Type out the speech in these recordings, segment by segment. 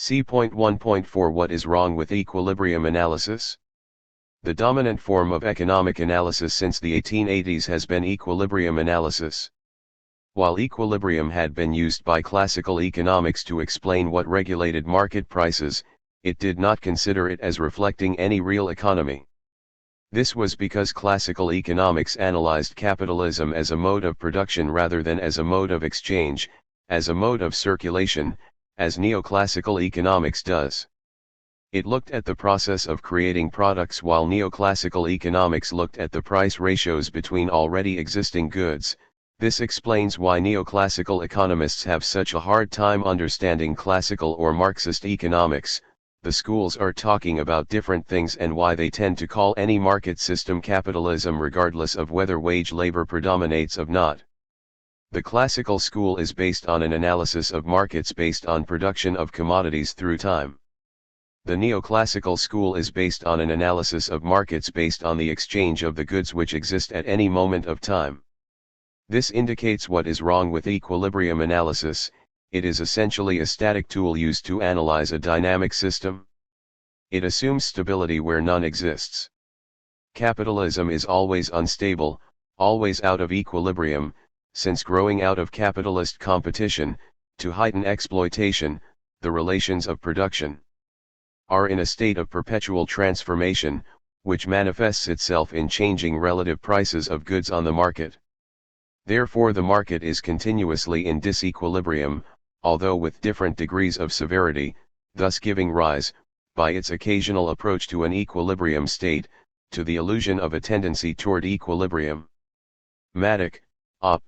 C.1.4 What is wrong with equilibrium analysis? The dominant form of economic analysis since the 1880s has been equilibrium analysis. While equilibrium had been used by classical economics to explain what regulated market prices, it did not consider it as reflecting any real economy. This was because classical economics analyzed capitalism as a mode of production rather than as a mode of exchange, as a mode of circulation, as neoclassical economics does. It looked at the process of creating products while neoclassical economics looked at the price ratios between already existing goods. This explains why neoclassical economists have such a hard time understanding classical or Marxist economics. The schools are talking about different things and why they tend to call any market system capitalism regardless of whether wage labor predominates or not. The classical school is based on an analysis of markets based on production of commodities through time. The neoclassical school is based on an analysis of markets based on the exchange of the goods which exist at any moment of time. This indicates what is wrong with equilibrium analysis. It is essentially a static tool used to analyze a dynamic system. It assumes stability where none exists. Capitalism is always unstable, always out of equilibrium, since growing out of capitalist competition, to heighten exploitation, the relations of production are in a state of perpetual transformation, which manifests itself in changing relative prices of goods on the market. Therefore the market is continuously in disequilibrium, although with different degrees of severity, thus giving rise, by its occasional approach to an equilibrium state, to the illusion of a tendency toward equilibrium. Maddock, Op.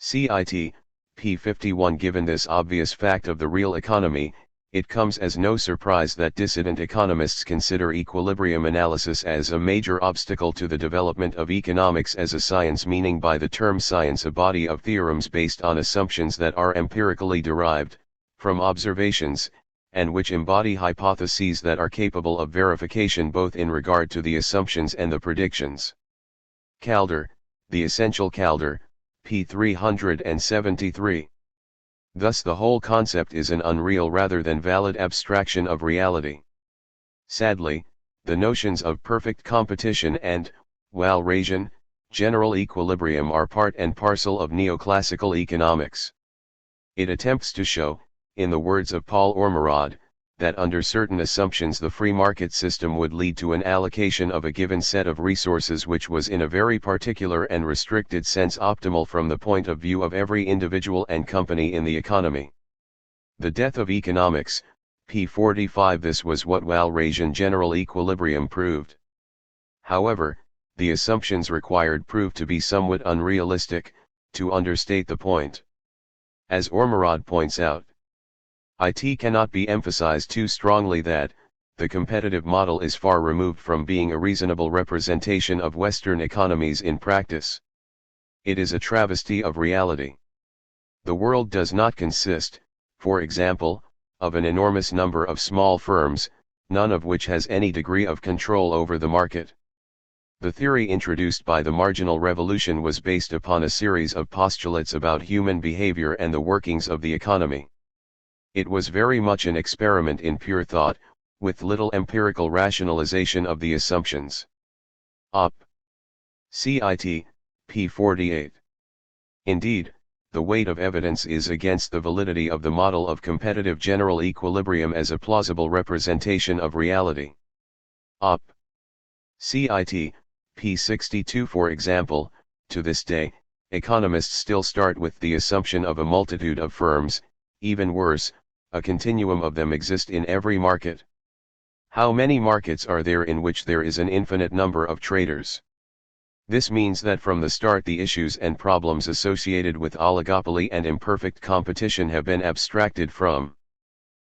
Cit. p. 51. Given this obvious fact of the real economy, it comes as no surprise that dissident economists consider equilibrium analysis as a major obstacle to the development of economics as a science, meaning by the term science a body of theorems based on assumptions that are empirically derived from observations, and which embody hypotheses that are capable of verification both in regard to the assumptions and the predictions. Calder, The Essential Calder, p. 373. Thus the whole concept is an unreal rather than valid abstraction of reality. Sadly, the notions of perfect competition and, Walrasian, general equilibrium are part and parcel of neoclassical economics. It attempts to show, in the words of Paul Ormerod, that under certain assumptions the free market system would lead to an allocation of a given set of resources which was in a very particular and restricted sense optimal from the point of view of every individual and company in the economy. The Death of Economics, p. 45. This was what Walrasian general equilibrium proved. However, the assumptions required proved to be somewhat unrealistic, to understate the point. As Ormerod points out, it cannot be emphasized too strongly that, the competitive model is far removed from being a reasonable representation of Western economies in practice. It is a travesty of reality. The world does not consist, for example, of an enormous number of small firms, none of which has any degree of control over the market. The theory introduced by the marginal revolution was based upon a series of postulates about human behavior and the workings of the economy. It was very much an experiment in pure thought, with little empirical rationalization of the assumptions. Op. Cit. p. 48. Indeed, the weight of evidence is against the validity of the model of competitive general equilibrium as a plausible representation of reality. Op. Cit. p. 62. For example, to this day, economists still start with the assumption of a multitude of firms. Even worse, a continuum of them exist in every market. How many markets are there in which there is an infinite number of traders? This means that from the start the issues and problems associated with oligopoly and imperfect competition have been abstracted from.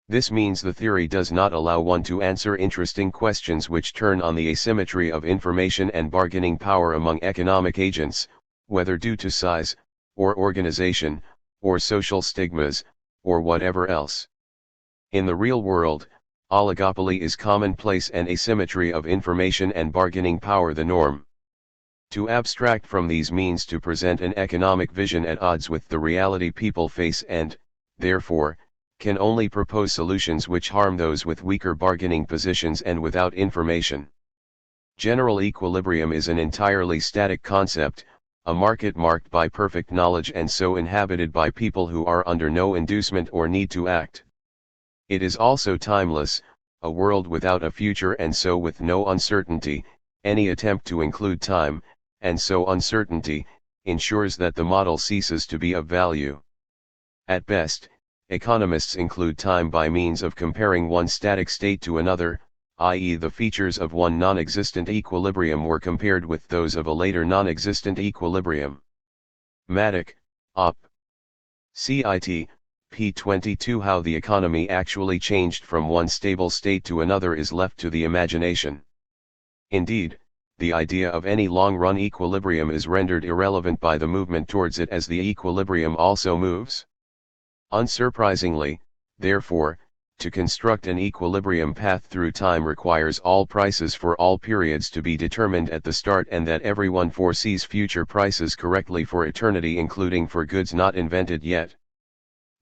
This means the theory does not allow one to answer interesting questions which turn on the asymmetry of information and bargaining power among economic agents, whether due to size, or organization, or social stigmas, or whatever else. In the real world, oligopoly is commonplace and asymmetry of information and bargaining power the norm. To abstract from these means to present an economic vision at odds with the reality people face and, therefore, can only propose solutions which harm those with weaker bargaining positions and without information. General equilibrium is an entirely static concept, a market marked by perfect knowledge and so inhabited by people who are under no inducement or need to act. It is also timeless, a world without a future and so with no uncertainty. Any attempt to include time, and so uncertainty, ensures that the model ceases to be of value. At best, economists include time by means of comparing one static state to another, i.e. the features of one non-existent equilibrium were compared with those of a later non-existent equilibrium. Maddock, Op. Cit. p. 22. How the economy actually changed from one stable state to another is left to the imagination. Indeed, the idea of any long-run equilibrium is rendered irrelevant by the movement towards it as the equilibrium also moves. Unsurprisingly, therefore, to construct an equilibrium path through time requires all prices for all periods to be determined at the start and that everyone foresees future prices correctly for eternity, including for goods not invented yet.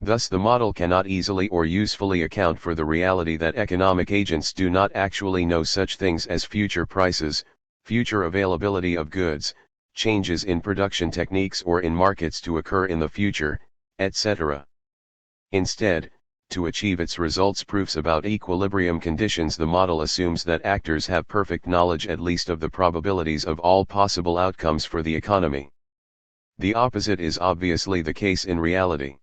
Thus the model cannot easily or usefully account for the reality that economic agents do not actually know such things as future prices, future availability of goods, changes in production techniques or in markets to occur in the future, etc. Instead, to achieve its results proofs about equilibrium conditions, the model assumes that actors have perfect knowledge at least of the probabilities of all possible outcomes for the economy. The opposite is obviously the case in reality.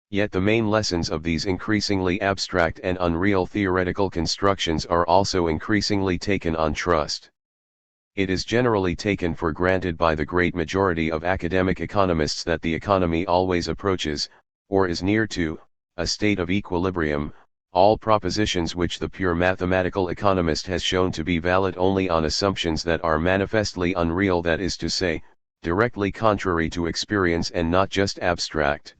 Yet the main lessons of these increasingly abstract and unreal theoretical constructions are also increasingly taken on trust. It is generally taken for granted by the great majority of academic economists that the economy always approaches, or is near to, a state of equilibrium. All propositions which the pure mathematical economist has shown to be valid only on assumptions that are manifestly unreal, that is to say, directly contrary to experience and not just abstract.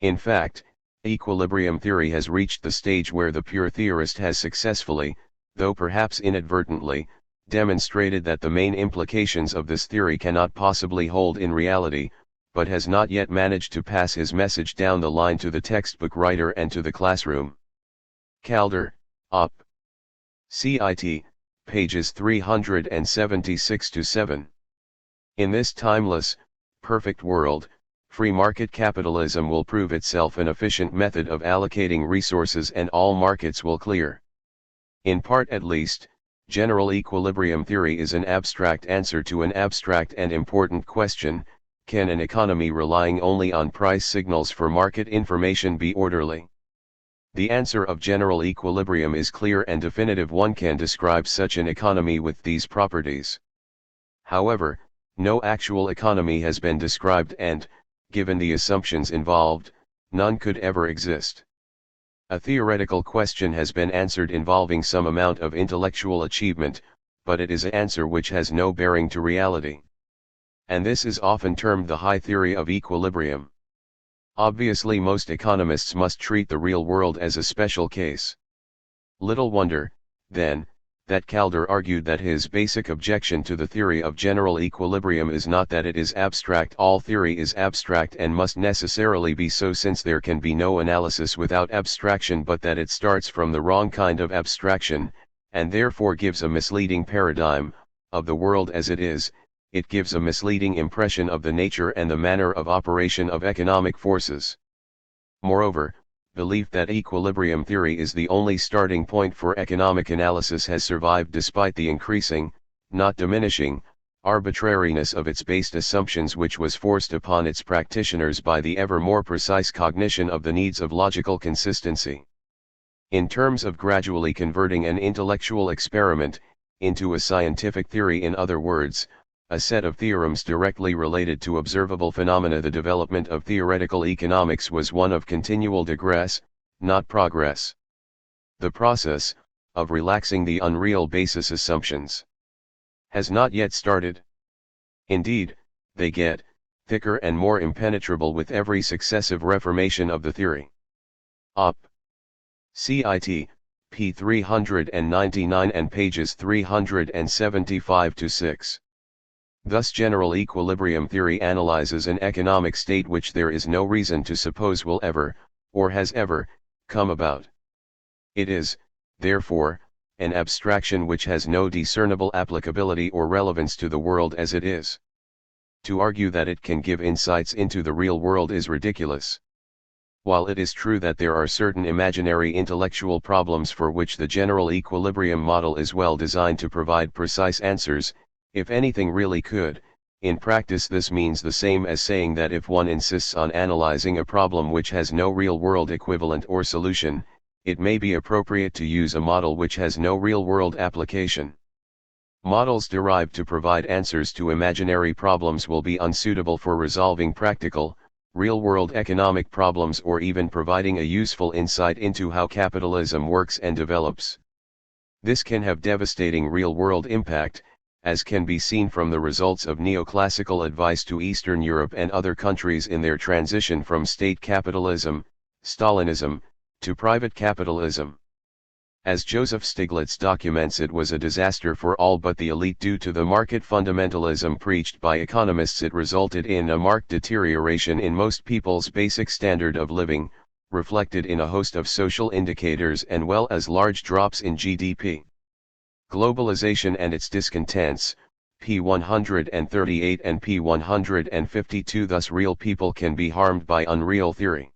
In fact, equilibrium theory has reached the stage where the pure theorist has successfully, though perhaps inadvertently, demonstrated that the main implications of this theory cannot possibly hold in reality, but has not yet managed to pass his message down the line to the textbook writer and to the classroom. Calder, Op. Cit. Pages 376-7. In this timeless, perfect world, free market capitalism will prove itself an efficient method of allocating resources and all markets will clear. In part at least, general equilibrium theory is an abstract answer to an abstract and important question: can an economy relying only on price signals for market information be orderly? The answer of general equilibrium is clear and definitive. One can describe such an economy with these properties. However, no actual economy has been described and, given the assumptions involved, none could ever exist. A theoretical question has been answered involving some amount of intellectual achievement, but it is an answer which has no bearing to reality. And this is often termed the high theory of equilibrium. Obviously, most economists must treat the real world as a special case. Little wonder, then, that Calder argued that his basic objection to the theory of general equilibrium is not that it is abstract. All theory is abstract and must necessarily be so, since there can be no analysis without abstraction, but that it starts from the wrong kind of abstraction, and therefore gives a misleading paradigm of the world as it is. It gives a misleading impression of the nature and the manner of operation of economic forces. Moreover, belief that equilibrium theory is the only starting point for economic analysis has survived despite the increasing, not diminishing, arbitrariness of its based assumptions, which was forced upon its practitioners by the ever more precise cognition of the needs of logical consistency. In terms of gradually converting an intellectual experiment into a scientific theory, in other words, a set of theorems directly related to observable phenomena, the development of theoretical economics was one of continual digress, not progress. The process of relaxing the unreal basis assumptions has not yet started. Indeed, they get thicker and more impenetrable with every successive reformation of the theory. Op. Cit. p. 399 and pages 375-6. Thus general equilibrium theory analyzes an economic state which there is no reason to suppose will ever, or has ever, come about. It is, therefore, an abstraction which has no discernible applicability or relevance to the world as it is. To argue that it can give insights into the real world is ridiculous. While it is true that there are certain imaginary intellectual problems for which the general equilibrium model is well designed to provide precise answers, if anything really could, in practice this means the same as saying that if one insists on analyzing a problem which has no real-world equivalent or solution, it may be appropriate to use a model which has no real-world application. Models derived to provide answers to imaginary problems will be unsuitable for resolving practical, real-world economic problems or even providing a useful insight into how capitalism works and develops. This can have devastating real-world impact, as can be seen from the results of neoclassical advice to Eastern Europe and other countries in their transition from state capitalism, Stalinism, to private capitalism. As Joseph Stiglitz documents, it was a disaster for all but the elite. Due to the market fundamentalism preached by economists, it resulted in a marked deterioration in most people's basic standard of living, reflected in a host of social indicators as well as large drops in GDP. Globalization and its discontents, p. 138 and p. 152. Thus real people can be harmed by unreal theory.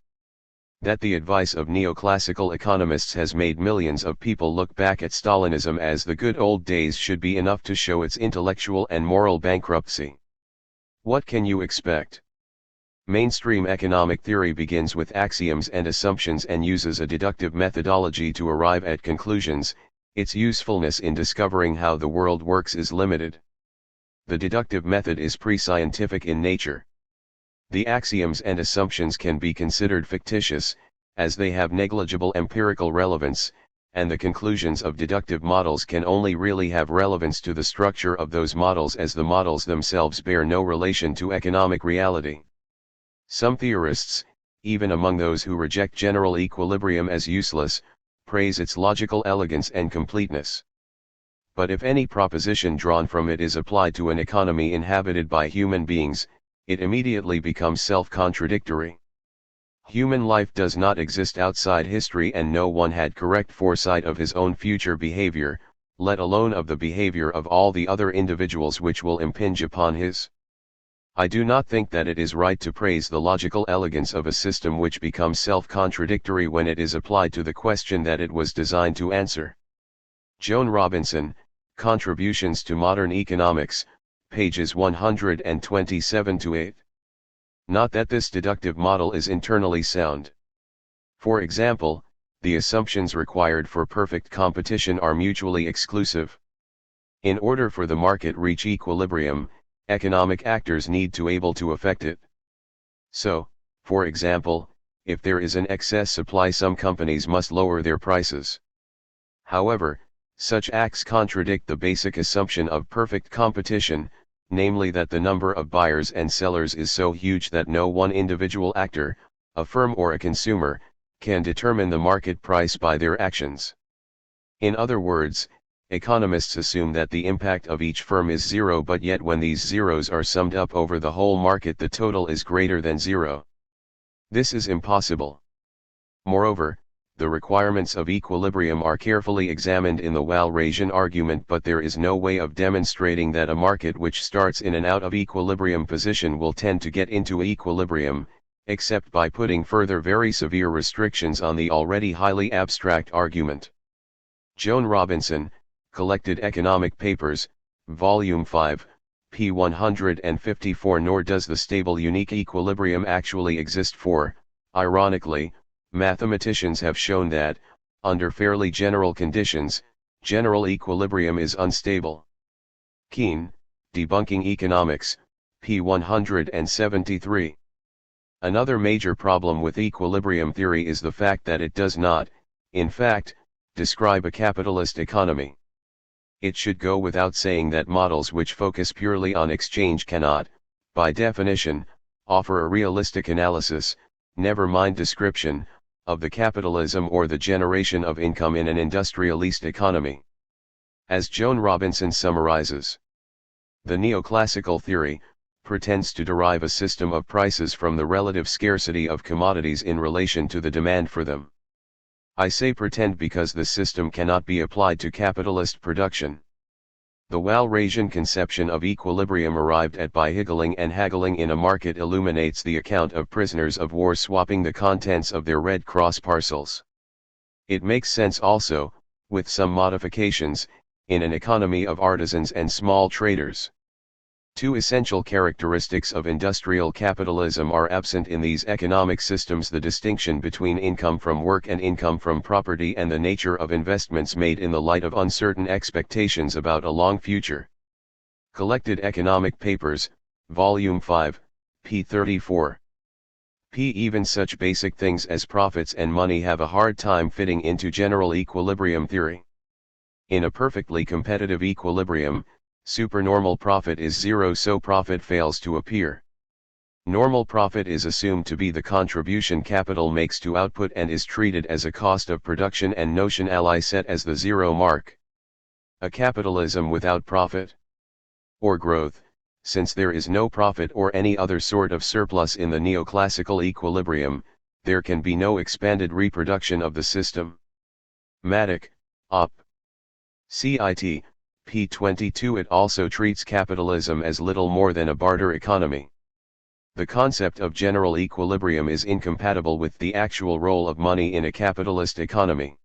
That the advice of neoclassical economists has made millions of people look back at Stalinism as the good old days should be enough to show its intellectual and moral bankruptcy. What can you expect? Mainstream economic theory begins with axioms and assumptions and uses a deductive methodology to arrive at conclusions. Its usefulness in discovering how the world works is limited. The deductive method is pre-scientific in nature. The axioms and assumptions can be considered fictitious, as they have negligible empirical relevance, and the conclusions of deductive models can only really have relevance to the structure of those models, as the models themselves bear no relation to economic reality. Some theorists, even among those who reject general equilibrium as useless, praise its logical elegance and completeness. But if any proposition drawn from it is applied to an economy inhabited by human beings, it immediately becomes self-contradictory. Human life does not exist outside history, and no one had correct foresight of his own future behavior, let alone of the behavior of all the other individuals which will impinge upon his. I do not think that it is right to praise the logical elegance of a system which becomes self-contradictory when it is applied to the question that it was designed to answer. Joan Robinson, Contributions to Modern Economics, pages 127-8. Not that this deductive model is internally sound. For example, the assumptions required for perfect competition are mutually exclusive. In order for the market reach equilibrium, economic actors need to be able to affect it. So, for example, if there is an excess supply, some companies must lower their prices. However, such acts contradict the basic assumption of perfect competition, namely that the number of buyers and sellers is so huge that no one individual actor, a firm or a consumer, can determine the market price by their actions. In other words, economists assume that the impact of each firm is zero, but yet when these zeros are summed up over the whole market, the total is greater than zero. This is impossible. Moreover, the requirements of equilibrium are carefully examined in the Walrasian argument, but there is no way of demonstrating that a market which starts in an out of equilibrium position will tend to get into equilibrium, except by putting further very severe restrictions on the already highly abstract argument. Joan Robinson, Collected Economic Papers, Volume 5, p. 154. Nor does the stable unique equilibrium actually exist, for, ironically, mathematicians have shown that, under fairly general conditions, general equilibrium is unstable. Keene, Debunking Economics, p. 173. Another major problem with equilibrium theory is the fact that it does not, in fact, describe a capitalist economy. It should go without saying that models which focus purely on exchange cannot, by definition, offer a realistic analysis, never mind description, of the capitalism or the generation of income in an industrialist economy. As Joan Robinson summarizes, the neoclassical theory, pretends to derive a system of prices from the relative scarcity of commodities in relation to the demand for them. I say pretend because the system cannot be applied to capitalist production. The Walrasian conception of equilibrium arrived at by higgling and haggling in a market illuminates the account of prisoners of war swapping the contents of their Red Cross parcels. It makes sense also, with some modifications, in an economy of artisans and small traders. Two essential characteristics of industrial capitalism are absent in these economic systems: the distinction between income from work and income from property, and the nature of investments made in the light of uncertain expectations about a long future. Collected Economic Papers, Volume 5, p. 34. Even such basic things as profits and money have a hard time fitting into general equilibrium theory. In a perfectly competitive equilibrium, supernormal profit is zero, so profit fails to appear. Normal profit is assumed to be the contribution capital makes to output and is treated as a cost of production and notionally set as the zero mark. A capitalism without profit or growth, since there is no profit or any other sort of surplus in the neoclassical equilibrium, there can be no expanded reproduction of the system. Maddock, Op. Cit. p. 22. It also treats capitalism as little more than a barter economy. The concept of general equilibrium is incompatible with the actual role of money in a capitalist economy.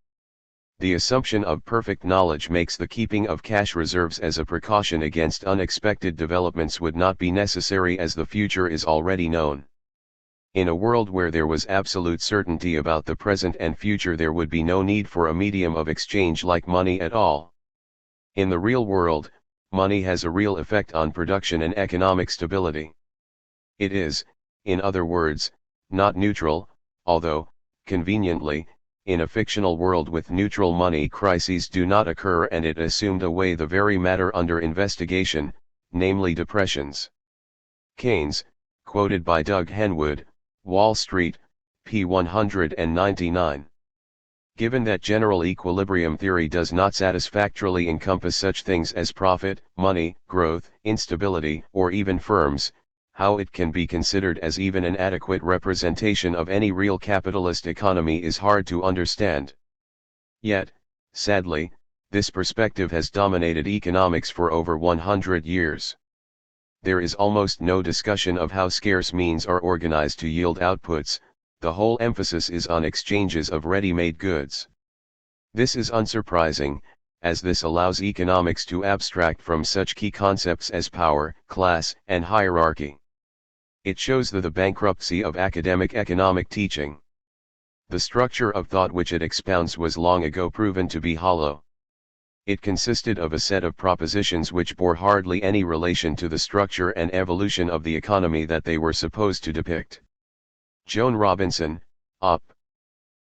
The assumption of perfect knowledge makes the keeping of cash reserves as a precaution against unexpected developments would not be necessary, as the future is already known. In a world where there was absolute certainty about the present and future, there would be no need for a medium of exchange like money at all. In the real world, money has a real effect on production and economic stability. It is, in other words, not neutral, although, conveniently, in a fictional world with neutral money crises do not occur, and it assumed away the very matter under investigation, namely depressions. Keynes, quoted by Doug Henwood, Wall Street, p. 199. Given that general equilibrium theory does not satisfactorily encompass such things as profit, money, growth, instability, or even firms, how it can be considered as even an adequate representation of any real capitalist economy is hard to understand. Yet, sadly, this perspective has dominated economics for over 100 years. There is almost no discussion of how scarce means are organized to yield outputs. The whole emphasis is on exchanges of ready-made goods. This is unsurprising, as this allows economics to abstract from such key concepts as power, class, and hierarchy. It shows the bankruptcy of academic economic teaching. The structure of thought which it expounds was long ago proven to be hollow. It consisted of a set of propositions which bore hardly any relation to the structure and evolution of the economy that they were supposed to depict. Joan Robinson, Op.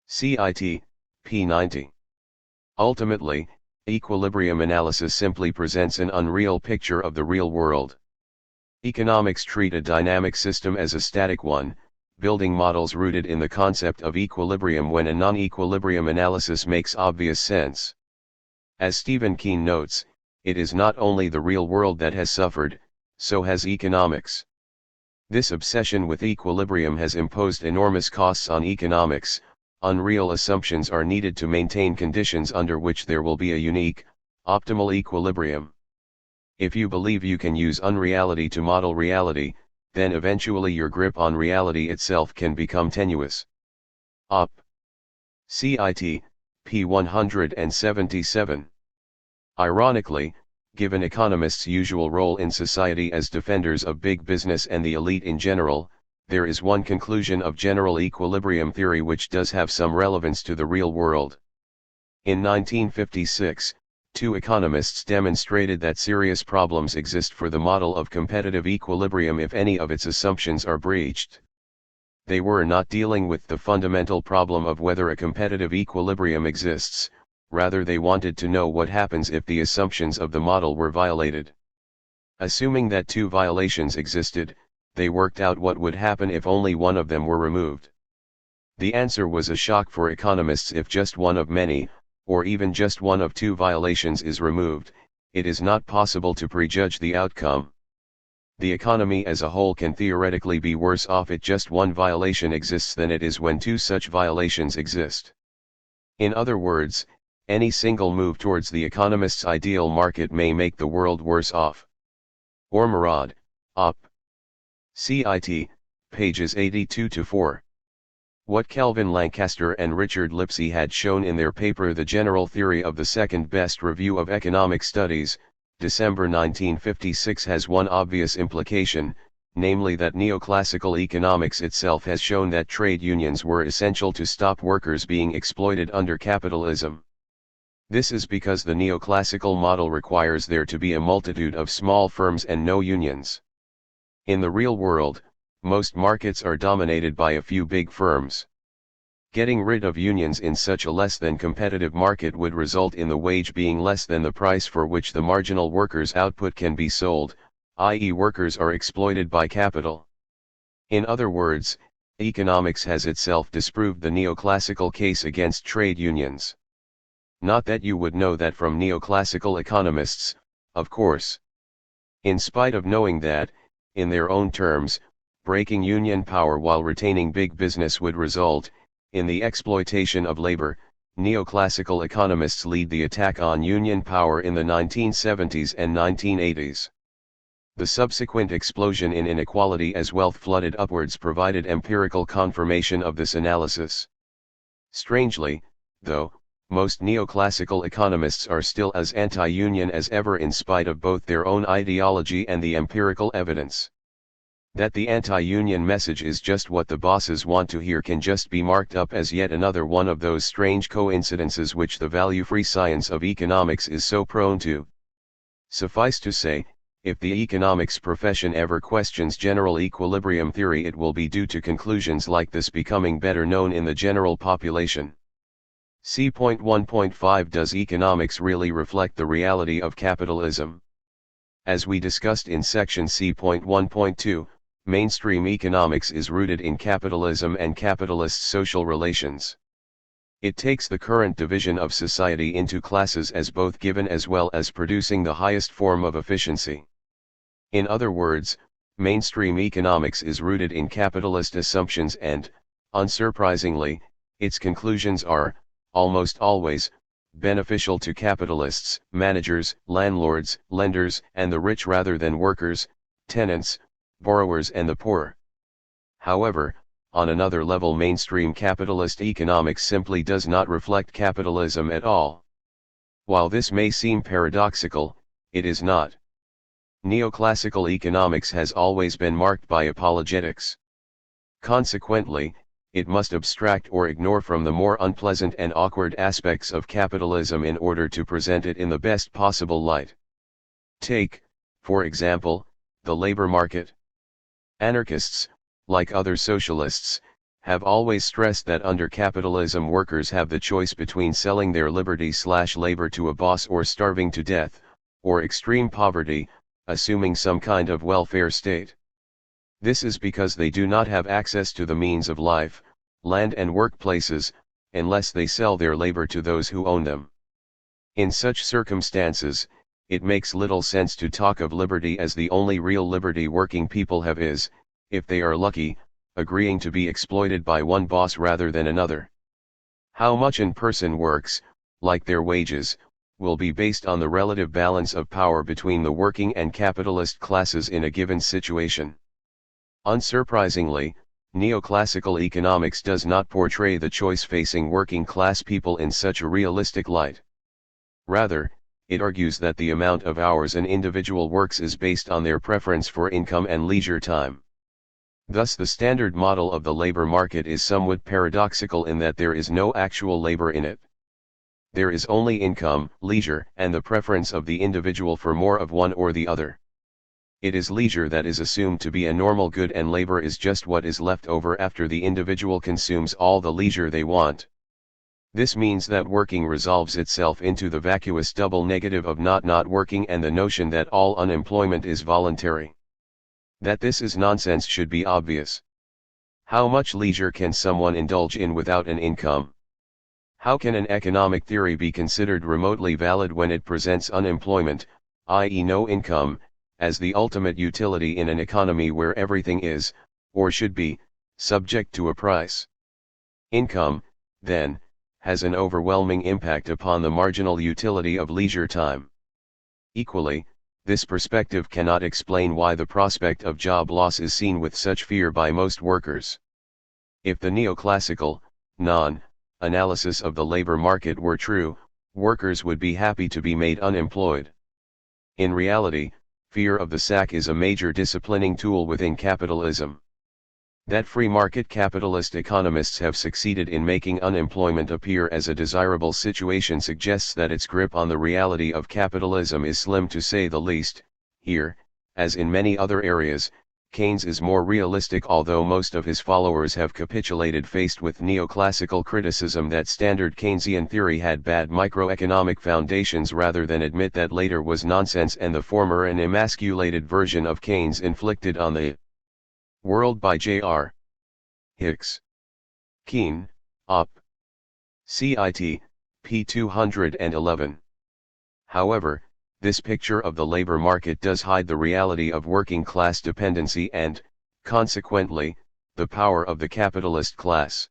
Cit. p. 90. Ultimately, equilibrium analysis simply presents an unreal picture of the real world. Economics treat a dynamic system as a static one, building models rooted in the concept of equilibrium when a non-equilibrium analysis makes obvious sense. As Stephen Keen notes, it is not only the real world that has suffered, so has economics. This obsession with equilibrium has imposed enormous costs on economics. Unreal assumptions are needed to maintain conditions under which there will be a unique, optimal equilibrium. If you believe you can use unreality to model reality, then eventually your grip on reality itself can become tenuous. Op. Cit. p. 177. Ironically, given economists' usual role in society as defenders of big business and the elite in general, there is one conclusion of general equilibrium theory which does have some relevance to the real world. In 1956, two economists demonstrated that serious problems exist for the model of competitive equilibrium if any of its assumptions are breached. They were not dealing with the fundamental problem of whether a competitive equilibrium exists, rather they wanted to know what happens if the assumptions of the model were violated. Assuming that two violations existed, they worked out what would happen if only one of them were removed. The answer was a shock for economists. If just one of many, or even just one of two violations is removed, it is not possible to prejudge the outcome. the economy as a whole can theoretically be worse off if just one violation exists than it is when two such violations exist. In other words, any single move towards the economist's ideal market may make the world worse off. Or Murad, Op. Cit. Pages 82-4. What Kelvin Lancaster and Richard Lipsey had shown in their paper The General Theory of the Second Best Review of Economic Studies, December 1956 has one obvious implication, namely that neoclassical economics itself has shown that trade unions were essential to stop workers being exploited under capitalism. This is because the neoclassical model requires there to be a multitude of small firms and no unions. In the real world, most markets are dominated by a few big firms. Getting rid of unions in such a less than competitive market would result in the wage being less than the price for which the marginal worker's output can be sold, i.e. workers are exploited by capital. In other words, economics has itself disproved the neoclassical case against trade unions. Not that you would know that from neoclassical economists, of course. In spite of knowing that, in their own terms, breaking union power while retaining big business would result in the exploitation of labor, neoclassical economists lead the attack on union power in the 1970s and 1980s. The subsequent explosion in inequality as wealth flooded upwards provided empirical confirmation of this analysis. Strangely, though, most neoclassical economists are still as anti-union as ever in spite of both their own ideology and the empirical evidence. That the anti-union message is just what the bosses want to hear can just be marked up as yet another one of those strange coincidences which the value-free science of economics is so prone to. Suffice to say, if the economics profession ever questions general equilibrium theory, it will be due to conclusions like this becoming better known in the general population. C.1.5 Does economics really reflect the reality of capitalism? As we discussed in section C.1.2, mainstream economics is rooted in capitalism and capitalist social relations. It takes the current division of society into classes as both given as well as producing the highest form of efficiency. In other words, mainstream economics is rooted in capitalist assumptions and, unsurprisingly, its conclusions are, almost always, beneficial to capitalists, managers, landlords, lenders, and the rich rather than workers, tenants, borrowers and the poor. However, on another level, mainstream capitalist economics simply does not reflect capitalism at all. While this may seem paradoxical, it is not. Neoclassical economics has always been marked by apologetics. Consequently, it must abstract or ignore from the more unpleasant and awkward aspects of capitalism in order to present it in the best possible light. Take, for example, the labor market. Anarchists, like other socialists, have always stressed that under capitalism workers have the choice between selling their liberty/labor to a boss or starving to death, or extreme poverty, assuming some kind of welfare state. This is because they do not have access to the means of life, land and workplaces, unless they sell their labor to those who own them. In such circumstances, it makes little sense to talk of liberty as the only real liberty working people have is, if they are lucky, agreeing to be exploited by one boss rather than another. How much a person works, like their wages, will be based on the relative balance of power between the working and capitalist classes in a given situation. Unsurprisingly, neoclassical economics does not portray the choice facing working class people in such a realistic light. Rather, it argues that the amount of hours an individual works is based on their preference for income and leisure time. Thus the standard model of the labor market is somewhat paradoxical in that there is no actual labor in it. There is only income, leisure, and the preference of the individual for more of one or the other. It is leisure that is assumed to be a normal good, and labor is just what is left over after the individual consumes all the leisure they want. This means that working resolves itself into the vacuous double negative of not working and the notion that all unemployment is voluntary. That this is nonsense should be obvious. How much leisure can someone indulge in without an income? How can an economic theory be considered remotely valid when it presents unemployment, i.e. no income, as the ultimate utility in an economy where everything is, or should be, subject to a price. Income, then, has an overwhelming impact upon the marginal utility of leisure time. Equally, this perspective cannot explain why the prospect of job loss is seen with such fear by most workers. If the neoclassical, analysis of the labor market were true, workers would be happy to be made unemployed. In reality, fear of the sack is a major disciplining tool within capitalism. That free market capitalist economists have succeeded in making unemployment appear as a desirable situation suggests that its grip on the reality of capitalism is slim to say the least. Here, as in many other areas, Keynes is more realistic, although most of his followers have capitulated faced with neoclassical criticism that standard Keynesian theory had bad microeconomic foundations rather than admit that later was nonsense and the former an emasculated version of Keynes inflicted on the world by J.R. Hicks. Keene, Op. Cit. p. 211. However, this picture of the labor market does hide the reality of working class dependency and, consequently, the power of the capitalist class.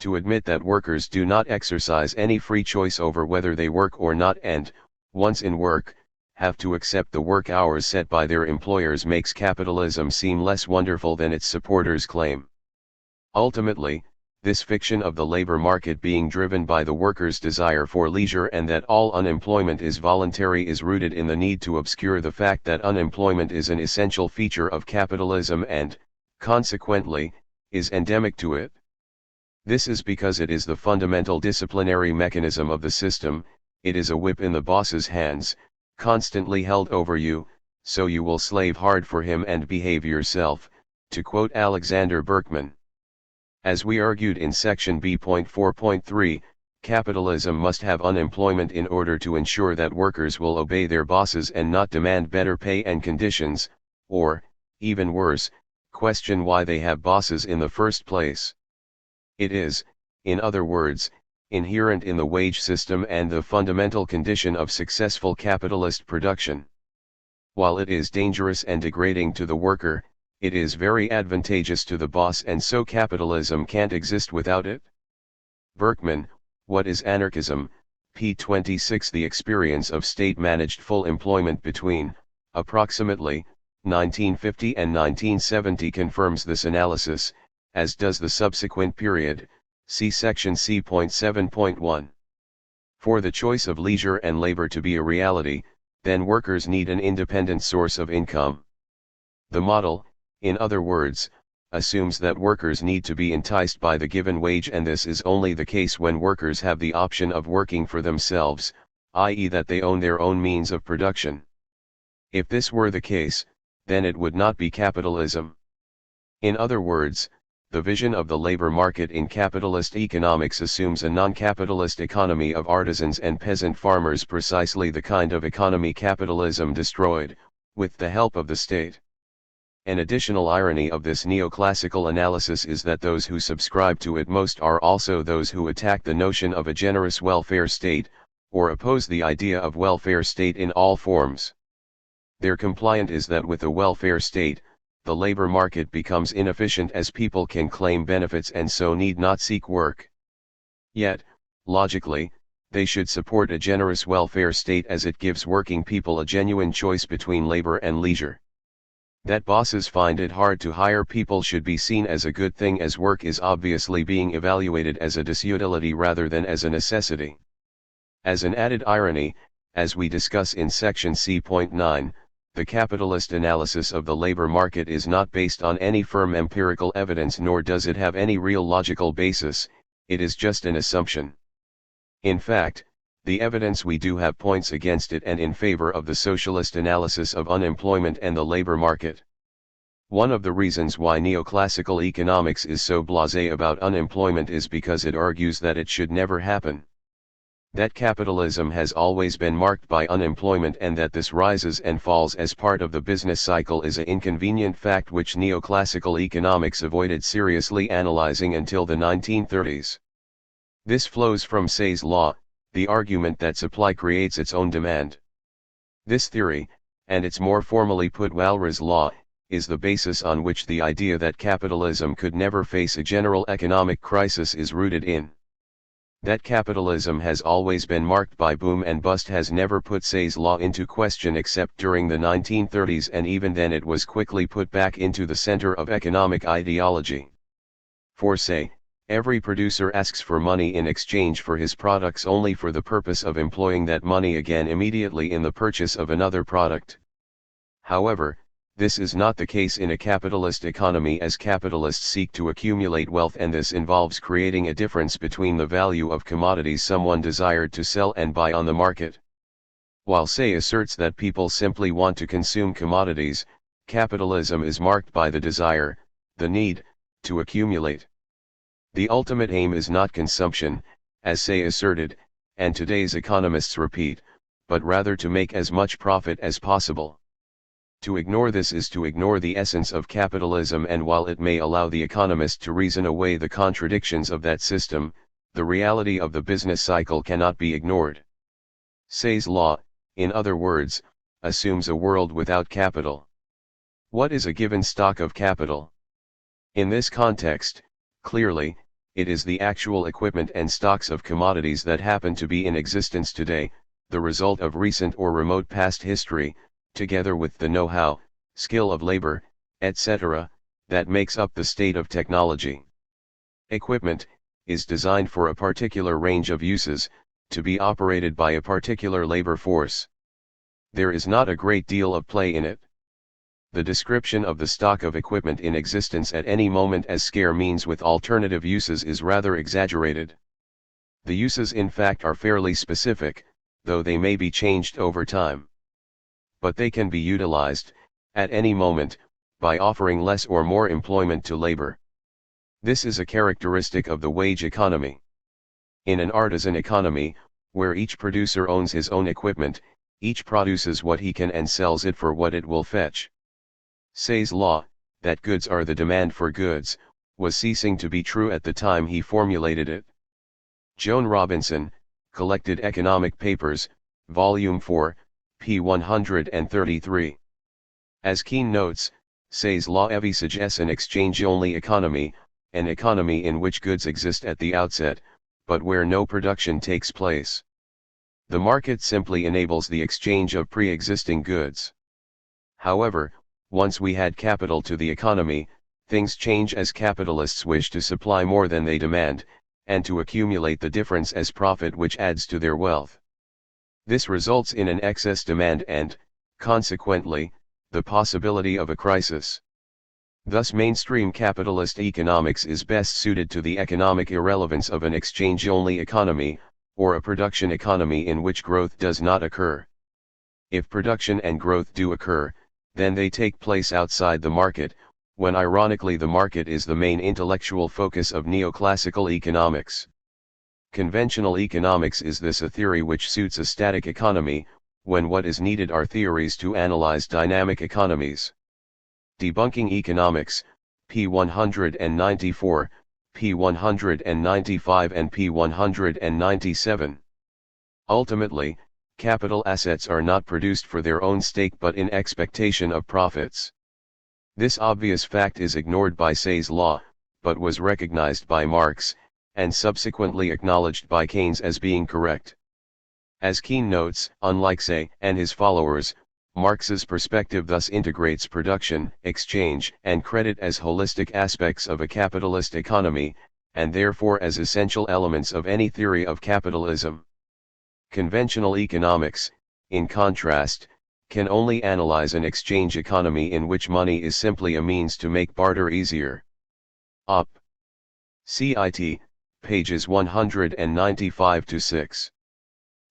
To admit that workers do not exercise any free choice over whether they work or not and, once in work, have to accept the work hours set by their employers makes capitalism seem less wonderful than its supporters claim. Ultimately, this fiction of the labor market being driven by the workers' desire for leisure and that all unemployment is voluntary is rooted in the need to obscure the fact that unemployment is an essential feature of capitalism and, consequently, is endemic to it. This is because it is the fundamental disciplinary mechanism of the system, it is a whip in the boss's hands, constantly held over you, so you will slave hard for him and behave yourself, to quote Alexander Berkman. As we argued in section B.4.3, capitalism must have unemployment in order to ensure that workers will obey their bosses and not demand better pay and conditions, or, even worse, question why they have bosses in the first place. It is, in other words, inherent in the wage system and the fundamental condition of successful capitalist production. While it is dangerous and degrading to the worker, it is very advantageous to the boss, and so capitalism can't exist without it. Berkman, What is Anarchism? p. 26. The experience of state-managed full employment between, approximately, 1950 and 1970 confirms this analysis, as does the subsequent period. See section C.7.1. For the choice of leisure and labor to be a reality, then workers need an independent source of income. The model, in other words, assumes that workers need to be enticed by the given wage, and this is only the case when workers have the option of working for themselves, i.e. that they own their own means of production. If this were the case, then it would not be capitalism. In other words, the vision of the labor market in capitalist economics assumes a non-capitalist economy of artisans and peasant farmers, precisely the kind of economy capitalism destroyed, with the help of the state. An additional irony of this neoclassical analysis is that those who subscribe to it most are also those who attack the notion of a generous welfare state, or oppose the idea of welfare state in all forms. Their complaint is that with a welfare state, the labor market becomes inefficient as people can claim benefits and so need not seek work. Yet, logically, they should support a generous welfare state as it gives working people a genuine choice between labor and leisure. That bosses find it hard to hire people should be seen as a good thing, as work is obviously being evaluated as a disutility rather than as a necessity. As an added irony, as we discuss in section C.9, the capitalist analysis of the labor market is not based on any firm empirical evidence, nor does it have any real logical basis, it is just an assumption. In fact, the evidence we do have points against it and in favor of the socialist analysis of unemployment and the labor market. One of the reasons why neoclassical economics is so blasé about unemployment is because it argues that it should never happen. That capitalism has always been marked by unemployment and that this rises and falls as part of the business cycle is an inconvenient fact which neoclassical economics avoided seriously analyzing until the 1930s. This flows from Say's law, the argument that supply creates its own demand. This theory, and it's more formally put Walras law, is the basis on which the idea that capitalism could never face a general economic crisis is rooted in. That capitalism has always been marked by boom and bust has never put Say's law into question except during the 1930s, and even then it was quickly put back into the center of economic ideology. For Say, every producer asks for money in exchange for his products only for the purpose of employing that money again immediately in the purchase of another product. However, this is not the case in a capitalist economy, as capitalists seek to accumulate wealth, and this involves creating a difference between the value of commodities someone desired to sell and buy on the market. While Say asserts that people simply want to consume commodities, capitalism is marked by the desire, the need, to accumulate. The ultimate aim is not consumption, as Say asserted, and today's economists repeat, but rather to make as much profit as possible. To ignore this is to ignore the essence of capitalism, and while it may allow the economist to reason away the contradictions of that system, the reality of the business cycle cannot be ignored. Say's law, in other words, assumes a world without capital. What is a given stock of capital? In this context, clearly, it is the actual equipment and stocks of commodities that happen to be in existence today, the result of recent or remote past history, together with the know-how, skill of labor, etc., that makes up the state of technology. Equipment is designed for a particular range of uses, to be operated by a particular labor force. There is not a great deal of play in it. The description of the stock of equipment in existence at any moment as scarce means with alternative uses is rather exaggerated. The uses in fact are fairly specific, though they may be changed over time. But they can be utilized, at any moment, by offering less or more employment to labor. This is a characteristic of the wage economy. In an artisan economy, where each producer owns his own equipment, each produces what he can and sells it for what it will fetch. Say's law, that goods are the demand for goods, was ceasing to be true at the time he formulated it. Joan Robinson, Collected Economic Papers, Volume 4, p. 133. As Keene notes, Say's law suggests an exchange-only economy, an economy in which goods exist at the outset, but where no production takes place. The market simply enables the exchange of pre-existing goods. However, once we add capital to the economy, things change as capitalists wish to supply more than they demand, and to accumulate the difference as profit which adds to their wealth. This results in an excess demand and, consequently, the possibility of a crisis. Thus mainstream capitalist economics is best suited to the economic irrelevance of an exchange-only economy, or a production economy in which growth does not occur. If production and growth do occur, then they take place outside the market, when ironically the market is the main intellectual focus of neoclassical economics. Conventional economics is this a theory which suits a static economy, when what is needed are theories to analyze dynamic economies. Debunking Economics, p. 194, p. 195 and p. 197. Ultimately, capital assets are not produced for their own stake but in expectation of profits. This obvious fact is ignored by Say's law, but was recognized by Marx, and subsequently acknowledged by Keynes as being correct. As Keene notes, unlike Say and his followers, Marx's perspective thus integrates production, exchange, and credit as holistic aspects of a capitalist economy, and therefore as essential elements of any theory of capitalism. Conventional economics, in contrast, can only analyze an exchange economy in which money is simply a means to make barter easier. Op. Cit. Pages 195-6.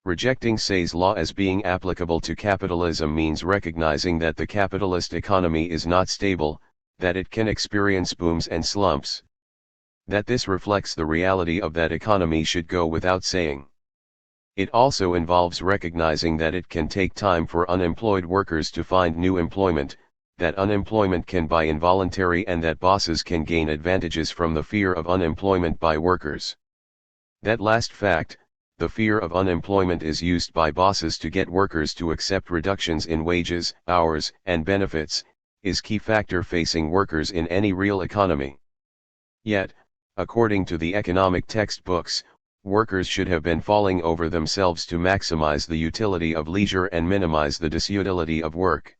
Rejecting Say's law as being applicable to capitalism means recognizing that the capitalist economy is not stable, that it can experience booms and slumps. That this reflects the reality of that economy should go without saying. It also involves recognizing that it can take time for unemployed workers to find new employment, that unemployment can be involuntary, and that bosses can gain advantages from the fear of unemployment by workers. That last fact, the fear of unemployment is used by bosses to get workers to accept reductions in wages, hours, and benefits, is key factor facing workers in any real economy. Yet, according to the economic textbooks, workers should have been falling over themselves to maximize the utility of leisure and minimize the disutility of work.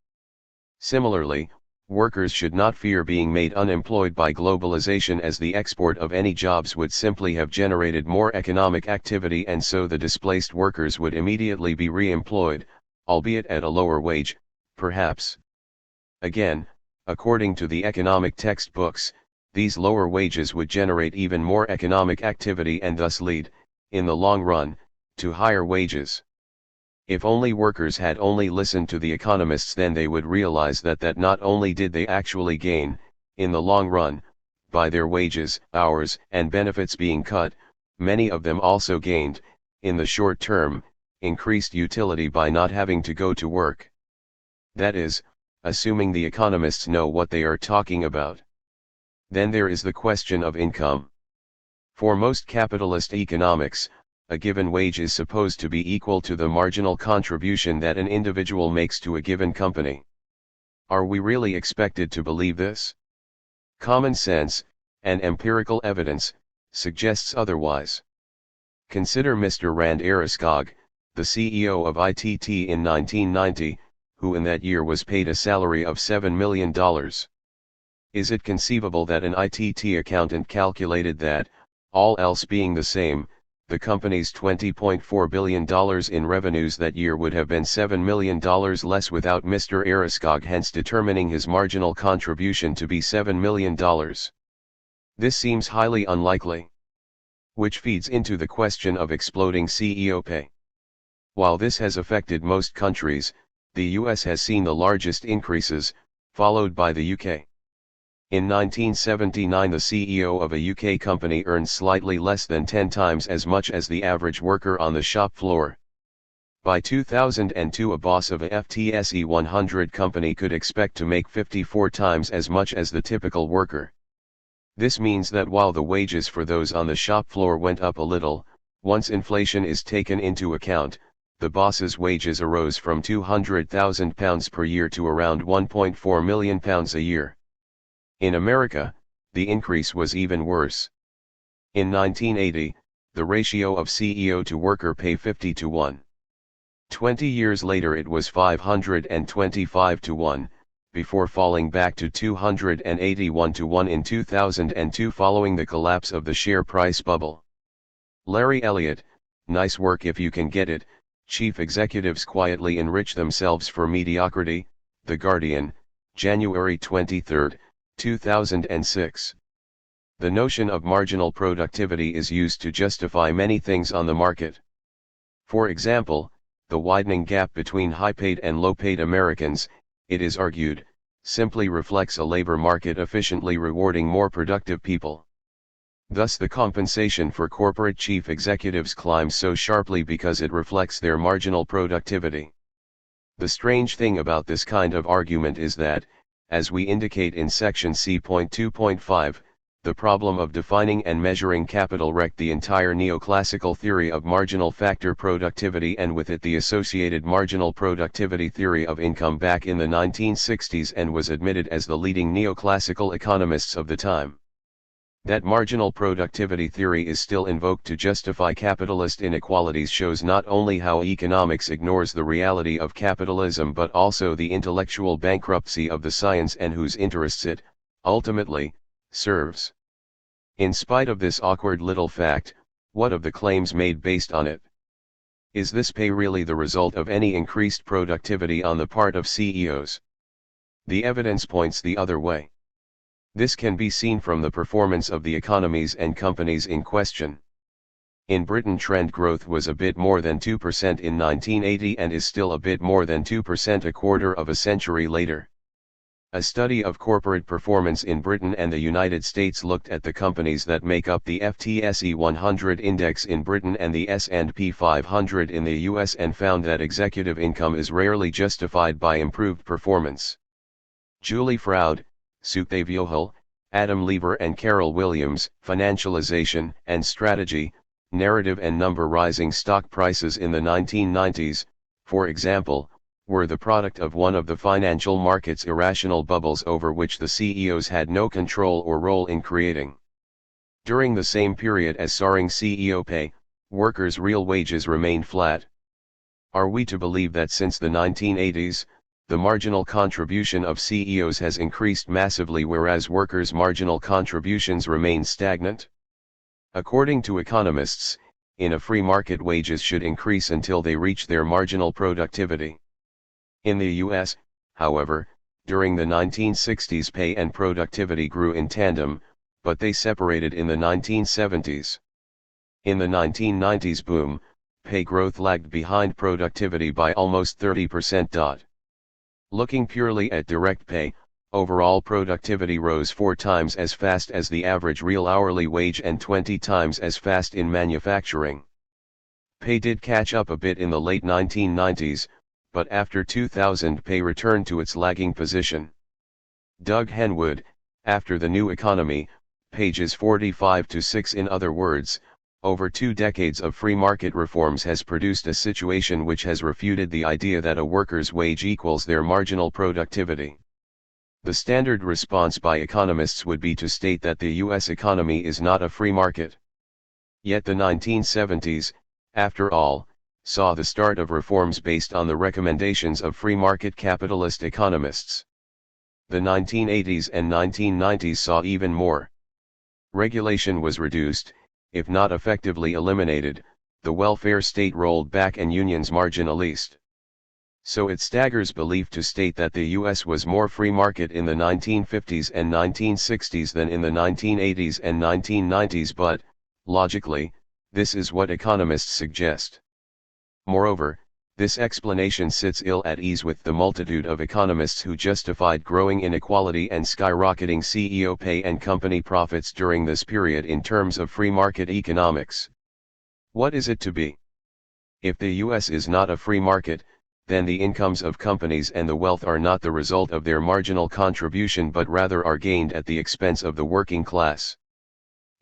Similarly, workers should not fear being made unemployed by globalization, as the export of any jobs would simply have generated more economic activity, and so the displaced workers would immediately be re-employed, albeit at a lower wage, perhaps. Again, according to the economic textbooks, these lower wages would generate even more economic activity and thus lead, in the long run, to higher wages. If only workers had only listened to the economists, then they would realize that not only did they actually gain, in the long run, by their wages, hours, and benefits being cut, many of them also gained, in the short term, increased utility by not having to go to work. That is, assuming the economists know what they are talking about. Then there is the question of income. For most capitalist economics, a given wage is supposed to be equal to the marginal contribution that an individual makes to a given company. Are we really expected to believe this? Common sense, and empirical evidence, suggests otherwise. Consider Mr. Rand Erskog, the CEO of ITT in 1990, who in that year was paid a salary of $7 million. Is it conceivable that an ITT accountant calculated that, all else being the same, the company's $20.4 billion in revenues that year would have been $7 million less without Mr. Erskog, hence determining his marginal contribution to be $7 million? This seems highly unlikely. Which feeds into the question of exploding CEO pay. While this has affected most countries, the US has seen the largest increases, followed by the UK. In 1979, the CEO of a UK company earned slightly less than 10 times as much as the average worker on the shop floor. By 2002, a boss of a FTSE 100 company could expect to make 54 times as much as the typical worker. This means that while the wages for those on the shop floor went up a little, once inflation is taken into account, the boss's wages arose from £200,000 per year to around £1.4 million a year. In America, the increase was even worse. In 1980, the ratio of CEO to worker pay 50 to 1. 20 years later it was 525 to 1, before falling back to 281 to 1 in 2002 following the collapse of the share price bubble. Larry Elliott, nice work if you can get it. Chief executives quietly enrich themselves for mediocrity. The Guardian, January 23, 2006. The notion of marginal productivity is used to justify many things on the market. For example, the widening gap between high-paid and low-paid Americans, it is argued, simply reflects a labor market efficiently rewarding more productive people. Thus the compensation for corporate chief executives climbs so sharply because it reflects their marginal productivity. The strange thing about this kind of argument is that, as we indicate in section C.2.5, the problem of defining and measuring capital wrecked the entire neoclassical theory of marginal factor productivity, and with it the associated marginal productivity theory of income back in the 1960s, and was admitted as the leading neoclassical economists of the time. That marginal productivity theory is still invoked to justify capitalist inequalities shows not only how economics ignores the reality of capitalism but also the intellectual bankruptcy of the science and whose interests it, ultimately, serves. In spite of this awkward little fact, what of the claims made based on it? Is this pay really the result of any increased productivity on the part of CEOs? The evidence points the other way. This can be seen from the performance of the economies and companies in question. In Britain, trend growth was a bit more than 2% in 1980 and is still a bit more than 2% a quarter of a century later. A study of corporate performance in Britain and the United States looked at the companies that make up the FTSE 100 index in Britain and the S&P 500 in the US and found that executive income is rarely justified by improved performance. Julie Froud, Sukdev Yohal, Adam Lever and Carol Williams, Financialization and Strategy, narrative and number. Rising stock prices in the 1990s, for example, were the product of one of the financial market's irrational bubbles over which the CEOs had no control or role in creating. During the same period as soaring CEO pay, workers' real wages remained flat. Are we to believe that since the 1980s, the marginal contribution of CEOs has increased massively whereas workers' marginal contributions remain stagnant? According to economists, in a free market wages should increase until they reach their marginal productivity. In the US, however, during the 1960s pay and productivity grew in tandem, but they separated in the 1970s. In the 1990s boom, pay growth lagged behind productivity by almost 30%. Looking purely at direct pay, overall productivity rose 4 times as fast as the average real hourly wage and 20 times as fast in manufacturing. Pay did catch up a bit in the late 1990s, but after 2000 pay returned to its lagging position. Doug Henwood, After the New Economy, pages 45-6. In other words, over 2 decades of free market reforms has produced a situation which has refuted the idea that a worker's wage equals their marginal productivity. The standard response by economists would be to state that the US economy is not a free market. Yet the 1970s, after all, saw the start of reforms based on the recommendations of free market capitalist economists. The 1980s and 1990s saw even more. Regulation was reduced, if not effectively eliminated, the welfare state rolled back and unions marginalized. So it staggers belief to state that the US was more free market in the 1950s and 1960s than in the 1980s and 1990s, but, logically, this is what economists suggest. Moreover, this explanation sits ill at ease with the multitude of economists who justified growing inequality and skyrocketing CEO pay and company profits during this period in terms of free market economics. What is it to be? If the US is not a free market, then the incomes of companies and the wealth are not the result of their marginal contribution but rather are gained at the expense of the working class.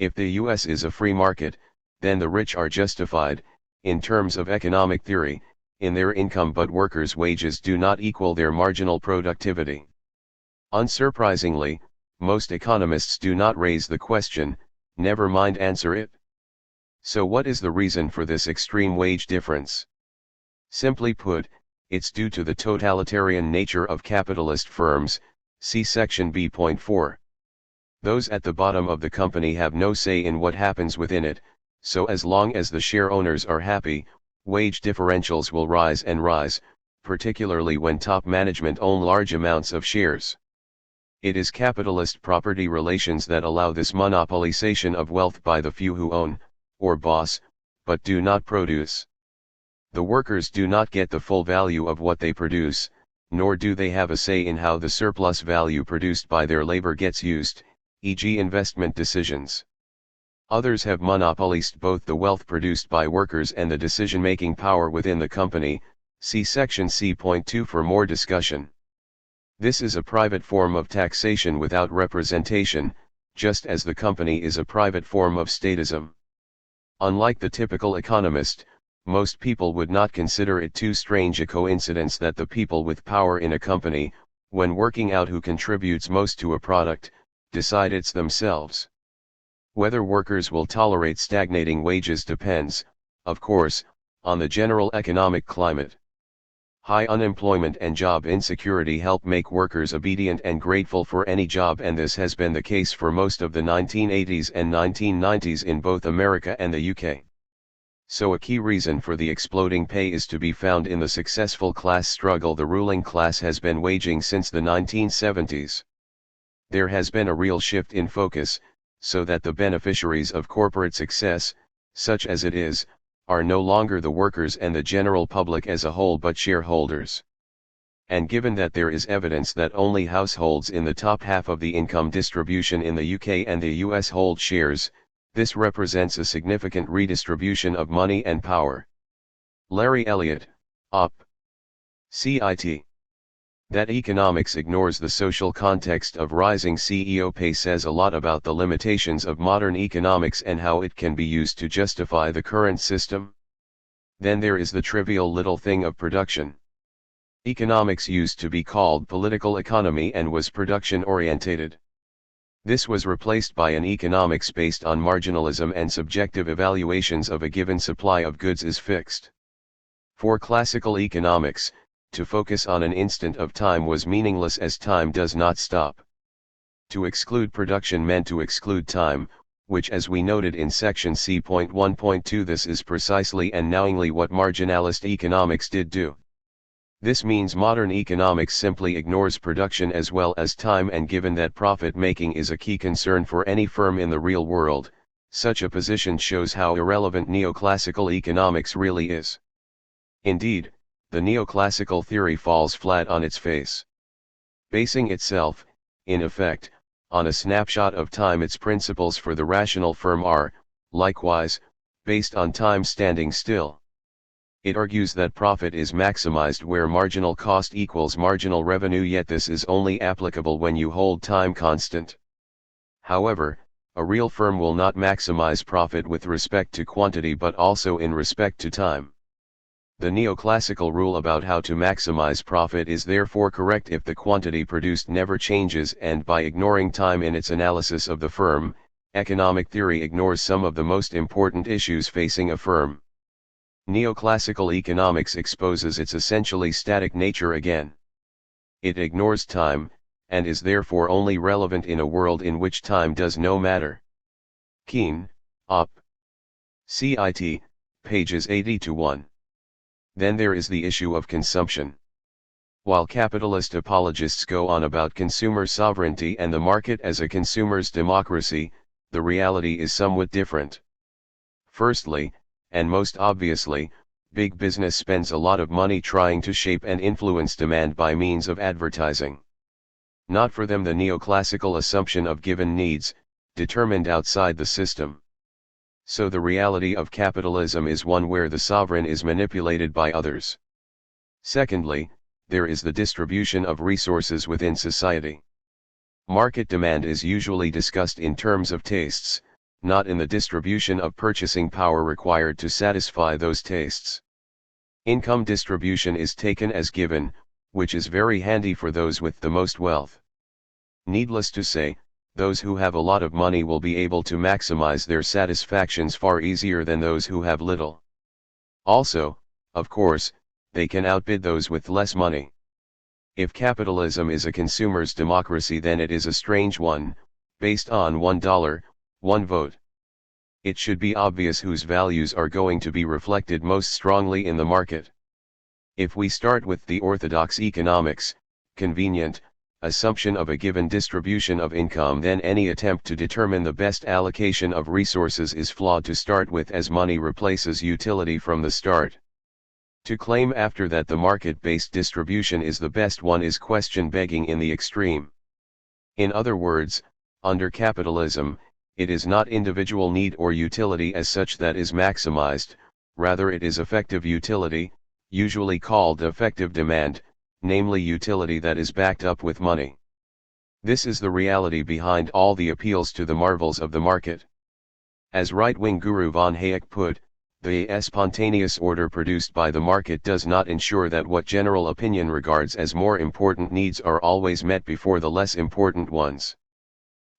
If the US is a free market, then the rich are justified, in terms of economic theory, in their income but workers' wages do not equal their marginal productivity. Unsurprisingly, most economists do not raise the question, never mind answer it. So what is the reason for this extreme wage difference? Simply put, it's due to the totalitarian nature of capitalist firms, see section B.4. Those at the bottom of the company have no say in what happens within it, so as long as the share owners are happy, wage differentials will rise and rise, particularly when top management own large amounts of shares. It is capitalist property relations that allow this monopolization of wealth by the few who own, or boss, but do not produce. The workers do not get the full value of what they produce, nor do they have a say in how the surplus value produced by their labor gets used, e.g. investment decisions. Others have monopolized both the wealth produced by workers and the decision-making power within the company, see section C.2 for more discussion. This is a private form of taxation without representation, just as the company is a private form of statism. Unlike the typical economist, most people would not consider it too strange a coincidence that the people with power in a company, when working out who contributes most to a product, decide it's themselves. Whether workers will tolerate stagnating wages depends, of course, on the general economic climate. High unemployment and job insecurity help make workers obedient and grateful for any job, and this has been the case for most of the 1980s and 1990s in both America and the UK. So a key reason for the exploding pay is to be found in the successful class struggle the ruling class has been waging since the 1970s. There has been a real shift in focus, so that the beneficiaries of corporate success, such as it is, are no longer the workers and the general public as a whole but shareholders. And given that there is evidence that only households in the top half of the income distribution in the UK and the US hold shares, this represents a significant redistribution of money and power. Larry Elliott, Op. Cit. That economics ignores the social context of rising CEO pay says a lot about the limitations of modern economics and how it can be used to justify the current system. Then there is the trivial little thing of production. Economics used to be called political economy and was production-orientated. This was replaced by an economics based on marginalism and subjective evaluations of a given supply of goods is fixed. For classical economics, to focus on an instant of time was meaningless as time does not stop. To exclude production meant to exclude time, which as we noted in section C.1.2 this is precisely and knowingly what marginalist economics did do. This means modern economics simply ignores production as well as time, and given that profit-making is a key concern for any firm in the real world, such a position shows how irrelevant neoclassical economics really is. Indeed, the neoclassical theory falls flat on its face. Basing itself, in effect, on a snapshot of time, its principles for the rational firm are, likewise, based on time standing still. It argues that profit is maximized where marginal cost equals marginal revenue, yet this is only applicable when you hold time constant. However, a real firm will not maximize profit with respect to quantity but also in respect to time. The neoclassical rule about how to maximize profit is therefore correct if the quantity produced never changes, and by ignoring time in its analysis of the firm, economic theory ignores some of the most important issues facing a firm. Neoclassical economics exposes its essentially static nature again. It ignores time, and is therefore only relevant in a world in which time does no matter. Keene, Op. Cit. Pages 80-1. Then there is the issue of consumption. While capitalist apologists go on about consumer sovereignty and the market as a consumer's democracy, the reality is somewhat different. Firstly, and most obviously, big business spends a lot of money trying to shape and influence demand by means of advertising. Not for them the neoclassical assumption of given needs, determined outside the system. So the reality of capitalism is one where the sovereign is manipulated by others. Secondly, there is the distribution of resources within society. Market demand is usually discussed in terms of tastes, not in the distribution of purchasing power required to satisfy those tastes. Income distribution is taken as given, which is very handy for those with the most wealth. Needless to say, those who have a lot of money will be able to maximize their satisfactions far easier than those who have little. Also, of course, they can outbid those with less money. If capitalism is a consumer's democracy, then it is a strange one, based on $1, one vote. It should be obvious whose values are going to be reflected most strongly in the market. If we start with the orthodox economics, convenient, assumption of a given distribution of income, then any attempt to determine the best allocation of resources is flawed to start with, as money replaces utility from the start. To claim after that the market-based distribution is the best one is question-begging in the extreme. In other words, under capitalism, it is not individual need or utility as such that is maximized, rather it is effective utility, usually called effective demand, namely utility that is backed up with money. This is the reality behind all the appeals to the marvels of the market. As right-wing guru von Hayek put, the spontaneous order produced by the market does not ensure that what general opinion regards as more important needs are always met before the less important ones.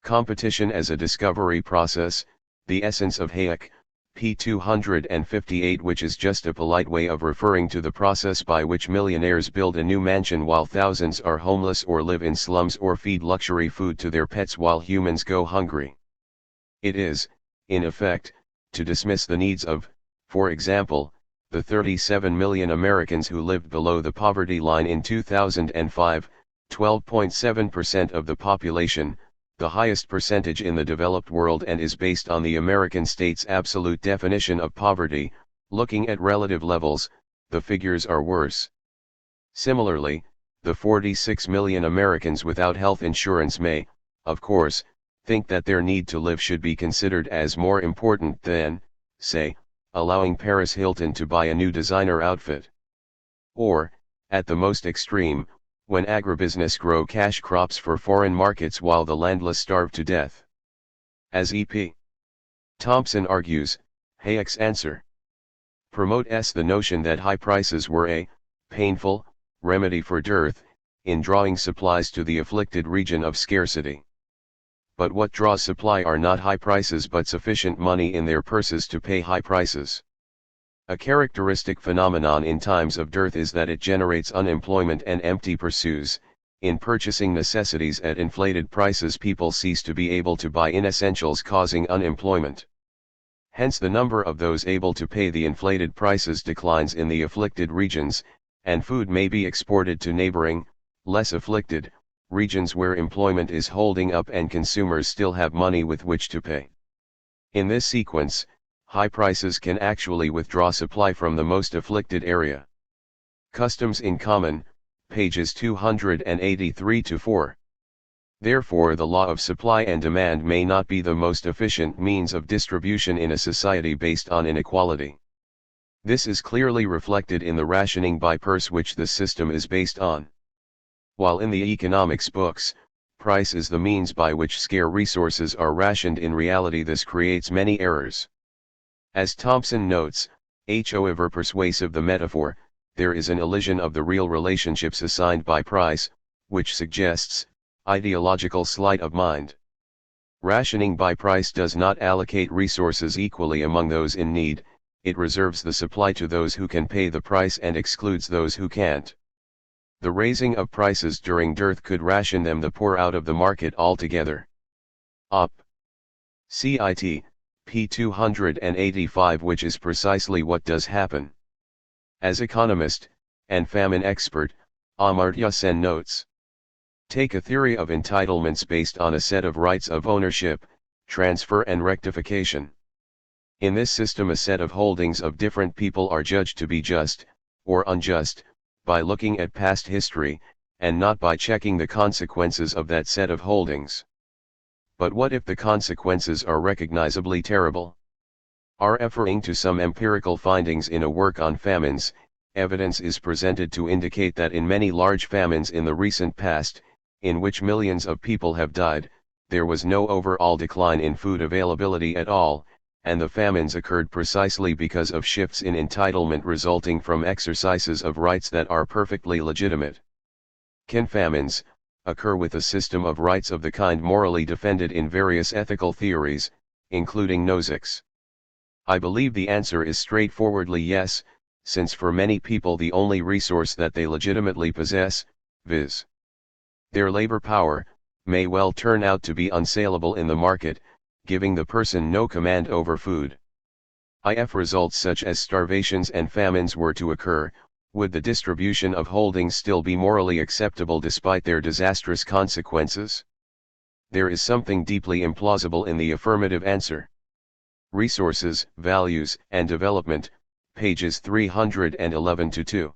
Competition as a discovery process, the essence of Hayek, p. 258, which is just a polite way of referring to the process by which millionaires build a new mansion while thousands are homeless or live in slums or feed luxury food to their pets while humans go hungry. It is, in effect, to dismiss the needs of, for example, the 37 million Americans who lived below the poverty line in 2005, 12.7% of the population, the highest percentage in the developed world, and is based on the American state's absolute definition of poverty. Looking at relative levels, the figures are worse. Similarly, the 46 million Americans without health insurance may, of course, think that their need to live should be considered as more important than, say, allowing Paris Hilton to buy a new designer outfit. Or, at the most extreme, when agribusiness grow cash crops for foreign markets while the landless starve to death. As E.P. Thompson argues, Hayek's answer promotes the notion that high prices were a painful remedy for dearth, in drawing supplies to the afflicted region of scarcity. But what draws supply are not high prices but sufficient money in their purses to pay high prices. A characteristic phenomenon in times of dearth is that it generates unemployment and empty purses. In purchasing necessities at inflated prices, people cease to be able to buy essentials, causing unemployment. Hence the number of those able to pay the inflated prices declines in the afflicted regions, and food may be exported to neighboring, less afflicted, regions where employment is holding up and consumers still have money with which to pay. In this sequence, high prices can actually withdraw supply from the most afflicted area. Customs in Common, pages 283-4. Therefore, the law of supply and demand may not be the most efficient means of distribution in a society based on inequality. This is clearly reflected in the rationing by purse which the system is based on. While in the economics books, price is the means by which scarce resources are rationed, in reality this creates many errors. As Thompson notes, however persuasive the metaphor, there is an illusion of the real relationships assigned by price, which suggests ideological sleight of mind. Rationing by price does not allocate resources equally among those in need, it reserves the supply to those who can pay the price and excludes those who can't. The raising of prices during dearth could ration them the poor out of the market altogether. Op. Cit. p. 285, which is precisely what does happen. As economist, and famine expert, Amartya Sen notes. Take a theory of entitlements based on a set of rights of ownership, transfer and rectification. In this system a set of holdings of different people are judged to be just, or unjust, by looking at past history, and not by checking the consequences of that set of holdings. But what if the consequences are recognizably terrible? Referring to some empirical findings in a work on famines, evidence is presented to indicate that in many large famines in the recent past, in which millions of people have died, there was no overall decline in food availability at all, and the famines occurred precisely because of shifts in entitlement resulting from exercises of rights that are perfectly legitimate. Can famines occur with a system of rights of the kind morally defended in various ethical theories, including Nozick's? I believe the answer is straightforwardly yes, since for many people the only resource that they legitimately possess, viz. their labor power, may well turn out to be unsaleable in the market, giving the person no command over food. If results such as starvations and famines were to occur, would the distribution of holdings still be morally acceptable despite their disastrous consequences? There is something deeply implausible in the affirmative answer. Resources, Values, and Development, pages 311-2.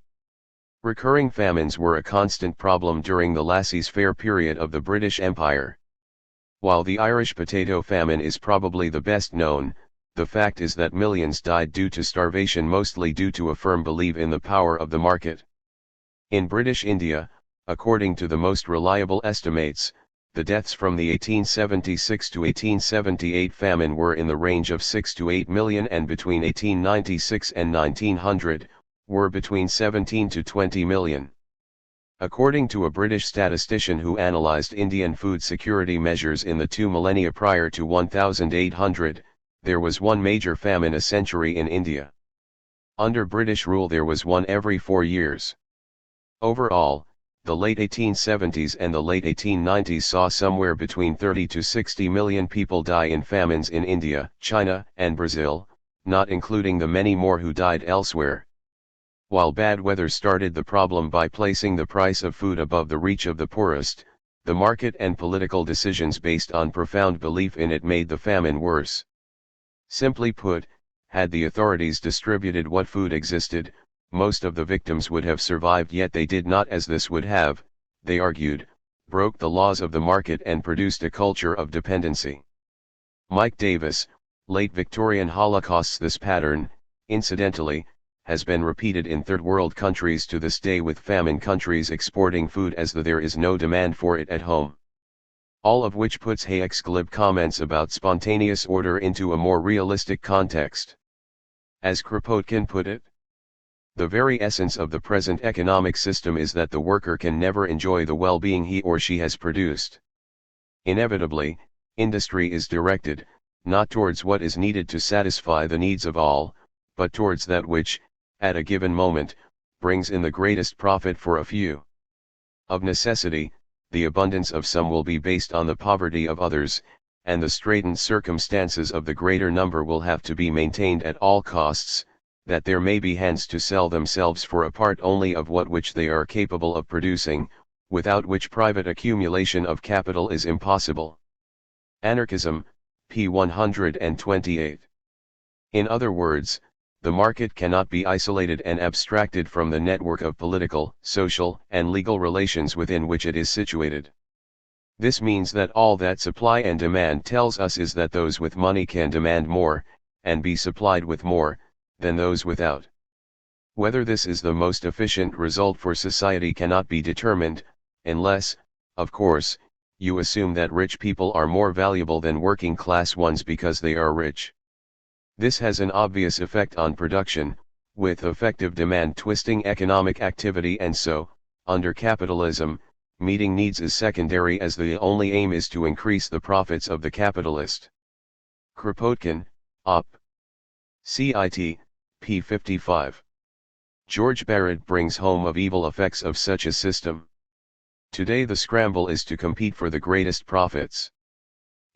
Recurring famines were a constant problem during the laissez-faire period of the British Empire. While the Irish potato famine is probably the best known, the fact is that millions died due to starvation, mostly due to a firm belief in the power of the market. In British India, according to the most reliable estimates, the deaths from the 1876 to 1878 famine were in the range of 6 to 8 million, and between 1896 and 1900, were between 17 to 20 million. According to a British statistician who analysed Indian food security measures in the 2 millennia prior to 1800, there was one major famine a century in India. Under British rule there was one every 4 years. Overall, the late 1870s and the late 1890s saw somewhere between 30 to 60 million people die in famines in India, China, and Brazil, not including the many more who died elsewhere. While bad weather started the problem by placing the price of food above the reach of the poorest, the market and political decisions based on profound belief in it made the famine worse. Simply put, had the authorities distributed what food existed, most of the victims would have survived, yet they did not, as this would have, they argued, broke the laws of the market and produced a culture of dependency. Mike Davis, Late Victorian Holocausts. This pattern, incidentally, has been repeated in third world countries to this day, with famine countries exporting food as though there is no demand for it at home. All of which puts Hayek's glib comments about spontaneous order into a more realistic context. As Kropotkin put it, the very essence of the present economic system is that the worker can never enjoy the well-being he or she has produced. Inevitably, industry is directed, not towards what is needed to satisfy the needs of all, but towards that which, at a given moment, brings in the greatest profit for a few. Of necessity, the abundance of some will be based on the poverty of others, and the straitened circumstances of the greater number will have to be maintained at all costs, that there may be hands to sell themselves for a part only of what which they are capable of producing, without which private accumulation of capital is impossible. Anarchism, p. 128. In other words, the market cannot be isolated and abstracted from the network of political, social, and legal relations within which it is situated. This means that all that supply and demand tells us is that those with money can demand more, and be supplied with more, than those without. Whether this is the most efficient result for society cannot be determined, unless, of course, you assume that rich people are more valuable than working class ones because they are rich. This has an obvious effect on production, with effective demand twisting economic activity, and so, under capitalism, meeting needs is secondary as the only aim is to increase the profits of the capitalist. Kropotkin, Op. Cit. p. 55. George Barrett brings home of evil effects of such a system. Today the scramble is to compete for the greatest profits.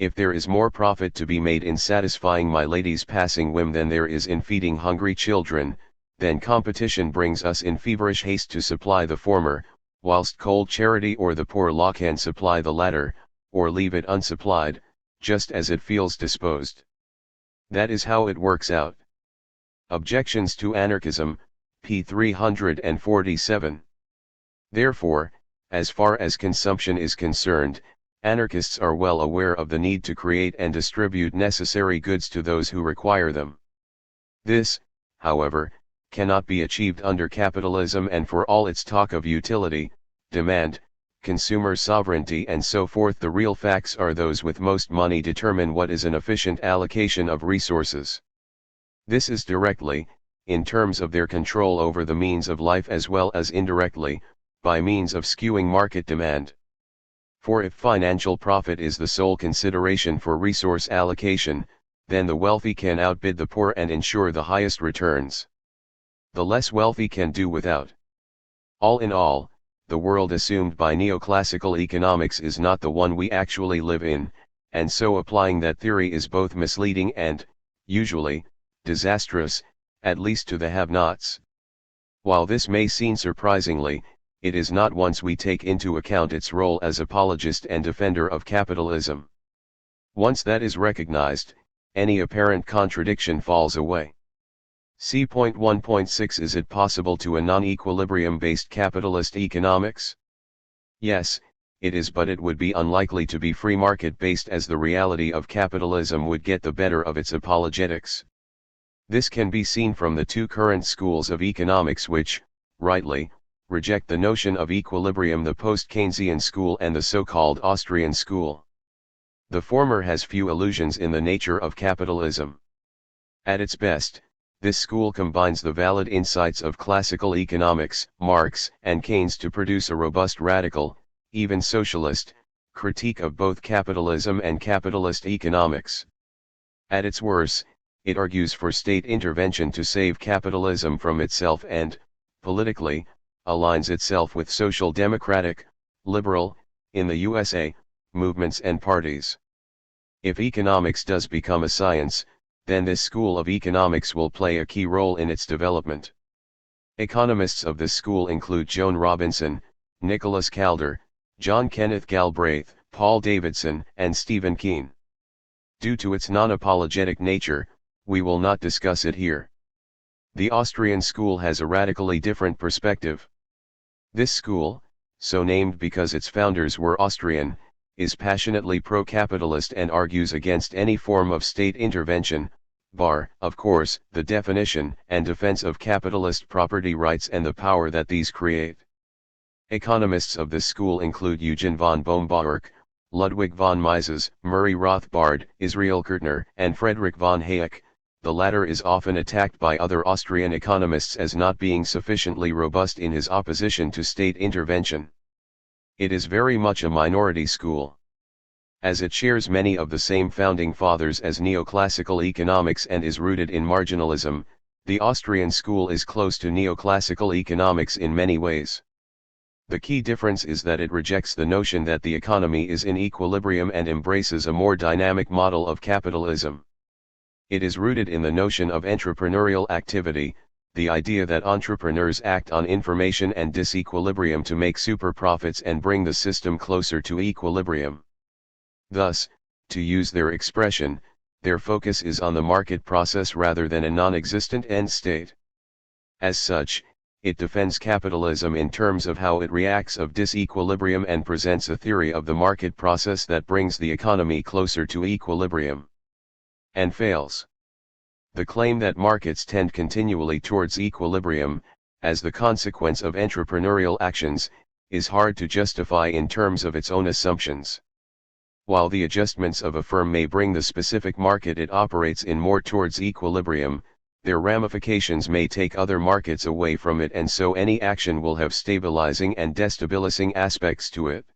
If there is more profit to be made in satisfying my lady's passing whim than there is in feeding hungry children, then competition brings us in feverish haste to supply the former, whilst cold charity or the poor law can supply the latter, or leave it unsupplied, just as it feels disposed. That is how it works out. Objections to Anarchism, p. 347. Therefore, as far as consumption is concerned, anarchists are well aware of the need to create and distribute necessary goods to those who require them. This, however, cannot be achieved under capitalism, and for all its talk of utility, demand, consumer sovereignty and so forth, the real facts are those with most money determine what is an efficient allocation of resources. This is directly, in terms of their control over the means of life, as well as indirectly, by means of skewing market demand. For if financial profit is the sole consideration for resource allocation, then the wealthy can outbid the poor and ensure the highest returns. The less wealthy can do without. All in all, the world assumed by neoclassical economics is not the one we actually live in, and so applying that theory is both misleading and, usually, disastrous, at least to the have-nots. While this may seem surprisingly, it is not once we take into account its role as apologist and defender of capitalism. Once that is recognized, any apparent contradiction falls away. See point 1.6. Is it possible to a non-equilibrium-based capitalist economics? Yes, it is, but it would be unlikely to be free market-based, as the reality of capitalism would get the better of its apologetics. This can be seen from the two current schools of economics which, rightly, reject the notion of equilibrium: the post-Keynesian school and the so-called Austrian school. The former has few illusions in the nature of capitalism. At its best, this school combines the valid insights of classical economics, Marx and Keynes, to produce a robust radical, even socialist, critique of both capitalism and capitalist economics. At its worst, it argues for state intervention to save capitalism from itself and, politically, aligns itself with social democratic, liberal, in the USA, movements and parties. If economics does become a science, then this school of economics will play a key role in its development. Economists of this school include Joan Robinson, Nicholas Calder, John Kenneth Galbraith, Paul Davidson, and Stephen Keen. Due to its non-apologetic nature, we will not discuss it here. The Austrian school has a radically different perspective. This school, so named because its founders were Austrian, is passionately pro-capitalist and argues against any form of state intervention, Of course, the definition and defense of capitalist property rights and the power that these create. Economists of this school include Eugen von Bohm-Bawerk, Ludwig von Mises, Murray Rothbard, Israel Kirtner, and Friedrich von Hayek. The latter is often attacked by other Austrian economists as not being sufficiently robust in his opposition to state intervention. It is very much a minority school. As it shares many of the same founding fathers as neoclassical economics and is rooted in marginalism, the Austrian school is close to neoclassical economics in many ways. The key difference is that it rejects the notion that the economy is in equilibrium and embraces a more dynamic model of capitalism. It is rooted in the notion of entrepreneurial activity, the idea that entrepreneurs act on information and disequilibrium to make super profits and bring the system closer to equilibrium. Thus, to use their expression, their focus is on the market process rather than a non-existent end state. As such, it defends capitalism in terms of how it reacts of disequilibrium and presents a theory of the market process that brings the economy closer to equilibrium. And fails. The claim that markets tend continually towards equilibrium, as the consequence of entrepreneurial actions, is hard to justify in terms of its own assumptions. While the adjustments of a firm may bring the specific market it operates in more towards equilibrium, their ramifications may take other markets away from it, and so any action will have stabilizing and destabilizing aspects to it.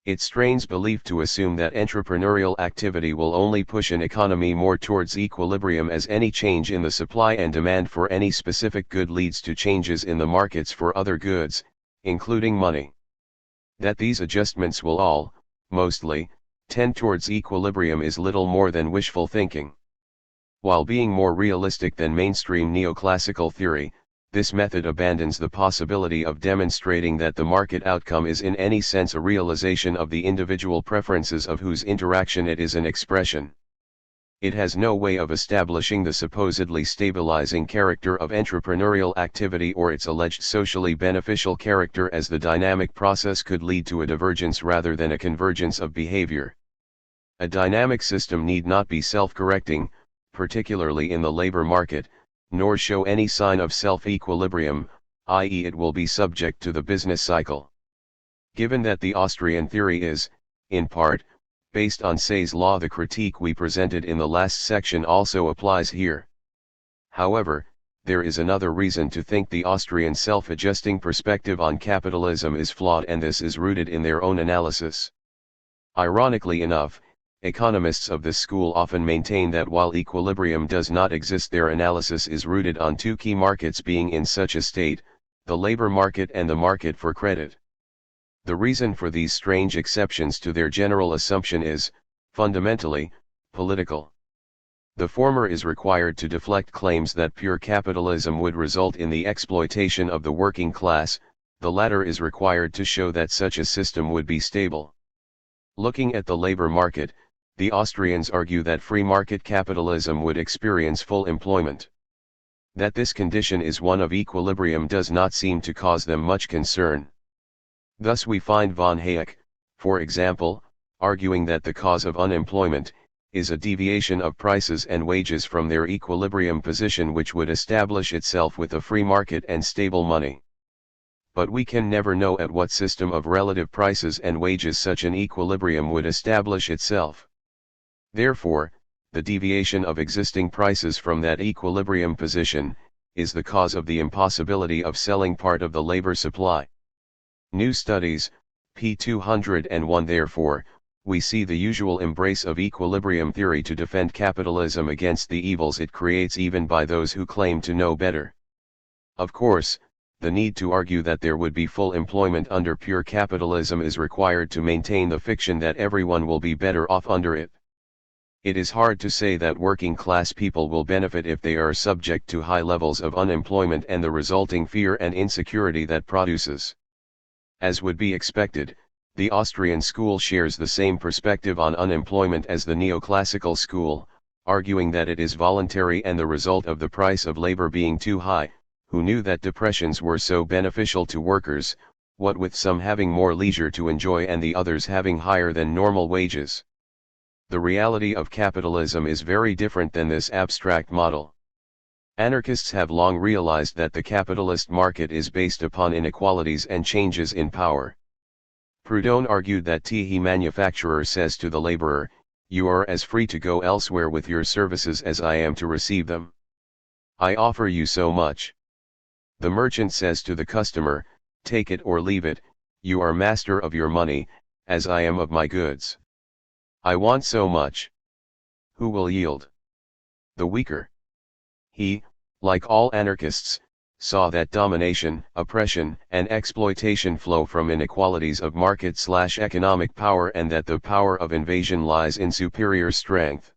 It strains belief to assume that entrepreneurial activity will only push an economy more towards equilibrium, as any change in the supply and demand for any specific good leads to changes in the markets for other goods, including money. That these adjustments will all, mostly, tend towards equilibrium is little more than wishful thinking. While being more realistic than mainstream neoclassical theory, this method abandons the possibility of demonstrating that the market outcome is in any sense a realization of the individual preferences of whose interaction it is an expression. It has no way of establishing the supposedly stabilizing character of entrepreneurial activity or its alleged socially beneficial character, as the dynamic process could lead to a divergence rather than a convergence of behavior. A dynamic system need not be self-correcting, particularly in the labor market, nor show any sign of self-equilibrium, i.e. it will be subject to the business cycle. Given that the Austrian theory is, in part, based on Say's law, the critique we presented in the last section also applies here. However, there is another reason to think the Austrian self-adjusting perspective on capitalism is flawed, and this is rooted in their own analysis. Ironically enough, economists of this school often maintain that while equilibrium does not exist, their analysis is rooted on two key markets being in such a state, the labor market and the market for credit. The reason for these strange exceptions to their general assumption is, fundamentally, political. The former is required to deflect claims that pure capitalism would result in the exploitation of the working class, the latter is required to show that such a system would be stable. Looking at the labor market, the Austrians argue that free market capitalism would experience full employment. That this condition is one of equilibrium does not seem to cause them much concern. Thus we find von Hayek, for example, arguing that the cause of unemployment is a deviation of prices and wages from their equilibrium position, which would establish itself with a free market and stable money. But we can never know at what system of relative prices and wages such an equilibrium would establish itself. Therefore, the deviation of existing prices from that equilibrium position is the cause of the impossibility of selling part of the labor supply. New Studies, p. 201. Therefore, we see the usual embrace of equilibrium theory to defend capitalism against the evils it creates, even by those who claim to know better. Of course, the need to argue that there would be full employment under pure capitalism is required to maintain the fiction that everyone will be better off under it. It is hard to say that working class people will benefit if they are subject to high levels of unemployment and the resulting fear and insecurity that produces. As would be expected, the Austrian school shares the same perspective on unemployment as the neoclassical school, arguing that it is voluntary and the result of the price of labor being too high, who knew that depressions were so beneficial to workers, what with some having more leisure to enjoy and the others having higher than normal wages. the reality of capitalism is very different than this abstract model. Anarchists have long realized that the capitalist market is based upon inequalities and changes in power. Proudhon argued that tea manufacturer says to the laborer, "You are as free to go elsewhere with your services as I am to receive them. I offer you so much." The merchant says to the customer, "Take it or leave it, you are master of your money, as I am of my goods. I want so much." Who will yield? The weaker. He, like all anarchists, saw that domination, oppression, and exploitation flow from inequalities of market/economic power and that the power of invasion lies in superior strength.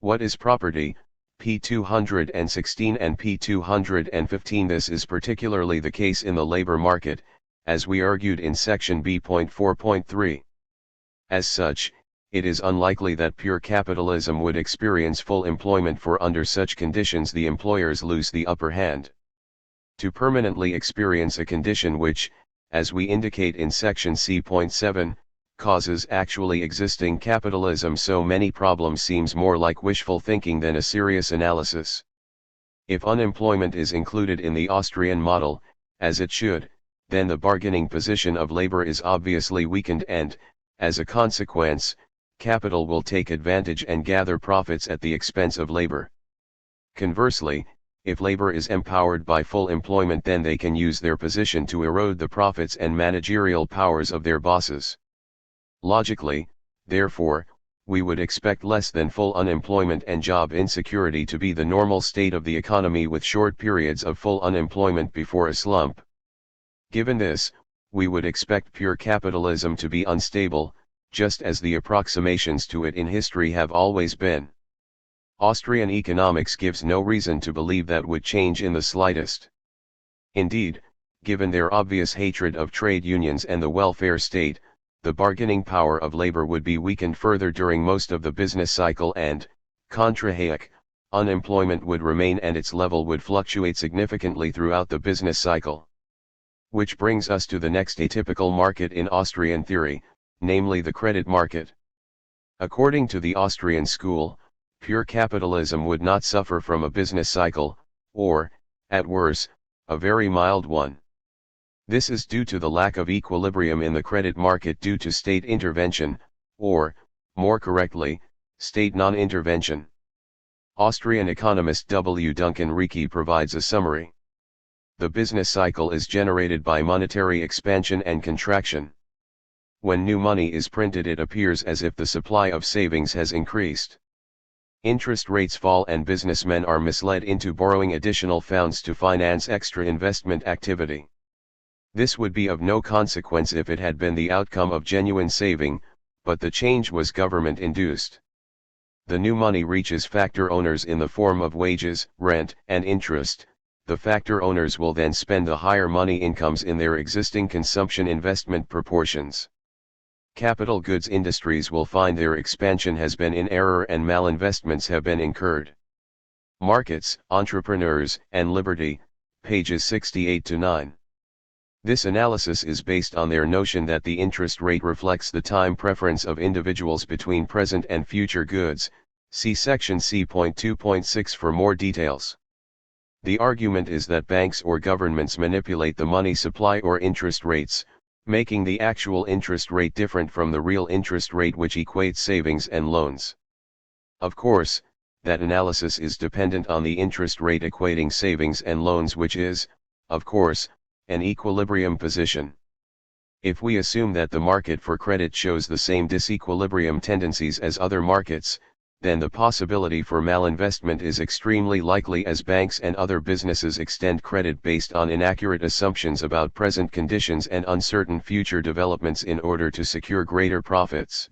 What is property? p. 216 and p. 215. This is particularly the case in the labor market, as we argued in section B.4.3. As such, it is unlikely that pure capitalism would experience full employment, for under such conditions the employers lose the upper hand. To permanently experience a condition which, as we indicate in section C.7, causes actually existing capitalism so many problems seems more like wishful thinking than a serious analysis. If unemployment is included in the Austrian model, as it should, then the bargaining position of labor is obviously weakened and, as a consequence, capital will take advantage and gather profits at the expense of labor. Conversely, if labor is empowered by full employment, then they can use their position to erode the profits and managerial powers of their bosses. Logically, therefore, we would expect less than full unemployment and job insecurity to be the normal state of the economy, with short periods of full unemployment before a slump. Given this, we would expect pure capitalism to be unstable, just as the approximations to it in history have always been. Austrian economics gives no reason to believe that would change in the slightest. Indeed, given their obvious hatred of trade unions and the welfare state, the bargaining power of labor would be weakened further during most of the business cycle and, contra haec, unemployment would remain and its level would fluctuate significantly throughout the business cycle. Which brings us to the next atypical market in Austrian theory, namely the credit market. According to the Austrian school, pure capitalism would not suffer from a business cycle, or, at worst, a very mild one. This is due to the lack of equilibrium in the credit market due to state intervention, or, more correctly, state non-intervention. Austrian economist W. Duncan Reiche provides a summary. The business cycle is generated by monetary expansion and contraction. When new money is printed, it appears as if the supply of savings has increased. Interest rates fall and businessmen are misled into borrowing additional funds to finance extra investment activity. This would be of no consequence if it had been the outcome of genuine saving, but the change was government-induced. The new money reaches factor owners in the form of wages, rent, and interest. The factor owners will then spend the higher money incomes in their existing consumption investment proportions. Capital goods industries will find their expansion has been in error and malinvestments have been incurred. Markets, Entrepreneurs, and Liberty, pages 68 to 9. This analysis is based on their notion that the interest rate reflects the time preference of individuals between present and future goods. See section C.2.6 for more details. The argument is that banks or governments manipulate the money supply or interest rates, making the actual interest rate different from the real interest rate, which equates savings and loans. Of course, that analysis is dependent on the interest rate equating savings and loans, which is, of course, an equilibrium position. If we assume that the market for credit shows the same disequilibrium tendencies as other markets, then the possibility for malinvestment is extremely likely, as banks and other businesses extend credit based on inaccurate assumptions about present conditions and uncertain future developments in order to secure greater profits.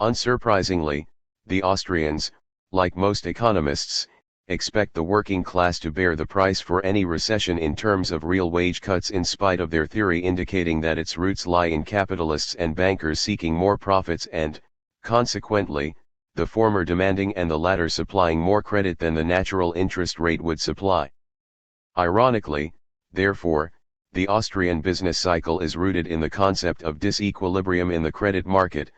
Unsurprisingly, the Austrians, like most economists, expect the working class to bear the price for any recession in terms of real wage cuts, in spite of their theory indicating that its roots lie in capitalists and bankers seeking more profits and, consequently, the former demanding and the latter supplying more credit than the natural interest rate would supply. Ironically, therefore, the Austrian business cycle is rooted in the concept of disequilibrium in the credit market,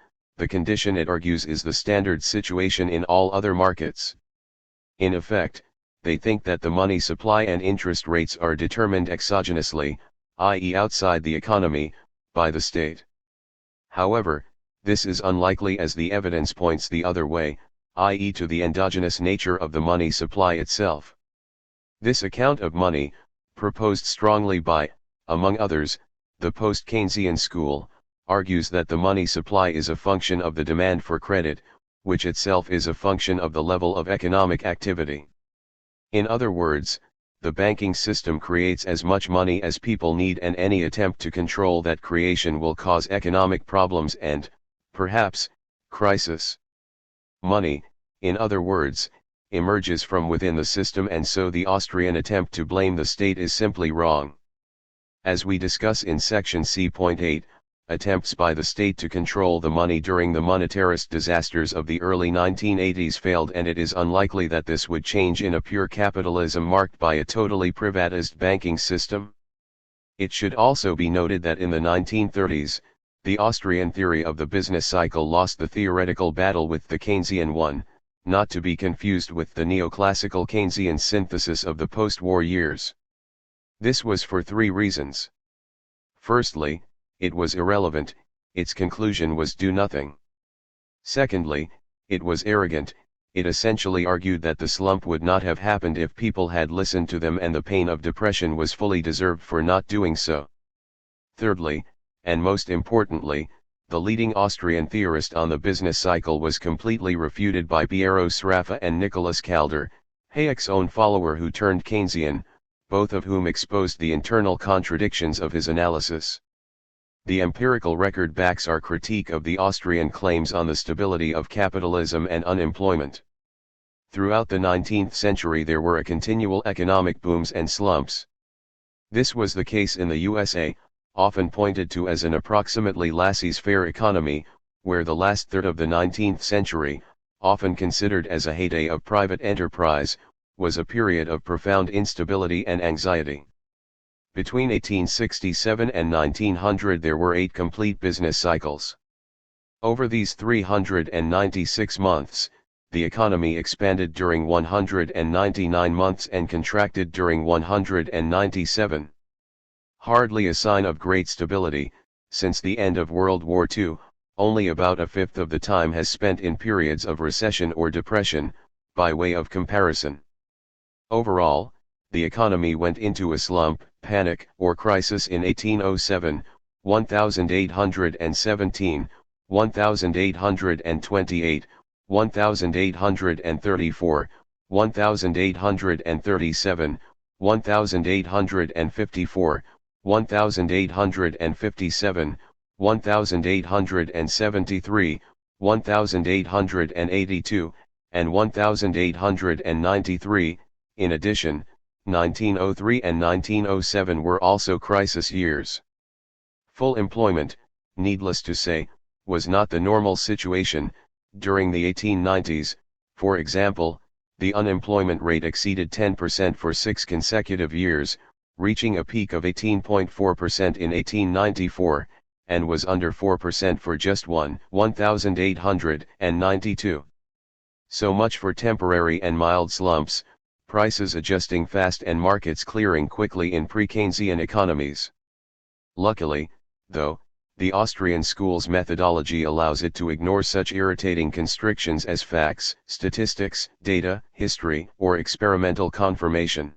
the condition it argues is the standard situation in all other markets. In effect, they think that the money supply and interest rates are determined exogenously, i.e. outside the economy, by the state. However, this is unlikely as the evidence points the other way, i.e. to the endogenous nature of the money supply itself. This account of money, proposed strongly by, among others, the post-Keynesian school, argues that the money supply is a function of the demand for credit, which itself is a function of the level of economic activity. In other words, the banking system creates as much money as people need, and any attempt to control that creation will cause economic problems and, perhaps, crisis. Money, in other words, emerges from within the system, and so the Austrian attempt to blame the state is simply wrong. As we discuss in section C.8, attempts by the state to control the money during the monetarist disasters of the early 1980s failed, and it is unlikely that this would change in a pure capitalism marked by a totally privatized banking system. It should also be noted that in the 1930s, the Austrian theory of the business cycle lost the theoretical battle with the Keynesian one, not to be confused with the neoclassical Keynesian synthesis of the post-war years. This was for three reasons. Firstly, it was irrelevant, its conclusion was do nothing. Secondly, it was arrogant, it essentially argued that the slump would not have happened if people had listened to them, and the pain of depression was fully deserved for not doing so. Thirdly, and most importantly, the leading Austrian theorist on the business cycle was completely refuted by Piero Sraffa and Nicholas Calder, Hayek's own follower who turned Keynesian, both of whom exposed the internal contradictions of his analysis. The empirical record backs our critique of the Austrian claims on the stability of capitalism and unemployment. Throughout the 19th century there were a continual economic booms and slumps. This was the case in the USA, often pointed to as an approximately laissez-faire economy, where the last third of the 19th century, often considered as a heyday of private enterprise, was a period of profound instability and anxiety. Between 1867 and 1900 there were 8 complete business cycles. Over these 396 months, the economy expanded during 199 months and contracted during 197. Hardly a sign of great stability. Since the end of World War II, only about a fifth of the time has spent in periods of recession or depression, by way of comparison. Overall, the economy went into a slump, panic, or crisis in 1807, 1817, 1828, 1834, 1837, 1854, 1857, 1873, 1882, and 1893. In addition, 1903 and 1907 were also crisis years. Full employment, needless to say, was not the normal situation. During the 1890s, for example, the unemployment rate exceeded 10% for 6 consecutive years, reaching a peak of 18.4% in 1894, and was under 4% for just 1892. So much for temporary and mild slumps, prices adjusting fast and markets clearing quickly in pre-Keynesian economies. Luckily, though, the Austrian school's methodology allows it to ignore such irritating constrictions as facts, statistics, data, history, or experimental confirmation.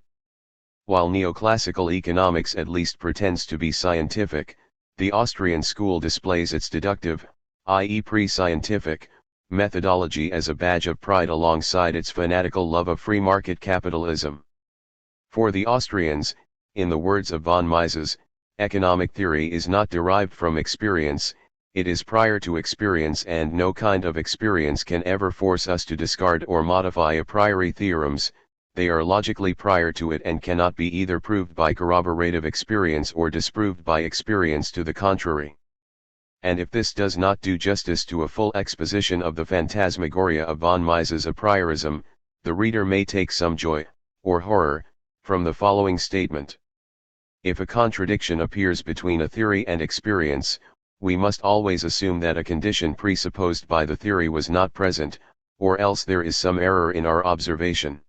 While neoclassical economics at least pretends to be scientific, the Austrian school displays its deductive, i.e. pre-scientific, methodology as a badge of pride alongside its fanatical love of free market capitalism. For the Austrians, in the words of von Mises, economic theory is not derived from experience, it is prior to experience, and no kind of experience can ever force us to discard or modify a priori theorems. They are logically prior to it and cannot be either proved by corroborative experience or disproved by experience to the contrary. And if this does not do justice to a full exposition of the phantasmagoria of von Mises' a priorism, the reader may take some joy, or horror, from the following statement. If a contradiction appears between a theory and experience, we must always assume that a condition presupposed by the theory was not present, or else there is some error in our observation.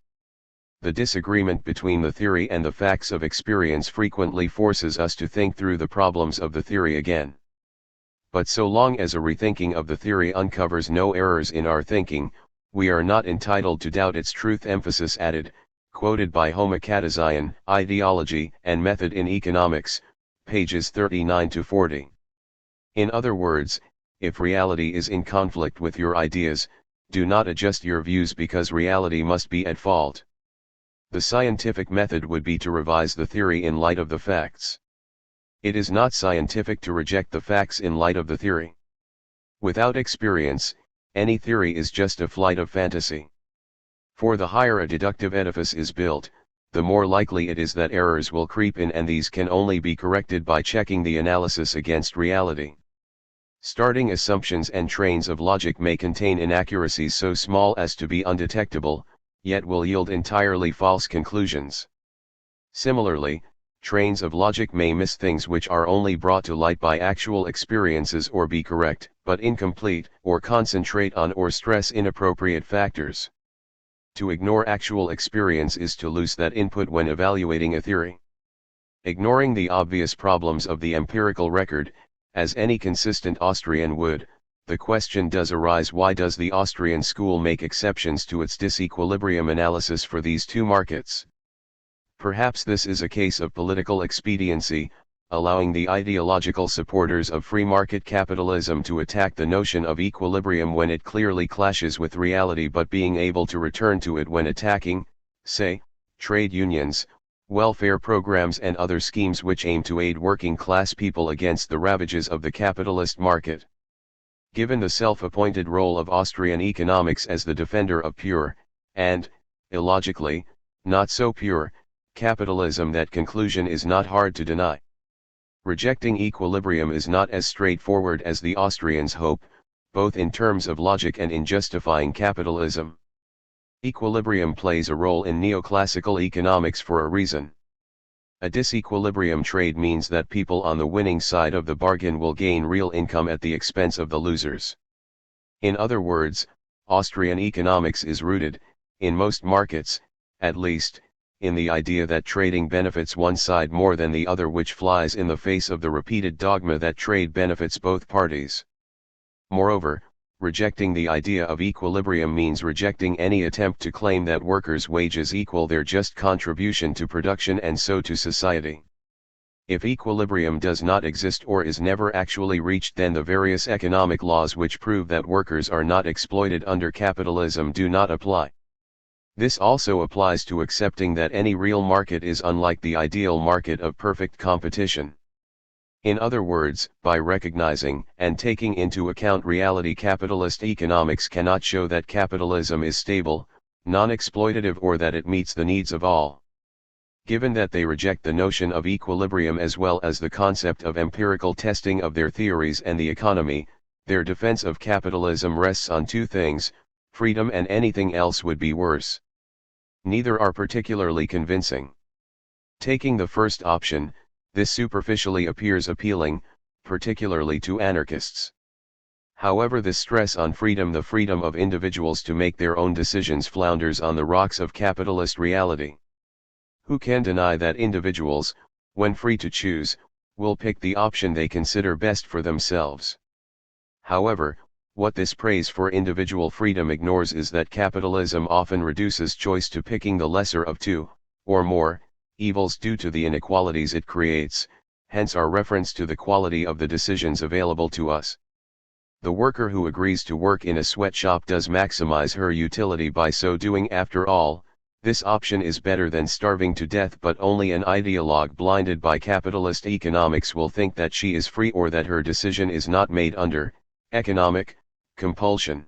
The disagreement between the theory and the facts of experience frequently forces us to think through the problems of the theory again. But so long as a rethinking of the theory uncovers no errors in our thinking, we are not entitled to doubt its truth. Emphasis added, quoted by Homokatazian, Ideology and Method in Economics, pages 39 to 40. In other words, if reality is in conflict with your ideas, do not adjust your views because reality must be at fault. The scientific method would be to revise the theory in light of the facts. It is not scientific to reject the facts in light of the theory. Without experience, any theory is just a flight of fantasy. For the higher a deductive edifice is built, the more likely it is that errors will creep in, and these can only be corrected by checking the analysis against reality. Starting assumptions and trains of logic may contain inaccuracies so small as to be undetectable, yet will yield entirely false conclusions. Similarly, trains of logic may miss things which are only brought to light by actual experiences, or be correct, but incomplete, or concentrate on or stress inappropriate factors. To ignore actual experience is to lose that input when evaluating a theory. Ignoring the obvious problems of the empirical record, as any consistent Austrian would, the question does arise: why does the Austrian school make exceptions to its disequilibrium analysis for these two markets? Perhaps this is a case of political expediency, allowing the ideological supporters of free market capitalism to attack the notion of equilibrium when it clearly clashes with reality, but being able to return to it when attacking, say, trade unions, welfare programs and other schemes which aim to aid working class people against the ravages of the capitalist market. Given the self-appointed role of Austrian economics as the defender of pure, and, illogically, not so pure, capitalism, that conclusion is not hard to deny. Rejecting equilibrium is not as straightforward as the Austrians hope, both in terms of logic and in justifying capitalism. Equilibrium plays a role in neoclassical economics for a reason. A disequilibrium trade means that people on the winning side of the bargain will gain real income at the expense of the losers. In other words, Austrian economics is rooted, in most markets, at least, in the idea that trading benefits one side more than the other, which flies in the face of the repeated dogma that trade benefits both parties. Moreover, rejecting the idea of equilibrium means rejecting any attempt to claim that workers' wages equal their just contribution to production and so to society. If equilibrium does not exist or is never actually reached, then the various economic laws which prove that workers are not exploited under capitalism do not apply. This also applies to accepting that any real market is unlike the ideal market of perfect competition. In other words, by recognizing and taking into account reality, capitalist economics cannot show that capitalism is stable, non-exploitative, or that it meets the needs of all. Given that they reject the notion of equilibrium as well as the concept of empirical testing of their theories and the economy, their defense of capitalism rests on two things: freedom, and anything else would be worse. Neither are particularly convincing. Taking the first option, this superficially appears appealing, particularly to anarchists. However, the stress on freedom, the freedom of individuals to make their own decisions, flounders on the rocks of capitalist reality. Who can deny that individuals, when free to choose, will pick the option they consider best for themselves? However, what this praise for individual freedom ignores is that capitalism often reduces choice to picking the lesser of two, or more, evils due to the inequalities it creates, hence our reference to the quality of the decisions available to us. The worker who agrees to work in a sweatshop does maximize her utility by so doing. After all, this option is better than starving to death, but only an ideologue blinded by capitalist economics will think that she is free, or that her decision is not made under economic compulsion.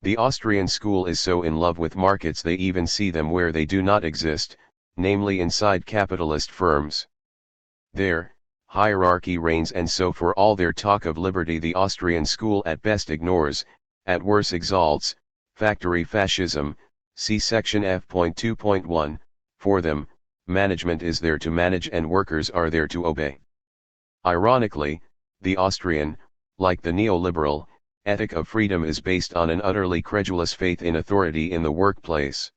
The Austrian school is so in love with markets they even see them where they do not exist, namely inside capitalist firms. There, hierarchy reigns, and so for all their talk of liberty, the Austrian school at best ignores, at worst exalts, factory fascism. See section F.2.1, for them, management is there to manage and workers are there to obey. Ironically, The Austrian, like the neoliberal, ethic of freedom is based on an utterly credulous faith in authority in the workplace.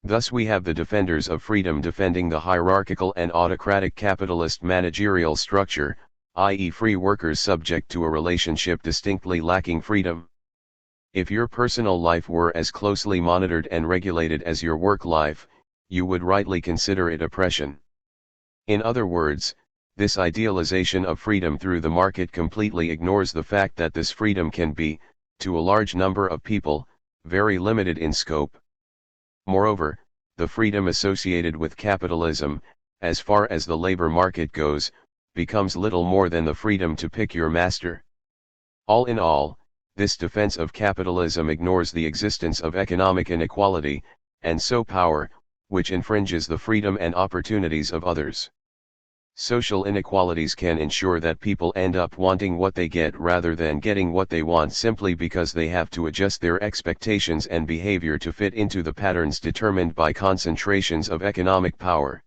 Thus we have the defenders of freedom defending the hierarchical and autocratic capitalist managerial structure, i.e. free workers subject to a relationship distinctly lacking freedom. If your personal life were as closely monitored and regulated as your work life, you would rightly consider it oppression. In other words, this idealization of freedom through the market completely ignores the fact that this freedom can be, to a large number of people, very limited in scope. Moreover, the freedom associated with capitalism, as far as the labor market goes, becomes little more than the freedom to pick your master. All in all, this defense of capitalism ignores the existence of economic inequality, and so power, which infringes the freedom and opportunities of others. Social inequalities can ensure that people end up wanting what they get rather than getting what they want simply because they have to adjust their expectations and behavior to fit into the patterns determined by concentrations of economic power.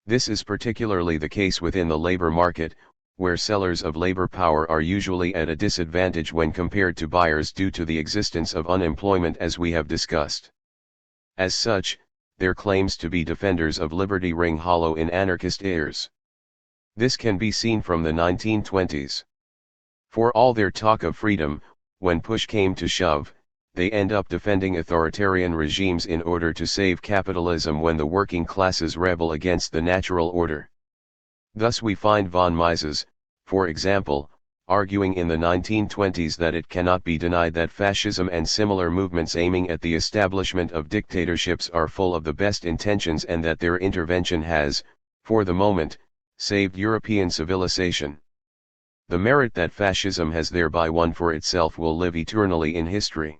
This is particularly the case within the labor market, where sellers of labor power are usually at a disadvantage when compared to buyers due to the existence of unemployment as we have discussed. As such, their claims to be defenders of liberty ring hollow in anarchist ears. This can be seen from the 1920s. For all their talk of freedom, when push came to shove, they end up defending authoritarian regimes in order to save capitalism when the working classes rebel against the natural order. Thus we find von Mises, for example, arguing in the 1920s that it cannot be denied that fascism and similar movements aiming at the establishment of dictatorships are full of the best intentions and that their intervention has, for the moment, saved European civilization. The merit that fascism has thereby won for itself will live eternally in history.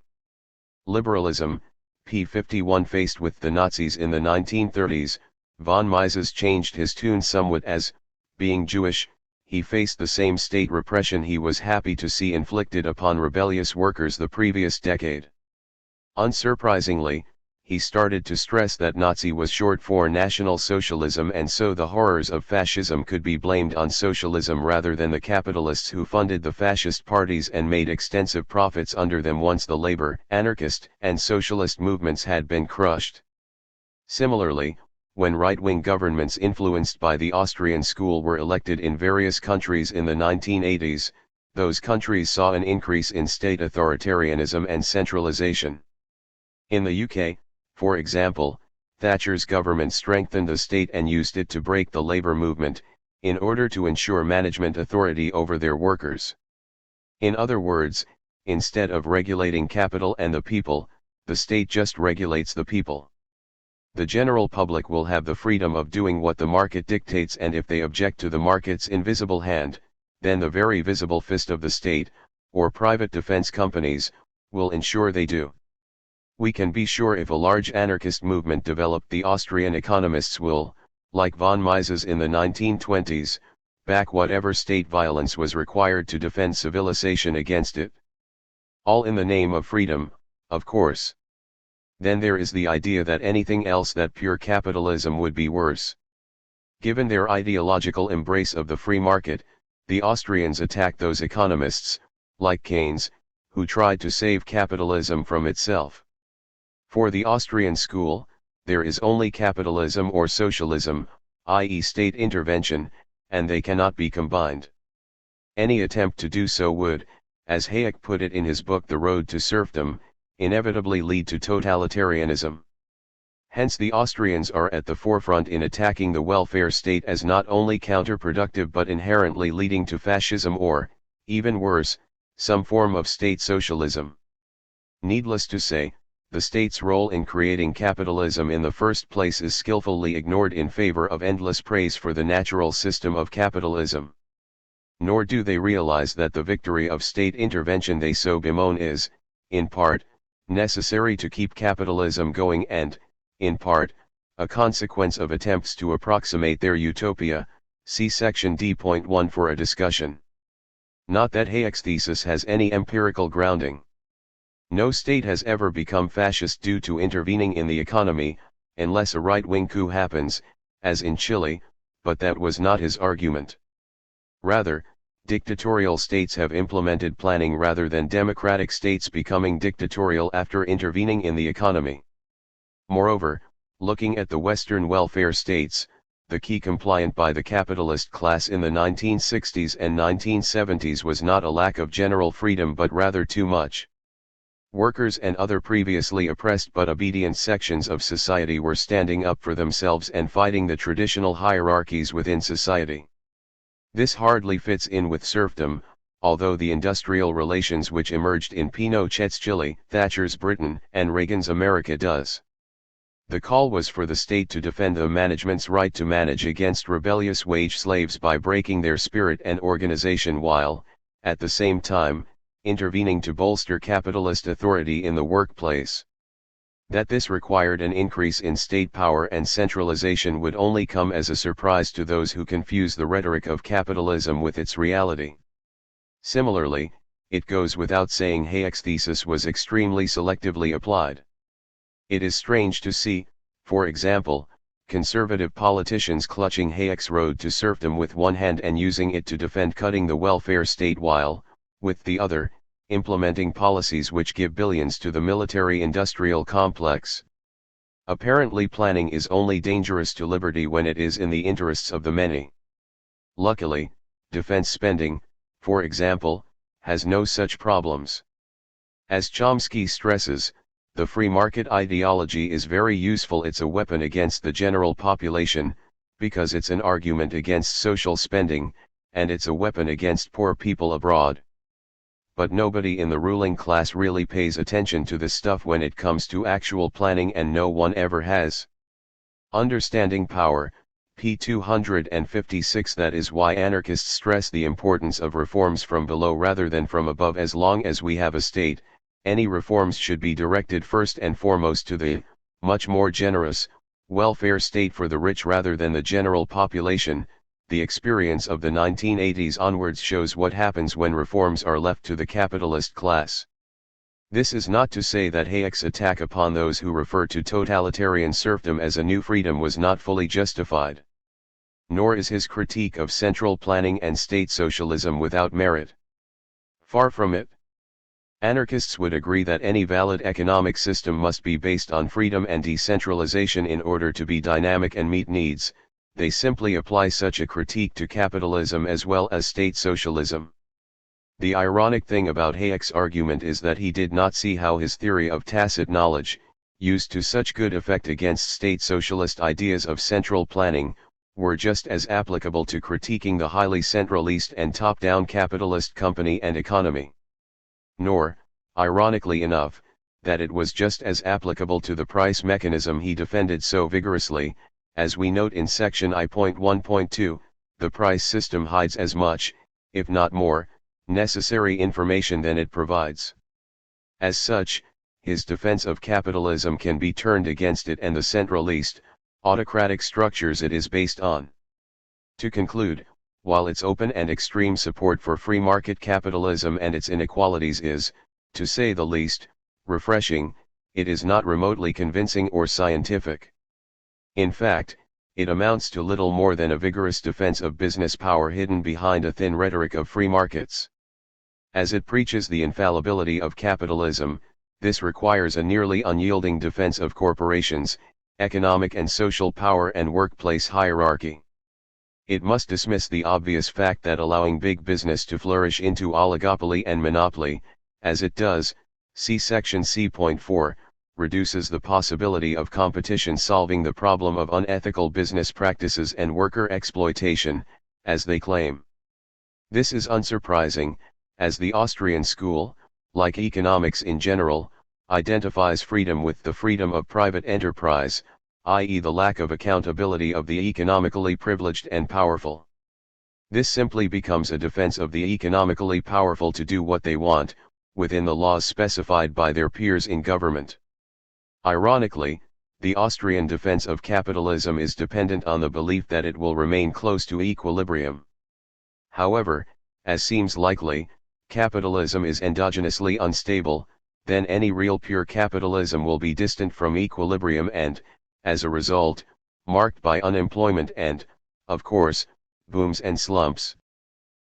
Liberalism, p. 51. Faced with the Nazis in the 1930s, von Mises changed his tune somewhat as, being Jewish, he faced the same state repression he was happy to see inflicted upon rebellious workers the previous decade. Unsurprisingly, he started to stress that Nazi was short for National Socialism and so the horrors of fascism could be blamed on socialism rather than the capitalists who funded the fascist parties and made extensive profits under them once the labor, anarchist, and socialist movements had been crushed. Similarly, when right-wing governments influenced by the Austrian school were elected in various countries in the 1980s, those countries saw an increase in state authoritarianism and centralization. In the UK, for example, Thatcher's government strengthened the state and used it to break the labour movement, in order to ensure management authority over their workers. In other words, instead of regulating capital and the people, the state just regulates the people. The general public will have the freedom of doing what the market dictates, and if they object to the market's invisible hand, then the very visible fist of the state, or private defense companies, will ensure they do. We can be sure if a large anarchist movement developed, the Austrian economists will, like von Mises in the 1920s, back whatever state violence was required to defend civilization against it. All in the name of freedom, of course. Then there is the idea that anything else than pure capitalism would be worse. Given their ideological embrace of the free market, the Austrians attacked those economists, like Keynes, who tried to save capitalism from itself. For the Austrian school, there is only capitalism or socialism, i.e. state intervention, and they cannot be combined. Any attempt to do so would, as Hayek put it in his book The Road to Serfdom, inevitably lead to totalitarianism. Hence the Austrians are at the forefront in attacking the welfare state as not only counterproductive but inherently leading to fascism or, even worse, some form of state socialism. Needless to say, the state's role in creating capitalism in the first place is skillfully ignored in favor of endless praise for the natural system of capitalism. Nor do they realize that the victory of state intervention they so bemoan is, in part, necessary to keep capitalism going and, in part, a consequence of attempts to approximate their utopia. See section D.1 for a discussion. Not that Hayek's thesis has any empirical grounding. No state has ever become fascist due to intervening in the economy, unless a right-wing coup happens, as in Chile, but that was not his argument. Rather, dictatorial states have implemented planning rather than democratic states becoming dictatorial after intervening in the economy. Moreover, looking at the Western welfare states, the key compliant by the capitalist class in the 1960s and 1970s was not a lack of general freedom but rather too much. Workers and other previously oppressed but obedient sections of society were standing up for themselves and fighting the traditional hierarchies within society. This hardly fits in with serfdom, although the industrial relations which emerged in Pinochet's Chile, Thatcher's Britain, and Reagan's America does. The call was for the state to defend the management's right to manage against rebellious wage slaves by breaking their spirit and organization while, at the same time, intervening to bolster capitalist authority in the workplace. That this required an increase in state power and centralization would only come as a surprise to those who confuse the rhetoric of capitalism with its reality. Similarly, it goes without saying Hayek's thesis was extremely selectively applied. It is strange to see, for example, conservative politicians clutching Hayek's road to serfdom with one hand and using it to defend cutting the welfare state while, with the other, implementing policies which give billions to the military-industrial complex. Apparently planning is only dangerous to liberty when it is in the interests of the many. Luckily, defense spending, for example, has no such problems. As Chomsky stresses, the free market ideology is very useful. It's a weapon against the general population, because it's an argument against social spending, and it's a weapon against poor people abroad. But nobody in the ruling class really pays attention to this stuff when it comes to actual planning, and no one ever has. Understanding Power, p. 256. That is why anarchists stress the importance of reforms from below rather than from above. As long as we have a state, any reforms should be directed first and foremost to the, much more generous, welfare state for the rich rather than the general population. The experience of the 1980s onwards shows what happens when reforms are left to the capitalist class. This is not to say that Hayek's attack upon those who refer to totalitarian serfdom as a new freedom was not fully justified. Nor is his critique of central planning and state socialism without merit. Far from it. Anarchists would agree that any valid economic system must be based on freedom and decentralization in order to be dynamic and meet needs. They simply apply such a critique to capitalism as well as state socialism. The ironic thing about Hayek's argument is that he did not see how his theory of tacit knowledge, used to such good effect against state socialist ideas of central planning, were just as applicable to critiquing the highly centralist and top-down capitalist company and economy. Nor, ironically enough, that it was just as applicable to the price mechanism he defended so vigorously. As we note in section I.1.2, the price system hides as much, if not more, necessary information than it provides. As such, his defense of capitalism can be turned against it and the centralist, autocratic structures it is based on. To conclude, while its open and extreme support for free market capitalism and its inequalities is, to say the least, refreshing, it is not remotely convincing or scientific. In fact, it amounts to little more than a vigorous defense of business power hidden behind a thin rhetoric of free markets. As it preaches the infallibility of capitalism, this requires a nearly unyielding defense of corporations, economic and social power and workplace hierarchy. It must dismiss the obvious fact that allowing big business to flourish into oligopoly and monopoly, as it does, see section C.4, reduces the possibility of competition solving the problem of unethical business practices and worker exploitation, as they claim. This is unsurprising, as the Austrian school, like economics in general, identifies freedom with the freedom of private enterprise, i.e. the lack of accountability of the economically privileged and powerful. This simply becomes a defense of the economically powerful to do what they want, within the laws specified by their peers in government. Ironically, the Austrian defense of capitalism is dependent on the belief that it will remain close to equilibrium. However, as seems likely, capitalism is endogenously unstable, then any real pure capitalism will be distant from equilibrium and, as a result, marked by unemployment and, of course, booms and slumps.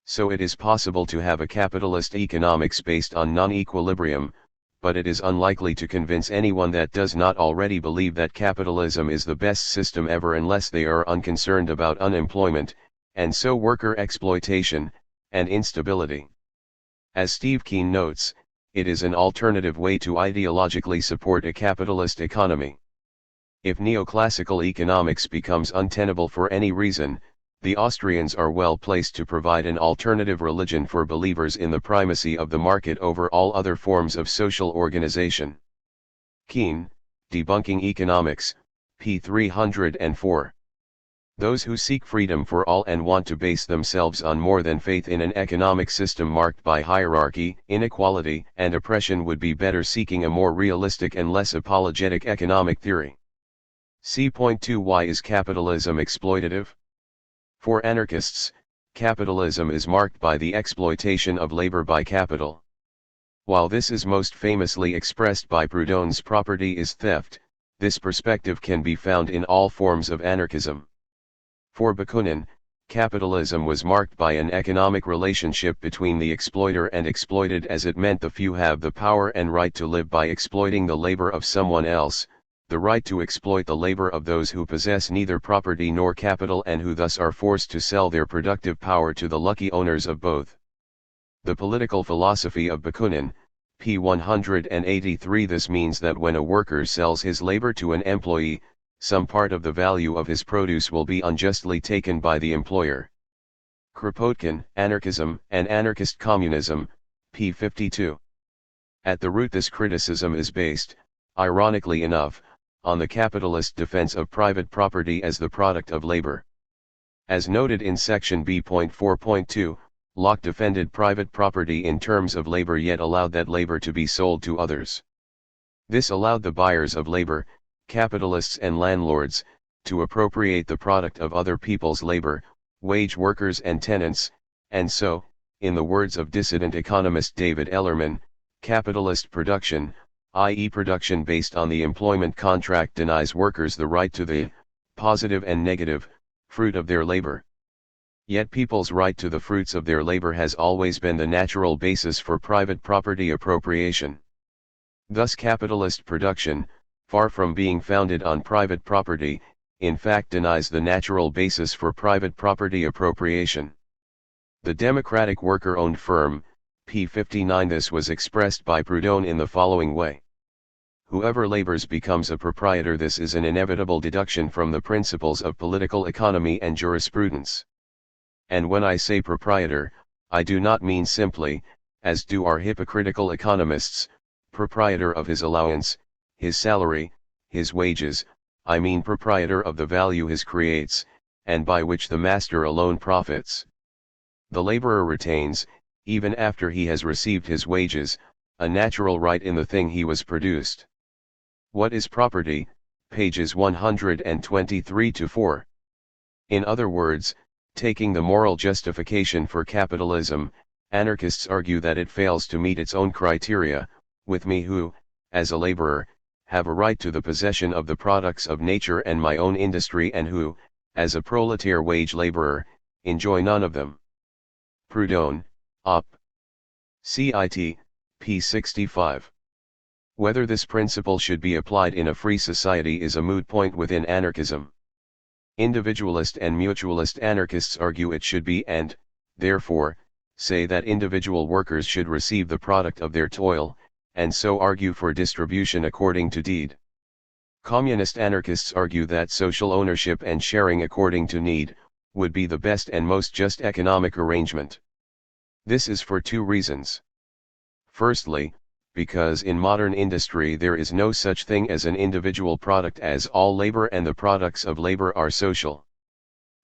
So it is possible to have a capitalist economics based on non-equilibrium, but it is unlikely to convince anyone that does not already believe that capitalism is the best system ever unless they are unconcerned about unemployment, and so worker exploitation, and instability. As Steve Keen notes, it is an alternative way to ideologically support a capitalist economy. If neoclassical economics becomes untenable for any reason, the Austrians are well placed to provide an alternative religion for believers in the primacy of the market over all other forms of social organization. Keen, Debunking Economics, p. 304. Those who seek freedom for all and want to base themselves on more than faith in an economic system marked by hierarchy, inequality, and oppression would be better seeking a more realistic and less apologetic economic theory. See point 2. Why is capitalism exploitative? For anarchists, capitalism is marked by the exploitation of labor by capital. While this is most famously expressed by Proudhon's property is theft, this perspective can be found in all forms of anarchism. For Bakunin, capitalism was marked by an economic relationship between the exploiter and exploited, as it meant the few have the power and right to live by exploiting the labor of someone else, the right to exploit the labor of those who possess neither property nor capital and who thus are forced to sell their productive power to the lucky owners of both. The political philosophy of Bakunin, p. 183. This means that when a worker sells his labor to an employee, some part of the value of his produce will be unjustly taken by the employer. Kropotkin, Anarchism and Anarchist Communism, p. 52. At the root, this criticism is based, ironically enough, on the capitalist defense of private property as the product of labor. As noted in section B.4.2, Locke defended private property in terms of labor yet allowed that labor to be sold to others. This allowed the buyers of labor, capitalists and landlords, to appropriate the product of other people's labor, wage workers and tenants, and so, in the words of dissident economist David Ellerman, capitalist production, i.e. production based on the employment contract, denies workers the right to the positive and negative fruit of their labor. Yet people's right to the fruits of their labor has always been the natural basis for private property appropriation. Thus capitalist production, far from being founded on private property, in fact denies the natural basis for private property appropriation. The democratic worker-owned firm, p. 59. This was expressed by Proudhon in the following way. Whoever labors becomes a proprietor. This is an inevitable deduction from the principles of political economy and jurisprudence. And when I say proprietor, I do not mean simply, as do our hypocritical economists, proprietor of his allowance, his salary, his wages. I mean proprietor of the value his creates, and by which the master alone profits. The laborer retains, even after he has received his wages, a natural right in the thing he was produced. What is property? Pages 123-4. In other words, taking the moral justification for capitalism, anarchists argue that it fails to meet its own criteria, with me who, as a laborer, have a right to the possession of the products of nature and my own industry, and who, as a proletariat wage laborer, enjoy none of them. Proudhon, Op. Cit. p. 65. Whether this principle should be applied in a free society is a moot point within anarchism. Individualist and mutualist anarchists argue it should be, and, therefore, say that individual workers should receive the product of their toil, and so argue for distribution according to deed. Communist anarchists argue that social ownership and sharing according to need would be the best and most just economic arrangement. This is for two reasons. Firstly, because in modern industry there is no such thing as an individual product, as all labor and the products of labor are social.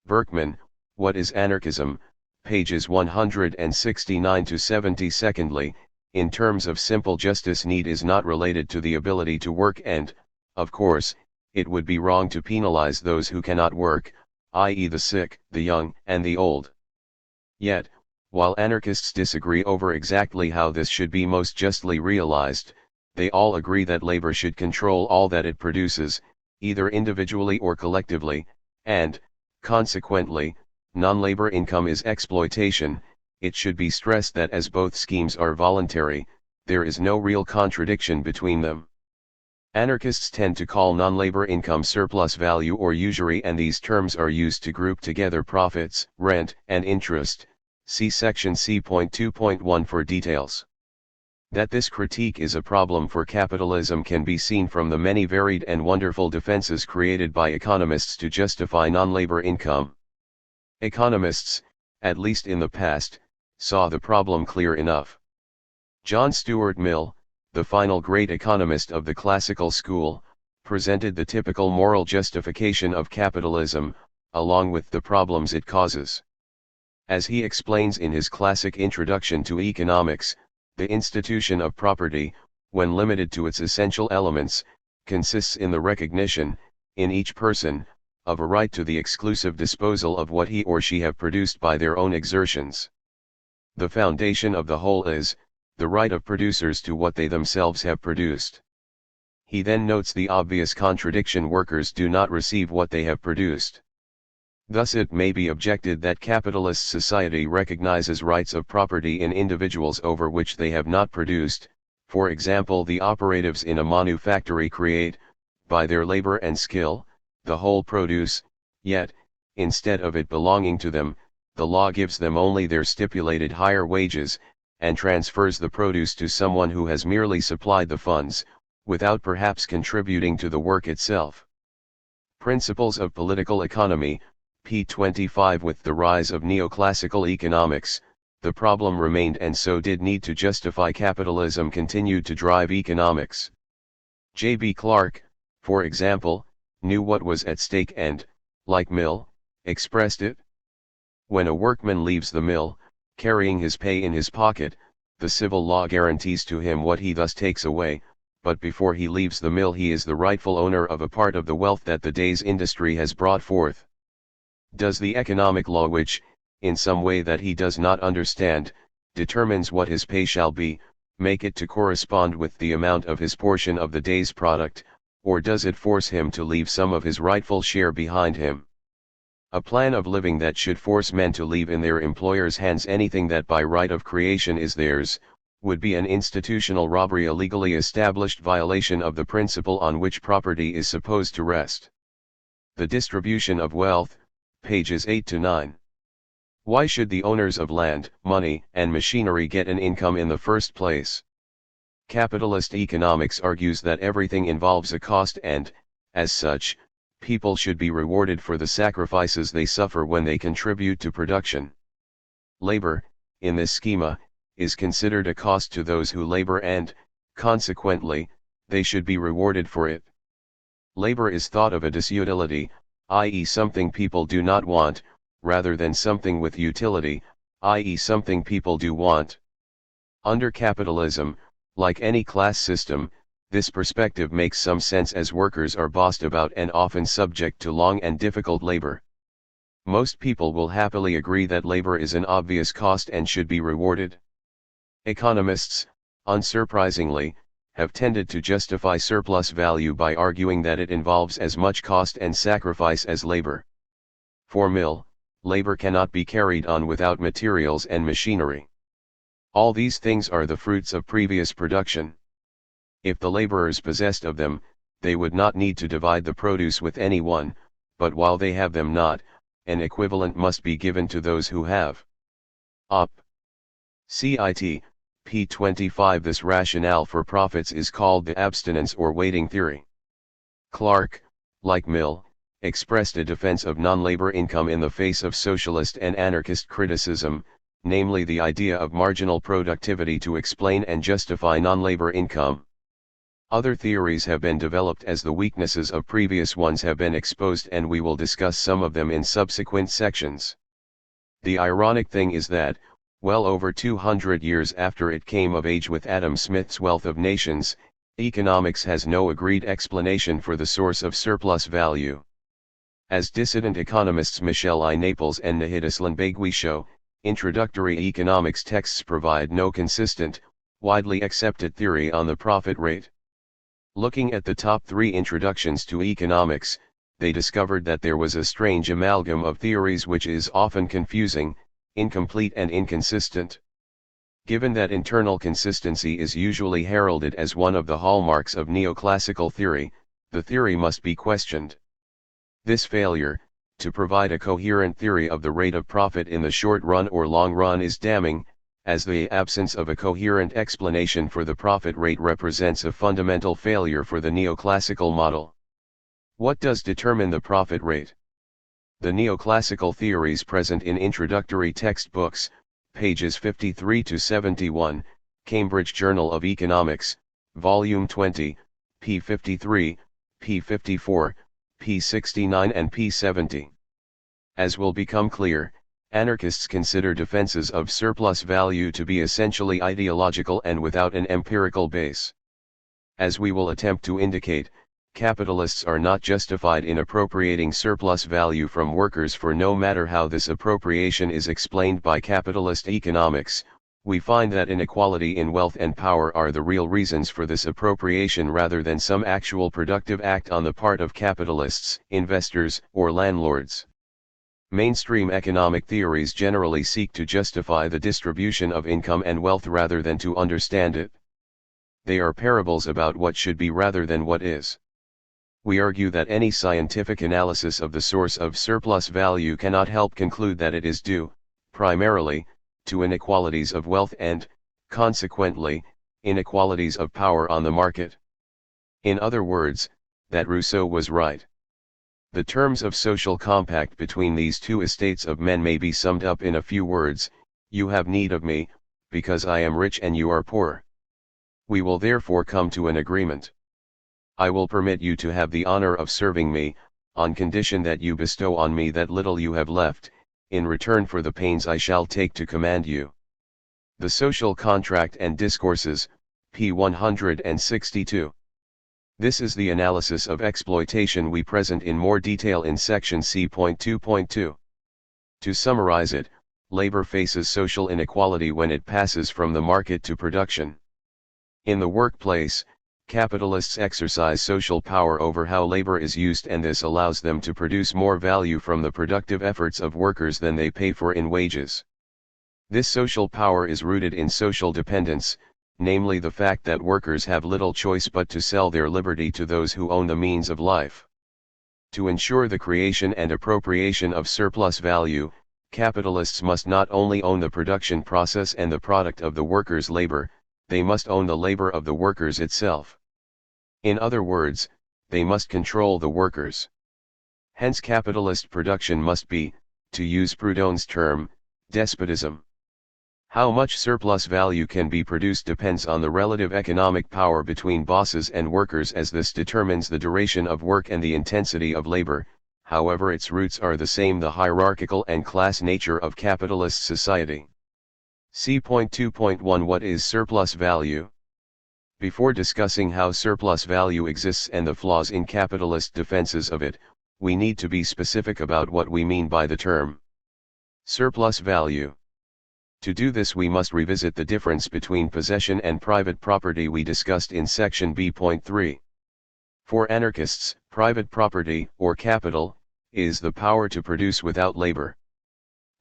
Berkman, What is Anarchism? Pages 169-70. Secondly, in terms of simple justice, need is not related to the ability to work, and, of course, it would be wrong to penalize those who cannot work, i.e. the sick, the young, and the old. Yet, while anarchists disagree over exactly how this should be most justly realized, they all agree that labor should control all that it produces, either individually or collectively, and, consequently, non-labor income is exploitation, it should be stressed that as both schemes are voluntary, there is no real contradiction between them. Anarchists tend to call non-labor income surplus value or usury, and these terms are used to group together profits, rent, and interest. See section C.2.1 for details. That this critique is a problem for capitalism can be seen from the many varied and wonderful defenses created by economists to justify non-labor income. Economists, at least in the past, saw the problem clear enough. John Stuart Mill, the final great economist of the classical school, presented the typical moral justification of capitalism, along with the problems it causes. As he explains in his classic Introduction to Economics, the institution of property, when limited to its essential elements, consists in the recognition, in each person, of a right to the exclusive disposal of what he or she have produced by their own exertions. The foundation of the whole is, the right of producers to what they themselves have produced. He then notes the obvious contradiction: workers do not receive what they have produced. Thus it may be objected that capitalist society recognizes rights of property in individuals over which they have not produced. For example, the operatives in a manufactory create, by their labor and skill, the whole produce, yet, instead of it belonging to them, the law gives them only their stipulated higher wages, and transfers the produce to someone who has merely supplied the funds, without perhaps contributing to the work itself. Principles of Political Economy, p. 25. With the rise of neoclassical economics, the problem remained, and so did need to justify capitalism continued to drive economics. J. B. Clark, for example, knew what was at stake and, like Mill, expressed it. When a workman leaves the mill, carrying his pay in his pocket, the civil law guarantees to him what he thus takes away, but before he leaves the mill he is the rightful owner of a part of the wealth that the day's industry has brought forth. Does the economic law which, in some way that he does not understand, determines what his pay shall be, make it to correspond with the amount of his portion of the day's product, or does it force him to leave some of his rightful share behind him? A plan of living that should force men to leave in their employers' hands anything that by right of creation is theirs, would be an institutional robbery, a legally established violation of the principle on which property is supposed to rest. The distribution of wealth, pages 8 to 9. Why should the owners of land, money, and machinery get an income in the first place? Capitalist economics argues that everything involves a cost and, as such, people should be rewarded for the sacrifices they suffer when they contribute to production. Labor, in this schema, is considered a cost to those who labor and, consequently, they should be rewarded for it. Labor is thought of a disutility, i.e. something people do not want, rather than something with utility, i.e. something people do want. Under capitalism, like any class system, this perspective makes some sense, as workers are bossed about and often subject to long and difficult labor. Most people will happily agree that labor is an obvious cost and should be rewarded. Economists, unsurprisingly, have tended to justify surplus value by arguing that it involves as much cost and sacrifice as labor. For Mill, labor cannot be carried on without materials and machinery. All these things are the fruits of previous production. If the laborers possessed of them, they would not need to divide the produce with anyone, but while they have them not, an equivalent must be given to those who have. Op. Cit. p. 25. This rationale for profits is called the abstinence or waiting theory. Clark, like Mill, expressed a defense of non-labor income in the face of socialist and anarchist criticism, namely the idea of marginal productivity to explain and justify non-labor income. Other theories have been developed as the weaknesses of previous ones have been exposed, and we will discuss some of them in subsequent sections. The ironic thing is that, well over 200 years after it came of age with Adam Smith's Wealth of Nations, economics has no agreed explanation for the source of surplus value. As dissident economists Michel I. Naples and Nahid Islanbegui show, introductory economics texts provide no consistent, widely accepted theory on the profit rate. Looking at the top 3 introductions to economics, they discovered that there was a strange amalgam of theories which is often confusing, incomplete and inconsistent. Given that internal consistency is usually heralded as one of the hallmarks of neoclassical theory, the theory must be questioned. This failure, to provide a coherent theory of the rate of profit in the short run or long run is damning, as the absence of a coherent explanation for the profit rate represents a fundamental failure for the neoclassical model. What does determine the profit rate? The neoclassical theories present in introductory textbooks, pages 53 to 71, Cambridge Journal of Economics, Volume 20, p. 53, p. 54, p. 69 and p. 70. As will become clear, anarchists consider defenses of surplus value to be essentially ideological and without an empirical base. As we will attempt to indicate, capitalists are not justified in appropriating surplus value from workers, for no matter how this appropriation is explained by capitalist economics, we find that inequality in wealth and power are the real reasons for this appropriation rather than some actual productive act on the part of capitalists, investors, or landlords. Mainstream economic theories generally seek to justify the distribution of income and wealth rather than to understand it. They are parables about what should be rather than what is. We argue that any scientific analysis of the source of surplus value cannot help conclude that it is due, primarily, to inequalities of wealth and, consequently, inequalities of power on the market. In other words, that Rousseau was right. The terms of social compact between these two estates of men may be summed up in a few words: you have need of me, because I am rich and you are poor. We will therefore come to an agreement. I will permit you to have the honor of serving me, on condition that you bestow on me that little you have left, in return for the pains I shall take to command you. The Social Contract and Discourses, p. 162. This is the analysis of exploitation we present in more detail in section C.2.2. To summarize it, labor faces social inequality when it passes from the market to production. In the workplace, capitalists exercise social power over how labor is used, and this allows them to produce more value from the productive efforts of workers than they pay for in wages. This social power is rooted in social dependence, namely the fact that workers have little choice but to sell their liberty to those who own the means of life. To ensure the creation and appropriation of surplus value, capitalists must not only own the production process and the product of the workers' labor, they must own the labor of the workers itself. In other words, they must control the workers. Hence capitalist production must be, to use Proudhon's term, despotism. How much surplus value can be produced depends on the relative economic power between bosses and workers, as this determines the duration of work and the intensity of labor. However, its roots are the same: the hierarchical and class nature of capitalist society. C.2.1 What is surplus value? Before discussing how surplus value exists and the flaws in capitalist defenses of it, we need to be specific about what we mean by the term surplus value. To do this, we must revisit the difference between possession and private property we discussed in section B.3. For anarchists, private property, or capital, is the power to produce without labor.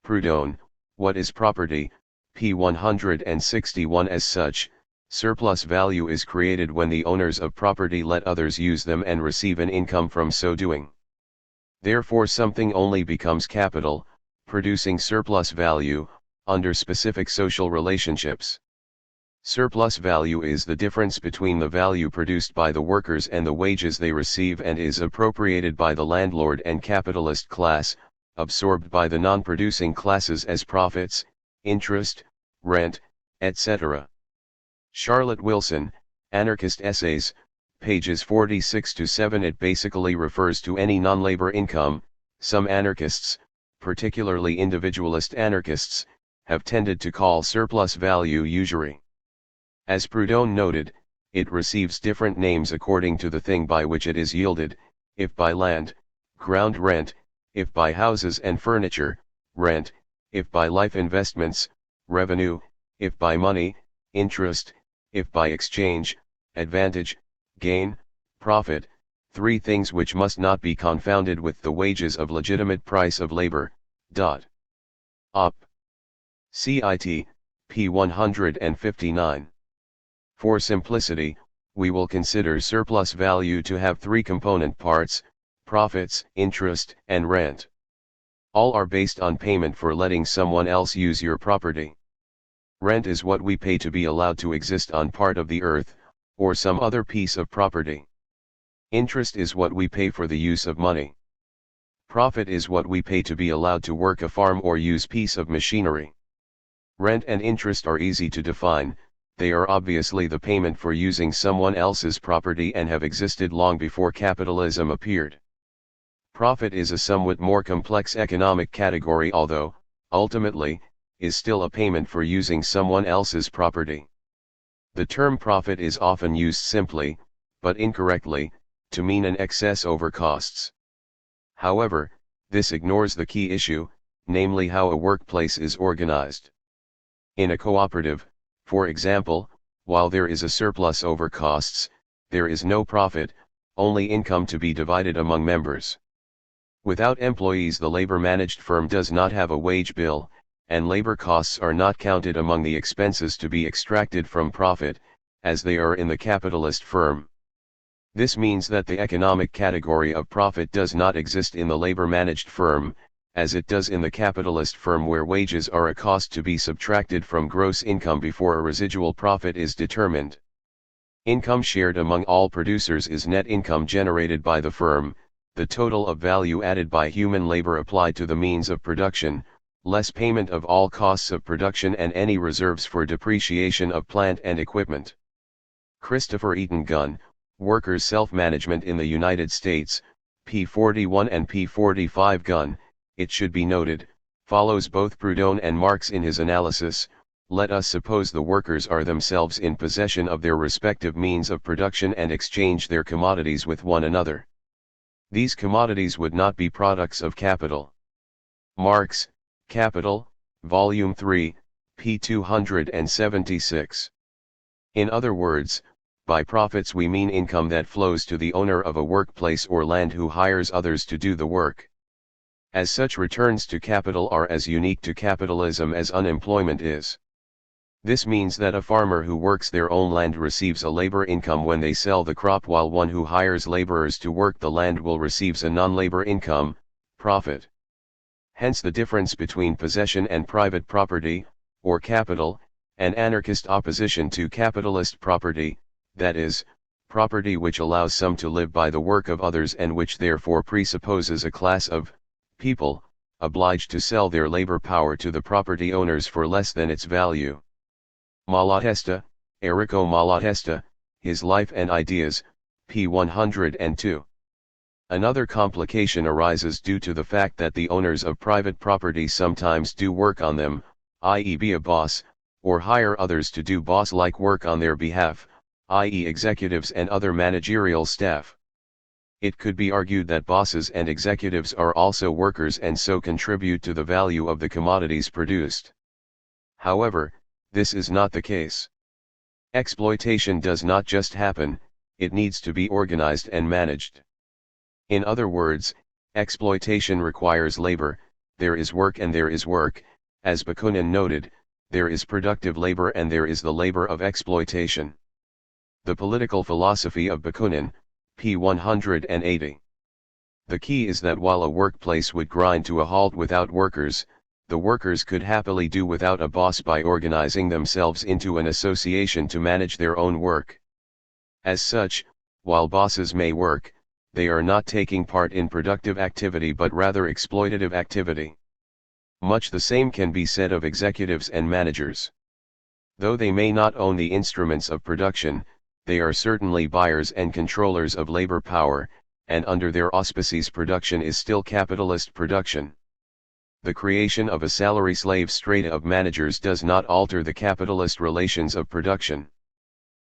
Proudhon, What is Property? p. 161. As such, surplus value is created when the owners of property let others use them and receive an income from so doing. Therefore something only becomes capital, producing surplus value, under specific social relationships. Surplus value is the difference between the value produced by the workers and the wages they receive, and is appropriated by the landlord and capitalist class, absorbed by the non-producing classes as profits, interest, rent, etc. Charlotte Wilson, Anarchist Essays, pages 46 to 7. It basically refers to any non-labor income. Some anarchists, particularly individualist anarchists, have tended to call surplus value usury. As Proudhon noted, it receives different names according to the thing by which it is yielded: if by land, ground rent; if by houses and furniture, rent; if by life investments, revenue; if by money, interest; if by exchange, advantage, gain, profit, three things which must not be confounded with the wages of legitimate price of labor. Op. CIT, p. 159. For simplicity, we will consider surplus value to have three component parts: profits, interest, and rent. All are based on payment for letting someone else use your property. Rent is what we pay to be allowed to exist on part of the earth, or some other piece of property. Interest is what we pay for the use of money. Profit is what we pay to be allowed to work a farm or use piece of machinery. Rent and interest are easy to define. They are obviously the payment for using someone else's property and have existed long before capitalism appeared. Profit is a somewhat more complex economic category, although, ultimately, is still a payment for using someone else's property. The term profit is often used simply, but incorrectly, to mean an excess over costs. However, this ignores the key issue, namely how a workplace is organized. In a cooperative, for example, while there is a surplus over costs, there is no profit, only income to be divided among members. Without employees, the labor-managed firm does not have a wage bill, and labor costs are not counted among the expenses to be extracted from profit, as they are in the capitalist firm. This means that the economic category of profit does not exist in the labor-managed firm, as it does in the capitalist firm, where wages are a cost to be subtracted from gross income before a residual profit is determined. Income shared among all producers is net income generated by the firm, the total of value added by human labor applied to the means of production, less payment of all costs of production and any reserves for depreciation of plant and equipment. Christopher Eaton Gunn, Workers' Self-Management in the United States, p. 41 and p. 45. Gunn, it should be noted, follows both Proudhon and Marx in his analysis. Let us suppose the workers are themselves in possession of their respective means of production and exchange their commodities with one another. These commodities would not be products of capital. Marx, Capital, Volume 3, p. 276. In other words, by profits we mean income that flows to the owner of a workplace or land who hires others to do the work. As such, returns to capital are as unique to capitalism as unemployment is. This means that a farmer who works their own land receives a labor income when they sell the crop, while one who hires laborers to work the land will receive a non-labor income, profit. Hence the difference between possession and private property, or capital, an anarchist opposition to capitalist property, that is, property which allows some to live by the work of others and which therefore presupposes a class of people obliged to sell their labor power to the property owners for less than its value. Malatesta, Enrico Malatesta, His Life and Ideas, p. 102. Another complication arises due to the fact that the owners of private property sometimes do work on them, i.e. be a boss, or hire others to do boss-like work on their behalf, i.e. executives and other managerial staff. It could be argued that bosses and executives are also workers and so contribute to the value of the commodities produced. However, this is not the case. Exploitation does not just happen, it needs to be organized and managed. In other words, exploitation requires labor. There is work and there is work, as Bakunin noted, there is productive labor and there is the labor of exploitation. The Political Philosophy of Bakunin, p. 180. The key is that while a workplace would grind to a halt without workers, the workers could happily do without a boss by organizing themselves into an association to manage their own work. As such, while bosses may work, they are not taking part in productive activity but rather exploitative activity. Much the same can be said of executives and managers. Though they may not own the instruments of production, they are certainly buyers and controllers of labor power, and under their auspices production is still capitalist production. The creation of a salary slave strata of managers does not alter the capitalist relations of production.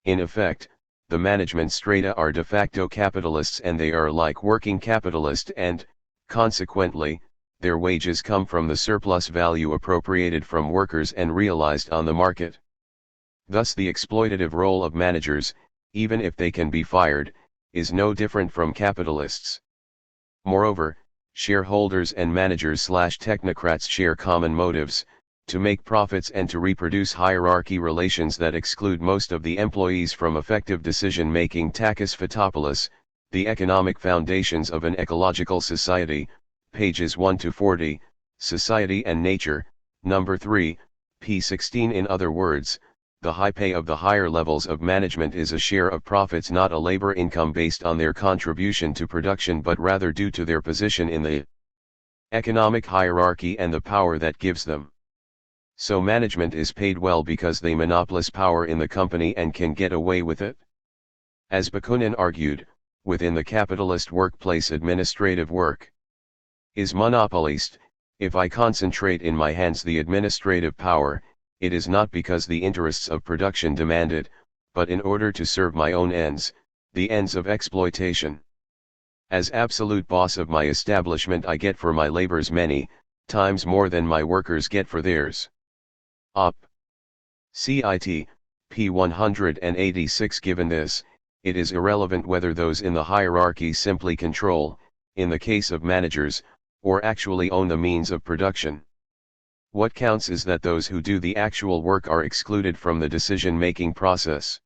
In effect, the management strata are de facto capitalists and they are like working capitalist and, consequently, their wages come from the surplus value appropriated from workers and realized on the market. Thus the exploitative role of managers, even if they can be fired, is no different from capitalists. Moreover, shareholders and managers/technocrats share common motives. to make profits and to reproduce hierarchy relations that exclude most of the employees from effective decision-making. Takis Fotopoulos, The Economic Foundations of an Ecological Society, pages 1-40, Society and Nature, number 3, p. 16. In other words, the high pay of the higher levels of management is a share of profits, not a labor income based on their contribution to production, but rather due to their position in the economic hierarchy and the power that gives them. So management is paid well because they monopolize power in the company and can get away with it. As Bakunin argued, within the capitalist workplace, administrative work is monopolized. If I concentrate in my hands the administrative power, it is not because the interests of production demand it, but in order to serve my own ends, the ends of exploitation. As absolute boss of my establishment, I get for my labors many times more than my workers get for theirs. Op. Cit. p. 186. Given this, it is irrelevant whether those in the hierarchy simply control, in the case of managers, or actually own the means of production. What counts is that those who do the actual work are excluded from the decision-making process.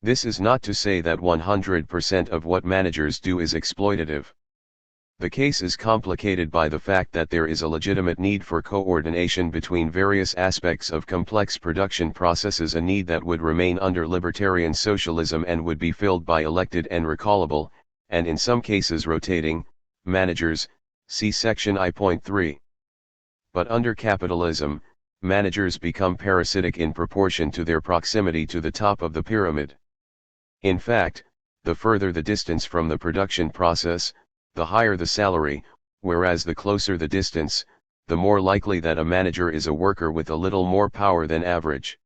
This is not to say that 100% of what managers do is exploitative. The case is complicated by the fact that there is a legitimate need for coordination between various aspects of complex production processes, a need that would remain under libertarian socialism and would be filled by elected and recallable, and in some cases rotating, managers, see section I.3. But under capitalism, managers become parasitic in proportion to their proximity to the top of the pyramid. In fact, the further the distance from the production process, the higher the salary, whereas the closer the distance, the more likely that a manager is a worker with a little more power than average.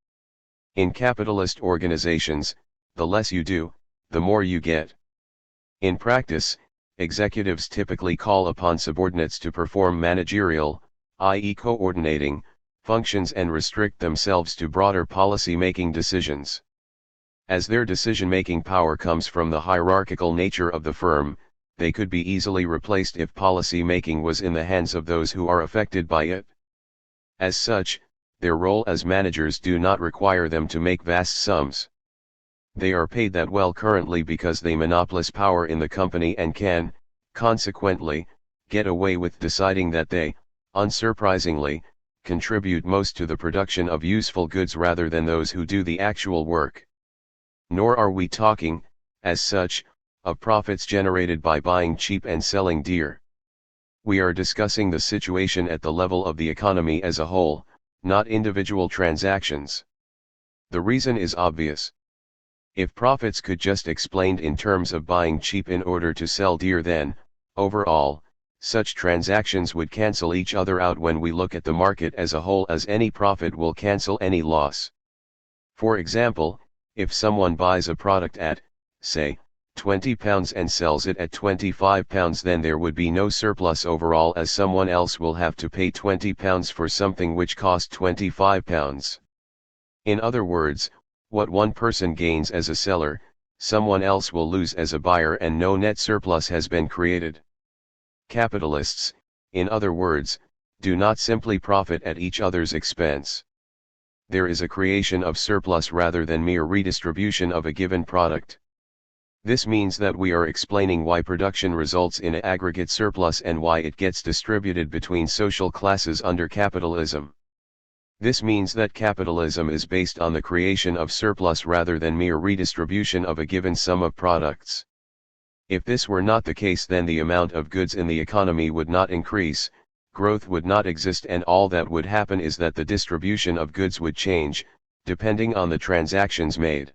In capitalist organizations, the less you do, the more you get. In practice, executives typically call upon subordinates to perform managerial, i.e. coordinating, functions and restrict themselves to broader policy-making decisions. As their decision-making power comes from the hierarchical nature of the firm, they could be easily replaced if policy-making was in the hands of those who are affected by it. As such, their role as managers do not require them to make vast sums. They are paid that well currently because they monopolize power in the company and can, consequently, get away with deciding that they, unsurprisingly, contribute most to the production of useful goods rather than those who do the actual work. Nor are we talking, as such, of profits generated by buying cheap and selling dear. We are discussing the situation at the level of the economy as a whole, not individual transactions. The reason is obvious. If profits could just explained in terms of buying cheap in order to sell dear, then, overall, such transactions would cancel each other out when we look at the market as a whole, as any profit will cancel any loss. For example, if someone buys a product at, say, £20 and sells it at £25, then there would be no surplus overall, as someone else will have to pay £20 for something which cost £25. In other words, what one person gains as a seller, someone else will lose as a buyer, and no net surplus has been created. Capitalists, in other words, do not simply profit at each other's expense. There is a creation of surplus rather than mere redistribution of a given product. This means that we are explaining why production results in an aggregate surplus and why it gets distributed between social classes under capitalism. This means that capitalism is based on the creation of surplus rather than mere redistribution of a given sum of products. If this were not the case, then the amount of goods in the economy would not increase, growth would not exist, and all that would happen is that the distribution of goods would change, depending on the transactions made.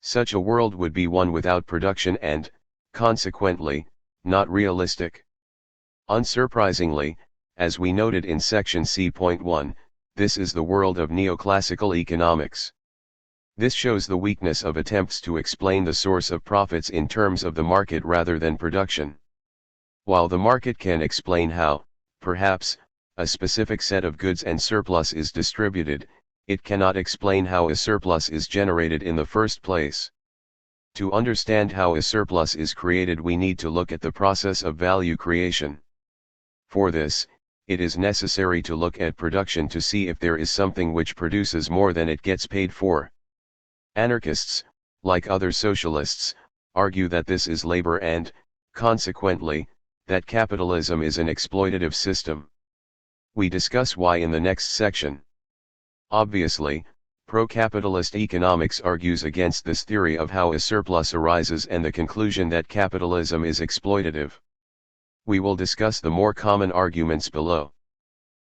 Such a world would be one without production and, consequently, not realistic. Unsurprisingly, as we noted in section C.1, this is the world of neoclassical economics. This shows the weakness of attempts to explain the source of profits in terms of the market rather than production. While the market can explain how, perhaps, a specific set of goods and surplus is distributed, it cannot explain how a surplus is generated in the first place. To understand how a surplus is created, we need to look at the process of value creation. For this, it is necessary to look at production to see if there is something which produces more than it gets paid for. Anarchists, like other socialists, argue that this is labor and, consequently, that capitalism is an exploitative system. We discuss why in the next section. Obviously, pro-capitalist economics argues against this theory of how a surplus arises and the conclusion that capitalism is exploitative. We will discuss the more common arguments below.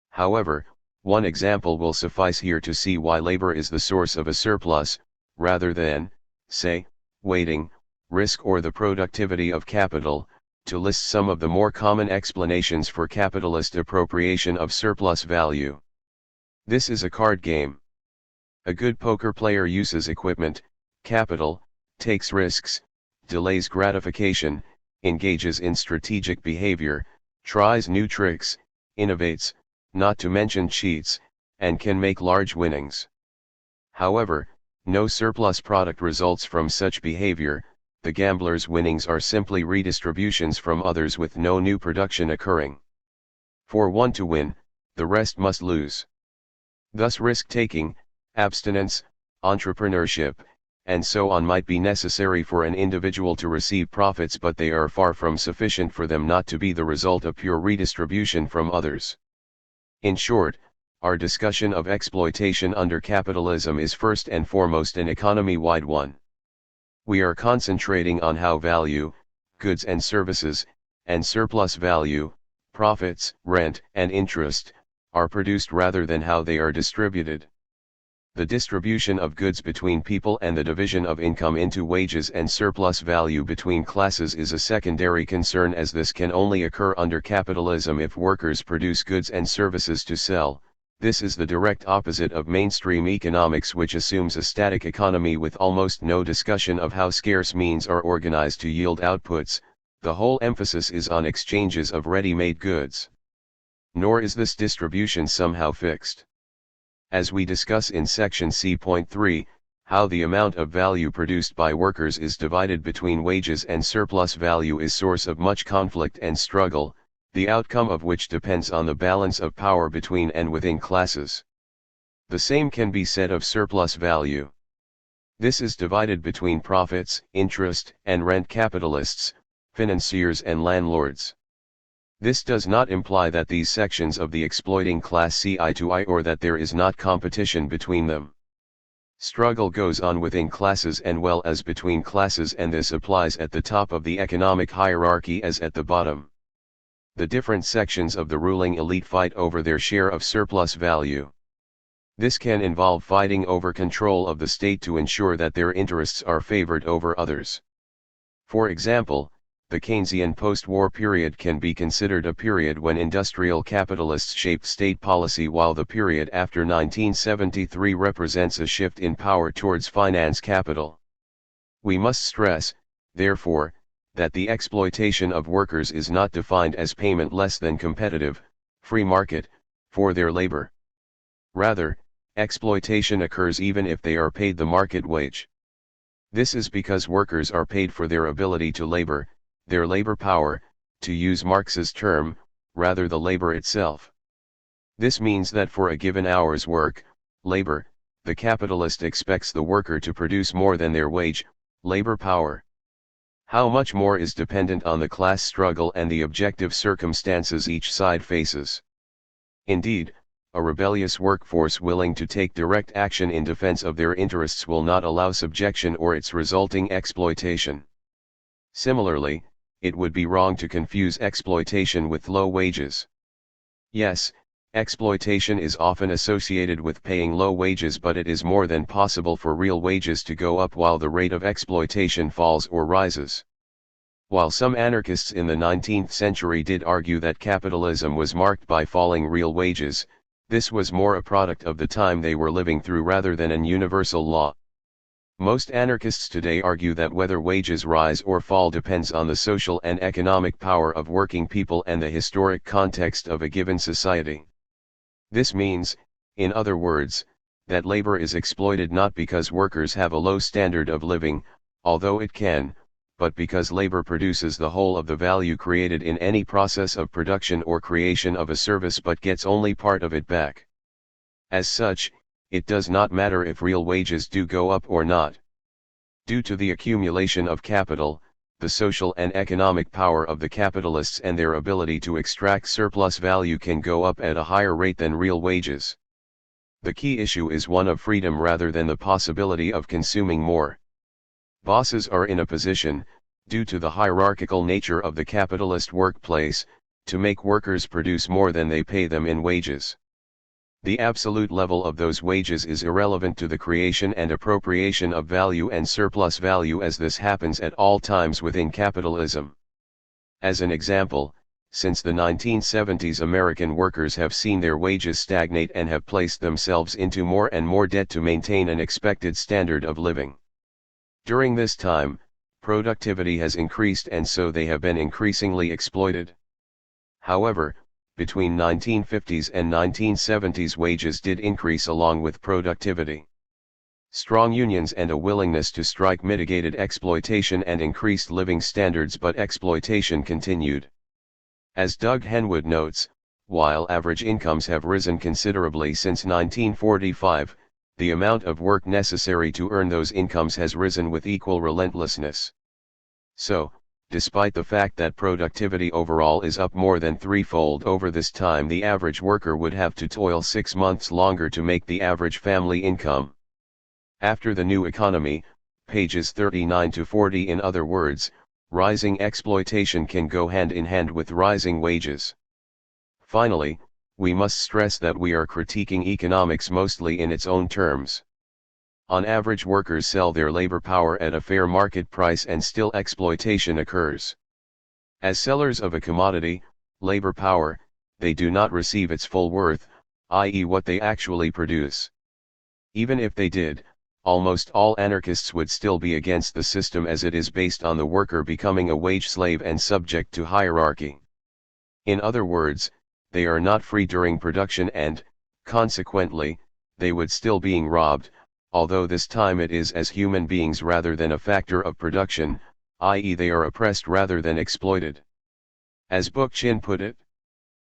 However, one example will suffice here to see why labor is the source of a surplus, rather than, say, waiting, risk or the productivity of capital, to list some of the more common explanations for capitalist appropriation of surplus value. This is a card game. A good poker player uses equipment, capital, takes risks, delays gratification, engages in strategic behavior, tries new tricks, innovates, not to mention cheats, and can make large winnings. However, no surplus product results from such behavior. The gambler's winnings are simply redistributions from others with no new production occurring. For one to win, the rest must lose. Thus risk-taking, abstinence, entrepreneurship, and so on might be necessary for an individual to receive profits, but they are far from sufficient for them not to be the result of pure redistribution from others. In short, our discussion of exploitation under capitalism is first and foremost an economy-wide one. We are concentrating on how value, goods and services, and surplus value, profits, rent, and interest, are produced rather than how they are distributed. The distribution of goods between people and the division of income into wages and surplus value between classes is a secondary concern, as this can only occur under capitalism if workers produce goods and services to sell. This is the direct opposite of mainstream economics, which assumes a static economy with almost no discussion of how scarce means are organized to yield outputs. The whole emphasis is on exchanges of ready-made goods. Nor is this distribution somehow fixed. As we discuss in section C.3, how the amount of value produced by workers is divided between wages and surplus value is source of much conflict and struggle, the outcome of which depends on the balance of power between and within classes. The same can be said of surplus value. This is divided between profits, interest, and rent capitalists, financiers and landlords. This does not imply that these sections of the exploiting class see eye to eye or that there is not competition between them. Struggle goes on within classes as well as between classes, and this applies at the top of the economic hierarchy as at the bottom. The different sections of the ruling elite fight over their share of surplus value. This can involve fighting over control of the state to ensure that their interests are favored over others. For example, the Keynesian post-war period can be considered a period when industrial capitalists shaped state policy, while the period after 1973 represents a shift in power towards finance capital. We must stress, therefore, that the exploitation of workers is not defined as payment less than competitive, free market, for their labor. Rather, exploitation occurs even if they are paid the market wage. This is because workers are paid for their ability to labor, their labor power, to use Marx's term, rather the labor itself. This means that for a given hour's work, labor, the capitalist expects the worker to produce more than their wage, labor power. How much more is dependent on the class struggle and the objective circumstances each side faces. Indeed, a rebellious workforce willing to take direct action in defense of their interests will not allow subjection or its resulting exploitation. Similarly, it would be wrong to confuse exploitation with low wages. Yes, exploitation is often associated with paying low wages, but it is more than possible for real wages to go up while the rate of exploitation falls or rises. While some anarchists in the 19th century did argue that capitalism was marked by falling real wages, this was more a product of the time they were living through rather than an universal law. Most anarchists today argue that whether wages rise or fall depends on the social and economic power of working people and the historic context of a given society. This means, in other words, that labor is exploited not because workers have a low standard of living, although it can, but because labor produces the whole of the value created in any process of production or creation of a service but gets only part of it back. As such, it does not matter if real wages do go up or not. Due to the accumulation of capital, the social and economic power of the capitalists and their ability to extract surplus value can go up at a higher rate than real wages. The key issue is one of freedom rather than the possibility of consuming more. Bosses are in a position, due to the hierarchical nature of the capitalist workplace, to make workers produce more than they pay them in wages. The absolute level of those wages is irrelevant to the creation and appropriation of value and surplus value, as this happens at all times within capitalism. As an example, since the 1970s, American workers have seen their wages stagnate and have placed themselves into more and more debt to maintain an expected standard of living. During this time, productivity has increased and so they have been increasingly exploited. However, between 1950s and 1970s wages did increase along with productivity. Strong unions and a willingness to strike mitigated exploitation and increased living standards, but exploitation continued. As Doug Henwood notes, while average incomes have risen considerably since 1945, the amount of work necessary to earn those incomes has risen with equal relentlessness. So, despite the fact that productivity overall is up more than threefold over this time, the average worker would have to toil 6 months longer to make the average family income. After the new economy, pages 39 to 40, in other words, rising exploitation can go hand in hand with rising wages. Finally, we must stress that we are critiquing economics mostly in its own terms. On average, workers sell their labor power at a fair market price and still exploitation occurs. As sellers of a commodity, labor power, they do not receive its full worth, i.e. what they actually produce. Even if they did, almost all anarchists would still be against the system as it is based on the worker becoming a wage slave and subject to hierarchy. In other words, they are not free during production and, consequently, they would still being robbed, although this time it is as human beings rather than a factor of production, i.e. they are oppressed rather than exploited. As Bookchin put it,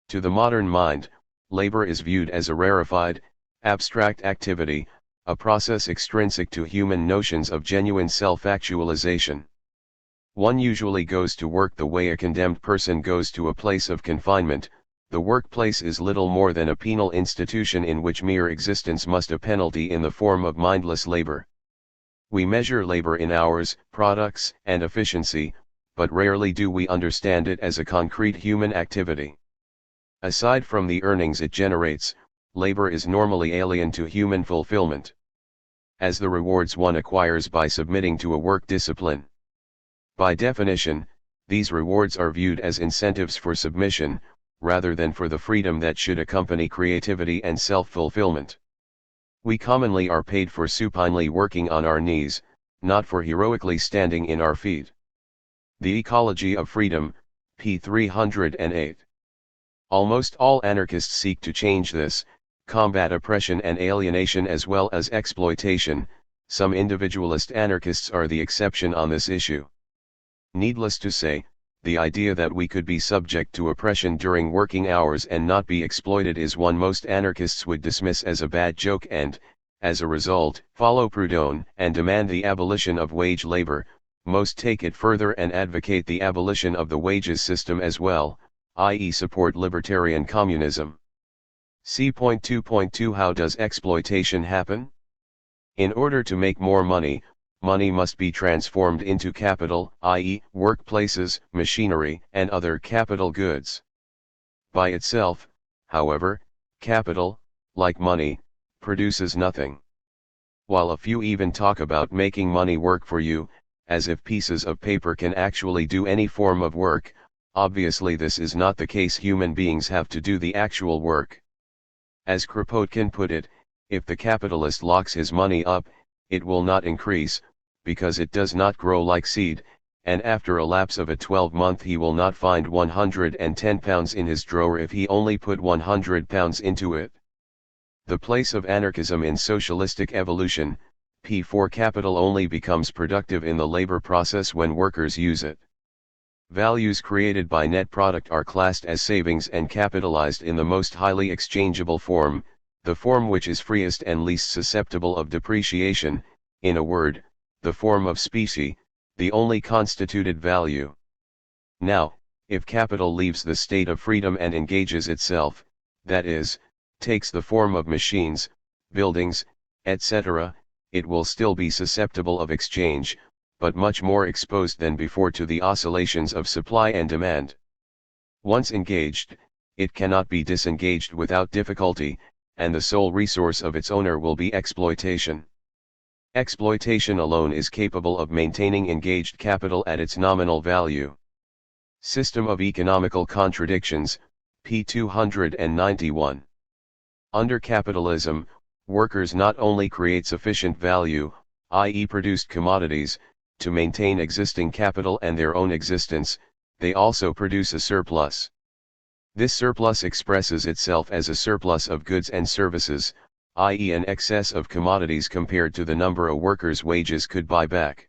to the modern mind, labor is viewed as a rarefied, abstract activity, a process extrinsic to human notions of genuine self-actualization. One usually goes to work the way a condemned person goes to a place of confinement. The workplace is little more than a penal institution in which mere existence must a penalty in the form of mindless labor. We measure labor in hours, products, and efficiency, but rarely do we understand it as a concrete human activity. Aside from the earnings it generates, labor is normally alien to human fulfillment, as the rewards one acquires by submitting to a work discipline. By definition, these rewards are viewed as incentives for submission, rather than for the freedom that should accompany creativity and self-fulfillment. We commonly are paid for supinely working on our knees, not for heroically standing in our feet. The Ecology of Freedom, p. 308. Almost all anarchists seek to change this, combat oppression and alienation as well as exploitation. Some individualist anarchists are the exception on this issue. Needless to say, the idea that we could be subject to oppression during working hours and not be exploited is one most anarchists would dismiss as a bad joke and, as a result, follow Proudhon and demand the abolition of wage labor. Most take it further and advocate the abolition of the wages system as well, i.e. support libertarian communism. See point 2.2. How does exploitation happen? In order to make more money, money must be transformed into capital, i.e. workplaces, machinery, and other capital goods. By itself, however, capital, like money, produces nothing. While a few even talk about making money work for you, as if pieces of paper can actually do any form of work, obviously this is not the case. Human beings have to do the actual work. As Kropotkin put it, if the capitalist locks his money up, it will not increase, because it does not grow like seed, and after a lapse of a 12-month he will not find 110 pounds in his drawer if he only put 100 pounds into it. The place of anarchism in socialistic evolution, P4 Capital only becomes productive in the labor process when workers use it. Values created by net product are classed as savings and capitalized in the most highly exchangeable form, the form which is freest and least susceptible of depreciation, in a word, the form of specie, the only constituted value. Now, if capital leaves the state of freedom and engages itself, that is, takes the form of machines, buildings, etc., it will still be susceptible of exchange, but much more exposed than before to the oscillations of supply and demand. Once engaged, it cannot be disengaged without difficulty, and the sole resource of its owner will be exploitation. Exploitation alone is capable of maintaining engaged capital at its nominal value. System of Economical Contradictions, p. 291. Under capitalism, workers not only create sufficient value, i.e. produced commodities, to maintain existing capital and their own existence, they also produce a surplus. This surplus expresses itself as a surplus of goods and services, i.e. an excess of commodities compared to the number a worker's wages could buy back.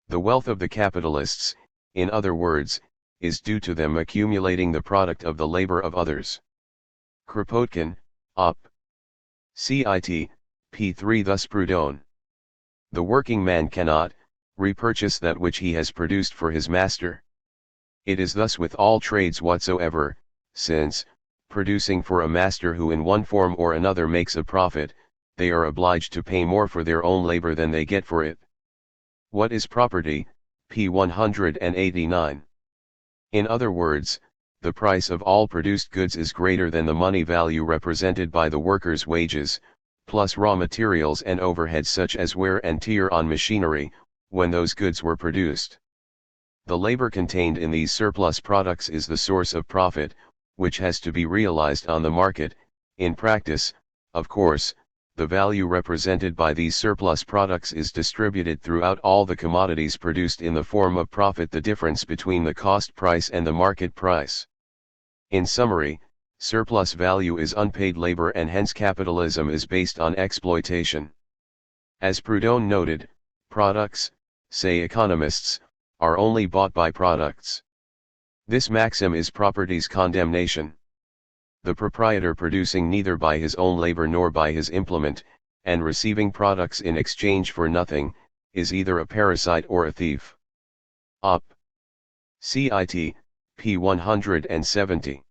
The wealth of the capitalists, in other words, is due to them accumulating the product of the labor of others. Kropotkin, Op. Cit. p. 3. Thus Proudhon. The working man cannot repurchase that which he has produced for his master. It is thus with all trades whatsoever, since, producing for a master who in one form or another makes a profit, they are obliged to pay more for their own labor than they get for it. What is property? p. 189. In other words, the price of all produced goods is greater than the money value represented by the worker's wages, plus raw materials and overheads such as wear and tear on machinery, when those goods were produced. The labor contained in these surplus products is the source of profit, which has to be realized on the market. In practice, of course, the value represented by these surplus products is distributed throughout all the commodities produced in the form of profit, the difference between the cost price and the market price. In summary, surplus value is unpaid labor, and hence capitalism is based on exploitation. As Proudhon noted, products, say economists, are only bought by products. This maxim is property's condemnation. The proprietor producing neither by his own labor nor by his implement, and receiving products in exchange for nothing, is either a parasite or a thief. Op. Cit. p. 170.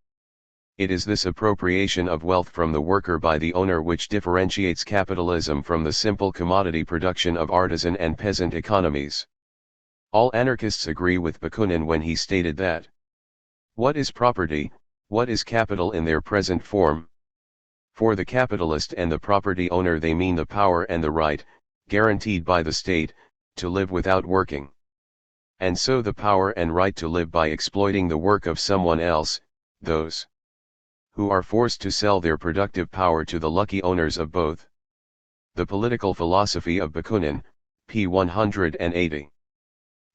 It is this appropriation of wealth from the worker by the owner which differentiates capitalism from the simple commodity production of artisan and peasant economies. All anarchists agree with Bakunin when he stated that, what is property, what is capital in their present form? For the capitalist and the property owner they mean the power and the right, guaranteed by the state, to live without working. And so the power and right to live by exploiting the work of someone else, those who are forced to sell their productive power to the lucky owners of both. The Political Philosophy of Bakunin, p. 180.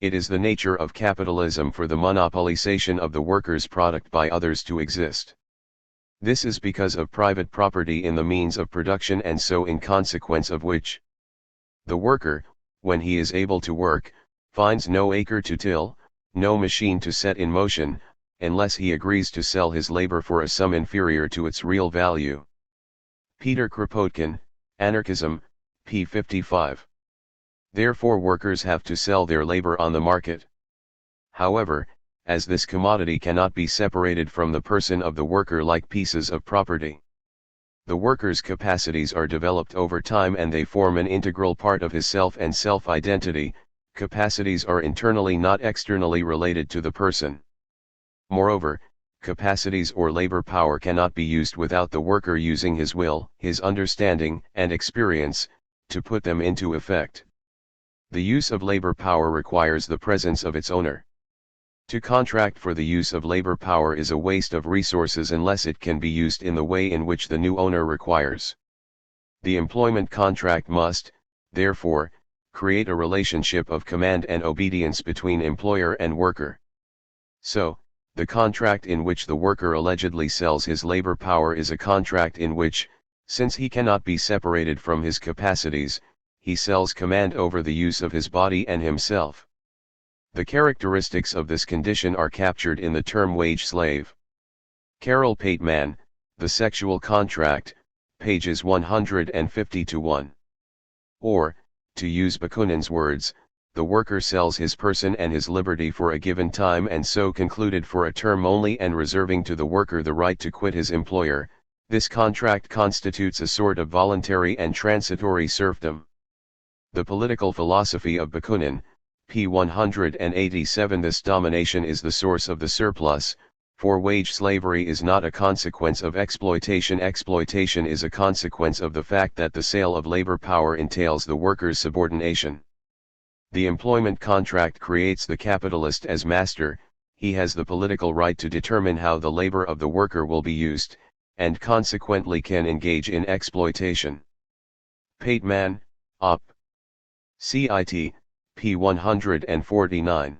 It is the nature of capitalism for the monopolization of the worker's product by others to exist. This is because of private property in the means of production, and so in consequence of which, the worker, when he is able to work, finds no acre to till, no machine to set in motion, unless he agrees to sell his labor for a sum inferior to its real value. Peter Kropotkin, Anarchism, p. 55. Therefore workers have to sell their labor on the market. However, as this commodity cannot be separated from the person of the worker like pieces of property, the worker's capacities are developed over time and they form an integral part of his self and self-identity. Capacities are internally, not externally related to the person. Moreover, capacities or labor power cannot be used without the worker using his will, his understanding, and experience, to put them into effect. The use of labor power requires the presence of its owner. To contract for the use of labor power is a waste of resources unless it can be used in the way in which the new owner requires. The employment contract must, therefore, create a relationship of command and obedience between employer and worker. So, the contract in which the worker allegedly sells his labor power is a contract in which, since he cannot be separated from his capacities, he sells command over the use of his body and himself. The characteristics of this condition are captured in the term wage slave. Carol Pateman, The Sexual Contract, pages 150 to 1. Or, to use Bakunin's words, the worker sells his person and his liberty for a given time and so concluded for a term only and reserving to the worker the right to quit his employer. This contract constitutes a sort of voluntary and transitory serfdom. The Political Philosophy of Bakunin, p. 187. This domination is the source of the surplus, for wage slavery is not a consequence of exploitation. Exploitation is a consequence of the fact that the sale of labor power entails the worker's subordination. The employment contract creates the capitalist as master, he has the political right to determine how the labor of the worker will be used, and consequently can engage in exploitation. Pateman, Op. Cit. p. 149.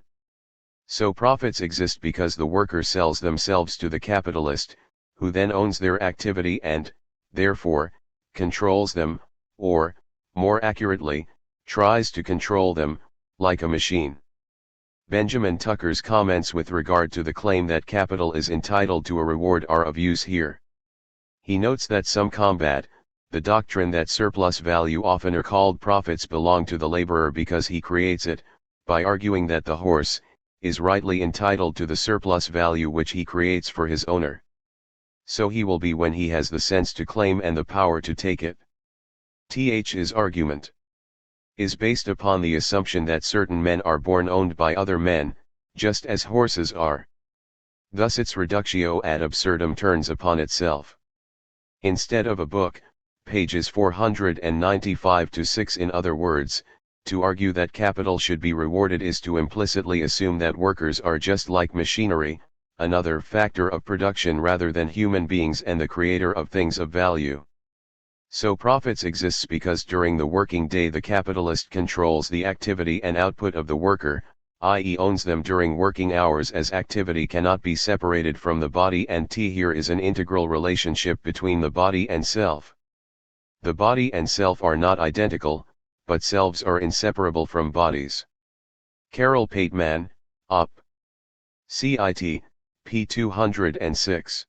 So profits exist because the worker sells themselves to the capitalist, who then owns their activity and, therefore, controls them, or, more accurately, tries to control them, like a machine. Benjamin Tucker's comments with regard to the claim that capital is entitled to a reward are of use here. He notes that some combat the doctrine that surplus value, often called profits, belong to the laborer because he creates it, by arguing that the horse is rightly entitled to the surplus value which he creates for his owner. So he will be when he has the sense to claim and the power to take it. His argument is based upon the assumption that certain men are born owned by other men, just as horses are. Thus its reductio ad absurdum turns upon itself. Instead of a book, pages 495 to 6. In other words, to argue that capital should be rewarded is to implicitly assume that workers are just like machinery, another factor of production rather than human beings and the creator of things of value. So profits exists because during the working day the capitalist controls the activity and output of the worker, i.e. owns them during working hours, as activity cannot be separated from the body, and here is an integral relationship between the body and self. The body and self are not identical, but selves are inseparable from bodies. Carol Pateman, Op. Cit. p. 206.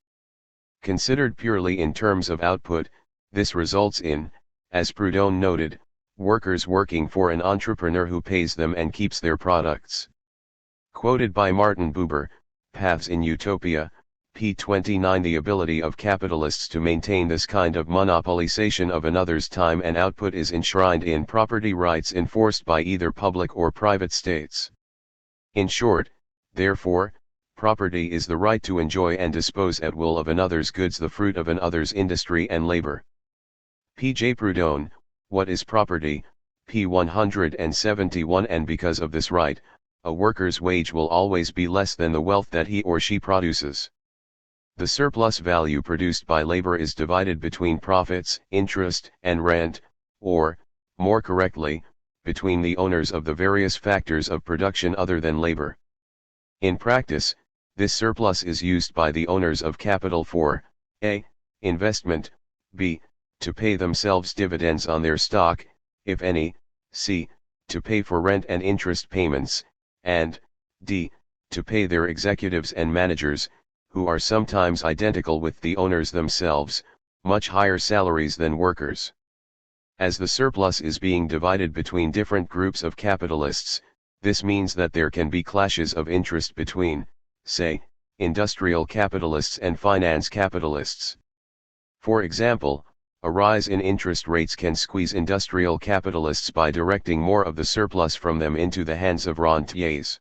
Considered purely in terms of output, this results in, as Proudhon noted, workers working for an entrepreneur who pays them and keeps their products. Quoted by Martin Buber, Paths in Utopia, p. 29. The ability of capitalists to maintain this kind of monopolization of another's time and output is enshrined in property rights enforced by either public or private states. In short, therefore, property is the right to enjoy and dispose at will of another's goods, the fruit of another's industry and labor. P. J. Proudhon, What is Property? p. 171. And because of this right, a worker's wage will always be less than the wealth that he or she produces. The surplus value produced by labor is divided between profits, interest, and rent, or, more correctly, between the owners of the various factors of production other than labor. In practice, this surplus is used by the owners of capital for a. investment, b. to pay themselves dividends on their stock, if any, c. to pay for rent and interest payments, and d. to pay their executives and managers, who are sometimes identical with the owners themselves, much higher salaries than workers. As the surplus is being divided between different groups of capitalists, this means that there can be clashes of interest between, say, industrial capitalists and finance capitalists. For example, a rise in interest rates can squeeze industrial capitalists by directing more of the surplus from them into the hands of rentiers.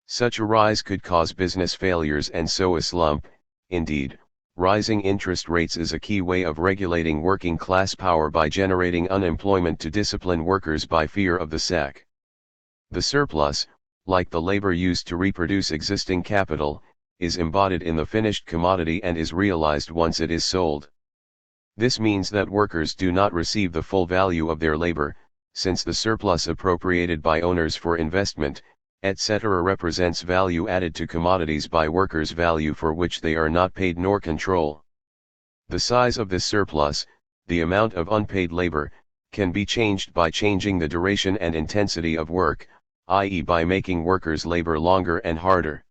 Such a rise could cause business failures and sow a slump. Indeed, rising interest rates is a key way of regulating working class power by generating unemployment to discipline workers by fear of the sack. The surplus, like the labor used to reproduce existing capital, is embodied in the finished commodity and is realized once it is sold. This means that workers do not receive the full value of their labor, since the surplus appropriated by owners for investment, etc. represents value added to commodities by workers, value for which they are not paid nor control. The size of this surplus, the amount of unpaid labor, can be changed by changing the duration and intensity of work, i.e. by making workers' labor longer and harder.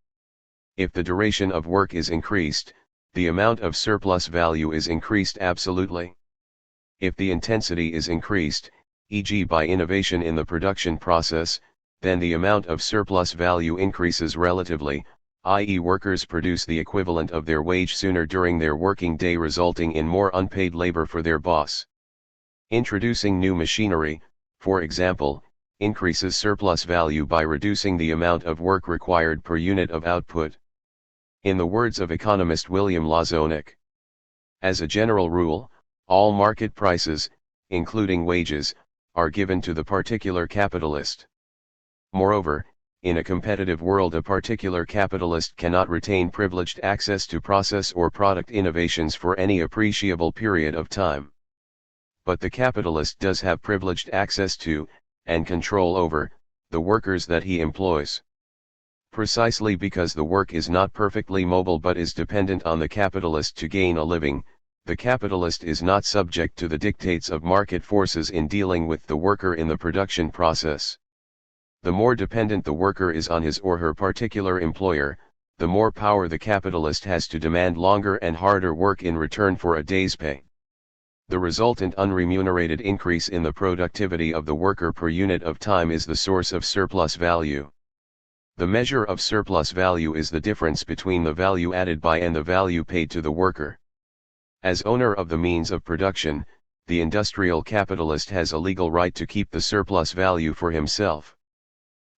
If the duration of work is increased, the amount of surplus value is increased absolutely. If the intensity is increased, e.g. by innovation in the production process, then the amount of surplus value increases relatively, i.e. workers produce the equivalent of their wage sooner during their working day, resulting in more unpaid labor for their boss. Introducing new machinery, for example, increases surplus value by reducing the amount of work required per unit of output. In the words of economist William Lazonick, as a general rule, all market prices, including wages, are given to the particular capitalist. Moreover, in a competitive world, a particular capitalist cannot retain privileged access to process or product innovations for any appreciable period of time. But the capitalist does have privileged access to, and control over, the workers that he employs. Precisely because the work is not perfectly mobile but is dependent on the capitalist to gain a living, the capitalist is not subject to the dictates of market forces in dealing with the worker in the production process. The more dependent the worker is on his or her particular employer, the more power the capitalist has to demand longer and harder work in return for a day's pay. The resultant unremunerated increase in the productivity of the worker per unit of time is the source of surplus value. The measure of surplus value is the difference between the value added by and the value paid to the worker. As owner of the means of production, the industrial capitalist has a legal right to keep the surplus value for himself.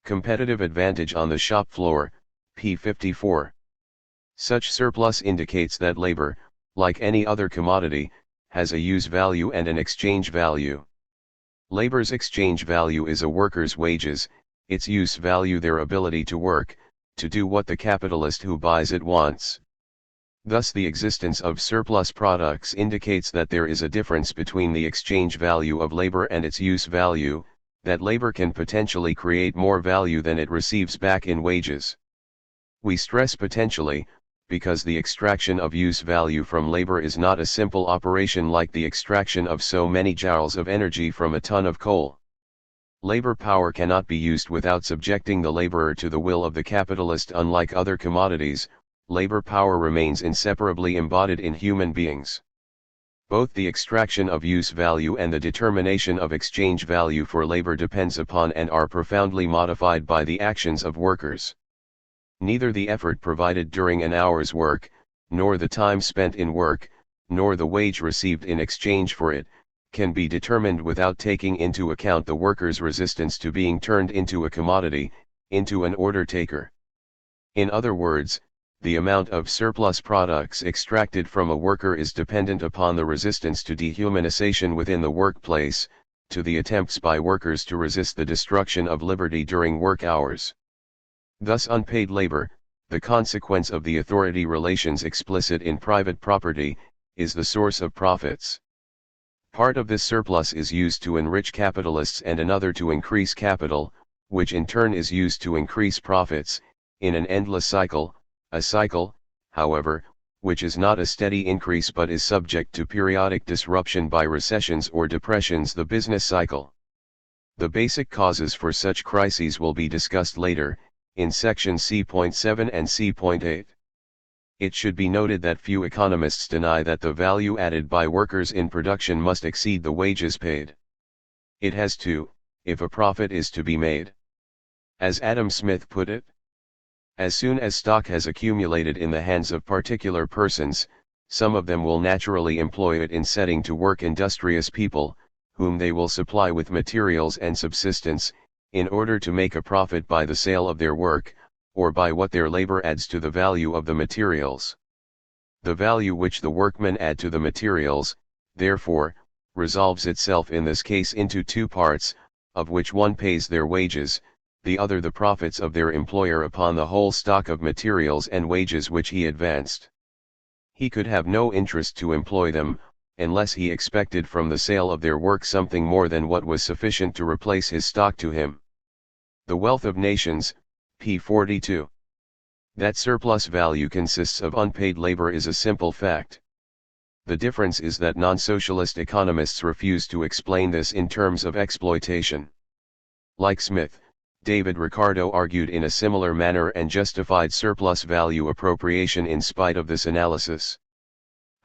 Competitive advantage on the shop floor, p. 54. Such surplus indicates that labor, like any other commodity, has a use value and an exchange value. Labor's exchange value is a worker's wages, its use value their ability to work, to do what the capitalist who buys it wants. Thus the existence of surplus products indicates that there is a difference between the exchange value of labor and its use value, that labor can potentially create more value than it receives back in wages. We stress potentially, because the extraction of use value from labor is not a simple operation like the extraction of so many joules of energy from a ton of coal. Labor power cannot be used without subjecting the laborer to the will of the capitalist. Unlike other commodities, labor power remains inseparably embodied in human beings. Both the extraction of use value and the determination of exchange value for labor depends upon and are profoundly modified by the actions of workers. Neither the effort provided during an hour's work, nor the time spent in work, nor the wage received in exchange for it, can be determined without taking into account the worker's resistance to being turned into a commodity, into an order taker. In other words, the amount of surplus products extracted from a worker is dependent upon the resistance to dehumanization within the workplace, to the attempts by workers to resist the destruction of liberty during work hours. Thus unpaid labor, the consequence of the authority relations explicit in private property, is the source of profits. Part of this surplus is used to enrich capitalists and another to increase capital, which in turn is used to increase profits, in an endless cycle, a cycle, however, which is not a steady increase but is subject to periodic disruption by recessions or depressions, the business cycle. The basic causes for such crises will be discussed later, in sections C.7 and C.8. It should be noted that few economists deny that the value added by workers in production must exceed the wages paid. It has to, if a profit is to be made. As Adam Smith put it, as soon as stock has accumulated in the hands of particular persons, some of them will naturally employ it in setting to work industrious people, whom they will supply with materials and subsistence, in order to make a profit by the sale of their work, or by what their labor adds to the value of the materials. The value which the workmen add to the materials, therefore, resolves itself in this case into two parts, of which one pays their wages, the other the profits of their employer upon the whole stock of materials and wages which he advanced. He could have no interest to employ them, unless he expected from the sale of their work something more than what was sufficient to replace his stock to him. The Wealth of Nations, p. 42. That surplus value consists of unpaid labor is a simple fact. The difference is that non-socialist economists refuse to explain this in terms of exploitation. Like Smith, David Ricardo argued in a similar manner and justified surplus value appropriation in spite of this analysis.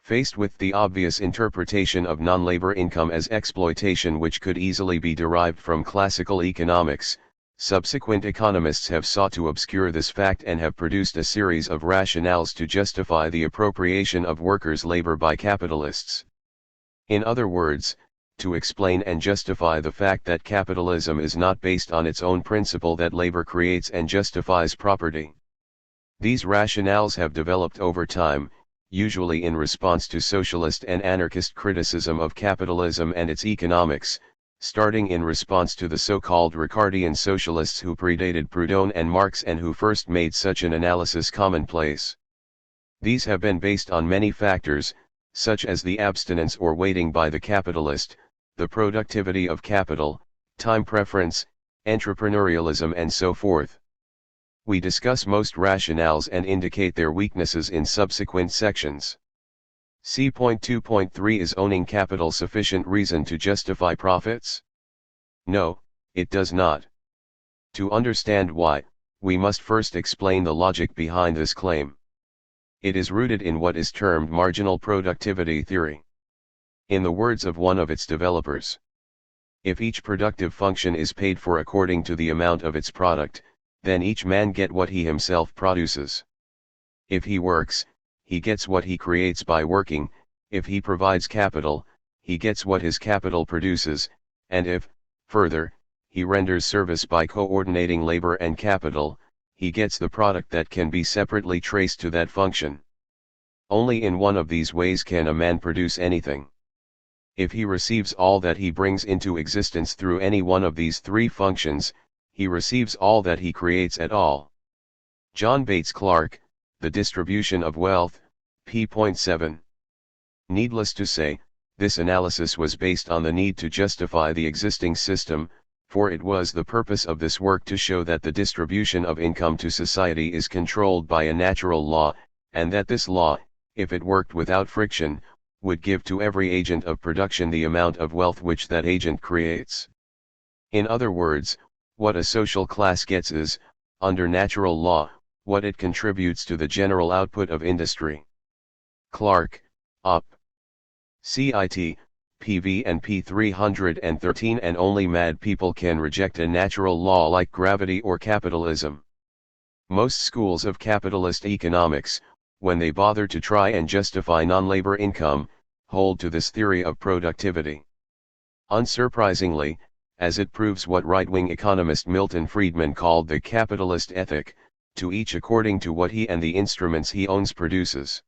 Faced with the obvious interpretation of non-labor income as exploitation which could easily be derived from classical economics, subsequent economists have sought to obscure this fact and have produced a series of rationales to justify the appropriation of workers' labor by capitalists. In other words, to explain and justify the fact that capitalism is not based on its own principle that labor creates and justifies property. These rationales have developed over time, usually in response to socialist and anarchist criticism of capitalism and its economics, starting in response to the so-called Ricardian socialists who predated Proudhon and Marx and who first made such an analysis commonplace. These have been based on many factors, such as the abstinence or waiting by the capitalist, the productivity of capital, time preference, entrepreneurialism and so forth. We discuss most rationales and indicate their weaknesses in subsequent sections. C. 2.3 Is owning capital sufficient reason to justify profits? No, it does not. To understand why, we must first explain the logic behind this claim. It is rooted in what is termed marginal productivity theory. In the words of one of its developers, if each productive function is paid for according to the amount of its product, then each man get what he himself produces. If he works, he gets what he creates by working, if he provides capital, he gets what his capital produces, and if, further, he renders service by coordinating labor and capital, he gets the product that can be separately traced to that function. Only in one of these ways can a man produce anything. If he receives all that he brings into existence through any one of these three functions, he receives all that he creates at all. John Bates Clark, The Distribution of Wealth, p. 7. Needless to say, this analysis was based on the need to justify the existing system, for it was the purpose of this work to show that the distribution of income to society is controlled by a natural law, and that this law, if it worked without friction, would give to every agent of production the amount of wealth which that agent creates. In other words, what a social class gets is, under natural law, what it contributes to the general output of industry. Clark, Op. Cit. PV and P 313 And only mad people can reject a natural law like gravity or capitalism. Most schools of capitalist economics, when they bother to try and justify non-labor income, hold to this theory of productivity. Unsurprisingly, as it proves what right-wing economist Milton Friedman called the capitalist ethic, to each according to what he and the instruments he owns produces.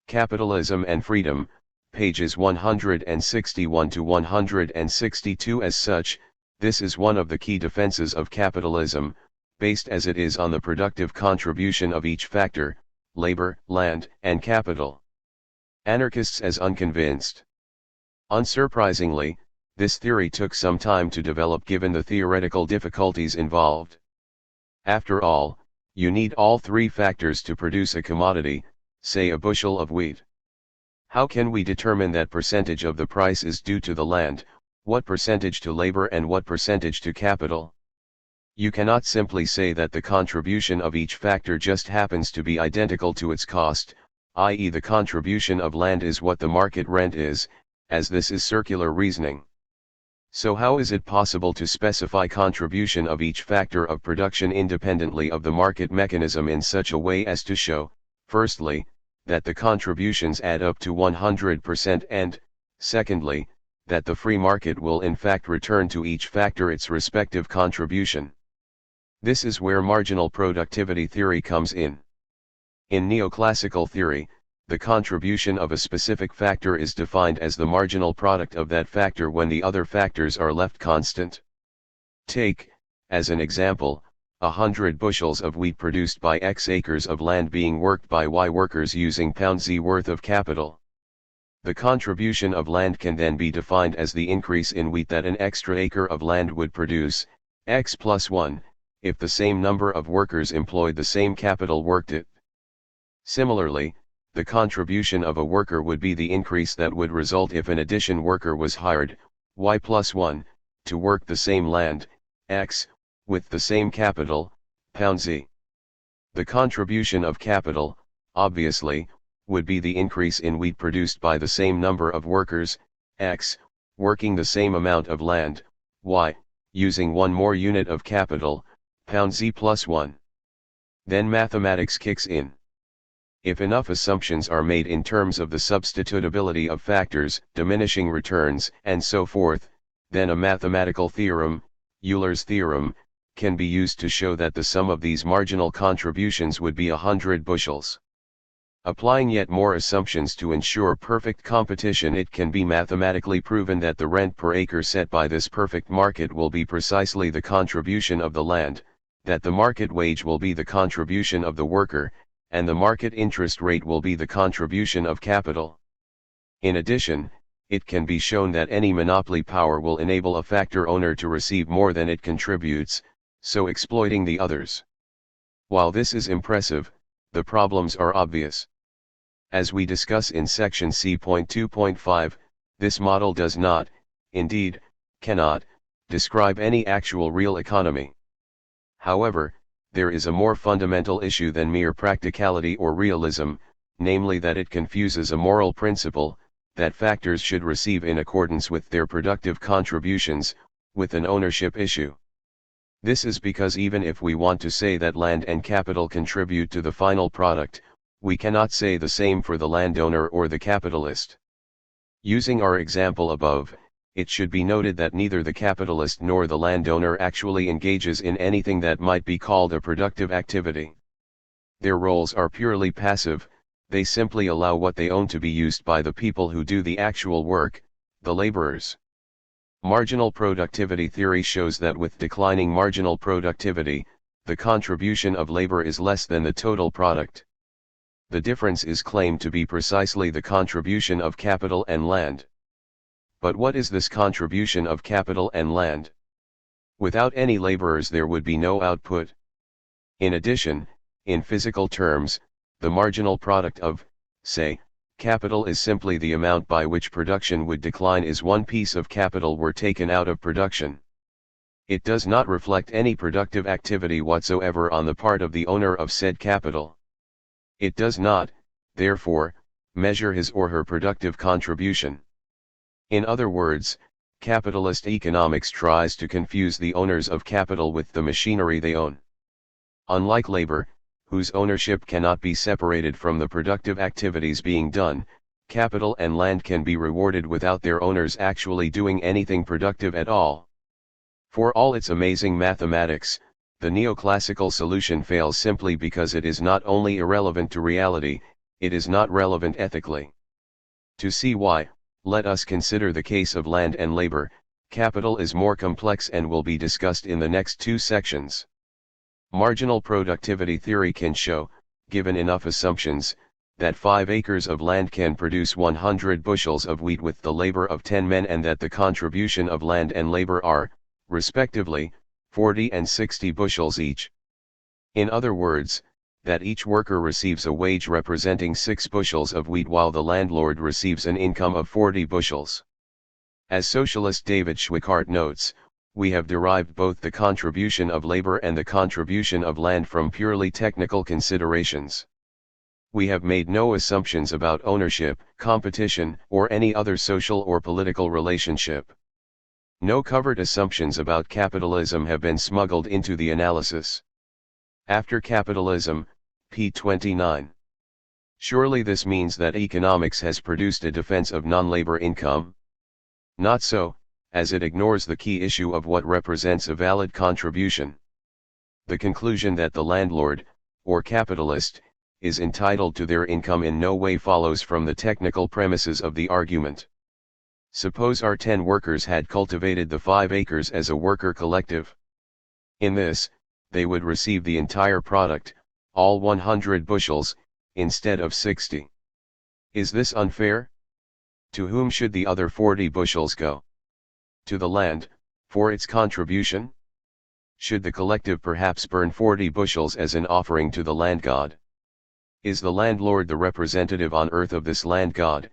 Capitalism and Freedom, pages 161 to 162. As such, this is one of the key defenses of capitalism, based as it is on the productive contribution of each factor, labor, land, and capital. Anarchists as unconvinced. Unsurprisingly, this theory took some time to develop given the theoretical difficulties involved. After all, you need all three factors to produce a commodity, say a bushel of wheat. How can we determine that percentage of the price is due to the land, what percentage to labor and what percentage to capital? You cannot simply say that the contribution of each factor just happens to be identical to its cost, i.e. the contribution of land is what the market rent is, as this is circular reasoning. So how is it possible to specify contribution of each factor of production independently of the market mechanism in such a way as to show, firstly, that the contributions add up to 100% and, secondly, that the free market will in fact return to each factor its respective contribution? This is where marginal productivity theory comes in. In neoclassical theory, the contribution of a specific factor is defined as the marginal product of that factor when the other factors are left constant. Take, as an example, 100 bushels of wheat produced by X acres of land being worked by Y workers using £Z worth of capital. The contribution of land can then be defined as the increase in wheat that an extra acre of land would produce, X plus 1, if the same number of workers employed the same capital worked it. Similarly, the contribution of a worker would be the increase that would result if an addition worker was hired, y plus 1, to work the same land, x, with the same capital, £z. The contribution of capital, obviously, would be the increase in wheat produced by the same number of workers, x, working the same amount of land, y, using one more unit of capital, £z plus 1. Then mathematics kicks in. If enough assumptions are made in terms of the substitutability of factors, diminishing returns, and so forth, then a mathematical theorem, Euler's theorem, can be used to show that the sum of these marginal contributions would be 100 bushels. Applying yet more assumptions to ensure perfect competition, it can be mathematically proven that the rent per acre set by this perfect market will be precisely the contribution of the land, that the market wage will be the contribution of the worker, and the market interest rate will be the contribution of capital. In addition, it can be shown that any monopoly power will enable a factor owner to receive more than it contributes, so exploiting the others. While this is impressive, the problems are obvious. As we discuss in section C.2.5, this model does not, indeed, cannot, describe any actual real economy. However, there is a more fundamental issue than mere practicality or realism, namely that it confuses a moral principle, that factors should receive in accordance with their productive contributions, with an ownership issue. This is because even if we want to say that land and capital contribute to the final product, we cannot say the same for the landowner or the capitalist. Using our example above, it should be noted that neither the capitalist nor the landowner actually engages in anything that might be called a productive activity. Their roles are purely passive, they simply allow what they own to be used by the people who do the actual work, the laborers. Marginal productivity theory shows that with declining marginal productivity, the contribution of labor is less than the total product. The difference is claimed to be precisely the contribution of capital and land. But what is this contribution of capital and land? Without any laborers there would be no output. In addition, in physical terms, the marginal product of, say, capital is simply the amount by which production would decline if one piece of capital were taken out of production. It does not reflect any productive activity whatsoever on the part of the owner of said capital. It does not, therefore, measure his or her productive contribution. In other words, capitalist economics tries to confuse the owners of capital with the machinery they own. Unlike labor, whose ownership cannot be separated from the productive activities being done, capital and land can be rewarded without their owners actually doing anything productive at all. For all its amazing mathematics, the neoclassical solution fails simply because it is not only irrelevant to reality, it is not relevant ethically. To see why, let us consider the case of land and labor. Capital is more complex and will be discussed in the next two sections. Marginal productivity theory can show, given enough assumptions, that 5 acres of land can produce 100 bushels of wheat with the labor of 10 men, and that the contribution of land and labor are, respectively, 40 and 60 bushels each. In other words, that each worker receives a wage representing 6 bushels of wheat while the landlord receives an income of 40 bushels. As socialist David Schweikart notes, we have derived both the contribution of labor and the contribution of land from purely technical considerations. We have made no assumptions about ownership, competition, or any other social or political relationship. No covert assumptions about capitalism have been smuggled into the analysis. After capitalism, p. 29. Surely this means that economics has produced a defense of non-labor income? Not so, as it ignores the key issue of what represents a valid contribution. The conclusion that the landlord, or capitalist, is entitled to their income in no way follows from the technical premises of the argument. Suppose our 10 workers had cultivated the 5 acres as a worker collective. In this, they would receive the entire product, all 100 bushels, instead of 60. Is this unfair? To whom should the other 40 bushels go? To the land, for its contribution? Should the collective perhaps burn 40 bushels as an offering to the land god? Is the landlord the representative on earth of this land god?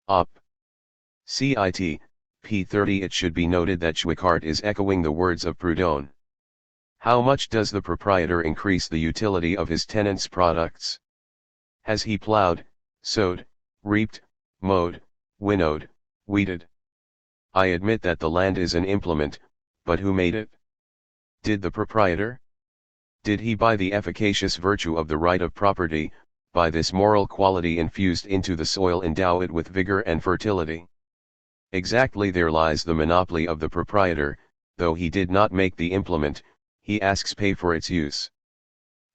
Op. Cit. p. 30. It should be noted that Schwickart is echoing the words of Proudhon. How much does the proprietor increase the utility of his tenant's products? Has he plowed, sowed, reaped, mowed, winnowed, weeded? I admit that the land is an implement, but who made it? Did the proprietor? Did he, by the efficacious virtue of the right of property, by this moral quality infused into the soil, endow it with vigor and fertility? Exactly, there lies the monopoly of the proprietor. Though he did not make the implement, he asks pay for its use.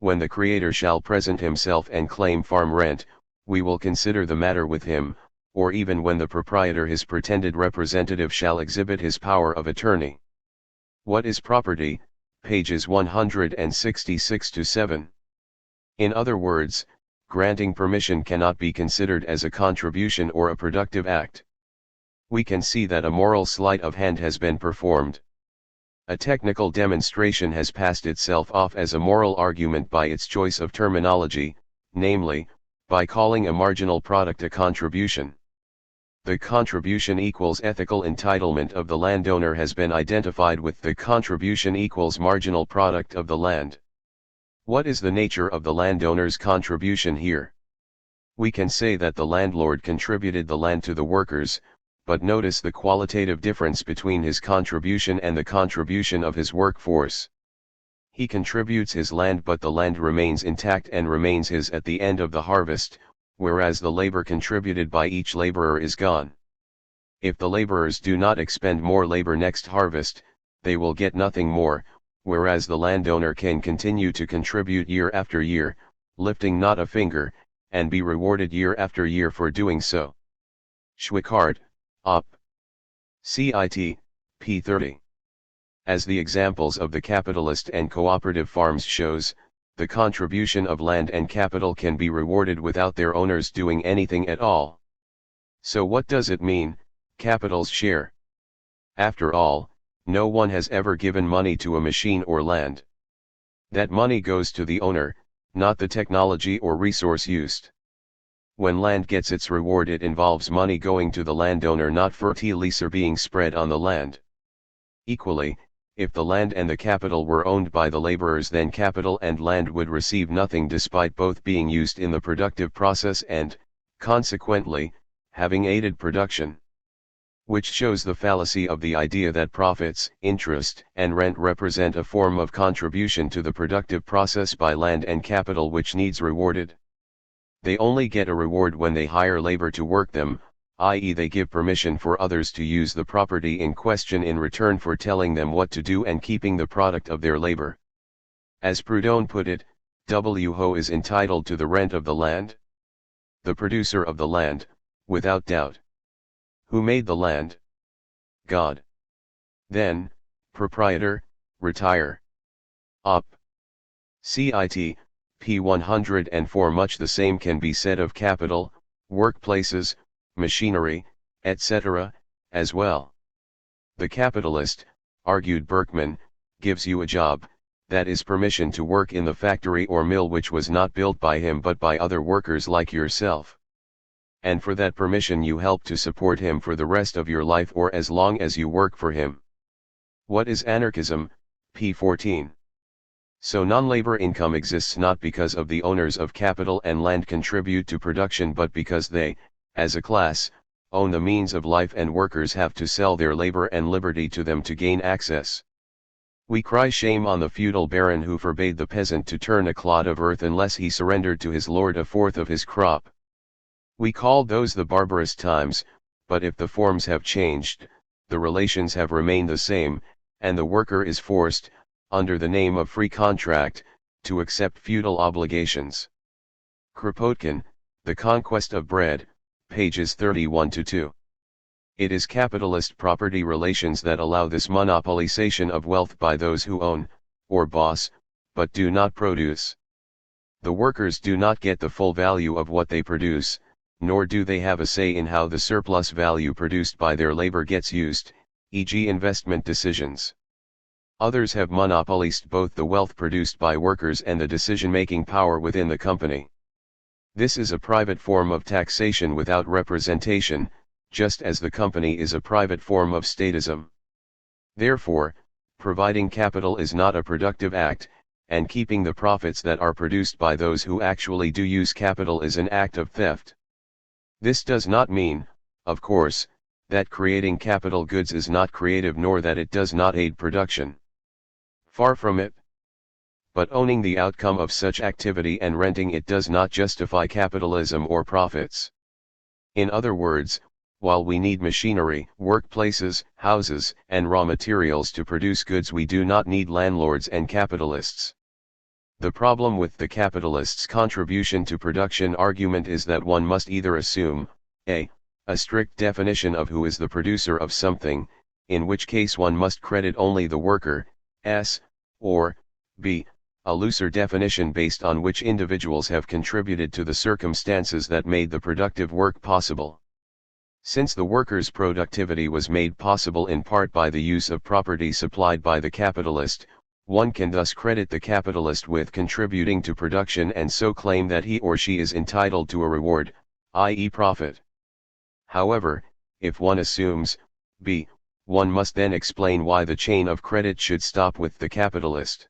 When the Creator shall present himself and claim farm rent, we will consider the matter with him, or even when the proprietor, his pretended representative, shall exhibit his power of attorney. What is property? Pages 166-7. In other words, granting permission cannot be considered as a contribution or a productive act. We can see that a moral sleight of hand has been performed. A technical demonstration has passed itself off as a moral argument by its choice of terminology, namely, by calling a marginal product a contribution. The contribution equals ethical entitlement of the landowner has been identified with the contribution equals marginal product of the land. What is the nature of the landowner's contribution here? We can say that the landlord contributed the land to the workers, but notice the qualitative difference between his contribution and the contribution of his workforce. He contributes his land, but the land remains intact and remains his at the end of the harvest, whereas the labor contributed by each laborer is gone. If the laborers do not expend more labor next harvest, they will get nothing more, whereas the landowner can continue to contribute year after year, lifting not a finger, and be rewarded year after year for doing so. Schwickart, Op. Cit. p. 30. As the examples of the capitalist and cooperative farms shows, the contribution of land and capital can be rewarded without their owners doing anything at all. So what does it mean, capital's share? After all, no one has ever given money to a machine or land. That money goes to the owner, not the technology or resource used. When land gets its reward, it involves money going to the landowner, not fertilizer being spread on the land. Equally, if the land and the capital were owned by the laborers, then capital and land would receive nothing despite both being used in the productive process and, consequently, having aided production. Which shows the fallacy of the idea that profits, interest, and rent represent a form of contribution to the productive process by land and capital which needs rewarded. They only get a reward when they hire labor to work them, i.e. they give permission for others to use the property in question in return for telling them what to do and keeping the product of their labor. As Proudhon put it, who is entitled to the rent of the land? The producer of the land, without doubt. Who made the land? God. Then, proprietor, retire. Op. Cit. p. 104. Much the same can be said of capital, workplaces, machinery, etc., as well. The capitalist, argued Berkman, gives you a job, that is permission to work in the factory or mill which was not built by him but by other workers like yourself. And for that permission you help to support him for the rest of your life or as long as you work for him. What is anarchism? p. 14. So non-labor income exists not because of the owners of capital and land contribute to production but because they, as a class, own the means of life and workers have to sell their labor and liberty to them to gain access. We cry shame on the feudal baron who forbade the peasant to turn a clod of earth unless he surrendered to his lord a fourth of his crop. We call those the barbarous times, but if the forms have changed, the relations have remained the same, and the worker is forced, under the name of free contract, to accept feudal obligations. Kropotkin, The Conquest of Bread, pages 31-2. It is capitalist property relations that allow this monopolization of wealth by those who own, or boss, but do not produce. The workers do not get the full value of what they produce, nor do they have a say in how the surplus value produced by their labor gets used, e.g. investment decisions. Others have monopolized both the wealth produced by workers and the decision-making power within the company. This is a private form of taxation without representation, just as the company is a private form of statism. Therefore, providing capital is not a productive act, and keeping the profits that are produced by those who actually do use capital is an act of theft. This does not mean, of course, that creating capital goods is not creative nor that it does not aid production. Far from it. But owning the outcome of such activity and renting it does not justify capitalism or profits. In other words, while we need machinery, workplaces, houses, and raw materials to produce goods, we do not need landlords and capitalists. The problem with the capitalist's contribution to production argument is that one must either assume, a strict definition of who is the producer of something, in which case one must credit only the worker, or b. a looser definition based on which individuals have contributed to the circumstances that made the productive work possible. Since the worker's productivity was made possible in part by the use of property supplied by the capitalist, one can thus credit the capitalist with contributing to production and so claim that he or she is entitled to a reward, i.e. profit. However, if one assumes b, one must then explain why the chain of credit should stop with the capitalist.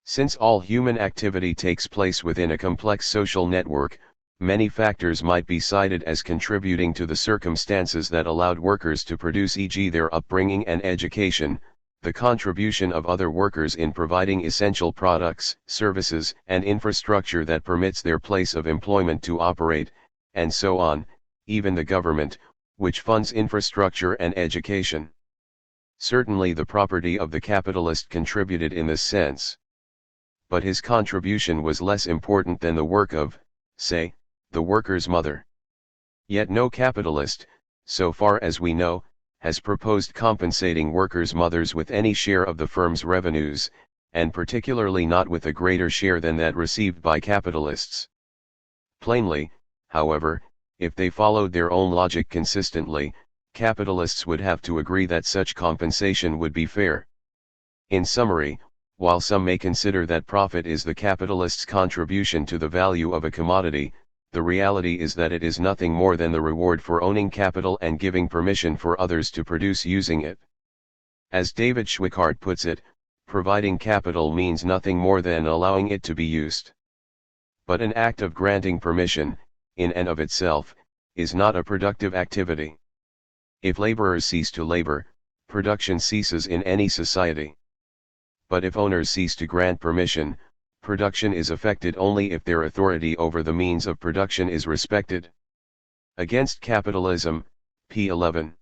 Since all human activity takes place within a complex social network, many factors might be cited as contributing to the circumstances that allowed workers to produce, e.g. their upbringing and education, the contribution of other workers in providing essential products, services, and infrastructure that permits their place of employment to operate, and so on, even the government, which funds infrastructure and education. Certainly the property of the capitalist contributed in this sense. But his contribution was less important than the work of, say, the worker's mother. Yet no capitalist, so far as we know, has proposed compensating workers' mothers with any share of the firm's revenues, and particularly not with a greater share than that received by capitalists. Plainly, however, if they followed their own logic consistently, capitalists would have to agree that such compensation would be fair. In summary, while some may consider that profit is the capitalist's contribution to the value of a commodity, the reality is that it is nothing more than the reward for owning capital and giving permission for others to produce using it. As David Schweikart puts it, providing capital means nothing more than allowing it to be used. But an act of granting permission, in and of itself, is not a productive activity. If laborers cease to labor, production ceases in any society. But if owners cease to grant permission, production is affected only if their authority over the means of production is respected. Against capitalism, p. 11.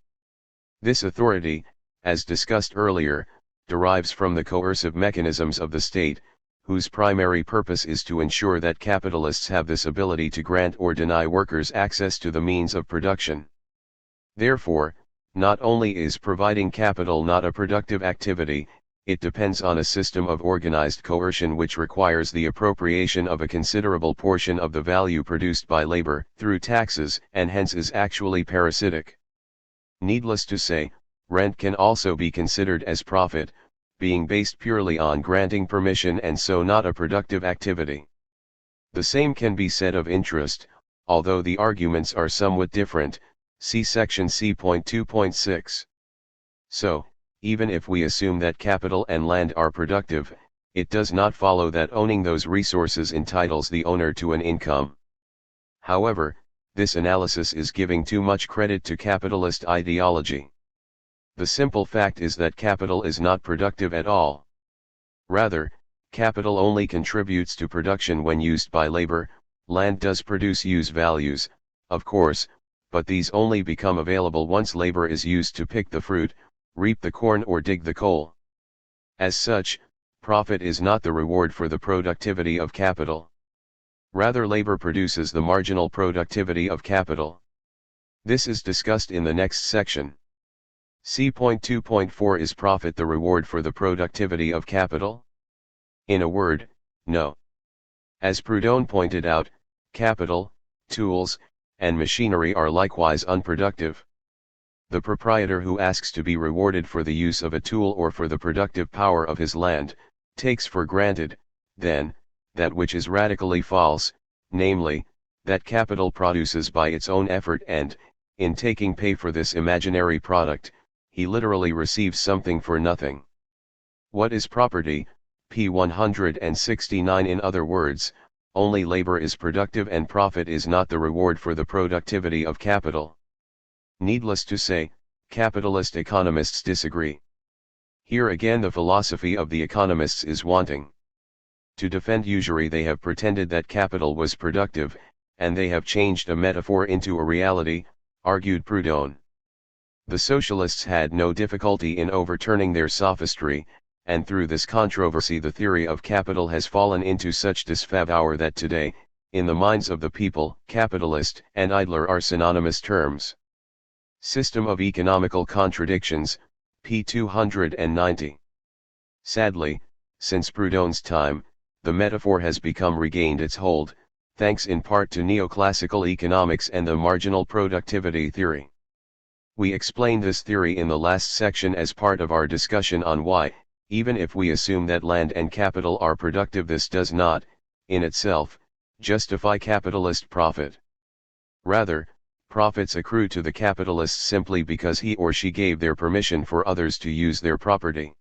This authority, as discussed earlier, derives from the coercive mechanisms of the state, whose primary purpose is to ensure that capitalists have this ability to grant or deny workers access to the means of production. Therefore, not only is providing capital not a productive activity, it depends on a system of organized coercion which requires the appropriation of a considerable portion of the value produced by labor through taxes and hence is actually parasitic. Needless to say, rent can also be considered as profit, being based purely on granting permission and so not a productive activity. The same can be said of interest, although the arguments are somewhat different, see section C.2.6. So, even if we assume that capital and land are productive, it does not follow that owning those resources entitles the owner to an income. However, this analysis is giving too much credit to capitalist ideology. The simple fact is that capital is not productive at all. Rather, capital only contributes to production when used by labor. Land does produce use values, of course, but these only become available once labor is used to pick the fruit, reap the corn or dig the coal. As such, profit is not the reward for the productivity of capital. Rather, labor produces the marginal productivity of capital. This is discussed in the next section. C.2.4 Is profit the reward for the productivity of capital? In a word, no. As Proudhon pointed out, capital, tools, and machinery are likewise unproductive. The proprietor who asks to be rewarded for the use of a tool or for the productive power of his land, takes for granted, then, that which is radically false, namely, that capital produces by its own effort and, in taking pay for this imaginary product, he literally receives something for nothing. What is property? P 169. In other words, only labor is productive and profit is not the reward for the productivity of capital. Needless to say, capitalist economists disagree. Here again the philosophy of the economists is wanting. To defend usury they have pretended that capital was productive, and they have changed a metaphor into a reality, argued Proudhon. The socialists had no difficulty in overturning their sophistry, and through this controversy the theory of capital has fallen into such disfavor that today, in the minds of the people, capitalist and idler are synonymous terms. System of Economical Contradictions, p. 290. Sadly, since Proudhon's time, the metaphor has regained its hold, thanks in part to neoclassical economics and the marginal productivity theory. We explained this theory in the last section as part of our discussion on why, even if we assume that land and capital are productive, this does not, in itself, justify capitalist profit. Rather, profits accrue to the capitalist simply because he or she gave their permission for others to use their property.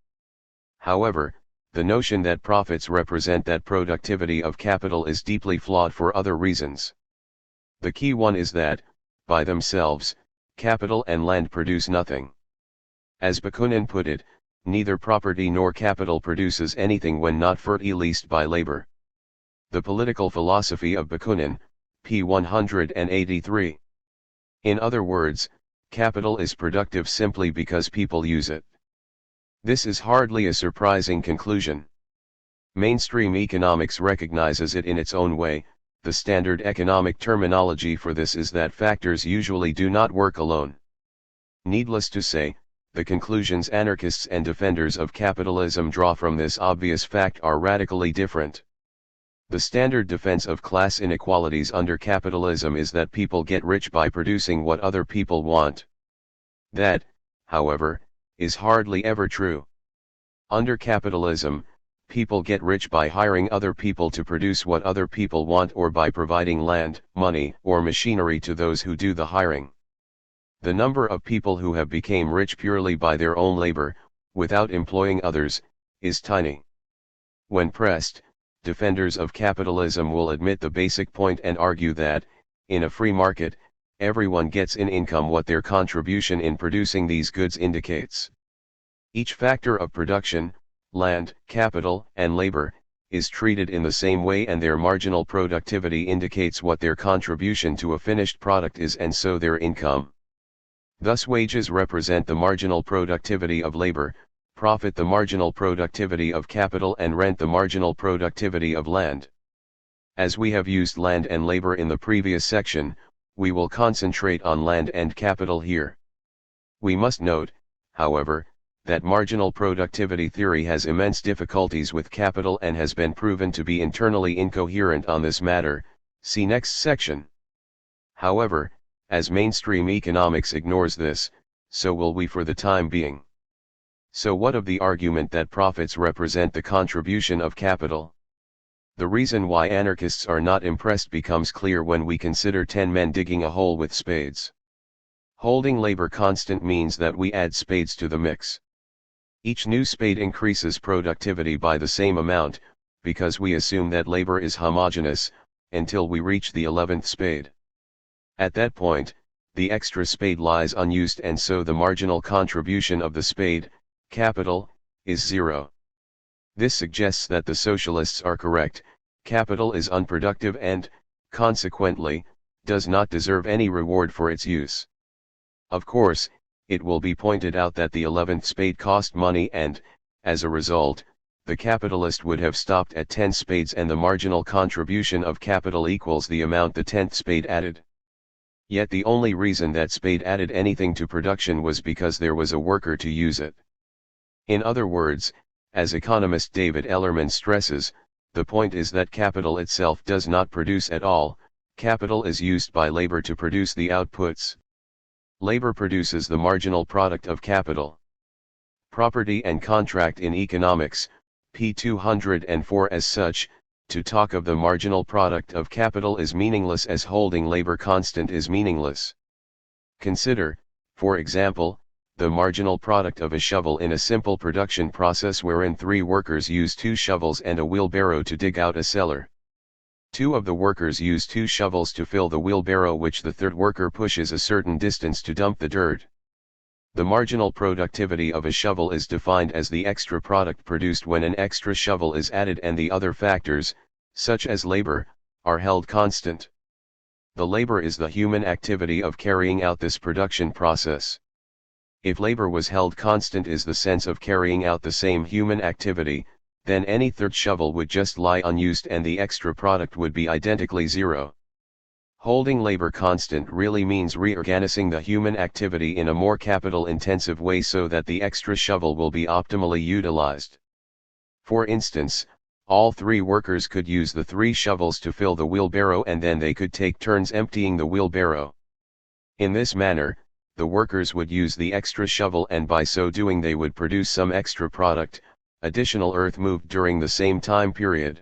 However, the notion that profits represent that productivity of capital is deeply flawed for other reasons. The key one is that, by themselves, capital and land produce nothing. As Bakunin put it, neither property nor capital produces anything when not released by labor. The Political Philosophy of Bakunin, p. 183. In other words, capital is productive simply because people use it. This is hardly a surprising conclusion. Mainstream economics recognizes it in its own way. The standard economic terminology for this is that factors usually do not work alone. Needless to say, the conclusions anarchists and defenders of capitalism draw from this obvious fact are radically different. The standard defense of class inequalities under capitalism is that people get rich by producing what other people want. That, however, is hardly ever true. Under capitalism, people get rich by hiring other people to produce what other people want or by providing land, money, or machinery to those who do the hiring. The number of people who have become rich purely by their own labor, without employing others, is tiny. When pressed, defenders of capitalism will admit the basic point and argue that, in a free market, everyone gets in income what their contribution in producing these goods indicates. Each factor of production, land, capital, and labor, is treated in the same way and their marginal productivity indicates what their contribution to a finished product is and so their income. Thus wages represent the marginal productivity of labor, profit the marginal productivity of capital and rent the marginal productivity of land. As we have used land and labor in the previous section, we will concentrate on land and capital here. We must note, however, that marginal productivity theory has immense difficulties with capital and has been proven to be internally incoherent on this matter, see next section. However, as mainstream economics ignores this, so will we for the time being. So what of the argument that profits represent the contribution of capital? The reason why anarchists are not impressed becomes clear when we consider 10 men digging a hole with spades. Holding labor constant means that we add spades to the mix. Each new spade increases productivity by the same amount, because we assume that labor is homogeneous, until we reach the 11th spade. At that point, the extra spade lies unused and so the marginal contribution of the spade, capital, is zero. This suggests that the socialists are correct, capital is unproductive and, consequently, does not deserve any reward for its use. Of course, it will be pointed out that the 11th spade cost money and, as a result, the capitalist would have stopped at 10 spades and the marginal contribution of capital equals the amount the 10th spade added. Yet the only reason that spade added anything to production was because there was a worker to use it. In other words, as economist David Ellerman stresses, the point is that capital itself does not produce at all, capital is used by labor to produce the outputs. Labor produces the marginal product of capital. Property and contract in economics, p. 204. As such, to talk of the marginal product of capital is meaningless as holding labor constant is meaningless. Consider, for example, the marginal product of a shovel in a simple production process wherein 3 workers use 2 shovels and a wheelbarrow to dig out a cellar. 2 of the workers use 2 shovels to fill the wheelbarrow, which the 3rd worker pushes a certain distance to dump the dirt. The marginal productivity of a shovel is defined as the extra product produced when an extra shovel is added and the other factors, such as labor, are held constant. The labor is the human activity of carrying out this production process. If labor was held constant is the sense of carrying out the same human activity, then any 3rd shovel would just lie unused and the extra product would be identically zero. Holding labor constant really means reorganizing the human activity in a more capital-intensive way so that the extra shovel will be optimally utilized. For instance, all 3 workers could use the 3 shovels to fill the wheelbarrow and then they could take turns emptying the wheelbarrow. In this manner, the workers would use the extra shovel and by so doing they would produce some extra product, additional earth moved during the same time period.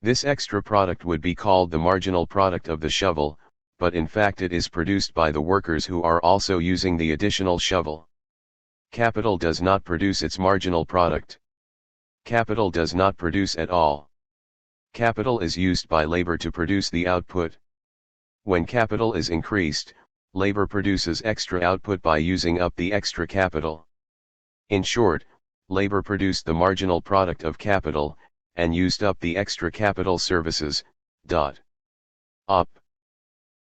This extra product would be called the marginal product of the shovel, but in fact it is produced by the workers who are also using the additional shovel. Capital does not produce its marginal product. Capital does not produce at all. Capital is used by labor to produce the output. When capital is increased, labor produces extra output by using up the extra capital. In short, labor produced the marginal product of capital, and used up the extra capital services. Op.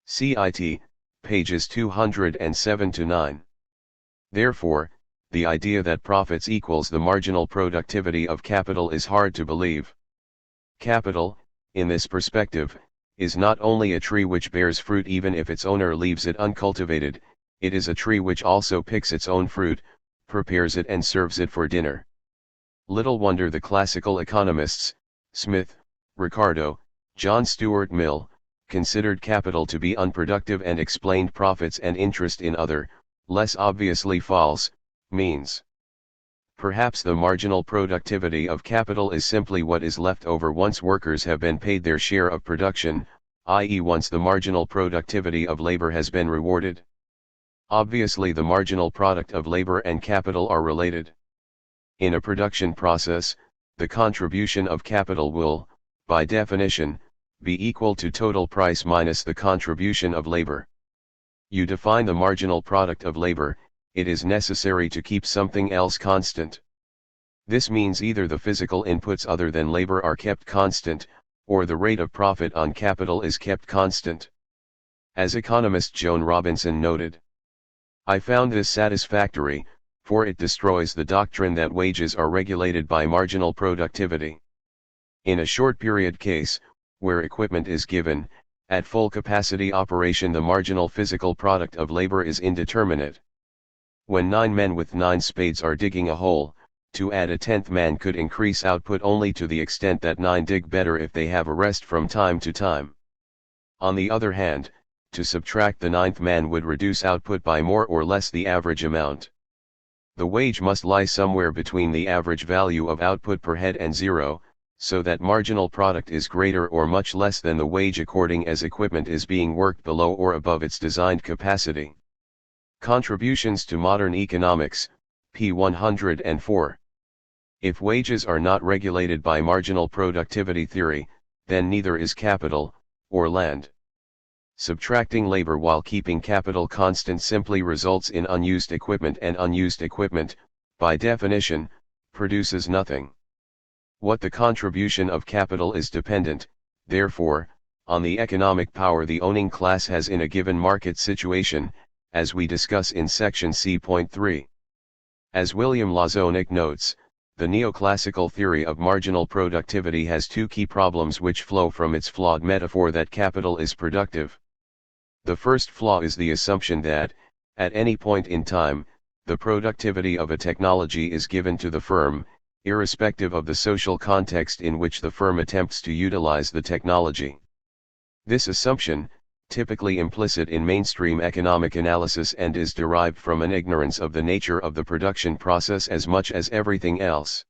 CIT, pages 207-9. Therefore, the idea that profits equals the marginal productivity of capital is hard to believe. Capital, in this perspective, is not only a tree which bears fruit even if its owner leaves it uncultivated, it is a tree which also picks its own fruit, prepares it and serves it for dinner. Little wonder the classical economists, Smith, Ricardo, John Stuart Mill, considered capital to be unproductive and explained profits and interest in other, less obviously false, means. Perhaps the marginal productivity of capital is simply what is left over once workers have been paid their share of production, i.e. once the marginal productivity of labor has been rewarded. Obviously the marginal product of labor and capital are related. In a production process, the contribution of capital will, by definition, be equal to total price minus the contribution of labor. You define the marginal product of labor, it is necessary to keep something else constant. This means either the physical inputs other than labor are kept constant, or the rate of profit on capital is kept constant. As economist Joan Robinson noted, I found this satisfactory, for it destroys the doctrine that wages are regulated by marginal productivity. In a short period case, where equipment is given, at full capacity operation the marginal physical product of labor is indeterminate. When 9 men with 9 spades are digging a hole, to add a 10th man could increase output only to the extent that 9 dig better if they have a rest from time to time. On the other hand, to subtract the 9th man would reduce output by more or less the average amount. The wage must lie somewhere between the average value of output per head and 0, so that marginal product is greater or much less than the wage according as equipment is being worked below or above its designed capacity. Contributions to Modern Economics, p. 104. If wages are not regulated by marginal productivity theory, then neither is capital, or land. Subtracting labor while keeping capital constant simply results in unused equipment, and unused equipment, by definition, produces nothing. What the contribution of capital is dependent, therefore, on the economic power the owning class has in a given market situation, as we discuss in section C.3. As William Lazonick notes, the neoclassical theory of marginal productivity has 2 key problems which flow from its flawed metaphor that capital is productive. The first flaw is the assumption that, at any point in time, the productivity of a technology is given to the firm, irrespective of the social context in which the firm attempts to utilize the technology. This assumption, typically implicit in mainstream economic analysis and is derived from an ignorance of the nature of the production process as much as everything else.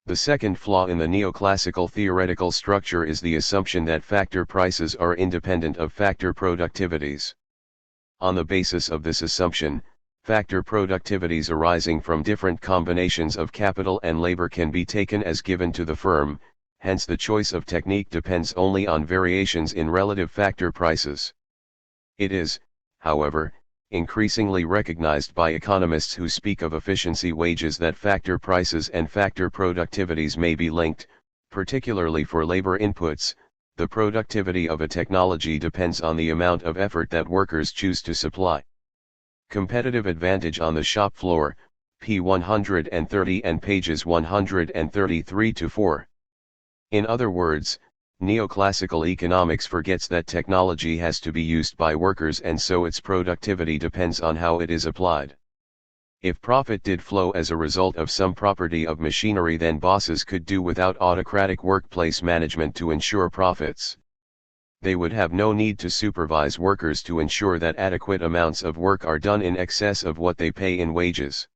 The second flaw in the neoclassical theoretical structure is the assumption that factor prices are independent of factor productivities. On the basis of this assumption, factor productivities arising from different combinations of capital and labor can be taken as given to the firm, hence the choice of technique depends only on variations in relative factor prices. It is, however, increasingly recognized by economists who speak of efficiency wages that factor prices and factor productivities may be linked, particularly for labor inputs. The productivity of a technology depends on the amount of effort that workers choose to supply. Competitive advantage on the shop floor, p. 130 and pages 133-4. In other words, neoclassical economics forgets that technology has to be used by workers and so its productivity depends on how it is applied. If profit did flow as a result of some property of machinery, then bosses could do without autocratic workplace management to ensure profits. They would have no need to supervise workers to ensure that adequate amounts of work are done in excess of what they pay in wages.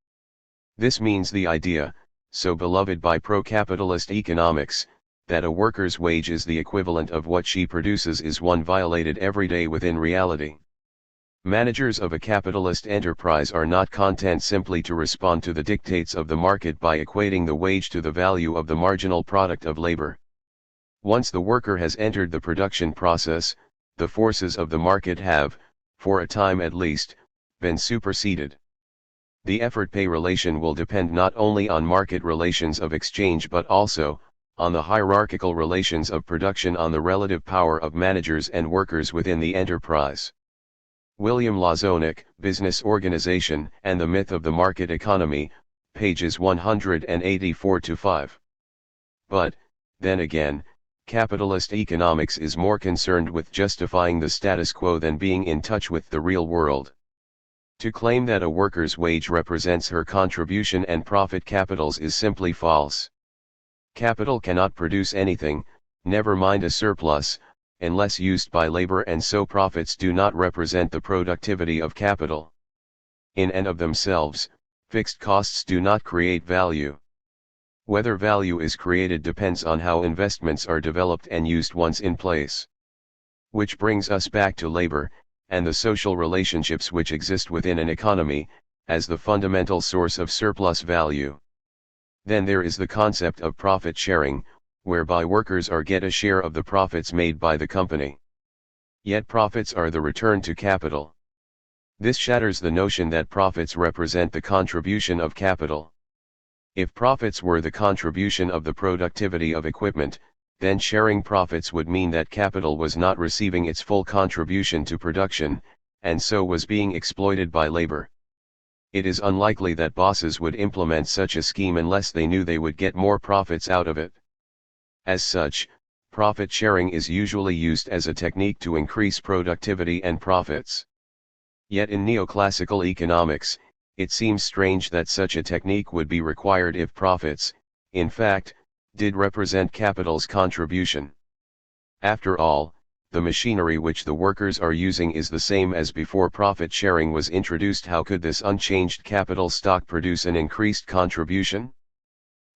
This means the idea, so beloved by pro-capitalist economics, that a worker's wage is the equivalent of what she produces is one violated every day within reality. Managers of a capitalist enterprise are not content simply to respond to the dictates of the market by equating the wage to the value of the marginal product of labor. Once the worker has entered the production process, the forces of the market have, for a time at least, been superseded. The effort-pay relation will depend not only on market relations of exchange but also, on the hierarchical relations of production, on the relative power of managers and workers within the enterprise. William Lazonick, Business Organization and the Myth of the Market Economy, pages 184-5. But, then again, capitalist economics is more concerned with justifying the status quo than being in touch with the real world. To claim that a worker's wage represents her contribution and profit capitals is simply false. Capital cannot produce anything, never mind a surplus, unless used by labor, and so profits do not represent the productivity of capital. In and of themselves, fixed costs do not create value. Whether value is created depends on how investments are developed and used once in place. Which brings us back to labor, and the social relationships which exist within an economy, as the fundamental source of surplus value. Then there is the concept of profit sharing, whereby workers get a share of the profits made by the company. Yet profits are the return to capital. This shatters the notion that profits represent the contribution of capital. If profits were the contribution of the productivity of equipment, then sharing profits would mean that capital was not receiving its full contribution to production, and so was being exploited by labor. It is unlikely that bosses would implement such a scheme unless they knew they would get more profits out of it. As such, profit sharing is usually used as a technique to increase productivity and profits. Yet in neoclassical economics, it seems strange that such a technique would be required if profits, in fact, did represent capital's contribution. After all, the machinery which the workers are using is the same as before profit sharing was introduced. How could this unchanged capital stock produce an increased contribution?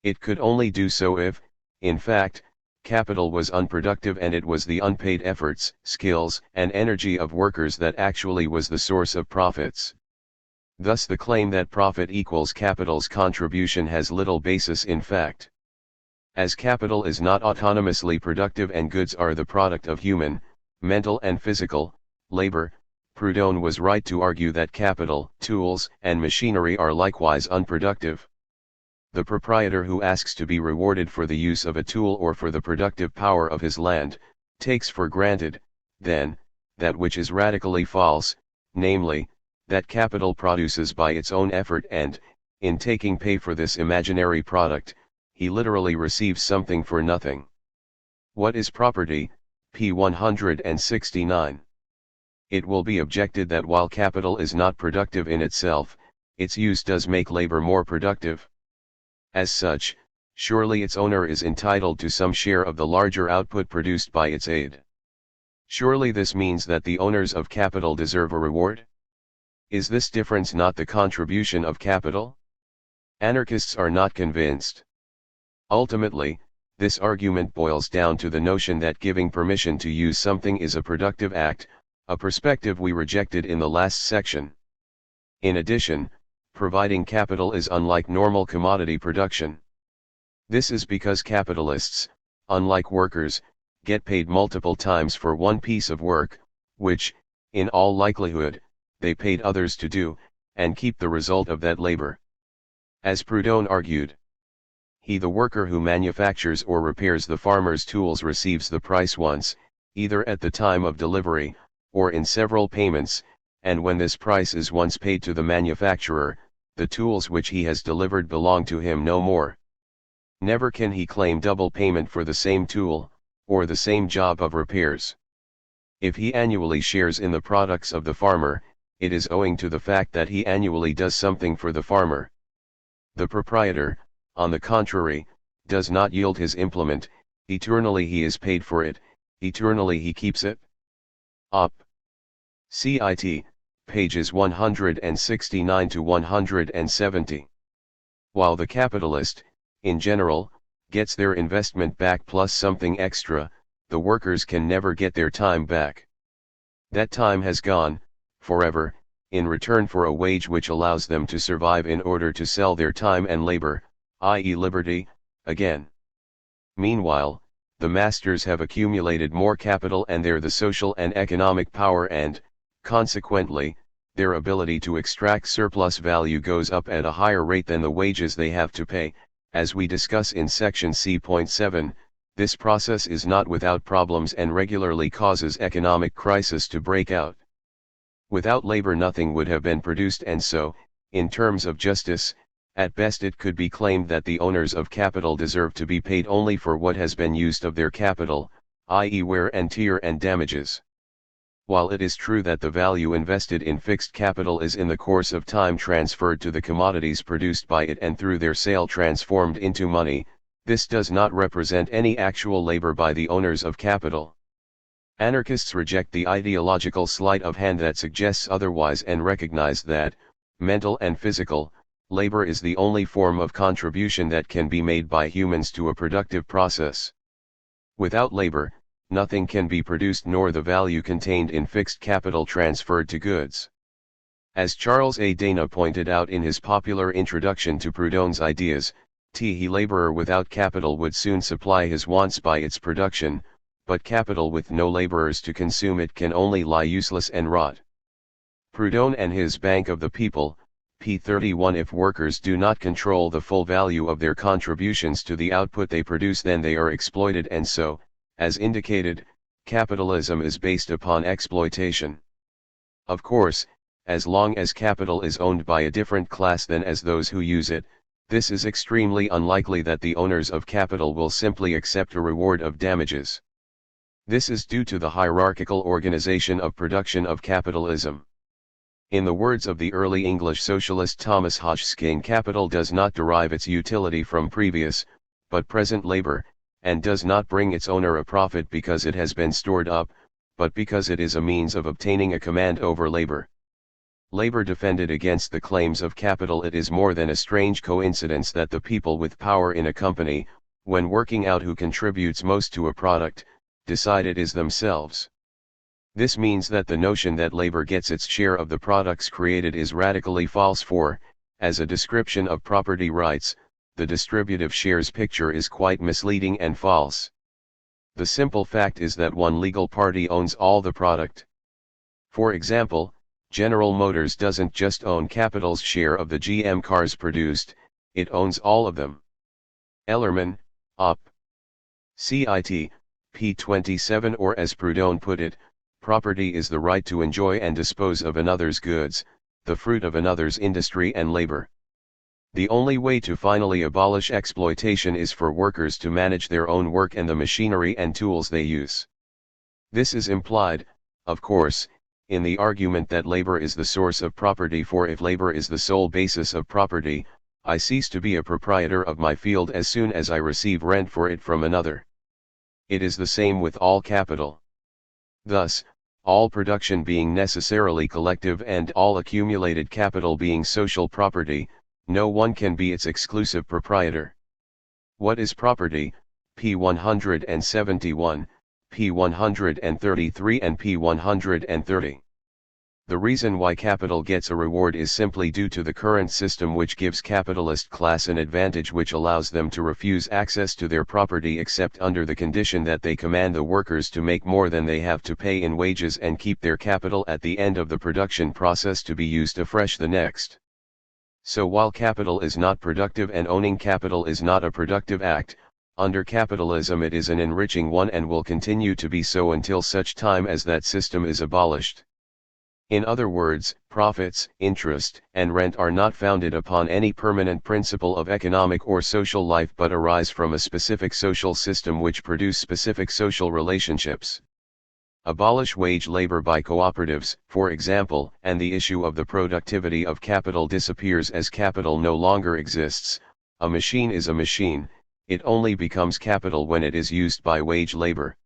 It could only do so if, in fact, capital was unproductive and it was the unpaid efforts, skills, and energy of workers that actually was the source of profits. Thus the claim that profit equals capital's contribution has little basis in fact. As capital is not autonomously productive and goods are the product of human, mental and physical, labor, Proudhon was right to argue that capital, tools, and machinery are likewise unproductive. The proprietor who asks to be rewarded for the use of a tool or for the productive power of his land, takes for granted, then, that which is radically false, namely, that capital produces by its own effort and, in taking pay for this imaginary product, he literally receives something for nothing. What is property? p. 169. It will be objected that while capital is not productive in itself, its use does make labor more productive. As such, surely its owner is entitled to some share of the larger output produced by its aid. Surely this means that the owners of capital deserve a reward? Is this difference not the contribution of capital? Anarchists are not convinced. Ultimately, this argument boils down to the notion that giving permission to use something is a productive act, a perspective we rejected in the last section. In addition, providing capital is unlike normal commodity production. This is because capitalists, unlike workers, get paid multiple times for one piece of work, which, in all likelihood, they paid others to do, and keep the result of that labor. As Proudhon argued, he, the worker who manufactures or repairs the farmer's tools, receives the price once, either at the time of delivery, or in several payments, and when this price is once paid to the manufacturer, the tools which he has delivered belong to him no more. Never can he claim double payment for the same tool, or the same job of repairs. If he annually shares in the products of the farmer, it is owing to the fact that he annually does something for the farmer. The proprietor, on the contrary, does not yield his implement, eternally he is paid for it, eternally he keeps it. Op. Cit. Pages 169 to 170. While the capitalist, in general, gets their investment back plus something extra, the workers can never get their time back. That time has gone, forever, in return for a wage which allows them to survive in order to sell their time and labor, i.e. liberty, again. Meanwhile, the masters have accumulated more capital and the social and economic power, and, consequently, their ability to extract surplus value goes up at a higher rate than the wages they have to pay. As we discuss in section C.7, this process is not without problems and regularly causes economic crisis to break out. Without labor nothing would have been produced, and so, in terms of justice, at best it could be claimed that the owners of capital deserve to be paid only for what has been used of their capital, i.e. wear and tear and damages. While it is true that the value invested in fixed capital is in the course of time transferred to the commodities produced by it and through their sale transformed into money, this does not represent any actual labor by the owners of capital. Anarchists reject the ideological sleight of hand that suggests otherwise and recognize that, mental and physical, labor is the only form of contribution that can be made by humans to a productive process. Without labor, nothing can be produced nor the value contained in fixed capital transferred to goods. As Charles A. Dana pointed out in his popular introduction to Proudhon's ideas, a laborer without capital would soon supply his wants by its production, but capital with no laborers to consume it can only lie useless and rot. Proudhon and his Bank of the People, p. 31. If workers do not control the full value of their contributions to the output they produce, then they are exploited, and so, as indicated, capitalism is based upon exploitation. Of course, as long as capital is owned by a different class than as those who use it, this is extremely unlikely that the owners of capital will simply accept a reward of damages. This is due to the hierarchical organization of production of capitalism. In the words of the early English socialist Thomas Hodgkin, capital does not derive its utility from previous, but present labor, and does not bring its owner a profit because it has been stored up, but because it is a means of obtaining a command over labor. Labor defended against the claims of capital. It is more than a strange coincidence that the people with power in a company, when working out who contributes most to a product, decide it is themselves. This means that the notion that labor gets its share of the products created is radically false, for, as a description of property rights, the distributive shares picture is quite misleading and false. The simple fact is that one legal party owns all the product. For example, General Motors doesn't just own capital's share of the GM cars produced, it owns all of them. Ellerman, Op. Cit. p. 27. Or as Proudhon put it, property is the right to enjoy and dispose of another's goods, the fruit of another's industry and labor. The only way to finally abolish exploitation is for workers to manage their own work and the machinery and tools they use. This is implied, of course, in the argument that labor is the source of property, for if labor is the sole basis of property, I cease to be a proprietor of my field as soon as I receive rent for it from another. It is the same with all capital. Thus, all production being necessarily collective and all accumulated capital being social property, no one can be its exclusive proprietor. What is property? P 171, P 133 and P 130. The reason why capital gets a reward is simply due to the current system, which gives capitalist class an advantage which allows them to refuse access to their property except under the condition that they command the workers to make more than they have to pay in wages and keep their capital at the end of the production process to be used afresh the next. So while capital is not productive and owning capital is not a productive act, under capitalism it is an enriching one and will continue to be so until such time as that system is abolished. In other words, profits, interest, and rent are not founded upon any permanent principle of economic or social life but arise from a specific social system which produce specific social relationships. Abolish wage labor by cooperatives, for example, and the issue of the productivity of capital disappears as capital no longer exists. A machine is a machine, it only becomes capital when it is used by wage labor.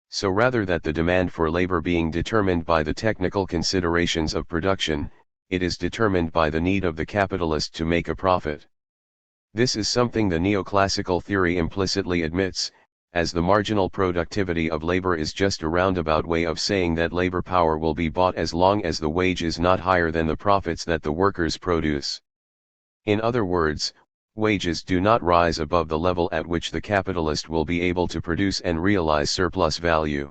So rather than the demand for labor being determined by the technical considerations of production, it is determined by the need of the capitalist to make a profit. This is something the neoclassical theory implicitly admits, as the marginal productivity of labor is just a roundabout way of saying that labor power will be bought as long as the wage is not higher than the profits that the workers produce. In other words, wages do not rise above the level at which the capitalist will be able to produce and realize surplus value.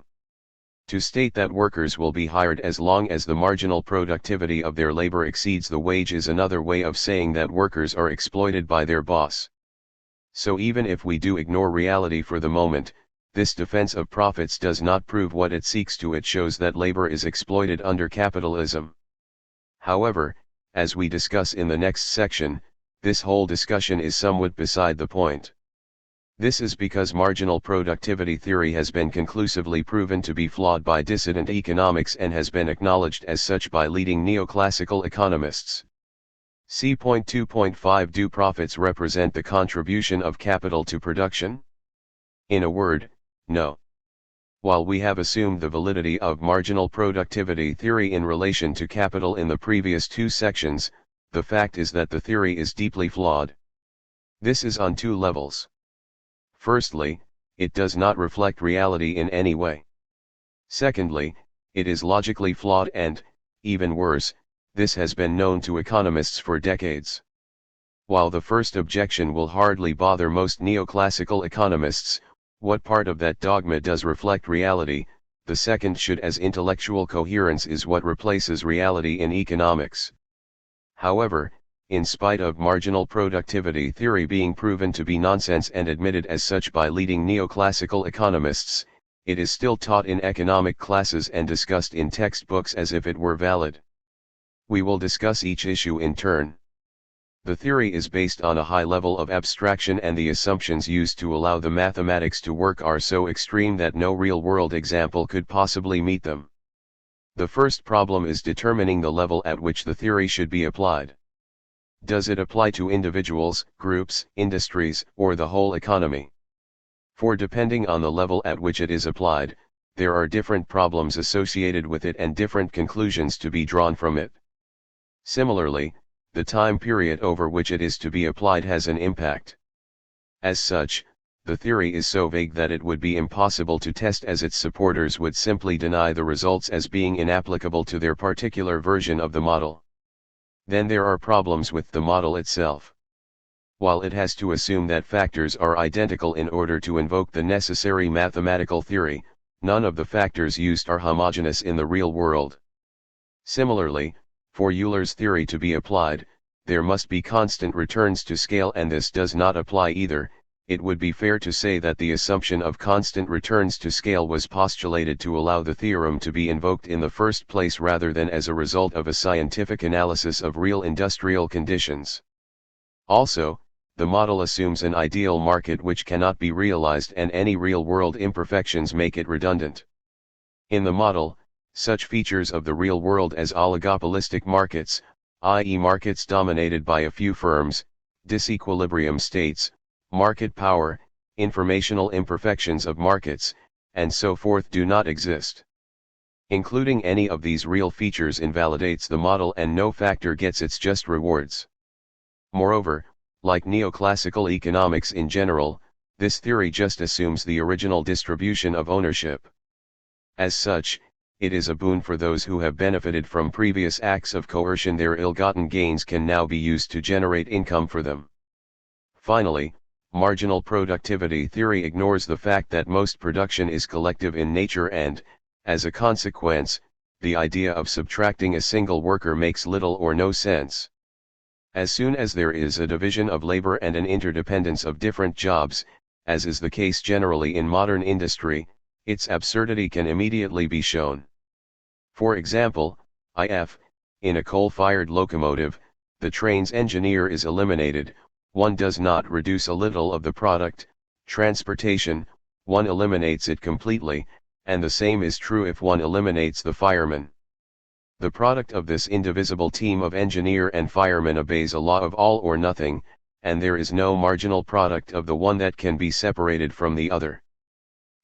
To state that workers will be hired as long as the marginal productivity of their labor exceeds the wage is another way of saying that workers are exploited by their boss. So even if we do ignore reality for the moment, this defense of profits does not prove what it seeks to. It shows that labor is exploited under capitalism. However, as we discuss in the next section, this whole discussion is somewhat beside the point. This is because marginal productivity theory has been conclusively proven to be flawed by dissident economics and has been acknowledged as such by leading neoclassical economists. See point 2.5. Do profits represent the contribution of capital to production? In a word, no. While we have assumed the validity of marginal productivity theory in relation to capital in the previous two sections, the fact is that the theory is deeply flawed. This is on two levels. Firstly, it does not reflect reality in any way. Secondly, it is logically flawed and, even worse, this has been known to economists for decades. While the first objection will hardly bother most neoclassical economists, what part of that dogma does reflect reality, the second should, as intellectual coherence is what replaces reality in economics. However, in spite of marginal productivity theory being proven to be nonsense and admitted as such by leading neoclassical economists, it is still taught in economic classes and discussed in textbooks as if it were valid. We will discuss each issue in turn. The theory is based on a high level of abstraction and the assumptions used to allow the mathematics to work are so extreme that no real-world example could possibly meet them. The first problem is determining the level at which the theory should be applied. Does it apply to individuals, groups, industries, or the whole economy? For depending on the level at which it is applied, there are different problems associated with it and different conclusions to be drawn from it. Similarly, the time period over which it is to be applied has an impact. As such, the theory is so vague that it would be impossible to test, as its supporters would simply deny the results as being inapplicable to their particular version of the model. Then there are problems with the model itself. While it has to assume that factors are identical in order to invoke the necessary mathematical theory, none of the factors used are homogeneous in the real world. Similarly, for Euler's theory to be applied, there must be constant returns to scale, and this does not apply either. It would be fair to say that the assumption of constant returns to scale was postulated to allow the theorem to be invoked in the first place rather than as a result of a scientific analysis of real industrial conditions. Also, the model assumes an ideal market which cannot be realized, and any real-world imperfections make it redundant. In the model, such features of the real world as oligopolistic markets, i.e. markets dominated by a few firms, disequilibrium states, market power, informational imperfections of markets, and so forth do not exist. Including any of these real features invalidates the model and no factor gets its just rewards. Moreover, like neoclassical economics in general, this theory just assumes the original distribution of ownership. As such, it is a boon for those who have benefited from previous acts of coercion. Their ill-gotten gains can now be used to generate income for them. Finally, marginal productivity theory ignores the fact that most production is collective in nature and, as a consequence, the idea of subtracting a single worker makes little or no sense. As soon as there is a division of labor and an interdependence of different jobs, as is the case generally in modern industry, its absurdity can immediately be shown. For example, if, in a coal-fired locomotive, the train's engineer is eliminated, one does not reduce a little of the product, transportation, one eliminates it completely, and the same is true if one eliminates the fireman. The product of this indivisible team of engineer and fireman obeys a law of all or nothing, and there is no marginal product of the one that can be separated from the other.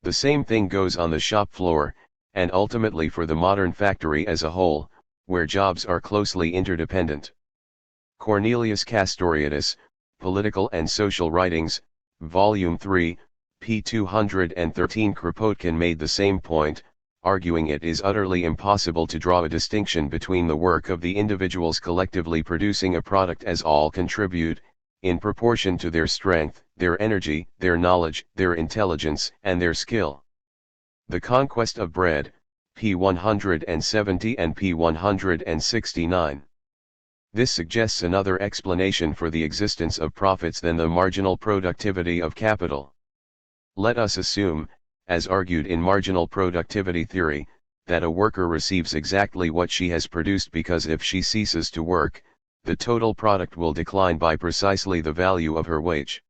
The same thing goes on the shop floor, and ultimately for the modern factory as a whole, where jobs are closely interdependent. Cornelius Castoriadis, Political and Social Writings, Volume 3, p. 213. Kropotkin made the same point, arguing it is utterly impossible to draw a distinction between the work of the individuals collectively producing a product as all contribute, in proportion to their strength, their energy, their knowledge, their intelligence, and their skill. The Conquest of Bread, p. 170 and p. 169. This suggests another explanation for the existence of profits than the marginal productivity of capital. Let us assume, as argued in marginal productivity theory, that a worker receives exactly what she has produced because if she ceases to work, the total product will decline by precisely the value of her wage.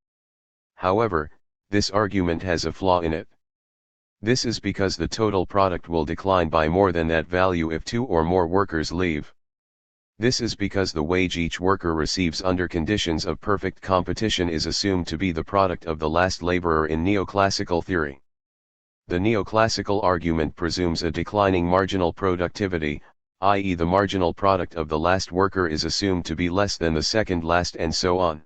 However, this argument has a flaw in it. This is because the total product will decline by more than that value if two or more workers leave. This is because the wage each worker receives under conditions of perfect competition is assumed to be the product of the last laborer in neoclassical theory. The neoclassical argument presumes a declining marginal productivity, i.e. the marginal product of the last worker is assumed to be less than the second last and so on.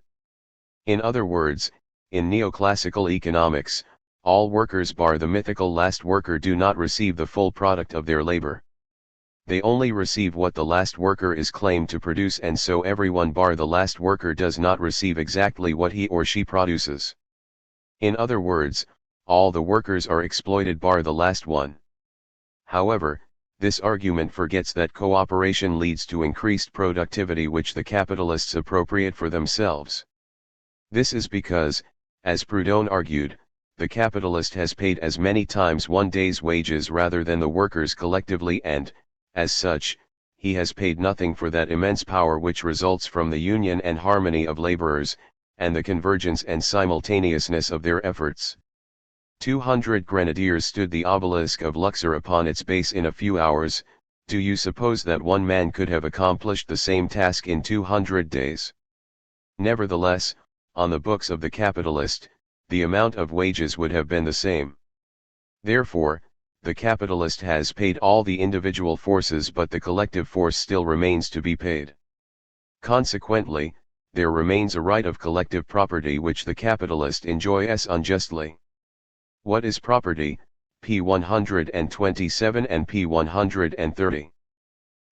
In other words, in neoclassical economics, all workers bar the mythical last worker do not receive the full product of their labor. They only receive what the last worker is claimed to produce, and so everyone bar the last worker does not receive exactly what he or she produces. In other words, all the workers are exploited bar the last one. However, this argument forgets that cooperation leads to increased productivity which the capitalists appropriate for themselves. This is because, as Proudhon argued, the capitalist has paid as many times one day's wages rather than the workers collectively, and, as such, he has paid nothing for that immense power which results from the union and harmony of laborers, and the convergence and simultaneousness of their efforts. 200 grenadiers stood the obelisk of Luxor upon its base in a few hours. Do you suppose that one man could have accomplished the same task in 200 days? Nevertheless, on the books of the capitalist, the amount of wages would have been the same. Therefore, the capitalist has paid all the individual forces, but the collective force still remains to be paid. Consequently, there remains a right of collective property which the capitalist enjoys unjustly. What is property? p. 127 and p. 130.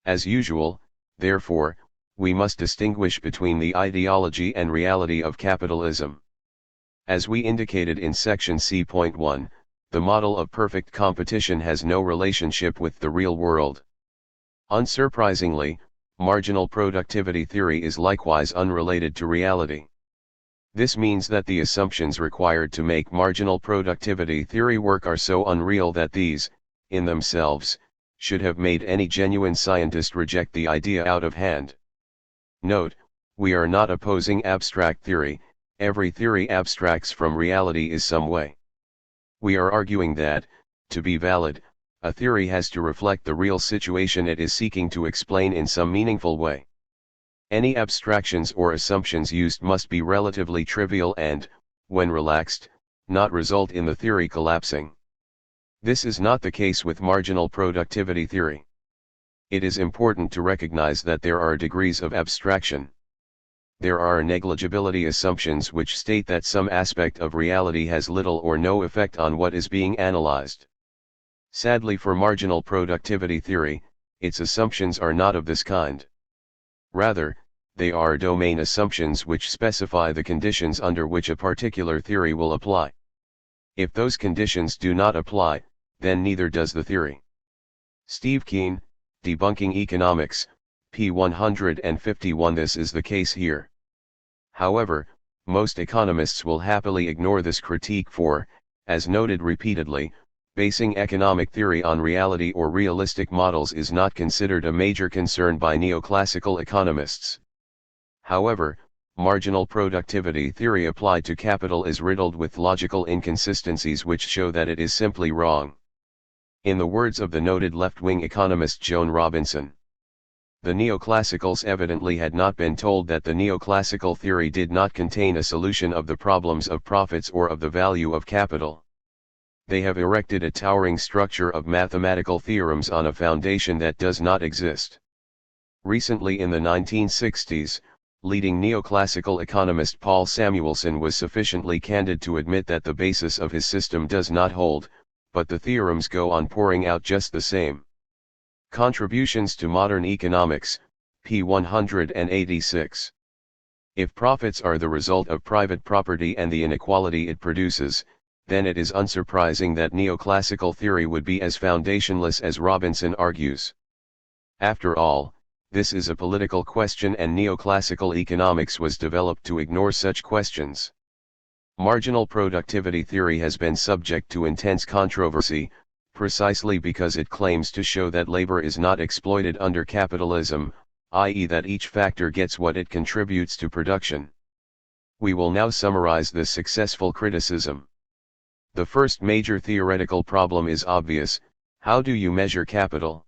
As usual, therefore, we must distinguish between the ideology and reality of capitalism. As we indicated in section C.1, the model of perfect competition has no relationship with the real world. Unsurprisingly, marginal productivity theory is likewise unrelated to reality. This means that the assumptions required to make marginal productivity theory work are so unreal that these, in themselves, should have made any genuine scientist reject the idea out of hand. Note, we are not opposing abstract theory. Every theory abstracts from reality in some way. We are arguing that, to be valid, a theory has to reflect the real situation it is seeking to explain in some meaningful way. Any abstractions or assumptions used must be relatively trivial and, when relaxed, not result in the theory collapsing. This is not the case with marginal productivity theory. It is important to recognize that there are degrees of abstraction. There are negligibility assumptions which state that some aspect of reality has little or no effect on what is being analyzed. Sadly for marginal productivity theory, its assumptions are not of this kind. Rather, they are domain assumptions which specify the conditions under which a particular theory will apply. If those conditions do not apply, then neither does the theory. Steve Keen, Debunking Economics, p. 151. This is the case here. However, most economists will happily ignore this critique for, as noted repeatedly, basing economic theory on reality or realistic models is not considered a major concern by neoclassical economists. However, marginal productivity theory applied to capital is riddled with logical inconsistencies which show that it is simply wrong. In the words of the noted left-wing economist Joan Robinson, the neoclassicals evidently had not been told that the neoclassical theory did not contain a solution of the problems of profits or of the value of capital. They have erected a towering structure of mathematical theorems on a foundation that does not exist. Recently in the 1960s, leading neoclassical economist Paul Samuelson was sufficiently candid to admit that the basis of his system does not hold, but the theorems go on pouring out just the same. Contributions to Modern Economics, p. 186. If profits are the result of private property and the inequality it produces, then it is unsurprising that neoclassical theory would be as foundationless as Robinson argues. After all, this is a political question and neoclassical economics was developed to ignore such questions. Marginal productivity theory has been subject to intense controversy, precisely because it claims to show that labor is not exploited under capitalism, i.e. that each factor gets what it contributes to production. We will now summarize this successful criticism. The first major theoretical problem is obvious: how do you measure capital?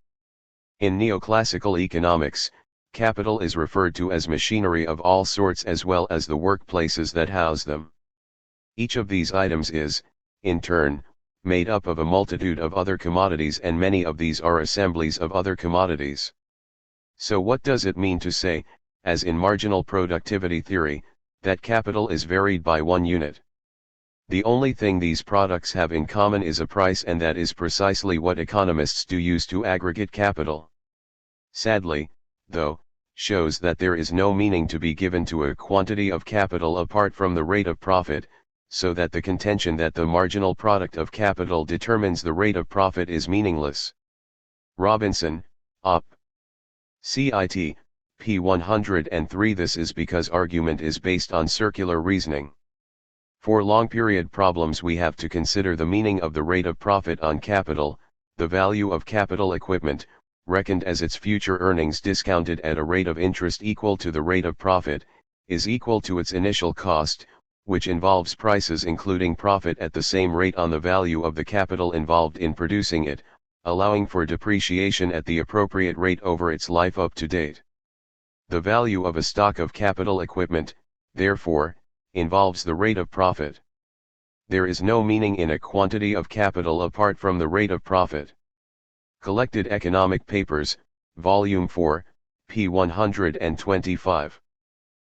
In neoclassical economics, capital is referred to as machinery of all sorts as well as the workplaces that house them. Each of these items is, in turn, made up of a multitude of other commodities, and many of these are assemblies of other commodities. So what does it mean to say, as in marginal productivity theory, that capital is varied by one unit? The only thing these products have in common is a price, and that is precisely what economists do use to aggregate capital. Sadly, though, shows that there is no meaning to be given to a quantity of capital apart from the rate of profit, so that the contention that the marginal product of capital determines the rate of profit is meaningless. Robinson, Op. Cit. p. 103. This is because argument is based on circular reasoning. For long-period problems we have to consider the meaning of the rate of profit on capital, the value of capital equipment, reckoned as its future earnings discounted at a rate of interest equal to the rate of profit, is equal to its initial cost, which involves prices including profit at the same rate on the value of the capital involved in producing it, allowing for depreciation at the appropriate rate over its life up to date. The value of a stock of capital equipment, therefore, involves the rate of profit. There is no meaning in a quantity of capital apart from the rate of profit. Collected Economic Papers, Volume 4, p. 125.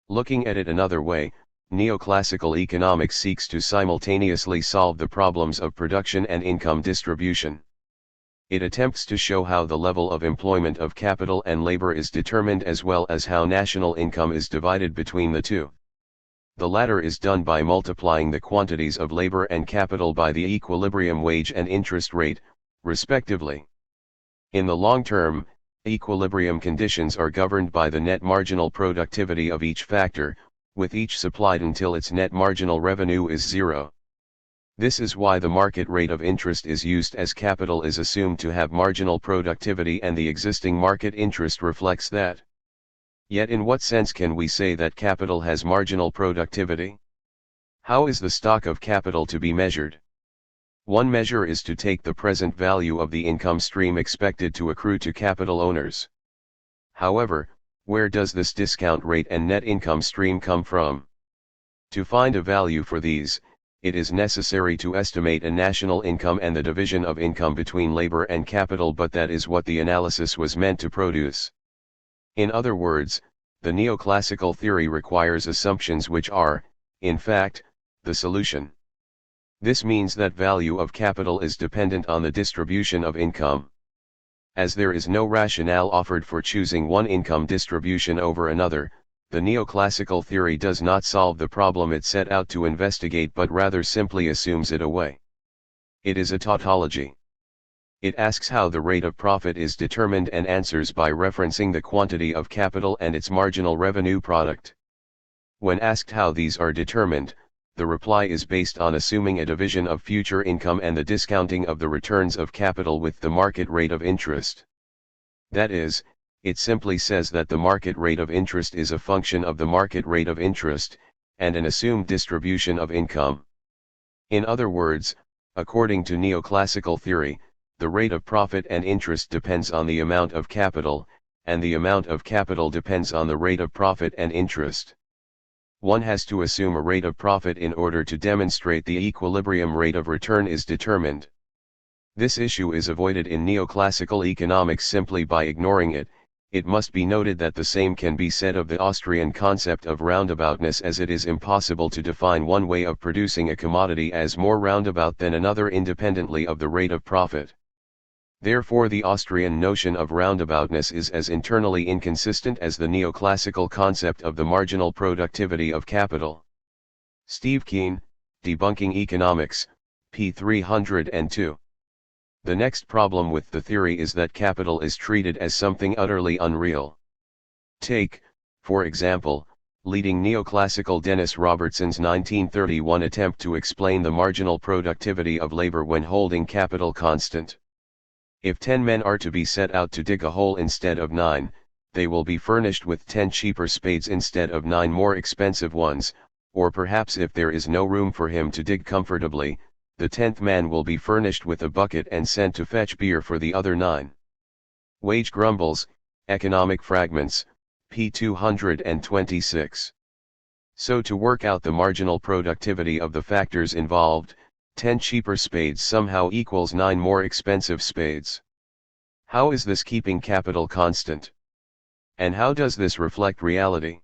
Looking at it another way, neoclassical economics seeks to simultaneously solve the problems of production and income distribution. It attempts to show how the level of employment of capital and labor is determined as well as how national income is divided between the two. The latter is done by multiplying the quantities of labor and capital by the equilibrium wage and interest rate, respectively. In the long term, equilibrium conditions are governed by the net marginal productivity of each factor, with each supplied until its net marginal revenue is zero. This is why the market rate of interest is used, as capital is assumed to have marginal productivity and the existing market interest reflects that. Yet in what sense can we say that capital has marginal productivity? How is the stock of capital to be measured? One measure is to take the present value of the income stream expected to accrue to capital owners. However, where does this discount rate and net income stream come from? To find a value for these, it is necessary to estimate a national income and the division of income between labor and capital, but that is what the analysis was meant to produce. In other words, the neoclassical theory requires assumptions which are, in fact, the solution. This means that value of capital is dependent on the distribution of income. As there is no rationale offered for choosing one income distribution over another, the neoclassical theory does not solve the problem it set out to investigate, but rather simply assumes it away. It is a tautology. It asks how the rate of profit is determined and answers by referencing the quantity of capital and its marginal revenue product. When asked how these are determined, the reply is based on assuming a division of future income and the discounting of the returns of capital with the market rate of interest. That is, it simply says that the market rate of interest is a function of the market rate of interest, and an assumed distribution of income. In other words, according to neoclassical theory, the rate of profit and interest depends on the amount of capital, and the amount of capital depends on the rate of profit and interest. One has to assume a rate of profit in order to demonstrate the equilibrium rate of return is determined. This issue is avoided in neoclassical economics simply by ignoring it. It must be noted that the same can be said of the Austrian concept of roundaboutness, as it is impossible to define one way of producing a commodity as more roundabout than another independently of the rate of profit. Therefore the Austrian notion of roundaboutness is as internally inconsistent as the neoclassical concept of the marginal productivity of capital. Steve Keen, Debunking Economics, p. 302. The next problem with the theory is that capital is treated as something utterly unreal. Take, for example, leading neoclassical Dennis Robertson's 1931 attempt to explain the marginal productivity of labor when holding capital constant. If 10 men are to be set out to dig a hole instead of 9, they will be furnished with 10 cheaper spades instead of 9 more expensive ones, or perhaps if there is no room for him to dig comfortably, the 10th man will be furnished with a bucket and sent to fetch beer for the other 9. Wage Grumbles, Economic Fragments, p. 226. So to work out the marginal productivity of the factors involved, 10 cheaper spades somehow equals 9 more expensive spades. How is this keeping capital constant? And how does this reflect reality?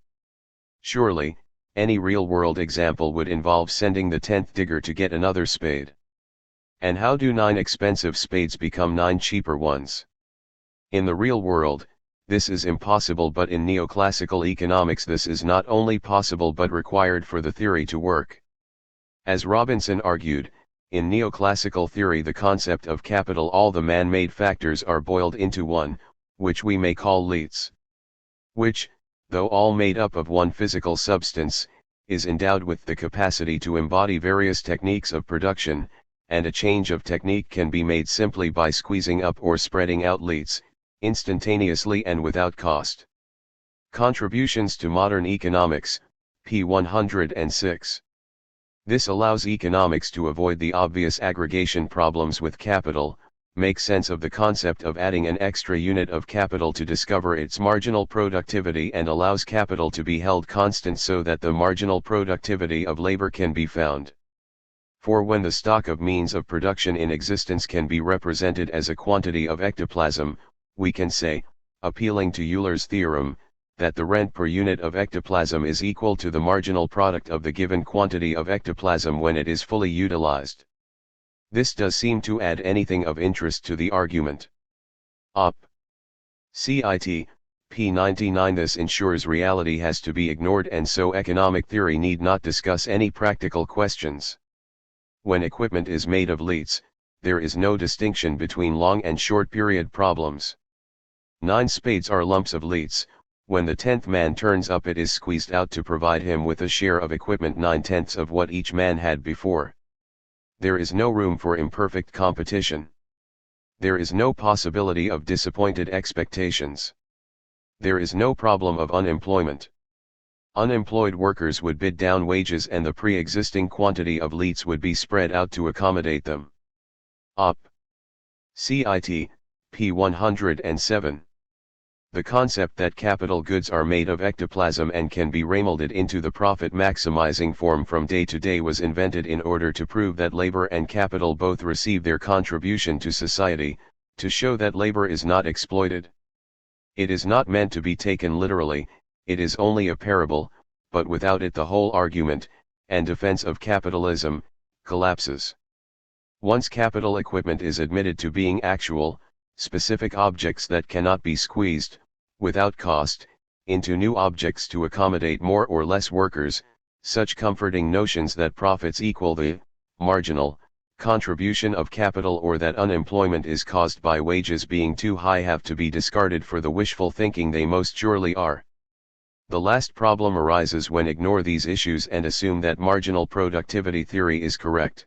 Surely, any real-world example would involve sending the 10th digger to get another spade. And how do 9 expensive spades become 9 cheaper ones? In the real world, this is impossible, but in neoclassical economics this is not only possible but required for the theory to work. As Robinson argued, in neoclassical theory the concept of capital, all the man-made factors are boiled into one, which we may call leits. Which, though all made up of one physical substance, is endowed with the capacity to embody various techniques of production, and a change of technique can be made simply by squeezing up or spreading out leits, instantaneously and without cost. Contributions to Modern Economics, p. 106. This allows economics to avoid the obvious aggregation problems with capital, make sense of the concept of adding an extra unit of capital to discover its marginal productivity, and allows capital to be held constant so that the marginal productivity of labor can be found. For when the stock of means of production in existence can be represented as a quantity of ectoplasm, we can say, appealing to Euler's theorem, that the rent per unit of ectoplasm is equal to the marginal product of the given quantity of ectoplasm when it is fully utilized. This does seem to add anything of interest to the argument. Op. Cit. p. 99. This ensures reality has to be ignored, and so economic theory need not discuss any practical questions. When equipment is made of leits, there is no distinction between long and short period problems. 9 spades are lumps of leits. When the 10th man turns up, it is squeezed out to provide him with a share of equipment 9/10 of what each man had before. There is no room for imperfect competition. There is no possibility of disappointed expectations. There is no problem of unemployment. Unemployed workers would bid down wages and the pre-existing quantity of leits would be spread out to accommodate them. Op. Cit. p. 107. The concept that capital goods are made of ectoplasm and can be remolded into the profit-maximizing form from day to day was invented in order to prove that labor and capital both receive their contribution to society, to show that labor is not exploited. It is not meant to be taken literally, it is only a parable, but without it the whole argument, and defense of capitalism, collapses. Once capital equipment is admitted to being actual, specific objects that cannot be squeezed, without cost, into new objects to accommodate more or less workers, such comforting notions that profits equal the marginal contribution of capital or that unemployment is caused by wages being too high have to be discarded for the wishful thinking they most surely are. The last problem arises when ignore these issues and assume that marginal productivity theory is correct.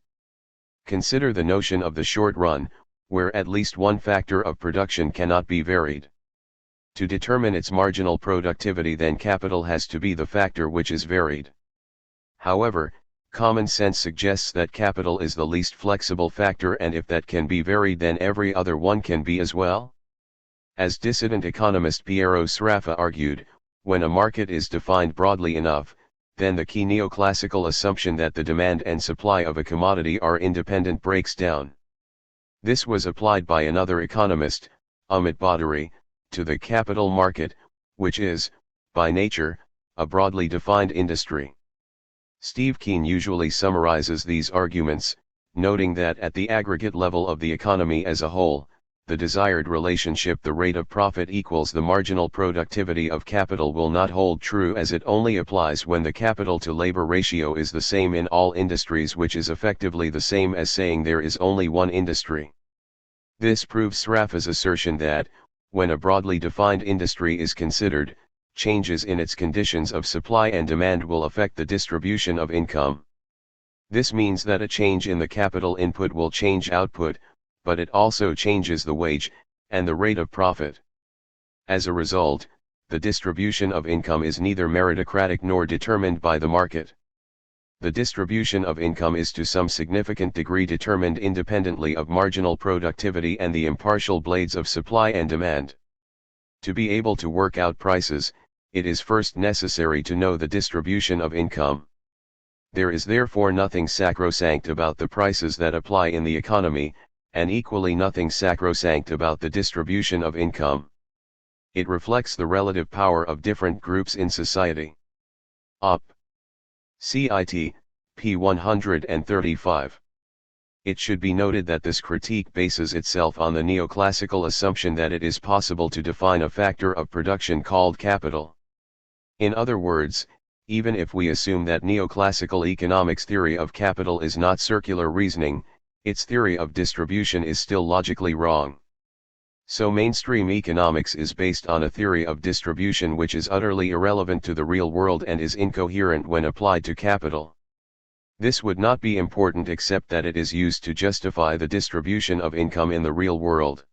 Consider the notion of the short run, where at least one factor of production cannot be varied. To determine its marginal productivity, then capital has to be the factor which is varied. However, common sense suggests that capital is the least flexible factor, and if that can be varied, then every other one can be as well. As dissident economist Piero Sraffa argued, when a market is defined broadly enough, then the key neoclassical assumption that the demand and supply of a commodity are independent breaks down. This was applied by another economist, Amit Bhattacharya, to the capital market, which is, by nature, a broadly defined industry. Steve Keen usually summarizes these arguments, noting that at the aggregate level of the economy as a whole, the desired relationship, the rate of profit equals the marginal productivity of capital, will not hold true, as it only applies when the capital to labor ratio is the same in all industries, which is effectively the same as saying there is only one industry. This proves Sraffa's assertion that, when a broadly defined industry is considered, changes in its conditions of supply and demand will affect the distribution of income. This means that a change in the capital input will change output, but it also changes the wage, and the rate of profit. As a result, the distribution of income is neither meritocratic nor determined by the market. The distribution of income is to some significant degree determined independently of marginal productivity and the impartial blades of supply and demand. To be able to work out prices, it is first necessary to know the distribution of income. There is therefore nothing sacrosanct about the prices that apply in the economy, and equally nothing sacrosanct about the distribution of income. It reflects the relative power of different groups in society. Op. Cit. p. 135. It should be noted that this critique bases itself on the neoclassical assumption that it is possible to define a factor of production called capital. In other words, even if we assume that neoclassical economics theory of capital is not circular reasoning, its theory of distribution is still logically wrong. So mainstream economics is based on a theory of distribution which is utterly irrelevant to the real world and is incoherent when applied to capital. This would not be important except that it is used to justify the distribution of income in the real world.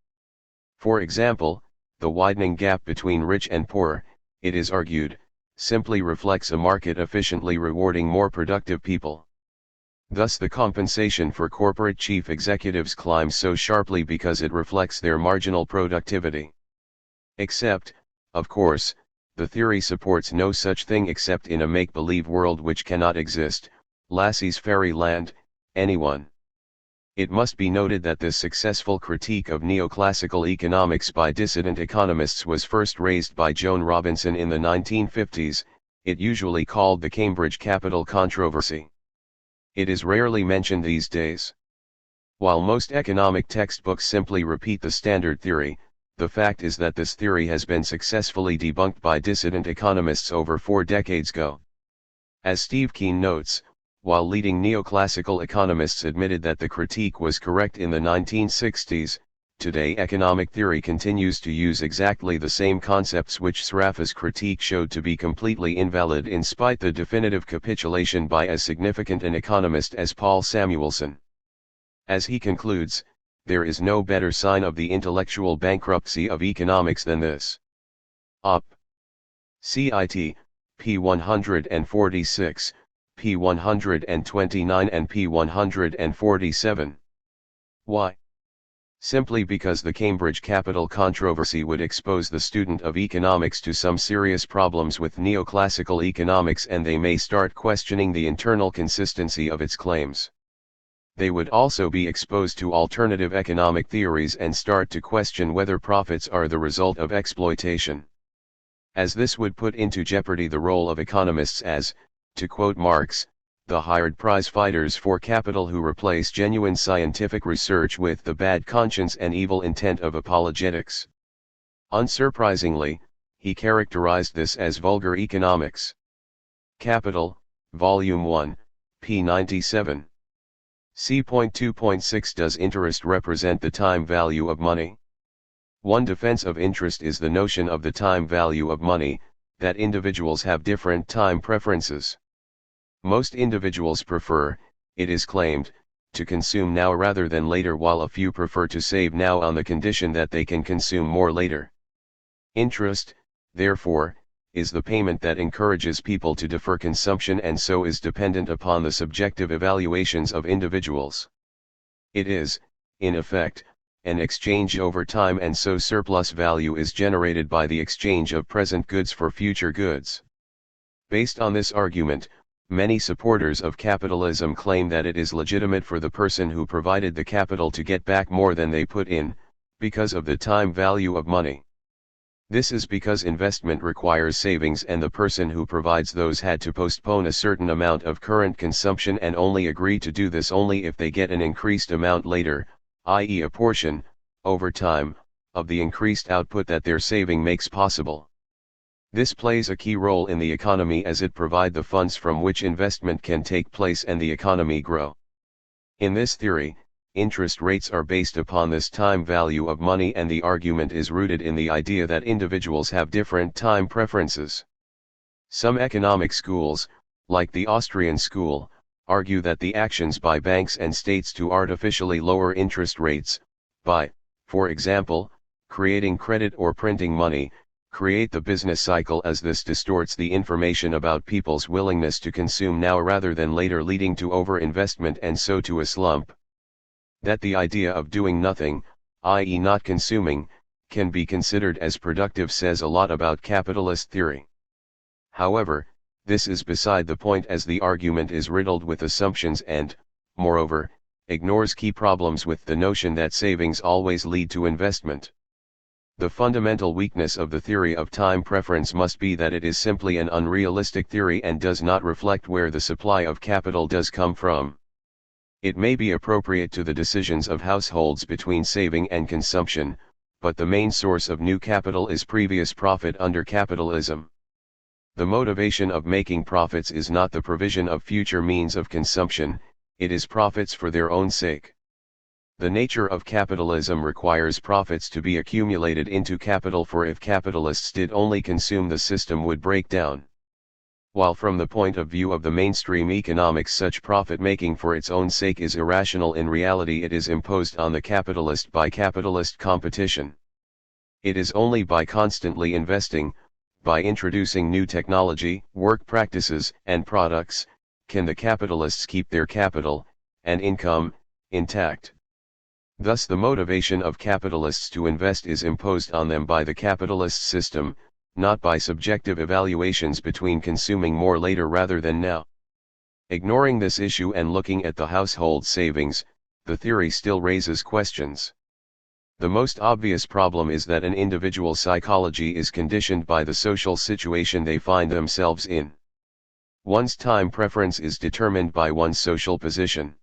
For example, the widening gap between rich and poor, it is argued, simply reflects a market efficiently rewarding more productive people. Thus the compensation for corporate chief executives climbs so sharply because it reflects their marginal productivity. Except, of course, the theory supports no such thing except in a make-believe world which cannot exist, Lassie's fairyland, anyone. It must be noted that this successful critique of neoclassical economics by dissident economists was first raised by Joan Robinson in the 1950s, it usually called the Cambridge Capital Controversy. It is rarely mentioned these days. While most economic textbooks simply repeat the standard theory, the fact is that this theory has been successfully debunked by dissident economists over 4 decades ago. As Steve Keen notes, while leading neoclassical economists admitted that the critique was correct in the 1960s, today economic theory continues to use exactly the same concepts which Sraffa's critique showed to be completely invalid, in spite the definitive capitulation by as significant an economist as Paul Samuelson. As he concludes, there is no better sign of the intellectual bankruptcy of economics than this. Op. Cit. p. 146, p. 129 and p. 147. Why? Simply because the Cambridge Capital controversy would expose the student of economics to some serious problems with neoclassical economics, and they may start questioning the internal consistency of its claims. They would also be exposed to alternative economic theories and start to question whether profits are the result of exploitation. As this would put into jeopardy the role of economists as, to quote Marx, the hired prize fighters for capital who replace genuine scientific research with the bad conscience and evil intent of apologetics. Unsurprisingly, he characterized this as vulgar economics. Capital, Volume 1, p. 97. C.2.6 Does interest represent the time value of money? One defense of interest is the notion of the time value of money, that individuals have different time preferences. Most individuals prefer, it is claimed, to consume now rather than later, while a few prefer to save now on the condition that they can consume more later. Interest, therefore, is the payment that encourages people to defer consumption and so is dependent upon the subjective evaluations of individuals. It is, in effect, an exchange over time, and so surplus value is generated by the exchange of present goods for future goods. Based on this argument, many supporters of capitalism claim that it is legitimate for the person who provided the capital to get back more than they put in, because of the time value of money. This is because investment requires savings, and the person who provides those had to postpone a certain amount of current consumption and only agree to do this only if they get an increased amount later, i.e. a portion, over time, of the increased output that their saving makes possible. This plays a key role in the economy as it provides the funds from which investment can take place and the economy grow. In this theory, interest rates are based upon this time value of money, and the argument is rooted in the idea that individuals have different time preferences. Some economic schools, like the Austrian school, argue that the actions by banks and states to artificially lower interest rates, by, for example, creating credit or printing money, create the business cycle, as this distorts the information about people's willingness to consume now rather than later, leading to overinvestment and so to a slump. That the idea of doing nothing, i.e. not consuming, can be considered as productive says a lot about capitalist theory. However, this is beside the point, as the argument is riddled with assumptions and, moreover, ignores key problems with the notion that savings always lead to investment. The fundamental weakness of the theory of time preference must be that it is simply an unrealistic theory and does not reflect where the supply of capital does come from. It may be appropriate to the decisions of households between saving and consumption, but the main source of new capital is previous profit under capitalism. The motivation of making profits is not the provision of future means of consumption, it is profits for their own sake. The nature of capitalism requires profits to be accumulated into capital, for if capitalists did only consume, the system would break down. While from the point of view of the mainstream economics such profit-making for its own sake is irrational, in reality it is imposed on the capitalist by capitalist competition. It is only by constantly investing, by introducing new technology, work practices, and products, can the capitalists keep their capital, and income, intact. Thus the motivation of capitalists to invest is imposed on them by the capitalist system, not by subjective evaluations between consuming more later rather than now. Ignoring this issue and looking at the household savings, the theory still raises questions. The most obvious problem is that an individual's psychology is conditioned by the social situation they find themselves in. One's time preference is determined by one's social position.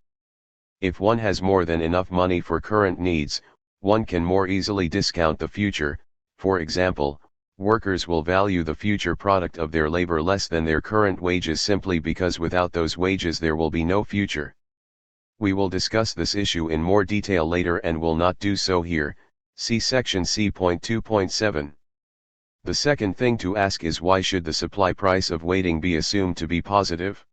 If one has more than enough money for current needs, one can more easily discount the future. For example, workers will value the future product of their labor less than their current wages simply because without those wages there will be no future. We will discuss this issue in more detail later and will not do so here, see section C.2.7. The second thing to ask is, why should the supply price of waiting be assumed to be positive?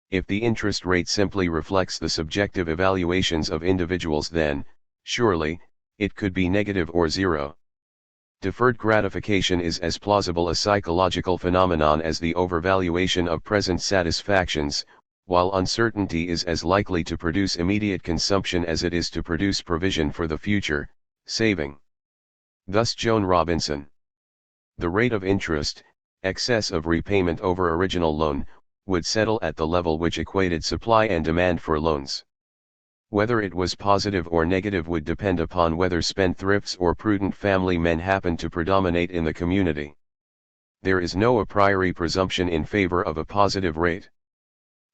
If the interest rate simply reflects the subjective evaluations of individuals, then, surely, it could be negative or zero. Deferred gratification is as plausible a psychological phenomenon as the overvaluation of present satisfactions, while uncertainty is as likely to produce immediate consumption as it is to produce provision for the future, saving. Thus Joan Robinson. The rate of interest, excess of repayment over original loan, would settle at the level which equated supply and demand for loans. Whether it was positive or negative would depend upon whether spendthrifts or prudent family men happened to predominate in the community. There is no a priori presumption in favor of a positive rate.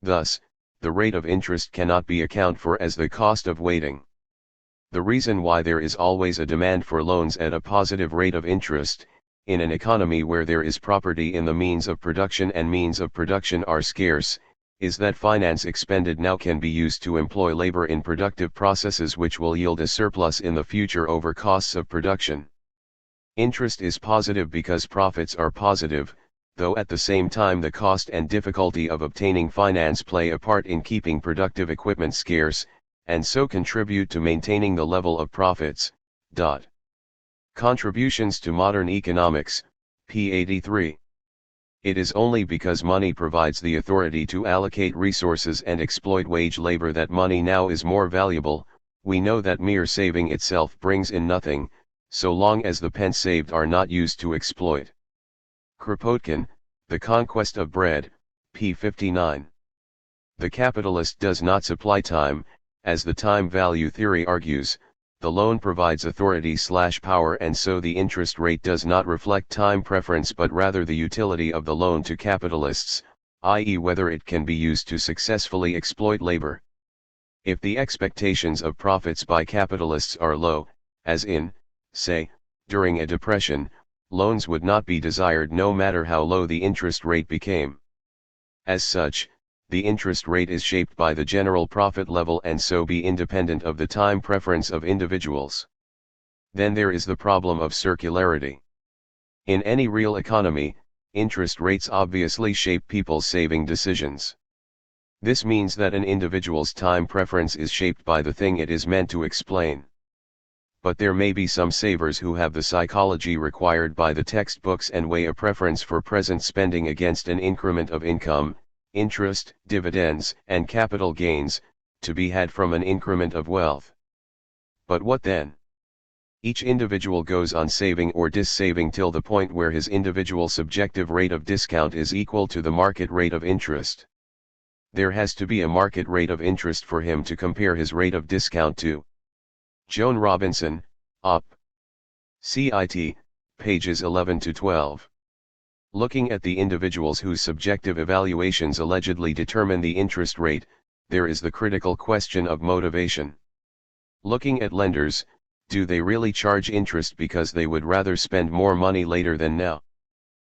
Thus, the rate of interest cannot be accounted for as the cost of waiting. The reason why there is always a demand for loans at a positive rate of interest, in an economy where there is property in the means of production and means of production are scarce, is that finance expended now can be used to employ labor in productive processes which will yield a surplus in the future over costs of production. Interest is positive because profits are positive, though at the same time the cost and difficulty of obtaining finance play a part in keeping productive equipment scarce, and so contribute to maintaining the level of profits. Contributions to Modern Economics, p. 83. It is only because money provides the authority to allocate resources and exploit wage labor that money now is more valuable. We know that mere saving itself brings in nothing, so long as the pence saved are not used to exploit. Kropotkin, The Conquest of Bread, p. 59. The capitalist does not supply time, as the time value theory argues. The loan provides authority/power, and so the interest rate does not reflect time preference but rather the utility of the loan to capitalists, i.e. whether it can be used to successfully exploit labor. If the expectations of profits by capitalists are low, as in, say, during a depression, loans would not be desired no matter how low the interest rate became. As such, the interest rate is shaped by the general profit level and so be independent of the time preference of individuals. Then there is the problem of circularity. In any real economy, interest rates obviously shape people's saving decisions. This means that an individual's time preference is shaped by the thing it is meant to explain. But there may be some savers who have the psychology required by the textbooks and weigh a preference for present spending against an increment of income, interest, dividends, and capital gains, to be had from an increment of wealth. But what then? Each individual goes on saving or dissaving till the point where his individual subjective rate of discount is equal to the market rate of interest. There has to be a market rate of interest for him to compare his rate of discount to. Joan Robinson, Op. Cit. pages 11 to 12. Looking at the individuals whose subjective evaluations allegedly determine the interest rate, there is the critical question of motivation. Looking at lenders, do they really charge interest because they would rather spend more money later than now?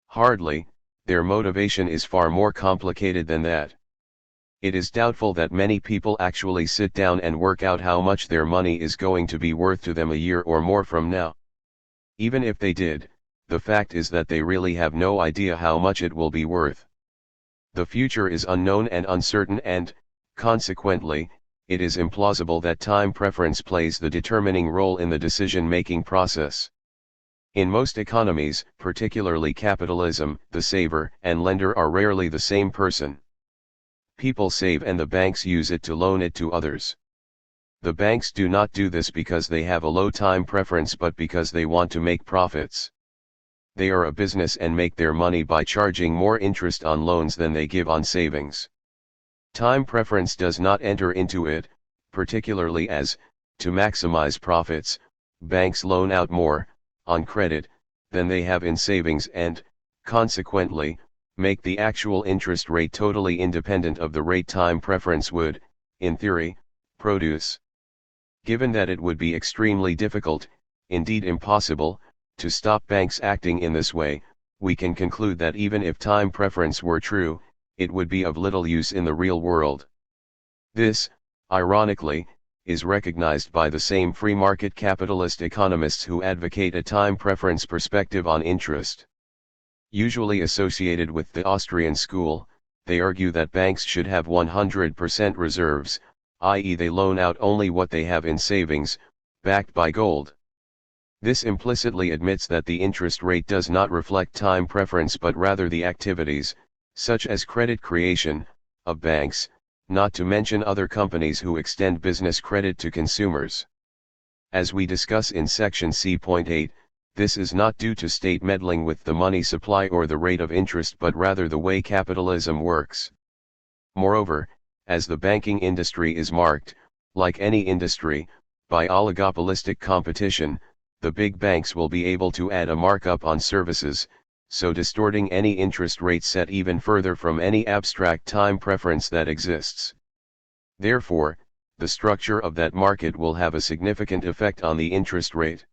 Hardly, their motivation is far more complicated than that. It is doubtful that many people actually sit down and work out how much their money is going to be worth to them a year or more from now. Even if they did, the fact is that they really have no idea how much it will be worth. The future is unknown and uncertain and, consequently, it is implausible that time preference plays the determining role in the decision-making process. In most economies, particularly capitalism, the saver and lender are rarely the same person. People save and the banks use it to loan it to others. The banks do not do this because they have a low time preference but because they want to make profits. They are a business and make their money by charging more interest on loans than they give on savings. Time preference does not enter into it, particularly as, to maximize profits, banks loan out more, on credit, than they have in savings and, consequently, make the actual interest rate totally independent of the rate time preference would, in theory, produce. Given that it would be extremely difficult, indeed impossible, to stop banks acting in this way, we can conclude that even if time preference were true, it would be of little use in the real world. This, ironically, is recognized by the same free market capitalist economists who advocate a time preference perspective on interest. Usually associated with the Austrian school, they argue that banks should have 100% reserves, i.e. they loan out only what they have in savings, backed by gold. This implicitly admits that the interest rate does not reflect time preference but rather the activities, such as credit creation, of banks, not to mention other companies who extend business credit to consumers. As we discuss in section C.8, this is not due to state meddling with the money supply or the rate of interest but rather the way capitalism works. Moreover, as the banking industry is marked, like any industry, by oligopolistic competition, the big banks will be able to add a markup on services, so distorting any interest rate set even further from any abstract time preference that exists. Therefore, the structure of that market will have a significant effect on the interest rate.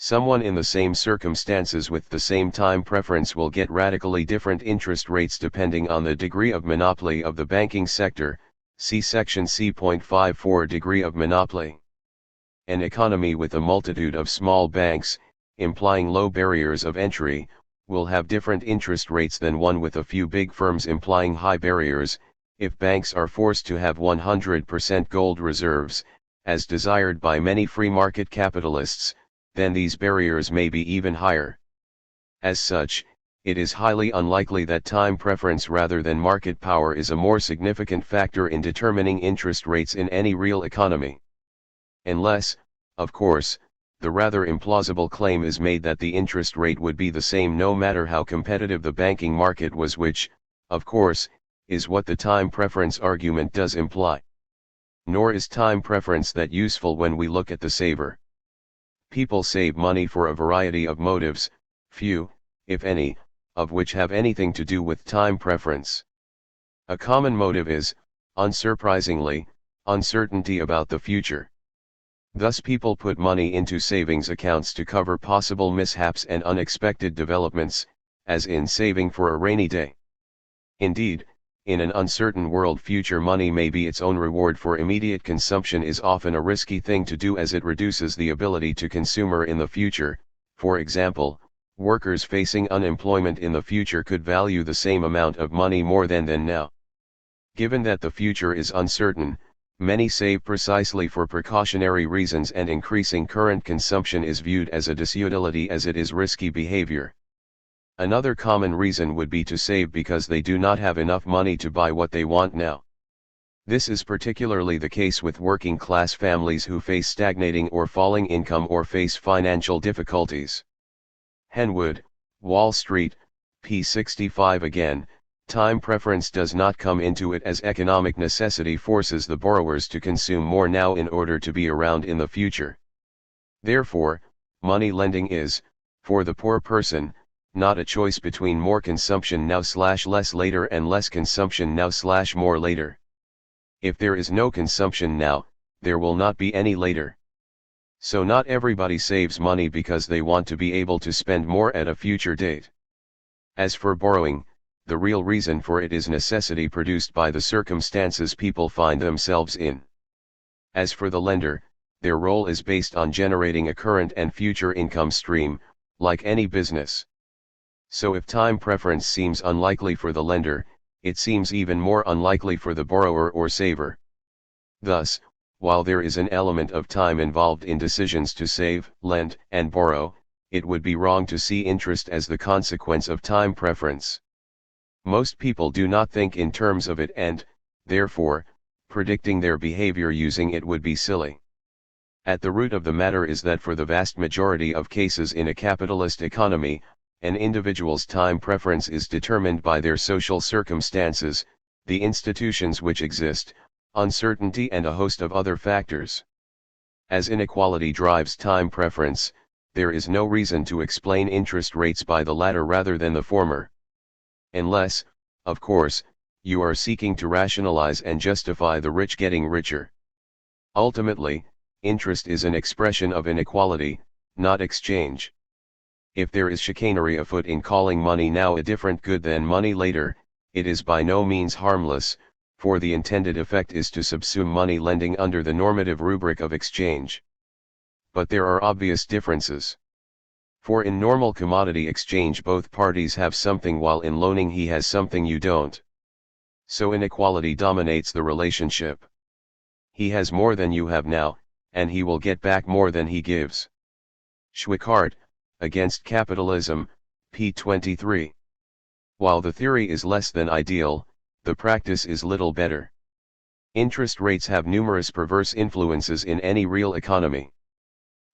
Someone in the same circumstances with the same time preference will get radically different interest rates depending on the degree of monopoly of the banking sector. See section C.54 Degree of monopoly. An economy with a multitude of small banks, implying low barriers of entry, will have different interest rates than one with a few big firms implying high barriers. If banks are forced to have 100% gold reserves, as desired by many free market capitalists, then these barriers may be even higher. As such, it is highly unlikely that time preference rather than market power is a more significant factor in determining interest rates in any real economy. Unless, of course, the rather implausible claim is made that the interest rate would be the same no matter how competitive the banking market was, which, of course, is what the time preference argument does imply. Nor is time preference that useful when we look at the saver. People save money for a variety of motives, few, if any, of which have anything to do with time preference. A common motive is, unsurprisingly, uncertainty about the future. Thus people put money into savings accounts to cover possible mishaps and unexpected developments, as in saving for a rainy day. Indeed, in an uncertain world, future money may be its own reward, for immediate consumption is often a risky thing to do as it reduces the ability to consumer in the future. For example, workers facing unemployment in the future could value the same amount of money more than now. Given that the future is uncertain, many save precisely for precautionary reasons, and increasing current consumption is viewed as a disutility as it is risky behavior. Another common reason would be to save because they do not have enough money to buy what they want now. This is particularly the case with working class families who face stagnating or falling income or face financial difficulties. Henwood, Wall Street, p. 65. Again, time preference does not come into it as economic necessity forces the borrowers to consume more now in order to be around in the future. Therefore, money lending is, for the poor person, not a choice between more consumption now/less later and less consumption now/more later. If there is no consumption now, there will not be any later. So not everybody saves money because they want to be able to spend more at a future date. As for borrowing, the real reason for it is necessity produced by the circumstances people find themselves in. As for the lender, their role is based on generating a current and future income stream, like any business. So if time preference seems unlikely for the lender, it seems even more unlikely for the borrower or saver. Thus, while there is an element of time involved in decisions to save, lend, and borrow, it would be wrong to see interest as the consequence of time preference. Most people do not think in terms of it, and, therefore, predicting their behavior using it would be silly. At the root of the matter is that for the vast majority of cases in a capitalist economy, an individual's time preference is determined by their social circumstances, the institutions which exist, uncertainty, and a host of other factors. As inequality drives time preference, there is no reason to explain interest rates by the latter rather than the former. Unless, of course, you are seeking to rationalize and justify the rich getting richer. Ultimately, interest is an expression of inequality, not exchange. If there is chicanery afoot in calling money now a different good than money later, it is by no means harmless, for the intended effect is to subsume money lending under the normative rubric of exchange. But there are obvious differences. For in normal commodity exchange both parties have something, while in loaning he has something you don't. So inequality dominates the relationship. He has more than you have now, and he will get back more than he gives. Schwickart, Against Capitalism, p. 23. While the theory is less than ideal, the practice is little better. Interest rates have numerous perverse influences in any real economy.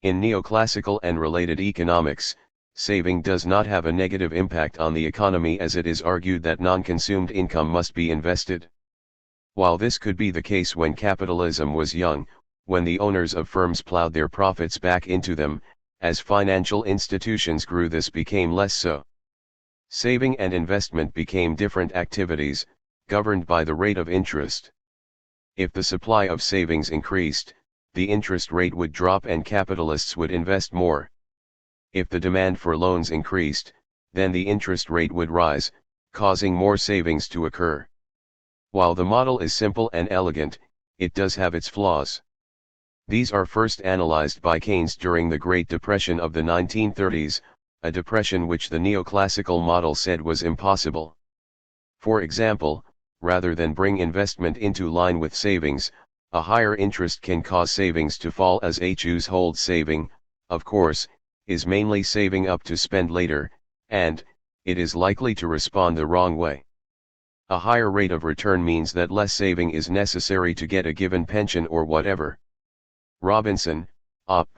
In neoclassical and related economics, saving does not have a negative impact on the economy, as it is argued that non-consumed income must be invested. While this could be the case when capitalism was young, when the owners of firms plowed their profits back into them, as financial institutions grew, this became less so. Saving and investment became different activities, governed by the rate of interest. If the supply of savings increased, the interest rate would drop and capitalists would invest more. If the demand for loans increased, then the interest rate would rise, causing more savings to occur. While the model is simple and elegant, it does have its flaws. These are first analyzed by Keynes during the Great Depression of the 1930s, a depression which the neoclassical model said was impossible. For example, rather than bring investment into line with savings, a higher interest can cause savings to fall, as a choose-hold saving, of course, is mainly saving up to spend later, and it is likely to respond the wrong way. A higher rate of return means that less saving is necessary to get a given pension or whatever. Robinson, Op.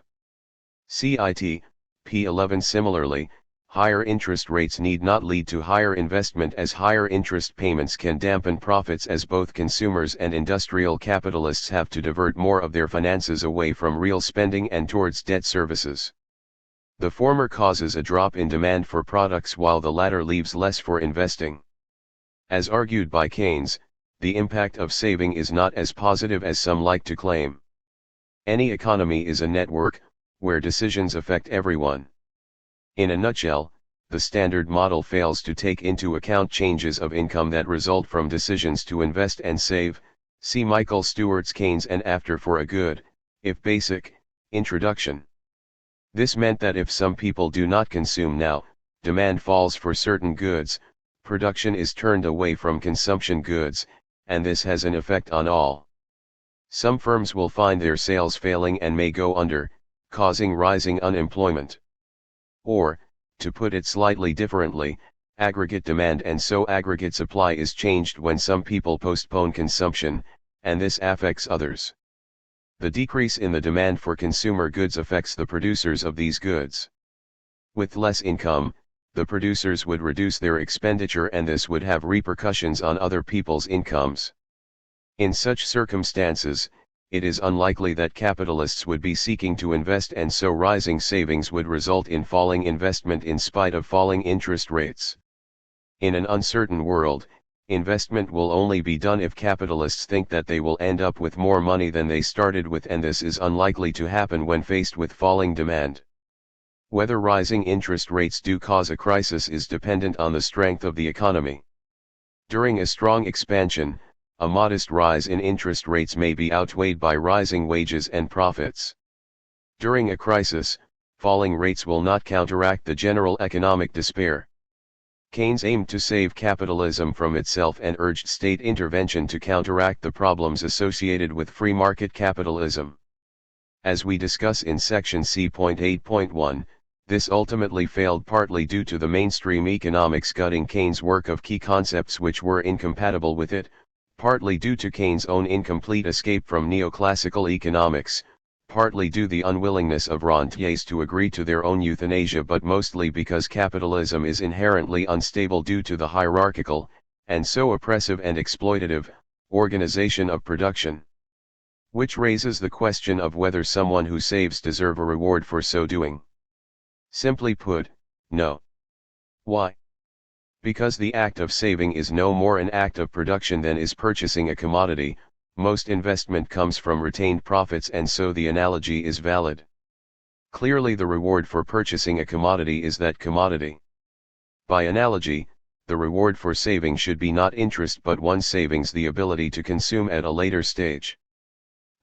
Cit. p. 11. Similarly, higher interest rates need not lead to higher investment, as higher interest payments can dampen profits, as both consumers and industrial capitalists have to divert more of their finances away from real spending and towards debt services. The former causes a drop in demand for products, while the latter leaves less for investing. As argued by Keynes, the impact of saving is not as positive as some like to claim. Any economy is a network, where decisions affect everyone. In a nutshell, the standard model fails to take into account changes of income that result from decisions to invest and save. See Michael Stewart's Keynes and After for a Good, if basic, introduction. This meant that if some people do not consume now, demand falls for certain goods, production is turned away from consumption goods, and this has an effect on all. Some firms will find their sales failing and may go under, causing rising unemployment. Or, to put it slightly differently, aggregate demand and so aggregate supply is changed when some people postpone consumption, and this affects others. The decrease in the demand for consumer goods affects the producers of these goods. With less income, the producers would reduce their expenditure, and this would have repercussions on other people's incomes. In such circumstances, it is unlikely that capitalists would be seeking to invest, and so rising savings would result in falling investment in spite of falling interest rates. In an uncertain world, investment will only be done if capitalists think that they will end up with more money than they started with, and this is unlikely to happen when faced with falling demand. Whether rising interest rates do cause a crisis is dependent on the strength of the economy. During a strong expansion, a modest rise in interest rates may be outweighed by rising wages and profits. During a crisis, falling rates will not counteract the general economic despair. Keynes aimed to save capitalism from itself and urged state intervention to counteract the problems associated with free market capitalism. As we discuss in section C.8.1, this ultimately failed, partly due to the mainstream economics gutting Keynes' work of key concepts which were incompatible with it, partly due to Keynes' own incomplete escape from neoclassical economics, partly due to the unwillingness of rentiers to agree to their own euthanasia, but mostly because capitalism is inherently unstable due to the hierarchical, and so oppressive and exploitative, organization of production. Which raises the question of whether someone who saves deserve a reward for so doing. Simply put, no. Why? Because the act of saving is no more an act of production than is purchasing a commodity. Most investment comes from retained profits, and so the analogy is valid. Clearly, the reward for purchasing a commodity is that commodity. By analogy, the reward for saving should be not interest but one's savings, the ability to consume at a later stage.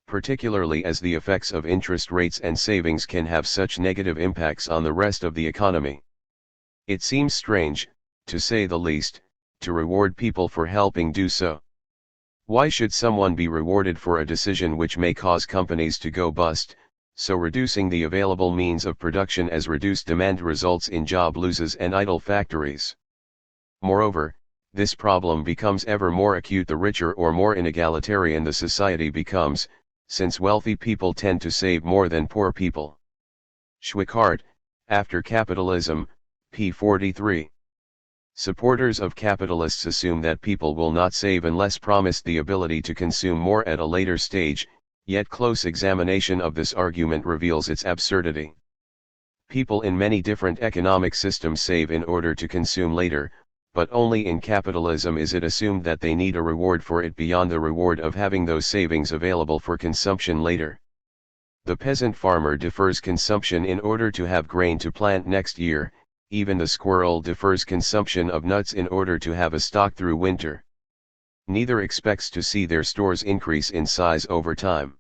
Particularly as the effects of interest rates and savings can have such negative impacts on the rest of the economy. It seems strange, to say the least, to reward people for helping do so. Why should someone be rewarded for a decision which may cause companies to go bust, so reducing the available means of production as reduced demand results in job losses and idle factories? Moreover, This problem becomes ever more acute the richer or more inegalitarian the society becomes, since wealthy people tend to save more than poor people. Schwickart, After Capitalism, p. 43. Supporters of capitalists assume that people will not save unless promised the ability to consume more at a later stage, yet close examination of this argument reveals its absurdity. People in many different economic systems save in order to consume later, but only in capitalism is it assumed that they need a reward for it beyond the reward of having those savings available for consumption later. The peasant farmer defers consumption in order to have grain to plant next year, even the squirrel defers consumption of nuts in order to have a stock through winter. Neither expects to see their stores increase in size over time.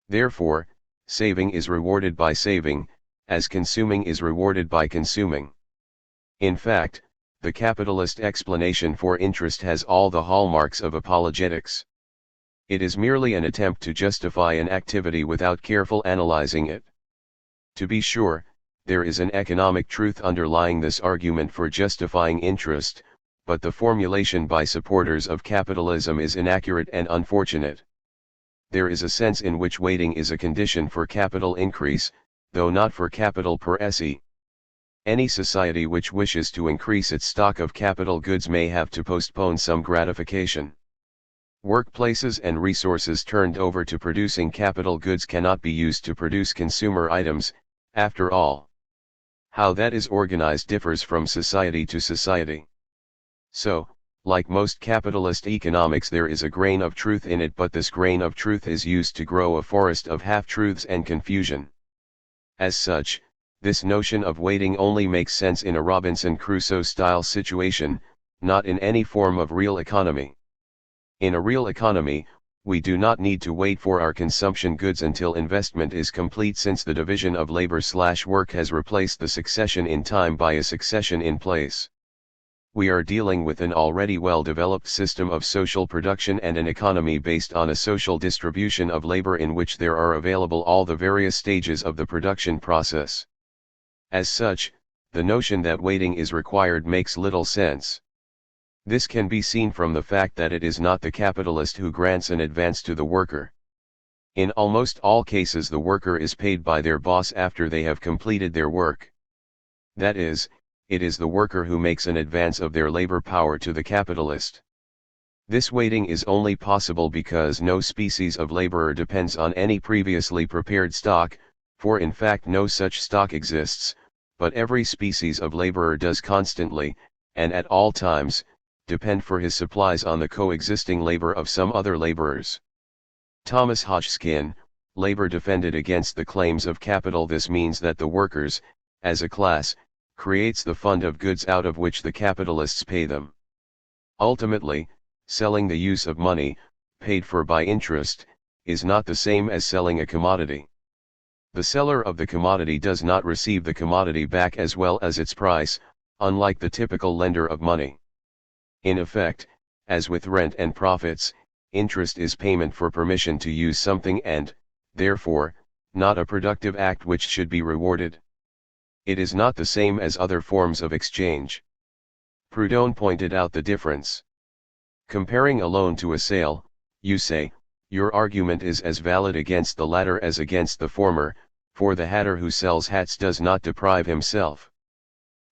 Therefore, saving is rewarded by saving, as consuming is rewarded by consuming. In fact, the capitalist explanation for interest has all the hallmarks of apologetics. It is merely an attempt to justify an activity without careful analyzing it. To be sure, there is an economic truth underlying this argument for justifying interest, but the formulation by supporters of capitalism is inaccurate and unfortunate. There is a sense in which waiting is a condition for capital increase, though not for capital per se. Any society which wishes to increase its stock of capital goods may have to postpone some gratification. Workplaces and resources turned over to producing capital goods cannot be used to produce consumer items, after all. How that is organized differs from society to society. So, like most capitalist economics, there is a grain of truth in it, but this grain of truth is used to grow a forest of half-truths and confusion. As such, this notion of waiting only makes sense in a Robinson Crusoe-style situation, not in any form of real economy. In a real economy, we do not need to wait for our consumption goods until investment is complete, since the division of labor/work has replaced the succession in time by a succession in place. We are dealing with an already well-developed system of social production and an economy based on a social distribution of labor in which there are available all the various stages of the production process. As such, the notion that waiting is required makes little sense. This can be seen from the fact that it is not the capitalist who grants an advance to the worker. In almost all cases, the worker is paid by their boss after they have completed their work. That is, it is the worker who makes an advance of their labor power to the capitalist. This waiting is only possible because no species of laborer depends on any previously prepared stock, for in fact no such stock exists, but every species of laborer does constantly, and at all times, depend for his supplies on the coexisting labor of some other laborers. Thomas Hodgkin, Labor Defended Against the Claims of Capital. This means that the workers, as a class, creates the fund of goods out of which the capitalists pay them. Ultimately, selling the use of money, paid for by interest, is not the same as selling a commodity. The seller of the commodity does not receive the commodity back as well as its price, unlike the typical lender of money. In effect, as with rent and profits, interest is payment for permission to use something and, therefore, not a productive act which should be rewarded. It is not the same as other forms of exchange. Proudhon pointed out the difference. Comparing a loan to a sale, you say, your argument is as valid against the latter as against the former, for the hatter who sells hats does not deprive himself.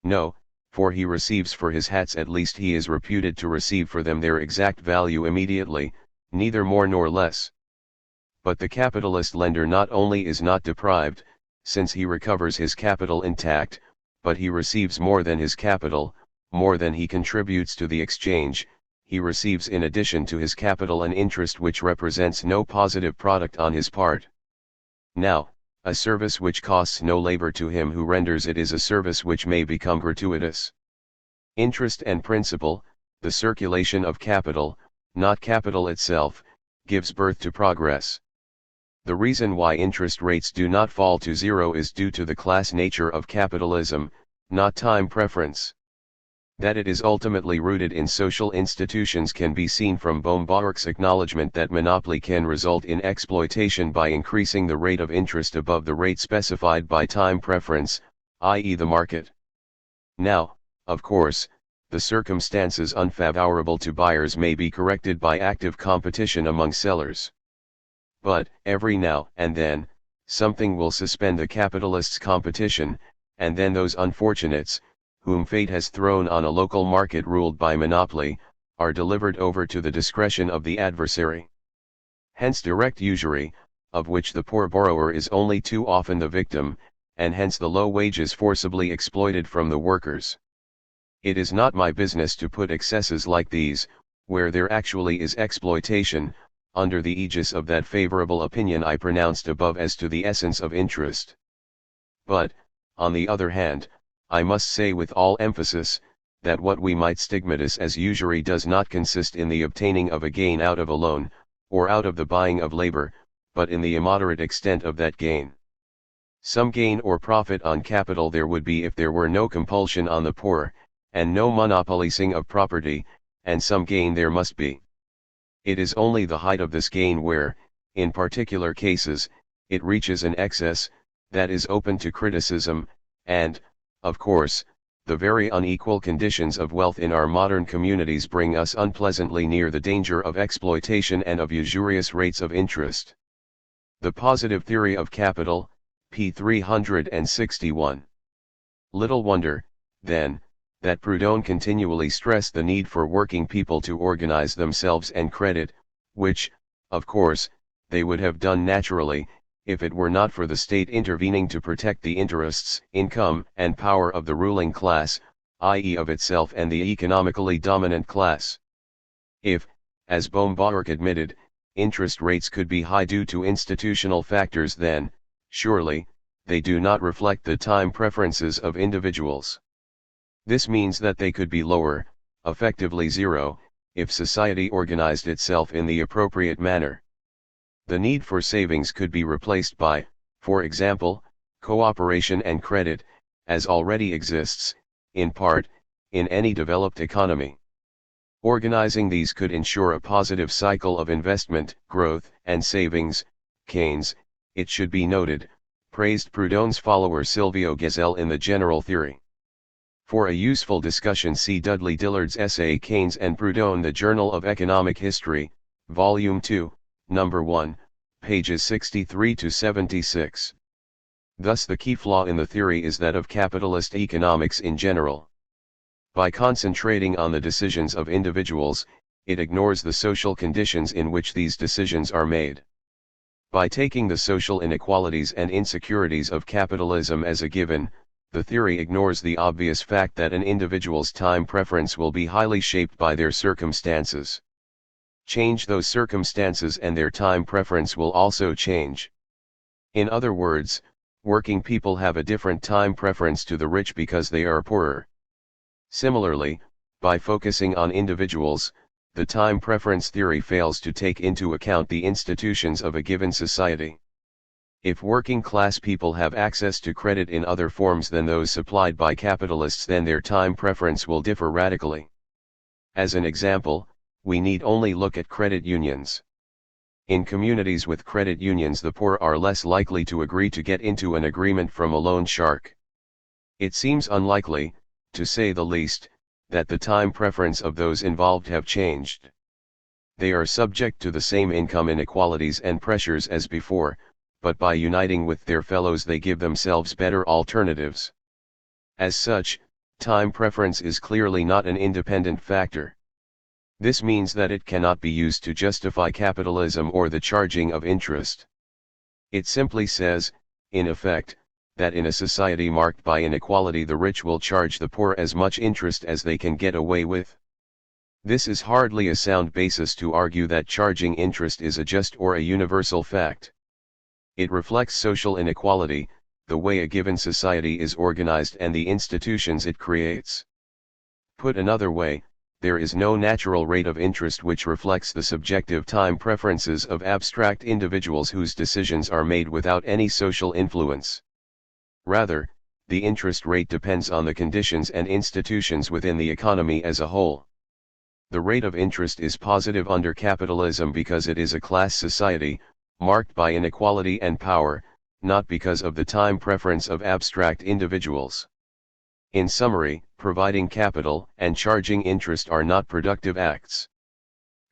No, for he receives for his hats, at least he is reputed to receive for them their exact value immediately, neither more nor less. But the capitalist lender not only is not deprived, since he recovers his capital intact, but he receives more than his capital, more than he contributes to the exchange. He receives in addition to his capital an interest which represents no positive product on his part. Now, a service which costs no labor to him who renders it is a service which may become gratuitous. Interest and principal, the circulation of capital, not capital itself, gives birth to progress. The reason why interest rates do not fall to zero is due to the class nature of capitalism, not time preference. That it is ultimately rooted in social institutions can be seen from Baumbacher's acknowledgement that monopoly can result in exploitation by increasing the rate of interest above the rate specified by time preference, i.e. the market. Now, of course, the circumstances unfavorable to buyers may be corrected by active competition among sellers. But, every now and then, something will suspend the capitalists' competition, and then those unfortunates, whom fate has thrown on a local market ruled by monopoly, are delivered over to the discretion of the adversary. Hence direct usury, of which the poor borrower is only too often the victim, and hence the low wages forcibly exploited from the workers. It is not my business to put excesses like these, where there actually is exploitation, under the aegis of that favorable opinion I pronounced above as to the essence of interest. But, on the other hand, I must say with all emphasis, that what we might stigmatize as usury does not consist in the obtaining of a gain out of a loan, or out of the buying of labor, but in the immoderate extent of that gain. Some gain or profit on capital there would be if there were no compulsion on the poor, and no monopolizing of property, and some gain there must be. It is only the height of this gain where, in particular cases, it reaches an excess, that is open to criticism, and, of course, the very unequal conditions of wealth in our modern communities bring us unpleasantly near the danger of exploitation and of usurious rates of interest. The Positive Theory of Capital, p. 361. Little wonder, then, that Proudhon continually stressed the need for working people to organize themselves and credit, which, of course, they would have done naturally, if it were not for the state intervening to protect the interests, income, and power of the ruling class, i.e. of itself and the economically dominant class. If, as Bohm-Bawerk admitted, interest rates could be high due to institutional factors, then, surely, they do not reflect the time preferences of individuals. This means that they could be lower, effectively zero, if society organized itself in the appropriate manner. The need for savings could be replaced by, for example, cooperation and credit, as already exists, in part, in any developed economy. Organizing these could ensure a positive cycle of investment, growth, and savings. Keynes, it should be noted, praised Proudhon's follower Silvio Gesell in the General Theory. For a useful discussion, see Dudley Dillard's essay Keynes and Proudhon, The Journal of Economic History, Volume 2, Number 1, pages 63 to 76. Thus the key flaw in the theory is that of capitalist economics in general. By concentrating on the decisions of individuals, it ignores the social conditions in which these decisions are made. By taking the social inequalities and insecurities of capitalism as a given, the theory ignores the obvious fact that an individual's time preference will be highly shaped by their circumstances. Change those circumstances and their time preference will also change. In other words, working people have a different time preference to the rich because they are poorer. Similarly, by focusing on individuals, the time preference theory fails to take into account the institutions of a given society. If working class people have access to credit in other forms than those supplied by capitalists, then their time preference will differ radically. As an example, we need only look at credit unions. In communities with credit unions, the poor are less likely to agree to get into an agreement from a loan shark. It seems unlikely, to say the least, that the time preference of those involved have changed. They are subject to the same income inequalities and pressures as before, but by uniting with their fellows they give themselves better alternatives. As such, time preference is clearly not an independent factor. This means that it cannot be used to justify capitalism or the charging of interest. It simply says, in effect, that in a society marked by inequality the rich will charge the poor as much interest as they can get away with. This is hardly a sound basis to argue that charging interest is a just or a universal fact. It reflects social inequality, the way a given society is organized and the institutions it creates. Put another way, there is no natural rate of interest which reflects the subjective time preferences of abstract individuals whose decisions are made without any social influence. Rather, the interest rate depends on the conditions and institutions within the economy as a whole. The rate of interest is positive under capitalism because it is a class society, marked by inequality and power, not because of the time preference of abstract individuals. In summary, providing capital and charging interest are not productive acts.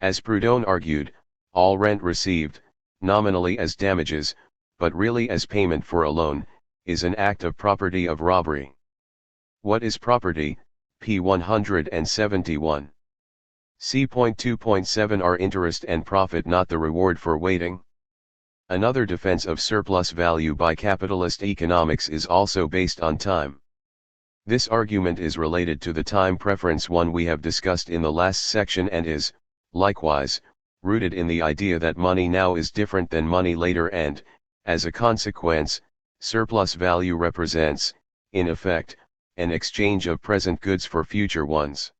As Proudhon argued, all rent received, nominally as damages, but really as payment for a loan, is an act of property of robbery. What is property? p. 171. C. 2.7 Are interest and profit not the reward for waiting? Another defense of surplus value by capitalist economics is also based on time. This argument is related to the time preference one we have discussed in the last section and is, likewise, rooted in the idea that money now is different than money later and, as a consequence, surplus value represents, in effect, an exchange of present goods for future ones.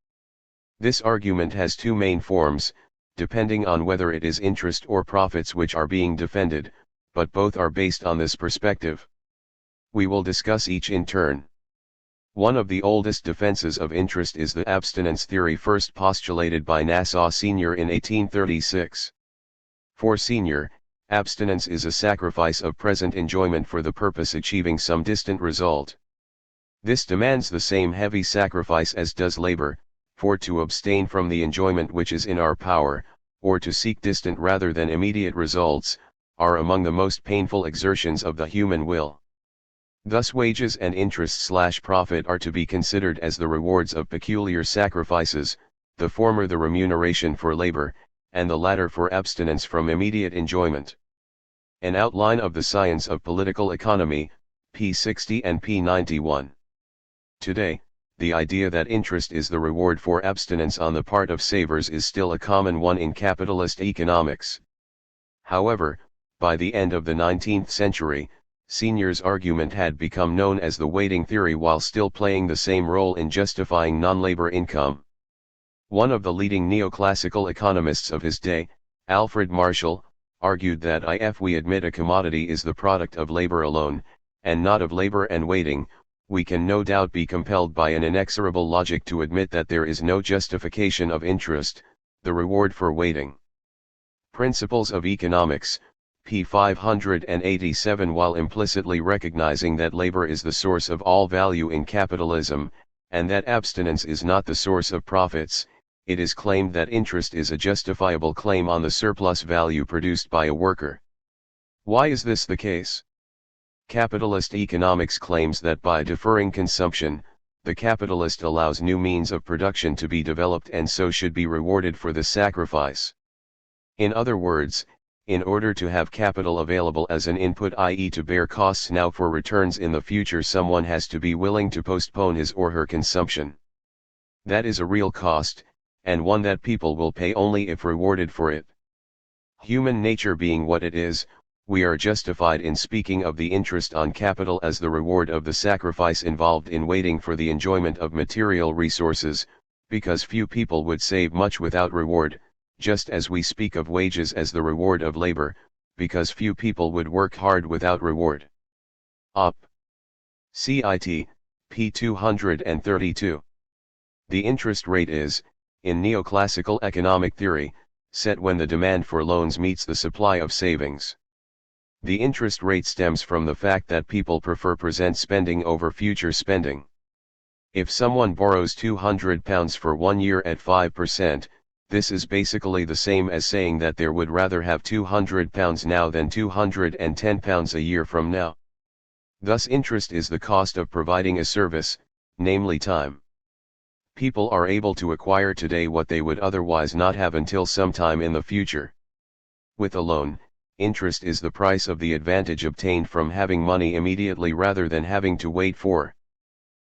This argument has two main forms, depending on whether it is interest or profits which are being defended, but both are based on this perspective. We will discuss each in turn. One of the oldest defenses of interest is the abstinence theory first postulated by Nassau Sr. in 1836. For Sr., abstinence is a sacrifice of present enjoyment for the purpose achieving some distant result. This demands the same heavy sacrifice as does labor, for to abstain from the enjoyment which is in our power, or to seek distant rather than immediate results, are among the most painful exertions of the human will. Thus wages and interest/profit are to be considered as the rewards of peculiar sacrifices, the former the remuneration for labor, and the latter for abstinence from immediate enjoyment. An outline of the science of political economy, p. 60 and p. 91. Today, the idea that interest is the reward for abstinence on the part of savers is still a common one in capitalist economics. However, by the end of the 19th century, Senior's argument had become known as the waiting theory while still playing the same role in justifying non-labor income. One of the leading neoclassical economists of his day, Alfred Marshall, argued that if we admit a commodity is the product of labor alone, and not of labor and waiting, we can no doubt be compelled by an inexorable logic to admit that there is no justification of interest, the reward for waiting. Principles of Economics, p. 587. While implicitly recognizing that labor is the source of all value in capitalism, and that abstinence is not the source of profits, it is claimed that interest is a justifiable claim on the surplus value produced by a worker. Why is this the case? Capitalist economics claims that by deferring consumption, the capitalist allows new means of production to be developed and so should be rewarded for the sacrifice. In other words, in order to have capital available as an input, i.e. to bear costs now for returns in the future, someone has to be willing to postpone his or her consumption. That is a real cost, and one that people will pay only if rewarded for it. Human nature being what it is, we are justified in speaking of the interest on capital as the reward of the sacrifice involved in waiting for the enjoyment of material resources, because few people would save much without reward, just as we speak of wages as the reward of labor, because few people would work hard without reward. Op. Cit. p. 232. The interest rate is, in neoclassical economic theory, set when the demand for loans meets the supply of savings. The interest rate stems from the fact that people prefer present spending over future spending. If someone borrows £200 for 1 year at 5%, this is basically the same as saying that they would rather have £200 now than £210 a year from now. Thus interest is the cost of providing a service, namely time. People are able to acquire today what they would otherwise not have until some time in the future. With a loan, interest is the price of the advantage obtained from having money immediately rather than having to wait for.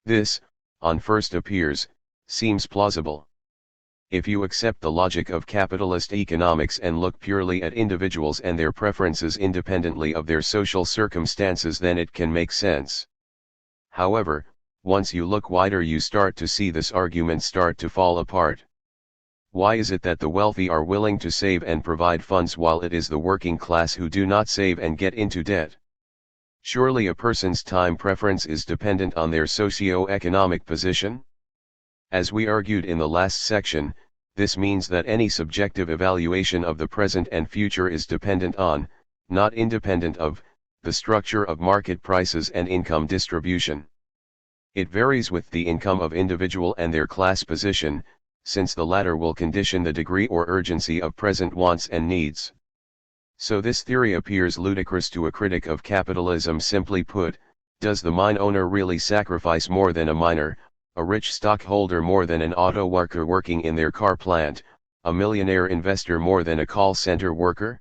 This, on first appears, seems plausible. If you accept the logic of capitalist economics and look purely at individuals and their preferences independently of their social circumstances, then it can make sense. However, once you look wider, you start to see this argument start to fall apart. Why is it that the wealthy are willing to save and provide funds while it is the working class who do not save and get into debt? Surely a person's time preference is dependent on their socio-economic position? As we argued in the last section, this means that any subjective evaluation of the present and future is dependent on, not independent of, the structure of market prices and income distribution. It varies with the income of individual and their class position, since the latter will condition the degree or urgency of present wants and needs. So this theory appears ludicrous to a critic of capitalism. Simply put, does the mine owner really sacrifice more than a miner, a rich stockholder more than an auto worker working in their car plant, a millionaire investor more than a call center worker?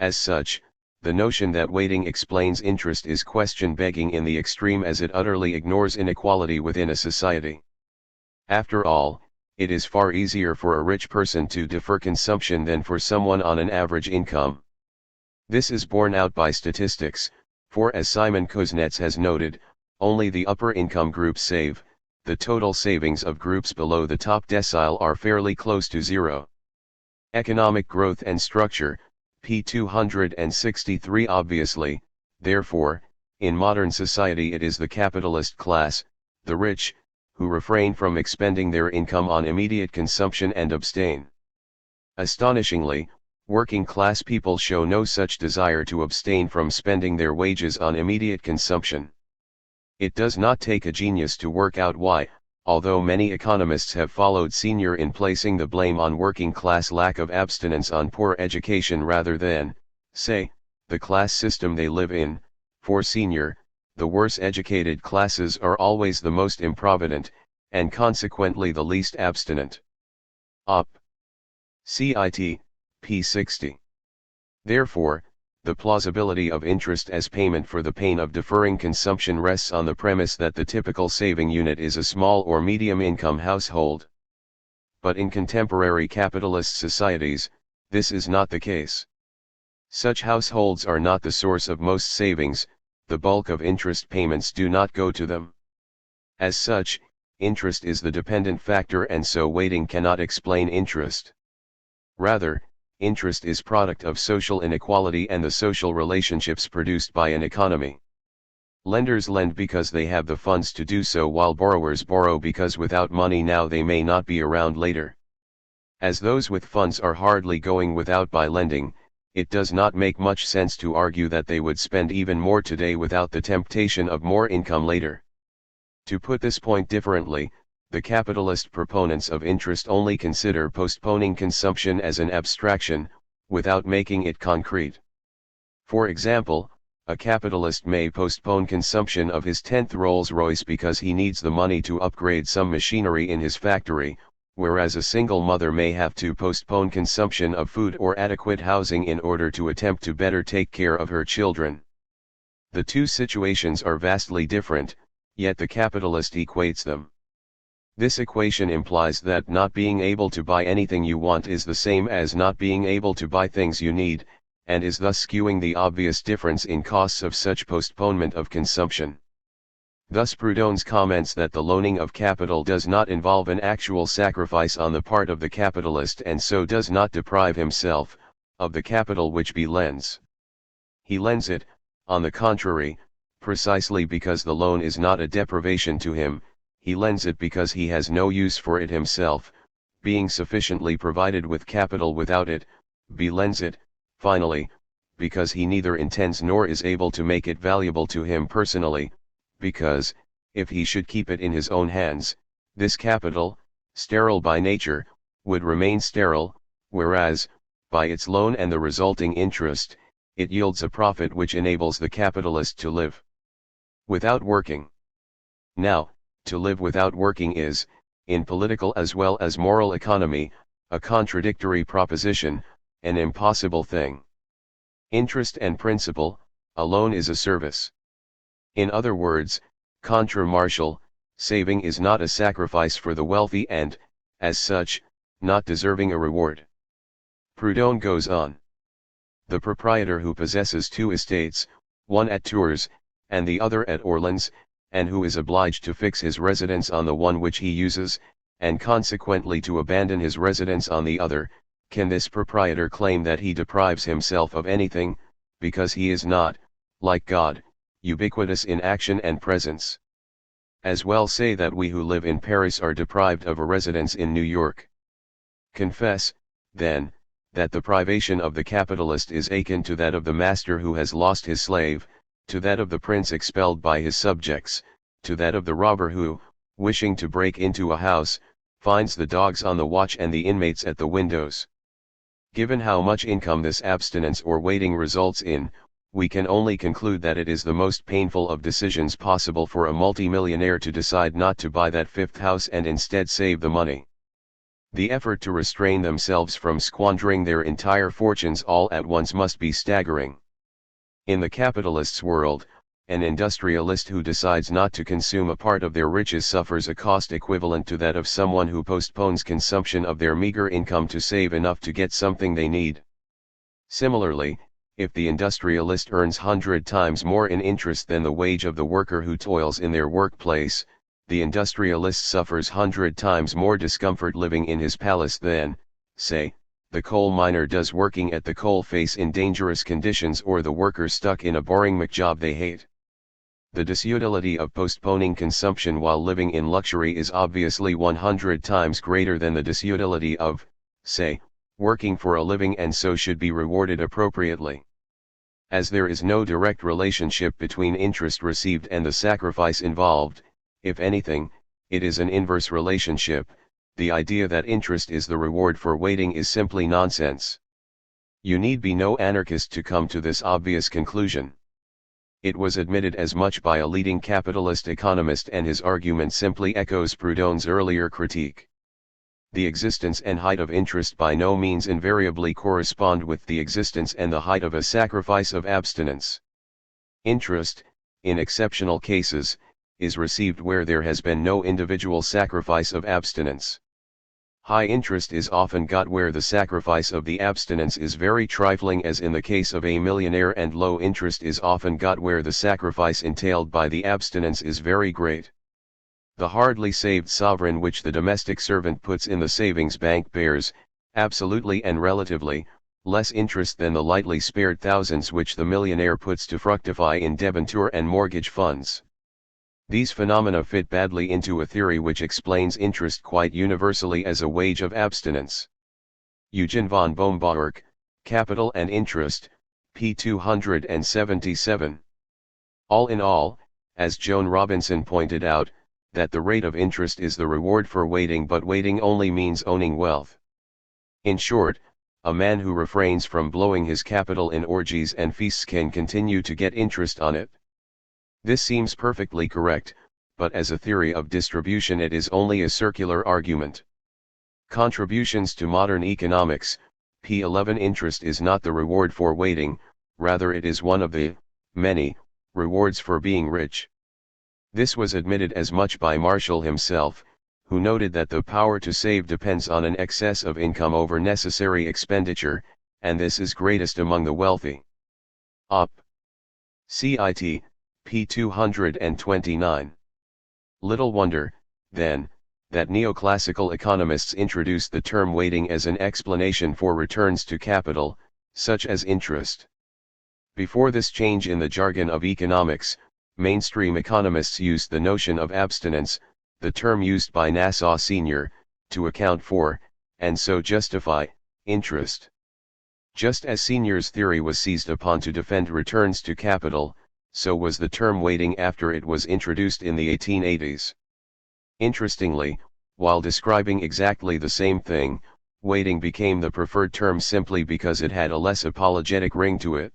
As such, the notion that waiting explains interest is question-begging in the extreme, as it utterly ignores inequality within a society. After all, it is far easier for a rich person to defer consumption than for someone on an average income. This is borne out by statistics, for as Simon Kuznets has noted, only the upper income groups save. The total savings of groups below the top decile are fairly close to zero. Economic growth and structure, p. 263. Obviously, therefore, in modern society it is the capitalist class, the rich, who refrain from expending their income on immediate consumption and abstain. Astonishingly, working class people show no such desire to abstain from spending their wages on immediate consumption. It does not take a genius to work out why, although many economists have followed Senior in placing the blame on working class lack of abstinence on poor education rather than, say, the class system they live in. For Senior, the worse educated classes are always the most improvident, and consequently the least abstinent. Op. Cit. p. 60. Therefore, the plausibility of interest as payment for the pain of deferring consumption rests on the premise that the typical saving unit is a small or medium income household. But in contemporary capitalist societies, this is not the case. Such households are not the source of most savings. The bulk of interest payments do not go to them. As such, interest is the dependent factor, and so waiting cannot explain interest. Rather, interest is product of social inequality and the social relationships produced by an economy. Lenders lend because they have the funds to do so, while borrowers borrow because without money now they may not be around later. As those with funds are hardly going without by lending, it does not make much sense to argue that they would spend even more today without the temptation of more income later. To put this point differently, the capitalist proponents of interest only consider postponing consumption as an abstraction, without making it concrete. For example, a capitalist may postpone consumption of his 10th Rolls-Royce because he needs the money to upgrade some machinery in his factory, whereas a single mother may have to postpone consumption of food or adequate housing in order to attempt to better take care of her children. The two situations are vastly different, yet the capitalist equates them. This equation implies that not being able to buy anything you want is the same as not being able to buy things you need, and is thus skewing the obvious difference in costs of such postponement of consumption. Thus Proudhon's comments that the loaning of capital does not involve an actual sacrifice on the part of the capitalist, and so does not deprive himself of the capital which he lends. He lends it, on the contrary, precisely because the loan is not a deprivation to him. He lends it because he has no use for it himself, being sufficiently provided with capital without it. He lends it, finally, because he neither intends nor is able to make it valuable to him personally, because, if he should keep it in his own hands, this capital, sterile by nature, would remain sterile, whereas, by its loan and the resulting interest, it yields a profit which enables the capitalist to live without working. Now, to live without working is, in political as well as moral economy, a contradictory proposition, an impossible thing. Interest and principle, alone is a service. In other words, contra Martial, saving is not a sacrifice for the wealthy and, as such, not deserving a reward. Proudhon goes on. The proprietor who possesses two estates, one at Tours, and the other at Orleans, and who is obliged to fix his residence on the one which he uses, and consequently to abandon his residence on the other, can this proprietor claim that he deprives himself of anything, because he is not, like God, ubiquitous in action and presence? As well say that we who live in Paris are deprived of a residence in New York. Confess, then, that the privation of the capitalist is akin to that of the master who has lost his slave, to that of the prince expelled by his subjects, to that of the robber who, wishing to break into a house, finds the dogs on the watch and the inmates at the windows. Given how much income this abstinence or waiting results in, we can only conclude that it is the most painful of decisions possible for a multimillionaire to decide not to buy that fifth house and instead save the money. The effort to restrain themselves from squandering their entire fortunes all at once must be staggering. In the capitalist's world, an industrialist who decides not to consume a part of their riches suffers a cost equivalent to that of someone who postpones consumption of their meager income to save enough to get something they need. Similarly, if the industrialist earns 100 times more in interest than the wage of the worker who toils in their workplace, the industrialist suffers 100 times more discomfort living in his palace than, say, the coal miner does working at the coal face in dangerous conditions or the worker stuck in a boring McJob they hate. The disutility of postponing consumption while living in luxury is obviously 100 times greater than the disutility of, say, working for a living, and so should be rewarded appropriately. As there is no direct relationship between interest received and the sacrifice involved, if anything, it is an inverse relationship. The idea that interest is the reward for waiting is simply nonsense. You need be no anarchist to come to this obvious conclusion. It was admitted as much by a leading capitalist economist, and his argument simply echoes Proudhon's earlier critique. The existence and height of interest by no means invariably correspond with the existence and the height of a sacrifice of abstinence. Interest, in exceptional cases, is received where there has been no individual sacrifice of abstinence. High interest is often got where the sacrifice of the abstinence is very trifling, as in the case of a millionaire, and low interest is often got where the sacrifice entailed by the abstinence is very great. The hardly saved sovereign which the domestic servant puts in the savings bank bears, absolutely and relatively, less interest than the lightly spared thousands which the millionaire puts to fructify in debenture and mortgage funds. These phenomena fit badly into a theory which explains interest quite universally as a wage of abstinence. Eugen von Bombach, Capital and Interest, p. 277. All in all, as Joan Robinson pointed out, that the rate of interest is the reward for waiting, but waiting only means owning wealth. In short, a man who refrains from blowing his capital in orgies and feasts can continue to get interest on it. This seems perfectly correct, but as a theory of distribution it is only a circular argument. Contributions to Modern Economics, p. 11. Interest is not the reward for waiting, rather it is one of the many rewards for being rich. This was admitted as much by Marshall himself, who noted that the power to save depends on an excess of income over necessary expenditure, and this is greatest among the wealthy. Op. Cit. p. 229. Little wonder, then, that neoclassical economists introduced the term waiting as an explanation for returns to capital, such as interest. Before this change in the jargon of economics, mainstream economists used the notion of abstinence, the term used by Nassau Sr., to account for, and so justify, interest. Just as Senior's theory was seized upon to defend returns to capital, so was the term waiting after it was introduced in the 1880s. Interestingly, while describing exactly the same thing, waiting became the preferred term simply because it had a less apologetic ring to it.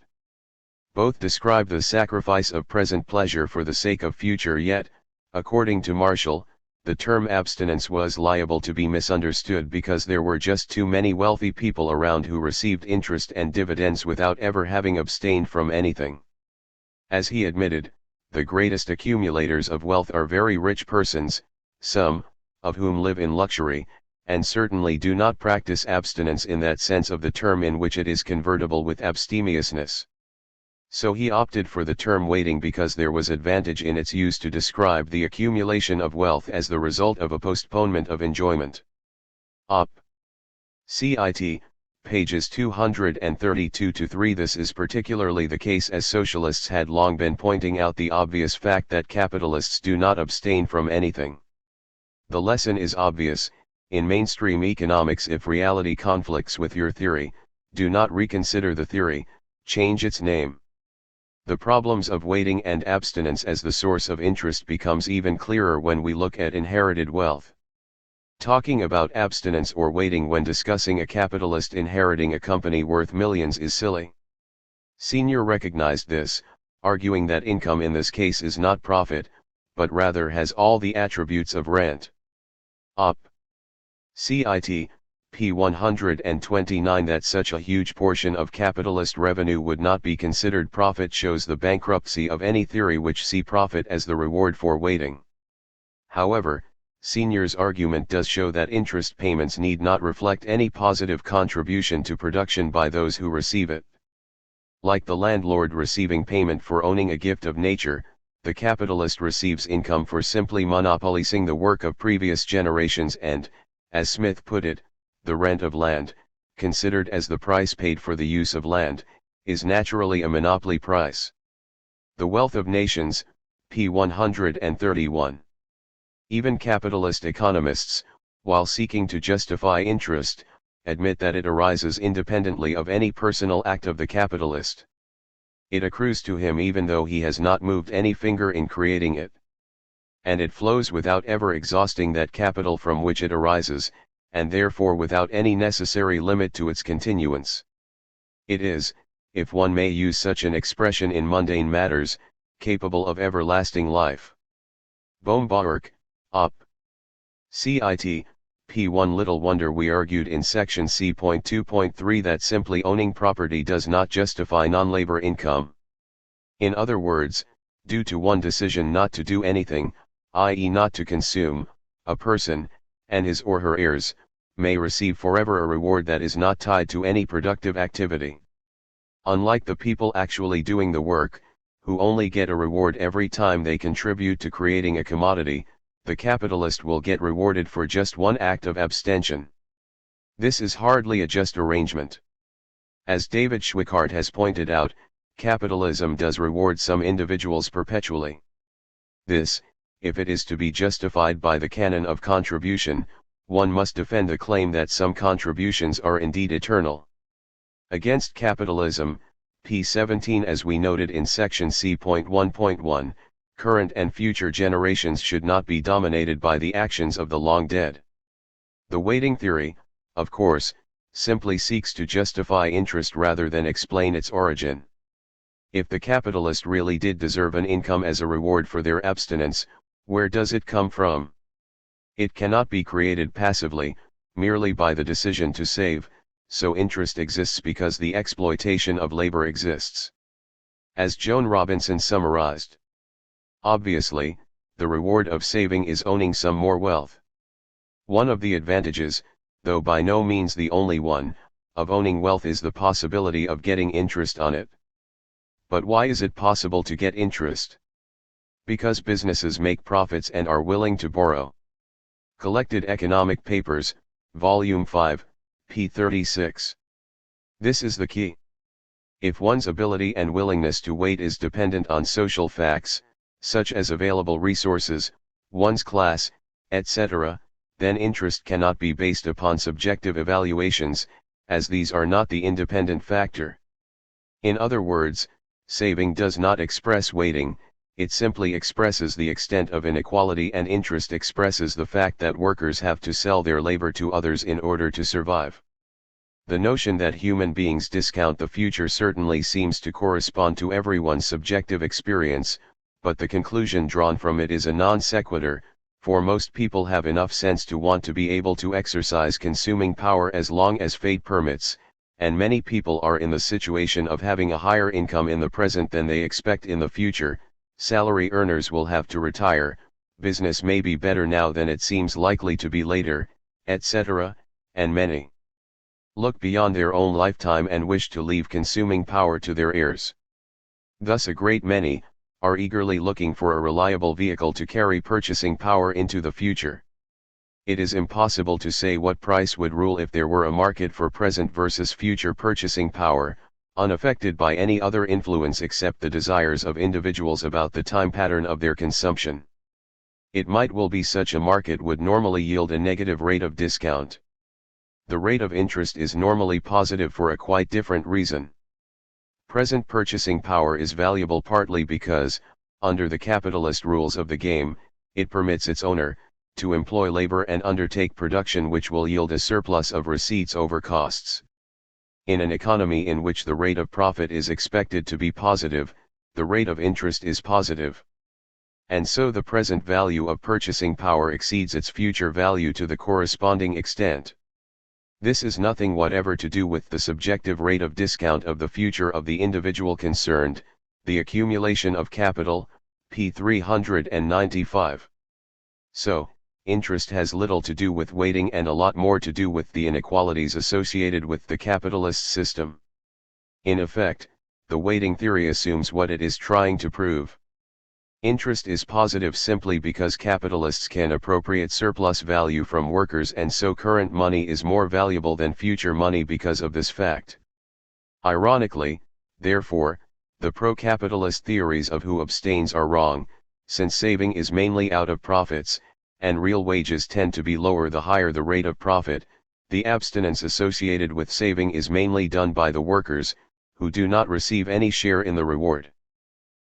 Both describe the sacrifice of present pleasure for the sake of future, yet, according to Marshall, the term abstinence was liable to be misunderstood because there were just too many wealthy people around who received interest and dividends without ever having abstained from anything. As he admitted, the greatest accumulators of wealth are very rich persons, some of whom live in luxury, and certainly do not practice abstinence in that sense of the term in which it is convertible with abstemiousness. So he opted for the term waiting because there was advantage in its use to describe the accumulation of wealth as the result of a postponement of enjoyment. Op. Cit. Pages 232-3. This is particularly the case as socialists had long been pointing out the obvious fact that capitalists do not abstain from anything. The lesson is obvious: in mainstream economics, if reality conflicts with your theory, do not reconsider the theory, change its name. The problems of waiting and abstinence as the source of interest becomes even clearer when we look at inherited wealth. Talking about abstinence or waiting when discussing a capitalist inheriting a company worth millions is silly. Senior recognized this, arguing that income in this case is not profit, but rather has all the attributes of rent. Op. Cit. p. 129 that such a huge portion of capitalist revenue would not be considered profit shows the bankruptcy of any theory which see profit as the reward for waiting. However, Senior's argument does show that interest payments need not reflect any positive contribution to production by those who receive it. Like the landlord receiving payment for owning a gift of nature, the capitalist receives income for simply monopolizing the work of previous generations and, as Smith put it, the rent of land, considered as the price paid for the use of land, is naturally a monopoly price. The Wealth of Nations, p. 131. Even capitalist economists, while seeking to justify interest, admit that it arises independently of any personal act of the capitalist. It accrues to him even though he has not moved any finger in creating it. And it flows without ever exhausting that capital from which it arises, and therefore without any necessary limit to its continuance. It is, if one may use such an expression in mundane matters, capable of everlasting life. Bohm-Bawerk, Op. Cit. p. 1. Little wonder we argued in section C.2.3 that simply owning property does not justify non-labor income. In other words, due to one decision not to do anything, i.e. not to consume, a person, and his or her heirs, may receive forever a reward that is not tied to any productive activity. Unlike the people actually doing the work, who only get a reward every time they contribute to creating a commodity, the capitalist will get rewarded for just one act of abstention. This is hardly a just arrangement. As David Schweikart has pointed out, capitalism does reward some individuals perpetually. This, if it is to be justified by the canon of contribution, one must defend the claim that some contributions are indeed eternal. Against capitalism, p. 17 as we noted in section C.1.1, current and future generations should not be dominated by the actions of the long dead. The waiting theory, of course, simply seeks to justify interest rather than explain its origin. If the capitalist really did deserve an income as a reward for their abstinence, where does it come from? It cannot be created passively, merely by the decision to save, so interest exists because the exploitation of labor exists. As Joan Robinson summarized, obviously, the reward of saving is owning some more wealth. One of the advantages, though by no means the only one, of owning wealth is the possibility of getting interest on it. But why is it possible to get interest? Because businesses make profits and are willing to borrow. Collected Economic Papers, Volume 5, p. 36. This is the key. If one's ability and willingness to wait is dependent on social facts, such as available resources, one's class, etc., then interest cannot be based upon subjective evaluations, as these are not the independent factor. In other words, saving does not express waiting, it simply expresses the extent of inequality, and interest expresses the fact that workers have to sell their labor to others in order to survive. The notion that human beings discount the future certainly seems to correspond to everyone's subjective experience, but the conclusion drawn from it is a non sequitur, for most people have enough sense to want to be able to exercise consuming power as long as fate permits, and many people are in the situation of having a higher income in the present than they expect in the future. Salary earners will have to retire, business may be better now than it seems likely to be later, etc., and many look beyond their own lifetime and wish to leave consuming power to their heirs. Thus a great many are eagerly looking for a reliable vehicle to carry purchasing power into the future. It is impossible to say what price would rule if there were a market for present versus future purchasing power, unaffected by any other influence except the desires of individuals about the time pattern of their consumption. It might well be such a market would normally yield a negative rate of discount. The rate of interest is normally positive for a quite different reason. Present purchasing power is valuable partly because, under the capitalist rules of the game, it permits its owner to employ labor and undertake production which will yield a surplus of receipts over costs. In an economy in which the rate of profit is expected to be positive, the rate of interest is positive. And so the present value of purchasing power exceeds its future value to the corresponding extent. This is nothing whatever to do with the subjective rate of discount of the future of the individual concerned, the accumulation of capital, p. 395. So, interest has little to do with weighting and a lot more to do with the inequalities associated with the capitalist system. In effect, the weighting theory assumes what it is trying to prove. Interest is positive simply because capitalists can appropriate surplus value from workers, and so current money is more valuable than future money because of this fact. Ironically, therefore, the pro-capitalist theories of who abstains are wrong, since saving is mainly out of profits, and real wages tend to be lower the higher the rate of profit. The abstinence associated with saving is mainly done by the workers, who do not receive any share in the reward.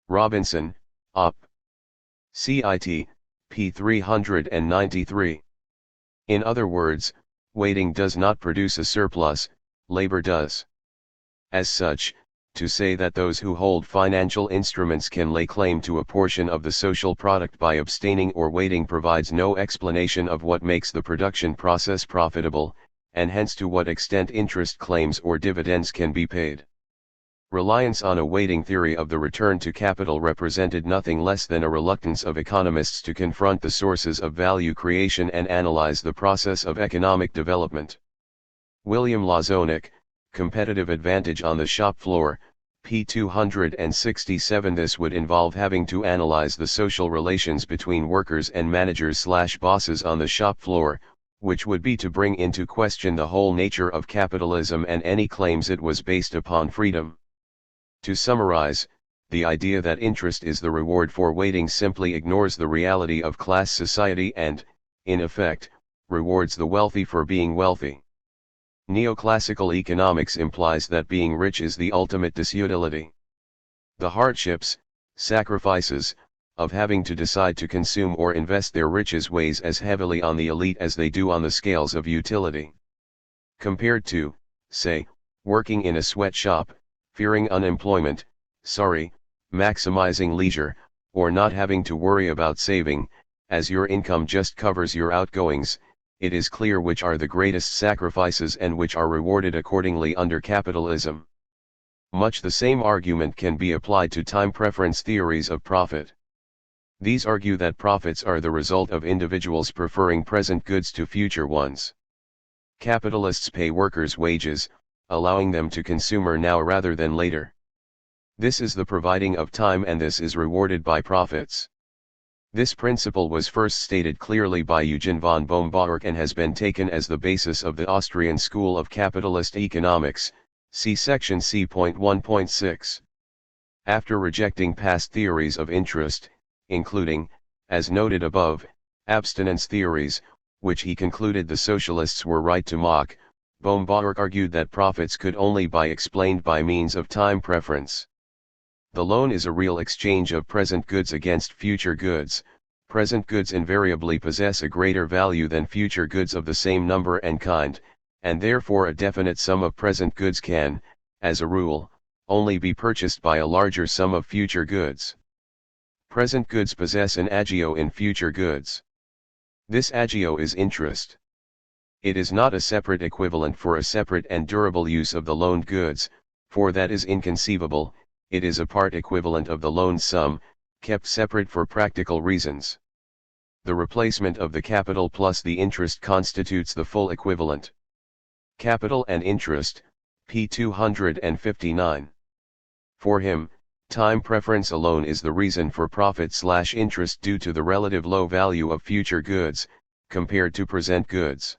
Robinson, Op. Cit. p. 393. In other words, weighting does not produce a surplus, labor does. As such, to say that those who hold financial instruments can lay claim to a portion of the social product by abstaining or weighting provides no explanation of what makes the production process profitable, and hence to what extent interest claims or dividends can be paid. Reliance on a weighting theory of the return to capital represented nothing less than a reluctance of economists to confront the sources of value creation and analyze the process of economic development. William Lazonick, Competitive Advantage on the Shop Floor, p. 267. This would involve having to analyze the social relations between workers and managers/bosses on the shop floor, which would be to bring into question the whole nature of capitalism and any claims it was based upon freedom. To summarize, the idea that interest is the reward for waiting simply ignores the reality of class society and, in effect, rewards the wealthy for being wealthy. Neoclassical economics implies that being rich is the ultimate disutility. The hardships, sacrifices, of having to decide to consume or invest their riches weighs as heavily on the elite as they do on the scales of utility. Compared to, say, working in a sweatshop, fearing unemployment, maximizing leisure, or not having to worry about saving, as your income just covers your outgoings, it is clear which are the greatest sacrifices and which are rewarded accordingly under capitalism. Much the same argument can be applied to time preference theories of profit. These argue that profits are the result of individuals preferring present goods to future ones. Capitalists pay workers wages, allowing them to consume now rather than later. This is the providing of time, and this is rewarded by profits. This principle was first stated clearly by Eugen von Bohm-Bawerk and has been taken as the basis of the Austrian school of capitalist economics, see section c.1.6. After rejecting past theories of interest, including, as noted above, abstinence theories, which he concluded the socialists were right to mock, Bohm-Bawerk argued that profits could only be explained by means of time preference. The loan is a real exchange of present goods against future goods. Present goods invariably possess a greater value than future goods of the same number and kind, and therefore a definite sum of present goods can, as a rule, only be purchased by a larger sum of future goods. Present goods possess an agio in future goods. This agio is interest. It is not a separate equivalent for a separate and durable use of the loaned goods, for that is inconceivable. It is a part equivalent of the loaned sum, kept separate for practical reasons. The replacement of the capital plus the interest constitutes the full equivalent. Capital and interest, p. 259. For him, time preference alone is the reason for profit/interest due to the relative low value of future goods, compared to present goods.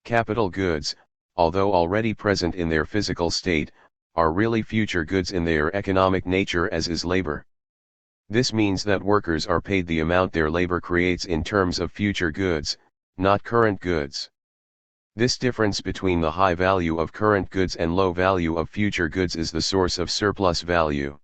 Capital goods, although already present in their physical state, are really future goods in their economic nature, as is labor. This means that workers are paid the amount their labor creates in terms of future goods, not current goods. This difference between the high value of current goods and low value of future goods is the source of surplus value.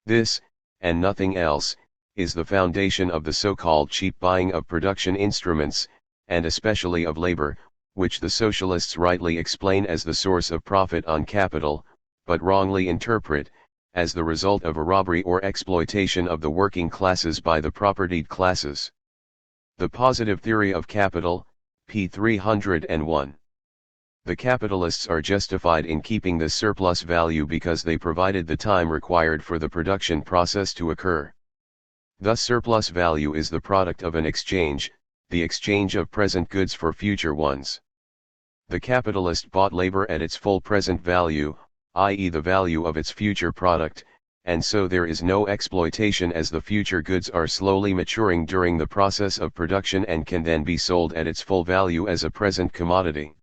This, and nothing else, is the foundation of the so-called cheap buying of production instruments, and especially of labor, which the socialists rightly explain as the source of profit on capital, but wrongly interpret as the result of a robbery or exploitation of the working classes by the propertied classes. The Positive Theory of Capital, p. 301. The capitalists are justified in keeping this surplus value because they provided the time required for the production process to occur. Thus surplus value is the product of an exchange, the exchange of present goods for future ones. The capitalist bought labor at its full present value, i.e. the value of its future product, and so there is no exploitation as the future goods are slowly maturing during the process of production and can then be sold at its full value as a present commodity.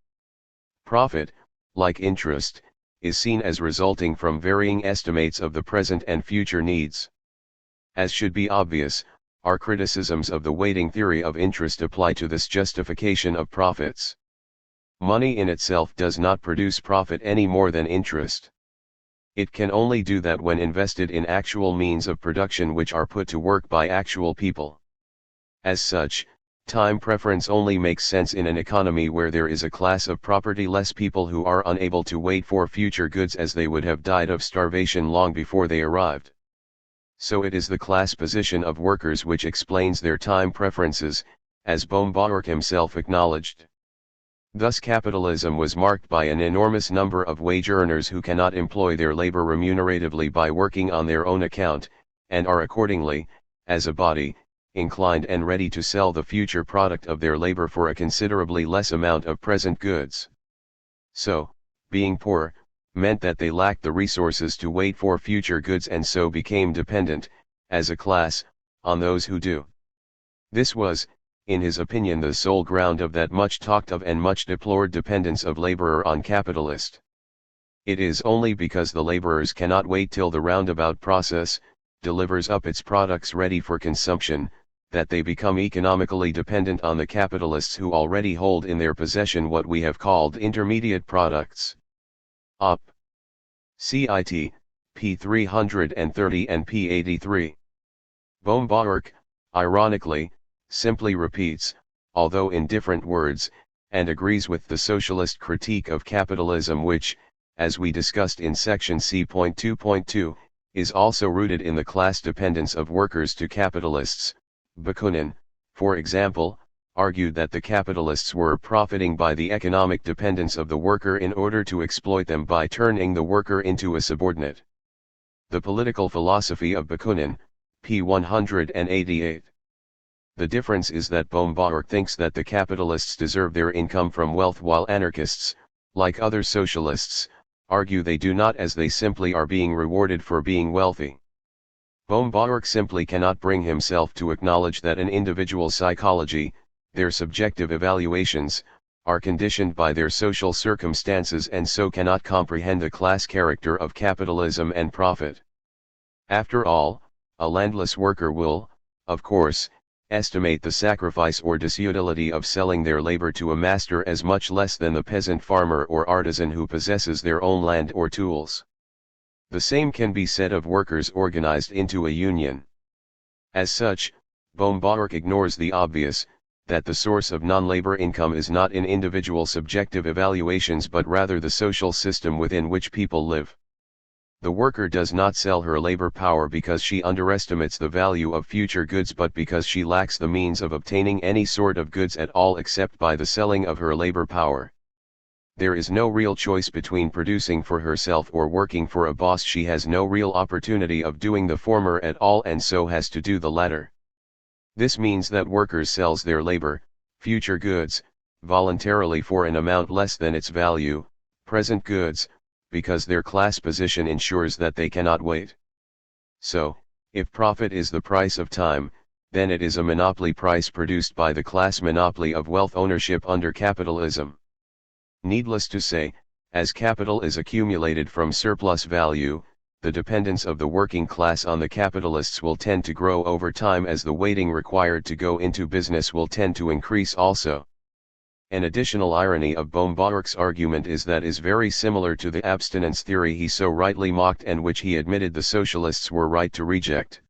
Profit, like interest, is seen as resulting from varying estimates of the present and future needs. As should be obvious, our criticisms of the weighting theory of interest apply to this justification of profits. Money in itself does not produce profit any more than interest. It can only do that when invested in actual means of production which are put to work by actual people. As such, time preference only makes sense in an economy where there is a class of property-less people who are unable to wait for future goods as they would have died of starvation long before they arrived. So it is the class position of workers which explains their time preferences, as Baumgartner himself acknowledged. Thus capitalism was marked by an enormous number of wage earners who cannot employ their labor remuneratively by working on their own account, and are accordingly, as a body, inclined and ready to sell the future product of their labor for a considerably less amount of present goods. So, being poor, meant that they lacked the resources to wait for future goods and so became dependent, as a class, on those who do. This was, in his opinion, the sole ground of that much talked of and much deplored dependence of laborer on capitalist. It is only because the laborers cannot wait till the roundabout process delivers up its products ready for consumption, that they become economically dependent on the capitalists who already hold in their possession what we have called intermediate products. Op. Cit. p. 330 and p. 83. Baumgartner, ironically, simply repeats, although in different words, and agrees with the socialist critique of capitalism which, as we discussed in section C.2.2, is also rooted in the class dependence of workers to capitalists. Bakunin, for example, argued that the capitalists were profiting by the economic dependence of the worker in order to exploit them by turning the worker into a subordinate. The Political Philosophy of Bakunin, p. 188. The difference is that Baumgartner thinks that the capitalists deserve their income from wealth while anarchists, like other socialists, argue they do not as they simply are being rewarded for being wealthy. Baumgartner simply cannot bring himself to acknowledge that an individual's psychology, their subjective evaluations, are conditioned by their social circumstances and so cannot comprehend the class character of capitalism and profit. After all, a landless worker will, of course, estimate the sacrifice or disutility of selling their labor to a master as much less than the peasant farmer or artisan who possesses their own land or tools. The same can be said of workers organized into a union. As such, Baumgartner ignores the obvious, that the source of non-labor income is not in individual subjective evaluations but rather the social system within which people live. The worker does not sell her labor power because she underestimates the value of future goods but because she lacks the means of obtaining any sort of goods at all except by the selling of her labor power. There is no real choice between producing for herself or working for a boss. She has no real opportunity of doing the former at all and so has to do the latter. This means that workers sells their labor, future goods, voluntarily for an amount less than its value, present goods, because their class position ensures that they cannot wait. So, if profit is the price of time, then it is a monopoly price produced by the class monopoly of wealth ownership under capitalism. Needless to say, as capital is accumulated from surplus value, the dependence of the working class on the capitalists will tend to grow over time as the waiting required to go into business will tend to increase also. An additional irony of Baumgart's argument is that is very similar to the abstinence theory he so rightly mocked and which he admitted the socialists were right to reject.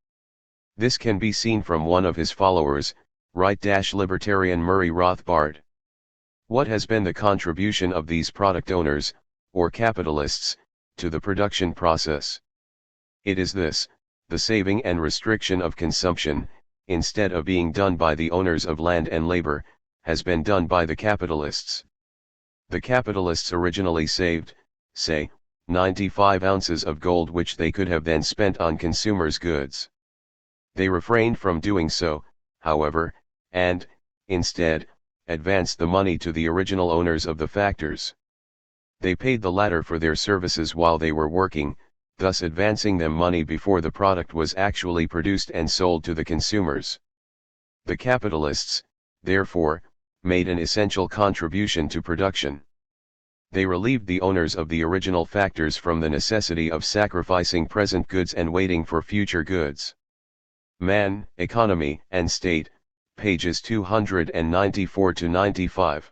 This can be seen from one of his followers, right-libertarian Murray Rothbard. What has been the contribution of these product owners, or capitalists, to the production process? It is this: the saving and restriction of consumption, instead of being done by the owners of land and labor, has been done by the capitalists. The capitalists originally saved, say, 95 ounces of gold which they could have then spent on consumers' goods. They refrained from doing so, however, and, instead, advanced the money to the original owners of the factors. They paid the latter for their services while they were working, thus advancing them money before the product was actually produced and sold to the consumers. The capitalists, therefore, made an essential contribution to production. They relieved the owners of the original factors from the necessity of sacrificing present goods and waiting for future goods. Man, Economy and State, pages 294-95.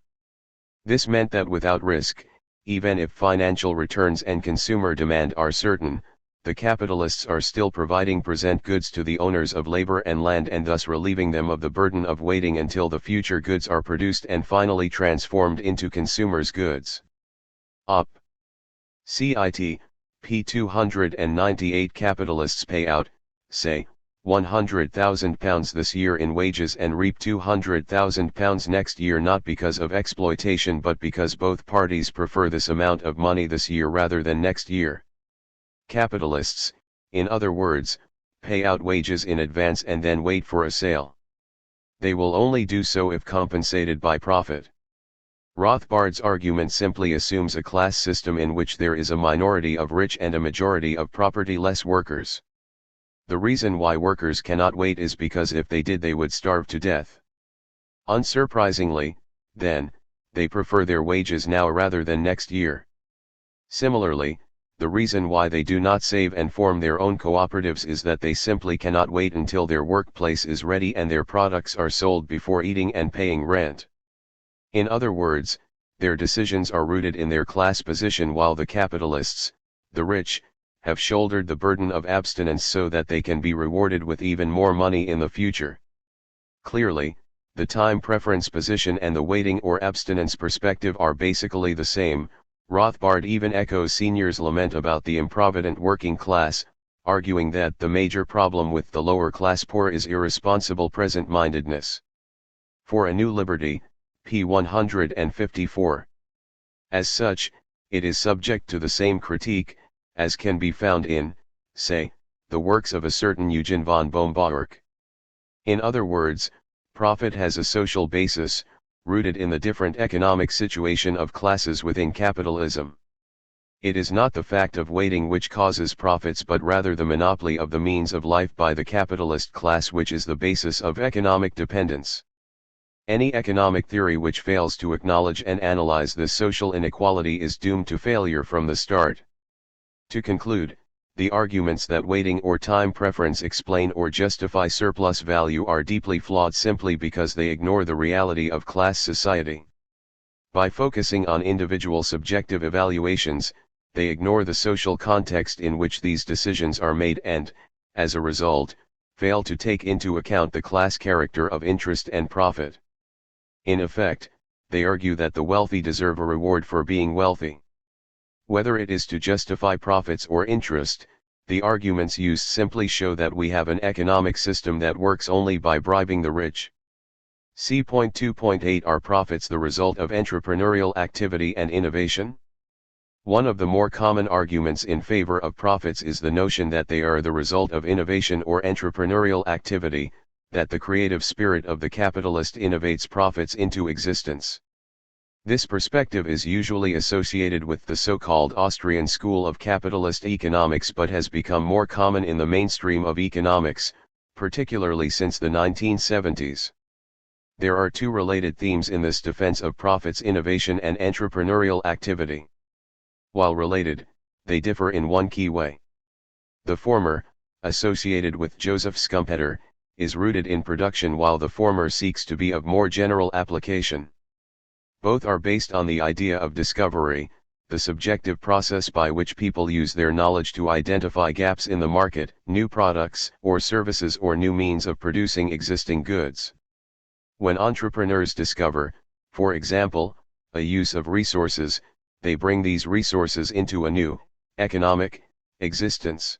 This meant that without risk, even if financial returns and consumer demand are certain, the capitalists are still providing present goods to the owners of labor and land and thus relieving them of the burden of waiting until the future goods are produced and finally transformed into consumers' goods. Op. Cit. p. 298. Capitalists pay out, say, £100,000 this year in wages and reap £200,000 next year, not because of exploitation but because both parties prefer this amount of money this year rather than next year. Capitalists, in other words, pay out wages in advance and then wait for a sale. They will only do so if compensated by profit. Rothbard's argument simply assumes a class system in which there is a minority of rich and a majority of property-less workers. The reason why workers cannot wait is because if they did they would starve to death. Unsurprisingly, then, they prefer their wages now rather than next year. Similarly, the reason why they do not save and form their own cooperatives is that they simply cannot wait until their workplace is ready and their products are sold before eating and paying rent. In other words, their decisions are rooted in their class position while the capitalists, the rich, have shouldered the burden of abstinence so that they can be rewarded with even more money in the future. Clearly, the time preference position and the waiting or abstinence perspective are basically the same. Rothbard even echoes Senior's lament about the improvident working class, arguing that the major problem with the lower class poor is irresponsible present-mindedness. For a New Liberty, p. 154. As such, it is subject to the same critique, as can be found in, say, the works of a certain Eugen von Baumgarten. In other words, profit has a social basis, rooted in the different economic situation of classes within capitalism. It is not the fact of waiting which causes profits but rather the monopoly of the means of life by the capitalist class which is the basis of economic dependence. Any economic theory which fails to acknowledge and analyze this social inequality is doomed to failure from the start. To conclude, the arguments that waiting or time preference explain or justify surplus value are deeply flawed simply because they ignore the reality of class society. By focusing on individual subjective evaluations, they ignore the social context in which these decisions are made and, as a result, fail to take into account the class character of interest and profit. In effect, they argue that the wealthy deserve a reward for being wealthy. Whether it is to justify profits or interest, the arguments used simply show that we have an economic system that works only by bribing the rich. See point 2.8. Are profits the result of entrepreneurial activity and innovation? One of the more common arguments in favor of profits is the notion that they are the result of innovation or entrepreneurial activity, that the creative spirit of the capitalist innovates profits into existence. This perspective is usually associated with the so-called Austrian school of capitalist economics but has become more common in the mainstream of economics, particularly since the 1970s. There are two related themes in this defense of profits: innovation and entrepreneurial activity. While related, they differ in one key way. The former, associated with Joseph Schumpeter, is rooted in production while the former seeks to be of more general application. Both are based on the idea of discovery, the subjective process by which people use their knowledge to identify gaps in the market, new products or services or new means of producing existing goods. When entrepreneurs discover, for example, a use of resources, they bring these resources into a new, economic, existence.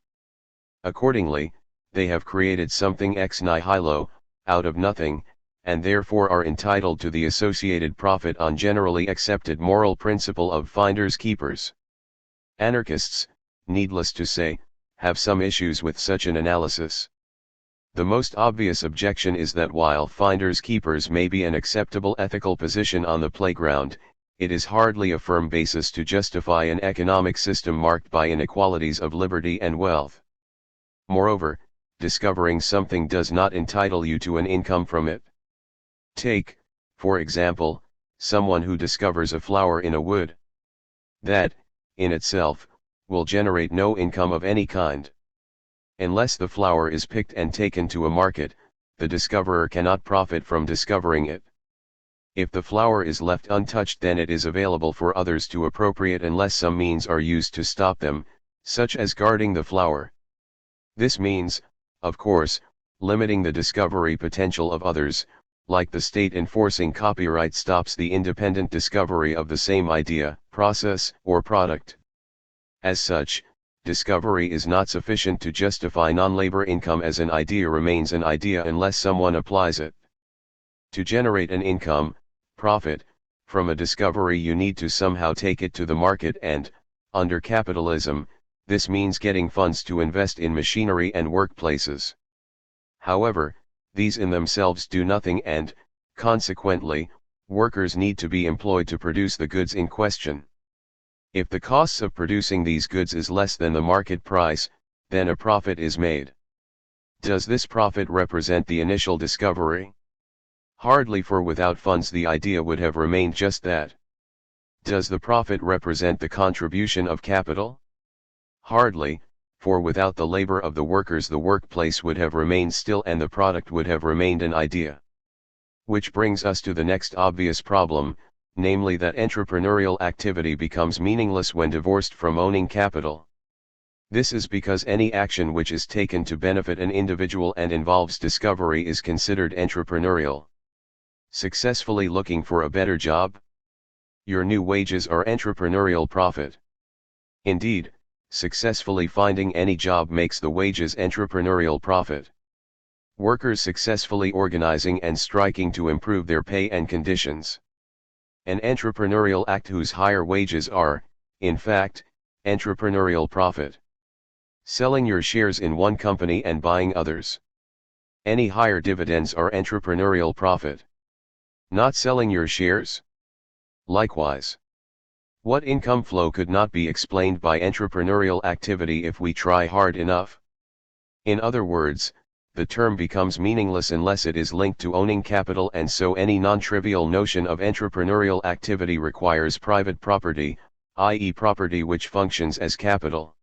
Accordingly, they have created something ex nihilo, out of nothing, and therefore are entitled to the associated profit on generally accepted moral principle of finders keepers. Anarchists, needless to say, have some issues with such an analysis. The most obvious objection is that while finders keepers may be an acceptable ethical position on the playground, it is hardly a firm basis to justify an economic system marked by inequalities of liberty and wealth. Moreover, discovering something does not entitle you to an income from it. Take, for example, someone who discovers a flower in a wood. That, in itself, will generate no income of any kind. Unless the flower is picked and taken to a market, the discoverer cannot profit from discovering it. If the flower is left untouched, then it is available for others to appropriate unless some means are used to stop them, such as guarding the flower. This means, of course, limiting the discovery potential of others, like the state enforcing copyright stops the independent discovery of the same idea, process, or product. As such, discovery is not sufficient to justify non-labor income, as an idea remains an idea unless someone applies it. To generate an income, profit, from a discovery, you need to somehow take it to the market, and, under capitalism, this means getting funds to invest in machinery and workplaces. However, these in themselves do nothing, and, consequently, workers need to be employed to produce the goods in question. If the costs of producing these goods is less than the market price, then a profit is made. Does this profit represent the initial discovery? Hardly, for without funds the idea would have remained just that. Does the profit represent the contribution of capital? Hardly, for without the labor of the workers the workplace would have remained still and the product would have remained an idea. Which brings us to the next obvious problem, namely that entrepreneurial activity becomes meaningless when divorced from owning capital. This is because any action which is taken to benefit an individual and involves discovery is considered entrepreneurial. Successfully looking for a better job? Your new wages are entrepreneurial profit. Indeed, successfully finding any job makes the wages entrepreneurial profit. Workers successfully organizing and striking to improve their pay and conditions. An entrepreneurial act whose higher wages are, in fact, entrepreneurial profit. Selling your shares in one company and buying others. Any higher dividends are entrepreneurial profit. Not selling your shares? Likewise. What income flow could not be explained by entrepreneurial activity if we try hard enough? In other words, the term becomes meaningless unless it is linked to owning capital, and so any non-trivial notion of entrepreneurial activity requires private property, i.e. property which functions as capital.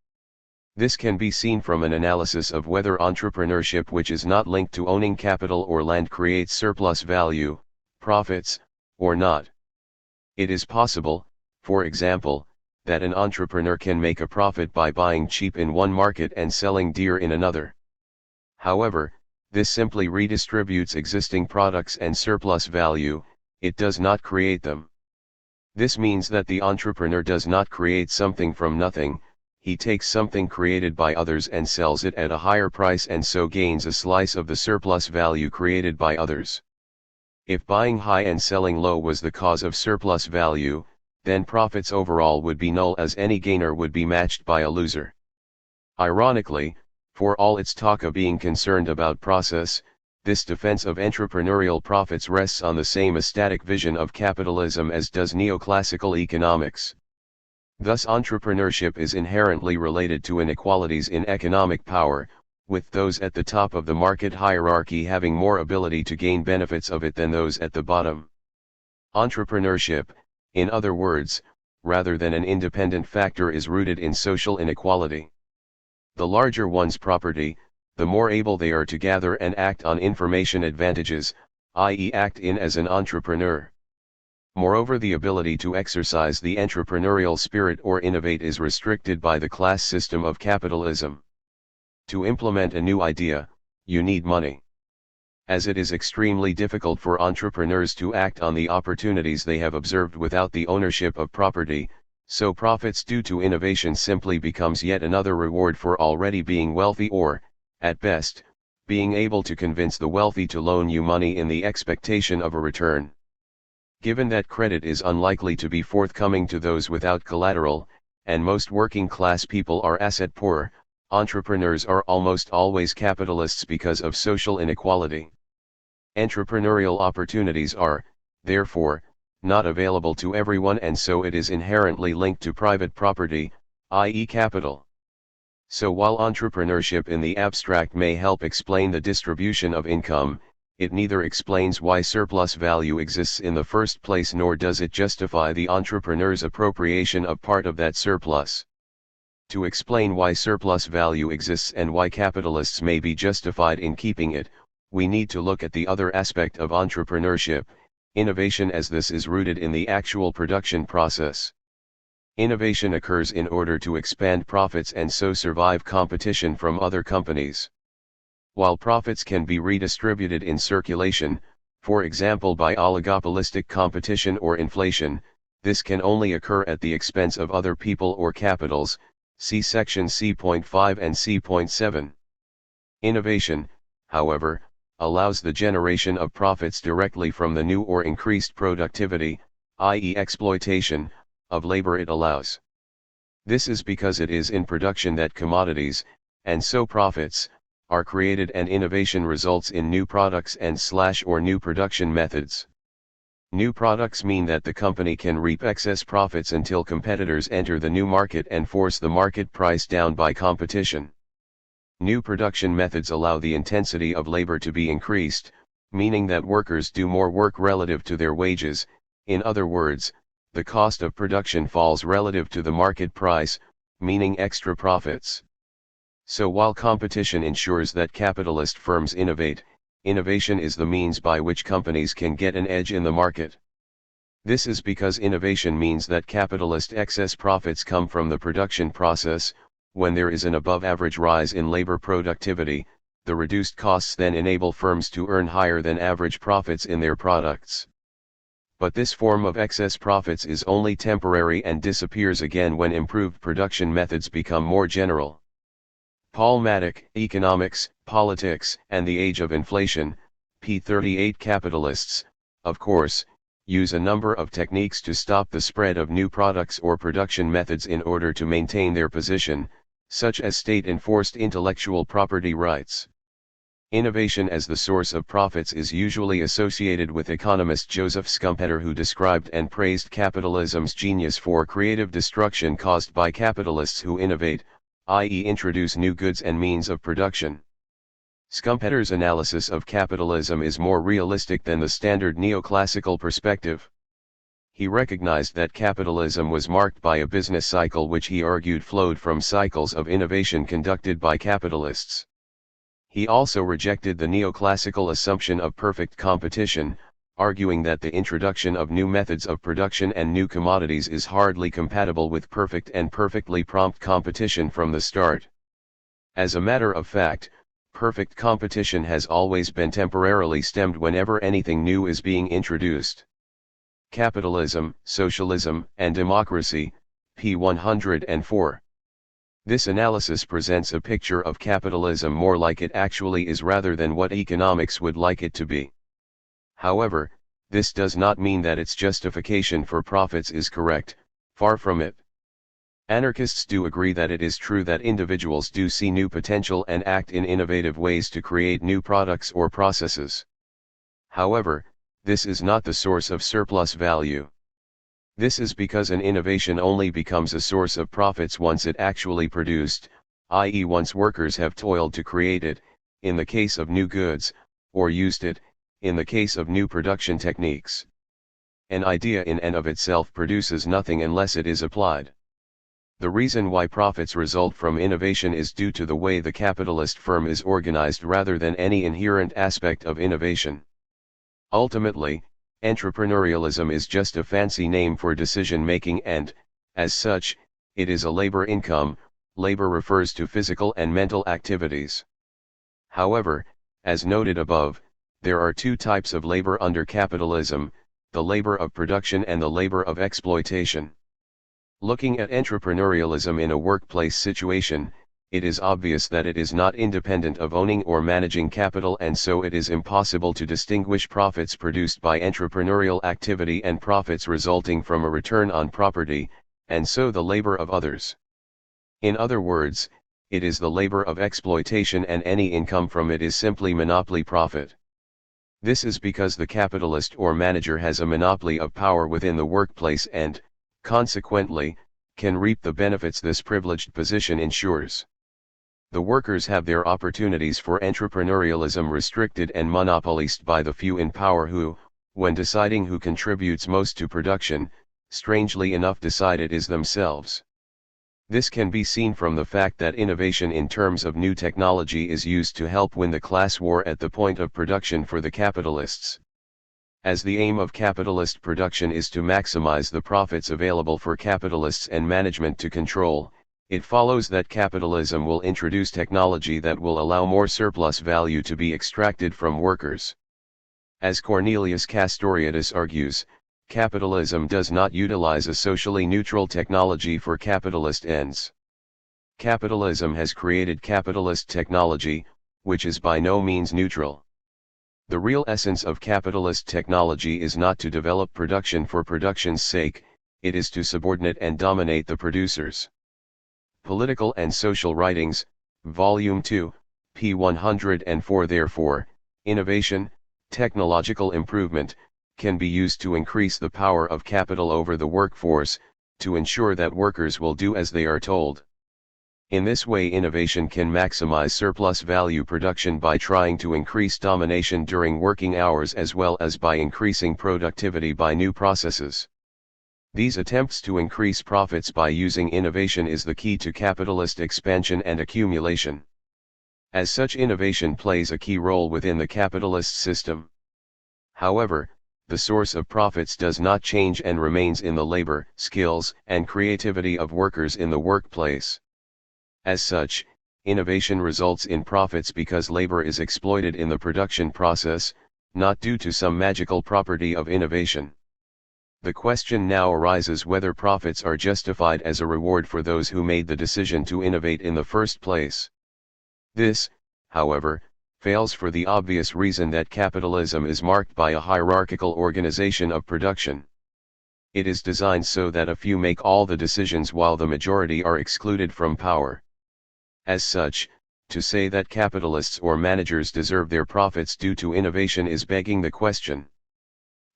This can be seen from an analysis of whether entrepreneurship which is not linked to owning capital or land creates surplus value, profits, or not. It is possible, for example, that an entrepreneur can make a profit by buying cheap in one market and selling dear in another. However, this simply redistributes existing products and surplus value, it does not create them. This means that the entrepreneur does not create something from nothing, he takes something created by others and sells it at a higher price and so gains a slice of the surplus value created by others. If buying high and selling low was the cause of surplus value, then profits overall would be null, as any gainer would be matched by a loser. Ironically, for all its talk of being concerned about process, this defense of entrepreneurial profits rests on the same aesthetic vision of capitalism as does neoclassical economics. Thus entrepreneurship is inherently related to inequalities in economic power, with those at the top of the market hierarchy having more ability to gain benefits of it than those at the bottom. Entrepreneurship, in other words, rather than an independent factor, is rooted in social inequality. The larger one's property, the more able they are to gather and act on information advantages, i.e. act in as an entrepreneur. Moreover, the ability to exercise the entrepreneurial spirit or innovate is restricted by the class system of capitalism. To implement a new idea, you need money. As it is extremely difficult for entrepreneurs to act on the opportunities they have observed without the ownership of property, so profits due to innovation simply becomes yet another reward for already being wealthy or, at best, being able to convince the wealthy to loan you money in the expectation of a return. Given that credit is unlikely to be forthcoming to those without collateral, and most working class people are asset poor, entrepreneurs are almost always capitalists because of social inequality. Entrepreneurial opportunities are, therefore, not available to everyone, and so it is inherently linked to private property, i.e. capital. So while entrepreneurship in the abstract may help explain the distribution of income, it neither explains why surplus value exists in the first place nor does it justify the entrepreneur's appropriation of part of that surplus. To explain why surplus value exists and why capitalists may be justified in keeping it, we need to look at the other aspect of entrepreneurship, innovation, as this is rooted in the actual production process. Innovation occurs in order to expand profits and so survive competition from other companies. While profits can be redistributed in circulation, for example by oligopolistic competition or inflation, this can only occur at the expense of other people or capitals, see section C.5 and C.7. Innovation, however, allows the generation of profits directly from the new or increased productivity, i.e. exploitation, of labor it allows. This is because it is in production that commodities, and so profits, are created, and innovation results in new products and/or new production methods. New products mean that the company can reap excess profits until competitors enter the new market and force the market price down by competition. New production methods allow the intensity of labor to be increased, meaning that workers do more work relative to their wages. In other words, the cost of production falls relative to the market price, meaning extra profits. So while competition ensures that capitalist firms innovate, innovation is the means by which companies can get an edge in the market. This is because innovation means that capitalist excess profits come from the production process. When there is an above-average rise in labor productivity, the reduced costs then enable firms to earn higher than average profits in their products. But this form of excess profits is only temporary and disappears again when improved production methods become more general. Paul Maddock, Economics, Politics, and the Age of Inflation, p. 38. Capitalists, of course, use a number of techniques to stop the spread of new products or production methods in order to maintain their position, such as state-enforced intellectual property rights. Innovation as the source of profits is usually associated with economist Joseph Schumpeter, who described and praised capitalism's genius for creative destruction caused by capitalists who innovate, i.e. introduce new goods and means of production. Schumpeter's analysis of capitalism is more realistic than the standard neoclassical perspective. He recognized that capitalism was marked by a business cycle which he argued flowed from cycles of innovation conducted by capitalists. He also rejected the neoclassical assumption of perfect competition, arguing that the introduction of new methods of production and new commodities is hardly compatible with perfect and perfectly prompt competition from the start. As a matter of fact, perfect competition has always been temporarily stemmed whenever anything new is being introduced. Capitalism, Socialism, and Democracy, p. 104. This analysis presents a picture of capitalism more like it actually is rather than what economics would like it to be. However, this does not mean that its justification for profits is correct, far from it. Anarchists do agree that it is true that individuals do see new potential and act in innovative ways to create new products or processes. However, this is not the source of surplus value. This is because an innovation only becomes a source of profits once it actually produced, i.e. once workers have toiled to create it, in the case of new goods, or used it, in the case of new production techniques. An idea in and of itself produces nothing unless it is applied. The reason why profits result from innovation is due to the way the capitalist firm is organized rather than any inherent aspect of innovation. Ultimately, Entrepreneurialism is just a fancy name for decision-making and, as such, it is a labor income. Labor refers to physical and mental activities. However, as noted above, there are two types of labor under capitalism, the labor of production and the labor of exploitation. Looking at entrepreneurialism in a workplace situation, it is obvious that it is not independent of owning or managing capital, and so it is impossible to distinguish profits produced by entrepreneurial activity and profits resulting from a return on property, and so the labor of others. In other words, it is the labor of exploitation, and any income from it is simply monopoly profit. This is because the capitalist or manager has a monopoly of power within the workplace and, consequently, can reap the benefits this privileged position ensures. The workers have their opportunities for entrepreneurialism restricted and monopolized by the few in power who, when deciding who contributes most to production, strangely enough decide it is themselves. This can be seen from the fact that innovation in terms of new technology is used to help win the class war at the point of production for the capitalists. As the aim of capitalist production is to maximize the profits available for capitalists and management to control, it follows that capitalism will introduce technology that will allow more surplus value to be extracted from workers. As Cornelius Castoriadis argues, capitalism does not utilize a socially neutral technology for capitalist ends. Capitalism has created capitalist technology, which is by no means neutral. The real essence of capitalist technology is not to develop production for production's sake, it is to subordinate and dominate the producers. Political and Social Writings, Volume 2, p. 104. Therefore, innovation, technological improvement, can be used to increase the power of capital over the workforce, to ensure that workers will do as they are told. In this way, innovation can maximize surplus value production by trying to increase domination during working hours as well as by increasing productivity by new processes. These attempts to increase profits by using innovation is the key to capitalist expansion and accumulation. As such, innovation plays a key role within the capitalist system. However, the source of profits does not change and remains in the labor, skills, and creativity of workers in the workplace. As such, innovation results in profits because labor is exploited in the production process, not due to some magical property of innovation. The question now arises whether profits are justified as a reward for those who made the decision to innovate in the first place. This, however, fails for the obvious reason that capitalism is marked by a hierarchical organization of production. It is designed so that a few make all the decisions while the majority are excluded from power. As such, to say that capitalists or managers deserve their profits due to innovation is begging the question.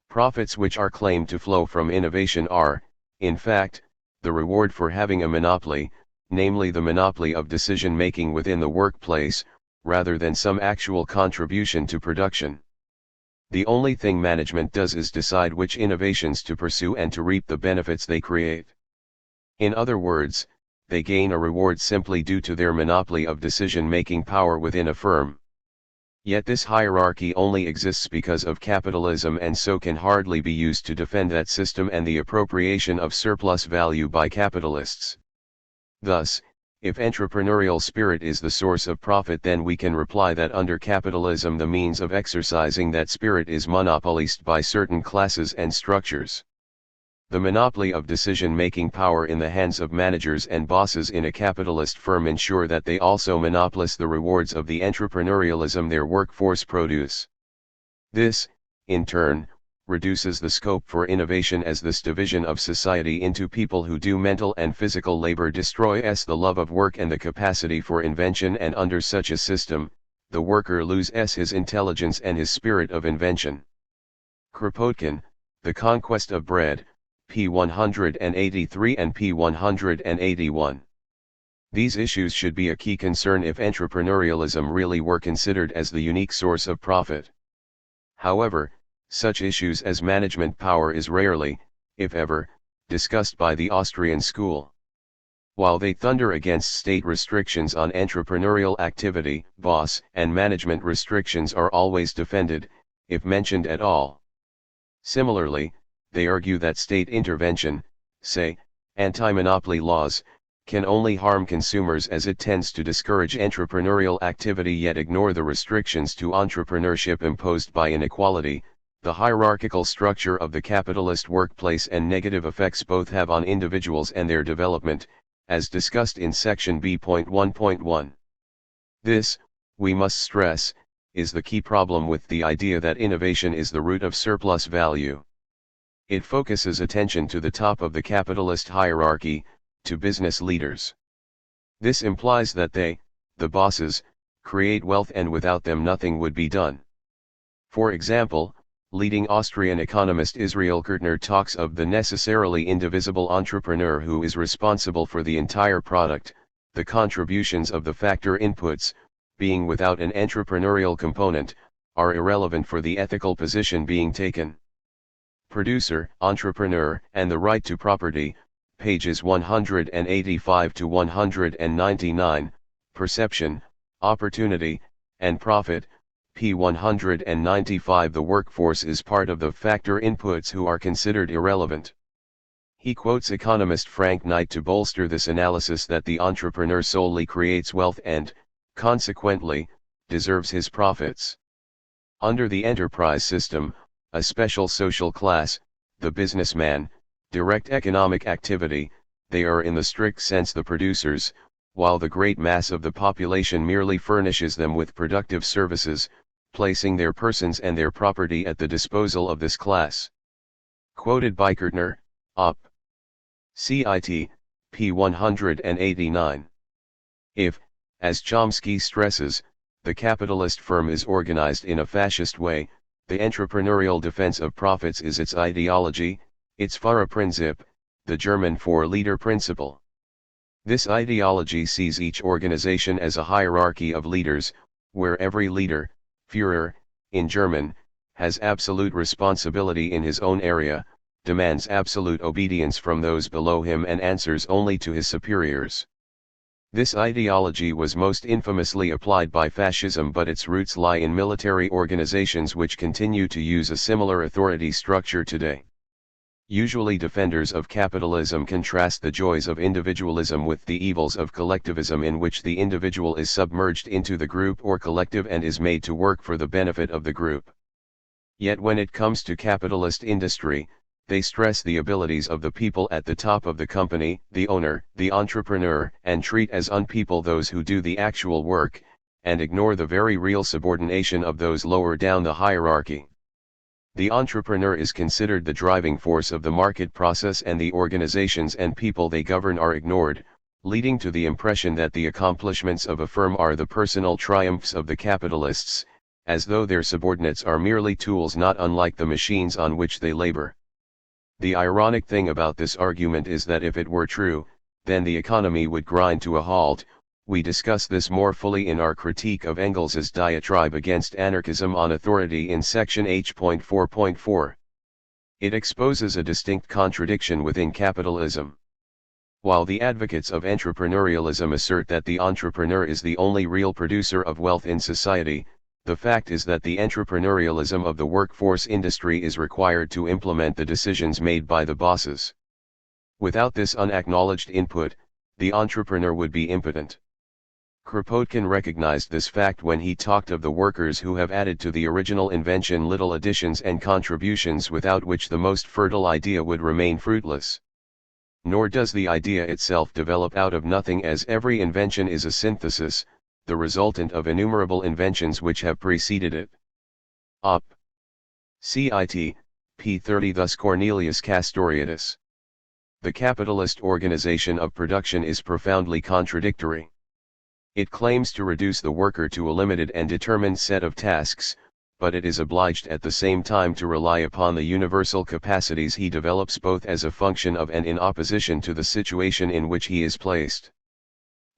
Profits which are claimed to flow from innovation are, in fact, the reward for having a monopoly, namely the monopoly of decision-making within the workplace, rather than some actual contribution to production. The only thing management does is decide which innovations to pursue and to reap the benefits they create. In other words, they gain a reward simply due to their monopoly of decision-making power within a firm. Yet this hierarchy only exists because of capitalism and so can hardly be used to defend that system and the appropriation of surplus value by capitalists. Thus, if entrepreneurial spirit is the source of profit, then we can reply that under capitalism the means of exercising that spirit is monopolized by certain classes and structures. The monopoly of decision-making power in the hands of managers and bosses in a capitalist firm ensure that they also monopolize the rewards of the entrepreneurialism their workforce produce. This, in turn, reduces the scope for innovation, as this division of society into people who do mental and physical labor destroys the love of work and the capacity for invention, and under such a system, the worker loses his intelligence and his spirit of invention. Kropotkin, The Conquest of Bread, p. 183 and p. 181. These issues should be a key concern if entrepreneurialism really were considered as the unique source of profit. However, such issues as management power is rarely, if ever, discussed by the Austrian school. While they thunder against state restrictions on entrepreneurial activity, boss and management restrictions are always defended, if mentioned at all. Similarly, they argue that state intervention, say, anti-monopoly laws, can only harm consumers as it tends to discourage entrepreneurial activity yet ignore the restrictions to entrepreneurship imposed by inequality, the hierarchical structure of the capitalist workplace and negative effects both have on individuals and their development, as discussed in section B.1.1. This, we must stress, is the key problem with the idea that innovation is the root of surplus value. It focuses attention to the top of the capitalist hierarchy, to business leaders. This implies that they, the bosses, create wealth and without them nothing would be done. For example, leading Austrian economist Israel Kirtner talks of the necessarily indivisible entrepreneur who is responsible for the entire product, the contributions of the factor inputs, being without an entrepreneurial component, are irrelevant for the ethical position being taken. Producer, entrepreneur, and the right to property, pages 185 to 199, perception, opportunity, and profit, p. 195. The workforce is part of the factor inputs who are considered irrelevant. He quotes economist Frank Knight to bolster this analysis that the entrepreneur solely creates wealth and, consequently, deserves his profits. Under the enterprise system, a special social class, the businessman, direct economic activity, they are in the strict sense the producers, while the great mass of the population merely furnishes them with productive services, placing their persons and their property at the disposal of this class. Quoted by Kirtner, Op. Cit. p. 189. If, as Chomsky stresses, the capitalist firm is organized in a fascist way, the entrepreneurial defense of profits is its ideology, its Führerprinzip, the German for leader principle. This ideology sees each organization as a hierarchy of leaders, where every leader, Führer, in German, has absolute responsibility in his own area, demands absolute obedience from those below him and answers only to his superiors. This ideology was most infamously applied by fascism, but its roots lie in military organizations which continue to use a similar authority structure today. Usually defenders of capitalism contrast the joys of individualism with the evils of collectivism, in which the individual is submerged into the group or collective and is made to work for the benefit of the group. Yet when it comes to capitalist industry, they stress the abilities of the people at the top of the company, the owner, the entrepreneur, and treat as unpeople those who do the actual work, and ignore the very real subordination of those lower down the hierarchy. The entrepreneur is considered the driving force of the market process, and the organizations and people they govern are ignored, leading to the impression that the accomplishments of a firm are the personal triumphs of the capitalists, as though their subordinates are merely tools not unlike the machines on which they labor. The ironic thing about this argument is that if it were true, then the economy would grind to a halt. We discuss this more fully in our critique of Engels's diatribe against anarchism on authority in section H.4.4. It exposes a distinct contradiction within capitalism. While the advocates of entrepreneurialism assert that the entrepreneur is the only real producer of wealth in society, the fact is that the entrepreneurialism of the workforce industry is required to implement the decisions made by the bosses. Without this unacknowledged input, the entrepreneur would be impotent. Kropotkin recognized this fact when he talked of the workers who have added to the original invention little additions and contributions without which the most fertile idea would remain fruitless. Nor does the idea itself develop out of nothing, as every invention is a synthesis, the resultant of innumerable inventions which have preceded it. Op. Cit. p. 30. Thus Cornelius Castoriadis. The capitalist organization of production is profoundly contradictory. It claims to reduce the worker to a limited and determined set of tasks, but it is obliged at the same time to rely upon the universal capacities he develops both as a function of and in opposition to the situation in which he is placed.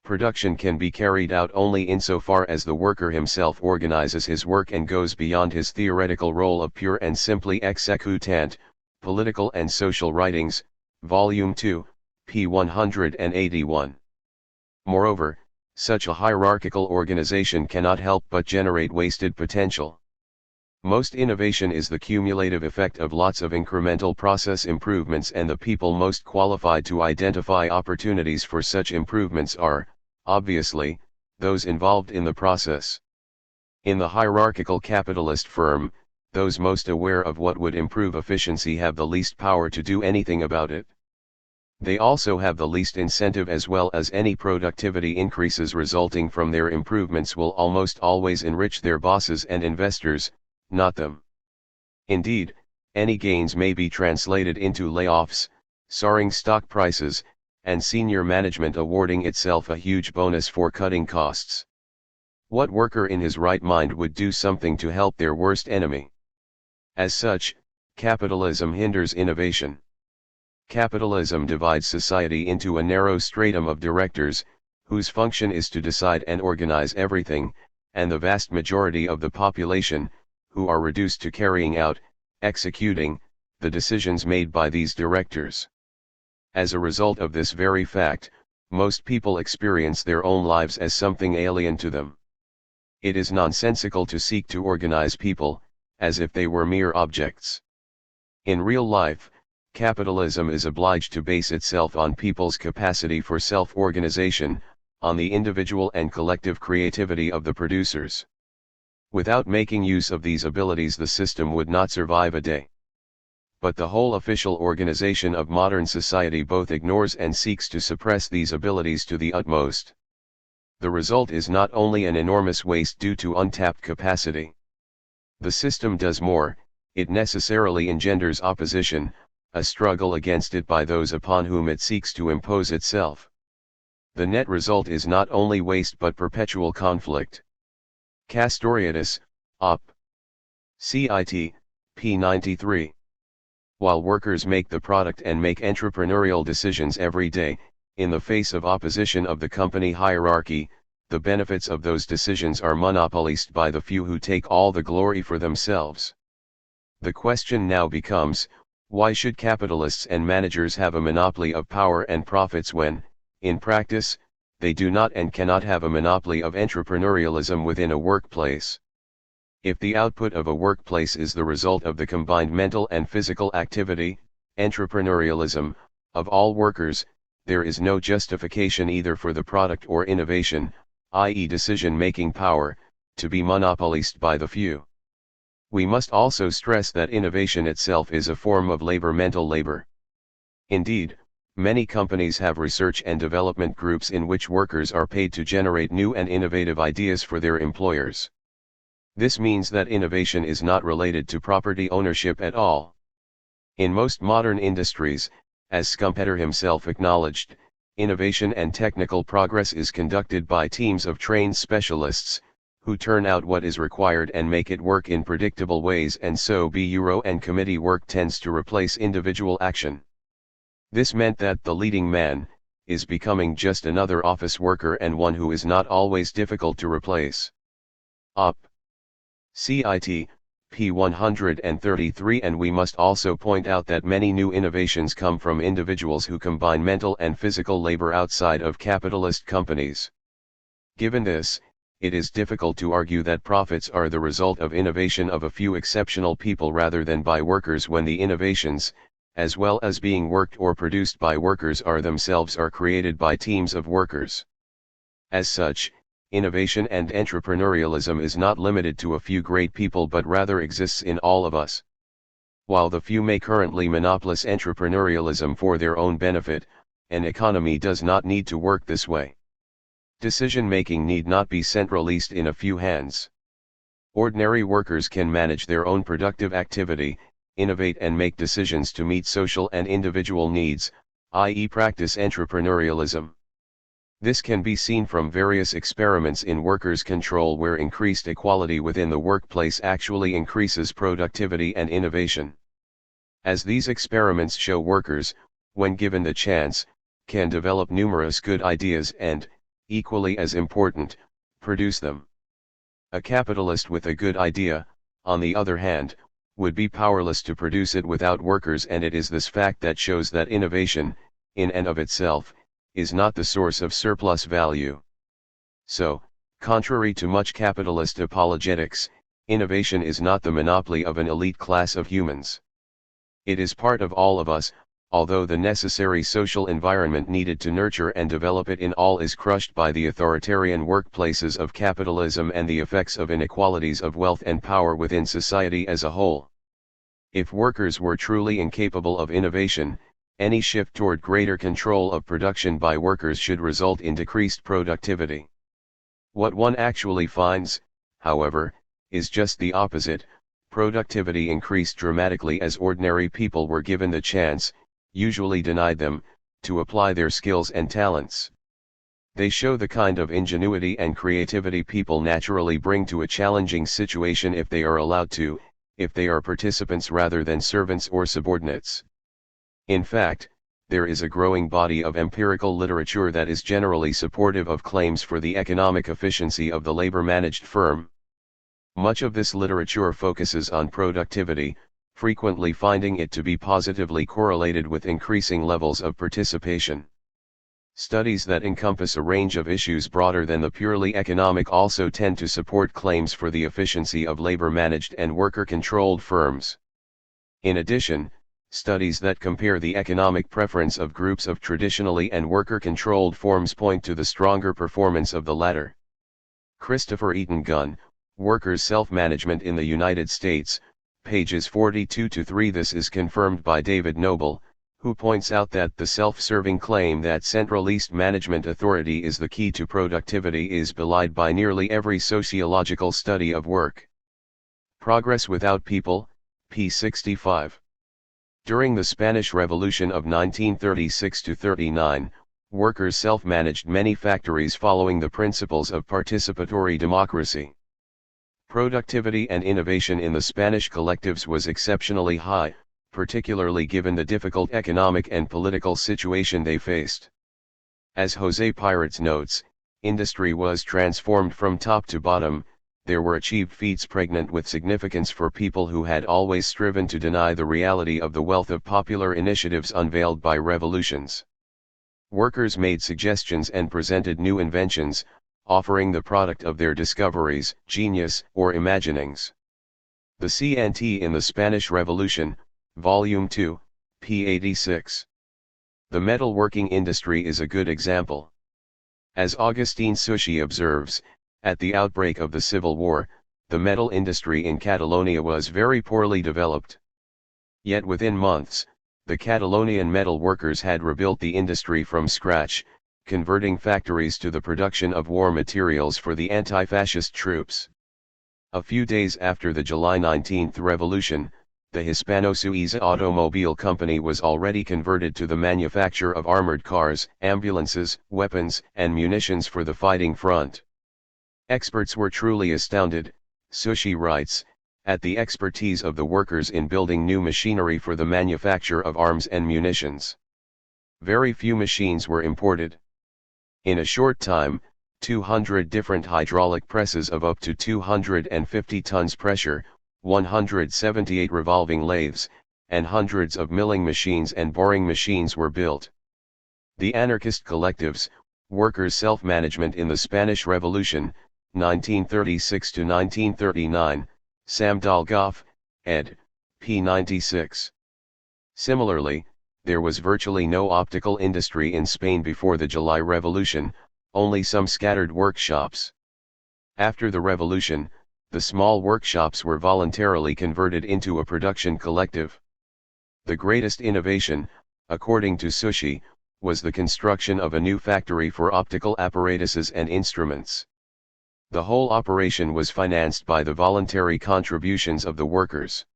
Production can be carried out only insofar as the worker himself organizes his work and goes beyond his theoretical role of pure and simply executant. Political and Social Writings, Volume 2, p. 181. Moreover, such a hierarchical organization cannot help but generate wasted potential. Most innovation is the cumulative effect of lots of incremental process improvements, and the people most qualified to identify opportunities for such improvements are, obviously, those involved in the process. In the hierarchical capitalist firm, those most aware of what would improve efficiency have the least power to do anything about it. They also have the least incentive, as well as any productivity increases resulting from their improvements will almost always enrich their bosses and investors, not them. Indeed, any gains may be translated into layoffs, soaring stock prices, and senior management awarding itself a huge bonus for cutting costs. What worker in his right mind would do something to help their worst enemy? As such, capitalism hinders innovation. Capitalism divides society into a narrow stratum of directors, whose function is to decide and organize everything, and the vast majority of the population, who are reduced to carrying out, executing, the decisions made by these directors. As a result of this very fact, most people experience their own lives as something alien to them. It is nonsensical to seek to organize people, as if they were mere objects. In real life, capitalism is obliged to base itself on people's capacity for self-organization, on the individual and collective creativity of the producers. Without making use of these abilities, the system would not survive a day. But the whole official organization of modern society both ignores and seeks to suppress these abilities to the utmost. The result is not only an enormous waste due to untapped capacity. The system does more, it necessarily engenders opposition, a struggle against it by those upon whom it seeks to impose itself. The net result is not only waste but perpetual conflict. Castoriadis, Op. Cit. p. 93. While workers make the product and make entrepreneurial decisions every day, in the face of opposition of the company hierarchy, the benefits of those decisions are monopolized by the few who take all the glory for themselves. The question now becomes, why should capitalists and managers have a monopoly of power and profits when, in practice, they do not and cannot have a monopoly of entrepreneurialism within a workplace? If the output of a workplace is the result of the combined mental and physical activity, entrepreneurialism, of all workers, there is no justification either for the product or innovation, i.e. decision-making power, to be monopolized by the few. We must also stress that innovation itself is a form of labor, mental labor. Indeed, many companies have research and development groups in which workers are paid to generate new and innovative ideas for their employers. This means that innovation is not related to property ownership at all. In most modern industries, as Schumpeter himself acknowledged, innovation and technical progress is conducted by teams of trained specialists, who turn out what is required and make it work in predictable ways, and so bureau and committee work tends to replace individual action. This meant that the leading man is becoming just another office worker, and one who is not always difficult to replace. Op. Cit. p. 133. And we must also point out that many new innovations come from individuals who combine mental and physical labor outside of capitalist companies. Given this, it is difficult to argue that profits are the result of innovation of a few exceptional people rather than by workers, when the innovations, as well as being worked or produced by workers, are themselves created by teams of workers. As such, innovation and entrepreneurialism is not limited to a few great people but rather exists in all of us. While the few may currently monopolize entrepreneurialism for their own benefit, an economy does not need to work this way. Decision-making need not be centralized in a few hands. Ordinary workers can manage their own productive activity, innovate and make decisions to meet social and individual needs, i.e. practice entrepreneurialism. This can be seen from various experiments in workers' control, where increased equality within the workplace actually increases productivity and innovation. As these experiments show, workers, when given the chance, can develop numerous good ideas and, equally as important, produce them. A capitalist with a good idea, on the other hand, would be powerless to produce it without workers, and it is this fact that shows that innovation, in and of itself, is not the source of surplus value. So, contrary to much capitalist apologetics, Innovation is not the monopoly of an elite class of humans. It is part of all of us, although the necessary social environment needed to nurture and develop it in all is crushed by the authoritarian workplaces of capitalism and the effects of inequalities of wealth and power within society as a whole. If workers were truly incapable of innovation, any shift toward greater control of production by workers should result in decreased productivity. What one actually finds, however, is just the opposite. Productivity increased dramatically as ordinary people were given the chance, usually denied them, to apply their skills and talents. They show the kind of ingenuity and creativity people naturally bring to a challenging situation if they are allowed to, if they are participants rather than servants or subordinates. In fact, there is a growing body of empirical literature that is generally supportive of claims for the economic efficiency of the labor-managed firm. Much of this literature focuses on productivity, frequently finding it to be positively correlated with increasing levels of participation. Studies that encompass a range of issues broader than the purely economic also tend to support claims for the efficiency of labor-managed and worker-controlled firms. In addition, studies that compare the economic preference of groups of traditionally and worker-controlled firms point to the stronger performance of the latter. Christopher Eaton Gunn, Workers' Self-Management in the United States, pages 42-3. This is confirmed by David Noble, who points out that the self-serving claim that centralist management authority is the key to productivity is belied by nearly every sociological study of work. Progress Without People, p. 65. During the Spanish Revolution of 1936–39, workers self-managed many factories following the principles of participatory democracy. Productivity and innovation in the Spanish collectives was exceptionally high, particularly given the difficult economic and political situation they faced. As José Pirates notes, industry was transformed from top to bottom. There were achieved feats pregnant with significance for people who had always striven to deny the reality of the wealth of popular initiatives unveiled by revolutions. Workers made suggestions and presented new inventions, offering the product of their discoveries, genius, or imaginings. The CNT in the Spanish Revolution, Volume 2, p. 86. The metalworking industry is a good example. As Agustín Suchy observes, at the outbreak of the Civil War, the metal industry in Catalonia was very poorly developed. Yet within months, the Catalonian metal workers had rebuilt the industry from scratch, converting factories to the production of war materials for the anti-fascist troops. A few days after the July 19 revolution, the Hispano-Suiza Automobile Company was already converted to the manufacture of armored cars, ambulances, weapons, and munitions for the fighting front. Experts were truly astounded, Suchy writes, at the expertise of the workers in building new machinery for the manufacture of arms and munitions. Very few machines were imported. In a short time, 200 different hydraulic presses of up to 250 tons pressure, 178 revolving lathes, and hundreds of milling machines and boring machines were built. The anarchist collectives, workers' self-management in the Spanish Revolution, 1936–1939, Sam Dolgoff, ed., p. 96. Similarly, there was virtually no optical industry in Spain before the July Revolution, only some scattered workshops. After the revolution, the small workshops were voluntarily converted into a production collective. The greatest innovation, according to Suchy, was the construction of a new factory for optical apparatuses and instruments. The whole operation was financed by the voluntary contributions of the workers.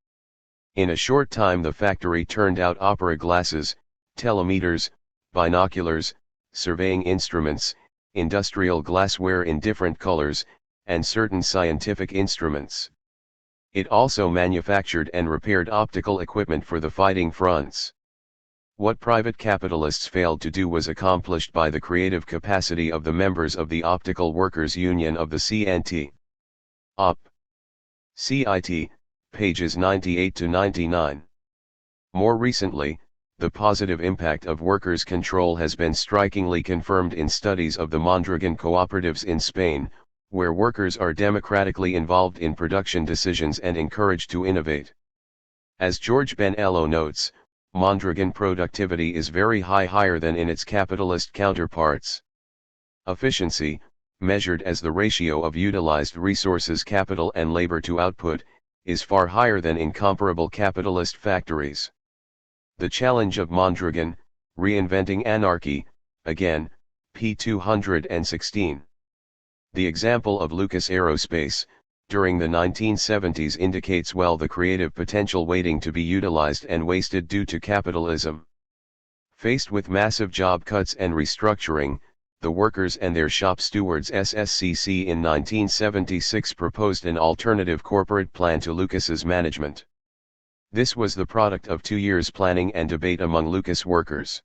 In a short time the factory turned out opera glasses, telemeters, binoculars, surveying instruments, industrial glassware in different colors, and certain scientific instruments. It also manufactured and repaired optical equipment for the fighting fronts. What private capitalists failed to do was accomplished by the creative capacity of the members of the Optical Workers' Union of the CNT. Op. CIT, pages 98–99. More recently, the positive impact of workers' control has been strikingly confirmed in studies of the Mondragon cooperatives in Spain, where workers are democratically involved in production decisions and encouraged to innovate. As George Ben-Ello notes, Mondragon productivity is very higher than in its capitalist counterparts. Efficiency, measured as the ratio of utilized resources, capital and labor to output, is far higher than in comparable capitalist factories. The Challenge of Mondragon, Reinventing Anarchy, again, p. 216. The example of Lucas Aerospace, during the 1970s indicates well the creative potential waiting to be utilized and wasted due to capitalism. Faced with massive job cuts and restructuring, the workers and their shop stewards SSCC in 1976 proposed an alternative corporate plan to Lucas's management. This was the product of 2 years planning and debate among Lucas workers.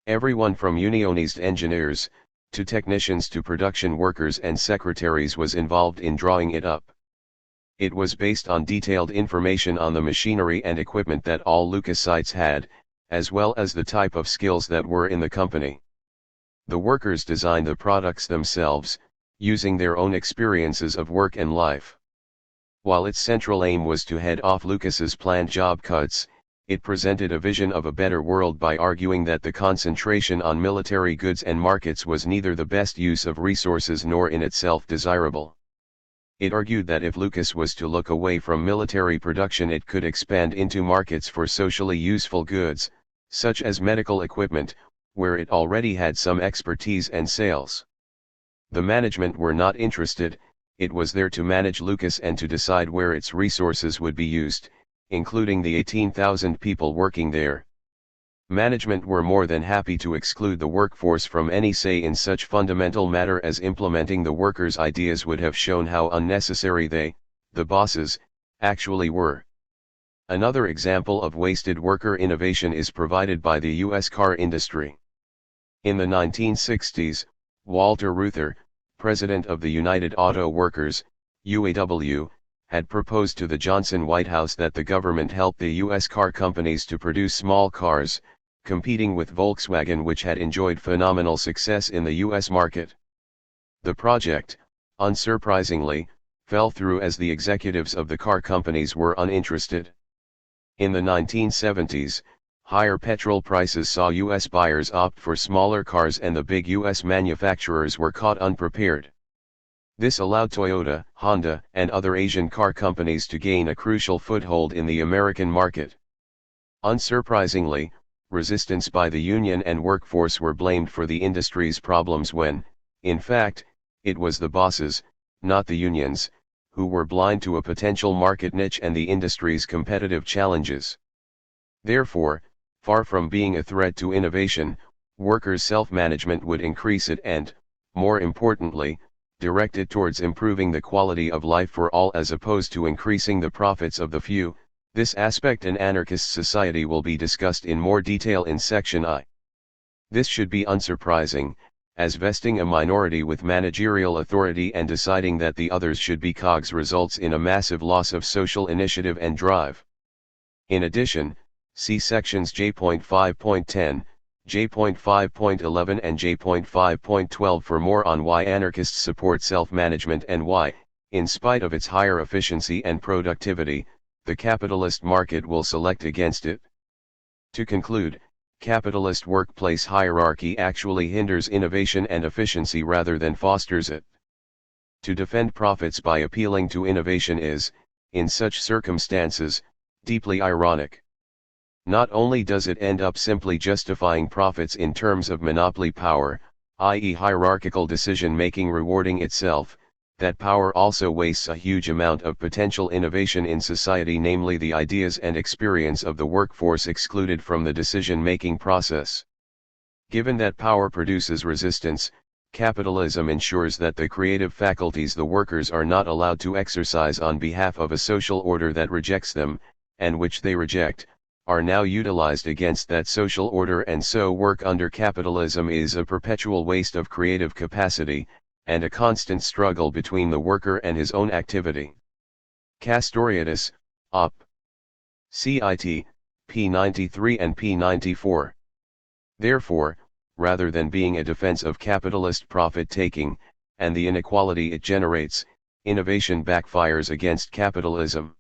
Everyone from unionized engineers, to technicians to production workers and secretaries was involved in drawing it up. It was based on detailed information on the machinery and equipment that all Lucas sites had, as well as the type of skills that were in the company. The workers designed the products themselves, using their own experiences of work and life. While its central aim was to head off Lucas's planned job cuts, it presented a vision of a better world by arguing that the concentration on military goods and markets was neither the best use of resources nor in itself desirable. It argued that if Lucas was to look away from military production, it could expand into markets for socially useful goods, such as medical equipment, where it already had some expertise and sales. The management were not interested. It was there to manage Lucas and to decide where its resources would be used, including the 18,000 people working there. Management were more than happy to exclude the workforce from any say in such fundamental matter, as implementing the workers' ideas would have shown how unnecessary they, the bosses, actually were. Another example of wasted worker innovation is provided by the U.S. car industry. In the 1960s, Walter Reuther, president of the United Auto Workers, UAW, had proposed to the Johnson White House that the government help the U.S. car companies to produce small cars, competing with Volkswagen, which had enjoyed phenomenal success in the U.S. market. The project, unsurprisingly, fell through as the executives of the car companies were uninterested. In the 1970s, higher petrol prices saw U.S. buyers opt for smaller cars and the big U.S. manufacturers were caught unprepared. This allowed Toyota, Honda, and other Asian car companies to gain a crucial foothold in the American market. Unsurprisingly, resistance by the union and workforce were blamed for the industry's problems when, in fact, it was the bosses, not the unions, who were blind to a potential market niche and the industry's competitive challenges. Therefore, far from being a threat to innovation, workers' self-management would increase it and, more importantly, direct it towards improving the quality of life for all as opposed to increasing the profits of the few. This aspect in anarchist society will be discussed in more detail in section I. This should be unsurprising, as vesting a minority with managerial authority and deciding that the others should be cogs results in a massive loss of social initiative and drive. In addition, see sections J.5.10, J.5.11 and J.5.12 for more on why anarchists support self-management and why, in spite of its higher efficiency and productivity, the capitalist market will select against it. To conclude, capitalist workplace hierarchy actually hinders innovation and efficiency rather than fosters it. To defend profits by appealing to innovation is, in such circumstances, deeply ironic. Not only does it end up simply justifying profits in terms of monopoly power, i.e. hierarchical decision-making rewarding itself, that power also wastes a huge amount of potential innovation in society, namely the ideas and experience of the workforce excluded from the decision-making process. Given that power produces resistance, capitalism ensures that the creative faculties the workers are not allowed to exercise on behalf of a social order that rejects them, and which they reject, are now utilized against that social order, and so work under capitalism is a perpetual waste of creative capacity, and a constant struggle between the worker and his own activity. Castoriadis, Op. Cit. p. 93 and p. 94. Therefore, rather than being a defense of capitalist profit-taking, and the inequality it generates, innovation backfires against capitalism.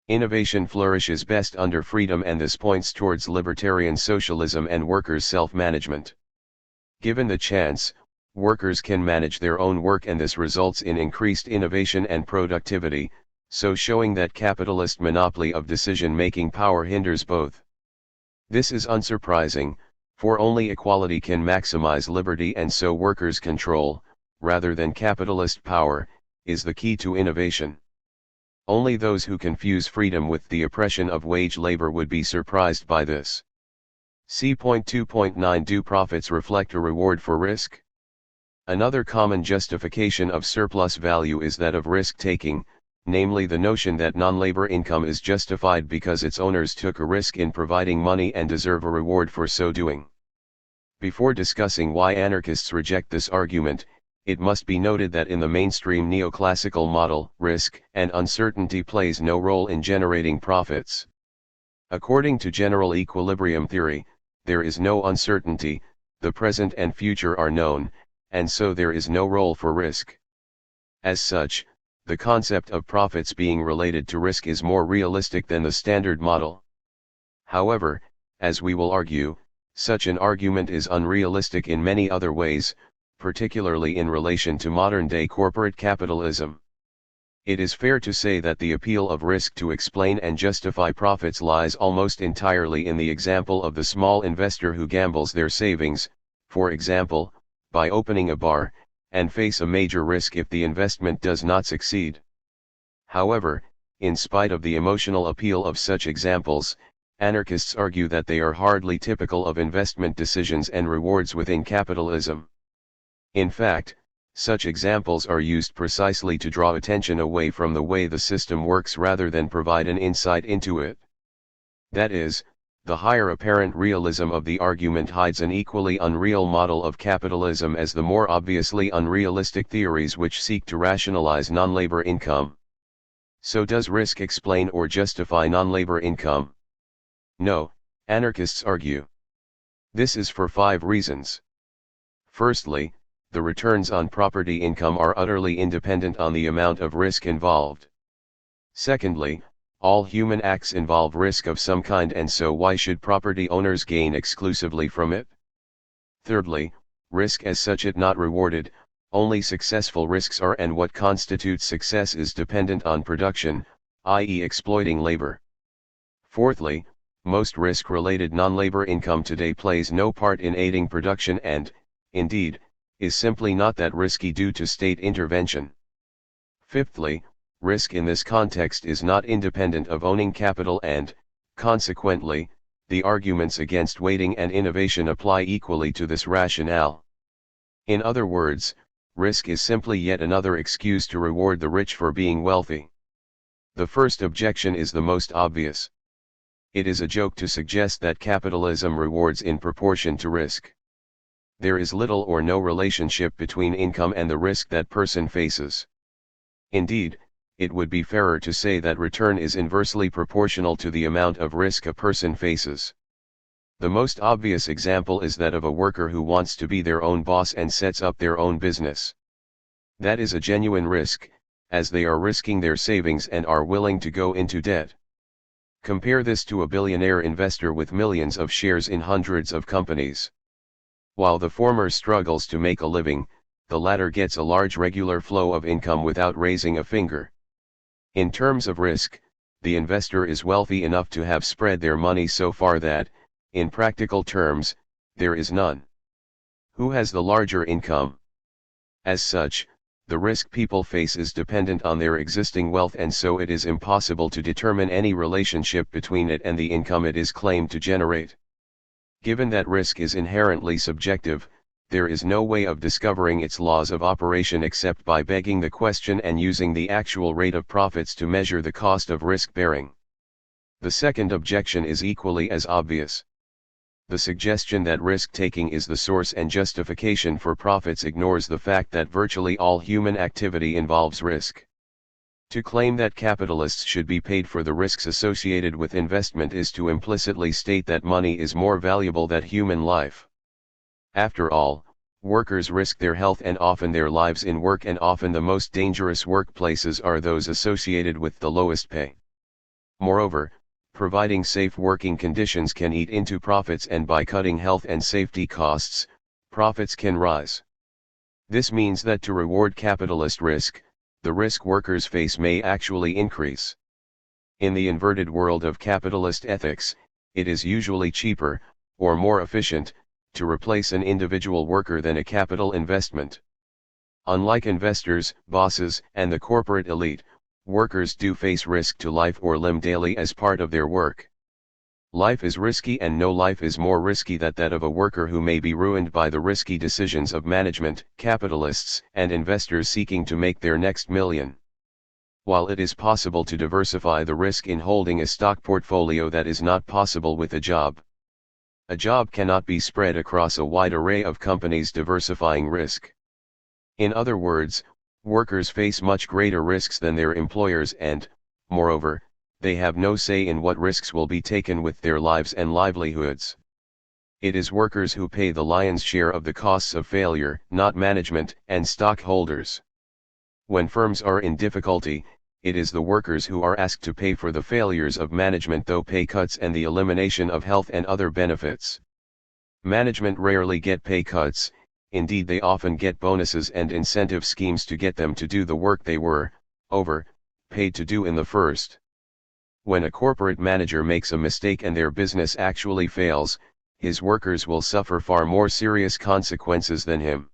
Innovation flourishes best under freedom, and this points towards libertarian socialism and workers' self-management. Given the chance, workers can manage their own work, and this results in increased innovation and productivity, so showing that capitalist monopoly of decision-making power hinders both. This is unsurprising, for only equality can maximize liberty, and so workers' control, rather than capitalist power, is the key to innovation. Only those who confuse freedom with the oppression of wage labor would be surprised by this. See point 2.9. Do profits reflect a reward for risk? Another common justification of surplus value is that of risk-taking, namely the notion that non-labor income is justified because its owners took a risk in providing money and deserve a reward for so doing. Before discussing why anarchists reject this argument, it must be noted that in the mainstream neoclassical model, risk and uncertainty plays no role in generating profits. According to general equilibrium theory, there is no uncertainty, the present and future are known, and so there is no role for risk. As such, the concept of profits being related to risk is more realistic than the standard model. However, as we will argue, such an argument is unrealistic in many other ways, particularly in relation to modern-day corporate capitalism. It is fair to say that the appeal of risk to explain and justify profits lies almost entirely in the example of the small investor who gambles their savings, for example, by opening a bar, and face a major risk if the investment does not succeed. However, in spite of the emotional appeal of such examples, anarchists argue that they are hardly typical of investment decisions and rewards within capitalism. In fact, such examples are used precisely to draw attention away from the way the system works rather than provide an insight into it. That is, the higher apparent realism of the argument hides an equally unreal model of capitalism as the more obviously unrealistic theories which seek to rationalize non-labor income. So does risk explain or justify non-labor income? No, anarchists argue. This is for 5 reasons. Firstly, the returns on property income are utterly independent on the amount of risk involved. Secondly, all human acts involve risk of some kind, and so why should property owners gain exclusively from it? Thirdly, risk as such is not rewarded, only successful risks are, and what constitutes success is dependent on production, i.e. exploiting labor. Fourthly, most risk-related non-labor income today plays no part in aiding production and, indeed, is simply not that risky due to state intervention. Fifthly, risk in this context is not independent of owning capital, and, consequently, the arguments against waiting and innovation apply equally to this rationale. In other words, risk is simply yet another excuse to reward the rich for being wealthy. The first objection is the most obvious. It is a joke to suggest that capitalism rewards in proportion to risk. There is little or no relationship between income and the risk that person faces. Indeed, it would be fairer to say that return is inversely proportional to the amount of risk a person faces. The most obvious example is that of a worker who wants to be their own boss and sets up their own business. That is a genuine risk, as they are risking their savings and are willing to go into debt. Compare this to a billionaire investor with millions of shares in hundreds of companies. While the former struggles to make a living, the latter gets a large regular flow of income without raising a finger. In terms of risk, the investor is wealthy enough to have spread their money so far that, in practical terms, there is none. Who has the larger income? As such, the risk people face is dependent on their existing wealth, and so it is impossible to determine any relationship between it and the income it is claimed to generate. Given that risk is inherently subjective, there is no way of discovering its laws of operation except by begging the question and using the actual rate of profits to measure the cost of risk-bearing. The second objection is equally as obvious. The suggestion that risk-taking is the source and justification for profits ignores the fact that virtually all human activity involves risk. To claim that capitalists should be paid for the risks associated with investment is to implicitly state that money is more valuable than human life. After all, Workers risk their health and often their lives in work, and often the most dangerous workplaces are those associated with the lowest pay. Moreover, providing safe working conditions can eat into profits, and by cutting health and safety costs, profits can rise. This means that to reward capitalist risk, the risk workers face may actually increase. In the inverted world of capitalist ethics, it is usually cheaper, or more efficient, to replace an individual worker than a capital investment. Unlike investors, bosses, and the corporate elite, workers do face risk to life or limb daily as part of their work. Life is risky, and no life is more risky than that of a worker who may be ruined by the risky decisions of management, capitalists, and investors seeking to make their next million. While it is possible to diversify the risk in holding a stock portfolio, that is not possible with a job. A job cannot be spread across a wide array of companies diversifying risk. In other words, workers face much greater risks than their employers, and, moreover, they have no say in what risks will be taken with their lives and livelihoods. It is workers who pay the lion's share of the costs of failure, not management and stockholders. When firms are in difficulty, it is the workers who are asked to pay for the failures of management through pay cuts and the elimination of health and other benefits. Management rarely get pay cuts, indeed they often get bonuses and incentive schemes to get them to do the work they were paid to do in the first. When a corporate manager makes a mistake and their business actually fails, his workers will suffer far more serious consequences than him.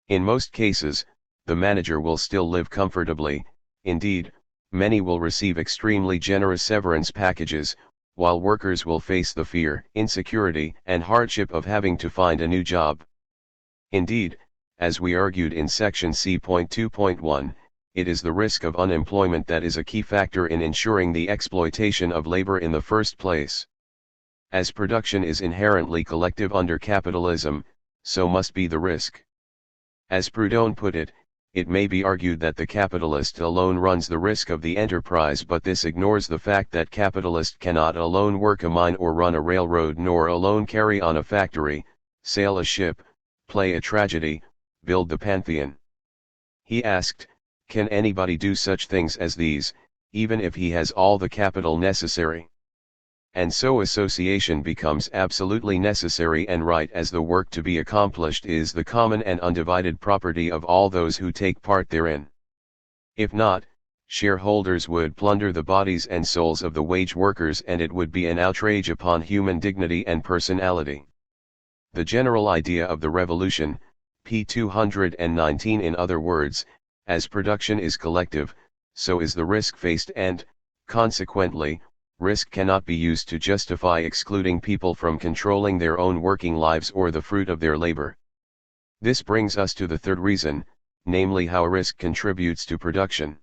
In most cases, the manager will still live comfortably. Indeed, many will receive extremely generous severance packages, while workers will face the fear, insecurity, and hardship of having to find a new job. Indeed, as we argued in section C.2.1, it is the risk of unemployment that is a key factor in ensuring the exploitation of labor in the first place. As production is inherently collective under capitalism, so must be the risk. As Proudhon put it, it may be argued that the capitalist alone runs the risk of the enterprise, but this ignores the fact that capitalist cannot alone work a mine or run a railroad, nor alone carry on a factory, sail a ship, play a tragedy, build the Pantheon. He asked, can anybody do such things as these, even if he has all the capital necessary? And so association becomes absolutely necessary and right, as the work to be accomplished is the common and undivided property of all those who take part therein. If not, shareholders would plunder the bodies and souls of the wage workers, and it would be an outrage upon human dignity and personality. The general idea of the revolution, p. 219, in other words, as production is collective, so is the risk faced, and, consequently, risk cannot be used to justify excluding people from controlling their own working lives or the fruit of their labor. This brings us to the third reason, namely how risk contributes to production.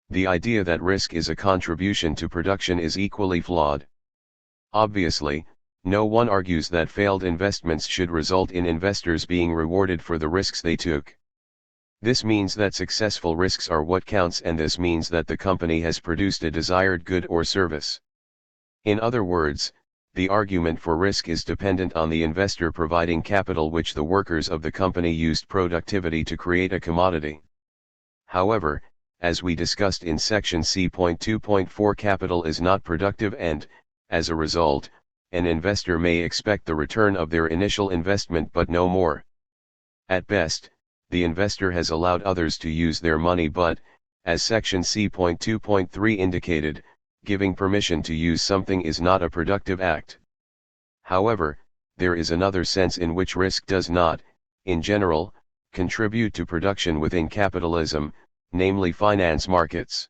The idea that risk is a contribution to production is equally flawed. Obviously, no one argues that failed investments should result in investors being rewarded for the risks they took. This means that successful risks are what counts, and this means that the company has produced a desired good or service. In other words, the argument for risk is dependent on the investor providing capital, which the workers of the company used productivity to create a commodity. However, as we discussed in section C.2.4, capital is not productive, and, as a result, an investor may expect the return of their initial investment but no more. At best, the investor has allowed others to use their money, but, as section C.2.3 indicated, giving permission to use something is not a productive act. However, there is another sense in which risk does not, in general, contribute to production within capitalism, namely finance markets.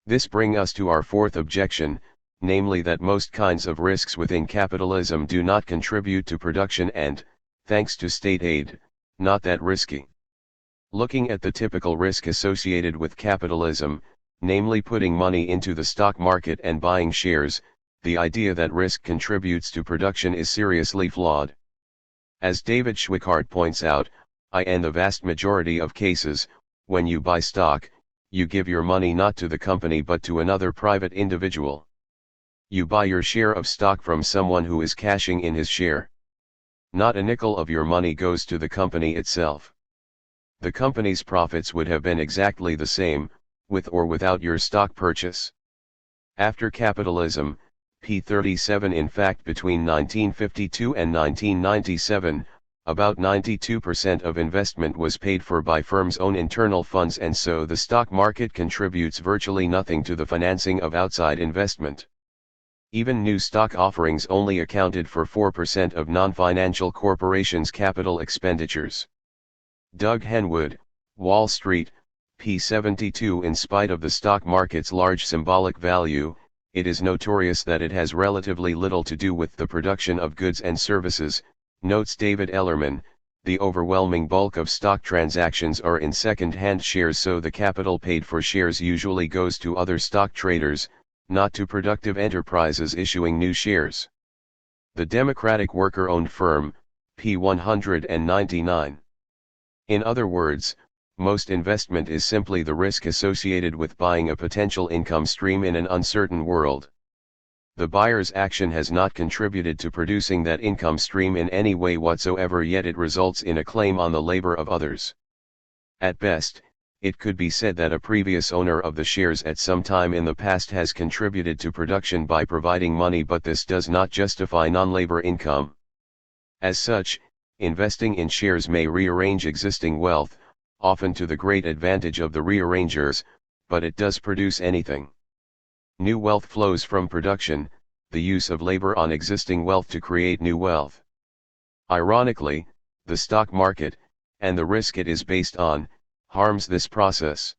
This brings us to our fourth objection, namely that most kinds of risks within capitalism do not contribute to production and, thanks to state aid, not that risky. Looking at the typical risk associated with capitalism, namely putting money into the stock market and buying shares, the idea that risk contributes to production is seriously flawed. As David Schweikart points out, in the vast majority of cases, when you buy stock, you give your money not to the company but to another private individual. You buy your share of stock from someone who is cashing in his share. Not a nickel of your money goes to the company itself. The company's profits would have been exactly the same, with or without your stock purchase. After capitalism, p. 37. In fact, between 1952 and 1997, about 92% of investment was paid for by firms' own internal funds, and so the stock market contributes virtually nothing to the financing of outside investment. Even new stock offerings only accounted for 4% of non-financial corporations' capital expenditures. Doug Henwood, Wall Street, p. 72. In spite of the stock market's large symbolic value, it is notorious that it has relatively little to do with the production of goods and services, notes David Ellerman. The overwhelming bulk of stock transactions are in second-hand shares, so the capital paid for shares usually goes to other stock traders, not to productive enterprises issuing new shares. The Democratic worker-owned firm, p. 199. In other words, most investment is simply the risk associated with buying a potential income stream in an uncertain world. The buyer's action has not contributed to producing that income stream in any way whatsoever, yet it results in a claim on the labor of others. At best, it could be said that a previous owner of the shares at some time in the past has contributed to production by providing money, but this does not justify non-labor income. As such, investing in shares may rearrange existing wealth, often to the great advantage of the rearrangers, but it does produce anything. New wealth flows from production, the use of labor on existing wealth to create new wealth. Ironically, the stock market, and the risk it is based on, harms this process.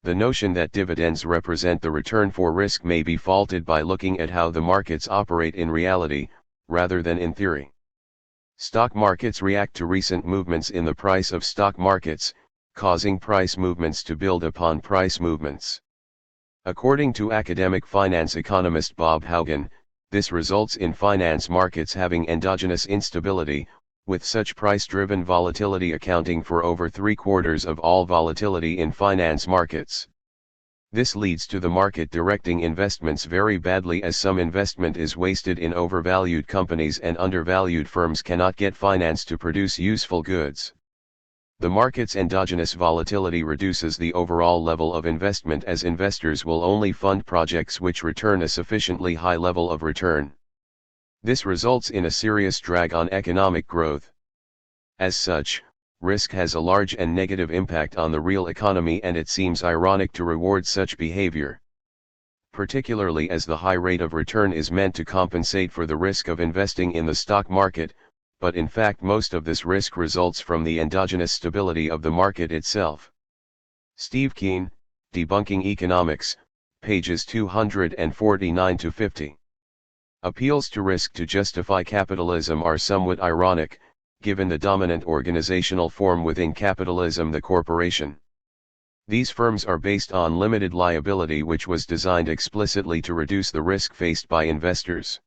The notion that dividends represent the return for risk may be faulted by looking at how the markets operate in reality, rather than in theory. Stock markets react to recent movements in the price of stock markets, causing price movements to build upon price movements. According to academic finance economist Bob Haugen, this results in finance markets having endogenous instability, with such price-driven volatility accounting for over 3/4 of all volatility in finance markets. This leads to the market directing investments very badly, as some investment is wasted in overvalued companies and undervalued firms cannot get finance to produce useful goods. The market's endogenous volatility reduces the overall level of investment, as investors will only fund projects which return a sufficiently high level of return. This results in a serious drag on economic growth. As such, risk has a large and negative impact on the real economy, and it seems ironic to reward such behavior. Particularly as the high rate of return is meant to compensate for the risk of investing in the stock market, but in fact most of this risk results from the endogenous stability of the market itself. Steve Keen, Debunking Economics, pages 249-50. Appeals to risk to justify capitalism are somewhat ironic, given the dominant organizational form within capitalism, the corporation. These firms are based on limited liability, which was designed explicitly to reduce the risk faced by investors.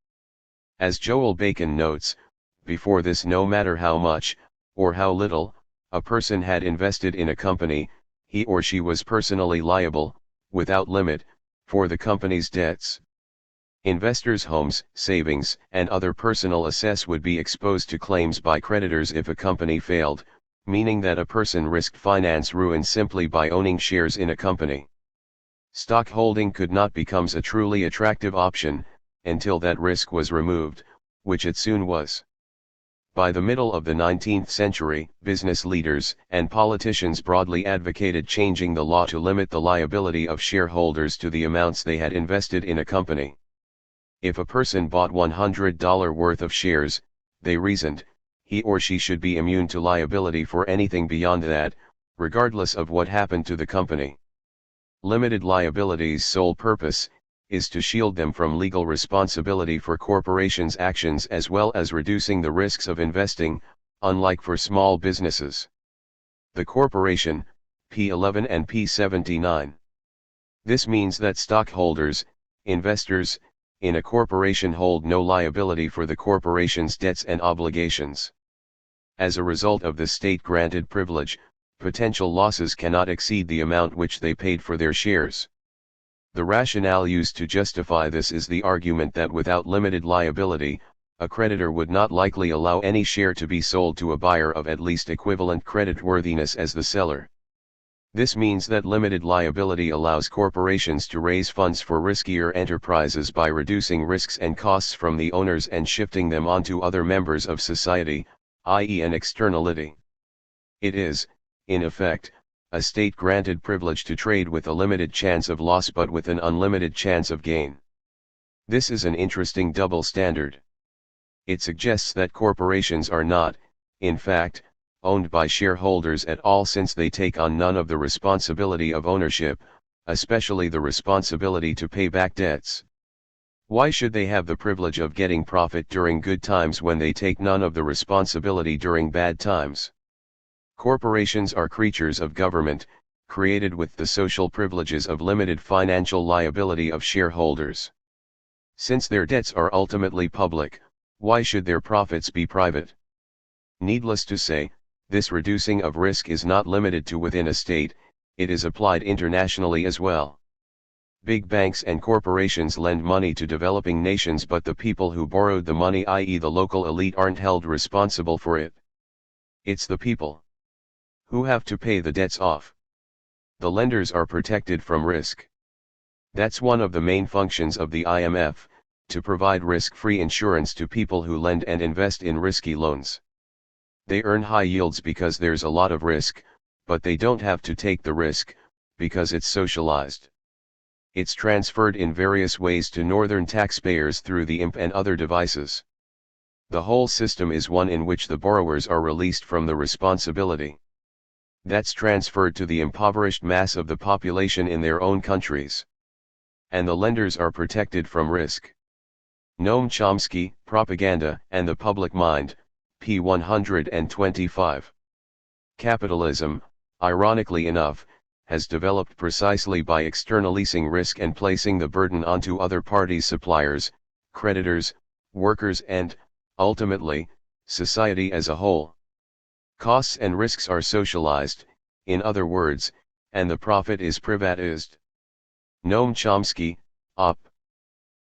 As Joel Bacon notes, before this, no matter how much, or how little, a person had invested in a company, he or she was personally liable, without limit, for the company's debts. Investors' homes, savings, and other personal assets would be exposed to claims by creditors if a company failed, meaning that a person risked finance ruin simply by owning shares in a company. Stockholding could not become a truly attractive option, until that risk was removed, which it soon was. By the middle of the 19th century, business leaders and politicians broadly advocated changing the law to limit the liability of shareholders to the amounts they had invested in a company. If a person bought $100 worth of shares, they reasoned, he or she should be immune to liability for anything beyond that, regardless of what happened to the company. Limited liability's sole purpose is to shield them from legal responsibility for corporations' actions, as well as reducing the risks of investing, unlike for small businesses. The corporation, p. 11 and p. 79. This means that stockholders, investors, in a corporation hold no liability for the corporation's debts and obligations. As a result of the state-granted privilege, potential losses cannot exceed the amount which they paid for their shares. The rationale used to justify this is the argument that without limited liability, a creditor would not likely allow any share to be sold to a buyer of at least equivalent creditworthiness as the seller. This means that limited liability allows corporations to raise funds for riskier enterprises by reducing risks and costs from the owners and shifting them onto other members of society, i.e. an externality. It is, in effect, a state-granted privilege to trade with a limited chance of loss but with an unlimited chance of gain. This is an interesting double standard. It suggests that corporations are not, in fact, owned by shareholders at all since they take on none of the responsibility of ownership, especially the responsibility to pay back debts. Why should they have the privilege of getting profit during good times when they take none of the responsibility during bad times? Corporations are creatures of government, created with the social privileges of limited financial liability of shareholders. Since their debts are ultimately public, why should their profits be private? Needless to say, this reducing of risk is not limited to within a state, it is applied internationally as well. Big banks and corporations lend money to developing nations, but the people who borrowed the money, i.e. the local elite, aren't held responsible for it. It's the people who have to pay the debts off. The lenders are protected from risk. That's one of the main functions of the IMF, to provide risk-free insurance to people who lend and invest in risky loans. They earn high yields because there's a lot of risk, but they don't have to take the risk, because it's socialized. It's transferred in various ways to northern taxpayers through the IMF and other devices. The whole system is one in which the borrowers are released from the responsibility. That's transferred to the impoverished mass of the population in their own countries. And the lenders are protected from risk. Noam Chomsky, Propaganda and the Public Mind, p. 125. Capitalism, ironically enough, has developed precisely by externalizing risk and placing the burden onto other parties' suppliers, creditors, workers and, ultimately, society as a whole. Costs and risks are socialized, in other words, and the profit is privatized. Noam Chomsky, Op.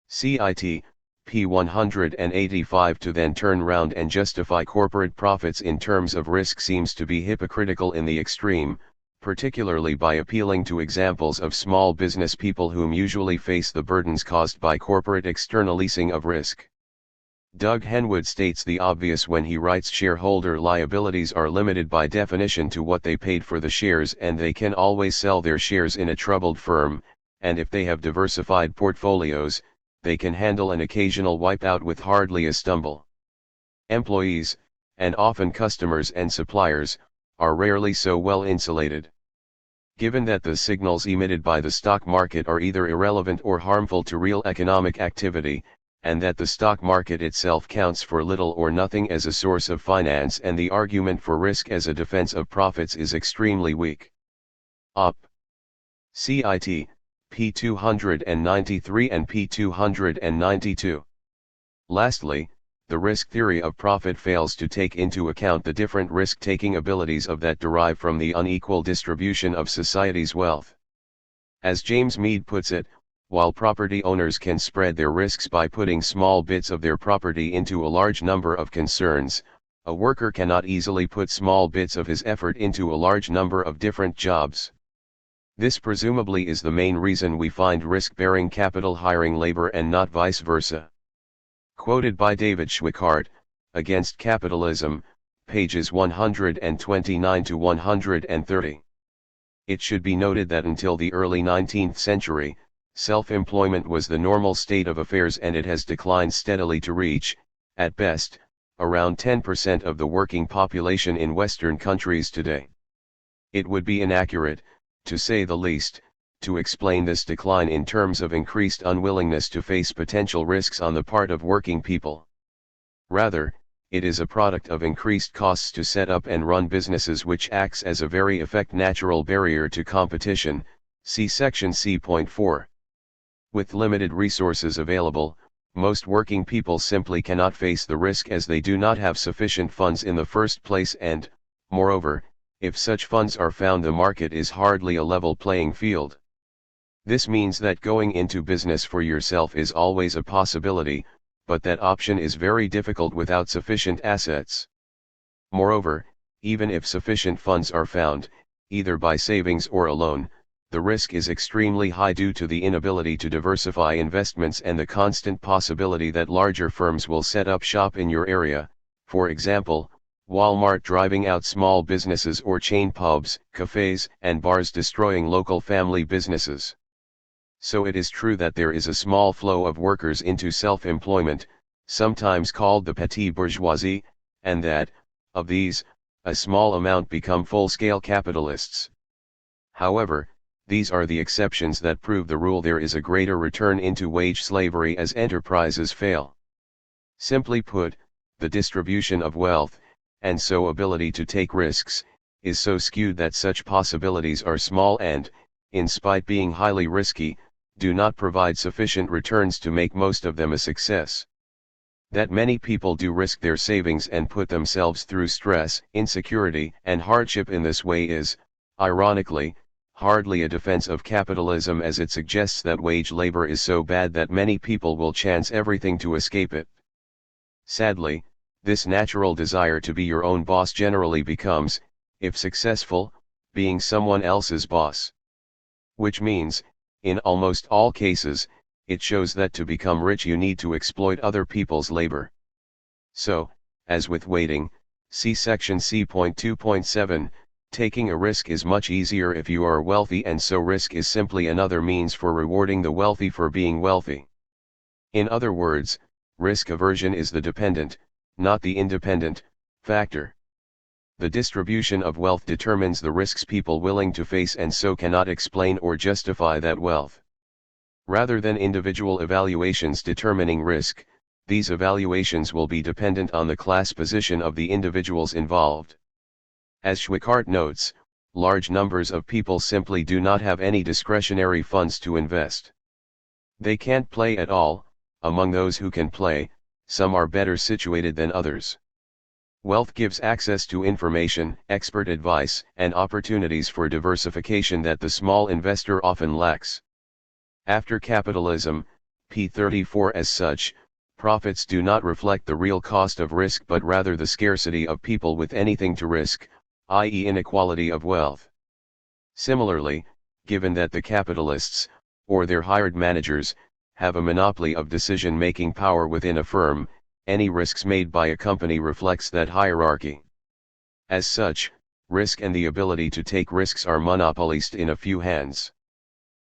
Cit. p. 185. To then turn round and justify corporate profits in terms of risk seems to be hypocritical in the extreme, particularly by appealing to examples of small business people whom usually face the burdens caused by corporate externalizing of risk. Doug Henwood states the obvious when he writes shareholder liabilities are limited by definition to what they paid for the shares, and they can always sell their shares in a troubled firm, and if they have diversified portfolios, they can handle an occasional wipeout with hardly a stumble. Employees, and often customers and suppliers, are rarely so well insulated. Given that the signals emitted by the stock market are either irrelevant or harmful to real economic activity, and that the stock market itself counts for little or nothing as a source of finance, and the argument for risk as a defense of profits is extremely weak. Op. Cit. p. 293 and p. 292. Lastly, the risk theory of profit fails to take into account the different risk-taking abilities of that derive from the unequal distribution of society's wealth. As James Mead puts it, while property owners can spread their risks by putting small bits of their property into a large number of concerns, a worker cannot easily put small bits of his effort into a large number of different jobs. This presumably is the main reason we find risk-bearing capital hiring labor and not vice versa. Quoted by David Schweikart, Against Capitalism, pages 129 to 130. It should be noted that until the early 19th century, self-employment was the normal state of affairs, and it has declined steadily to reach, at best, around 10% of the working population in Western countries today. It would be inaccurate, to say the least, to explain this decline in terms of increased unwillingness to face potential risks on the part of working people. Rather, it is a product of increased costs to set up and run businesses, which acts as a very effective natural barrier to competition, see section C.4. With limited resources available, most working people simply cannot face the risk as they do not have sufficient funds in the first place, and, moreover, if such funds are found, the market is hardly a level playing field. This means that going into business for yourself is always a possibility, but that option is very difficult without sufficient assets. Moreover, even if sufficient funds are found, either by savings or a loan, the risk is extremely high due to the inability to diversify investments and the constant possibility that larger firms will set up shop in your area, for example, Walmart driving out small businesses or chain pubs, cafes, and bars destroying local family businesses. So it is true that there is a small flow of workers into self-employment, sometimes called the petty bourgeoisie, and that, of these, a small amount become full-scale capitalists. However, these are the exceptions that prove the rule. There is a greater return into wage slavery as enterprises fail. Simply put, the distribution of wealth, and so ability to take risks, is so skewed that such possibilities are small and, in spite being highly risky, do not provide sufficient returns to make most of them a success. That many people do risk their savings and put themselves through stress, insecurity, and hardship in this way is, ironically, hardly a defense of capitalism, as it suggests that wage labor is so bad that many people will chance everything to escape it. Sadly, this natural desire to be your own boss generally becomes, if successful, being someone else's boss. Which means, in almost all cases, it shows that to become rich you need to exploit other people's labor. So, as with waiting, see section C.2.7, taking a risk is much easier if you are wealthy, and so risk is simply another means for rewarding the wealthy for being wealthy. In other words, risk aversion is the dependent, not the independent, factor. The distribution of wealth determines the risks people willing to face and so cannot explain or justify that wealth. Rather than individual evaluations determining risk, these evaluations will be dependent on the class position of the individuals involved. As Schwickart notes, large numbers of people simply do not have any discretionary funds to invest. They can't play at all. Among those who can play, some are better situated than others. Wealth gives access to information, expert advice, and opportunities for diversification that the small investor often lacks. After capitalism, p. 34, as such, profits do not reflect the real cost of risk but rather the scarcity of people with anything to risk, i.e. inequality of wealth. Similarly, given that the capitalists, or their hired managers, have a monopoly of decision-making power within a firm, any risks made by a company reflects that hierarchy. As such, risk and the ability to take risks are monopolized in a few hands.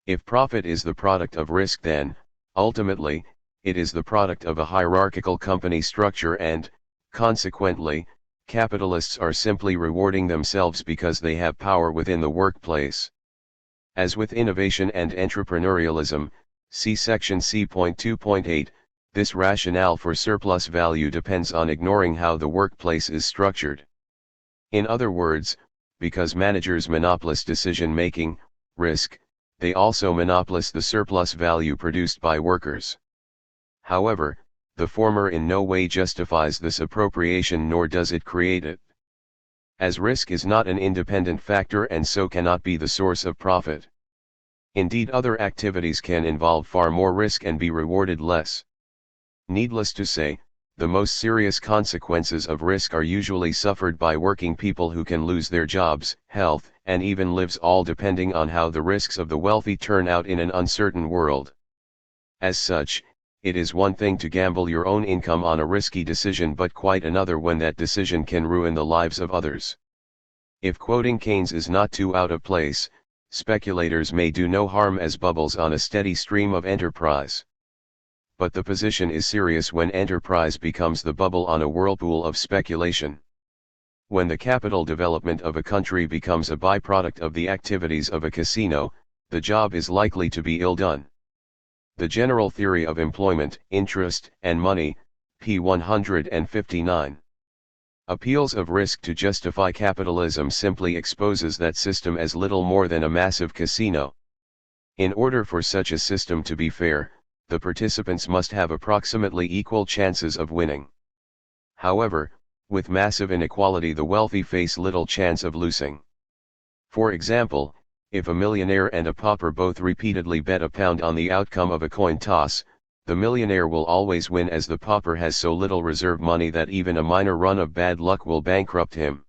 If profit is the product of risk, then, ultimately, it is the product of a hierarchical company structure and, consequently, capitalists are simply rewarding themselves because they have power within the workplace. As with innovation and entrepreneurialism, see section C.2.8, this rationale for surplus value depends on ignoring how the workplace is structured. In other words, because managers monopolize decision-making, risk, they also monopolize the surplus value produced by workers. However, the former in no way justifies this appropriation nor does it create it. As risk is not an independent factor and so cannot be the source of profit. Indeed, other activities can involve far more risk and be rewarded less. Needless to say, the most serious consequences of risk are usually suffered by working people who can lose their jobs, health, and even lives, all depending on how the risks of the wealthy turn out in an uncertain world. As such, it is one thing to gamble your own income on a risky decision, but quite another when that decision can ruin the lives of others. If quoting Keynes is not too out of place, speculators may do no harm as bubbles on a steady stream of enterprise. But the position is serious when enterprise becomes the bubble on a whirlpool of speculation. When the capital development of a country becomes a byproduct of the activities of a casino, the job is likely to be ill done. The General Theory of Employment, Interest, and Money, p. 159. Appeals of risk to justify capitalism simply exposes that system as little more than a massive casino. In order for such a system to be fair, the participants must have approximately equal chances of winning. However, with massive inequality, the wealthy face little chance of losing. For example, if a millionaire and a pauper both repeatedly bet a pound on the outcome of a coin toss, The millionaire will always win, as the pauper has so little reserve money that even a minor run of bad luck will bankrupt him.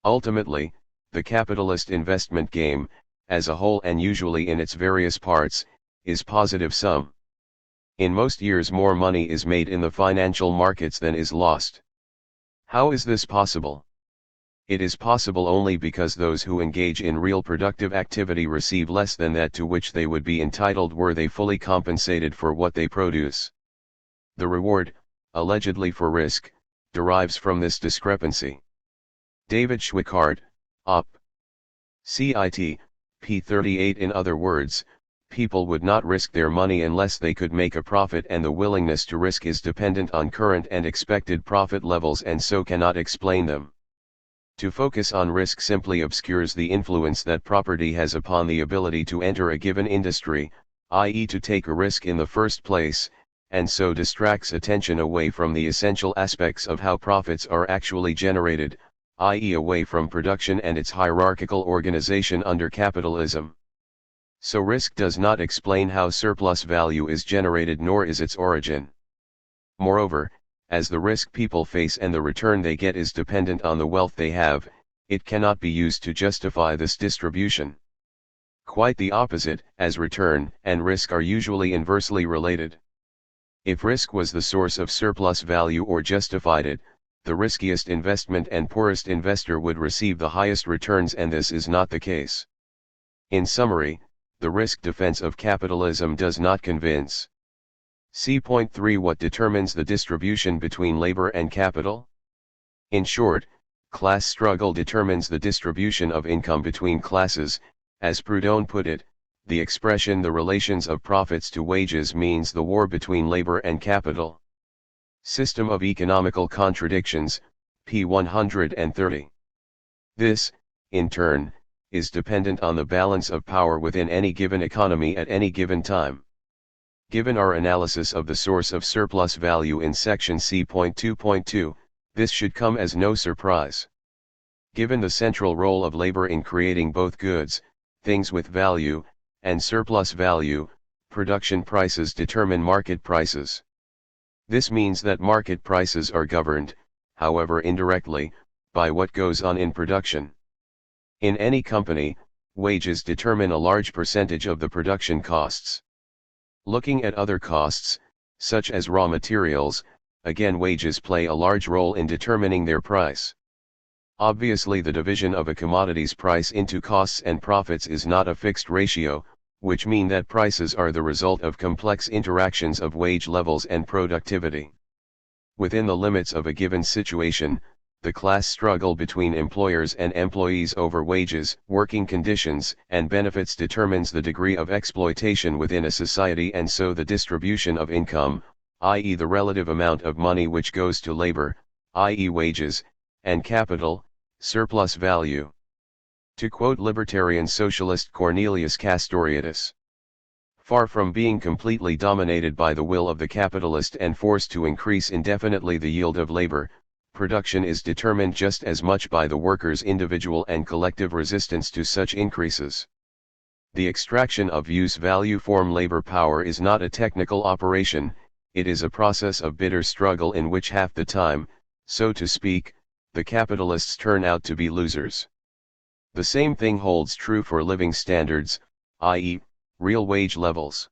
Ultimately, the capitalist investment game, as a whole and usually in its various parts, is positive sum. In most years more money is made in the financial markets than is lost. How is this possible? It is possible only because those who engage in real productive activity receive less than that to which they would be entitled were they fully compensated for what they produce. The reward, allegedly for risk, derives from this discrepancy. David Schweikart, Op. Cit. p. 38. In other words, people would not risk their money unless they could make a profit, and the willingness to risk is dependent on current and expected profit levels and so cannot explain them. To focus on risk simply obscures the influence that property has upon the ability to enter a given industry, i.e. to take a risk in the first place, and so distracts attention away from the essential aspects of how profits are actually generated, i.e. away from production and its hierarchical organization under capitalism. So risk does not explain how surplus value is generated, nor is its origin. Moreover, as the risk people face and the return they get is dependent on the wealth they have, it cannot be used to justify this distribution. Quite the opposite, as return and risk are usually inversely related. If risk was the source of surplus value or justified it, the riskiest investment and poorest investor would receive the highest returns, and this is not the case. In summary, the risk defense of capitalism does not convince. See point 3. What determines the distribution between labor and capital? In short, class struggle determines the distribution of income between classes. As Proudhon put it, the expression "the relations of profits to wages" means the war between labor and capital. System of Economical Contradictions, p. 130. This, in turn, is dependent on the balance of power within any given economy at any given time. Given our analysis of the source of surplus value in section C.2.2, this should come as no surprise. Given the central role of labor in creating both goods, things with value, and surplus value, production prices determine market prices. This means that market prices are governed, however indirectly, by what goes on in production. In any company, wages determine a large percentage of the production costs. Looking at other costs, such as raw materials, again wages play a large role in determining their price. Obviously, the division of a commodity's price into costs and profits is not a fixed ratio, which mean that prices are the result of complex interactions of wage levels and productivity. Within the limits of a given situation, the class struggle between employers and employees over wages, working conditions, and benefits determines the degree of exploitation within a society, and so the distribution of income, i.e. the relative amount of money which goes to labor, i.e. wages, and capital, surplus value. To quote libertarian socialist Cornelius Castoriadis, far from being completely dominated by the will of the capitalist and forced to increase indefinitely the yield of labor, production is determined just as much by the workers' individual and collective resistance to such increases. The extraction of use value from labor power is not a technical operation, it is a process of bitter struggle in which half the time, so to speak, the capitalists turn out to be losers. The same thing holds true for living standards, i.e., real wage levels.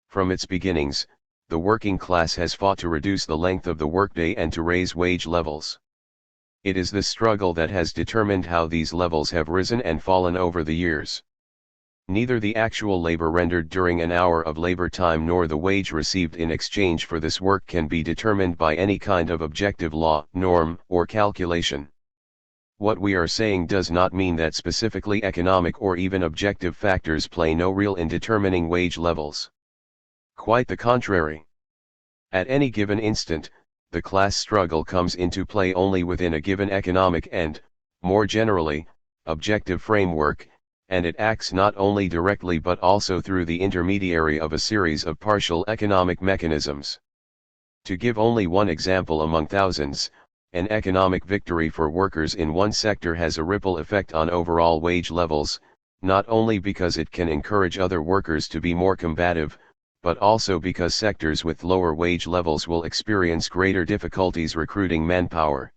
From its beginnings, the working class has fought to reduce the length of the workday and to raise wage levels. It is this struggle that has determined how these levels have risen and fallen over the years. Neither the actual labor rendered during an hour of labor time nor the wage received in exchange for this work can be determined by any kind of objective law, norm, or calculation. What we are saying does not mean that specifically economic or even objective factors play no role in determining wage levels. Quite the contrary. At any given instant, the class struggle comes into play only within a given economic and, more generally, objective framework, and it acts not only directly but also through the intermediary of a series of partial economic mechanisms. To give only one example among thousands, an economic victory for workers in one sector has a ripple effect on overall wage levels, not only because it can encourage other workers to be more combative, but also because sectors with lower wage levels will experience greater difficulties recruiting manpower.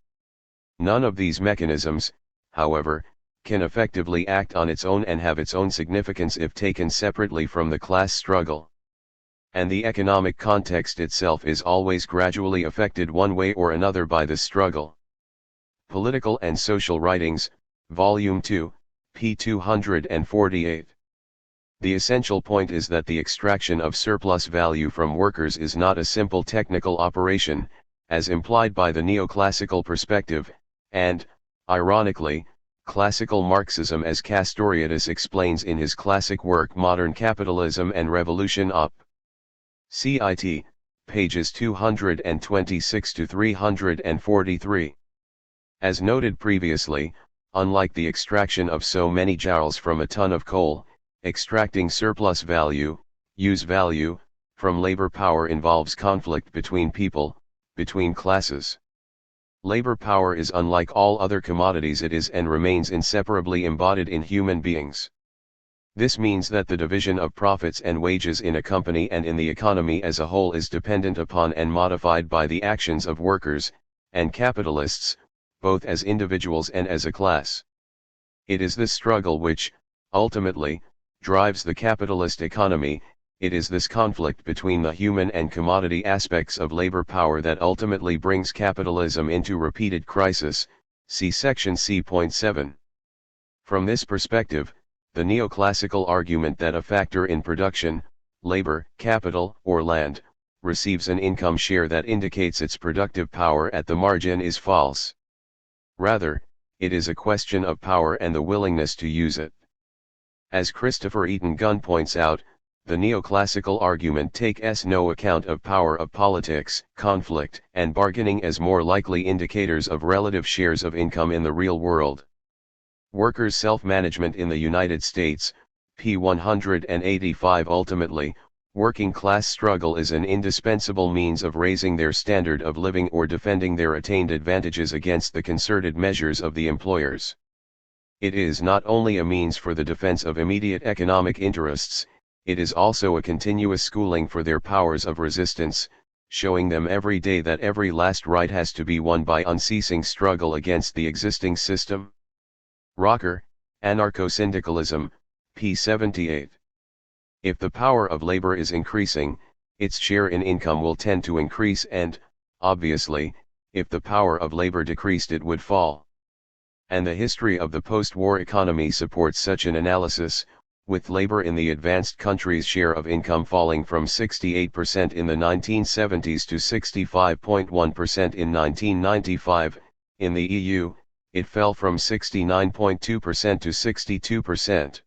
None of these mechanisms, however, can effectively act on its own and have its own significance if taken separately from the class struggle. And the economic context itself is always gradually affected one way or another by the struggle. Political and Social Writings, Volume 2, p. 248. The essential point is that the extraction of surplus value from workers is not a simple technical operation, as implied by the neoclassical perspective, and, ironically, classical Marxism, as Castoriadis explains in his classic work Modern Capitalism and Revolution Op. Cit. Pages 226 to 343. As noted previously, unlike the extraction of so many joules from a ton of coal, extracting surplus value, use value, from labor power involves conflict between people, between classes. Labor power is unlike all other commodities, it is and remains inseparably embodied in human beings. This means that the division of profits and wages in a company and in the economy as a whole is dependent upon and modified by the actions of workers, and capitalists, both as individuals and as a class. It is this struggle which, ultimately, drives the capitalist economy. It is this conflict between the human and commodity aspects of labor power that ultimately brings capitalism into repeated crisis, see section C.7. From this perspective, the neoclassical argument that a factor in production, labor, capital, or land, receives an income share that indicates its productive power at the margin is false. Rather, it is a question of power and the willingness to use it. As Christopher Eaton Gunn points out, the neoclassical argument takes no account of power of politics, conflict, and bargaining as more likely indicators of relative shares of income in the real world. Workers' self-management in the United States, p. 185. Ultimately, working class struggle is an indispensable means of raising their standard of living or defending their attained advantages against the concerted measures of the employers. It is not only a means for the defense of immediate economic interests, it is also a continuous schooling for their powers of resistance, showing them every day that every last right has to be won by unceasing struggle against the existing system. Rocker, Anarcho-Syndicalism, p. 78. If the power of labor is increasing, its share in income will tend to increase and, obviously, if the power of labor decreased it would fall. And the history of the post-war economy supports such an analysis, with labor in the advanced countries' share of income falling from 68% in the 1970s to 65.1% in 1995, in the EU, it fell from 69.2% to 62%.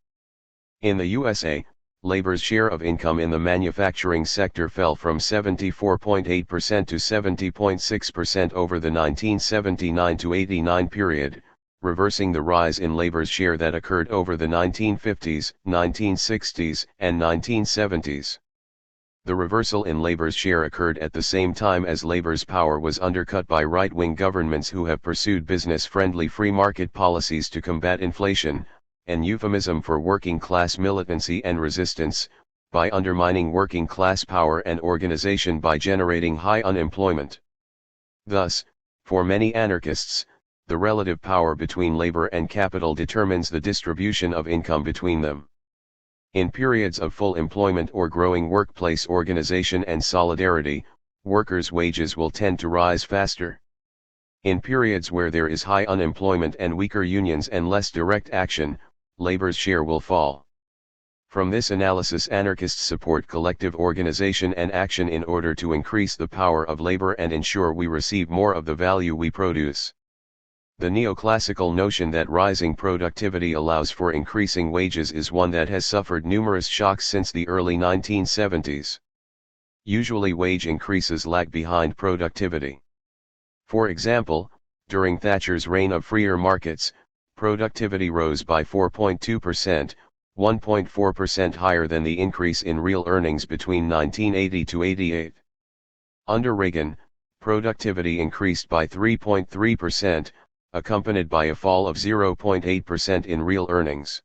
In the USA, labor's share of income in the manufacturing sector fell from 74.8% to 70.6% over the 1979 to 89 period, reversing the rise in labor's share that occurred over the 1950s, 1960s, and 1970s. The reversal in labor's share occurred at the same time as labor's power was undercut by right-wing governments who have pursued business-friendly free market policies to combat inflation, an euphemism for working-class militancy and resistance, by undermining working-class power and organization by generating high unemployment. Thus, for many anarchists, the relative power between labor and capital determines the distribution of income between them. In periods of full employment or growing workplace organization and solidarity, workers' wages will tend to rise faster. In periods where there is high unemployment and weaker unions and less direct action, labor's share will fall. From this analysis, anarchists support collective organization and action in order to increase the power of labor and ensure we receive more of the value we produce. The neoclassical notion that rising productivity allows for increasing wages is one that has suffered numerous shocks since the early 1970s. Usually wage increases lag behind productivity. For example, during Thatcher's reign of freer markets, productivity rose by 4.2%, 1.4% higher than the increase in real earnings between 1980 to 88. Under Reagan, productivity increased by 3.3%, accompanied by a fall of 0.8% in real earnings.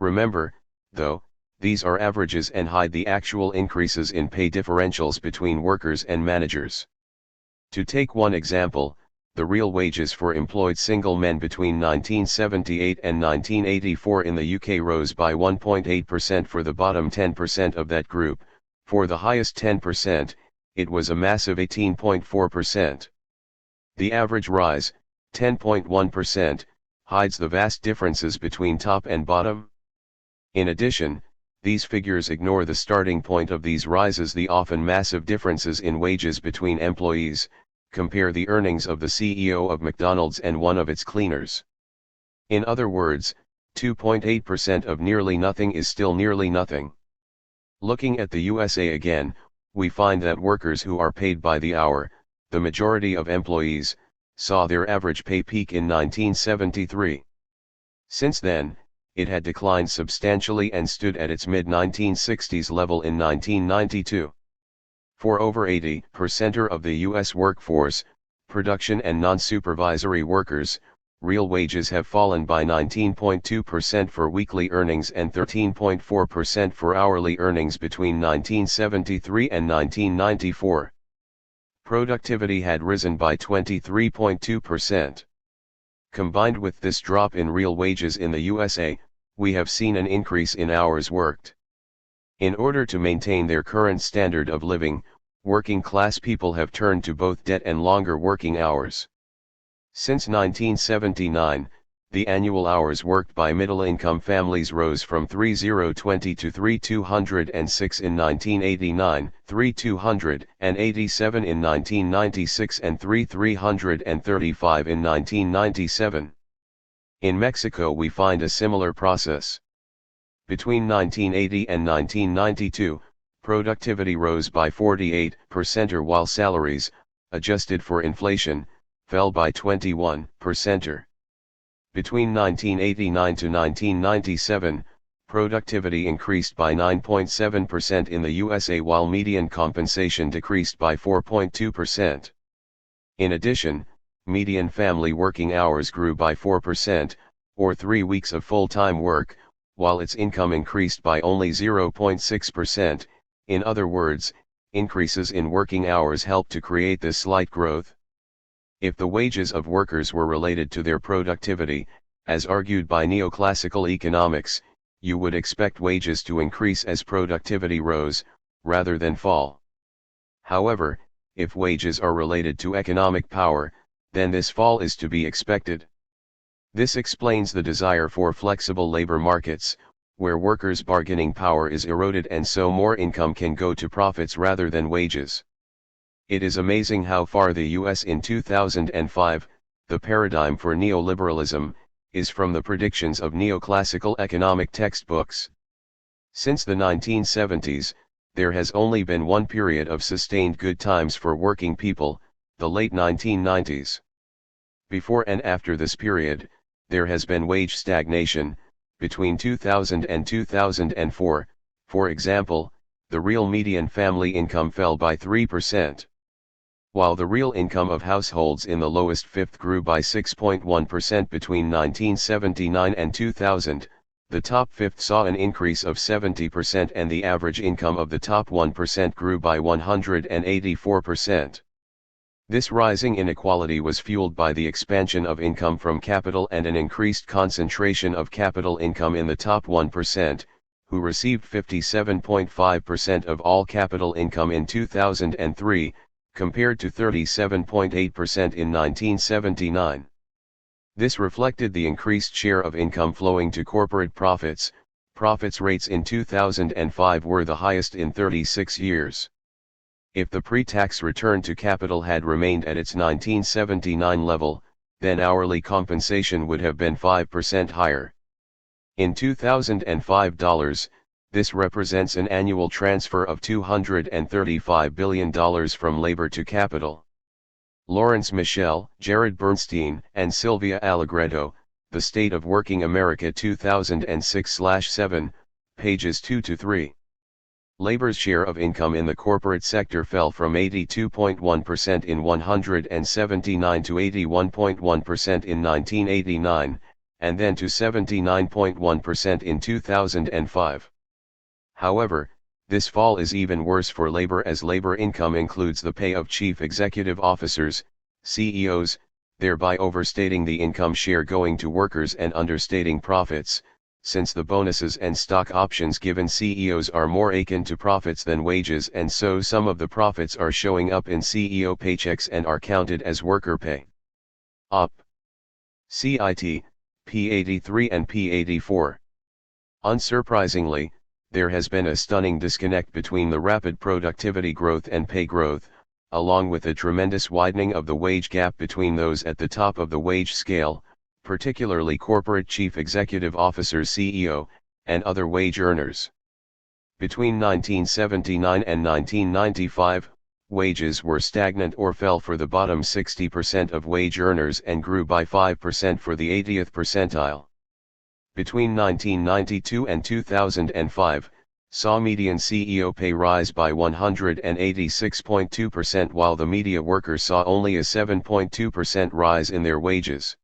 Remember, though, These are averages and hide the actual increases in pay differentials between workers and managers. To take one example, the real wages for employed single men between 1978 and 1984 in the UK rose by 1.8% for the bottom 10% of that group. For the highest 10%, it was a massive 18.4%. The average rise, 10.1%, hides the vast differences between top and bottom. In addition, these figures ignore the starting point of these rises, the often massive differences in wages between employees. Compare the earnings of the CEO of McDonald's and one of its cleaners. In other words, 2.8% of nearly nothing is still nearly nothing. Looking at the USA again, we find that workers who are paid by the hour, the majority of employees, saw their average pay peak in 1973. Since then, it had declined substantially and stood at its mid-1960s level in 1992. For over 80% of the U.S. workforce, production and non-supervisory workers, real wages have fallen by 19.2% for weekly earnings and 13.4% for hourly earnings between 1973 and 1994. Productivity had risen by 23.2%. Combined with this drop in real wages in the USA, we have seen an increase in hours worked. In order to maintain their current standard of living, working class people have turned to both debt and longer working hours. Since 1979, the annual hours worked by middle-income families rose from 3,020 to 3,206 in 1989, 3,287 in 1996 and 3,335 in 1997. In Mexico we find a similar process. Between 1980 and 1992, productivity rose by 48%, while salaries, adjusted for inflation, fell by 21%. Between 1989 to 1997, productivity increased by 9.7% in the USA while median compensation decreased by 4.2%. In addition, median family working hours grew by 4%, or 3 weeks of full-time work, while its income increased by only 0.6%. In other words, increases in working hours helped to create this slight growth. If the wages of workers were related to their productivity, as argued by neoclassical economics, you would expect wages to increase as productivity rose, rather than fall. However, if wages are related to economic power, then this fall is to be expected. This explains the desire for flexible labor markets, where workers' bargaining power is eroded and so more income can go to profits rather than wages. It is amazing how far the US in 2005, the paradigm for neoliberalism, is from the predictions of neoclassical economic textbooks. Since the 1970s, there has only been one period of sustained good times for working people, the late 1990s. Before and after this period, there has been wage stagnation. Between 2000 and 2004, for example, the real median family income fell by 3%. While the real income of households in the lowest fifth grew by 6.1% between 1979 and 2000, the top fifth saw an increase of 70% and the average income of the top 1% grew by 184%. This rising inequality was fueled by the expansion of income from capital and an increased concentration of capital income in the top 1%, who received 57.5% of all capital income in 2003, compared to 37.8% in 1979. This reflected the increased share of income flowing to corporate profits. Profits rates in 2005 were the highest in 36 years. If the pre-tax return to capital had remained at its 1979 level, then hourly compensation would have been 5% higher. In 2005 dollars, this represents an annual transfer of $235 billion from labor to capital. Lawrence Michel, Jared Bernstein, and Sylvia Allegretto, The State of Working America 2006/7, pages 2-3. Labor's share of income in the corporate sector fell from 82.1% in 1979 to 81.1% in 1989, and then to 79.1% in 2005. However, this fall is even worse for labor, as labor income includes the pay of chief executive officers, CEOs, thereby overstating the income share going to workers and understating profits, since the bonuses and stock options given CEOs are more akin to profits than wages, and so some of the profits are showing up in CEO paychecks and are counted as worker pay. Op. CIT, P83 and P84. Unsurprisingly, there has been a stunning disconnect between the rapid productivity growth and pay growth, along with a tremendous widening of the wage gap between those at the top of the wage scale, particularly corporate chief executive officers (CEO), and other wage earners. Between 1979 and 1995, wages were stagnant or fell for the bottom 60% of wage earners and grew by 5% for the 80th percentile. Between 1992 and 2005, saw median CEO pay rise by 186.2%, while the media workers saw only a 7.2% rise in their wages.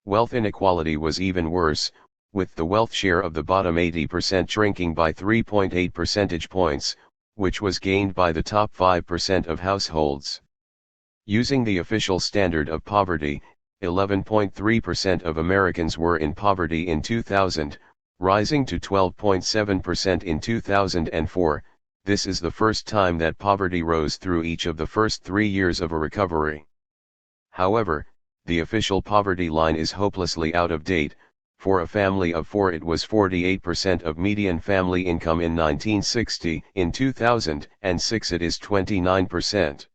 Wealth inequality was even worse, with the wealth share of the bottom 80% shrinking by 3.8 percentage points, which was gained by the top 5% of households. Using the official standard of poverty, 11.3% of Americans were in poverty in 2000, rising to 12.7% in 2004. This is the first time that poverty rose through each of the first 3 years of a recovery. However, the official poverty line is hopelessly out of date. For a family of 4 it was 48% of median family income in 1960, in 2006 it is 29%.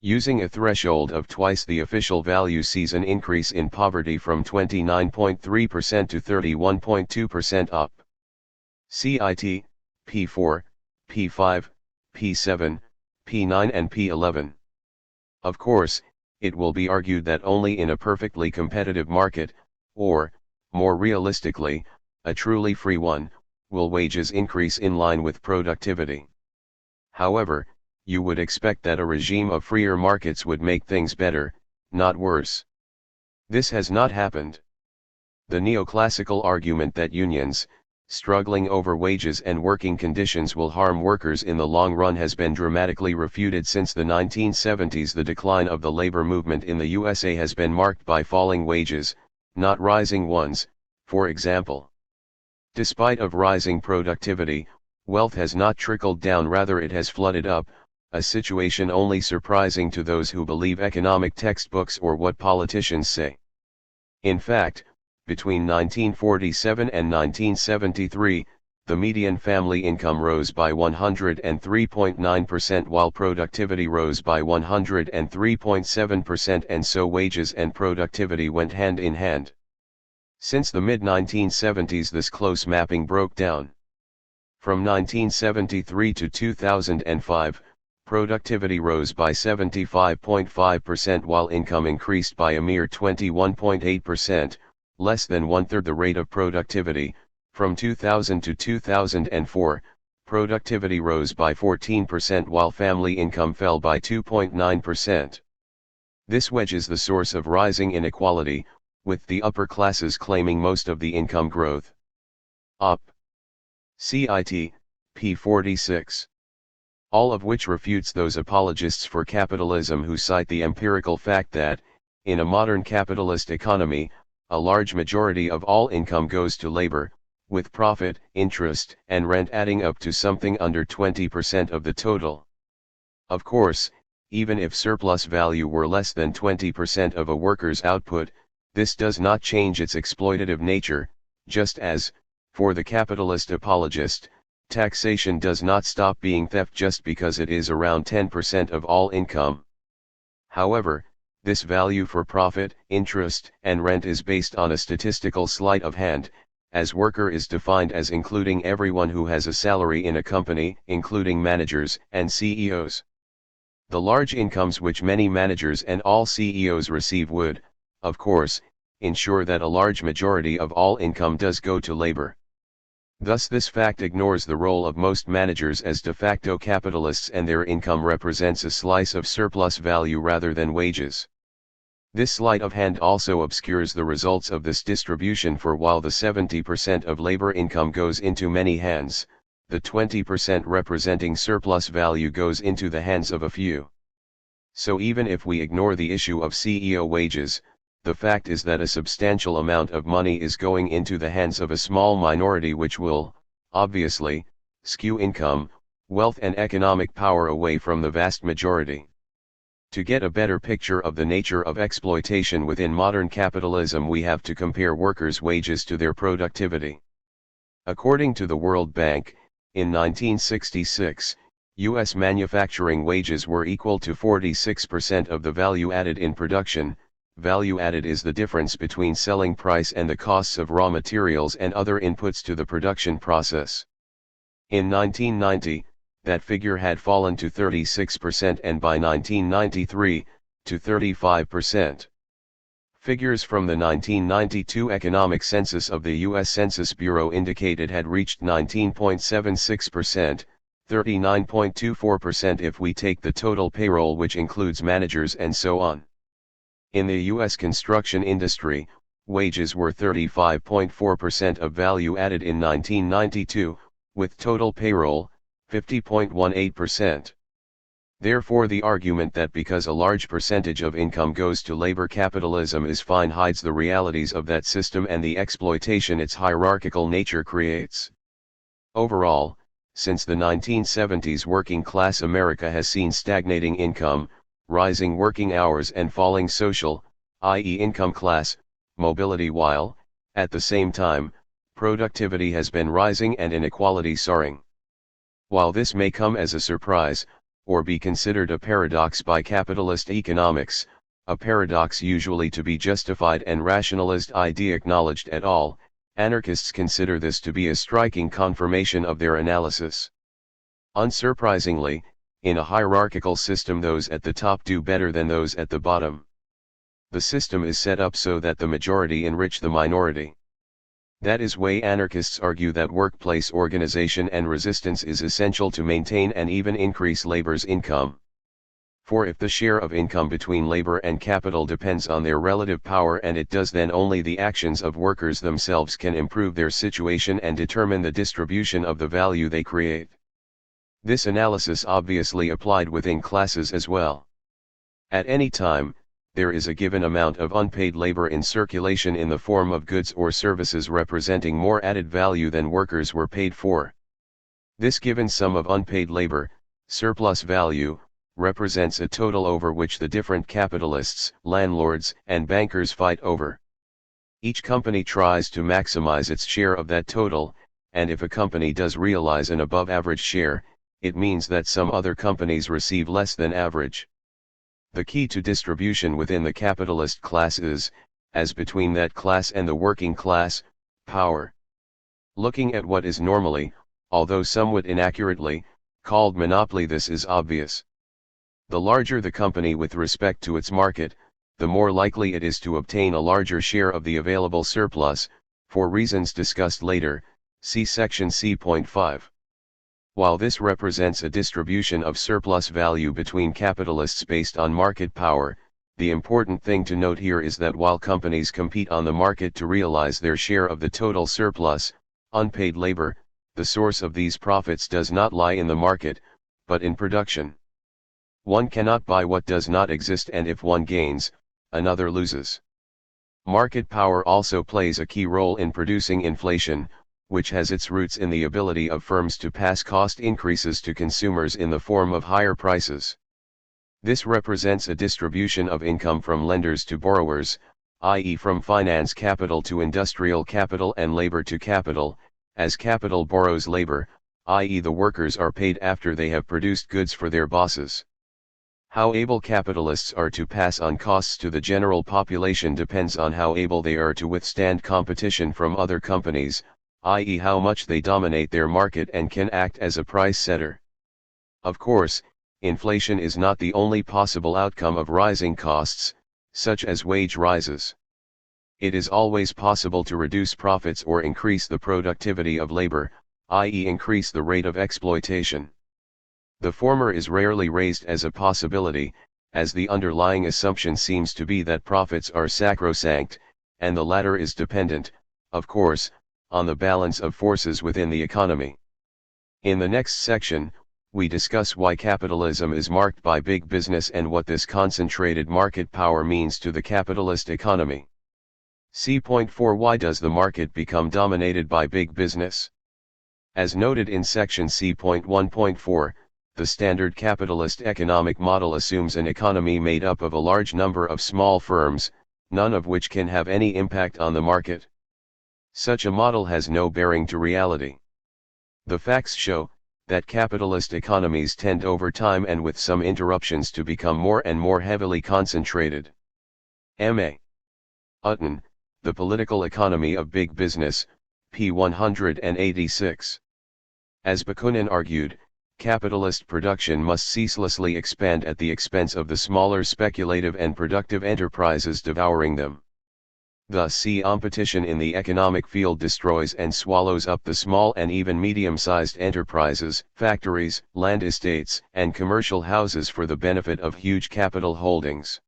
Using a threshold of twice the official value sees an increase in poverty from 29.3% to 31.2% up. CIT, P4, P5, P7, P9 and P11. Of course, it will be argued that only in a perfectly competitive market, or, more realistically, a truly free one, will wages increase in line with productivity. However, you would expect that a regime of freer markets would make things better, not worse. This has not happened. The neoclassical argument that unions, struggling over wages and working conditions, will harm workers in the long run has been dramatically refuted since the 1970s. The decline of the labor movement in the USA has been marked by falling wages, not rising ones, for example. Despite of rising productivity, wealth has not trickled down, rather it has flooded up, a situation only surprising to those who believe economic textbooks or what politicians say. In fact, between 1947 and 1973, the median family income rose by 103.9% while productivity rose by 103.7%, and so wages and productivity went hand in hand. Since the mid-1970s this close mapping broke down. From 1973 to 2005, productivity rose by 75.5% while income increased by a mere 21.8%, less than one-third the rate of productivity. From 2000 to 2004, productivity rose by 14% while family income fell by 2.9%. This wedge is the source of rising inequality, with the upper classes claiming most of the income growth. Op. CIT, P46. All of which refutes those apologists for capitalism who cite the empirical fact that, in a modern capitalist economy, a large majority of all income goes to labor, with profit, interest, and rent adding up to something under 20% of the total. Of course, even if surplus value were less than 20% of a worker's output, this does not change its exploitative nature, just as, for the capitalist apologist, taxation does not stop being theft just because it is around 10% of all income. However, this value for profit, interest, and rent is based on a statistical sleight of hand, as worker is defined as including everyone who has a salary in a company, including managers and CEOs. The large incomes which many managers and all CEOs receive would, of course, ensure that a large majority of all income does go to labor. Thus this fact ignores the role of most managers as de facto capitalists, and their income represents a slice of surplus value rather than wages. This sleight of hand also obscures the results of this distribution, for while the 70% of labor income goes into many hands, the 20% representing surplus value goes into the hands of a few. So even if we ignore the issue of CEO wages, the fact is that a substantial amount of money is going into the hands of a small minority, which will, obviously, skew income, wealth and economic power away from the vast majority. To get a better picture of the nature of exploitation within modern capitalism, we have to compare workers' wages to their productivity. According to the World Bank, in 1966, U.S. manufacturing wages were equal to 46% of the value added in production. Value added is the difference between selling price and the costs of raw materials and other inputs to the production process. In 1990, that figure had fallen to 36% and by 1993, to 35%. Figures from the 1992 economic census of the U.S. Census Bureau indicate it had reached 19.76%, 39.24% if we take the total payroll, which includes managers and so on. In the U.S. construction industry, wages were 35.4% of value added in 1992, with total payroll, 50.18%. Therefore, the argument that because a large percentage of income goes to labor capitalism is fine hides the realities of that system and the exploitation its hierarchical nature creates. Overall, since the 1970s, working class America has seen stagnating income, rising working hours and falling social, i.e. income class, mobility, while, at the same time, productivity has been rising and inequality soaring. While this may come as a surprise, or be considered a paradox by capitalist economics, a paradox usually to be justified and rationalist idea acknowledged at all, anarchists consider this to be a striking confirmation of their analysis. Unsurprisingly, in a hierarchical system, those at the top do better than those at the bottom. The system is set up so that the majority enrich the minority. That is why anarchists argue that workplace organization and resistance is essential to maintain and even increase labor's income. For if the share of income between labor and capital depends on their relative power, and it does, then only the actions of workers themselves can improve their situation and determine the distribution of the value they create. This analysis obviously applied within classes as well. At any time, there is a given amount of unpaid labor in circulation in the form of goods or services representing more added value than workers were paid for. This given sum of unpaid labor, surplus value, represents a total over which the different capitalists, landlords, and bankers fight over. Each company tries to maximize its share of that total, and if a company does realize an above-average share, it means that some other companies receive less than average. The key to distribution within the capitalist class is, as between that class and the working class, power. Looking at what is normally, although somewhat inaccurately, called monopoly, this is obvious. The larger the company with respect to its market, the more likely it is to obtain a larger share of the available surplus, for reasons discussed later, see section C.5. While this represents a distribution of surplus value between capitalists based on market power, the important thing to note here is that while companies compete on the market to realize their share of the total surplus, unpaid labor, the source of these profits does not lie in the market, but in production. One cannot buy what does not exist, and if one gains, another loses. Market power also plays a key role in producing inflation, which has its roots in the ability of firms to pass cost increases to consumers in the form of higher prices. This represents a distribution of income from lenders to borrowers, i.e. from finance capital to industrial capital and labor to capital, as capital borrows labor, i.e. the workers are paid after they have produced goods for their bosses. How able capitalists are to pass on costs to the general population depends on how able they are to withstand competition from other companies, i.e. how much they dominate their market and can act as a price setter. Of course, inflation is not the only possible outcome of rising costs, such as wage rises. It is always possible to reduce profits or increase the productivity of labor, i.e. increase the rate of exploitation. The former is rarely raised as a possibility, as the underlying assumption seems to be that profits are sacrosanct, and the latter is dependent, of course, on the balance of forces within the economy. In the next section, we discuss why capitalism is marked by big business and what this concentrated market power means to the capitalist economy. C.4 Why does the market become dominated by big business? As noted in section C.1.4, the standard capitalist economic model assumes an economy made up of a large number of small firms, none of which can have any impact on the market. Such a model has no bearing to reality. The facts show that capitalist economies tend over time and with some interruptions to become more and more heavily concentrated. M.A. Utton, The Political Economy of Big Business, p. 186. As Bakunin argued, capitalist production must ceaselessly expand at the expense of the smaller speculative and productive enterprises devouring them. Thus competition in the economic field destroys and swallows up the small and even medium-sized enterprises, factories, land estates, and commercial houses for the benefit of huge capital holdings.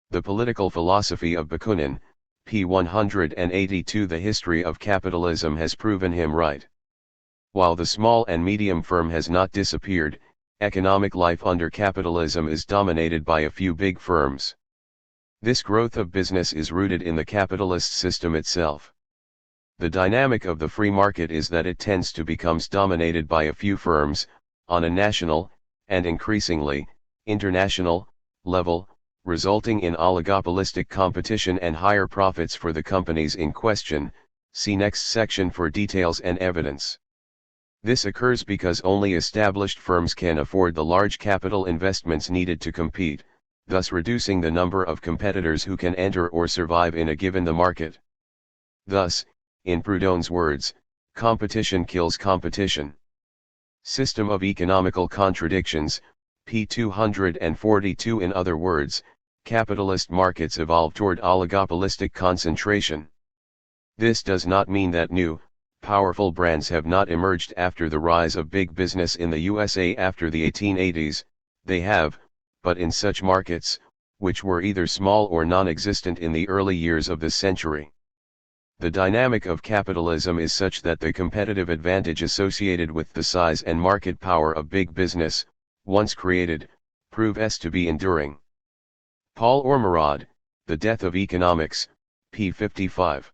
The Political Philosophy of Bakunin, p. 182. The history of capitalism has proven him right. While the small and medium firm has not disappeared, economic life under capitalism is dominated by a few big firms. This growth of business is rooted in the capitalist system itself. The dynamic of the free market is that it tends to become dominated by a few firms, on a national, and increasingly, international, level, resulting in oligopolistic competition and higher profits for the companies in question. See next section for details and evidence. This occurs because only established firms can afford the large capital investments needed to compete, thus reducing the number of competitors who can enter or survive in a given market. Thus, in Proudhon's words, competition kills competition. System of Economical Contradictions, p. 242. In other words, capitalist markets evolve toward oligopolistic concentration. This does not mean that new, powerful brands have not emerged after the rise of big business in the USA after the 1880s, they have, but in such markets, which were either small or non-existent in the early years of this century. The dynamic of capitalism is such that the competitive advantage associated with the size and market power of big business, once created, proves to be enduring. Paul Ormerod, The Death of Economics, p. 55.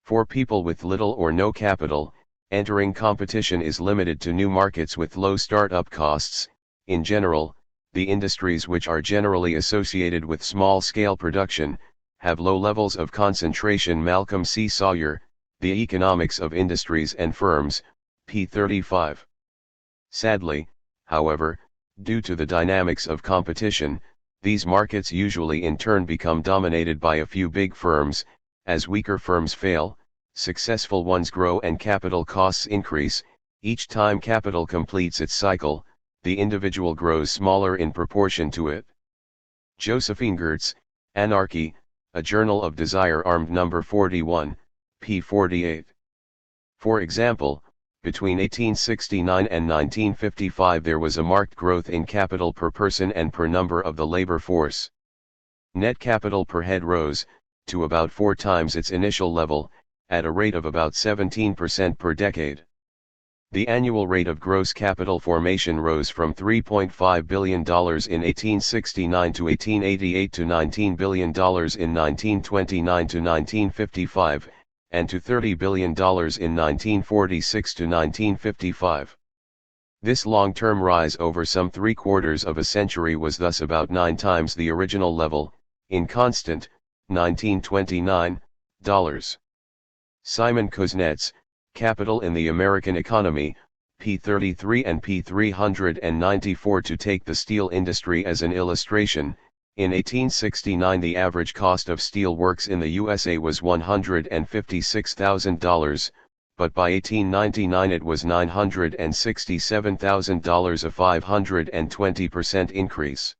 For people with little or no capital, entering competition is limited to new markets with low startup costs. In general, the industries which are generally associated with small-scale production, have low levels of concentration. Malcolm C. Sawyer, The Economics of Industries and Firms, p. 35. Sadly, however, due to the dynamics of competition, these markets usually in turn become dominated by a few big firms. As weaker firms fail, successful ones grow and capital costs increase. Each time capital completes its cycle, the individual grows smaller in proportion to it. Josephine Gertz, Anarchy, A Journal of Desire, Armed No. 41, p. 48. For example, between 1869 and 1955 there was a marked growth in capital per person and per number of the labor force. Net capital per head rose, to about 4 times its initial level, at a rate of about 17% per decade. The annual rate of gross capital formation rose from $3.5 billion in 1869 to 1888 to $19 billion in 1929 to 1955, and to $30 billion in 1946 to 1955. This long-term rise over some 3/4 of a century was thus about 9 times the original level, in constant, 1929, dollars. Simon Kuznets, Capital in the American Economy, p. 33 and p. 394. To take the steel industry as an illustration, in 1869 the average cost of steel works in the USA was $156,000, but by 1899 it was $967,000, a 520% increase.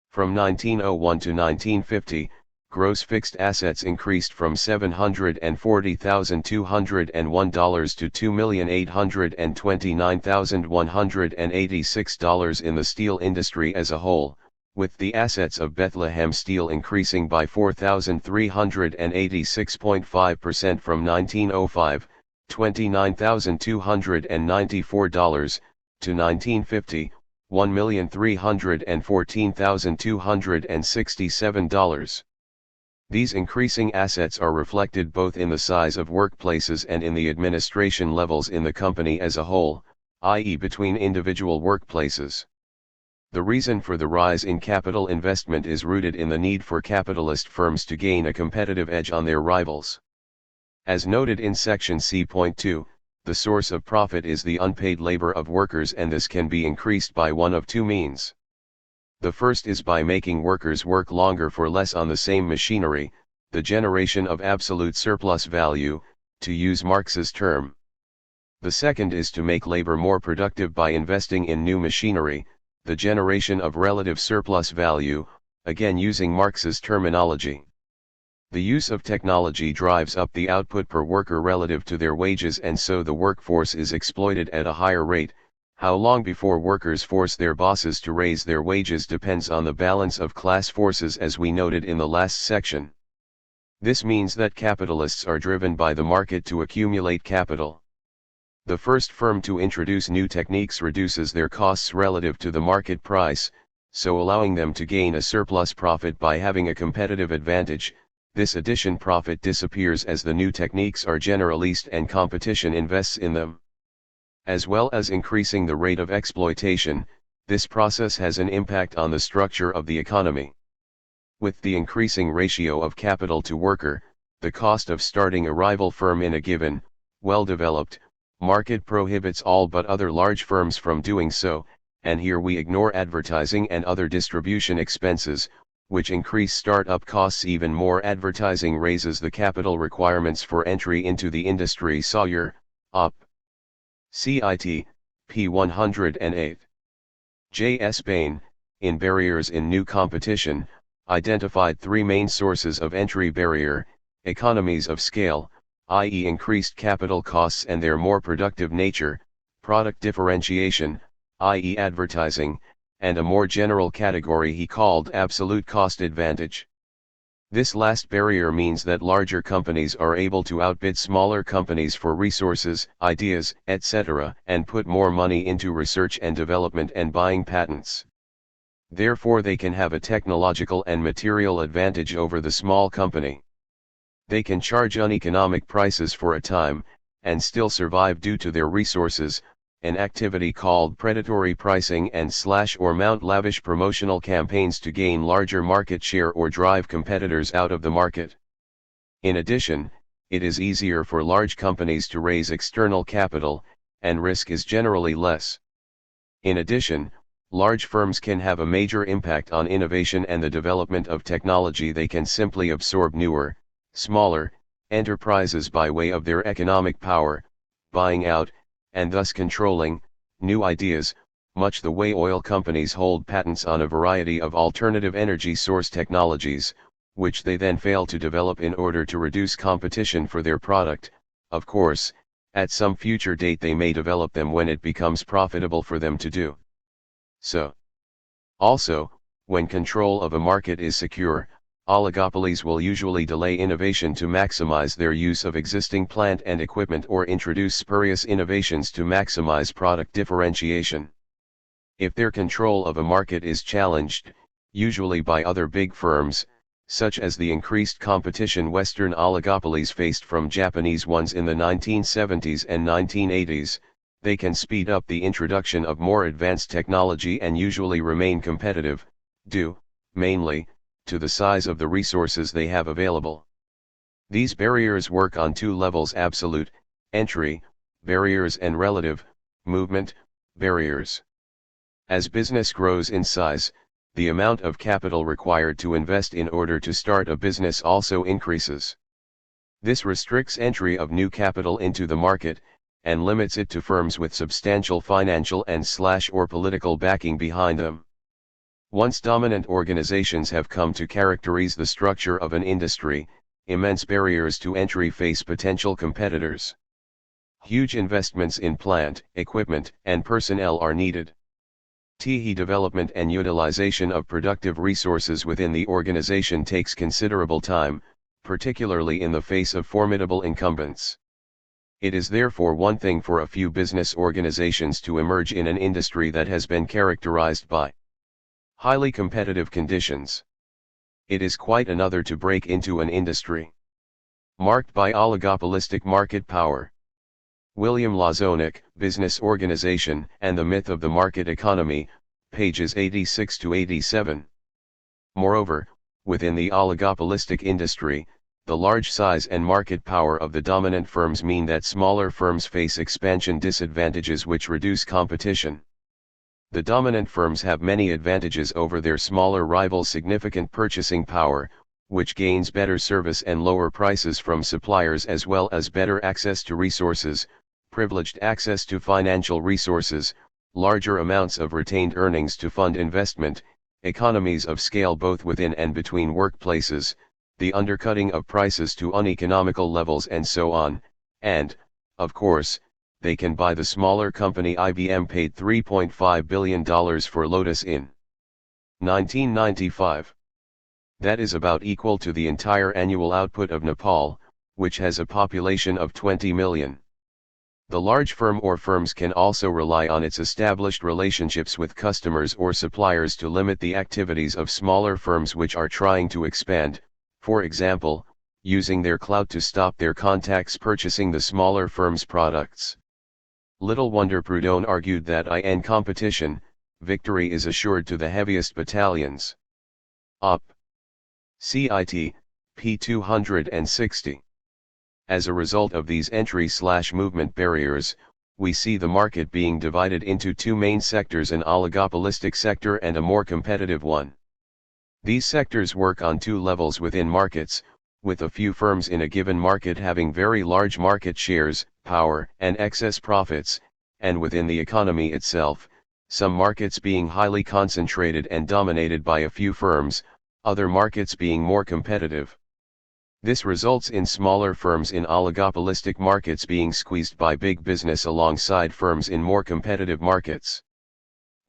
From 1901 to 1950, gross fixed assets increased from $740,201 to $2,829,186 in the steel industry as a whole, with the assets of Bethlehem Steel increasing by 4,386.5% from 1905 $29,294, to 1950, $1,314,267. These increasing assets are reflected both in the size of workplaces and in the administration levels in the company as a whole, i.e. between individual workplaces. The reason for the rise in capital investment is rooted in the need for capitalist firms to gain a competitive edge on their rivals. As noted in section C.2, the source of profit is the unpaid labor of workers, and this can be increased by one of two means. The first is by making workers work longer for less on the same machinery, the generation of absolute surplus value, to use Marx's term. The second is to make labor more productive by investing in new machinery, the generation of relative surplus value, again using Marx's terminology. The use of technology drives up the output per worker relative to their wages, and so the workforce is exploited at a higher rate. How long before workers force their bosses to raise their wages depends on the balance of class forces, as we noted in the last section. This means that capitalists are driven by the market to accumulate capital. The first firm to introduce new techniques reduces their costs relative to the market price, so allowing them to gain a surplus profit by having a competitive advantage. This addition profit disappears as the new techniques are generalized and competition invests in them. As well as increasing the rate of exploitation, this process has an impact on the structure of the economy. With the increasing ratio of capital to worker, the cost of starting a rival firm in a given, well-developed, market prohibits all but other large firms from doing so, and here we ignore advertising and other distribution expenses, which increase startup costs even more. Advertising raises the capital requirements for entry into the industry. Sawyer, Op. Cit. p. 108. J. S. Bain, in Barriers in New Competition, identified three main sources of entry barrier: economies of scale, i.e. increased capital costs and their more productive nature; product differentiation, i.e. advertising; and a more general category he called absolute cost advantage. This last barrier means that larger companies are able to outbid smaller companies for resources, ideas, etc., and put more money into research and development and buying patents. Therefore they can have a technological and material advantage over the small company. They can charge uneconomic prices for a time, and still survive due to their resources, an activity called predatory pricing, and or mount lavish promotional campaigns to gain larger market share or drive competitors out of the market. In addition, it is easier for large companies to raise external capital, and risk is generally less. In addition, large firms can have a major impact on innovation and the development of technology. They can simply absorb newer, smaller, enterprises by way of their economic power, buying out, and thus controlling, new ideas, much the way oil companies hold patents on a variety of alternative energy source technologies, which they then fail to develop in order to reduce competition for their product. Of course, at some future date they may develop them when it becomes profitable for them to do so. Also, when control of a market is secure, oligopolies will usually delay innovation to maximize their use of existing plant and equipment, or introduce spurious innovations to maximize product differentiation. If their control of a market is challenged, usually by other big firms, such as the increased competition Western oligopolies faced from Japanese ones in the 1970s and 1980s, they can speed up the introduction of more advanced technology and usually remain competitive, due, mainly, to the size of the resources they have available. These barriers work on two levels: absolute, entry, barriers, and relative, movement, barriers. As business grows in size, the amount of capital required to invest in order to start a business also increases. This restricts entry of new capital into the market, and limits it to firms with substantial financial and or political backing behind them. Once dominant organizations have come to characterize the structure of an industry, immense barriers to entry face potential competitors. Huge investments in plant, equipment, and personnel are needed. Development and utilization of productive resources within the organization takes considerable time, particularly in the face of formidable incumbents. It is therefore one thing for a few business organizations to emerge in an industry that has been characterized by highly competitive conditions. It is quite another to break into an industry marked by oligopolistic market power. William Lazonick, Business Organization and the Myth of the Market Economy, pages 86 to 87. Moreover, within the oligopolistic industry, the large size and market power of the dominant firms mean that smaller firms face expansion disadvantages which reduce competition. The dominant firms have many advantages over their smaller rivals: significant purchasing power, which gains better service and lower prices from suppliers, as well as better access to resources, privileged access to financial resources, larger amounts of retained earnings to fund investment, economies of scale both within and between workplaces, the undercutting of prices to uneconomical levels, and so on, and, of course, they can buy the smaller company. IBM paid $3.5 billion for Lotus in 1995. That is about equal to the entire annual output of Nepal, which has a population of 20 million. The large firm or firms can also rely on its established relationships with customers or suppliers to limit the activities of smaller firms which are trying to expand, for example, using their clout to stop their contacts purchasing the smaller firm's products. Little wonder Proudhon argued that in competition, victory is assured to the heaviest battalions. Op. Cit. p. 260. As a result of these entry/movement barriers, we see the market being divided into two main sectors: an oligopolistic sector and a more competitive one. These sectors work on two levels within markets, with a few firms in a given market having very large market shares, power, and excess profits, and within the economy itself, some markets being highly concentrated and dominated by a few firms, other markets being more competitive. This results in smaller firms in oligopolistic markets being squeezed by big business alongside firms in more competitive markets.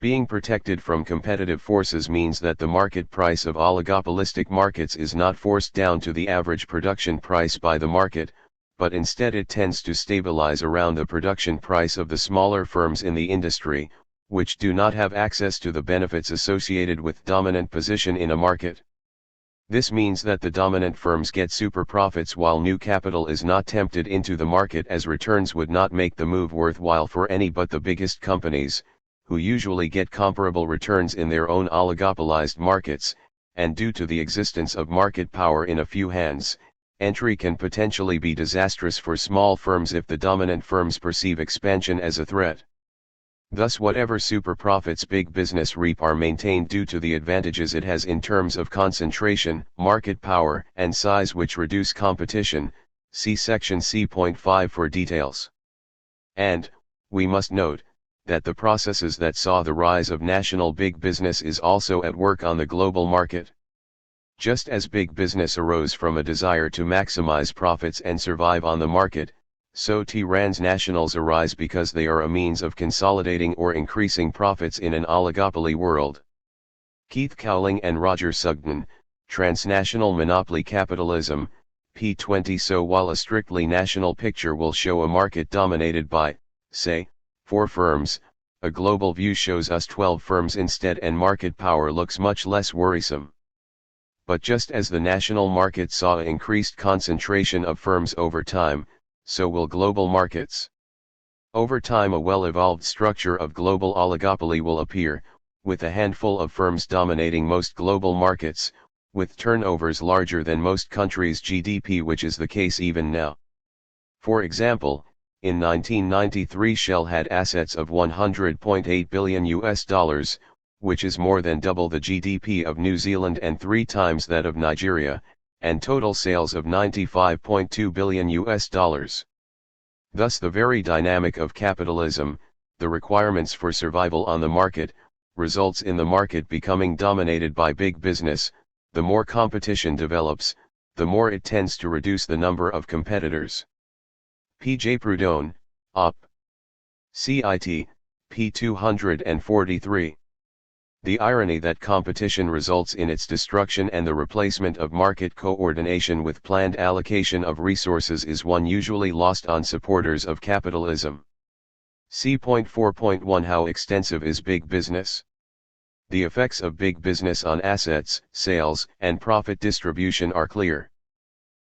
Being protected from competitive forces means that the market price of oligopolistic markets is not forced down to the average production price by the market, but instead it tends to stabilize around the production price of the smaller firms in the industry, which do not have access to the benefits associated with dominant position in a market. This means that the dominant firms get super profits while new capital is not tempted into the market, as returns would not make the move worthwhile for any but the biggest companies, who usually get comparable returns in their own oligopolized markets, and due to the existence of market power in a few hands, entry can potentially be disastrous for small firms if the dominant firms perceive expansion as a threat. Thus, whatever super profits big business reap are maintained due to the advantages it has in terms of concentration, market power, and size, which reduce competition. See section C.5 for details. And, we must note, that the processes that saw the rise of national big business is also at work on the global market. Just as big business arose from a desire to maximize profits and survive on the market, so transnationals arise because they are a means of consolidating or increasing profits in an oligopoly world. Keith Cowling and Roger Sugden, Transnational Monopoly Capitalism, p. 20. So while a strictly national picture will show a market dominated by, say, 4 firms, a global view shows us 12 firms instead, and market power looks much less worrisome. But just as the national market saw increased concentration of firms over time, so will global markets. Over time, a well-evolved structure of global oligopoly will appear, with a handful of firms dominating most global markets, with turnovers larger than most countries' GDP, which is the case even now. For example, in 1993 Shell had assets of $100.8 billion, which is more than double the GDP of New Zealand and 3 times that of Nigeria, and total sales of $95.2 billion. Thus the very dynamic of capitalism, the requirements for survival on the market, results in the market becoming dominated by big business. The more competition develops, the more it tends to reduce the number of competitors. P. J. Proudhon, Op. Cit. p. 243. The irony that competition results in its destruction and the replacement of market coordination with planned allocation of resources is one usually lost on supporters of capitalism. See point 4.1 How extensive is big business? The effects of big business on assets, sales, and profit distribution are clear.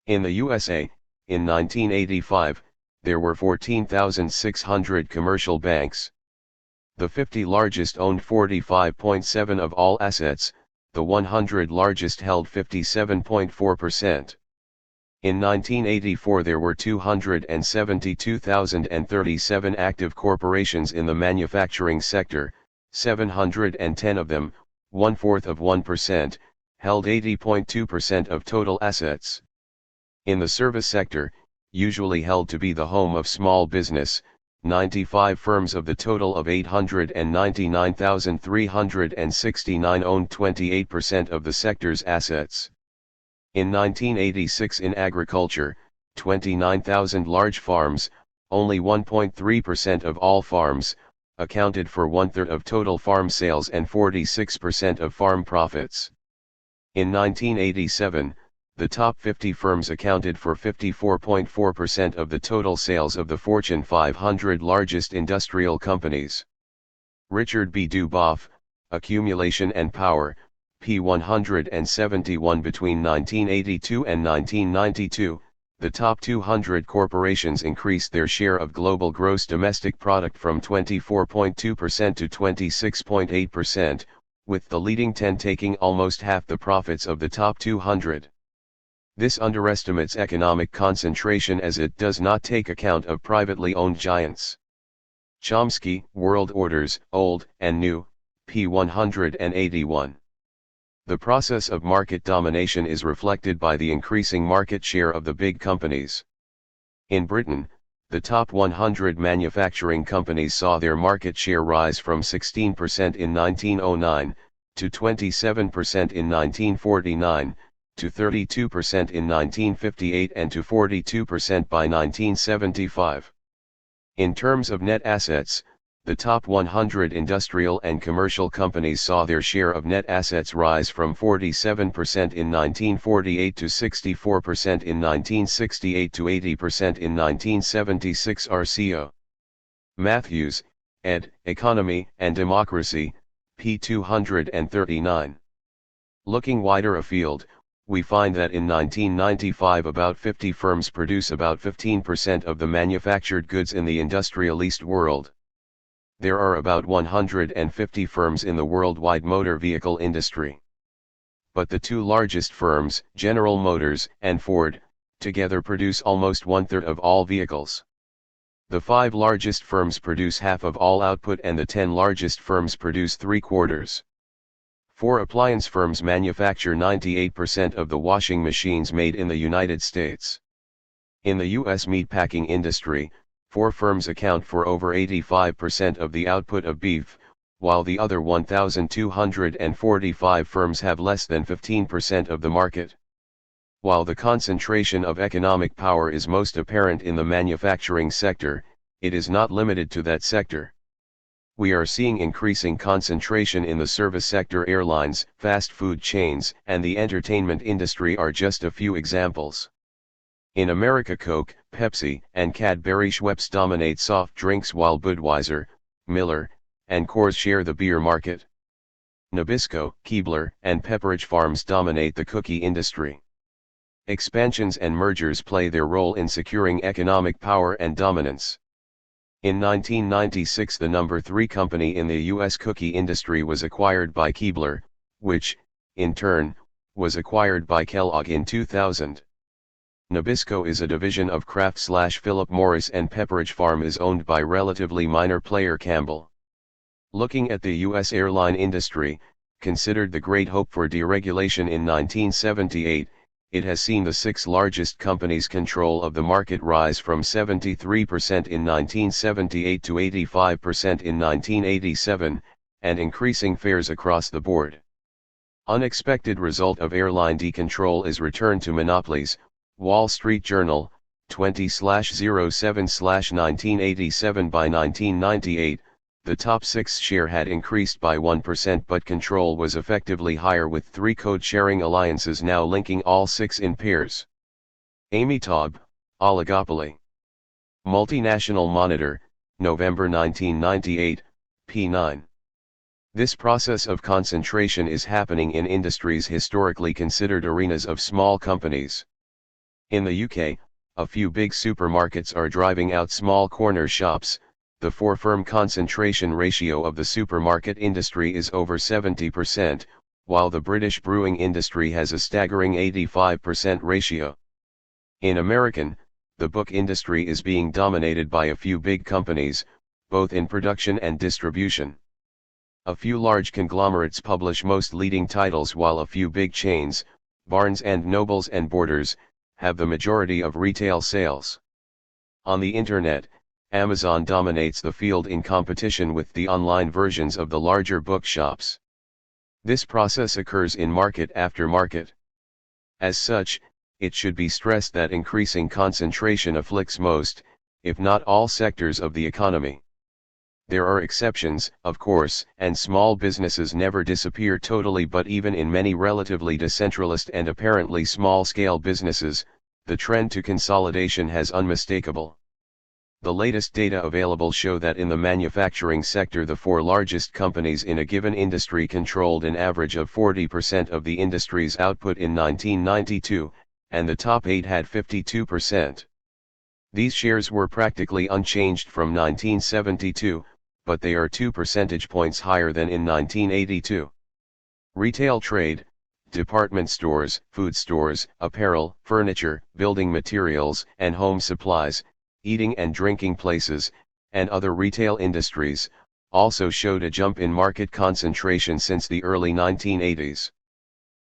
In the USA, in 1985, there were 14,600 commercial banks. The 50 largest owned 45.7% of all assets, the 100 largest held 57.4%. In 1984 there were 272,037 active corporations in the manufacturing sector, 710 of them, 1/4 of 1%, held 80.2% of total assets. In the service sector, usually held to be the home of small business, 95 firms of the total of 899,369 owned 28% of the sector's assets. In 1986 in agriculture, 29,000 large farms, only 1.3% of all farms, accounted for 1/3 of total farm sales and 46% of farm profits. In 1987, the top 50 firms accounted for 54.4% of the total sales of the Fortune 500 largest industrial companies. Richard B. Duboff, Accumulation and Power, p. 171. Between 1982 and 1992, the top 200 corporations increased their share of global gross domestic product from 24.2% to 26.8%, with the leading 10 taking almost half the profits of the top 200. This underestimates economic concentration as it does not take account of privately owned giants. Chomsky, World Orders, Old and New, p. 181. The process of market domination is reflected by the increasing market share of the big companies. In Britain, the top 100 manufacturing companies saw their market share rise from 16% in 1909, to 27% in 1949, to 32% in 1958 and to 42% by 1975. In terms of net assets, the top 100 industrial and commercial companies saw their share of net assets rise from 47% in 1948 to 64% in 1968 to 80% in 1976. RCO. Matthews, ed., Economy and Democracy, p. 239. Looking wider afield, we find that in 1995 about 50 firms produce about 15% of the manufactured goods in the industrialist world. There are about 150 firms in the worldwide motor vehicle industry. But the two largest firms, General Motors and Ford, together produce almost 1/3 of all vehicles. The 5 largest firms produce half of all output and the 10 largest firms produce 3/4. 4 appliance firms manufacture 98% of the washing machines made in the United States. In the U.S. meatpacking industry, 4 firms account for over 85% of the output of beef, while the other 1,245 firms have less than 15% of the market. While the concentration of economic power is most apparent in the manufacturing sector, it is not limited to that sector. We are seeing increasing concentration in the service sector. Airlines, fast food chains, and the entertainment industry are just a few examples. In America, Coke, Pepsi, and Cadbury Schweppes dominate soft drinks while Budweiser, Miller, and Coors share the beer market. Nabisco, Keebler, and Pepperidge Farms dominate the cookie industry. Expansions and mergers play their role in securing economic power and dominance. In 1996 the number 3 company in the U.S. cookie industry was acquired by Keebler, which, in turn, was acquired by Kellogg in 2000. Nabisco is a division of Kraft/Philip Morris and Pepperidge Farm is owned by relatively minor player Campbell. Looking at the U.S. airline industry, considered the great hope for deregulation in 1978, it has seen the 6 largest companies' control of the market rise from 73% in 1978 to 85% in 1987, and increasing fares across the board. Unexpected result of airline decontrol is return to monopolies. Wall Street Journal, 20/07/1987. By 1998, The top 6 share had increased by 1%, but control was effectively higher, with 3 code-sharing alliances now linking all 6 in pairs. Amitabh, oligopoly. Multinational Monitor, November 1998, p. 9. This process of concentration is happening in industries historically considered arenas of small companies. In the UK, a few big supermarkets are driving out small corner shops. The 4-firm concentration ratio of the supermarket industry is over 70%, while the British brewing industry has a staggering 85% ratio. In American, the book industry is being dominated by a few big companies, both in production and distribution. A few large conglomerates publish most leading titles, while a few big chains, Barnes and Nobles and Borders, have the majority of retail sales. On the Internet, Amazon dominates the field in competition with the online versions of the larger bookshops. This process occurs in market after market. As such, it should be stressed that increasing concentration afflicts most, if not all, sectors of the economy. There are exceptions, of course, and small businesses never disappear totally, but even in many relatively decentralized and apparently small-scale businesses, the trend to consolidation has unmistakable. The latest data available show that in the manufacturing sector, the 4 largest companies in a given industry controlled an average of 40% of the industry's output in 1992, and the top 8 had 52%. These shares were practically unchanged from 1972, but they are 2 percentage points higher than in 1982. Retail trade, department stores, food stores, apparel, furniture, building materials, and home supplies, eating and drinking places, and other retail industries, also showed a jump in market concentration since the early 1980s.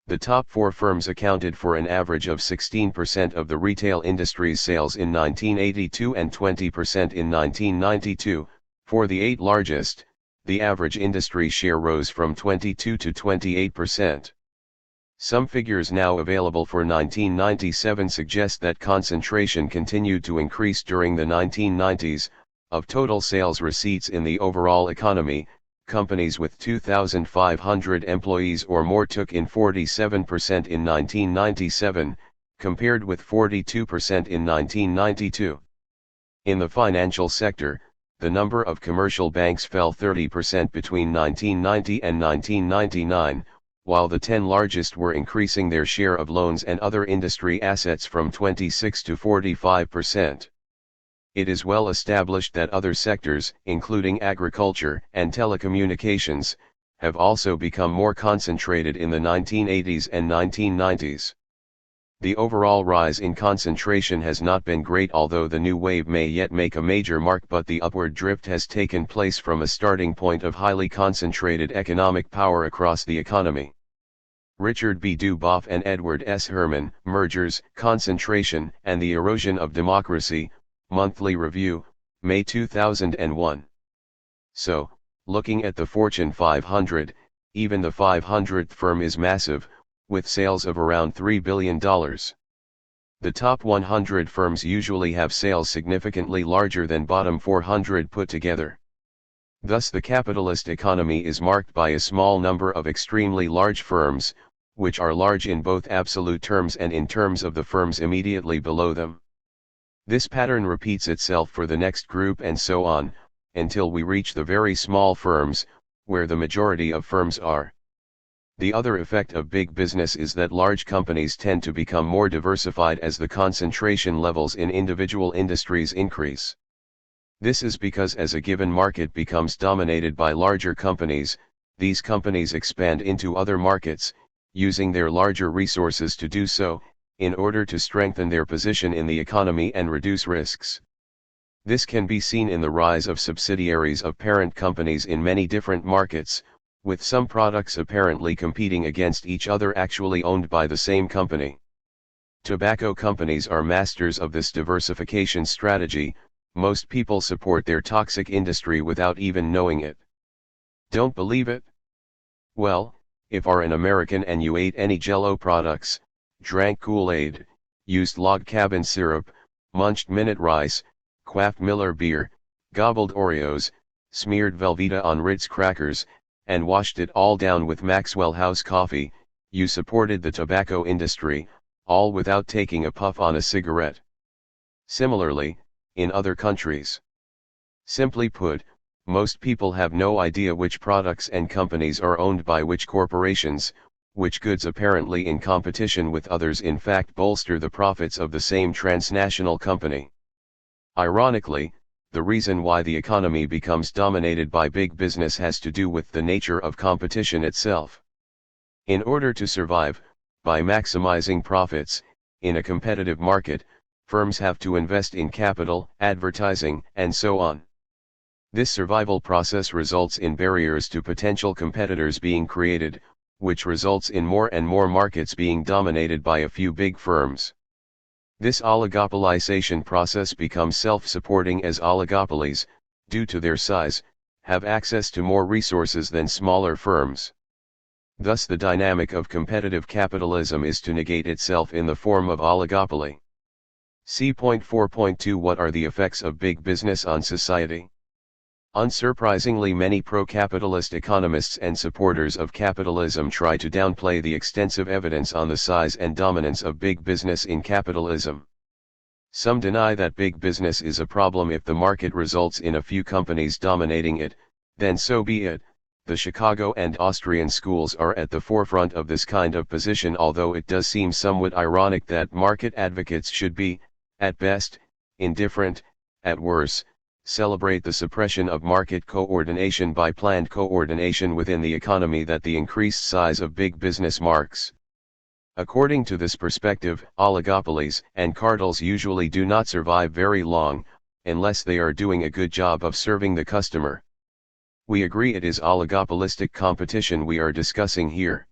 The top 4 firms accounted for an average of 16% of the retail industry's sales in 1982 and 20% in 1992. For the 8 largest, the average industry share rose from 22 to 28%. Some figures now available for 1997 suggest that concentration continued to increase during the 1990s. Of total sales receipts in the overall economy, companies with 2,500 employees or more took in 47% in 1997, compared with 42% in 1992. In the financial sector, the number of commercial banks fell 30% between 1990 and 1999, while the 10 largest were increasing their share of loans and other industry assets from 26 to 45%. It is well established that other sectors, including agriculture and telecommunications, have also become more concentrated in the 1980s and 1990s. The overall rise in concentration has not been great, although the new wave may yet make a major mark, but the upward drift has taken place from a starting point of highly concentrated economic power across the economy. Richard B. Duboff and Edward S. Herman, Mergers, Concentration, and the Erosion of Democracy, Monthly Review, May 2001. So, looking at the Fortune 500, even the 500th firm is massive, with sales of around $3 billion. The top 100 firms usually have sales significantly larger than bottom 400 put together. Thus the capitalist economy is marked by a small number of extremely large firms, which are large in both absolute terms and in terms of the firms immediately below them. This pattern repeats itself for the next group and so on, until we reach the very small firms, where the majority of firms are. The other effect of big business is that large companies tend to become more diversified as the concentration levels in individual industries increase. This is because as a given market becomes dominated by larger companies, these companies expand into other markets, using their larger resources to do so, in order to strengthen their position in the economy and reduce risks. This can be seen in the rise of subsidiaries of parent companies in many different markets, with some products apparently competing against each other actually owned by the same company. Tobacco companies are masters of this diversification strategy. Most people support their toxic industry without even knowing it. Don't believe it? Well, if are an American and you ate any Jell-O products, drank Kool-Aid, used log cabin syrup, munched minute rice, quaffed Miller beer, gobbled Oreos, smeared Velveeta on Ritz crackers, and washed it all down with Maxwell House coffee, you supported the tobacco industry, all without taking a puff on a cigarette. Similarly, in other countries. Simply put, most people have no idea which products and companies are owned by which corporations, which goods apparently in competition with others in fact bolster the profits of the same transnational company. Ironically, the reason why the economy becomes dominated by big business has to do with the nature of competition itself. In order to survive, by maximizing profits, in a competitive market, firms have to invest in capital, advertising, and so on. This survival process results in barriers to potential competitors being created, which results in more and more markets being dominated by a few big firms. This oligopolization process becomes self-supporting as oligopolies, due to their size, have access to more resources than smaller firms. Thus the dynamic of competitive capitalism is to negate itself in the form of oligopoly. See point 4.2. What are the effects of big business on society? Unsurprisingly, many pro-capitalist economists and supporters of capitalism try to downplay the extensive evidence on the size and dominance of big business in capitalism. Some deny that big business is a problem if the market results in a few companies dominating it, then so be it. The Chicago and Austrian schools are at the forefront of this kind of position, although it does seem somewhat ironic that market advocates should be, at best, indifferent, at worst, celebrate the suppression of market coordination by planned coordination within the economy that the increased size of big business marks. According to this perspective, oligopolies and cartels usually do not survive very long, unless they are doing a good job of serving the customer. We agree it is oligopolistic competition we are discussing here.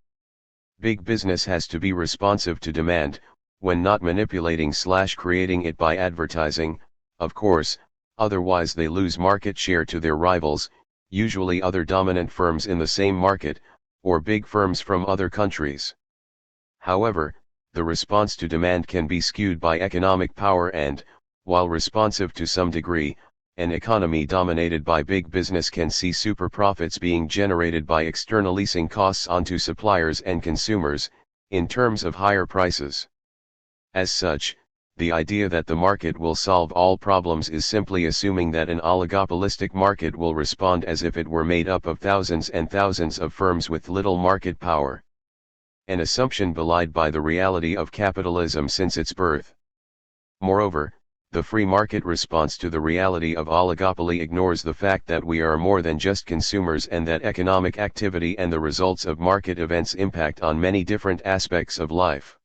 Big business has to be responsive to demand, when not manipulating/creating it by advertising, of course. Otherwise they lose market share to their rivals, usually other dominant firms in the same market, or big firms from other countries. However, the response to demand can be skewed by economic power and, while responsive to some degree, an economy dominated by big business can see super profits being generated by externalizing costs onto suppliers and consumers, in terms of higher prices. As such, the idea that the market will solve all problems is simply assuming that an oligopolistic market will respond as if it were made up of thousands and thousands of firms with little market power. An assumption belied by the reality of capitalism since its birth. Moreover, the free market response to the reality of oligopoly ignores the fact that we are more than just consumers and that economic activity and the results of market events impact on many different aspects of life.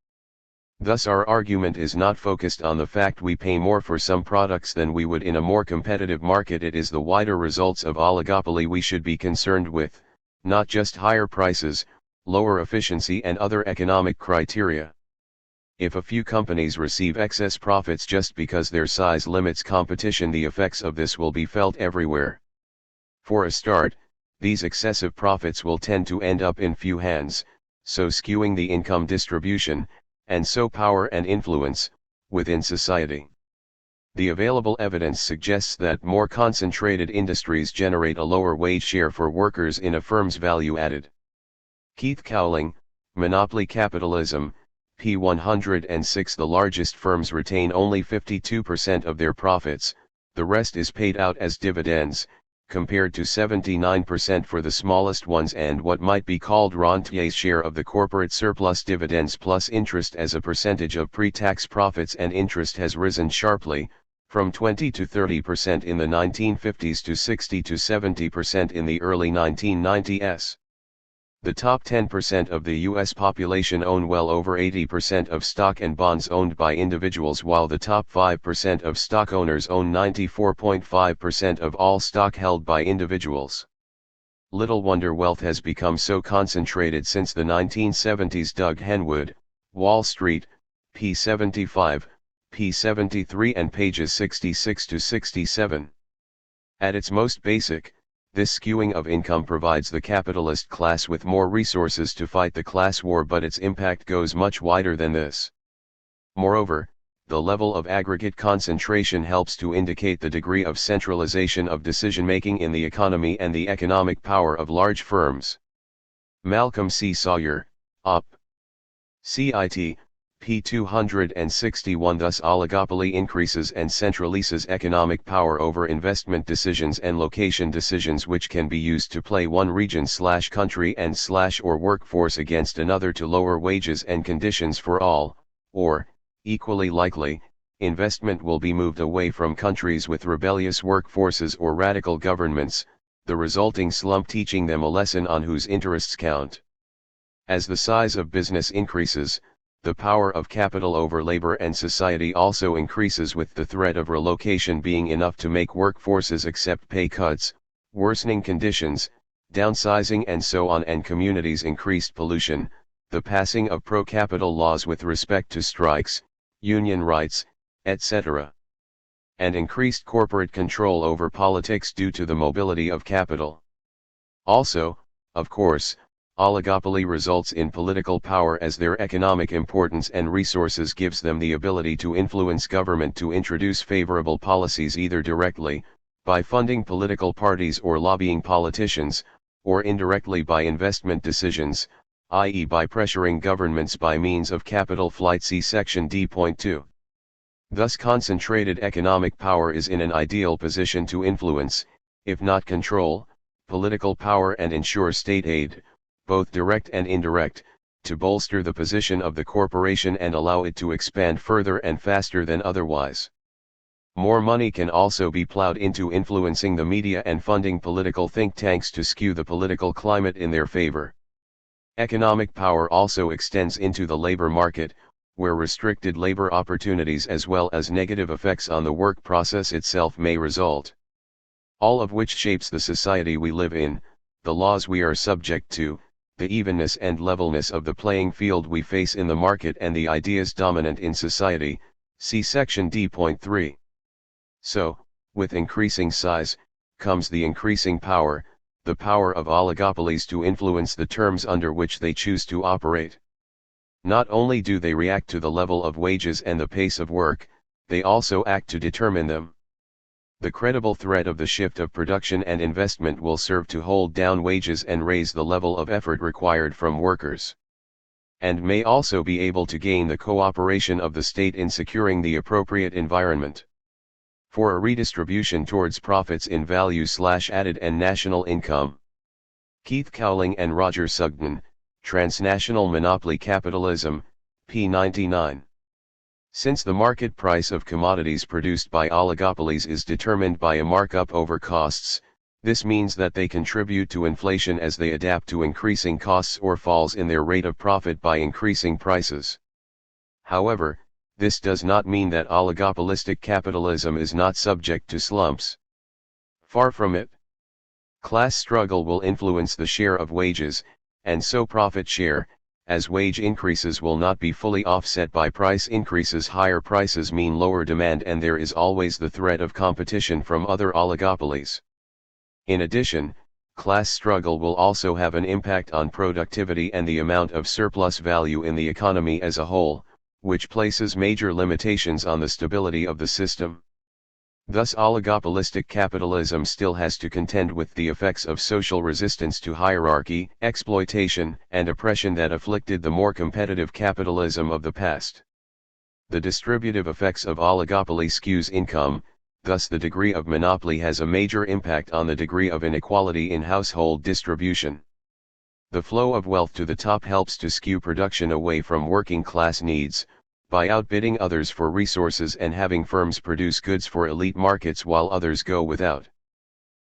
Thus our argument is not focused on the fact we pay more for some products than we would in a more competitive market. It is the wider results of oligopoly we should be concerned with, not just higher prices, lower efficiency and other economic criteria. If a few companies receive excess profits just because their size limits competition, the effects of this will be felt everywhere. For a start, these excessive profits will tend to end up in few hands, so skewing the income distribution, and so power and influence, within society. The available evidence suggests that more concentrated industries generate a lower wage share for workers in a firm's value added. Keith Cowling, Monopoly Capitalism, p. 106. The largest firms retain only 52% of their profits, the rest is paid out as dividends, compared to 79% for the smallest ones, and what might be called rentier's share of the corporate surplus. Dividends plus interest as a percentage of pre-tax profits and interest has risen sharply, from 20 to 30% in the 1950s to 60 to 70% in the early 1990s. The top 10% of the U.S. population own well over 80% of stock and bonds owned by individuals, while the top 5% of stock owners own 94.5% of all stock held by individuals. Little wonder wealth has become so concentrated since the 1970s. Doug Henwood, Wall Street, p. 75, p. 73 and pages 66 to 67. At its most basic, this skewing of income provides the capitalist class with more resources to fight the class war, but its impact goes much wider than this. Moreover, the level of aggregate concentration helps to indicate the degree of centralization of decision-making in the economy and the economic power of large firms. Malcolm C. Sawyer, Op. Cit. p. 261. Thus oligopoly increases and centralizes economic power over investment decisions and location decisions, which can be used to play one region/country and/or workforce against another to lower wages and conditions for all, or, equally likely, investment will be moved away from countries with rebellious workforces or radical governments, the resulting slump teaching them a lesson on whose interests count. As the size of business increases, the power of capital over labor and society also increases, with the threat of relocation being enough to make workforces accept pay cuts, worsening conditions, downsizing and so on, and communities increased pollution, the passing of pro-capital laws with respect to strikes, union rights, etc. and increased corporate control over politics due to the mobility of capital. Also, of course, oligopoly results in political power, as their economic importance and resources gives them the ability to influence government to introduce favorable policies, either directly, by funding political parties or lobbying politicians, or indirectly by investment decisions, i.e. by pressuring governments by means of capital flight. See section D.2. Thus concentrated economic power is in an ideal position to influence, if not control, political power and ensure state aid, both direct and indirect, to bolster the position of the corporation and allow it to expand further and faster than otherwise. More money can also be plowed into influencing the media and funding political think tanks to skew the political climate in their favor. Economic power also extends into the labor market, where restricted labor opportunities as well as negative effects on the work process itself may result. All of which shapes the society we live in, the laws we are subject to, the evenness and levelness of the playing field we face in the market, and the ideas dominant in society. See section D.3. So, with increasing size, comes the increasing power, the power of oligopolies to influence the terms under which they choose to operate. Not only do they react to the level of wages and the pace of work, they also act to determine them. The credible threat of the shift of production and investment will serve to hold down wages and raise the level of effort required from workers, and may also be able to gain the cooperation of the state in securing the appropriate environment for a redistribution towards profits in value/added and national income. Keith Cowling and Roger Sugden, Transnational Monopoly Capitalism, p. 99. Since the market price of commodities produced by oligopolies is determined by a markup over costs, this means that they contribute to inflation as they adapt to increasing costs or falls in their rate of profit by increasing prices. However, this does not mean that oligopolistic capitalism is not subject to slumps. Far from it. Class struggle will influence the share of wages, and so profit share, as wage increases will not be fully offset by price increases. Higher prices mean lower demand, and there is always the threat of competition from other oligopolies. In addition, class struggle will also have an impact on productivity and the amount of surplus value in the economy as a whole, which places major limitations on the stability of the system. Thus oligopolistic capitalism still has to contend with the effects of social resistance to hierarchy, exploitation, and oppression that afflicted the more competitive capitalism of the past. The distributive effects of oligopoly skews income, thus the degree of monopoly has a major impact on the degree of inequality in household distribution. The flow of wealth to the top helps to skew production away from working class needs, by outbidding others for resources and having firms produce goods for elite markets while others go without.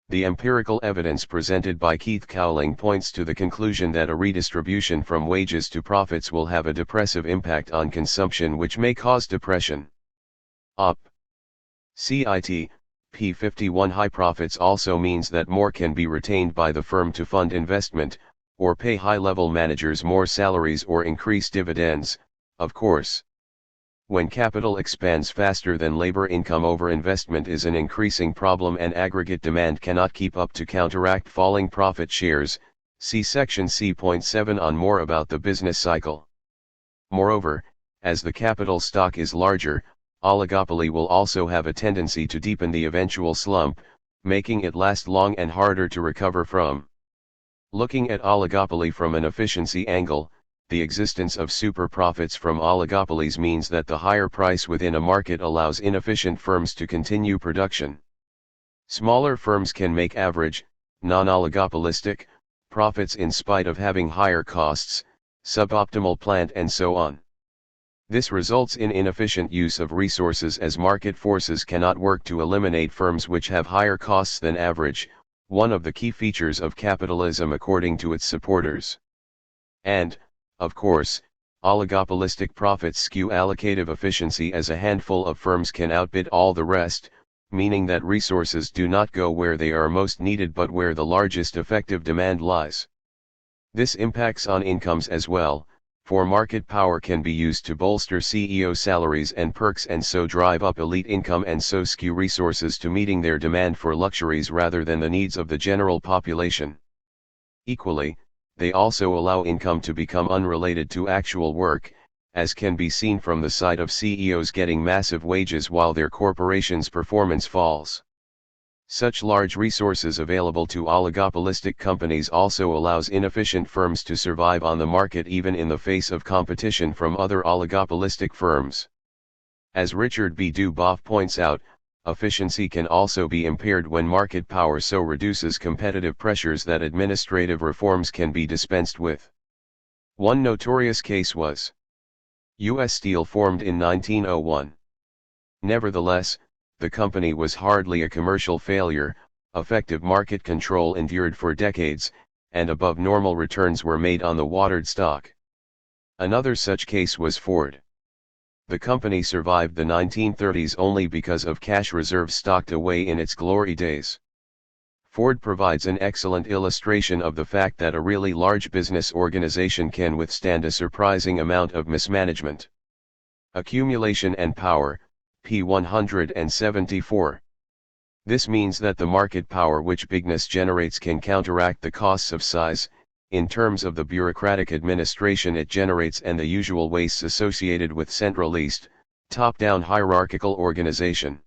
The empirical evidence presented by Keith Cowling points to the conclusion that a redistribution from wages to profits will have a depressive impact on consumption, which may cause depression. Op. Cit. p. 51. High profits also means that more can be retained by the firm to fund investment, or pay high-level managers more salaries or increase dividends, of course. When capital expands faster than labor, income over investment is an increasing problem, and aggregate demand cannot keep up to counteract falling profit shares. See section C.7 on more about the business cycle. Moreover, as the capital stock is larger, oligopoly will also have a tendency to deepen the eventual slump, making it last long and harder to recover from. Looking at oligopoly from an efficiency angle, the existence of super profits from oligopolies means that the higher price within a market allows inefficient firms to continue production. Smaller firms can make average, non-oligopolistic, profits in spite of having higher costs, suboptimal plant and so on. This results in inefficient use of resources as market forces cannot work to eliminate firms which have higher costs than average, one of the key features of capitalism according to its supporters. And, of course, oligopolistic profits skew allocative efficiency as a handful of firms can outbid all the rest, meaning that resources do not go where they are most needed but where the largest effective demand lies. This impacts on incomes as well, for market power can be used to bolster CEO salaries and perks and so drive up elite income and so skew resources to meeting their demand for luxuries rather than the needs of the general population. Equally, they also allow income to become unrelated to actual work, as can be seen from the side of CEOs getting massive wages while their corporation's performance falls. Such large resources available to oligopolistic companies also allows inefficient firms to survive on the market even in the face of competition from other oligopolistic firms. As Richard B. Duboff points out, efficiency can also be impaired when market power so reduces competitive pressures that administrative reforms can be dispensed with. One notorious case was U.S. Steel, formed in 1901. Nevertheless, the company was hardly a commercial failure, effective market control endured for decades, and above normal returns were made on the watered stock. Another such case was Ford. The company survived the 1930s only because of cash reserves stocked away in its glory days. Ford provides an excellent illustration of the fact that a really large business organization can withstand a surprising amount of mismanagement. Accumulation and power, p. 174. This means that the market power which bigness generates can counteract the costs of size, in terms of the bureaucratic administration it generates and the usual wastes associated with centralist, top-down hierarchical organization.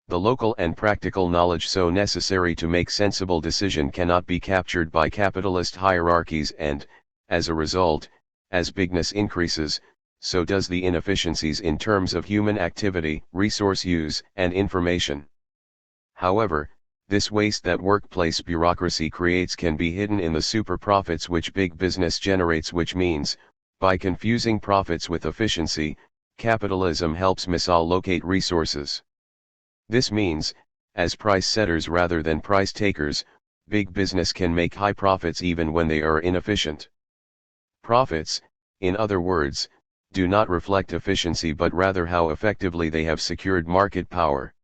The local and practical knowledge so necessary to make sensible decision cannot be captured by capitalist hierarchies and, as a result, as bigness increases, so does the inefficiencies in terms of human activity, resource use, and information. However, this waste that workplace bureaucracy creates can be hidden in the super profits which big business generates, which means, by confusing profits with efficiency, capitalism helps misallocate resources. This means, as price setters rather than price takers, big business can make high profits even when they are inefficient. Profits, in other words, do not reflect efficiency but rather how effectively they have secured market power.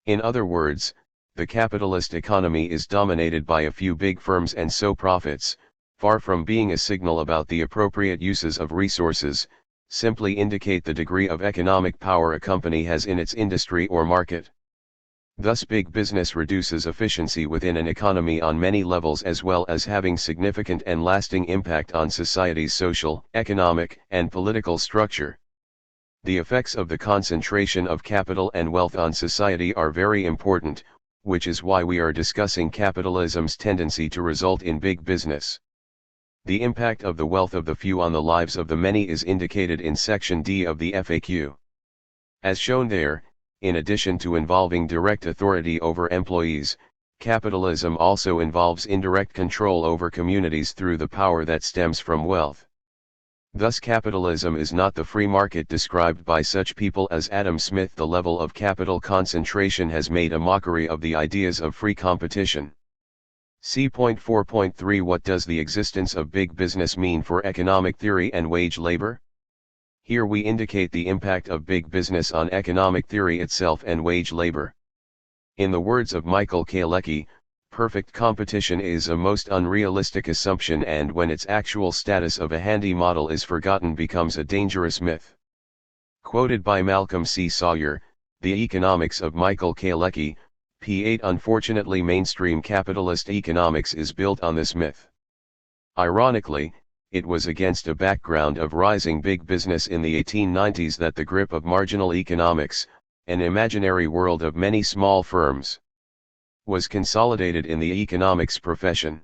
In other words, the capitalist economy is dominated by a few big firms and so profits, far from being a signal about the appropriate uses of resources, simply indicate the degree of economic power a company has in its industry or market. Thus big business reduces efficiency within an economy on many levels as well as having significant and lasting impact on society's social, economic, and political structure. The effects of the concentration of capital and wealth on society are very important, which is why we are discussing capitalism's tendency to result in big business. The impact of the wealth of the few on the lives of the many is indicated in Section D of the FAQ. As shown there, in addition to involving direct authority over employees, capitalism also involves indirect control over communities through the power that stems from wealth. Thus capitalism is not the free market described by such people as Adam Smith. The level of capital concentration has made a mockery of the ideas of free competition. See point 4.3. What does the existence of big business mean for economic theory and wage labor? Here we indicate the impact of big business on economic theory itself and wage labor. In the words of Michael Kalecki, perfect competition is a most unrealistic assumption, and when its actual status of a handy model is forgotten becomes a dangerous myth. Quoted by Malcolm C. Sawyer, The Economics of Michael Kalecki, p. 8. Unfortunately, mainstream capitalist economics is built on this myth. Ironically, it was against a background of rising big business in the 1890s that the grip of marginal economics, an imaginary world of many small firms, was consolidated in the economics profession.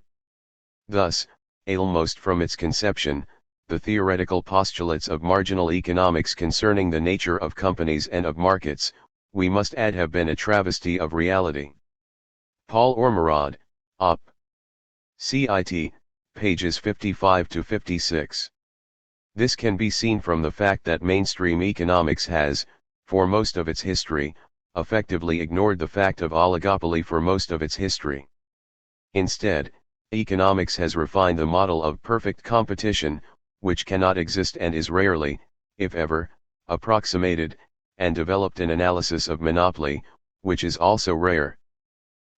Thus, almost from its conception, the theoretical postulates of marginal economics concerning the nature of companies and of markets, we must add, have been a travesty of reality. Paul Ormerod, Op. Cit. Pages 55 to 56. This can be seen from the fact that mainstream economics has, for most of its history, effectively ignored the fact of oligopoly for most of its history. Instead, economics has refined the model of perfect competition, which cannot exist and is rarely, if ever, approximated, and developed an analysis of monopoly, which is also rare.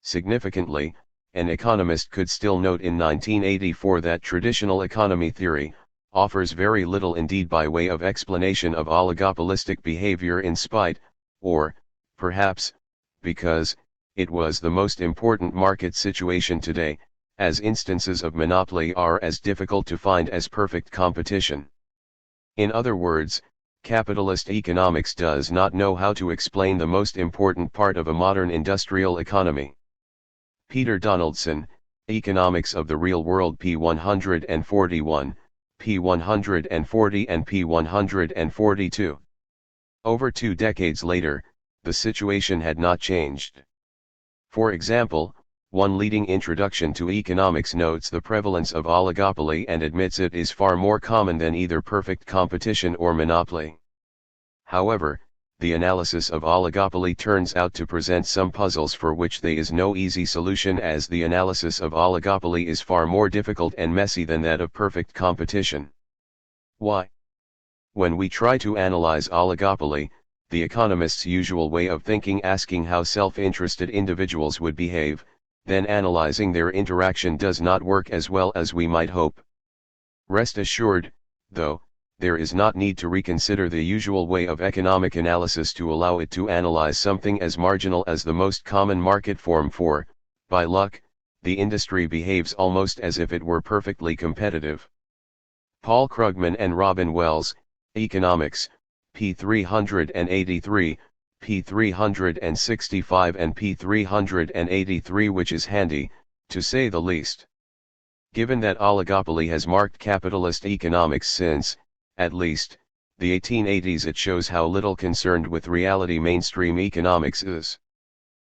Significantly, an economist could still note in 1984 that traditional economy theory offers very little indeed by way of explanation of oligopolistic behavior in spite, or, perhaps, because, it was the most important market situation today, as instances of monopoly are as difficult to find as perfect competition. In other words, capitalist economics does not know how to explain the most important part of a modern industrial economy. Peter Donaldson, Economics of the Real World p. 141, p. 140 and p. 142. Over 2 decades later, the situation had not changed. For example, one leading introduction to economics notes the prevalence of oligopoly and admits it is far more common than either perfect competition or monopoly. However, the analysis of oligopoly turns out to present some puzzles for which there is no easy solution, as the analysis of oligopoly is far more difficult and messy than that of perfect competition. Why? When we try to analyze oligopoly, the economist's usual way of thinking, asking how self-interested individuals would behave, then analyzing their interaction, does not work as well as we might hope. Rest assured, though, there is not need to reconsider the usual way of economic analysis to allow it to analyze something as marginal as the most common market form, for, by luck, the industry behaves almost as if it were perfectly competitive. Paul Krugman and Robin Wells, Economics, p. 383, p. 365 and p. 383, which is handy, to say the least. Given that oligopoly has marked capitalist economics since, at least, the 1880s, it shows how little concerned with reality mainstream economics is.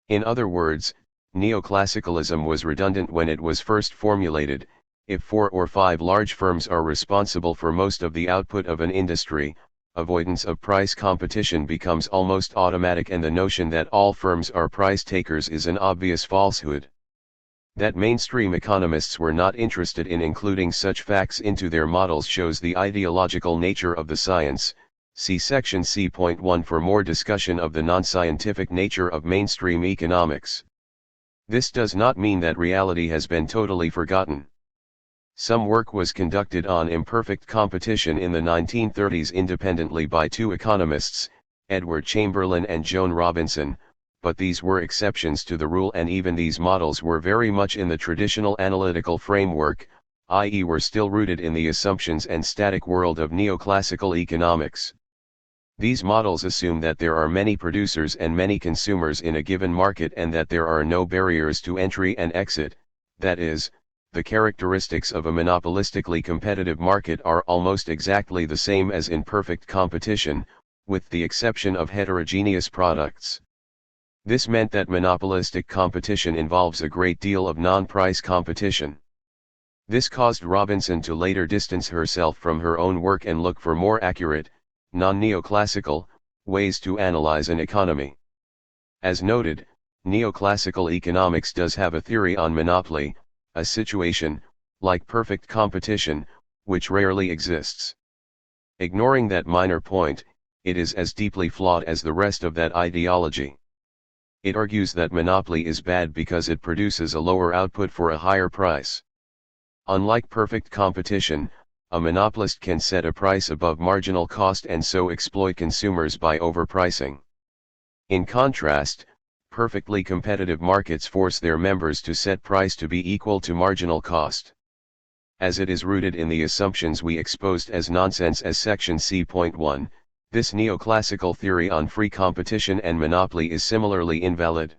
In other words, neoclassicalism was redundant when it was first formulated. If 4 or 5 large firms are responsible for most of the output of an industry, avoidance of price competition becomes almost automatic, and the notion that all firms are price takers is an obvious falsehood. That mainstream economists were not interested in including such facts into their models shows the ideological nature of the science. See section C.1 for more discussion of the non-scientific nature of mainstream economics. This does not mean that reality has been totally forgotten. Some work was conducted on imperfect competition in the 1930s independently by 2 economists, Edward Chamberlain and Joan Robinson, but these were exceptions to the rule, and even these models were very much in the traditional analytical framework, i.e. were still rooted in the assumptions and static world of neoclassical economics. These models assume that there are many producers and many consumers in a given market, and that there are no barriers to entry and exit, that is, the characteristics of a monopolistically competitive market are almost exactly the same as in perfect competition, with the exception of heterogeneous products. This meant that monopolistic competition involves a great deal of non-price competition. This caused Robinson to later distance herself from her own work and look for more accurate, non-neoclassical, ways to analyze an economy. As noted, neoclassical economics does have a theory on monopoly, a situation, like perfect competition, which rarely exists. Ignoring that minor point, it is as deeply flawed as the rest of that ideology. It argues that monopoly is bad because it produces a lower output for a higher price. Unlike perfect competition, a monopolist can set a price above marginal cost and so exploit consumers by overpricing. In contrast, perfectly competitive markets force their members to set price to be equal to marginal cost. as it is rooted in the assumptions we exposed as nonsense as section C.1, this neoclassical theory on free competition and monopoly is similarly invalid.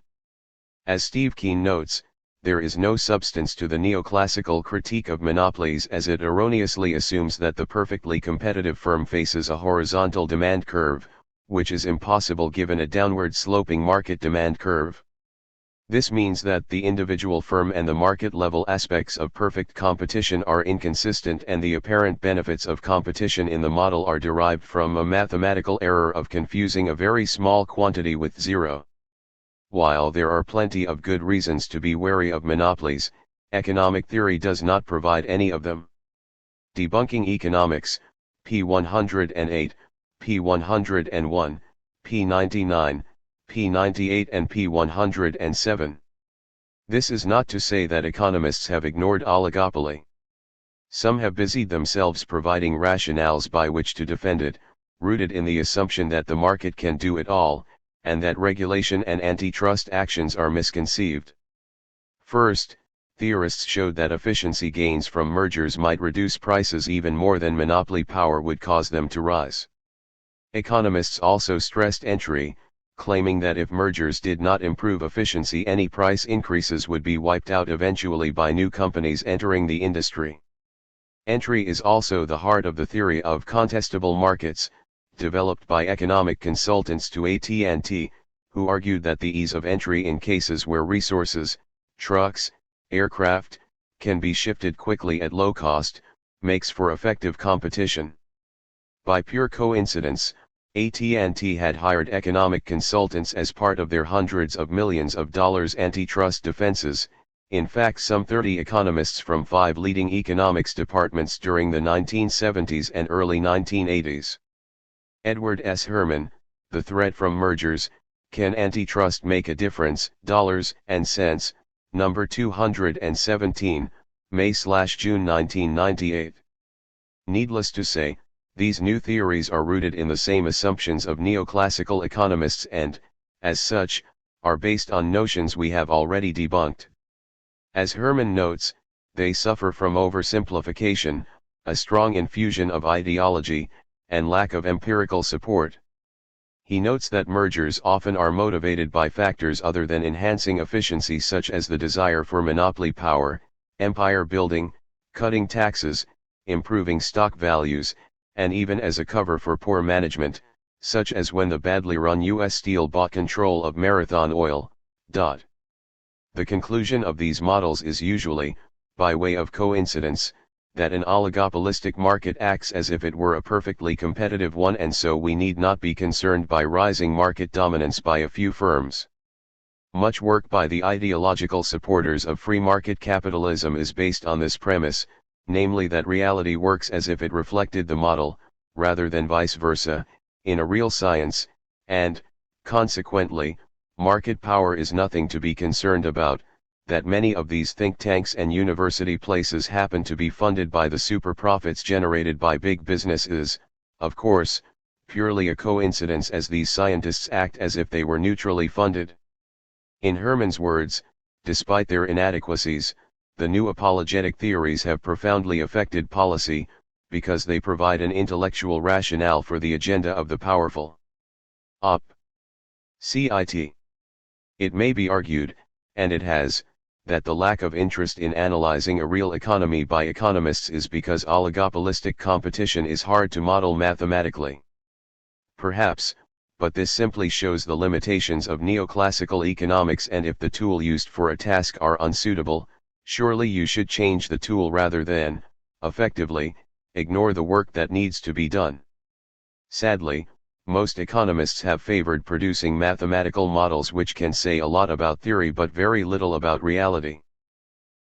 As Steve Keen notes, there is no substance to the neoclassical critique of monopolies, as it erroneously assumes that the perfectly competitive firm faces a horizontal demand curve, which is impossible given a downward sloping market demand curve. This means that the individual firm and the market level aspects of perfect competition are inconsistent, and the apparent benefits of competition in the model are derived from a mathematical error of confusing a very small quantity with zero. While there are plenty of good reasons to be wary of monopolies, economic theory does not provide any of them. Debunking Economics, p. 108, p. 101, p. 99, p. 98 and p. 107. This is not to say that economists have ignored oligopoly. Some have busied themselves providing rationales by which to defend it, rooted in the assumption that the market can do it all, and that regulation and antitrust actions are misconceived. First, theorists showed that efficiency gains from mergers might reduce prices even more than monopoly power would cause them to rise. Economists also stressed entry, claiming that if mergers did not improve efficiency, any price increases would be wiped out eventually by new companies entering the industry. Entry is also the heart of the theory of contestable markets, developed by economic consultants to AT&T, who argued that the ease of entry in cases where resources, trucks, aircraft, can be shifted quickly at low cost, makes for effective competition. By pure coincidence, AT&T had hired economic consultants as part of their hundreds of millions of dollars antitrust defenses, in fact some 30 economists from 5 leading economics departments during the 1970s and early 1980s. Edward S. Herman, The Threat from Mergers, Can Antitrust Make a Difference? Dollars and Cents, number 217, May/June 1998. Needless to say, these new theories are rooted in the same assumptions of neoclassical economists and, as such, are based on notions we have already debunked. As Herman notes, they suffer from oversimplification, a strong infusion of ideology, and lack of empirical support. He notes that mergers often are motivated by factors other than enhancing efficiency, such as the desire for monopoly power, empire building, cutting taxes, improving stock values, and even as a cover for poor management, such as when the badly run U.S. Steel bought control of Marathon Oil. The conclusion of these models is usually, by way of coincidence, that an oligopolistic market acts as if it were a perfectly competitive one, and so we need not be concerned by rising market dominance by a few firms. Much work by the ideological supporters of free market capitalism is based on this premise, namely that reality works as if it reflected the model, rather than vice versa, in a real science, and, consequently, market power is nothing to be concerned about, that many of these think tanks and university places happen to be funded by the super profits generated by big business is, of course, purely a coincidence, as these scientists act as if they were neutrally funded. In Herman's words, despite their inadequacies, the new apologetic theories have profoundly affected policy, because they provide an intellectual rationale for the agenda of the powerful. Op. Cit. It may be argued, and it has, that the lack of interest in analyzing a real economy by economists is because oligopolistic competition is hard to model mathematically. Perhaps, but this simply shows the limitations of neoclassical economics, and if the tool used for a task are unsuitable, surely you should change the tool rather than, effectively, ignore the work that needs to be done. Sadly, most economists have favored producing mathematical models which can say a lot about theory but very little about reality.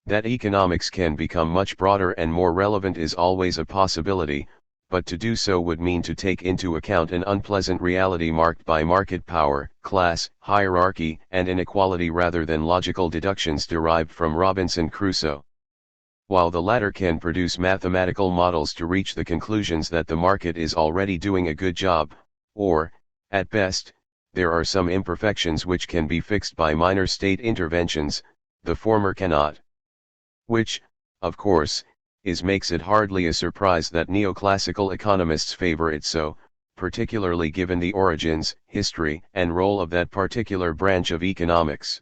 That economics can become much broader and more relevant is always a possibility, but to do so would mean to take into account an unpleasant reality marked by market power, class, hierarchy, and inequality rather than logical deductions derived from Robinson Crusoe. While the latter can produce mathematical models to reach the conclusions that the market is already doing a good job, or, at best, there are some imperfections which can be fixed by minor state interventions, the former cannot. Which, of course, makes it hardly a surprise that neoclassical economists favor it so, particularly given the origins, history, and role of that particular branch of economics.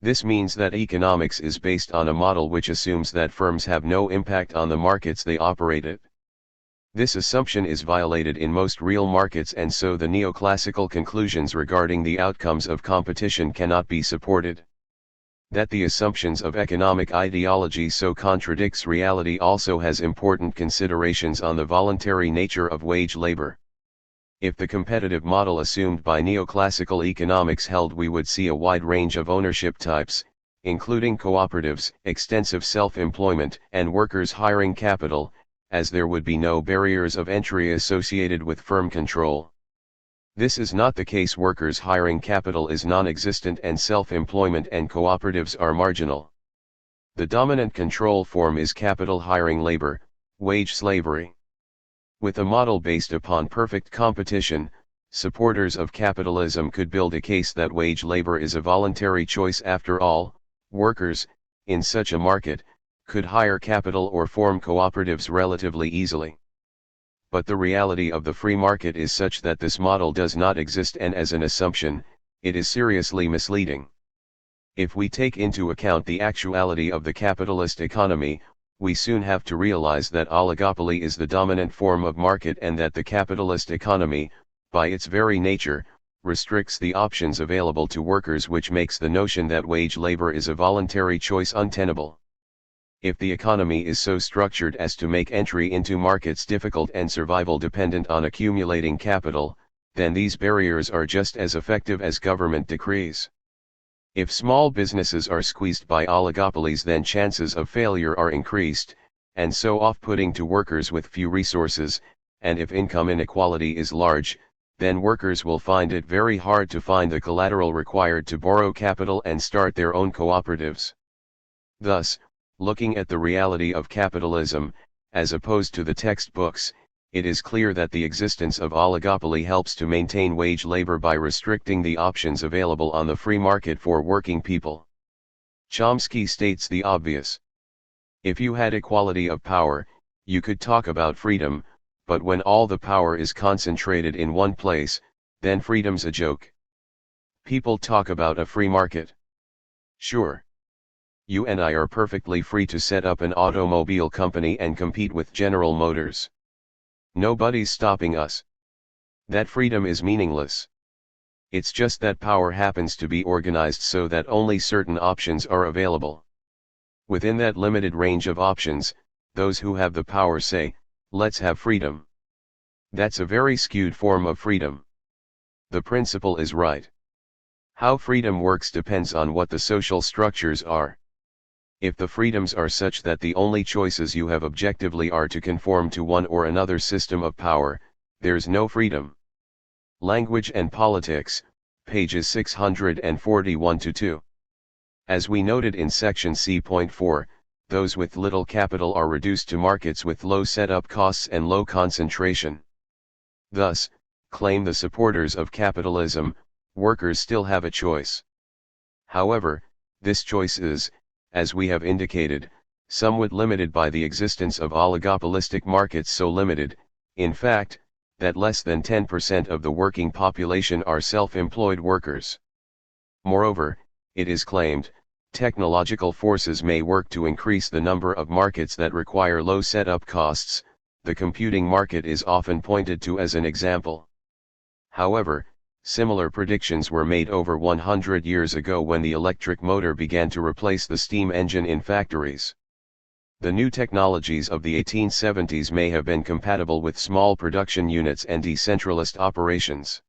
This means that economics is based on a model which assumes that firms have no impact on the markets they operate in. This assumption is violated in most real markets, and so the neoclassical conclusions regarding the outcomes of competition cannot be supported. That the assumptions of economic ideology so contradicts reality also has important considerations on the voluntary nature of wage labor. If the competitive model assumed by neoclassical economics held, we would see a wide range of ownership types, including cooperatives, extensive self-employment, and workers hiring capital, as there would be no barriers of entry associated with firm control. This is not the case. Workers hiring capital is non-existent, and self-employment and cooperatives are marginal. The dominant control form is capital hiring labor, wage slavery. With a model based upon perfect competition, supporters of capitalism could build a case that wage labor is a voluntary choice. After all, workers, in such a market, could hire capital or form cooperatives relatively easily. But the reality of the free market is such that this model does not exist, and as an assumption, it is seriously misleading. If we take into account the actuality of the capitalist economy, we soon have to realize that oligopoly is the dominant form of market, and that the capitalist economy, by its very nature, restricts the options available to workers, which makes the notion that wage labor is a voluntary choice untenable. If the economy is so structured as to make entry into markets difficult and survival dependent on accumulating capital, then these barriers are just as effective as government decrees. If small businesses are squeezed by oligopolies, then chances of failure are increased, and so off-putting to workers with few resources, and if income inequality is large, then workers will find it very hard to find the collateral required to borrow capital and start their own cooperatives. Thus, looking at the reality of capitalism, as opposed to the textbooks, it is clear that the existence of oligopoly helps to maintain wage labor by restricting the options available on the free market for working people. Chomsky states the obvious. If you had equality of power, you could talk about freedom, but when all the power is concentrated in one place, then freedom's a joke. People talk about a free market. Sure. You and I are perfectly free to set up an automobile company and compete with General Motors. Nobody's stopping us. That freedom is meaningless. It's just that power happens to be organized so that only certain options are available. Within that limited range of options, those who have the power say, "Let's have freedom." That's a very skewed form of freedom. The principle is right. How freedom works depends on what the social structures are. If the freedoms are such that the only choices you have objectively are to conform to one or another system of power, there's no freedom. Language and Politics, pages 641-2. As we noted in section C.4, those with little capital are reduced to markets with low setup costs and low concentration. Thus, claim the supporters of capitalism, workers still have a choice. However, this choice is, as we have indicated, somewhat limited by the existence of oligopolistic markets, so limited, in fact, that less than 10% of the working population are self-employed workers. Moreover, it is claimed, technological forces may work to increase the number of markets that require low setup costs. The computing market is often pointed to as an example. However, similar predictions were made over 100 years ago when the electric motor began to replace the steam engine in factories. The new technologies of the 1870s may have been compatible with small production units and decentralized operations.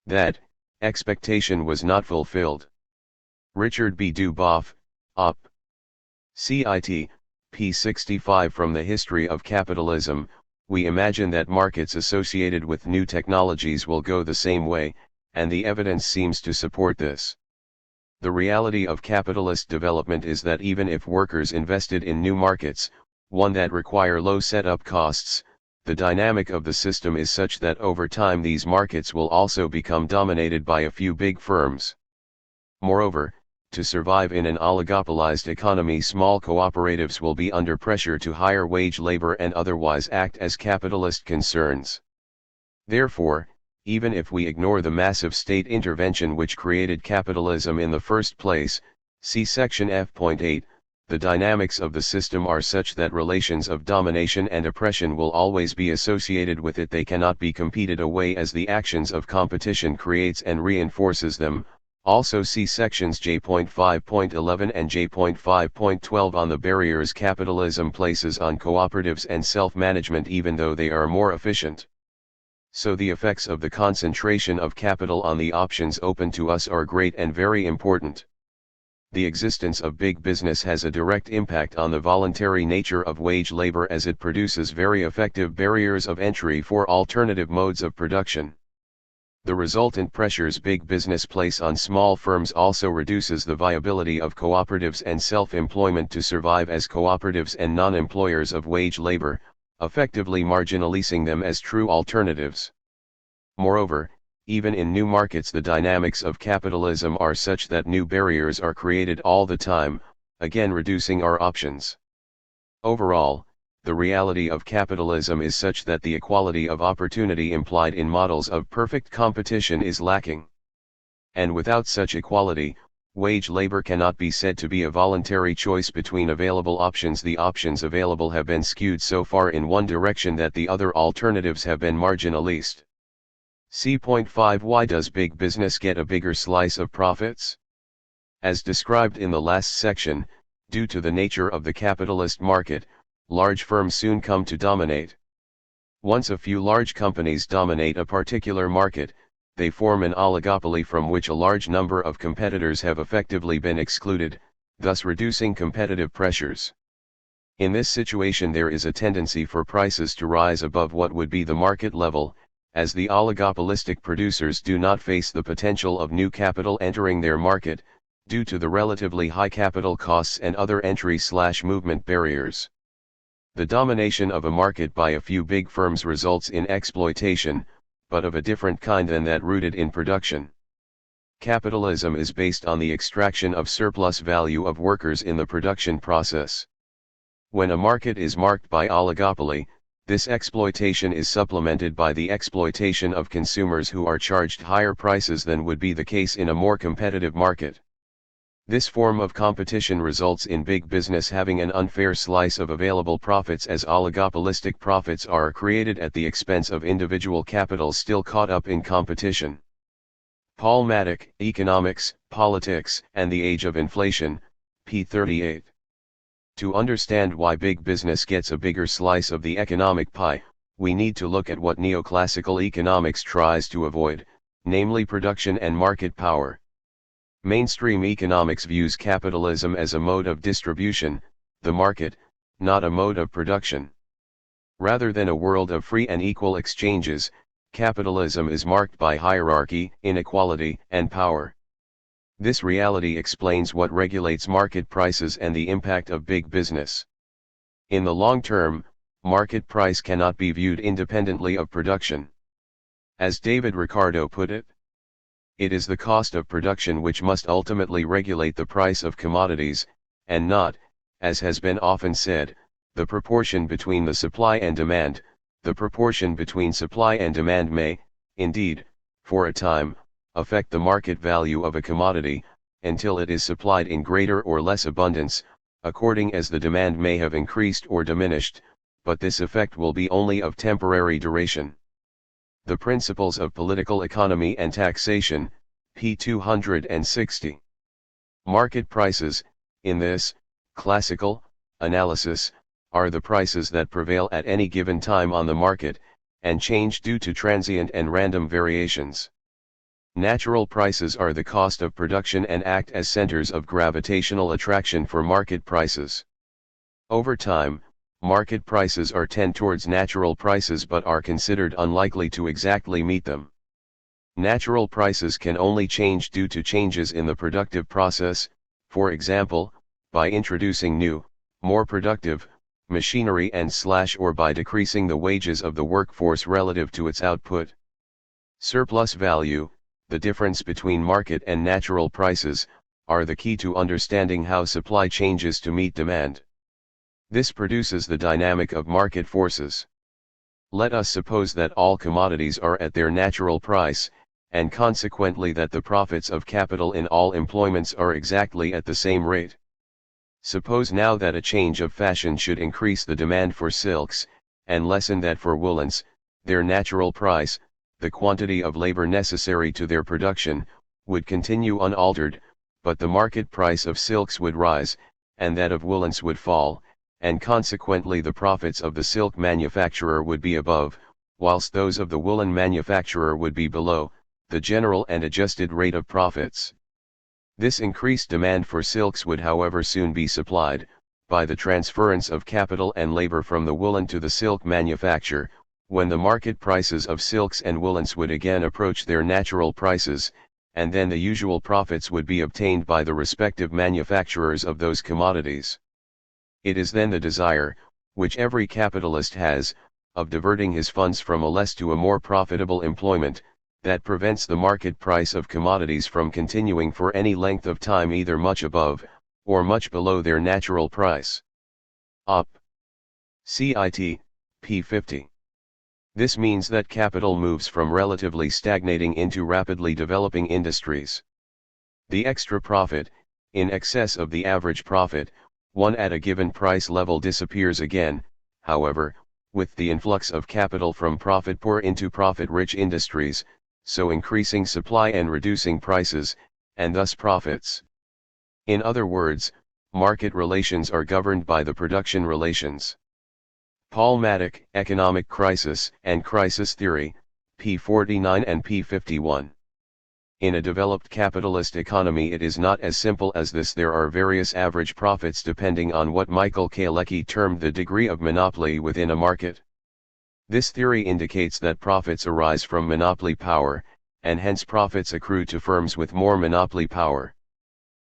That expectation was not fulfilled. Richard B. Duboff, Op. Cit. p. 65. From the History of Capitalism, we imagine that markets associated with new technologies will go the same way, and the evidence seems to support this. The reality of capitalist development is that even if workers invested in new markets, one that require low setup costs, the dynamic of the system is such that over time these markets will also become dominated by a few big firms. Moreover, To survive in an oligopolized economy, small cooperatives will be under pressure to hire wage labor and otherwise act as capitalist concerns. Therefore, even if we ignore the massive state intervention which created capitalism in the first place, see section F.8, the dynamics of the system are such that relations of domination and oppression will always be associated with it. They cannot be competed away as the actions of competition creates and reinforces them. Also see sections J.5.11 and J.5.12 on the barriers capitalism places on cooperatives and self-management even though they are more efficient. So the effects of the concentration of capital on the options open to us are great and very important. The existence of big business has a direct impact on the voluntary nature of wage labor as it produces very effective barriers of entry for alternative modes of production. The resultant pressures big business place on small firms also reduces the viability of cooperatives and self-employment to survive as cooperatives and non-employers of wage labor, effectively marginalizing them as true alternatives. Moreover, even in new markets the dynamics of capitalism are such that new barriers are created all the time, again reducing our options. Overall, the reality of capitalism is such that the equality of opportunity implied in models of perfect competition is lacking. And without such equality, wage labor cannot be said to be a voluntary choice between available options. The options available have been skewed so far in one direction that the other alternatives have been marginalized. C.5 Why does big business get a bigger slice of profits? As described in the last section, due to the nature of the capitalist market, large firms soon come to dominate. Once a few large companies dominate a particular market, they form an oligopoly from which a large number of competitors have effectively been excluded, thus reducing competitive pressures. In this situation there is a tendency for prices to rise above what would be the market level, as the oligopolistic producers do not face the potential of new capital entering their market, due to the relatively high capital costs and other entry/movement barriers. The domination of a market by a few big firms results in exploitation, but of a different kind than that rooted in production. Capitalism is based on the extraction of surplus value of workers in the production process. When a market is marked by oligopoly, this exploitation is supplemented by the exploitation of consumers who are charged higher prices than would be the case in a more competitive market. This form of competition results in big business having an unfair slice of available profits as oligopolistic profits are created at the expense of individual capital still caught up in competition. Paul Maddock, Economics, Politics, and the Age of Inflation, p. 38. To understand why big business gets a bigger slice of the economic pie, we need to look at what neoclassical economics tries to avoid, namely production and market power. Mainstream economics views capitalism as a mode of distribution, the market, not a mode of production. Rather than a world of free and equal exchanges, capitalism is marked by hierarchy, inequality, and power. This reality explains what regulates market prices and the impact of big business. In the long term, market price cannot be viewed independently of production. As David Ricardo put it, it is the cost of production which must ultimately regulate the price of commodities, and not, as has been often said, the proportion between the supply and demand. The proportion between supply and demand may, indeed, for a time, affect the market value of a commodity, until it is supplied in greater or less abundance, according as the demand may have increased or diminished, but this effect will be only of temporary duration. The Principles of Political Economy and Taxation, p. 260. Market prices, in this, classical, analysis, are the prices that prevail at any given time on the market, and change due to transient and random variations. Natural prices are the cost of production and act as centers of gravitational attraction for market prices. Over time, market prices tend towards natural prices but are considered unlikely to exactly meet them. Natural prices can only change due to changes in the productive process, for example, by introducing new, more productive, machinery or by decreasing the wages of the workforce relative to its output. Surplus value, the difference between market and natural prices, are the key to understanding how supply changes to meet demand. This produces the dynamic of market forces. Let us suppose that all commodities are at their natural price, and consequently that the profits of capital in all employments are exactly at the same rate. Suppose now that a change of fashion should increase the demand for silks, and lessen that for woolens, their natural price, the quantity of labor necessary to their production, would continue unaltered, but the market price of silks would rise, and that of woolens would fall, and consequently the profits of the silk manufacturer would be above, whilst those of the woolen manufacturer would be below, the general and adjusted rate of profits. This increased demand for silks would however soon be supplied, by the transference of capital and labor from the woolen to the silk manufacture, when the market prices of silks and woolens would again approach their natural prices, and then the usual profits would be obtained by the respective manufacturers of those commodities. It is then the desire, which every capitalist has, of diverting his funds from a less to a more profitable employment, that prevents the market price of commodities from continuing for any length of time either much above, or much below their natural price. Op. Cit. p. 50. This means that capital moves from relatively stagnating into rapidly developing industries. The extra profit, in excess of the average profit, won at a given price level disappears again, however, with the influx of capital from profit-poor into profit-rich industries, so increasing supply and reducing prices, and thus profits. In other words, market relations are governed by the production relations. Paul Maddock, Economic Crisis and Crisis Theory, p. 49 and p. 51. In a developed capitalist economy it is not as simple as this. There are various average profits depending on what Michael Kalecki termed the degree of monopoly within a market. This theory indicates that profits arise from monopoly power, and hence profits accrue to firms with more monopoly power.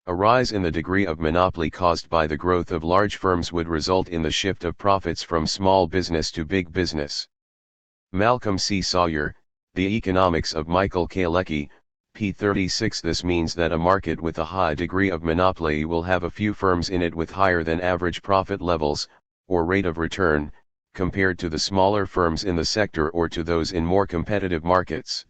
A rise in the degree of monopoly caused by the growth of large firms would result in the shift of profits from small business to big business. Malcolm C. Sawyer, The Economics of Michael Kalecki, p. 36. This means that a market with a high degree of monopoly will have a few firms in it with higher than average profit levels, or rate of return, compared to the smaller firms in the sector or to those in more competitive markets.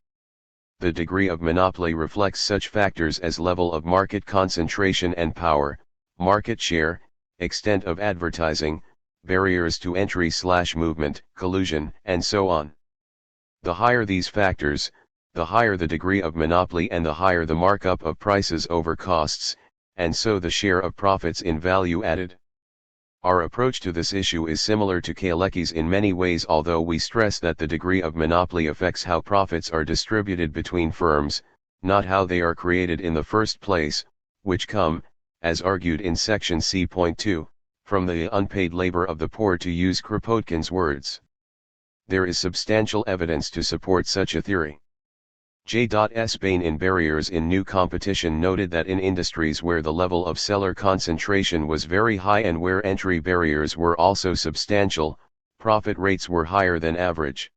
The degree of monopoly reflects such factors as level of market concentration and power, market share, extent of advertising, barriers to entry/movement, collusion, and so on. The higher these factors, the higher the degree of monopoly and the higher the markup of prices over costs, and so the share of profits in value added. Our approach to this issue is similar to Kalecki's in many ways, although we stress that the degree of monopoly affects how profits are distributed between firms, not how they are created in the first place, which come, as argued in section C.2, from the unpaid labor of the poor, to use Kropotkin's words. There is substantial evidence to support such a theory. J.S. Bain in Barriers in New Competition noted that in industries where the level of seller concentration was very high and where entry barriers were also substantial, profit rates were higher than average.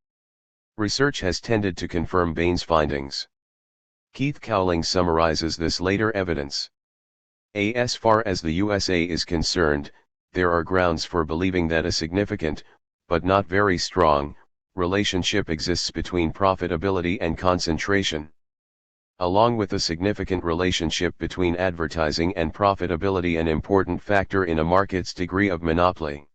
Research has tended to confirm Bain's findings. Keith Cowling summarizes this later evidence. As far as the USA is concerned, there are grounds for believing that a significant, but not very strong, relationship exists between profitability and concentration. Along with a significant relationship between advertising and profitability, an important factor in a market's degree of monopoly.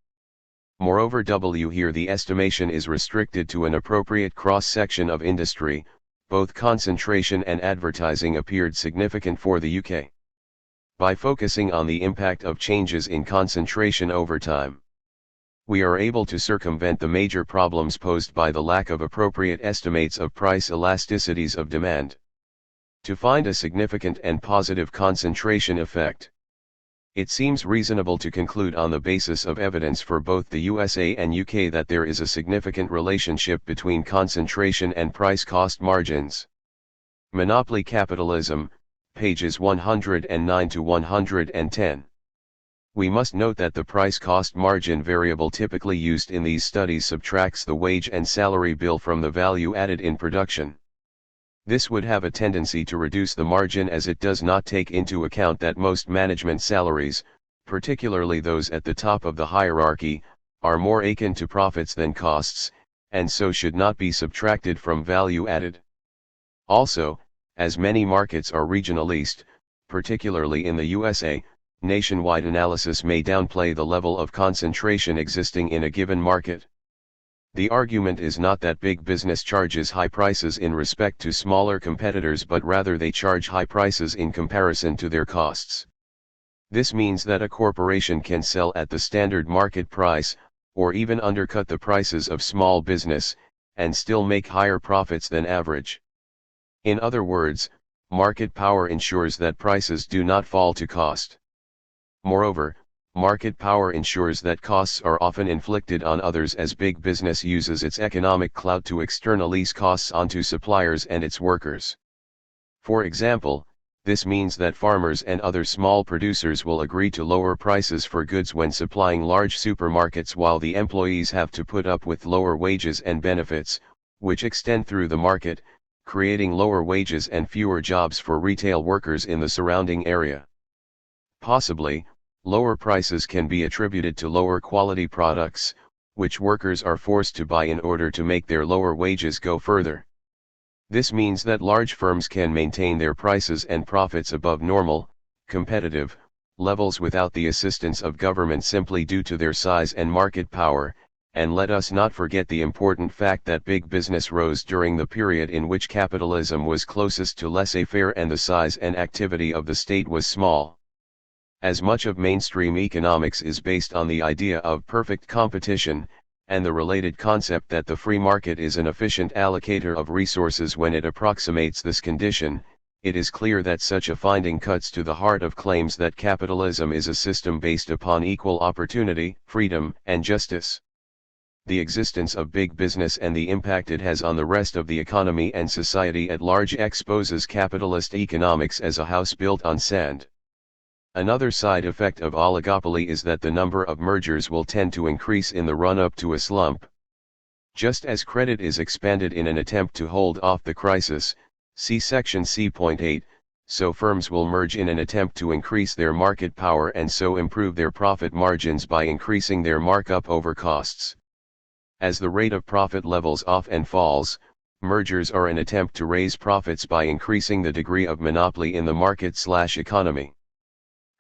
Moreover, here the estimation is restricted to an appropriate cross-section of industry. Both concentration and advertising appeared significant for the UK. By focusing on the impact of changes in concentration over time, we are able to circumvent the major problems posed by the lack of appropriate estimates of price elasticities of demand. To find a significant and positive concentration effect, it seems reasonable to conclude on the basis of evidence for both the USA and UK that there is a significant relationship between concentration and price-cost margins. Monopoly Capitalism, pages 109 to 110. We must note that the price-cost margin variable typically used in these studies subtracts the wage and salary bill from the value added in production. This would have a tendency to reduce the margin, as it does not take into account that most management salaries, particularly those at the top of the hierarchy, are more akin to profits than costs, and so should not be subtracted from value added. Also, as many markets are regionalized, particularly in the USA, nationwide analysis may downplay the level of concentration existing in a given market. The argument is not that big business charges high prices in respect to smaller competitors, but rather they charge high prices in comparison to their costs. This means that a corporation can sell at the standard market price, or even undercut the prices of small business, and still make higher profits than average. In other words, market power ensures that prices do not fall to cost. Moreover, market power ensures that costs are often inflicted on others, as big business uses its economic clout to externalize costs onto suppliers and its workers. For example, this means that farmers and other small producers will agree to lower prices for goods when supplying large supermarkets, while the employees have to put up with lower wages and benefits, which extend through the market, creating lower wages and fewer jobs for retail workers in the surrounding area. Possibly, lower prices can be attributed to lower quality products, which workers are forced to buy in order to make their lower wages go further. This means that large firms can maintain their prices and profits above normal, competitive, levels without the assistance of government, simply due to their size and market power. And let us not forget the important fact that big business rose during the period in which capitalism was closest to laissez-faire and the size and activity of the state was small. As much of mainstream economics is based on the idea of perfect competition, and the related concept that the free market is an efficient allocator of resources when it approximates this condition, it is clear that such a finding cuts to the heart of claims that capitalism is a system based upon equal opportunity, freedom, and justice. The existence of big business and the impact it has on the rest of the economy and society at large exposes capitalist economics as a house built on sand. Another side effect of oligopoly is that the number of mergers will tend to increase in the run-up to a slump. Just as credit is expanded in an attempt to hold off the crisis, see section C.8, so firms will merge in an attempt to increase their market power and so improve their profit margins by increasing their markup over costs. As the rate of profit levels off and falls, mergers are an attempt to raise profits by increasing the degree of monopoly in the market/economy.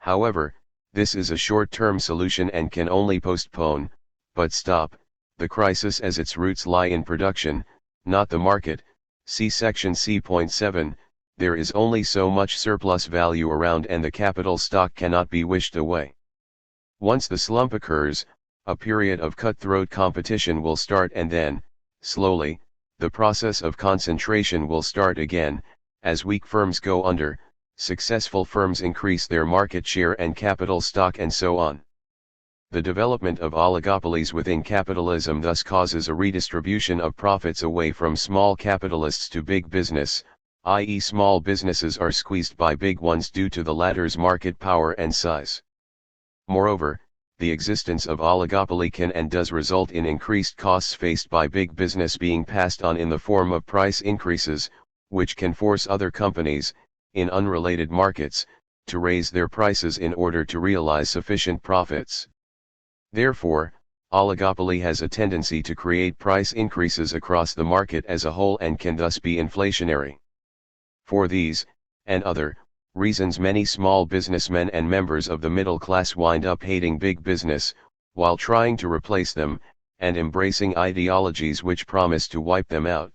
However, this is a short-term solution and can only postpone, but stop, the crisis, as its roots lie in production, not the market. See section C.7, there is only so much surplus value around and the capital stock cannot be wished away. Once the slump occurs, a period of cutthroat competition will start, and then, slowly, the process of concentration will start again, as weak firms go under, successful firms increase their market share and capital stock, and so on. The development of oligopolies within capitalism thus causes a redistribution of profits away from small capitalists to big business, i.e., small businesses are squeezed by big ones due to the latter's market power and size. Moreover, the existence of oligopoly can and does result in increased costs faced by big business being passed on in the form of price increases, which can force other companies, in unrelated markets, to raise their prices in order to realize sufficient profits. Therefore, oligopoly has a tendency to create price increases across the market as a whole and can thus be inflationary. For these, and other, reasons, many small businessmen and members of the middle class wind up hating big business, while trying to replace them, and embracing ideologies which promise to wipe them out.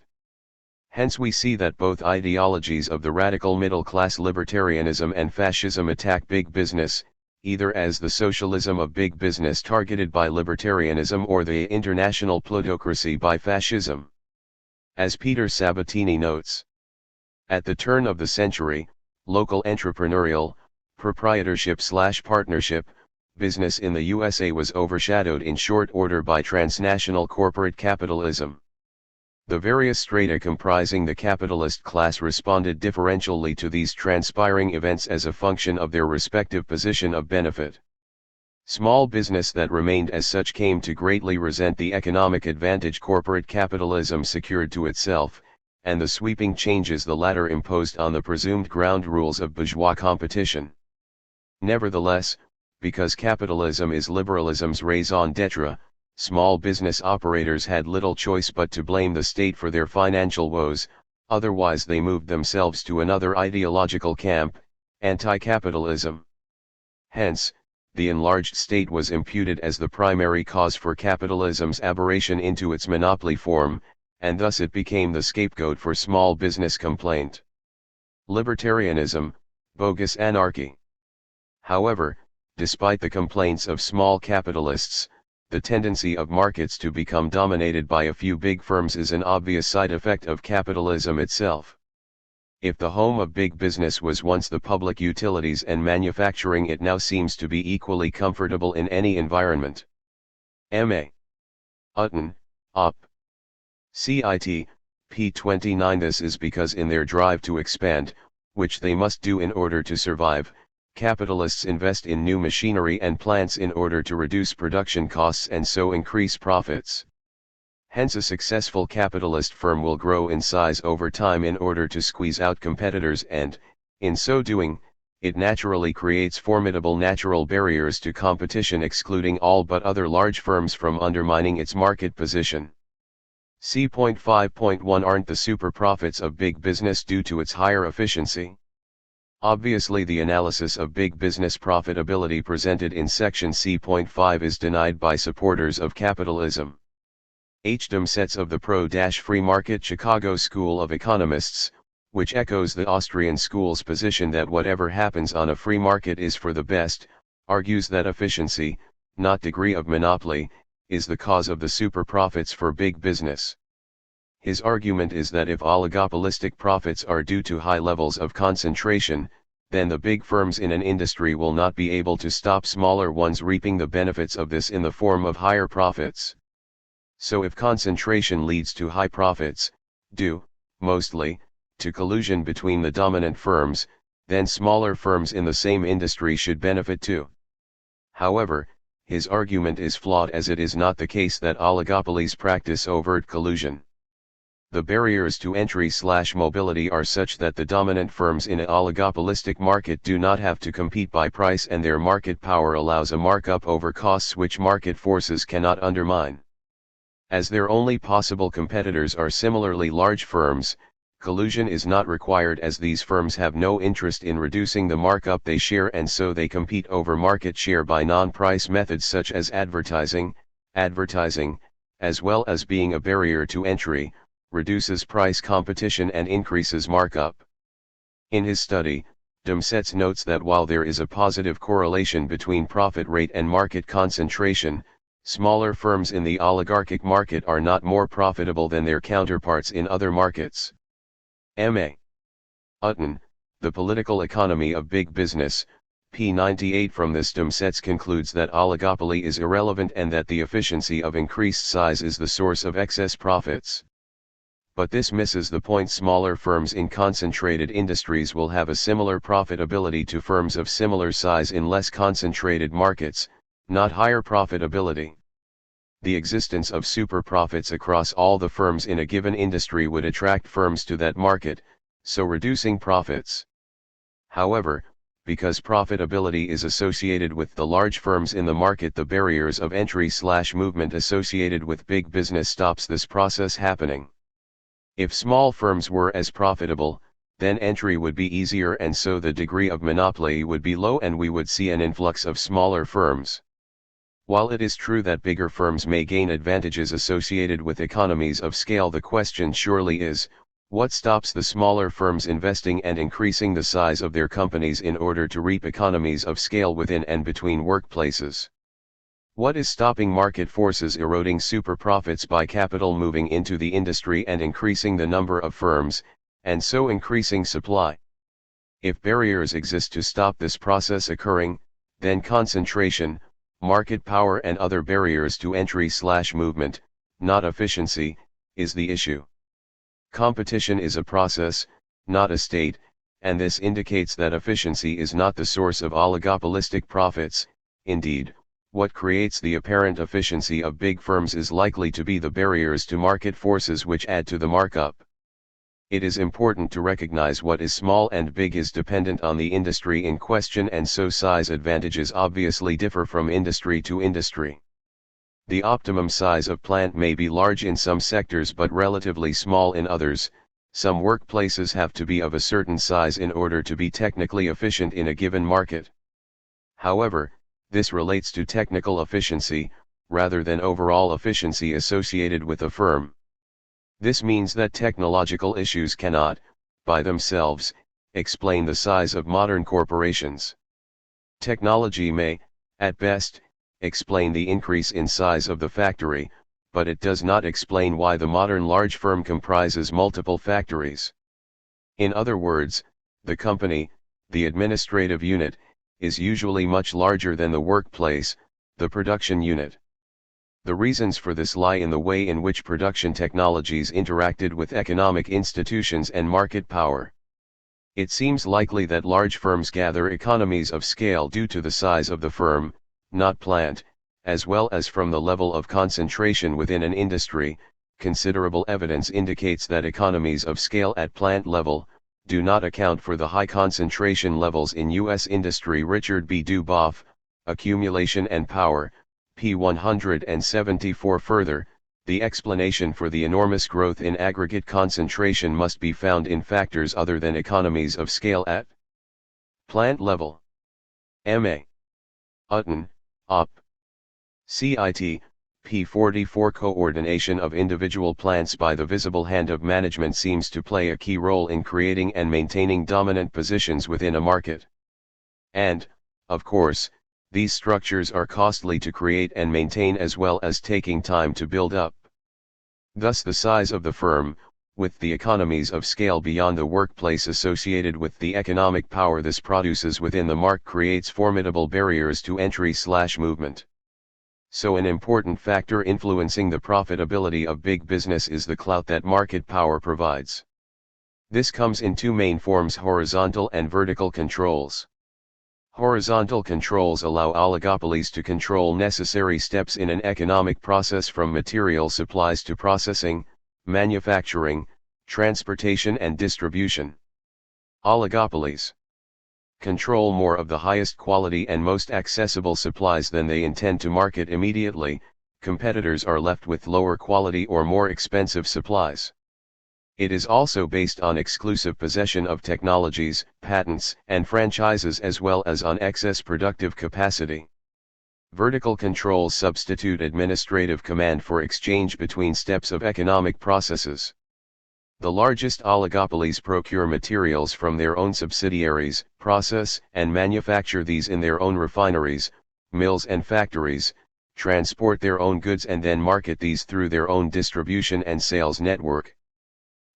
Hence we see that both ideologies of the radical middle class, libertarianism and fascism, attack big business, either as the socialism of big business targeted by libertarianism or the international plutocracy by fascism. As Peter Sabatini notes, at the turn of the century, local entrepreneurial, proprietorship/partnership, business in the USA was overshadowed in short order by transnational corporate capitalism. The various strata comprising the capitalist class responded differentially to these transpiring events as a function of their respective position of benefit. Small business that remained as such came to greatly resent the economic advantage corporate capitalism secured to itself, and the sweeping changes the latter imposed on the presumed ground rules of bourgeois competition. Nevertheless, because capitalism is liberalism's raison d'etre, small business operators had little choice but to blame the state for their financial woes, otherwise they moved themselves to another ideological camp, anti-capitalism. Hence, the enlarged state was imputed as the primary cause for capitalism's aberration into its monopoly form, and thus it became the scapegoat for small business complaint. Libertarianism, bogus anarchy. However, despite the complaints of small capitalists, the tendency of markets to become dominated by a few big firms is an obvious side effect of capitalism itself. If the home of big business was once the public utilities and manufacturing, it now seems to be equally comfortable in any environment. M.A. Utton, Op. Cit. p. 29. This is because in their drive to expand, which they must do in order to survive, capitalists invest in new machinery and plants in order to reduce production costs and so increase profits. Hence a successful capitalist firm will grow in size over time in order to squeeze out competitors and, in so doing, it naturally creates formidable natural barriers to competition, excluding all but other large firms from undermining its market position. C.5.1 Aren't the super profits of big business due to its higher efficiency? Obviously, the analysis of big business profitability presented in section C.5 is denied by supporters of capitalism. H. Domsetz of the pro-free market Chicago School of Economists, which echoes the Austrian school's position that whatever happens on a free market is for the best, argues that efficiency, not degree of monopoly, is the cause of the super profits for big business. His argument is that if oligopolistic profits are due to high levels of concentration, then the big firms in an industry will not be able to stop smaller ones reaping the benefits of this in the form of higher profits. So if concentration leads to high profits, due, mostly, to collusion between the dominant firms, then smaller firms in the same industry should benefit too. However, his argument is flawed, as it is not the case that oligopolies practice overt collusion. The barriers to entry/mobility are such that the dominant firms in an oligopolistic market do not have to compete by price, and their market power allows a markup over costs which market forces cannot undermine. As their only possible competitors are similarly large firms, collusion is not required, as these firms have no interest in reducing the markup they share, and so they compete over market share by non-price methods such as advertising, as well as being a barrier to entry, reduces price competition and increases markup. In his study, Domsetz notes that while there is a positive correlation between profit rate and market concentration, smaller firms in the oligarchic market are not more profitable than their counterparts in other markets. M.A. Utton, The Political Economy of Big Business, p. 98. From this, Domsetz concludes that oligopoly is irrelevant and that the efficiency of increased size is the source of excess profits. But this misses the point. Smaller firms in concentrated industries will have a similar profitability to firms of similar size in less concentrated markets, not higher profitability. The existence of super profits across all the firms in a given industry would attract firms to that market, so reducing profits. However, because profitability is associated with the large firms in the market, the barriers of entry/movement associated with big business stops this process happening. If small firms were as profitable, then entry would be easier, and so the degree of monopoly would be low and we would see an influx of smaller firms. While it is true that bigger firms may gain advantages associated with economies of scale, the question surely is, what stops the smaller firms investing and increasing the size of their companies in order to reap economies of scale within and between workplaces? What is stopping market forces eroding super profits by capital moving into the industry and increasing the number of firms, and so increasing supply? If barriers exist to stop this process occurring, then concentration, market power and other barriers to entry/movement, not efficiency, is the issue. Competition is a process, not a state, and this indicates that efficiency is not the source of oligopolistic profits. Indeed, what creates the apparent efficiency of big firms is likely to be the barriers to market forces which add to the markup. It is important to recognize what is small and big is dependent on the industry in question, and so size advantages obviously differ from industry to industry. The optimum size of plant may be large in some sectors but relatively small in others. Some workplaces have to be of a certain size in order to be technically efficient in a given market. However, this relates to technical efficiency, rather than overall efficiency associated with a firm. This means that technological issues cannot, by themselves, explain the size of modern corporations. Technology may, at best, explain the increase in size of the factory, but it does not explain why the modern large firm comprises multiple factories. In other words, the company, the administrative unit, is usually much larger than the workplace, the production unit. The reasons for this lie in the way in which production technologies interacted with economic institutions and market power. It seems likely that large firms gather economies of scale due to the size of the firm, not plant, as well as from the level of concentration within an industry. Considerable evidence indicates that economies of scale at plant level do not account for the high concentration levels in U.S. industry. Richard B. Duboff, Accumulation and Power, p. 174. Further, the explanation for the enormous growth in aggregate concentration must be found in factors other than economies of scale at plant level. M.A. Utton, Op. Cit. p. 44. Coordination of individual plants by the visible hand of management seems to play a key role in creating and maintaining dominant positions within a market. And, of course, these structures are costly to create and maintain as well as taking time to build up. Thus the size of the firm, with the economies of scale beyond the workplace associated with the economic power this produces within the market, creates formidable barriers to entry/movement. So an important factor influencing the profitability of big business is the clout that market power provides. This comes in two main forms: horizontal and vertical controls. Horizontal controls allow oligopolies to control necessary steps in an economic process, from material supplies to processing, manufacturing, transportation and distribution. Oligopolies control more of the highest quality and most accessible supplies than they intend to market immediately. Competitors are left with lower quality or more expensive supplies. It is also based on exclusive possession of technologies, patents, and franchises, as well as on excess productive capacity. Vertical controls substitute administrative command for exchange between steps of economic processes. The largest oligopolies procure materials from their own subsidiaries, process and manufacture these in their own refineries, mills and factories, transport their own goods and then market these through their own distribution and sales network.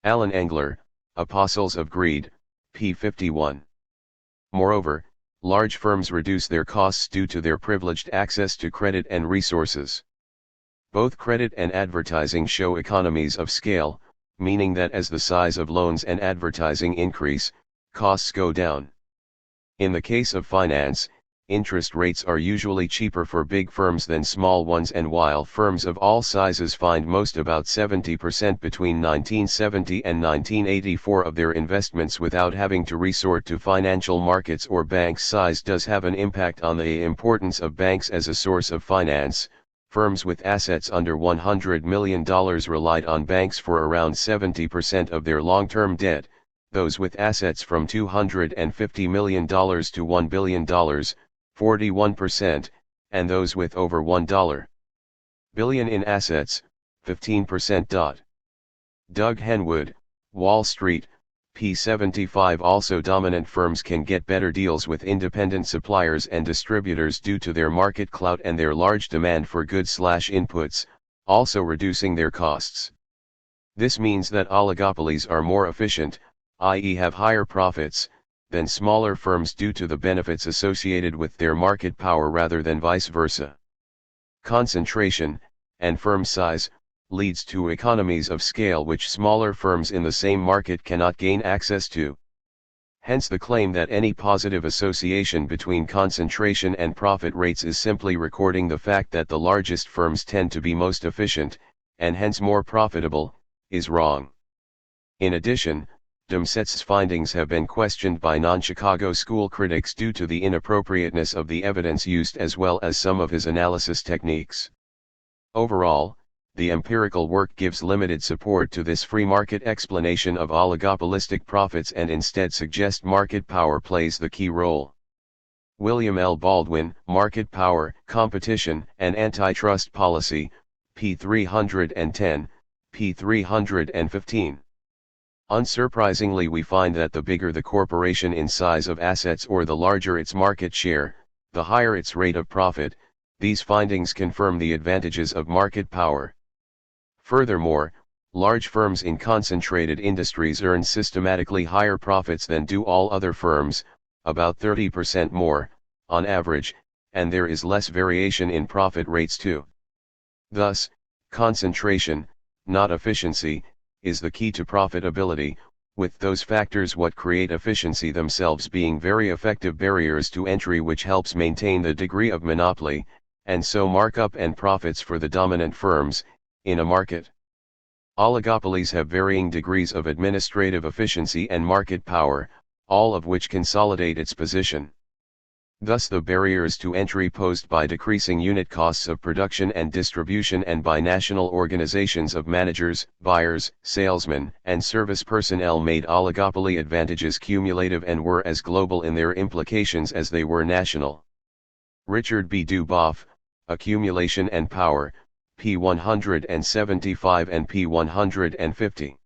Alan Engler, Apostles of Greed, p. 51. Moreover, large firms reduce their costs due to their privileged access to credit and resources. Both credit and advertising show economies of scale, meaning that as the size of loans and advertising increase, costs go down. In the case of finance, interest rates are usually cheaper for big firms than small ones, and while firms of all sizes find most, about 70% between 1970 and 1984 of their investments without having to resort to financial markets or banks, size does have an impact on the importance of banks as a source of finance. Firms with assets under $100 million relied on banks for around 70% of their long-term debt, those with assets from $250 million to $1 billion, 41%, and those with over $1 billion in assets, 15%. Doug Henwood, Wall Street, p. 75. Also, dominant firms can get better deals with independent suppliers and distributors due to their market clout and their large demand for goods/inputs, also reducing their costs. This means that oligopolies are more efficient, i.e. have higher profits, than smaller firms due to the benefits associated with their market power rather than vice versa. Concentration, and firm size, leads to economies of scale which smaller firms in the same market cannot gain access to. Hence the claim that any positive association between concentration and profit rates is simply recording the fact that the largest firms tend to be most efficient, and hence more profitable, is wrong. In addition, Domsetz's findings have been questioned by non-Chicago school critics due to the inappropriateness of the evidence used as well as some of his analysis techniques. Overall, the empirical work gives limited support to this free market explanation of oligopolistic profits and instead suggests market power plays the key role. William L. Baldwin, Market Power, Competition, and Antitrust Policy, p. 310, p. 315. Unsurprisingly, we find that the bigger the corporation in size of assets or the larger its market share, the higher its rate of profit. These findings confirm the advantages of market power. Furthermore, large firms in concentrated industries earn systematically higher profits than do all other firms, about 30% more, on average, and there is less variation in profit rates too. Thus, concentration, not efficiency, is the key to profitability, with those factors what create efficiency themselves being very effective barriers to entry which helps maintain the degree of monopoly, and so markup and profits for the dominant firms, in a market. Oligopolies have varying degrees of administrative efficiency and market power, all of which consolidate its position. Thus the barriers to entry posed by decreasing unit costs of production and distribution and by national organizations of managers, buyers, salesmen, and service personnel made oligopoly advantages cumulative and were as global in their implications as they were national. Richard B. Duboff, Accumulation and Power, p. 175 and p. 150.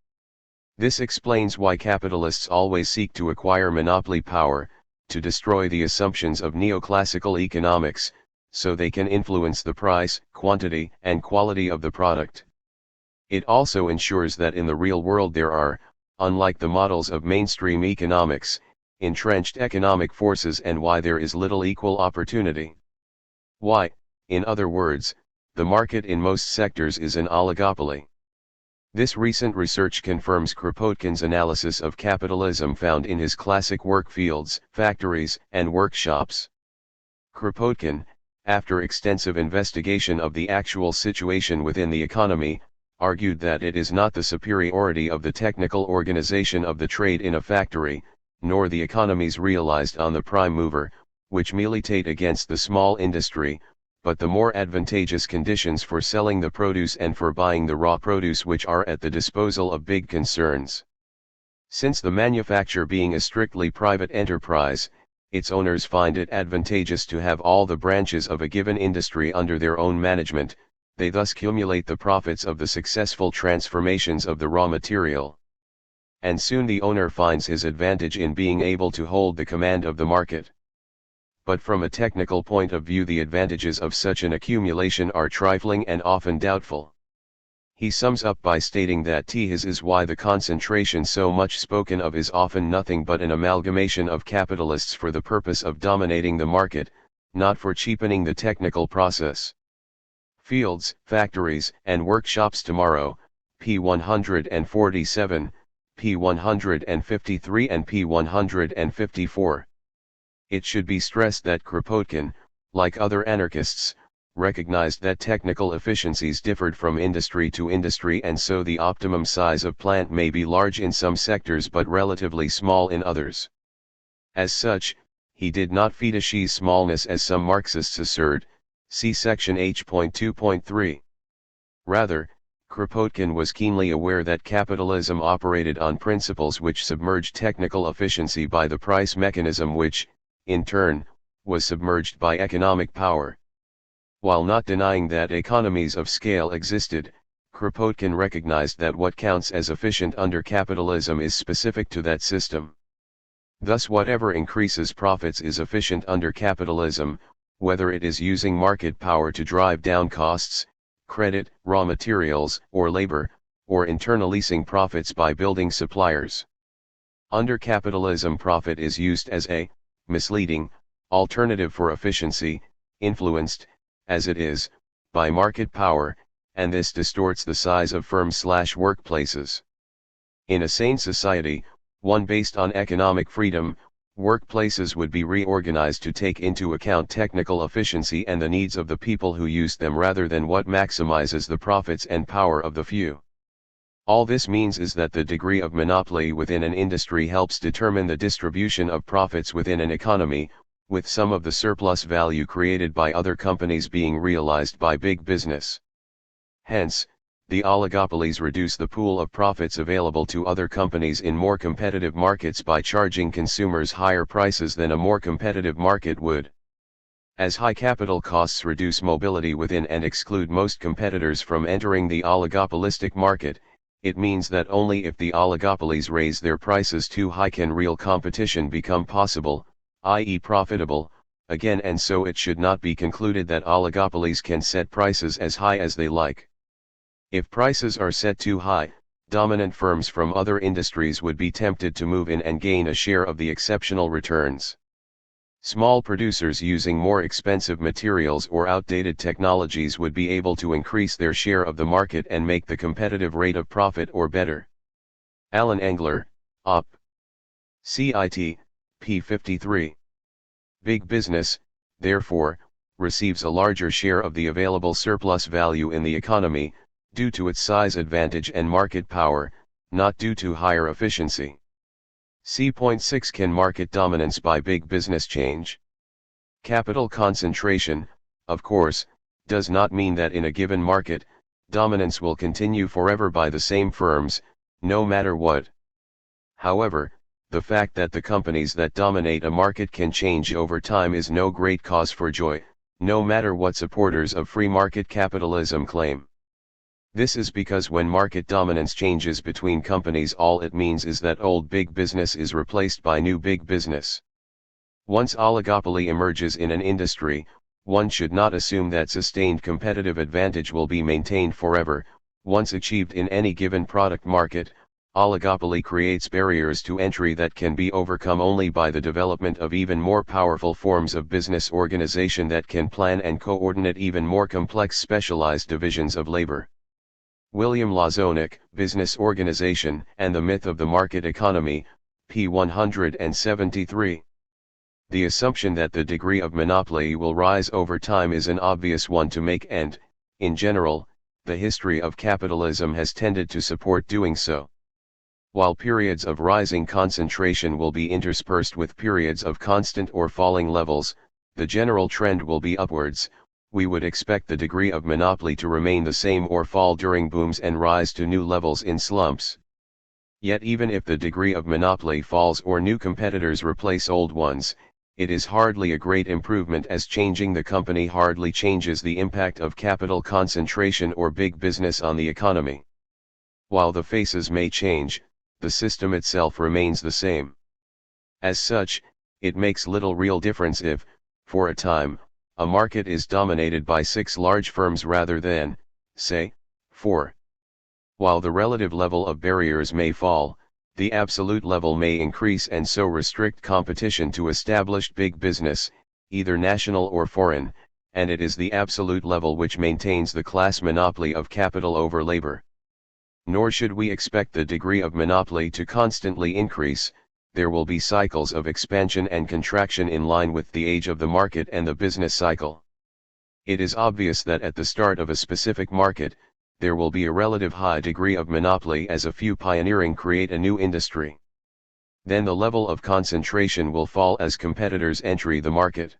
This explains why capitalists always seek to acquire monopoly power, to destroy the assumptions of neoclassical economics, so they can influence the price, quantity, and quality of the product. It also ensures that in the real world there are, unlike the models of mainstream economics, entrenched economic forces and why there is little equal opportunity. Why, in other words, the market in most sectors is an oligopoly. This recent research confirms Kropotkin's analysis of capitalism found in his classic work fields, factories, and workshops. Kropotkin, after extensive investigation of the actual situation within the economy, argued that it is not the superiority of the technical organization of the trade in a factory, nor the economies realized on the prime mover, which militate against the small industry, but the more advantageous conditions for selling the produce and for buying the raw produce which are at the disposal of big concerns. Since the manufacture being a strictly private enterprise, its owners find it advantageous to have all the branches of a given industry under their own management, they thus cumulate the profits of the successful transformations of the raw material. And soon the owner finds his advantage in being able to hold the command of the market. But from a technical point of view the advantages of such an accumulation are trifling and often doubtful. He sums up by stating that his is why the concentration so much spoken of is often nothing but an amalgamation of capitalists for the purpose of dominating the market, not for cheapening the technical process. Fields, Factories, and Workshops Tomorrow, p. 147, p. 153 and p. 154. It should be stressed that Kropotkin, like other anarchists, recognized that technical efficiencies differed from industry to industry and so the optimum size of plant may be large in some sectors but relatively small in others. As such, he did not fetishize smallness as some Marxists assert, see section H.2.3. Rather, Kropotkin was keenly aware that capitalism operated on principles which submerged technical efficiency by the price mechanism which, in turn, was submerged by economic power. While not denying that economies of scale existed, Kropotkin recognized that what counts as efficient under capitalism is specific to that system. Thus whatever increases profits is efficient under capitalism, whether it is using market power to drive down costs, credit, raw materials, or labor, or internalizing profits by building suppliers. Under capitalism profit is used as a misleading alternative for efficiency, influenced, as it is, by market power, and this distorts the size of firms/workplaces. In a sane society, one based on economic freedom, workplaces would be reorganized to take into account technical efficiency and the needs of the people who use them rather than what maximizes the profits and power of the few. All this means is that the degree of monopoly within an industry helps determine the distribution of profits within an economy, with some of the surplus value created by other companies being realized by big business. Hence, the oligopolies reduce the pool of profits available to other companies in more competitive markets by charging consumers higher prices than a more competitive market would. As high capital costs reduce mobility within and exclude most competitors from entering the oligopolistic market, it means that only if the oligopolies raise their prices too high can real competition become possible, i.e. profitable, again, and so it should not be concluded that oligopolies can set prices as high as they like. If prices are set too high, dominant firms from other industries would be tempted to move in and gain a share of the exceptional returns. Small producers using more expensive materials or outdated technologies would be able to increase their share of the market and make the competitive rate of profit or better. Alan Engler, Op. Cit. p. 53. Big business, therefore, receives a larger share of the available surplus value in the economy, due to its size advantage and market power, not due to higher efficiency. C.6 Can market dominance by big business change? Capital concentration, of course, does not mean that in a given market, dominance will continue forever by the same firms, no matter what. However, the fact that the companies that dominate a market can change over time is no great cause for joy, no matter what supporters of free market capitalism claim. This is because when market dominance changes between companies, all it means is that old big business is replaced by new big business. Once oligopoly emerges in an industry, one should not assume that sustained competitive advantage will be maintained forever. Once achieved in any given product market, oligopoly creates barriers to entry that can be overcome only by the development of even more powerful forms of business organization that can plan and coordinate even more complex specialized divisions of labor. William Lazonick, Business Organization and the Myth of the Market Economy, p. 173. The assumption that the degree of monopoly will rise over time is an obvious one to make, and, in general, the history of capitalism has tended to support doing so. While periods of rising concentration will be interspersed with periods of constant or falling levels, the general trend will be upwards. We would expect the degree of monopoly to remain the same or fall during booms and rise to new levels in slumps. Yet even if the degree of monopoly falls or new competitors replace old ones, it is hardly a great improvement, as changing the company hardly changes the impact of capital concentration or big business on the economy. While the faces may change, the system itself remains the same. As such, it makes little real difference if, for a time, a market is dominated by 6 large firms rather than, say, 4. While the relative level of barriers may fall, the absolute level may increase and so restrict competition to established big business, either national or foreign, and it is the absolute level which maintains the class monopoly of capital over labor. Nor should we expect the degree of monopoly to constantly increase. There will be cycles of expansion and contraction in line with the age of the market and the business cycle. It is obvious that at the start of a specific market, there will be a relative high degree of monopoly as a few pioneering create a new industry. Then the level of concentration will fall as competitors enter the market.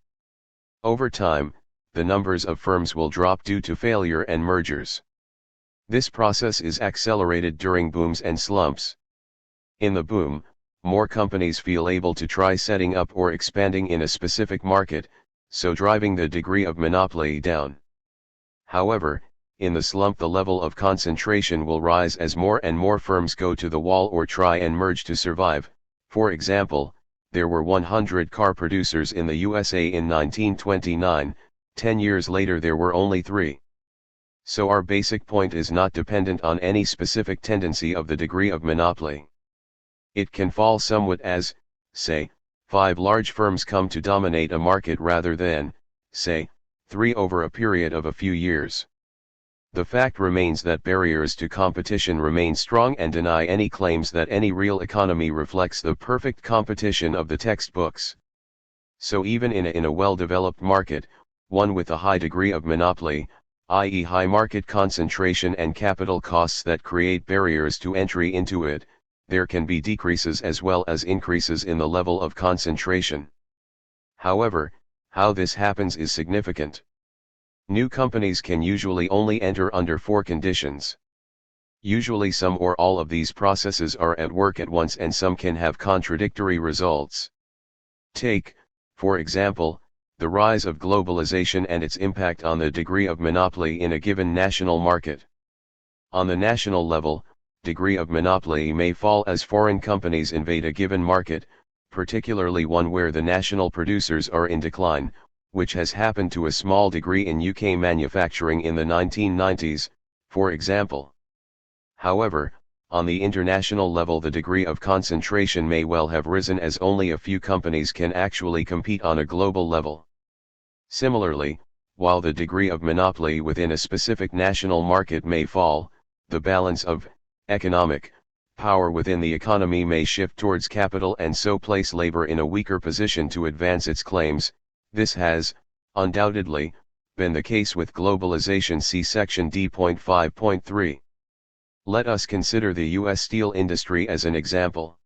Over time, the numbers of firms will drop due to failure and mergers. This process is accelerated during booms and slumps. In the boom, more companies feel able to try setting up or expanding in a specific market, so driving the degree of monopoly down. However, in the slump the level of concentration will rise as more and more firms go to the wall or try and merge to survive. For example, there were 100 car producers in the USA in 1929, 10 years later there were only 3. So our basic point is not dependent on any specific tendency of the degree of monopoly. It can fall somewhat as, say, 5 large firms come to dominate a market rather than, say, 3 over a period of a few years. The fact remains that barriers to competition remain strong and deny any claims that any real economy reflects the perfect competition of the textbooks. So even in a well-developed market, one with a high degree of monopoly, i.e. high market concentration and capital costs that create barriers to entry into it, there can be decreases as well as increases in the level of concentration. However, how this happens is significant. New companies can usually only enter under 4 conditions. Usually some or all of these processes are at work at once and some can have contradictory results. Take, for example, the rise of globalization and its impact on the degree of monopoly in a given national market. On the national level, degree of monopoly may fall as foreign companies invade a given market, particularly one where the national producers are in decline, which has happened to a small degree in UK manufacturing in the 1990s, for example. However, on the international level the degree of concentration may well have risen as only a few companies can actually compete on a global level. Similarly, while the degree of monopoly within a specific national market may fall, the balance of economic power within the economy may shift towards capital and so place labor in a weaker position to advance its claims. This has, undoubtedly, been the case with globalization. See section D.5.3. Let us consider the U.S. steel industry as an example.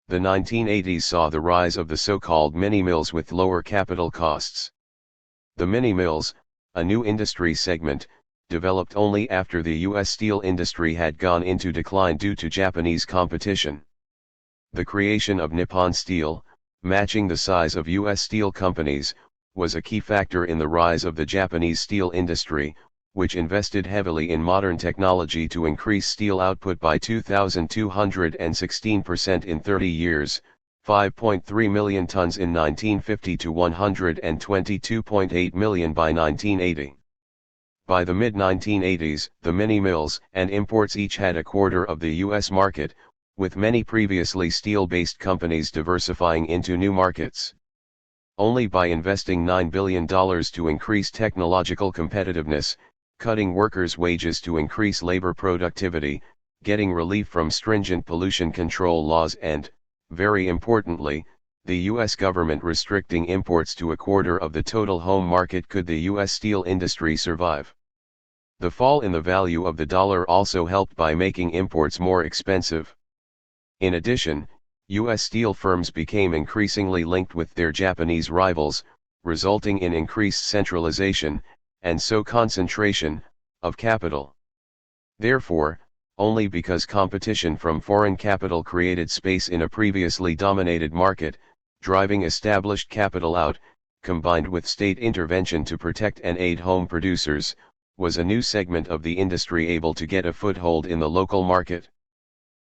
The 1980s saw the rise of the so-called mini-mills with lower capital costs. The mini-mills, a new industry segment, developed only after the U.S. steel industry had gone into decline due to Japanese competition. The creation of Nippon Steel, matching the size of U.S. steel companies, was a key factor in the rise of the Japanese steel industry, which invested heavily in modern technology to increase steel output by 2,216% in 30 years, 5.3 million tons in 1950 to 122.8 million by 1980. By the mid-1980s, the mini-mills and imports each had a quarter of the U.S. market, with many previously steel-based companies diversifying into new markets. Only by investing $9 billion to increase technological competitiveness, cutting workers' wages to increase labor productivity, getting relief from stringent pollution control laws and, very importantly, the U.S. government restricting imports to a quarter of the total home market could the U.S. steel industry survive. The fall in the value of the dollar also helped by making imports more expensive. In addition, U.S. steel firms became increasingly linked with their Japanese rivals, resulting in increased centralization, and so concentration, of capital. Therefore, only because competition from foreign capital created space in a previously dominated market, driving established capital out, combined with state intervention to protect and aid home producers, was a new segment of the industry able to get a foothold in the local market.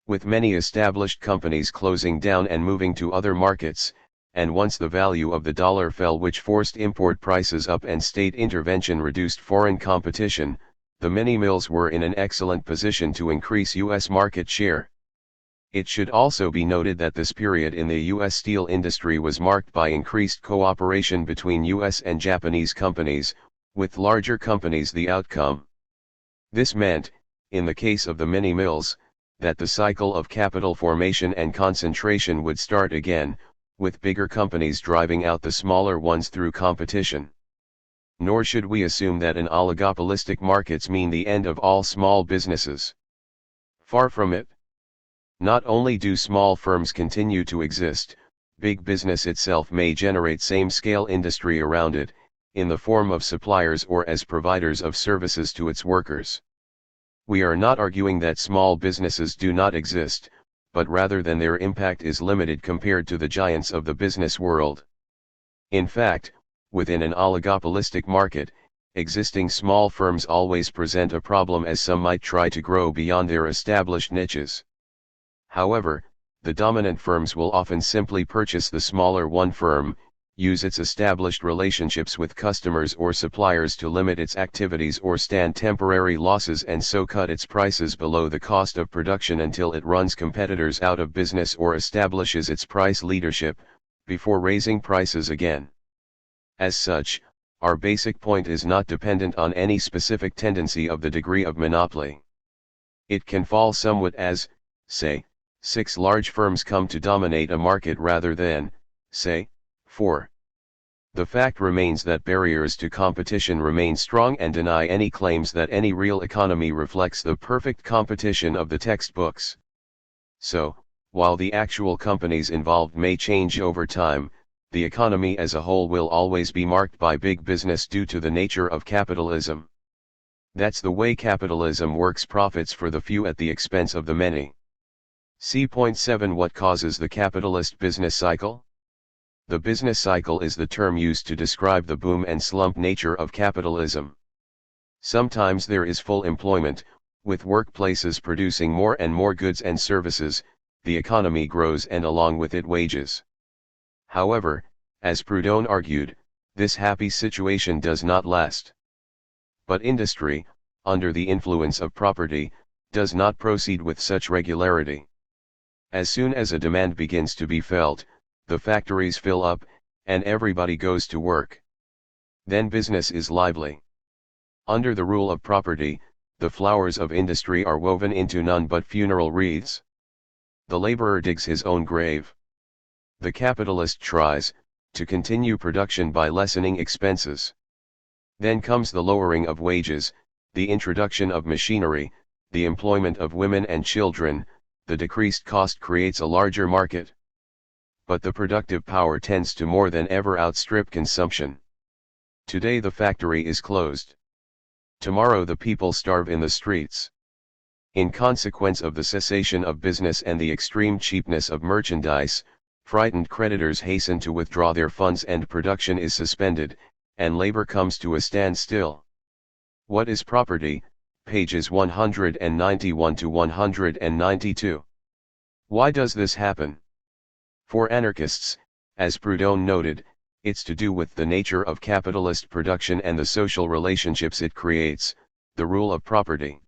With many established companies closing down and moving to other markets, and once the value of the dollar fell, which forced import prices up and state intervention reduced foreign competition, the mini-mills were in an excellent position to increase U.S. market share. It should also be noted that this period in the U.S. steel industry was marked by increased cooperation between U.S. and Japanese companies, with larger companies the outcome. This meant, in the case of the mini-mills, that the cycle of capital formation and concentration would start again, with bigger companies driving out the smaller ones through competition. Nor should we assume that an oligopolistic markets mean the end of all small businesses. Far from it. Not only do small firms continue to exist, big business itself may generate same-scale industry around it, in the form of suppliers or as providers of services to its workers. We are not arguing that small businesses do not exist, but rather than their impact is limited compared to the giants of the business world. In fact, within an oligopolistic market, existing small firms always present a problem, as some might try to grow beyond their established niches. However, the dominant firms will often simply purchase the smaller one firm, use its established relationships with customers or suppliers to limit its activities or stand temporary losses, and so cut its prices below the cost of production until it runs competitors out of business or establishes its price leadership, before raising prices again. As such, our basic point is not dependent on any specific tendency of the degree of monopoly. It can fall somewhat as, say, 6 large firms come to dominate a market rather than, say, 4. The fact remains that barriers to competition remain strong and deny any claims that any real economy reflects the perfect competition of the textbooks. So, while the actual companies involved may change over time, the economy as a whole will always be marked by big business due to the nature of capitalism. That's the way capitalism works: profits for the few at the expense of the many. See point 7. What causes the capitalist business cycle? The business cycle is the term used to describe the boom and slump nature of capitalism. Sometimes there is full employment, with workplaces producing more and more goods and services, the economy grows and along with it wages. However, as Proudhon argued, this happy situation does not last. But industry, under the influence of property, does not proceed with such regularity. As soon as a demand begins to be felt, the factories fill up, and everybody goes to work. Then business is lively. Under the rule of property, the flowers of industry are woven into none but funeral wreaths. The laborer digs his own grave. The capitalist tries to continue production by lessening expenses. Then comes the lowering of wages, the introduction of machinery, the employment of women and children. The decreased cost creates a larger market. But the productive power tends to more than ever outstrip consumption. Today the factory is closed. Tomorrow the people starve in the streets. In consequence of the cessation of business and the extreme cheapness of merchandise, frightened creditors hasten to withdraw their funds and production is suspended, and labor comes to a standstill. What is property? Pages 191 to 192. Why does this happen? For anarchists, as Proudhon noted, it's to do with the nature of capitalist production and the social relationships it creates, the rule of property.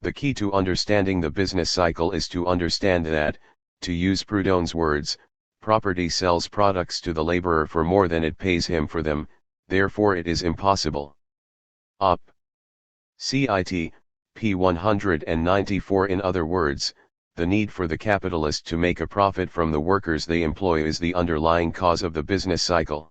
The key to understanding the business cycle is to understand that, to use Proudhon's words, property sells products to the laborer for more than it pays him for them, therefore it is impossible. Op. Cit. p. 194. In other words, the need for the capitalist to make a profit from the workers they employ is the underlying cause of the business cycle.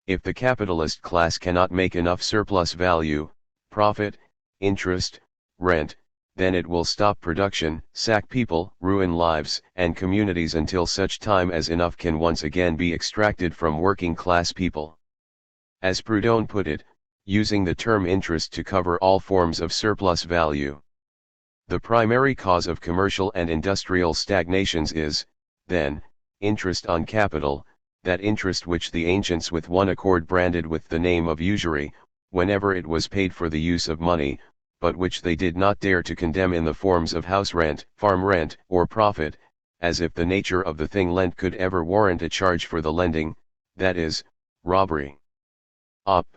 If the capitalist class cannot make enough surplus value, profit, interest, rent, then it will stop production, sack people, ruin lives and communities until such time as enough can once again be extracted from working class people. As Proudhon put it, using the term interest to cover all forms of surplus value. The primary cause of commercial and industrial stagnations is, then, interest on capital, that interest which the ancients with one accord branded with the name of usury, whenever it was paid for the use of money, but which they did not dare to condemn in the forms of house rent, farm rent, or profit, as if the nature of the thing lent could ever warrant a charge for the lending, that is, robbery. Op.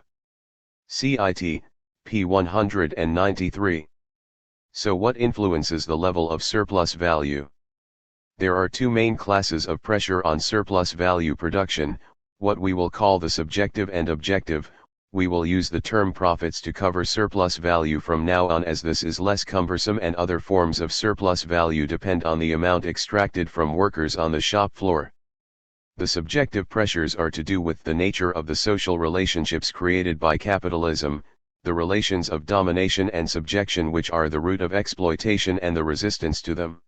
Cit. p. 193. So what influences the level of surplus value? There are two main classes of pressure on surplus value production, what we will call the subjective and objective. We will use the term profits to cover surplus value from now on, as this is less cumbersome, and other forms of surplus value depend on the amount extracted from workers on the shop floor. The subjective pressures are to do with the nature of the social relationships created by capitalism, the relations of domination and subjection which are the root of exploitation and the resistance to them.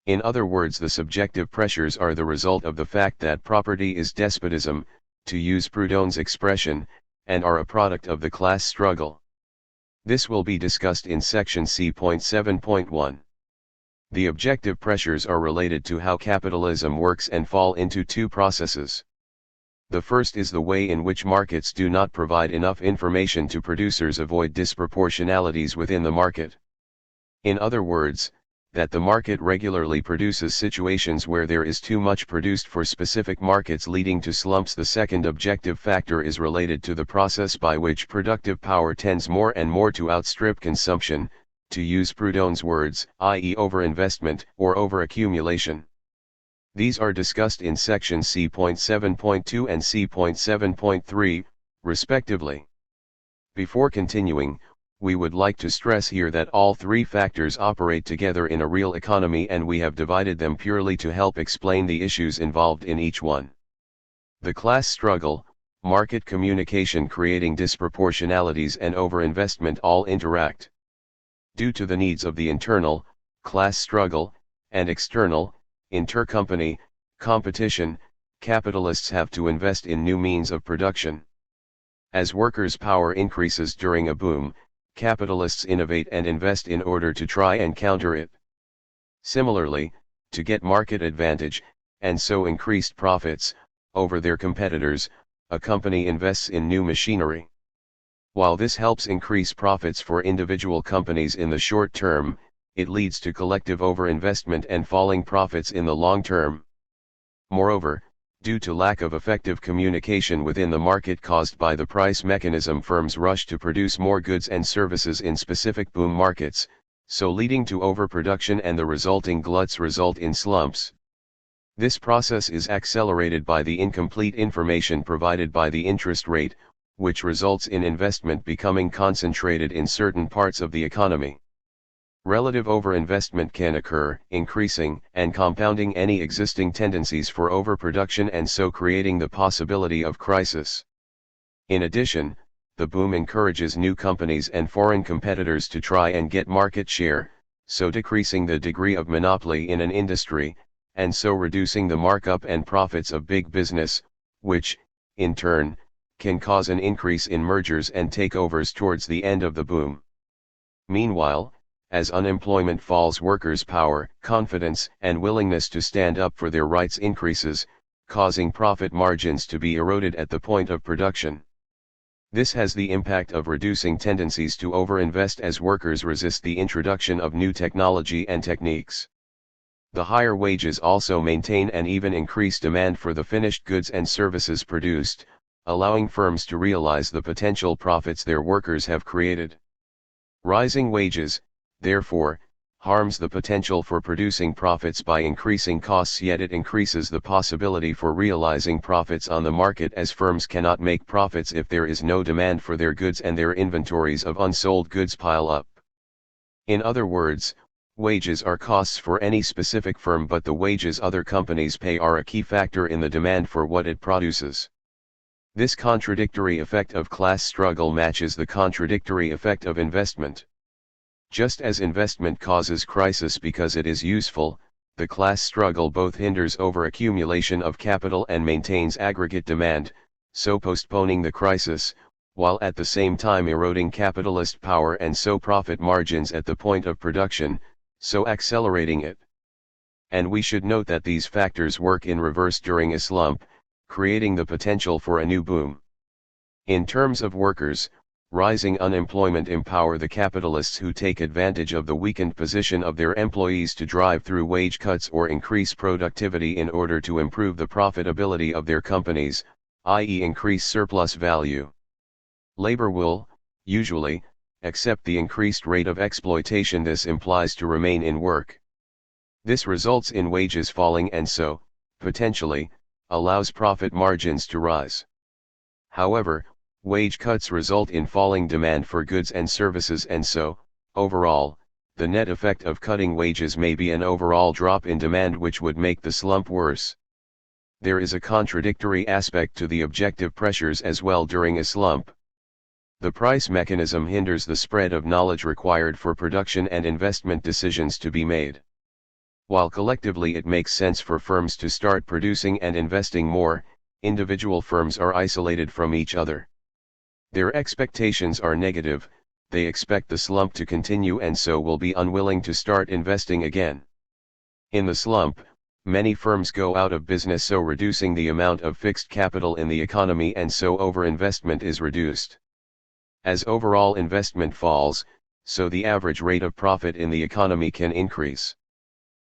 In other words, the subjective pressures are the result of the fact that property is despotism, to use Proudhon's expression, and are a product of the class struggle. This will be discussed in section C.7.1. The objective pressures are related to how capitalism works and fall into two processes. The first is the way in which markets do not provide enough information to producers, avoid disproportionalities within the market. In other words, that the market regularly produces situations where there is too much produced for specific markets, leading to slumps. The second objective factor is related to the process by which productive power tends more and more to outstrip consumption, to use Proudhon's words, i.e. overinvestment or overaccumulation. These are discussed in sections C.7.2 and C.7.3, respectively. Before continuing, we would like to stress here that all three factors operate together in a real economy, and we have divided them purely to help explain the issues involved in each one. The class struggle, market communication creating disproportionalities and overinvestment all interact. Due to the needs of the internal, class struggle, and external, intercompany, competition, capitalists have to invest in new means of production. As workers' power increases during a boom, capitalists innovate and invest in order to try and counter it. Similarly, to get market advantage, and so increased profits, over their competitors, a company invests in new machinery. While this helps increase profits for individual companies in the short term, it leads to collective overinvestment and falling profits in the long term. Moreover, due to lack of effective communication within the market caused by the price mechanism, firms rush to produce more goods and services in specific boom markets, so leading to overproduction, and the resulting gluts result in slumps. This process is accelerated by the incomplete information provided by the interest rate, which results in investment becoming concentrated in certain parts of the economy. Relative overinvestment can occur, increasing and compounding any existing tendencies for overproduction and so creating the possibility of crisis. In addition, the boom encourages new companies and foreign competitors to try and get market share, so decreasing the degree of monopoly in an industry, and so reducing the markup and profits of big business, which, in turn, can cause an increase in mergers and takeovers towards the end of the boom. Meanwhile, as unemployment falls, workers' power, confidence, and willingness to stand up for their rights increases, causing profit margins to be eroded at the point of production. This has the impact of reducing tendencies to overinvest as workers resist the introduction of new technology and techniques. The higher wages also maintain and even increase demand for the finished goods and services produced, allowing firms to realize the potential profits their workers have created. Rising wages, therefore, harms the potential for producing profits by increasing costs, yet it increases the possibility for realizing profits on the market, as firms cannot make profits if there is no demand for their goods and their inventories of unsold goods pile up. In other words, wages are costs for any specific firm, but the wages other companies pay are a key factor in the demand for what it produces. This contradictory effect of class struggle matches the contradictory effect of investment. Just as investment causes crisis because it is useful, the class struggle both hinders overaccumulation of capital and maintains aggregate demand, so postponing the crisis, while at the same time eroding capitalist power and so profit margins at the point of production, so accelerating it. And we should note that these factors work in reverse during a slump, creating the potential for a new boom. In terms of workers, rising unemployment empower the capitalists who take advantage of the weakened position of their employees to drive through wage cuts or increase productivity in order to improve the profitability of their companies, i.e. increase surplus value. Labor will, usually, accept the increased rate of exploitation this implies to remain in work. This results in wages falling and so, potentially, allows profit margins to rise. However, wage cuts result in falling demand for goods and services, and so, overall, the net effect of cutting wages may be an overall drop in demand which would make the slump worse. There is a contradictory aspect to the objective pressures as well during a slump. The price mechanism hinders the spread of knowledge required for production and investment decisions to be made. While collectively it makes sense for firms to start producing and investing more, individual firms are isolated from each other. Their expectations are negative, they expect the slump to continue and so will be unwilling to start investing again. In the slump, many firms go out of business, so reducing the amount of fixed capital in the economy, and so overinvestment is reduced. As overall investment falls, so the average rate of profit in the economy can increase.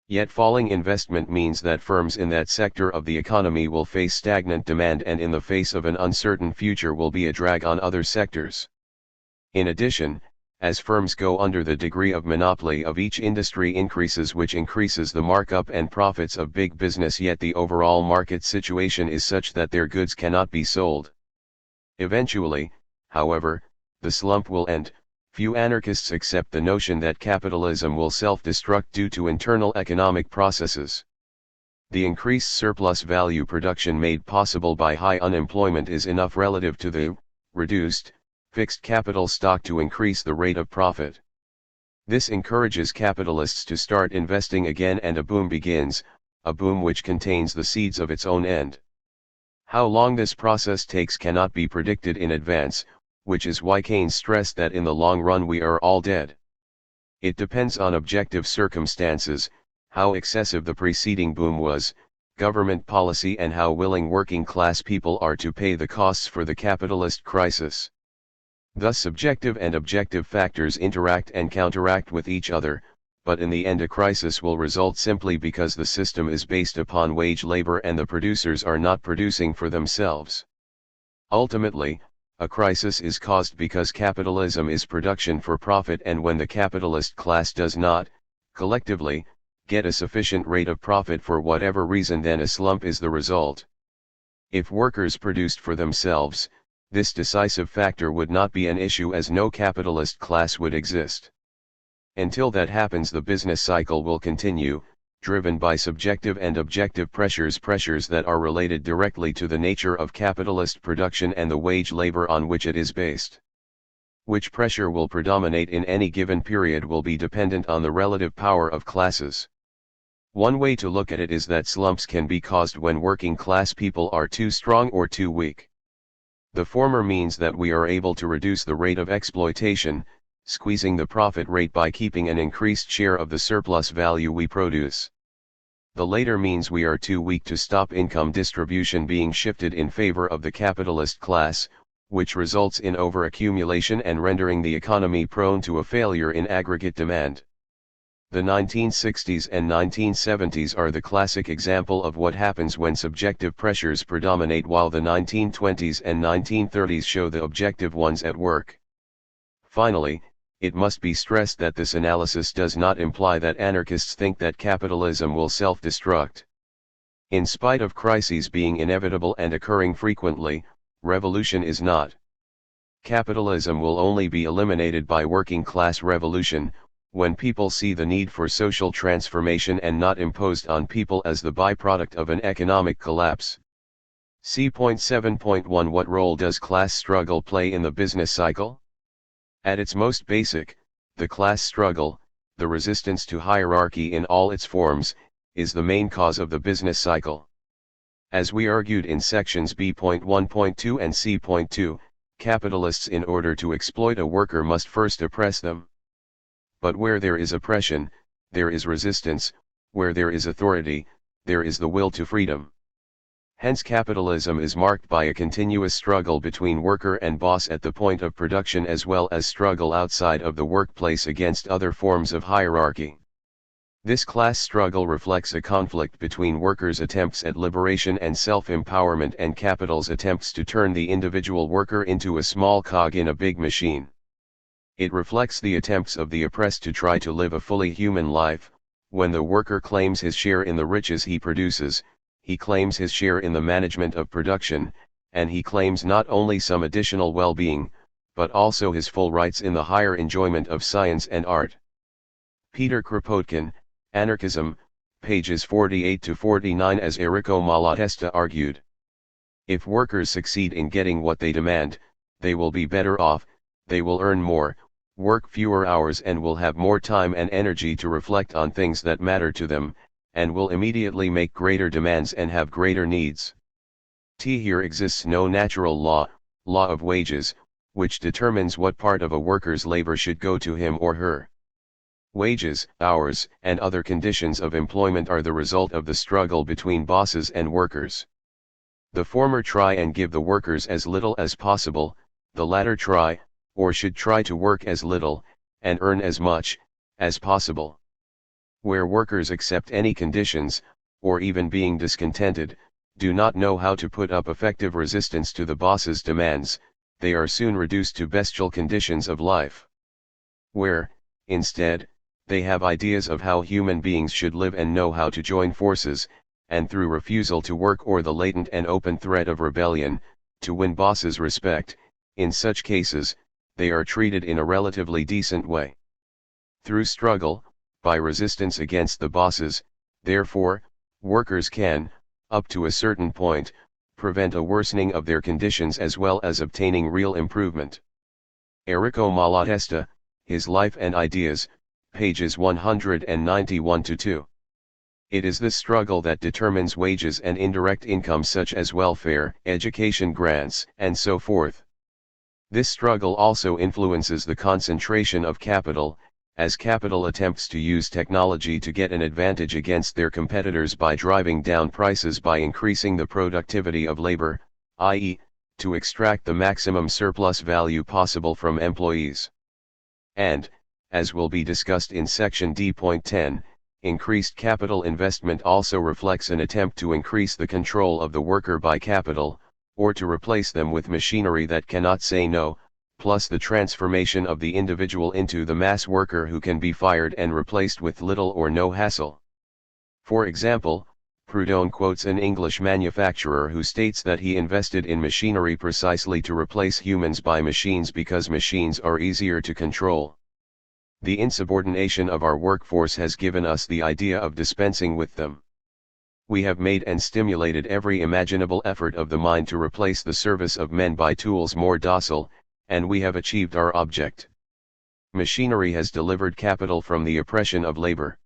Yet falling investment means that firms in that sector of the economy will face stagnant demand and in the face of an uncertain future will be a drag on other sectors. In addition, as firms go under, the degree of monopoly of each industry increases, which increases the markup and profits of big business, yet the overall market situation is such that their goods cannot be sold. Eventually, however, the slump will end. Few anarchists accept the notion that capitalism will self-destruct due to internal economic processes. The increased surplus value production made possible by high unemployment is enough relative to the reduced fixed capital stock to increase the rate of profit. This encourages capitalists to start investing again and a boom begins, a boom which contains the seeds of its own end. How long this process takes cannot be predicted in advance, which is why Keynes stressed that in the long run we are all dead. It depends on objective circumstances, how excessive the preceding boom was, government policy and how willing working class people are to pay the costs for the capitalist crisis. Thus subjective and objective factors interact and counteract with each other, but in the end a crisis will result simply because the system is based upon wage labor and the producers are not producing for themselves. Ultimately, a crisis is caused because capitalism is production for profit, and when the capitalist class does not, collectively, get a sufficient rate of profit for whatever reason, then a slump is the result. If workers produced for themselves, this decisive factor would not be an issue, as no capitalist class would exist. Until that happens, the business cycle will continue, driven by subjective and objective pressures that are related directly to the nature of capitalist production and the wage labor on which it is based. Which pressure will predominate in any given period will be dependent on the relative power of classes. One way to look at it is that slumps can be caused when working class people are too strong or too weak. The former means that we are able to reduce the rate of exploitation, squeezing the profit rate by keeping an increased share of the surplus value we produce. The later means we are too weak to stop income distribution being shifted in favor of the capitalist class, which results in overaccumulation and rendering the economy prone to a failure in aggregate demand. The 1960s and 1970s are the classic example of what happens when subjective pressures predominate, while the 1920s and 1930s show the objective ones at work. Finally, it must be stressed that this analysis does not imply that anarchists think that capitalism will self-destruct. In spite of crises being inevitable and occurring frequently, revolution is not. Capitalism will only be eliminated by working class revolution, when people see the need for social transformation and not imposed on people as the byproduct of an economic collapse. See point 7.1. What role does class struggle play in the business cycle? At its most basic, the class struggle, the resistance to hierarchy in all its forms, is the main cause of the business cycle. As we argued in sections B.1.2 and C.2, capitalists, in order to exploit a worker, must first oppress them. But where there is oppression, there is resistance; where there is authority, there is the will to freedom. Hence capitalism is marked by a continuous struggle between worker and boss at the point of production, as well as struggle outside of the workplace against other forms of hierarchy. This class struggle reflects a conflict between workers' attempts at liberation and self-empowerment and capital's attempts to turn the individual worker into a small cog in a big machine. It reflects the attempts of the oppressed to try to live a fully human life. When the worker claims his share in the riches he produces, he claims his share in the management of production, and he claims not only some additional well-being, but also his full rights in the higher enjoyment of science and art. Peter Kropotkin, Anarchism, pages 48 to 49. As Errico Malatesta argued, if workers succeed in getting what they demand, they will be better off, they will earn more, work fewer hours, and will have more time and energy to reflect on things that matter to them, and will immediately make greater demands and have greater needs. Here exists no natural law of wages, which determines what part of a worker's labor should go to him or her. Wages, hours, and other conditions of employment are the result of the struggle between bosses and workers. The former try and give the workers as little as possible, the latter try, or should try, to work as little, and earn as much, as possible. Where workers accept any conditions, or even being discontented, do not know how to put up effective resistance to the boss's demands, they are soon reduced to bestial conditions of life. Where, instead, they have ideas of how human beings should live and know how to join forces, and through refusal to work or the latent and open threat of rebellion, to win bosses' respect, in such cases, they are treated in a relatively decent way. Through struggle, by resistance against the bosses, therefore, workers can, up to a certain point, prevent a worsening of their conditions as well as obtaining real improvement. Enrico Malatesta, His Life and Ideas, pages 191-2. It is this struggle that determines wages and indirect income such as welfare, education grants, and so forth. This struggle also influences the concentration of capital, as capital attempts to use technology to get an advantage against their competitors by driving down prices by increasing the productivity of labor, i.e., to extract the maximum surplus value possible from employees. And, as will be discussed in section D.10, increased capital investment also reflects an attempt to increase the control of the worker by capital, or to replace them with machinery that cannot say no, plus the transformation of the individual into the mass worker who can be fired and replaced with little or no hassle. For example, Proudhon quotes an English manufacturer who states that he invested in machinery precisely to replace humans by machines because machines are easier to control. The insubordination of our workforce has given us the idea of dispensing with them. We have made and stimulated every imaginable effort of the mind to replace the service of men by tools more docile, and we have achieved our object. Machinery has delivered capital from the oppression of labor.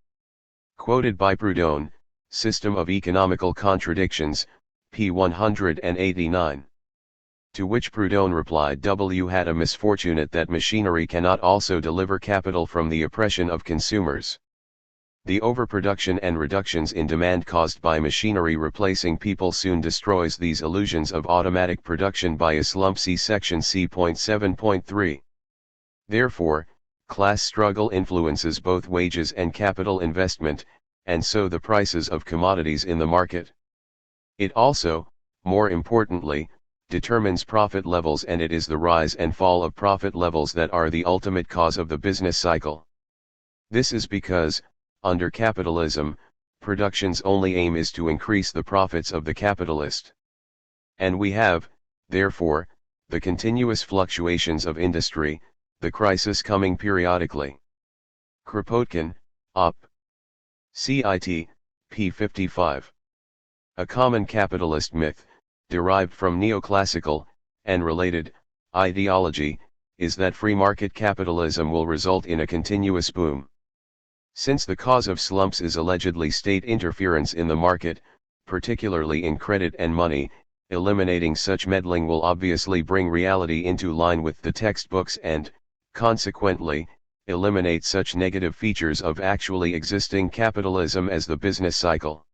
Quoted by Proudhon, System of Economical Contradictions, p. 189. To which Proudhon replied, "W had a misfortunate that machinery cannot also deliver capital from the oppression of consumers. The overproduction and reductions in demand caused by machinery replacing people soon destroys these illusions of automatic production by a slump. See section C.7.3. Therefore, class struggle influences both wages and capital investment, and so the prices of commodities in the market. It also, more importantly, determines profit levels, and it is the rise and fall of profit levels that are the ultimate cause of the business cycle. This is because, under capitalism, production's only aim is to increase the profits of the capitalist. And we have, therefore, the continuous fluctuations of industry, the crisis coming periodically. Kropotkin, Op. Cit. p. 55. A common capitalist myth, derived from neoclassical, and related, ideology, is that free market capitalism will result in a continuous boom. Since the cause of slumps is allegedly state interference in the market, particularly in credit and money, eliminating such meddling will obviously bring reality into line with the textbooks and, consequently, eliminate such negative features of actually existing capitalism as the business cycle.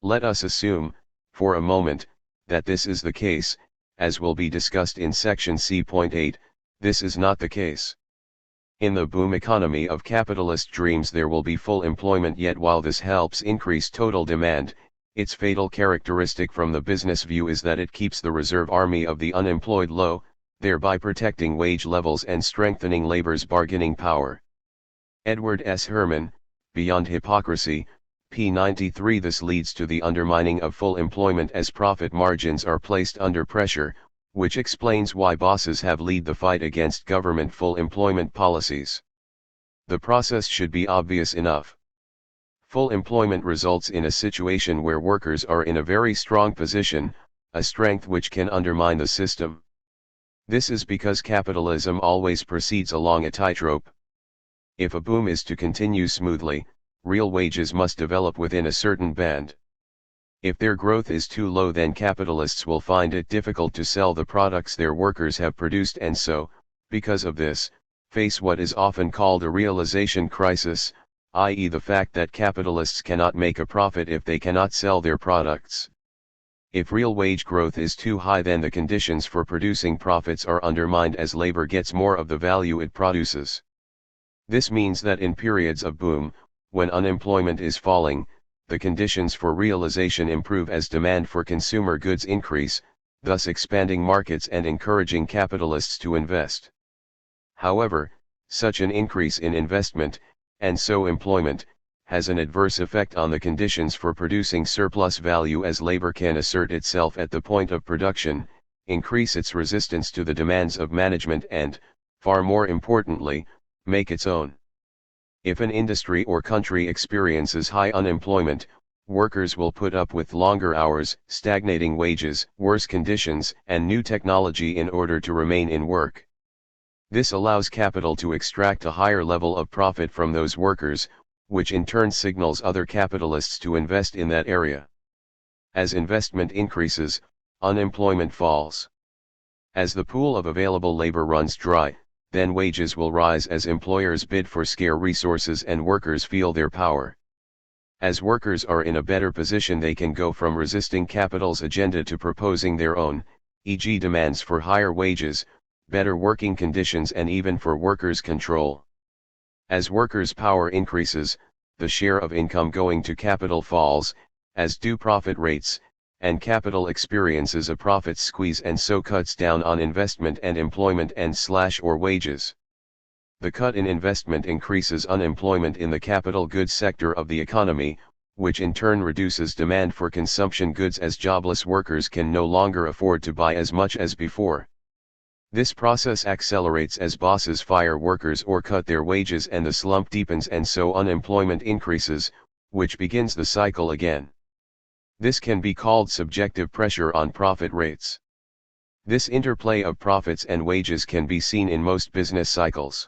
Let us assume, for a moment, that this is the case. As will be discussed in section C.8, this is not the case. In the boom economy of capitalist dreams there will be full employment, yet while this helps increase total demand, its fatal characteristic from the business view is that it keeps the reserve army of the unemployed low, thereby protecting wage levels and strengthening labor's bargaining power. Edward S. Herman, Beyond Hypocrisy, p. 93. This leads to the undermining of full employment as profit margins are placed under pressure, which explains why bosses have led the fight against government full employment policies. The process should be obvious enough. Full employment results in a situation where workers are in a very strong position, a strength which can undermine the system. This is because capitalism always proceeds along a tightrope. If a boom is to continue smoothly, real wages must develop within a certain band. If their growth is too low, then capitalists will find it difficult to sell the products their workers have produced, and so, because of this, face what is often called a realization crisis, i.e. the fact that capitalists cannot make a profit if they cannot sell their products. If real wage growth is too high, then the conditions for producing profits are undermined as labor gets more of the value it produces. This means that in periods of boom, when unemployment is falling, the conditions for realization improve as demand for consumer goods increase, thus expanding markets and encouraging capitalists to invest. However, such an increase in investment, and so employment, has an adverse effect on the conditions for producing surplus value, as labor can assert itself at the point of production, increase its resistance to the demands of management, and, far more importantly, make its own. If an industry or country experiences high unemployment, workers will put up with longer hours, stagnating wages, worse conditions, and new technology in order to remain in work. This allows capital to extract a higher level of profit from those workers, which in turn signals other capitalists to invest in that area. As investment increases, unemployment falls. As the pool of available labor runs dry, then wages will rise as employers bid for scarce resources and workers feel their power. As workers are in a better position, they can go from resisting capital's agenda to proposing their own, e.g. demands for higher wages, better working conditions, and even for workers' control. As workers' power increases, the share of income going to capital falls, as do profit rates, and capital experiences a profit squeeze and so cuts down on investment and employment and/or wages. The cut in investment increases unemployment in the capital goods sector of the economy, which in turn reduces demand for consumption goods as jobless workers can no longer afford to buy as much as before. This process accelerates as bosses fire workers or cut their wages and the slump deepens and so unemployment increases, which begins the cycle again. This can be called subjective pressure on profit rates. This interplay of profits and wages can be seen in most business cycles.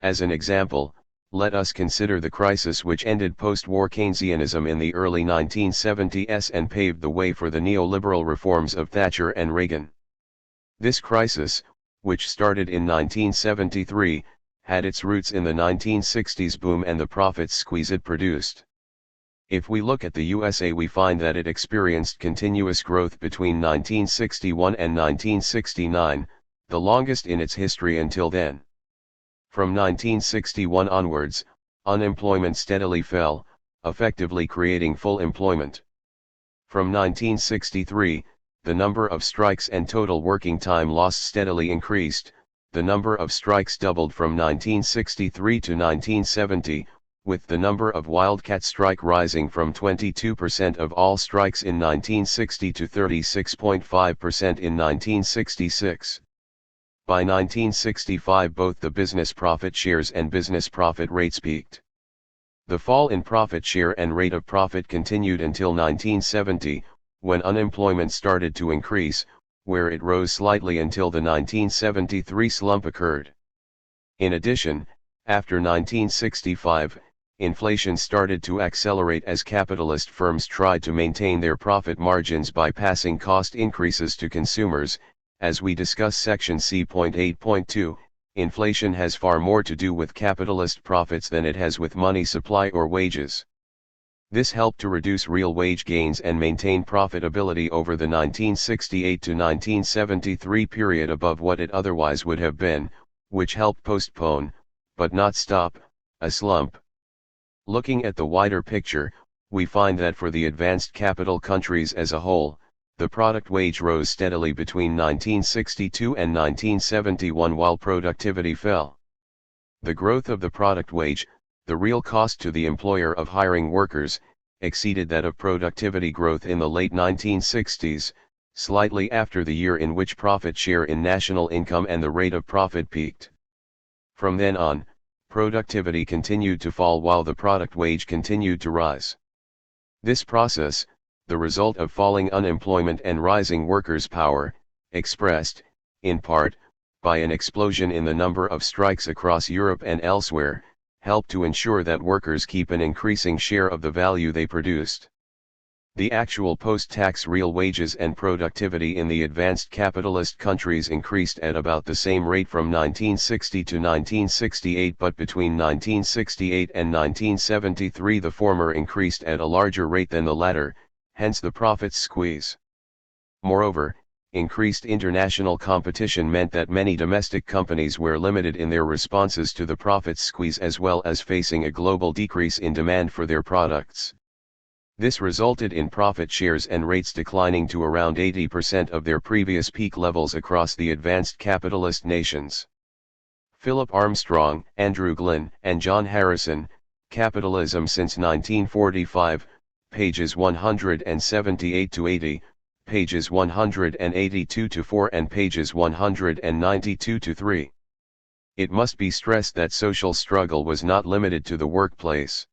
As an example, let us consider the crisis which ended post-war Keynesianism in the early 1970s and paved the way for the neoliberal reforms of Thatcher and Reagan. This crisis, which started in 1973, had its roots in the 1960s boom and the profit squeeze it produced. If we look at the USA, we find that it experienced continuous growth between 1961 and 1969, the longest in its history until then. From 1961 onwards, unemployment steadily fell, effectively creating full employment. From 1963, the number of strikes and total working time lost steadily increased. The number of strikes doubled from 1963 to 1970, with the number of wildcat strike rising from 22% of all strikes in 1960 to 36.5% in 1966. By 1965, both the business profit shares and business profit rates peaked. The fall in profit share and rate of profit continued until 1970, when unemployment started to increase, where it rose slightly until the 1973 slump occurred. In addition, after 1965, inflation started to accelerate as capitalist firms tried to maintain their profit margins by passing cost increases to consumers. As we discuss section C.8.2, inflation has far more to do with capitalist profits than it has with money supply or wages. This helped to reduce real wage gains and maintain profitability over the 1968 to 1973 period above what it otherwise would have been, which helped postpone, but not stop, a slump. Looking at the wider picture, we find that for the advanced capital countries as a whole, the product wage rose steadily between 1962 and 1971 while productivity fell. The growth of the product wage, the real cost to the employer of hiring workers, exceeded that of productivity growth in the late 1960s, slightly after the year in which profit share in national income and the rate of profit peaked. From then on, productivity continued to fall while the product wage continued to rise. This process, the result of falling unemployment and rising workers' power, expressed, in part, by an explosion in the number of strikes across Europe and elsewhere, helped to ensure that workers keep an increasing share of the value they produced. The actual post-tax real wages and productivity in the advanced capitalist countries increased at about the same rate from 1960 to 1968, but between 1968 and 1973 the former increased at a larger rate than the latter, hence the profit squeeze. Moreover, increased international competition meant that many domestic companies were limited in their responses to the profit squeeze as well as facing a global decrease in demand for their products. This resulted in profit shares and rates declining to around 80% of their previous peak levels across the advanced capitalist nations. Philip Armstrong, Andrew Glynn, and John Harrison, Capitalism Since 1945, pages 178-80, pages 182-4 and pages 192-3. It must be stressed that social struggle was not limited to the workplace.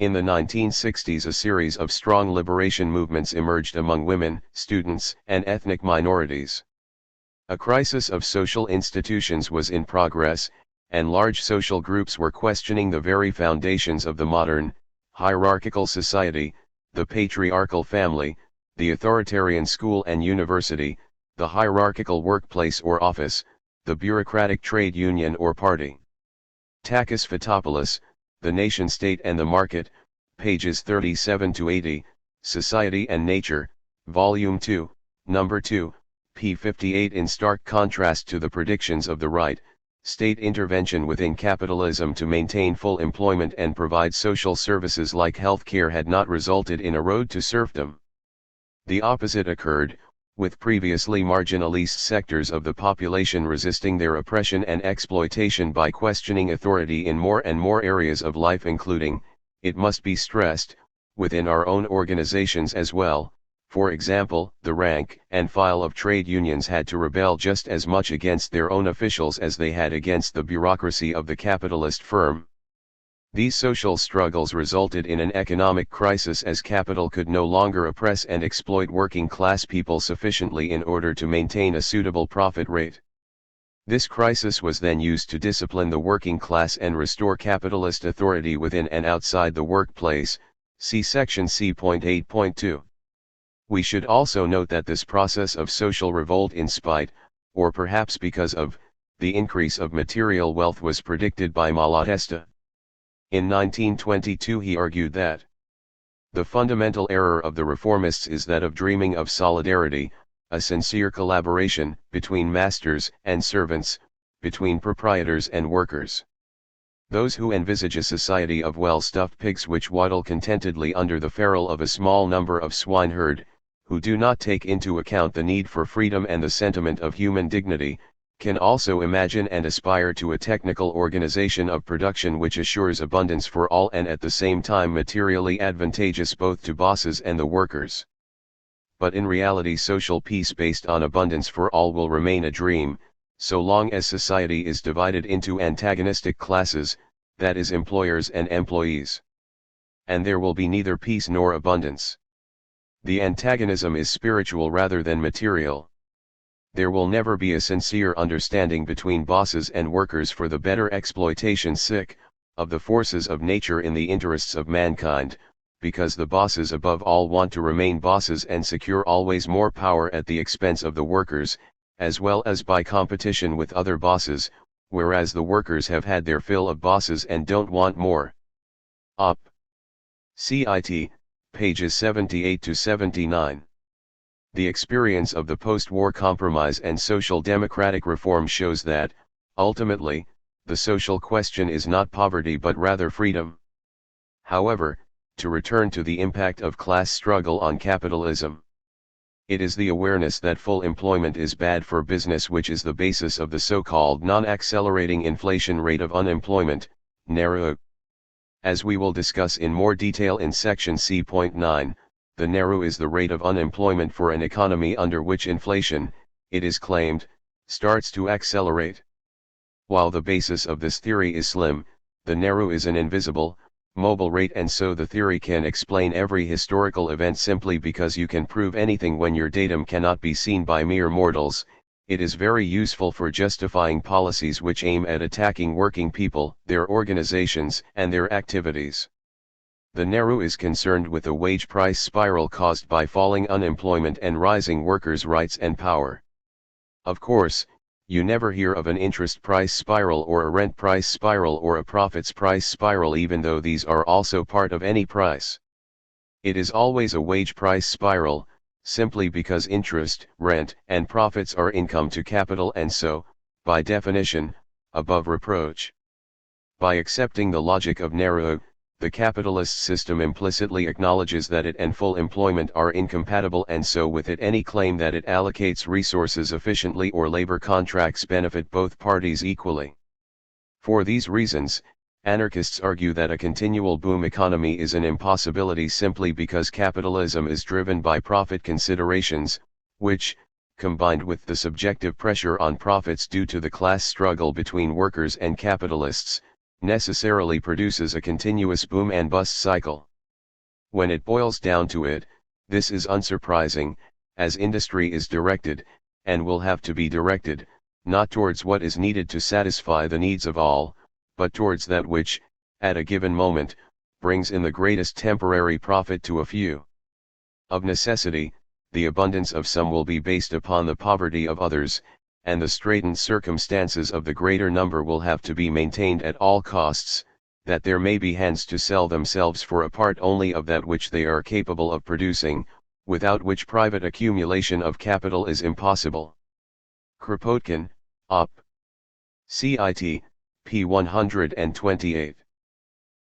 In the 1960s, a series of strong liberation movements emerged among women, students, and ethnic minorities. A crisis of social institutions was in progress, and large social groups were questioning the very foundations of the modern, hierarchical society, the patriarchal family, the authoritarian school and university, the hierarchical workplace or office, the bureaucratic trade union or party. Takis Fotopoulos, The Nation-State and the Market, pages 37 to 80, Society and Nature, Volume 2, Number 2, p. 58. In stark contrast to the predictions of the right, state intervention within capitalism to maintain full employment and provide social services like health care had not resulted in a road to serfdom. The opposite occurred, with previously marginalized sectors of the population resisting their oppression and exploitation by questioning authority in more and more areas of life, including, it must be stressed, within our own organizations as well. For example, the rank and file of trade unions had to rebel just as much against their own officials as they had against the bureaucracy of the capitalist firm. These social struggles resulted in an economic crisis as capital could no longer oppress and exploit working class people sufficiently in order to maintain a suitable profit rate. This crisis was then used to discipline the working class and restore capitalist authority within and outside the workplace, see section C.8.2. We should also note that this process of social revolt in spite, or perhaps because of, the increase of material wealth was predicted by Malatesta. In 1922 he argued that the fundamental error of the reformists is that of dreaming of solidarity, a sincere collaboration, between masters and servants, between proprietors and workers. Those who envisage a society of well-stuffed pigs which waddle contentedly under the ferule of a small number of swineherd, who do not take into account the need for freedom and the sentiment of human dignity, can also imagine and aspire to a technical organization of production which assures abundance for all and at the same time materially advantageous both to bosses and the workers. But in reality, social peace based on abundance for all will remain a dream, so long as society is divided into antagonistic classes, that is, employers and employees. And there will be neither peace nor abundance. The antagonism is spiritual rather than material. There will never be a sincere understanding between bosses and workers for the better exploitation of the forces of nature in the interests of mankind, because the bosses above all want to remain bosses and secure always more power at the expense of the workers, as well as by competition with other bosses, whereas the workers have had their fill of bosses and don't want more. Op. Cit. Pages 78 to 79. The experience of the post-war compromise and social democratic reform shows that, ultimately, the social question is not poverty but rather freedom. However, to return to the impact of class struggle on capitalism. It is the awareness that full employment is bad for business which is the basis of the so-called non-accelerating inflation rate of unemployment, NARU. As we will discuss in more detail in section C.9, the NARU is the rate of unemployment for an economy under which inflation, it is claimed, starts to accelerate. While the basis of this theory is slim, the NARU is an invisible, mobile rate, and so the theory can explain every historical event simply because you can prove anything when your datum cannot be seen by mere mortals. It is very useful for justifying policies which aim at attacking working people, their organizations, and their activities. The NARU is concerned with the wage price spiral caused by falling unemployment and rising workers' rights and power. Of course, you never hear of an interest price spiral or a rent price spiral or a profits price spiral, even though these are also part of any price. It is always a wage price spiral, simply because interest, rent, and profits are income to capital and so, by definition, above reproach. By accepting the logic of NARU, the capitalist system implicitly acknowledges that it and full employment are incompatible, and so with it any claim that it allocates resources efficiently or labor contracts benefit both parties equally. For these reasons, anarchists argue that a continual boom economy is an impossibility simply because capitalism is driven by profit considerations, which, combined with the subjective pressure on profits due to the class struggle between workers and capitalists, necessarily produces a continuous boom and bust cycle. When it boils down to it, this is unsurprising, as industry is directed, and will have to be directed, not towards what is needed to satisfy the needs of all, but towards that which, at a given moment, brings in the greatest temporary profit to a few. Of necessity, the abundance of some will be based upon the poverty of others, and the straitened circumstances of the greater number will have to be maintained at all costs, that there may be hands to sell themselves for a part only of that which they are capable of producing, without which private accumulation of capital is impossible. Kropotkin, Op. Cit. p. 128.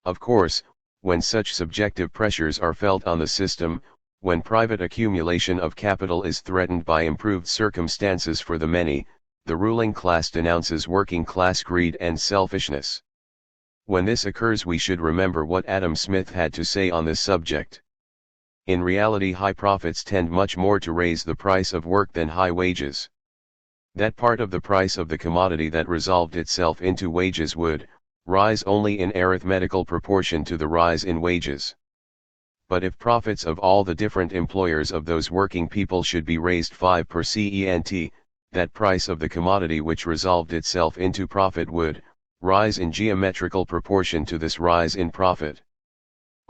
Of course, when such subjective pressures are felt on the system, when private accumulation of capital is threatened by improved circumstances for the many, the ruling class denounces working class greed and selfishness. When this occurs, we should remember what Adam Smith had to say on this subject. In reality, high profits tend much more to raise the price of work than high wages. That part of the price of the commodity that resolved itself into wages would rise only in arithmetical proportion to the rise in wages. But if profits of all the different employers of those working people should be raised 5%, that price of the commodity which resolved itself into profit would rise in geometrical proportion to this rise in profit.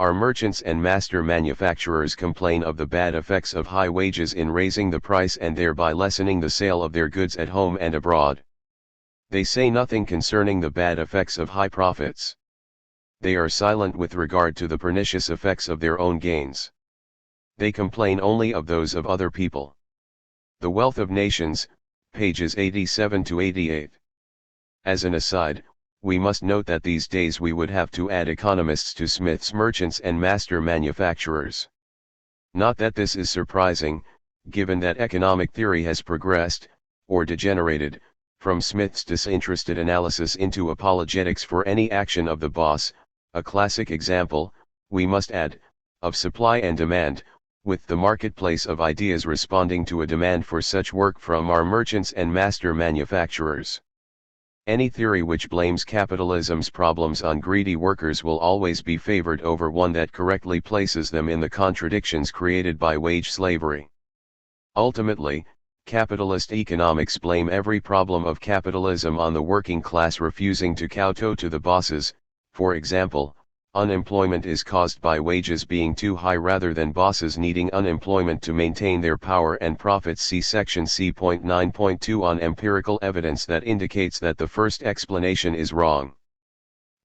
Our merchants and master manufacturers complain of the bad effects of high wages in raising the price and thereby lessening the sale of their goods at home and abroad. They say nothing concerning the bad effects of high profits. They are silent with regard to the pernicious effects of their own gains. They complain only of those of other people. The Wealth of Nations, pages 87 to 88. As an aside, we must note that these days we would have to add economists to Smith's merchants and master manufacturers. Not that this is surprising, given that economic theory has progressed, or degenerated, from Smith's disinterested analysis into apologetics for any action of the boss, a classic example, we must add, of supply and demand, with the marketplace of ideas responding to a demand for such work from our merchants and master manufacturers. Any theory which blames capitalism's problems on greedy workers will always be favored over one that correctly places them in the contradictions created by wage slavery. Ultimately, capitalist economics blame every problem of capitalism on the working class refusing to kowtow to the bosses. For example, unemployment is caused by wages being too high rather than bosses needing unemployment to maintain their power and profits. See section C.9.2 on empirical evidence that indicates that the first explanation is wrong.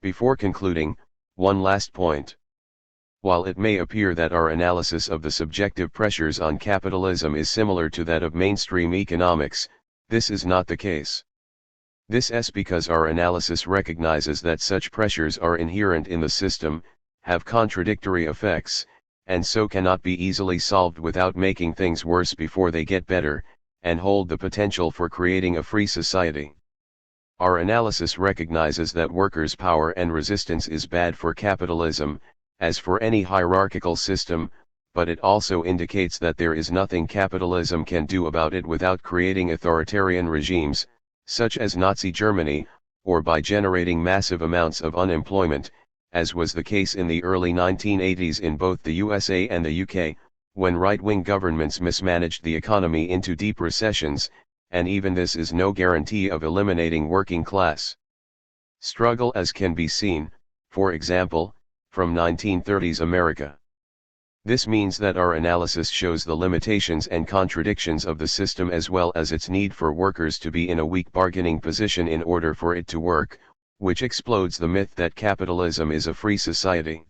Before concluding, one last point. While it may appear that our analysis of the subjective pressures on capitalism is similar to that of mainstream economics, this is not the case. This is because our analysis recognizes that such pressures are inherent in the system, have contradictory effects, and so cannot be easily solved without making things worse before they get better, and hold the potential for creating a free society. Our analysis recognizes that workers' power and resistance is bad for capitalism, as for any hierarchical system, but it also indicates that there is nothing capitalism can do about it without creating authoritarian regimes, such as Nazi Germany, or by generating massive amounts of unemployment, as was the case in the early 1980s in both the USA and the UK, when right-wing governments mismanaged the economy into deep recessions, and even this is no guarantee of eliminating working class struggle, as can be seen, for example, from 1930s America. This means that our analysis shows the limitations and contradictions of the system as well as its need for workers to be in a weak bargaining position in order for it to work, which explodes the myth that capitalism is a free society.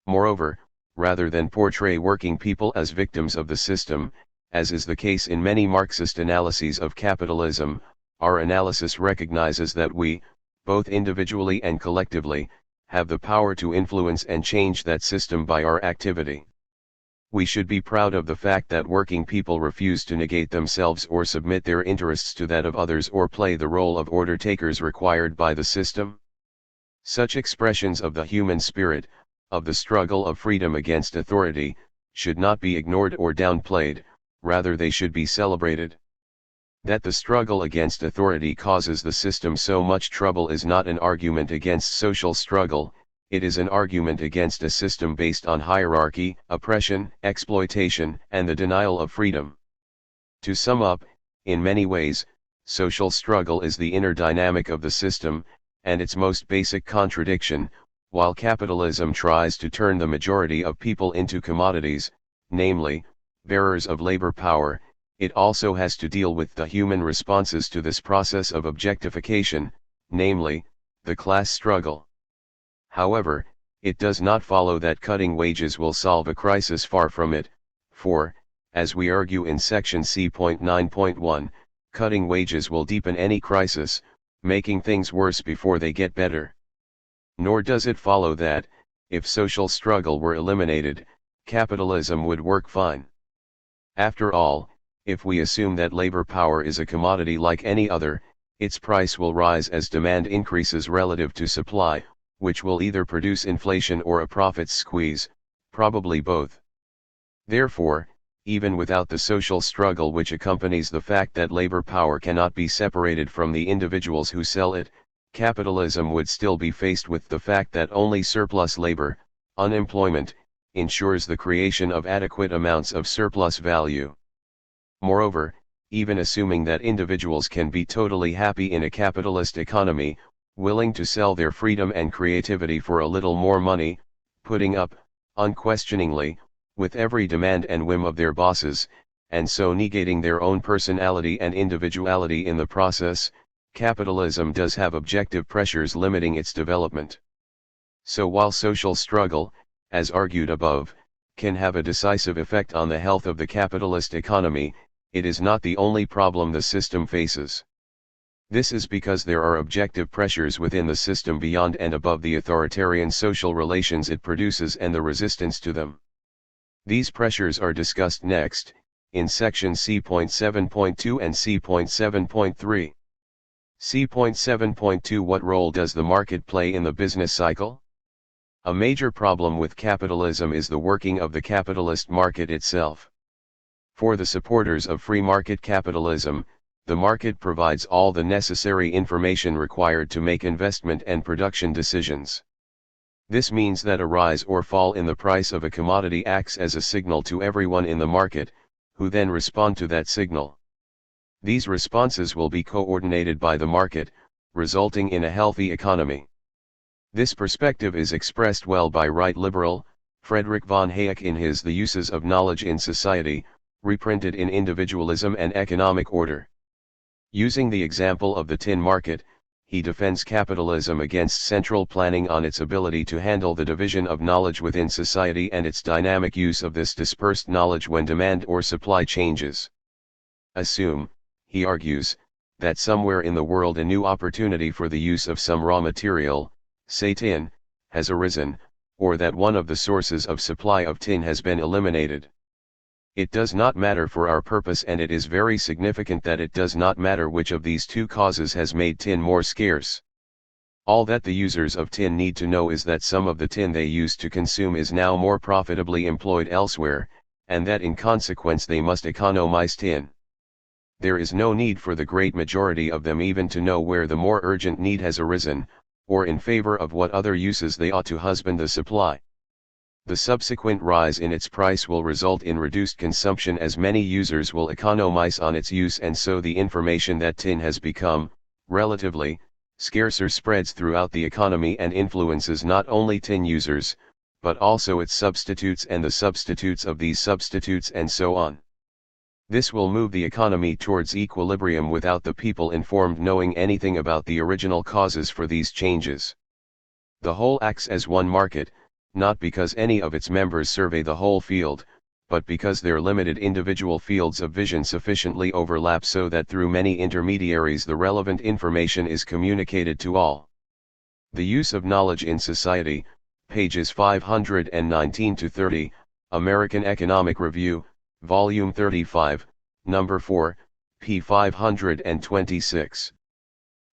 Moreover, rather than portray working people as victims of the system, as is the case in many Marxist analyses of capitalism, our analysis recognizes that we, both individually and collectively, have the power to influence and change that system by our activity. We should be proud of the fact that working people refuse to negate themselves or submit their interests to that of others or play the role of order takers required by the system. Such expressions of the human spirit, of the struggle of freedom against authority, should not be ignored or downplayed, rather they should be celebrated. That the struggle against authority causes the system so much trouble is not an argument against social struggle, it is an argument against a system based on hierarchy, oppression, exploitation, and the denial of freedom. To sum up, in many ways, social struggle is the inner dynamic of the system, and its most basic contradiction. While capitalism tries to turn the majority of people into commodities, namely, bearers of labor power, it also has to deal with the human responses to this process of objectification, namely, the class struggle. However, it does not follow that cutting wages will solve a crisis. Far from it, for, as we argue in section C.9.1, cutting wages will deepen any crisis, making things worse before they get better. Nor does it follow that, if social struggle were eliminated, capitalism would work fine. After all, if we assume that labor power is a commodity like any other, its price will rise as demand increases relative to supply, which will either produce inflation or a profits squeeze, probably both. Therefore, even without the social struggle which accompanies the fact that labor power cannot be separated from the individuals who sell it, capitalism would still be faced with the fact that only surplus labor, unemployment, ensures the creation of adequate amounts of surplus value. Moreover, even assuming that individuals can be totally happy in a capitalist economy, willing to sell their freedom and creativity for a little more money, putting up, unquestioningly, with every demand and whim of their bosses, and so negating their own personality and individuality in the process, capitalism does have objective pressures limiting its development. So while social struggle, as argued above, can have a decisive effect on the health of the capitalist economy, it is not the only problem the system faces. This is because there are objective pressures within the system beyond and above the authoritarian social relations it produces and the resistance to them. These pressures are discussed next, in section C.7.2 and C.7.3. C.7.2 What role does the market play in the business cycle? A major problem with capitalism is the working of the capitalist market itself. For the supporters of free market capitalism, the market provides all the necessary information required to make investment and production decisions. This means that a rise or fall in the price of a commodity acts as a signal to everyone in the market, who then respond to that signal. These responses will be coordinated by the market, resulting in a healthy economy. This perspective is expressed well by right liberal, Friedrich von Hayek in his The Uses of Knowledge in Society, reprinted in Individualism and Economic Order. Using the example of the tin market, he defends capitalism against central planning on its ability to handle the division of knowledge within society and its dynamic use of this dispersed knowledge when demand or supply changes. Assume, he argues, that somewhere in the world a new opportunity for the use of some raw material, say tin, has arisen, or that one of the sources of supply of tin has been eliminated. It does not matter for our purpose, and it is very significant that it does not matter which of these two causes has made tin more scarce. All that the users of tin need to know is that some of the tin they used to consume is now more profitably employed elsewhere, and that in consequence they must economize tin. There is no need for the great majority of them even to know where the more urgent need has arisen, or in favor of what other uses they ought to husband the supply. The subsequent rise in its price will result in reduced consumption as many users will economize on its use, and so the information that tin has become, relatively, scarcer spreads throughout the economy and influences not only tin users, but also its substitutes and the substitutes of these substitutes and so on. This will move the economy towards equilibrium without the people informed knowing anything about the original causes for these changes. The whole acts as one market, not because any of its members survey the whole field, but because their limited individual fields of vision sufficiently overlap so that through many intermediaries the relevant information is communicated to all. The Use of Knowledge in Society, pages 519-30, American Economic Review, Volume 35, Number 4, p. 526.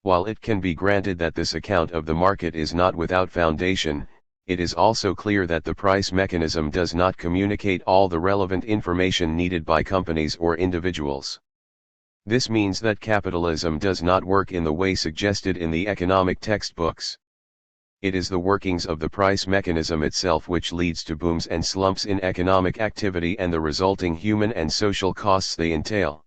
While it can be granted that this account of the market is not without foundation, it is also clear that the price mechanism does not communicate all the relevant information needed by companies or individuals. This means that capitalism does not work in the way suggested in the economic textbooks. It is the workings of the price mechanism itself which leads to booms and slumps in economic activity and the resulting human and social costs they entail.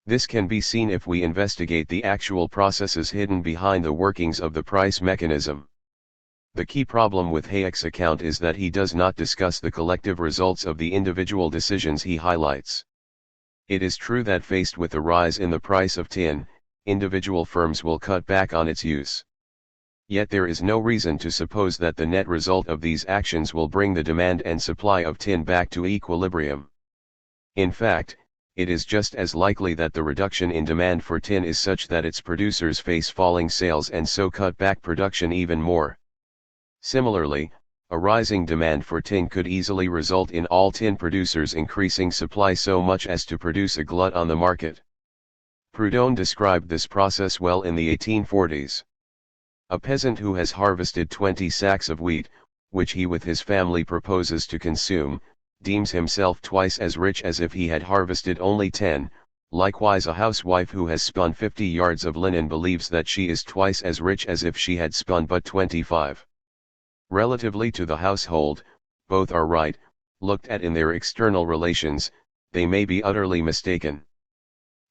This can be seen if we investigate the actual processes hidden behind the workings of the price mechanism. The key problem with Hayek's account is that he does not discuss the collective results of the individual decisions he highlights. It is true that faced with a rise in the price of tin, individual firms will cut back on its use. Yet there is no reason to suppose that the net result of these actions will bring the demand and supply of tin back to equilibrium. In fact, it is just as likely that the reduction in demand for tin is such that its producers face falling sales and so cut back production even more. Similarly, a rising demand for tin could easily result in all tin producers increasing supply so much as to produce a glut on the market. Proudhon described this process well in the 1840s. A peasant who has harvested 20 sacks of wheat, which he with his family proposes to consume, deems himself twice as rich as if he had harvested only 10, likewise a housewife who has spun 50 yards of linen believes that she is twice as rich as if she had spun but 25. Relatively to the household, both are right. Looked at in their external relations, they may be utterly mistaken.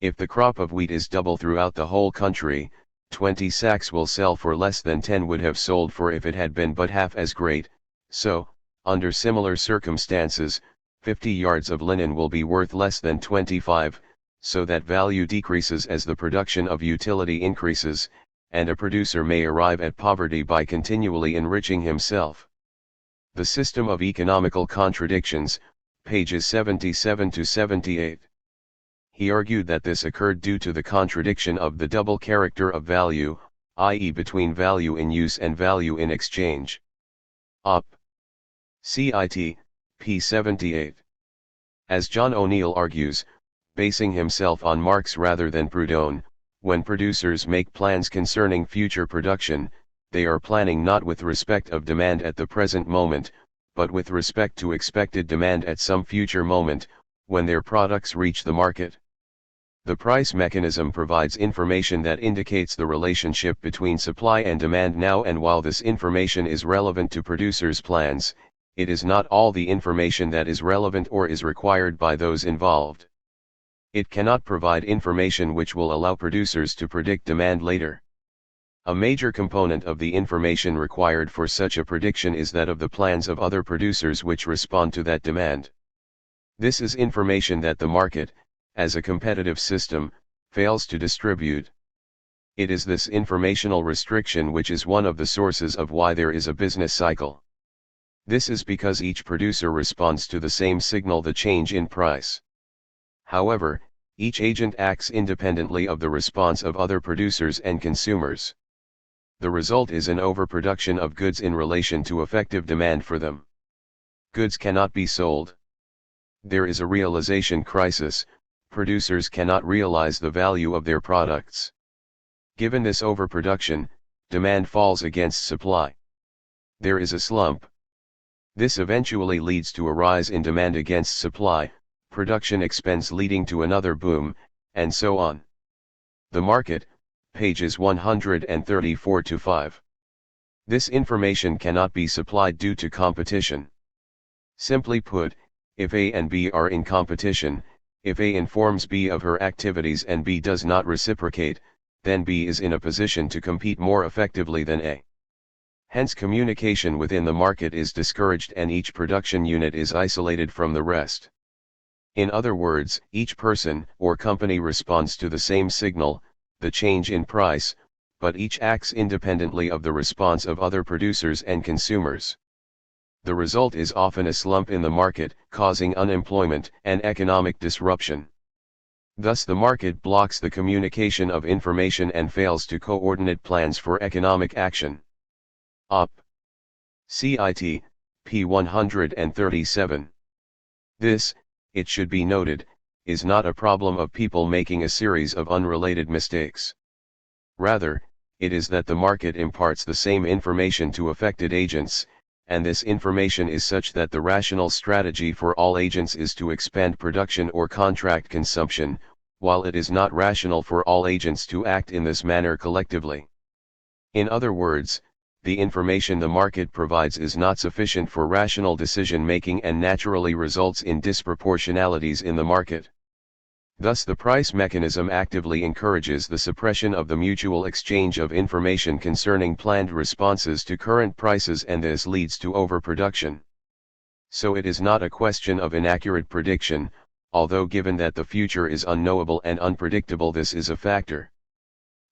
If the crop of wheat is double throughout the whole country, 20 sacks will sell for less than 10 would have sold for if it had been but half as great, so, under similar circumstances, 50 yards of linen will be worth less than 25, so that value decreases as the production of utility increases, and a producer may arrive at poverty by continually enriching himself. The System of Economical Contradictions, pages 77 to 78. He argued that this occurred due to the contradiction of the double character of value, i.e. between value in use and value in exchange. Op. Cit. p. 78. As John O'Neill argues, basing himself on Marx rather than Proudhon, when producers make plans concerning future production, they are planning not with respect of demand at the present moment, but with respect to expected demand at some future moment, when their products reach the market. The price mechanism provides information that indicates the relationship between supply and demand now, and while this information is relevant to producers' plans, it is not all the information that is relevant or is required by those involved. It cannot provide information which will allow producers to predict demand later. A major component of the information required for such a prediction is that of the plans of other producers which respond to that demand. This is information that the market, as a competitive system, fails to distribute. It is this informational restriction which is one of the sources of why there is a business cycle. This is because each producer responds to the same signal, the change in price. However, each agent acts independently of the response of other producers and consumers. The result is an overproduction of goods in relation to effective demand for them. Goods cannot be sold. There is a realization crisis. Producers cannot realize the value of their products. Given this overproduction, demand falls against supply. There is a slump. This eventually leads to a rise in demand against supply, production expense leading to another boom, and so on. The market, pages 134 to 5. This information cannot be supplied due to competition. Simply put, if A and B are in competition, if A informs B of her activities and B does not reciprocate, then B is in a position to compete more effectively than A. Hence communication within the market is discouraged and each production unit is isolated from the rest. In other words, each person or company responds to the same signal, the change in price, but each acts independently of the response of other producers and consumers. The result is often a slump in the market, causing unemployment and economic disruption. Thus the market blocks the communication of information and fails to coordinate plans for economic action. Op. Cit. p. 137. This, it should be noted, is not a problem of people making a series of unrelated mistakes. Rather, it is that the market imparts the same information to affected agents, and this information is such that the rational strategy for all agents is to expand production or contract consumption, while it is not rational for all agents to act in this manner collectively. In other words, the information the market provides is not sufficient for rational decision-making and naturally results in disproportionalities in the market. Thus the price mechanism actively encourages the suppression of the mutual exchange of information concerning planned responses to current prices, and this leads to overproduction. So it is not a question of inaccurate prediction, although given that the future is unknowable and unpredictable, this is a factor.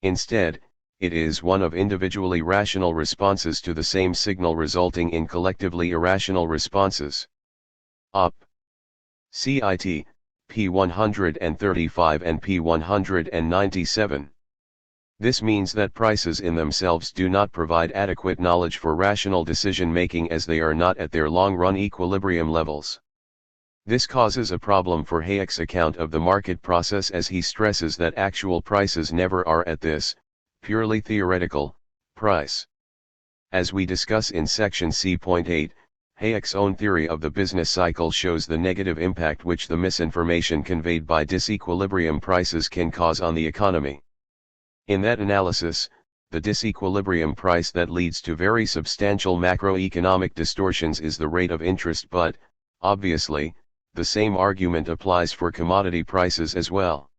Instead, it is one of individually rational responses to the same signal resulting in collectively irrational responses. Up. CIT, p. 135 and p. 197. This means that prices in themselves do not provide adequate knowledge for rational decision-making, as they are not at their long-run equilibrium levels. This causes a problem for Hayek's account of the market process, as he stresses that actual prices never are at this, purely theoretical, price. As we discuss in section C.8, Hayek's own theory of the business cycle shows the negative impact which the misinformation conveyed by disequilibrium prices can cause on the economy. In that analysis, the disequilibrium price that leads to very substantial macroeconomic distortions is the rate of interest, but, obviously, the same argument applies for commodity prices as well.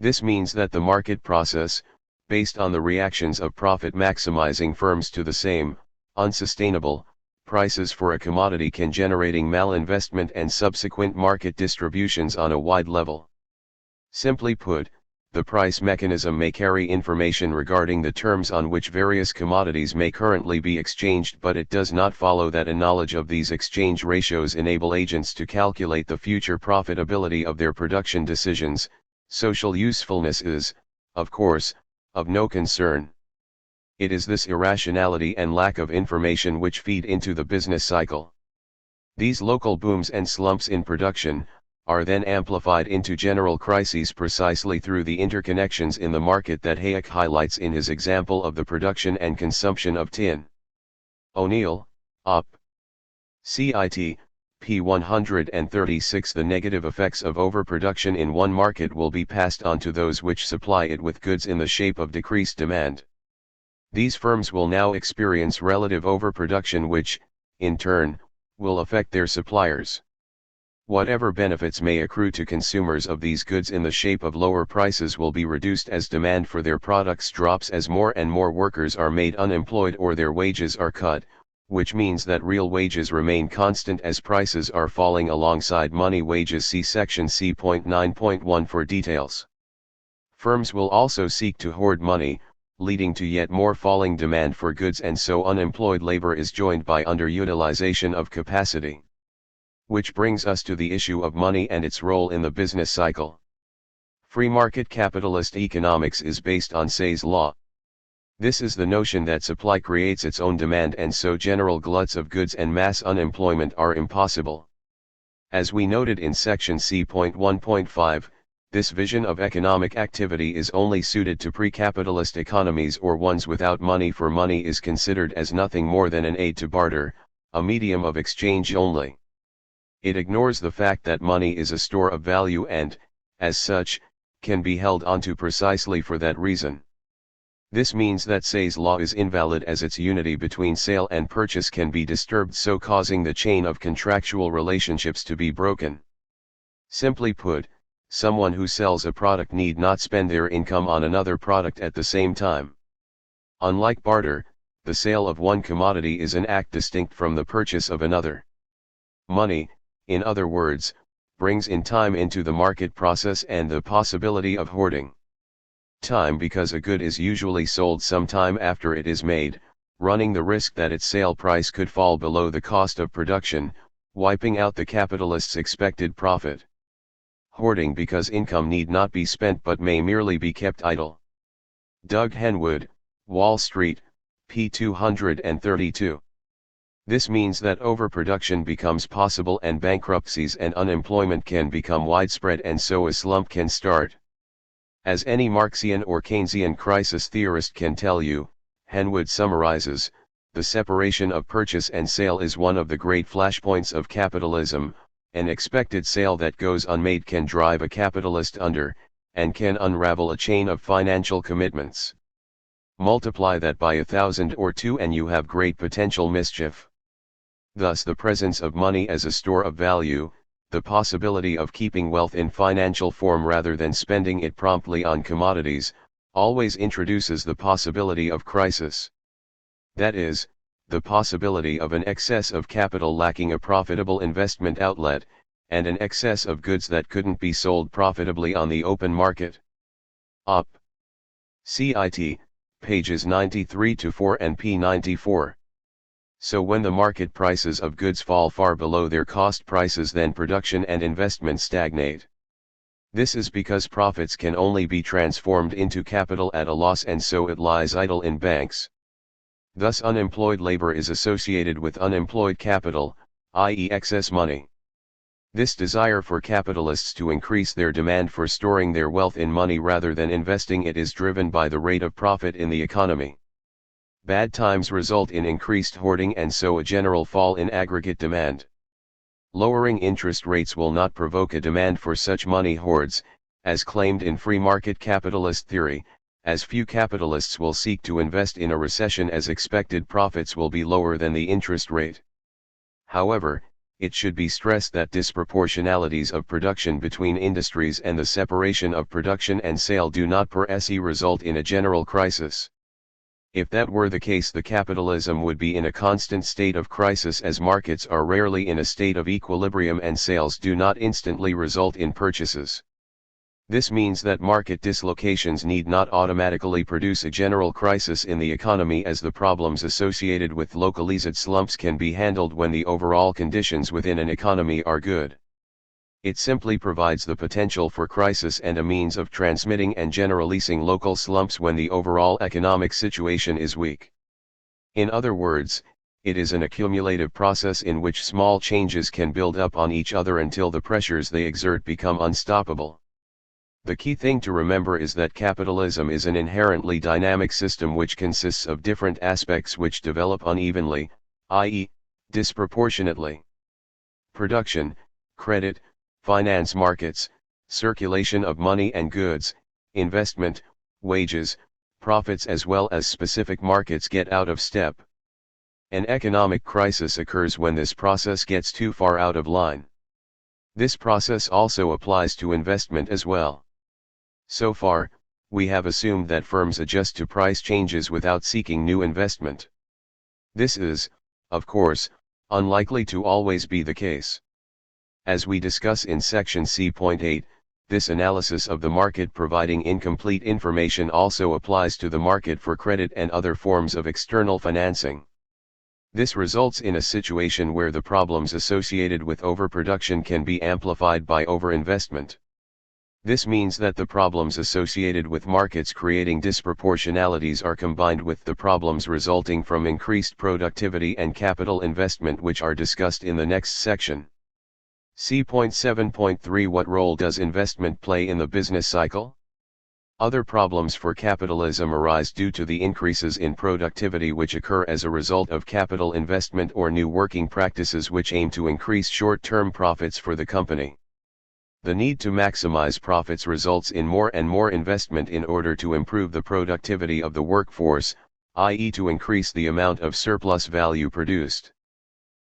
This means that the market process, based on the reactions of profit-maximizing firms to the same, unsustainable, prices for a commodity, can generating malinvestment and subsequent market distributions on a wide level. Simply put, the price mechanism may carry information regarding the terms on which various commodities may currently be exchanged, but it does not follow that a knowledge of these exchange ratios enable agents to calculate the future profitability of their production decisions. Social usefulness is, of course, of no concern. It is this irrationality and lack of information which feed into the business cycle. These local booms and slumps in production are then amplified into general crises precisely through the interconnections in the market that Hayek highlights in his example of the production and consumption of tin. O'Neill, Op. CIT, p. 136. The negative effects of overproduction in one market will be passed on to those which supply it with goods in the shape of decreased demand. These firms will now experience relative overproduction which, in turn, will affect their suppliers. Whatever benefits may accrue to consumers of these goods in the shape of lower prices will be reduced as demand for their products drops, as more and more workers are made unemployed or their wages are cut, which means that real wages remain constant as prices are falling alongside money wages. See section C.9.1 for details. Firms will also seek to hoard money, leading to yet more falling demand for goods, and so unemployed labor is joined by underutilization of capacity. Which brings us to the issue of money and its role in the business cycle. Free market capitalist economics is based on Say's law. This is the notion that supply creates its own demand, and so general gluts of goods and mass unemployment are impossible. As we noted in section C.1.5, this vision of economic activity is only suited to pre-capitalist economies, or ones without money, for money is considered as nothing more than an aid to barter, a medium of exchange only. It ignores the fact that money is a store of value and, as such, can be held onto precisely for that reason. This means that Say's law is invalid, as its unity between sale and purchase can be disturbed, so causing the chain of contractual relationships to be broken. Simply put, someone who sells a product need not spend their income on another product at the same time. Unlike barter, the sale of one commodity is an act distinct from the purchase of another. Money, in other words, brings in time into the market process and the possibility of hoarding. Time, because a good is usually sold some time after it is made, running the risk that its sale price could fall below the cost of production, wiping out the capitalist's expected profit. Hoarding, because income need not be spent but may merely be kept idle. Doug Henwood, Wall Street, p. 232. This means that overproduction becomes possible and bankruptcies and unemployment can become widespread, and so a slump can start. As any Marxian or Keynesian crisis theorist can tell you, Henwood summarizes, the separation of purchase and sale is one of the great flashpoints of capitalism. An expected sale that goes unmade can drive a capitalist under, and can unravel a chain of financial commitments. Multiply that by 1,000 or 2 and you have great potential mischief. Thus the presence of money as a store of value, the possibility of keeping wealth in financial form rather than spending it promptly on commodities, always introduces the possibility of crisis. That is, the possibility of an excess of capital lacking a profitable investment outlet, and an excess of goods that couldn't be sold profitably on the open market. Op. Cit. Pages 93-4 and p94. So when the market prices of goods fall far below their cost prices, then production and investment stagnate. This is because profits can only be transformed into capital at a loss, and so it lies idle in banks. Thus unemployed labor is associated with unemployed capital, i.e. excess money. This desire for capitalists to increase their demand for storing their wealth in money rather than investing it is driven by the rate of profit in the economy. Bad times result in increased hoarding and so a general fall in aggregate demand. Lowering interest rates will not provoke a demand for such money hoards, as claimed in free market capitalist theory, as few capitalists will seek to invest in a recession as expected profits will be lower than the interest rate. However, it should be stressed that disproportionalities of production between industries and the separation of production and sale do not per se result in a general crisis. If that were the case, the capitalism would be in a constant state of crisis, as markets are rarely in a state of equilibrium and sales do not instantly result in purchases. This means that market dislocations need not automatically produce a general crisis in the economy, as the problems associated with localized slumps can be handled when the overall conditions within an economy are good. It simply provides the potential for crisis and a means of transmitting and generalizing local slumps when the overall economic situation is weak. In other words, it is an accumulative process in which small changes can build up on each other until the pressures they exert become unstoppable. The key thing to remember is that capitalism is an inherently dynamic system which consists of different aspects which develop unevenly, i.e., disproportionately. Production, credit, finance markets, circulation of money and goods, investment, wages, profits, as well as specific markets get out of step. An economic crisis occurs when this process gets too far out of line. This process also applies to investment as well. So far, we have assumed that firms adjust to price changes without seeking new investment. This is, of course, unlikely to always be the case. As we discuss in section C.8, this analysis of the market providing incomplete information also applies to the market for credit and other forms of external financing. This results in a situation where the problems associated with overproduction can be amplified by overinvestment. This means that the problems associated with markets creating disproportionalities are combined with the problems resulting from increased productivity and capital investment, which are discussed in the next section. C.7.3 What role does investment play in the business cycle? Other problems for capitalism arise due to the increases in productivity which occur as a result of capital investment or new working practices which aim to increase short-term profits for the company. The need to maximize profits results in more and more investment in order to improve the productivity of the workforce, i.e., to increase the amount of surplus value produced.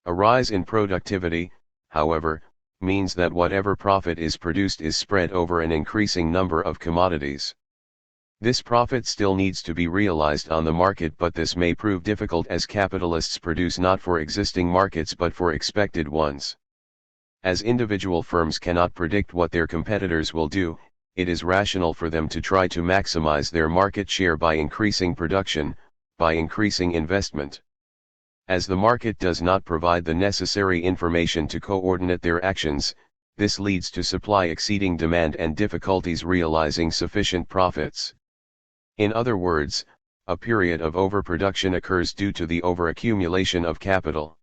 A rise in productivity, however, means that whatever profit is produced is spread over an increasing number of commodities. This profit still needs to be realized on the market, but this may prove difficult as capitalists produce not for existing markets but for expected ones. As individual firms cannot predict what their competitors will do, it is rational for them to try to maximize their market share by increasing production, by increasing investment. As the market does not provide the necessary information to coordinate their actions, this leads to supply exceeding demand and difficulties realizing sufficient profits. In other words, a period of overproduction occurs due to the overaccumulation of capital.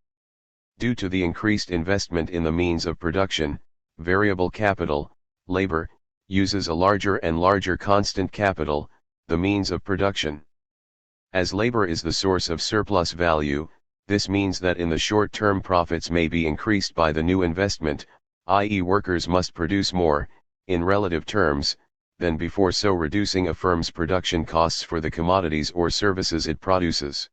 Due to the increased investment in the means of production, variable capital, labor, uses a larger and larger constant capital, the means of production. As labor is the source of surplus value, this means that in the short term profits may be increased by the new investment, i.e., workers must produce more, in relative terms, than before, so reducing a firm's production costs for the commodities or services it produces.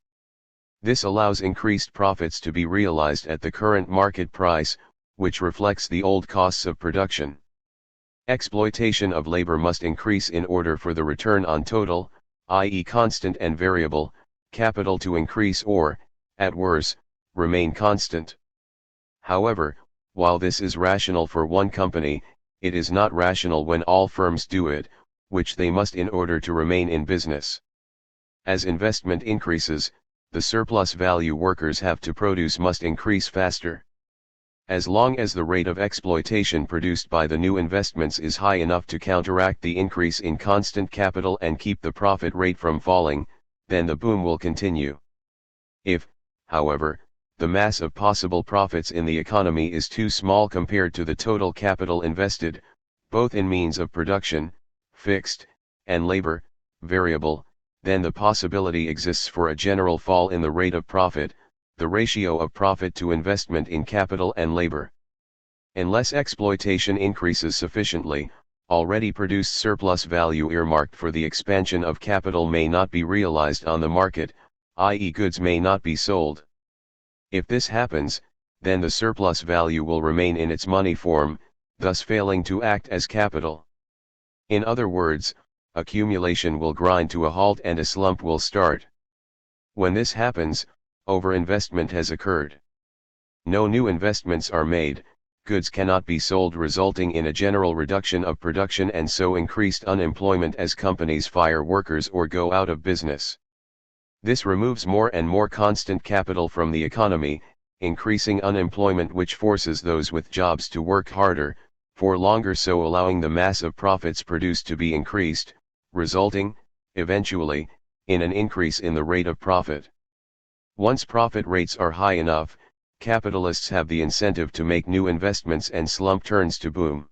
This allows increased profits to be realized at the current market price, which reflects the old costs of production. Exploitation of labor must increase in order for the return on total, i.e. constant and variable, capital to increase or, at worst, remain constant. However, while this is rational for one company, it is not rational when all firms do it, which they must in order to remain in business. As investment increases, the surplus value workers have to produce must increase faster. As long as the rate of exploitation produced by the new investments is high enough to counteract the increase in constant capital and keep the profit rate from falling, then the boom will continue. If, however, the mass of possible profits in the economy is too small compared to the total capital invested, both in means of production, fixed, and labor, variable, then the possibility exists for a general fall in the rate of profit, the ratio of profit to investment in capital and labor. Unless exploitation increases sufficiently, already produced surplus value earmarked for the expansion of capital may not be realized on the market, i.e. goods may not be sold. If this happens, then the surplus value will remain in its money form, thus failing to act as capital. In other words, accumulation will grind to a halt and a slump will start. When this happens, overinvestment has occurred. No new investments are made, goods cannot be sold, resulting in a general reduction of production and so increased unemployment as companies fire workers or go out of business. This removes more and more constant capital from the economy, increasing unemployment, which forces those with jobs to work harder, for longer, so allowing the mass of profits produced to be increased, resulting, eventually, in an increase in the rate of profit. Once profit rates are high enough, capitalists have the incentive to make new investments and slump turns to boom.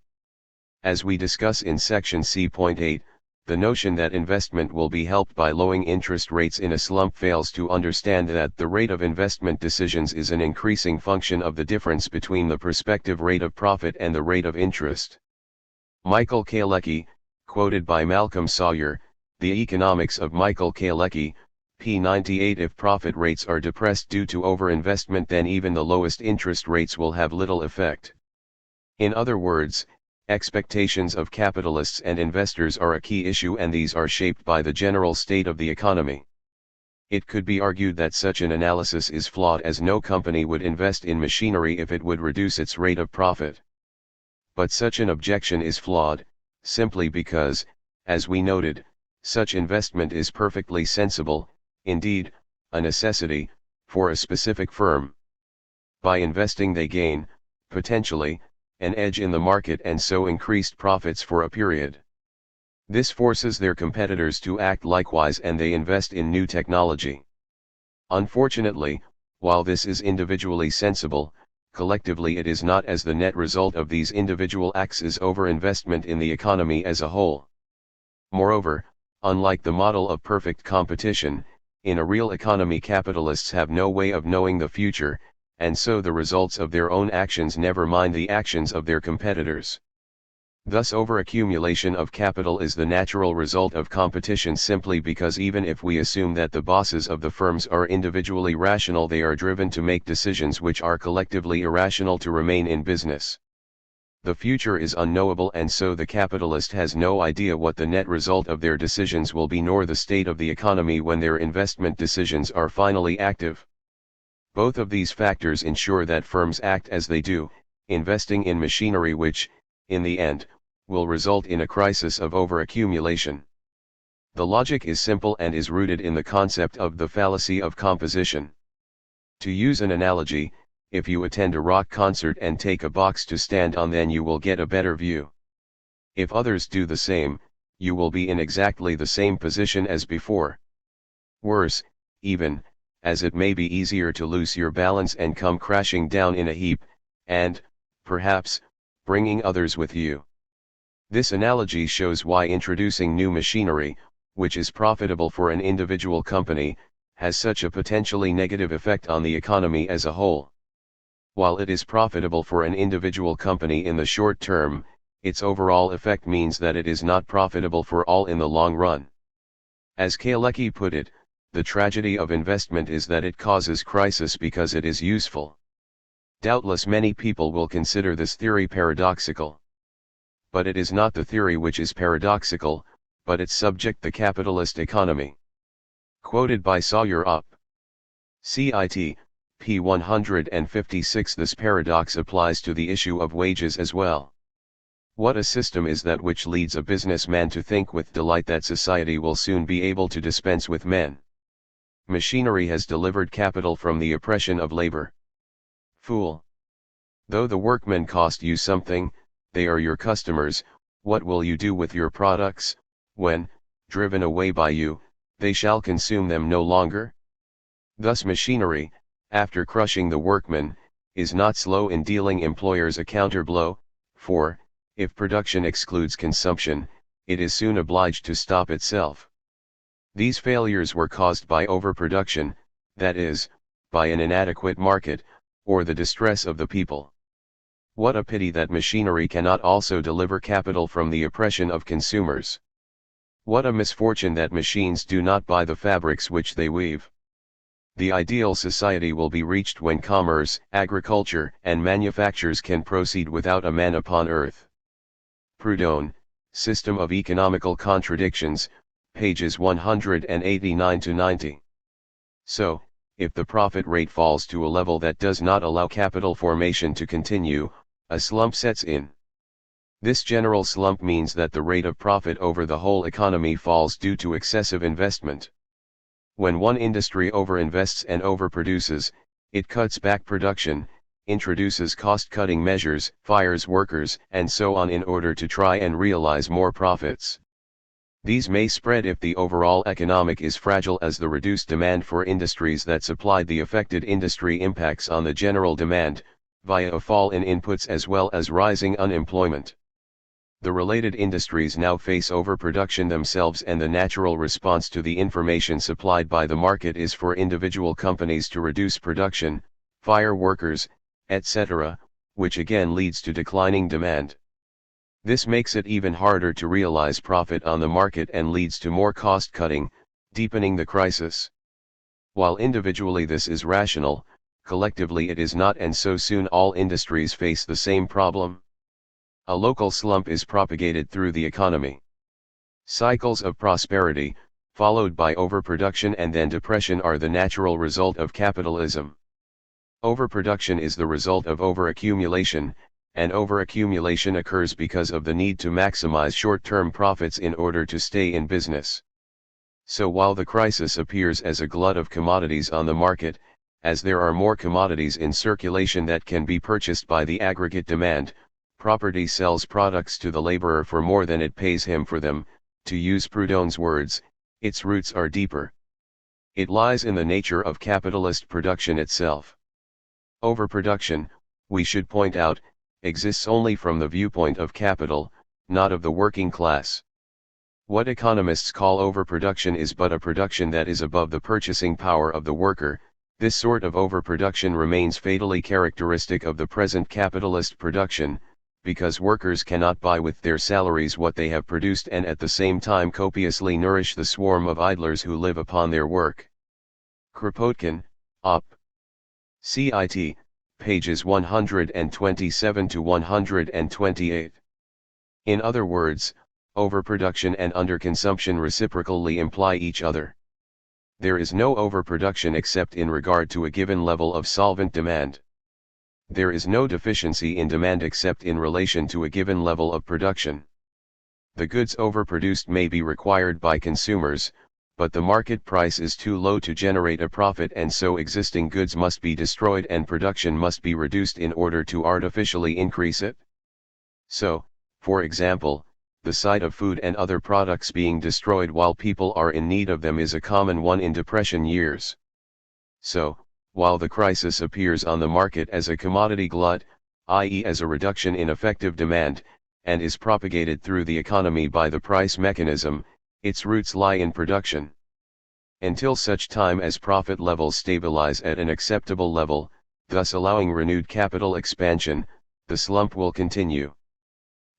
As we discuss in section C.8, the notion that investment will be helped by lowering interest rates in a slump fails to understand that the rate of investment decisions is an increasing function of the difference between the prospective rate of profit and the rate of interest. Michael Kalecki, quoted by Malcolm Sawyer, The Economics of Michael Kalecki, p. 98. If profit rates are depressed due to overinvestment, then even the lowest interest rates will have little effect. In other words, expectations of capitalists and investors are a key issue, and these are shaped by the general state of the economy. It could be argued that such an analysis is flawed, as no company would invest in machinery if it would reduce its rate of profit. But such an objection is flawed, simply because, as we noted, such investment is perfectly sensible, indeed, a necessity, for a specific firm. By investing they gain, potentially, an edge in the market and so increased profits for a period. This forces their competitors to act likewise, and they invest in new technology. Unfortunately, while this is individually sensible, collectively it is not, as the net result of these individual acts is overinvestment in the economy as a whole. Moreover, unlike the model of perfect competition, in a real economy capitalists have no way of knowing the future, and so the results of their own actions never mind the actions of their competitors. Thus overaccumulation of capital is the natural result of competition, simply because even if we assume that the bosses of the firms are individually rational, they are driven to make decisions which are collectively irrational to remain in business. The future is unknowable, and so the capitalist has no idea what the net result of their decisions will be, nor the state of the economy when their investment decisions are finally active. Both of these factors ensure that firms act as they do, investing in machinery which, in the end, will result in a crisis of overaccumulation. The logic is simple and is rooted in the concept of the fallacy of composition. To use an analogy, if you attend a rock concert and take a box to stand on, then you will get a better view. If others do the same, you will be in exactly the same position as before. Worse, even, as it may be easier to lose your balance and come crashing down in a heap, and, perhaps, bringing others with you. This analogy shows why introducing new machinery, which is profitable for an individual company, has such a potentially negative effect on the economy as a whole. While it is profitable for an individual company in the short term, its overall effect means that it is not profitable for all in the long run. As Kalecki put it, the tragedy of investment is that it causes crisis because it is useful. Doubtless many people will consider this theory paradoxical. But it is not the theory which is paradoxical, but its subject, the capitalist economy. Quoted by Sawyer Up. Cit. p. 156. This paradox applies to the issue of wages as well. What a system is that which leads a businessman to think with delight that society will soon be able to dispense with men? Machinery has delivered capital from the oppression of labor. Fool! Though the workmen cost you something, they are your customers. What will you do with your products, when, driven away by you, they shall consume them no longer? Thus machinery, after crushing the workmen, is not slow in dealing employers a counterblow, for, if production excludes consumption, it is soon obliged to stop itself. These failures were caused by overproduction, that is, by an inadequate market, or the distress of the people. What a pity that machinery cannot also deliver capital from the oppression of consumers. What a misfortune that machines do not buy the fabrics which they weave. The ideal society will be reached when commerce, agriculture, and manufactures can proceed without a man upon earth. Proudhon, System of Economical Contradictions, pages 189-90. So, if the profit rate falls to a level that does not allow capital formation to continue, a slump sets in. This general slump means that the rate of profit over the whole economy falls due to excessive investment. When one industry overinvests and overproduces, it cuts back production, introduces cost-cutting measures, fires workers, and so on in order to try and realize more profits. These may spread if the overall economic is fragile, as the reduced demand for industries that supplied the affected industry impacts on the general demand, via a fall in inputs as well as rising unemployment. The related industries now face overproduction themselves, and the natural response to the information supplied by the market is for individual companies to reduce production, fire workers, etc., which again leads to declining demand. This makes it even harder to realize profit on the market and leads to more cost cutting, deepening the crisis. While individually this is rational, collectively it is not, and so soon all industries face the same problem. A local slump is propagated through the economy. Cycles of prosperity, followed by overproduction and then depression, are the natural result of capitalism. Overproduction is the result of overaccumulation, and overaccumulation occurs because of the need to maximize short-term profits in order to stay in business. So while the crisis appears as a glut of commodities on the market, as there are more commodities in circulation that can be purchased by the aggregate demand, property sells products to the laborer for more than it pays him for them. To use Proudhon's words, its roots are deeper. It lies in the nature of capitalist production itself. Overproduction, we should point out, exists only from the viewpoint of capital, not of the working class. What economists call overproduction is but a production that is above the purchasing power of the worker. This sort of overproduction remains fatally characteristic of the present capitalist production, because workers cannot buy with their salaries what they have produced and at the same time copiously nourish the swarm of idlers who live upon their work. Kropotkin, Op. Cit. pages 127-128. In other words, overproduction and underconsumption reciprocally imply each other. There is no overproduction except in regard to a given level of solvent demand. There is no deficiency in demand except in relation to a given level of production. The goods overproduced may be required by consumers, but the market price is too low to generate a profit, and so existing goods must be destroyed and production must be reduced in order to artificially increase it. So, for example, the sight of food and other products being destroyed while people are in need of them is a common one in Depression years. So, while the crisis appears on the market as a commodity glut, i.e. as a reduction in effective demand, and is propagated through the economy by the price mechanism, its roots lie in production. Until such time as profit levels stabilize at an acceptable level, thus allowing renewed capital expansion, the slump will continue.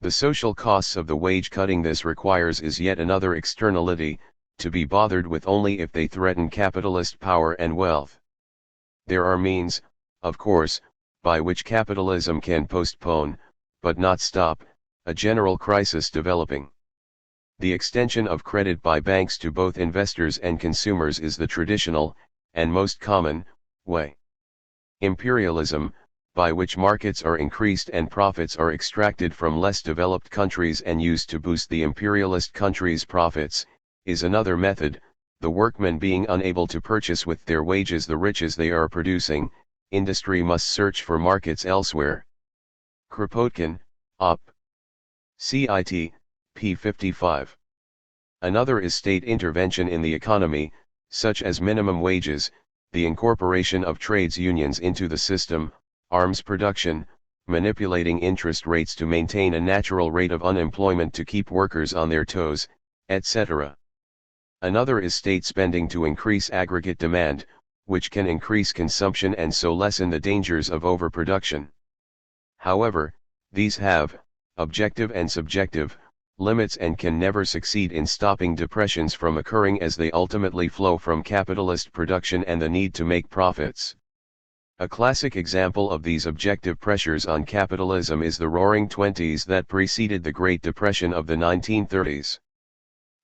The social costs of the wage cutting this requires is yet another externality, to be bothered with only if they threaten capitalist power and wealth. There are means, of course, by which capitalism can postpone, but not stop, a general crisis developing. The extension of credit by banks to both investors and consumers is the traditional, and most common, way. Imperialism, by which markets are increased and profits are extracted from less developed countries and used to boost the imperialist countries' profits, is another method. The workmen being unable to purchase with their wages the riches they are producing, industry must search for markets elsewhere. Kropotkin, Op. Cit. p. 55. Another is state intervention in the economy, such as minimum wages, the incorporation of trades unions into the system, arms production, manipulating interest rates to maintain a natural rate of unemployment to keep workers on their toes, etc. Another is state spending to increase aggregate demand, which can increase consumption and so lessen the dangers of overproduction. However, these have, objective and subjective, limits and can never succeed in stopping depressions from occurring as they ultimately flow from capitalist production and the need to make profits. A classic example of these objective pressures on capitalism is the Roaring Twenties that preceded the Great Depression of the 1930s.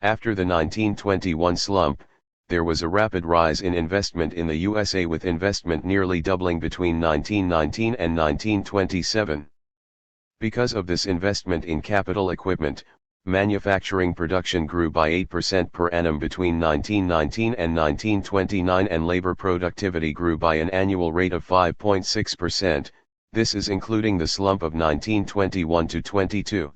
After the 1921 slump, there was a rapid rise in investment in the USA, with investment nearly doubling between 1919 and 1927. Because of this investment in capital equipment, manufacturing production grew by 8% per annum between 1919 and 1929, and labor productivity grew by an annual rate of 5.6%, this is including the slump of 1921 to 22.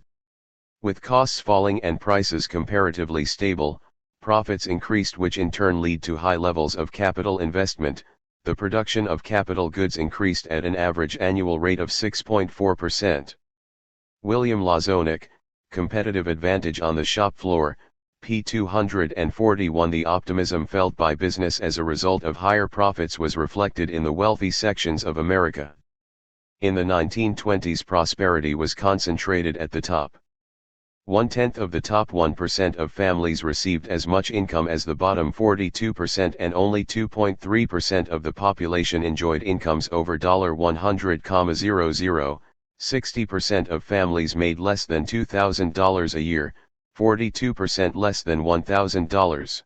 With costs falling and prices comparatively stable, profits increased, which in turn lead to high levels of capital investment. The production of capital goods increased at an average annual rate of 6.4%. William Lazonick, Competitive Advantage on the Shop Floor, p. 241. The optimism felt by business as a result of higher profits was reflected in the wealthy sections of America. In the 1920s, prosperity was concentrated at the top. 1/10 of the top 1% of families received as much income as the bottom 42%, and only 2.3% of the population enjoyed incomes over $100,000. 60% of families made less than $2,000 a year, 42% less than $1,000.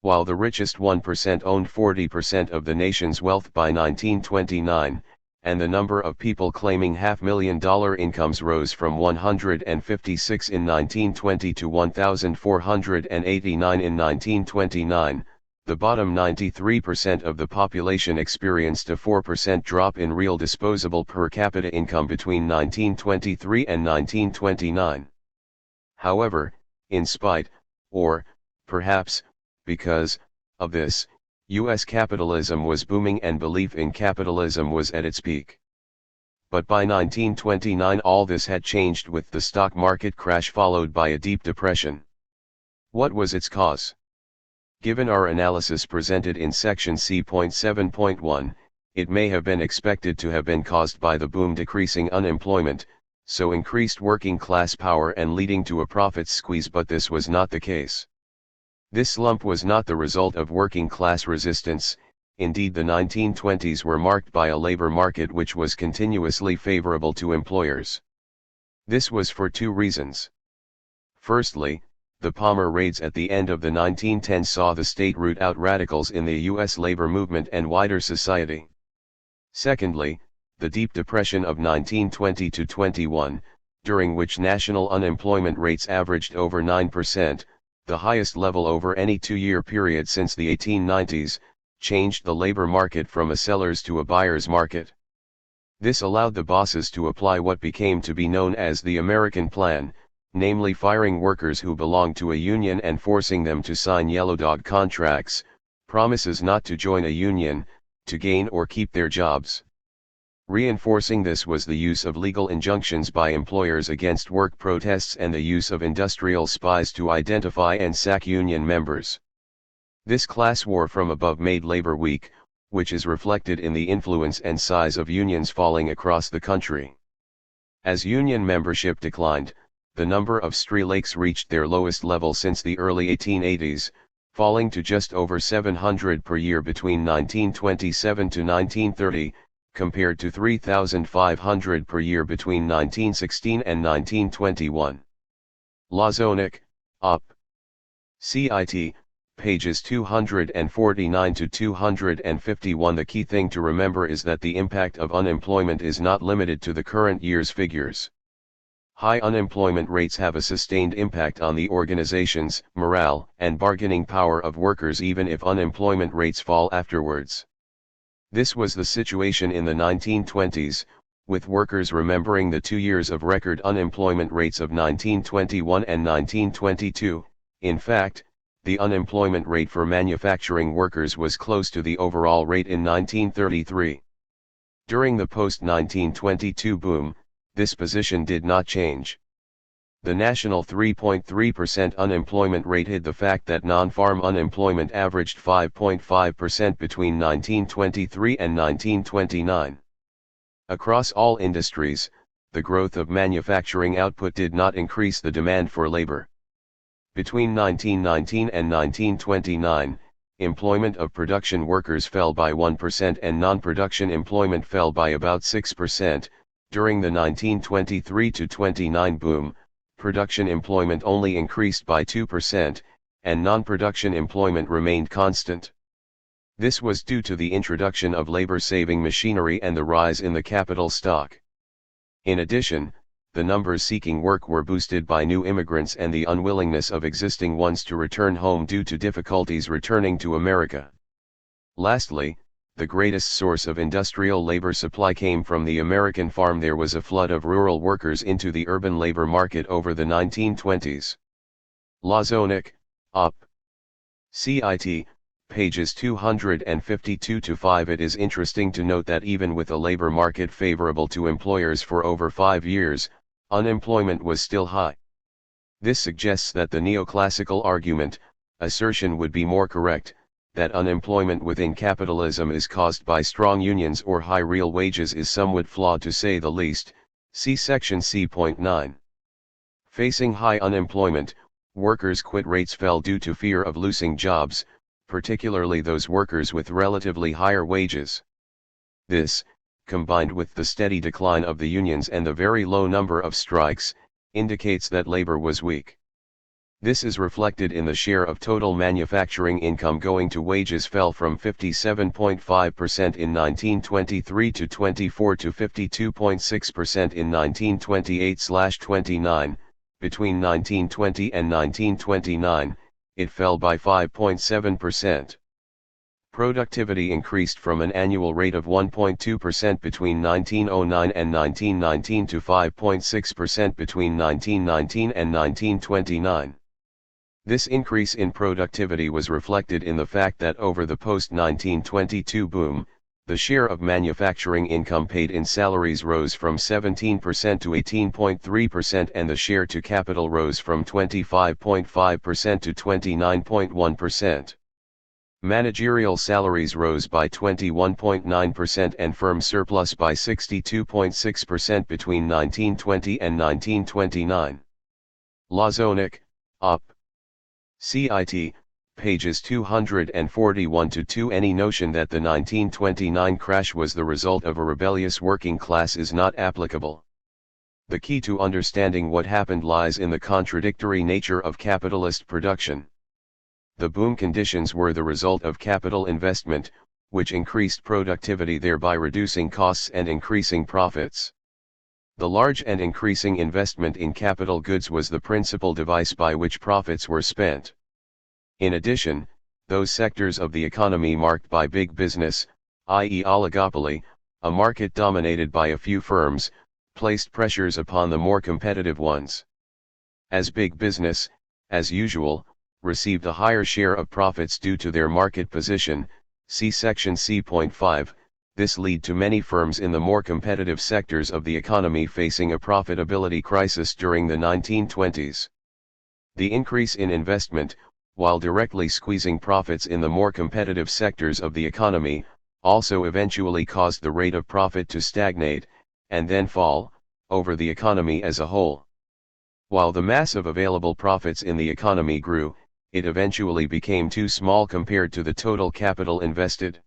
While the richest 1% owned 40% of the nation's wealth by 1929, and the number of people claiming $500,000 incomes rose from 156 in 1920 to 1,489 in 1929, the bottom 93% of the population experienced a 4% drop in real disposable per capita income between 1923 and 1929. However, in spite, or, perhaps, because, of this, U.S. capitalism was booming and belief in capitalism was at its peak. But by 1929 all this had changed, with the stock market crash followed by a deep depression. What was its cause? Given our analysis presented in section C.7.1, it may have been expected to have been caused by the boom decreasing unemployment, so increased working class power and leading to a profits squeeze, but this was not the case. This slump was not the result of working class resistance. Indeed, the 1920s were marked by a labor market which was continuously favorable to employers. This was for two reasons. Firstly, the Palmer raids at the end of the 1910s saw the state root out radicals in the U.S. labor movement and wider society. Secondly, the deep depression of 1920-21, during which national unemployment rates averaged over 9%, the highest level over any two-year period since the 1890s, changed the labor market from a seller's to a buyer's market. This allowed the bosses to apply what became to be known as the American Plan, namely firing workers who belonged to a union and forcing them to sign yellow dog contracts, promises not to join a union, to gain or keep their jobs. Reinforcing this was the use of legal injunctions by employers against work protests and the use of industrial spies to identify and sack union members. This class war from above made labor weak, which is reflected in the influence and size of unions falling across the country. As union membership declined, the number of strelaks reached their lowest level since the early 1880s, falling to just over 700 per year between 1927 to 1930, compared to 3,500 per year between 1916 and 1921. Lazonik, Op. Cit. Pages 249 to 251. The key thing to remember is that the impact of unemployment is not limited to the current year's figures. High unemployment rates have a sustained impact on the organization's morale and bargaining power of workers even if unemployment rates fall afterwards. This was the situation in the 1920s, with workers remembering the 2 years of record unemployment rates of 1921 and 1922. In fact, the unemployment rate for manufacturing workers was close to the overall rate in 1933. During the post-1922 boom, this position did not change. The national 3.3% unemployment rate hid the fact that non-farm unemployment averaged 5.5% between 1923 and 1929. Across all industries, the growth of manufacturing output did not increase the demand for labor. Between 1919 and 1929, employment of production workers fell by 1% and non-production employment fell by about 6%. During the 1923-29 boom, production employment only increased by 2%, and non-production employment remained constant. This was due to the introduction of labor-saving machinery and the rise in the capital stock. In addition, the numbers seeking work were boosted by new immigrants and the unwillingness of existing ones to return home due to difficulties returning to America. Lastly, the greatest source of industrial labor supply came from the American farm. There was a flood of rural workers into the urban labor market over the 1920s. Lazonik, Op. Cit. Pages 252 to 5. It is interesting to note that even with a labor market favorable to employers for over 5 years, unemployment was still high. This suggests that the neoclassical assertion would be more correct, that unemployment within capitalism is caused by strong unions or high real wages is somewhat flawed to say the least. See section C.9. Facing high unemployment, workers' quit rates fell due to fear of losing jobs, particularly those workers with relatively higher wages. This, combined with the steady decline of the unions and the very low number of strikes, indicates that labor was weak. This is reflected in the share of total manufacturing income going to wages fell from 57.5% in 1923 to 24 to 52.6% in 1928/29. Between 1920 and 1929, it fell by 5.7%. Productivity increased from an annual rate of 1.2% between 1909 and 1919 to 5.6% between 1919 and 1929. This increase in productivity was reflected in the fact that over the post-1922 boom, the share of manufacturing income paid in salaries rose from 17% to 18.3% and the share to capital rose from 25.5% to 29.1%. Managerial salaries rose by 21.9% and firm surplus by 62.6% between 1920 and 1929. Lazonik, Op. Cit. Pages 241 to 2. Any notion that the 1929 crash was the result of a rebellious working class is not applicable. The key to understanding what happened lies in the contradictory nature of capitalist production. The boom conditions were the result of capital investment, which increased productivity, thereby reducing costs and increasing profits. The large and increasing investment in capital goods was the principal device by which profits were spent. In addition, those sectors of the economy marked by big business, i.e. oligopoly, a market dominated by a few firms, placed pressures upon the more competitive ones. As big business, as usual, received a higher share of profits due to their market position, see section C.5, this led to many firms in the more competitive sectors of the economy facing a profitability crisis during the 1920s. The increase in investment, while directly squeezing profits in the more competitive sectors of the economy, also eventually caused the rate of profit to stagnate, and then fall, over the economy as a whole. While the mass of available profits in the economy grew, it eventually became too small compared to the total capital invested.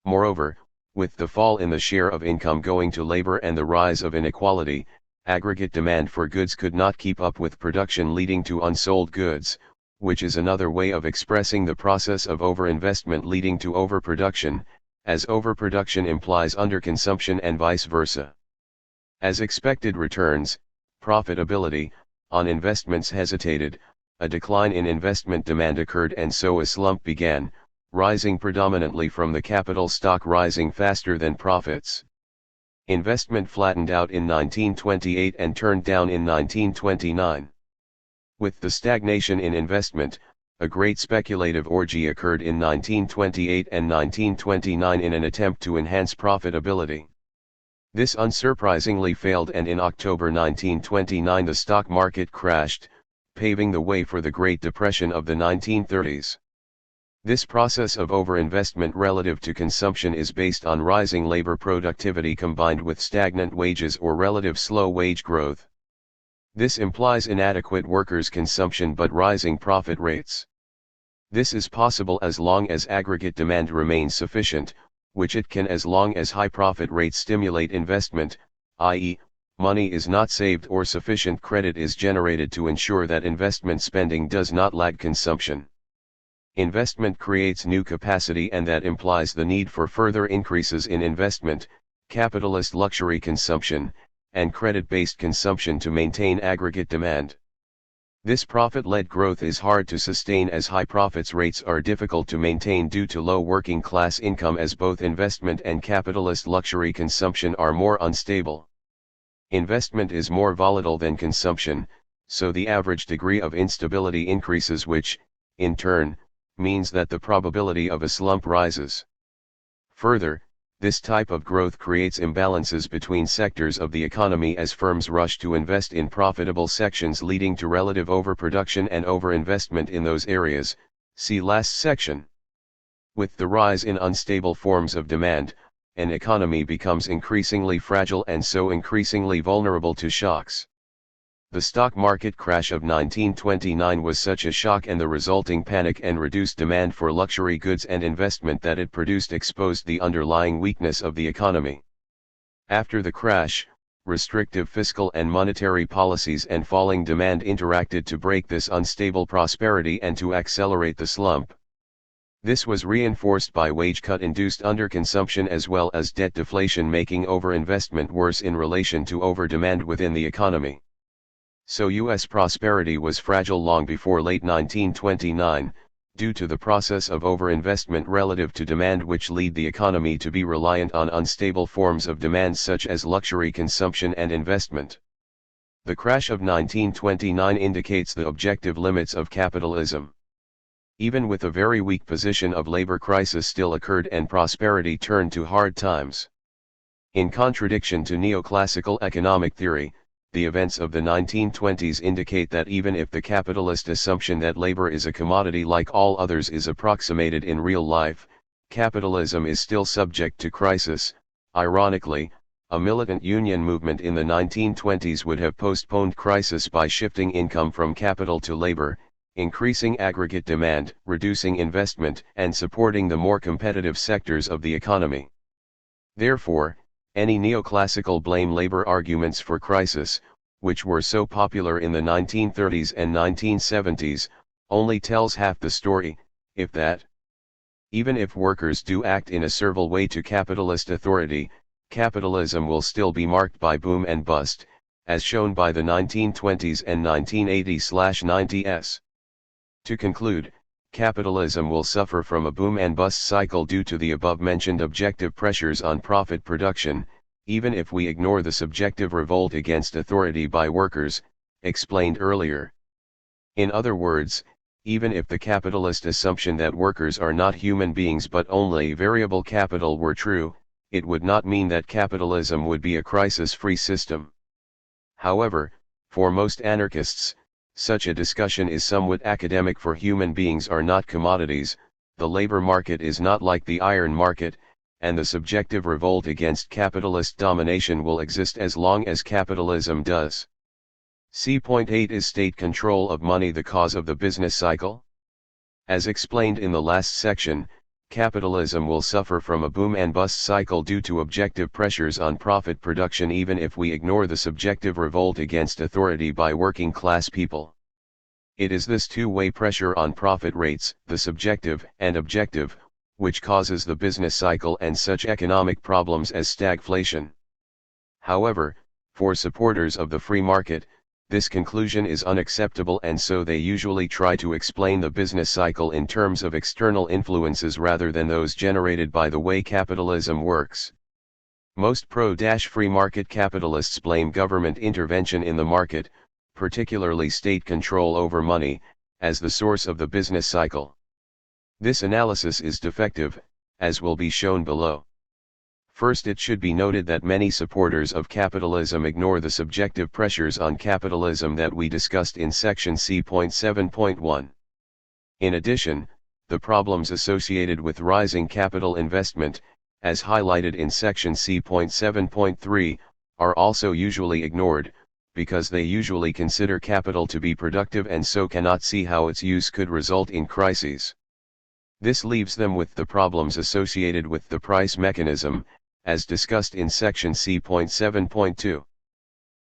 Moreover, with the fall in the share of income going to labor and the rise of inequality, aggregate demand for goods could not keep up with production, leading to unsold goods, which is another way of expressing the process of overinvestment leading to overproduction, as overproduction implies underconsumption and vice versa. As expected returns, profitability, on investments hesitated, a decline in investment demand occurred and so a slump began, rising predominantly from the capital stock rising faster than profits. Investment flattened out in 1928 and turned down in 1929. With the stagnation in investment, a great speculative orgy occurred in 1928 and 1929 in an attempt to enhance profitability. This unsurprisingly failed, and in October 1929 the stock market crashed, paving the way for the Great Depression of the 1930s. This process of overinvestment relative to consumption is based on rising labor productivity combined with stagnant wages or relative slow wage growth. This implies inadequate workers' consumption but rising profit rates. This is possible as long as aggregate demand remains sufficient, which it can as long as high profit rates stimulate investment, i.e., money is not saved or sufficient credit is generated to ensure that investment spending does not lag consumption. Investment creates new capacity, and that implies the need for further increases in investment, capitalist luxury consumption, and credit-based consumption to maintain aggregate demand. This profit-led growth is hard to sustain as high profits rates are difficult to maintain due to low working class income, as both investment and capitalist luxury consumption are more unstable. Investment is more volatile than consumption, so the average degree of instability increases, which, in turn, means that the probability of a slump rises. Further, this type of growth creates imbalances between sectors of the economy as firms rush to invest in profitable sections, leading to relative overproduction and overinvestment in those areas. See last section. With the rise in unstable forms of demand, an economy becomes increasingly fragile and so increasingly vulnerable to shocks. The stock market crash of 1929 was such a shock, and the resulting panic and reduced demand for luxury goods and investment that it produced exposed the underlying weakness of the economy. After the crash, restrictive fiscal and monetary policies and falling demand interacted to break this unstable prosperity and to accelerate the slump. This was reinforced by wage cut-induced underconsumption as well as debt deflation, making overinvestment worse in relation to overdemand within the economy. So U.S. prosperity was fragile long before late 1929, due to the process of overinvestment relative to demand, which lead the economy to be reliant on unstable forms of demand such as luxury consumption and investment. The crash of 1929 indicates the objective limits of capitalism. Even with a very weak position of labor, crisis still occurred and prosperity turned to hard times. In contradiction to neoclassical economic theory, the events of the 1920s indicate that even if the capitalist assumption that labor is a commodity like all others is approximated in real life, capitalism is still subject to crisis. Ironically, a militant union movement in the 1920s would have postponed crisis by shifting income from capital to labor, increasing aggregate demand, reducing investment, and supporting the more competitive sectors of the economy. Therefore, any neoclassical blame labor arguments for crisis, which were so popular in the 1930s and 1970s, only tells half the story, if that. Even if workers do act in a servile way to capitalist authority, capitalism will still be marked by boom and bust, as shown by the 1920s and 1980s/90s. To conclude, capitalism will suffer from a boom and bust cycle due to the above-mentioned objective pressures on profit production, even if we ignore the subjective revolt against authority by workers, explained earlier. In other words, even if the capitalist assumption that workers are not human beings but only variable capital were true, it would not mean that capitalism would be a crisis-free system. However, for most anarchists, such a discussion is somewhat academic, for human beings are not commodities, the labor market is not like the iron market, and the subjective revolt against capitalist domination will exist as long as capitalism does. C.8 Is state control of money the cause of the business cycle? As explained in the last section, capitalism will suffer from a boom and bust cycle due to objective pressures on profit production even if we ignore the subjective revolt against authority by working class people. It is this two-way pressure on profit rates, the subjective and objective, which causes the business cycle and such economic problems as stagflation. However, for supporters of the free market, this conclusion is unacceptable, and so they usually try to explain the business cycle in terms of external influences rather than those generated by the way capitalism works. Most pro-free market capitalists blame government intervention in the market, particularly state control over money, as the source of the business cycle. This analysis is defective, as will be shown below. First, it should be noted that many supporters of capitalism ignore the subjective pressures on capitalism that we discussed in section C.7.1. In addition, the problems associated with rising capital investment, as highlighted in section C.7.3, are also usually ignored, because they usually consider capital to be productive and so cannot see how its use could result in crises. This leaves them with the problems associated with the price mechanism, as discussed in section C.7.2.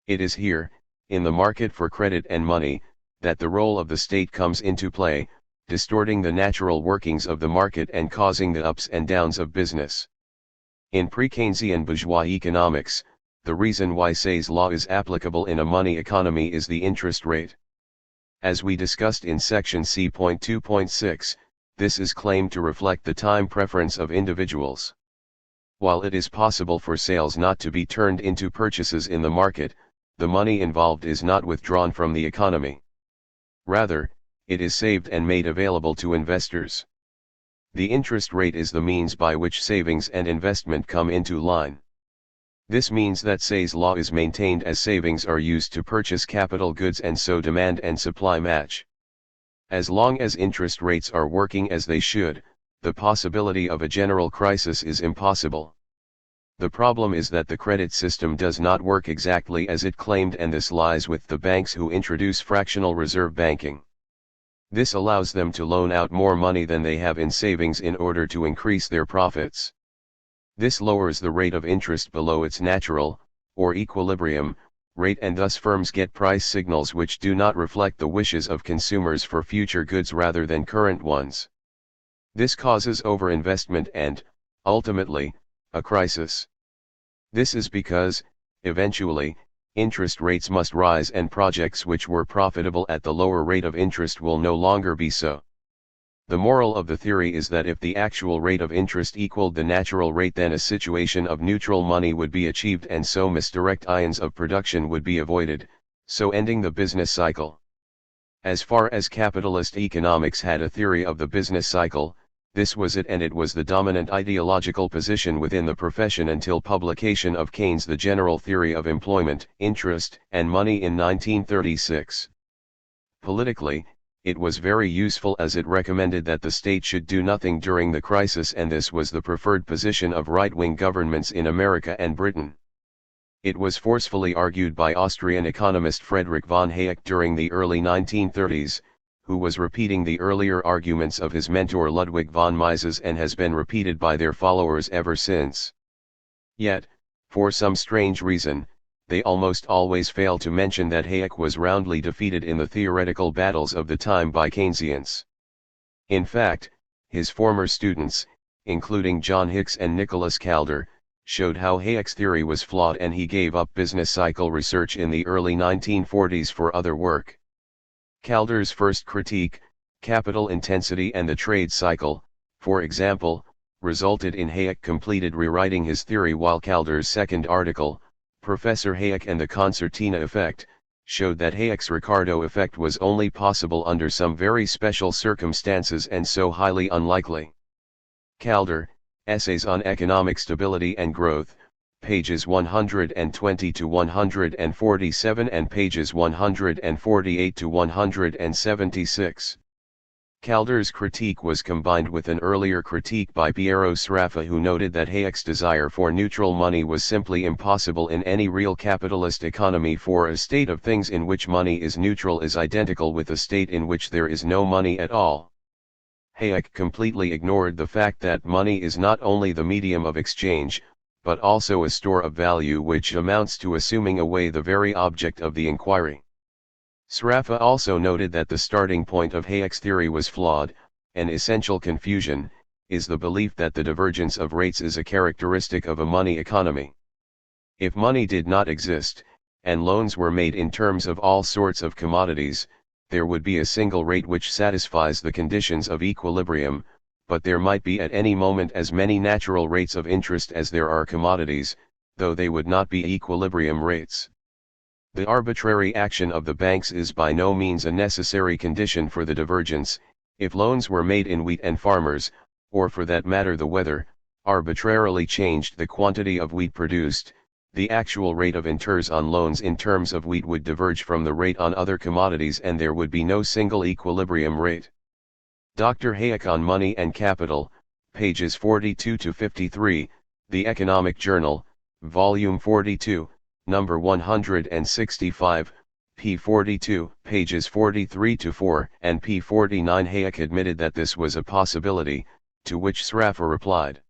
It is here, in the market for credit and money, that the role of the state comes into play, distorting the natural workings of the market and causing the ups and downs of business. In pre-Keynesian bourgeois economics, the reason why Say's law is applicable in a money economy is the interest rate. As we discussed in section C.2.6, this is claimed to reflect the time preference of individuals. While it is possible for sales not to be turned into purchases in the market, the money involved is not withdrawn from the economy. Rather, it is saved and made available to investors. The interest rate is the means by which savings and investment come into line. This means that Say's law is maintained as savings are used to purchase capital goods and so demand and supply match. As long as interest rates are working as they should, the possibility of a general crisis is impossible. The problem is that the credit system does not work exactly as it claimed, and this lies with the banks who introduce fractional reserve banking. This allows them to loan out more money than they have in savings in order to increase their profits. This lowers the rate of interest below its natural, or equilibrium, rate, and thus firms get price signals which do not reflect the wishes of consumers for future goods rather than current ones. This causes overinvestment and, ultimately, a crisis. This is because, eventually, interest rates must rise and projects which were profitable at the lower rate of interest will no longer be so. The moral of the theory is that if the actual rate of interest equaled the natural rate, then a situation of neutral money would be achieved and so misdirect ions of production would be avoided, so ending the business cycle. As far as capitalist economics had a theory of the business cycle, this was it, and it was the dominant ideological position within the profession until publication of Keynes' The General Theory of Employment, Interest, and Money in 1936. Politically, it was very useful as it recommended that the state should do nothing during the crisis, and this was the preferred position of right-wing governments in America and Britain. It was forcefully argued by Austrian economist Friedrich von Hayek during the early 1930s, who was repeating the earlier arguments of his mentor Ludwig von Mises and has been repeated by their followers ever since. Yet, for some strange reason, they almost always fail to mention that Hayek was roundly defeated in the theoretical battles of the time by Keynesians. In fact, his former students, including John Hicks and Nicholas Calder, showed how Hayek's theory was flawed, and he gave up business cycle research in the early 1940s for other work. Calder's first critique, Capital Intensity and the Trade Cycle, for example, resulted in Hayek completed rewriting his theory, while Calder's second article, Professor Hayek and the Concertina Effect, showed that Hayek's Ricardo effect was only possible under some very special circumstances and so highly unlikely. Calder, Essays on Economic Stability and Growth, pages 120 to 147 and pages 148 to 176. Calder's critique was combined with an earlier critique by Piero Sraffa, who noted that Hayek's desire for neutral money was simply impossible in any real capitalist economy, for a state of things in which money is neutral is identical with a state in which there is no money at all. Hayek completely ignored the fact that money is not only the medium of exchange, but also a store of value, which amounts to assuming away the very object of the inquiry. Sraffa also noted that the starting point of Hayek's theory was flawed. An essential confusion is the belief that the divergence of rates is a characteristic of a money economy. If money did not exist, and loans were made in terms of all sorts of commodities, there would be a single rate which satisfies the conditions of equilibrium, but there might be at any moment as many natural rates of interest as there are commodities, though they would not be equilibrium rates. The arbitrary action of the banks is by no means a necessary condition for the divergence. If loans were made in wheat and farmers, or for that matter the weather, arbitrarily changed the quantity of wheat produced, the actual rate of interest on loans in terms of wheat would diverge from the rate on other commodities, and there would be no single equilibrium rate. Dr. Hayek on Money and Capital, pages 42 to 53, The Economic Journal, Volume 42, Number 165, p. 42, pages 43 to 4 and p. 49. Hayek admitted that this was a possibility, to which Sraffa replied,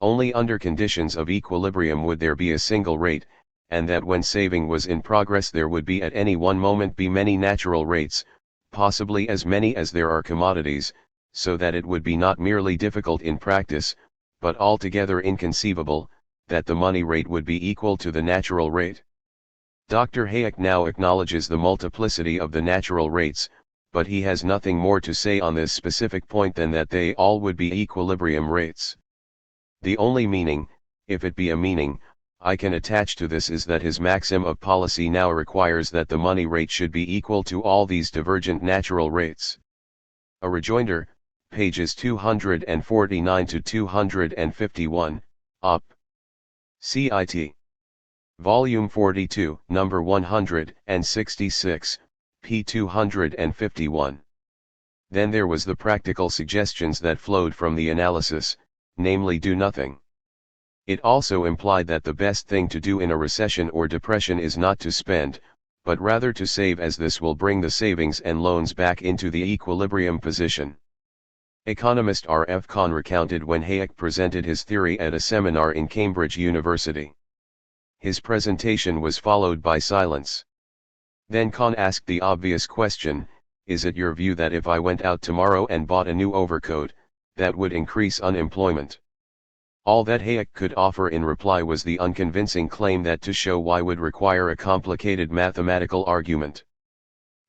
"Only under conditions of equilibrium would there be a single rate, and that when saving was in progress there would be at any one moment be many natural rates, possibly as many as there are commodities, so that it would be not merely difficult in practice, but altogether inconceivable, that the money rate would be equal to the natural rate." Dr. Hayek now acknowledges the multiplicity of the natural rates, but he has nothing more to say on this specific point than that they all would be equilibrium rates. The only meaning, if it be a meaning, I can attach to this is that his maxim of policy now requires that the money rate should be equal to all these divergent natural rates. A rejoinder, pages 249 to 251, Op. CIT. Volume 42, Number 166, p. 251. Then there was the practical suggestions that flowed from the analysis, namely do nothing. It also implied that the best thing to do in a recession or depression is not to spend, but rather to save, as this will bring the savings and loans back into the equilibrium position. Economist R. F. Kahn recounted when Hayek presented his theory at a seminar in Cambridge University. His presentation was followed by silence. Then Kahn asked the obvious question, "Is it your view that if I went out tomorrow and bought a new overcoat, that would increase unemployment?" All that Hayek could offer in reply was the unconvincing claim that to show why would require a complicated mathematical argument.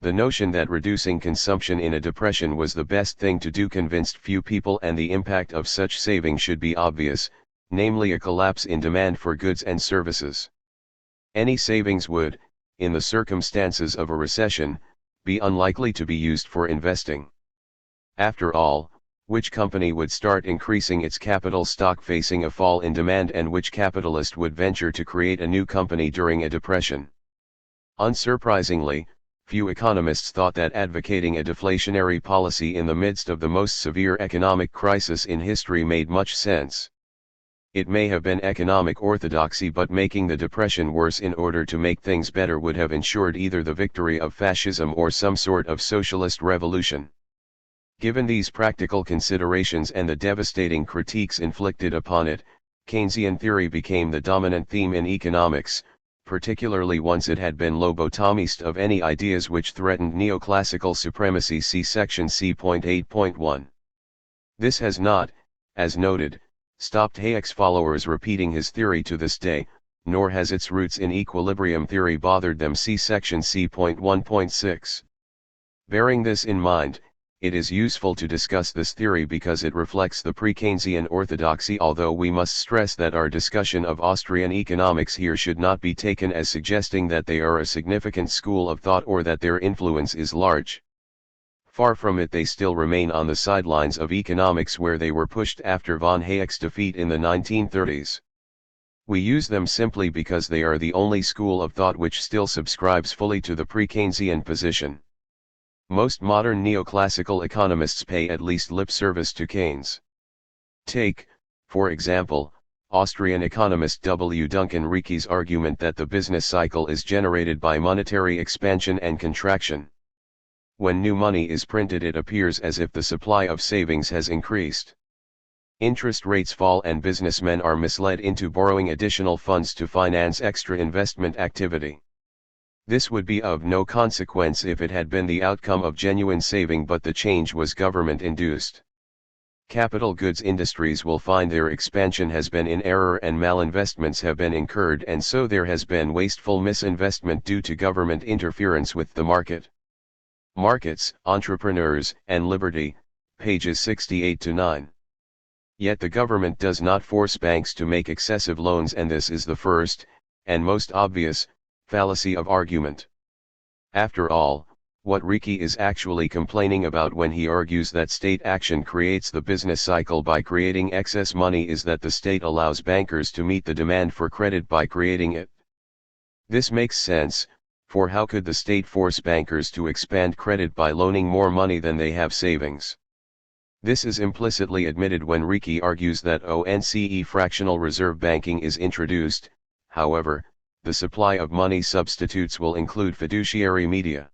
The notion that reducing consumption in a depression was the best thing to do convinced few people, and the impact of such saving should be obvious, namely a collapse in demand for goods and services. Any savings would, in the circumstances of a recession, be unlikely to be used for investing. After all, which company would start increasing its capital stock facing a fall in demand, and which capitalist would venture to create a new company during a depression? Unsurprisingly, few economists thought that advocating a deflationary policy in the midst of the most severe economic crisis in history made much sense. It may have been economic orthodoxy, but making the depression worse in order to make things better would have ensured either the victory of fascism or some sort of socialist revolution. Given these practical considerations and the devastating critiques inflicted upon it, Keynesian theory became the dominant theme in economics, particularly once it had been lobotomized of any ideas which threatened neoclassical supremacy. See section C.8.1. This has not, as noted, stopped Hayek's followers repeating his theory to this day, nor has its roots in equilibrium theory bothered them. See section C.1.6. Bearing this in mind, it is useful to discuss this theory because it reflects the pre-Keynesian orthodoxy, although we must stress that our discussion of Austrian economics here should not be taken as suggesting that they are a significant school of thought or that their influence is large. Far from it, they still remain on the sidelines of economics where they were pushed after von Hayek's defeat in the 1930s. We use them simply because they are the only school of thought which still subscribes fully to the pre-Keynesian position. Most modern neoclassical economists pay at least lip service to Keynes. Take, for example, Austrian economist W. Duncan Reike's argument that the business cycle is generated by monetary expansion and contraction. When new money is printed, it appears as if the supply of savings has increased. Interest rates fall and businessmen are misled into borrowing additional funds to finance extra investment activity. This would be of no consequence if it had been the outcome of genuine saving, but the change was government-induced. Capital goods industries will find their expansion has been in error and malinvestments have been incurred, and so there has been wasteful misinvestment due to government interference with the market. Markets, Entrepreneurs, and Liberty, pages 68-9. Yet the government does not force banks to make excessive loans, and this is the first, and most obvious, fallacy of argument. After all, what Reike is actually complaining about when he argues that state action creates the business cycle by creating excess money is that the state allows bankers to meet the demand for credit by creating it. This makes sense, for how could the state force bankers to expand credit by loaning more money than they have savings? This is implicitly admitted when Reike argues that ONCE fractional reserve banking is introduced. However, the supply of money substitutes will include fiduciary media.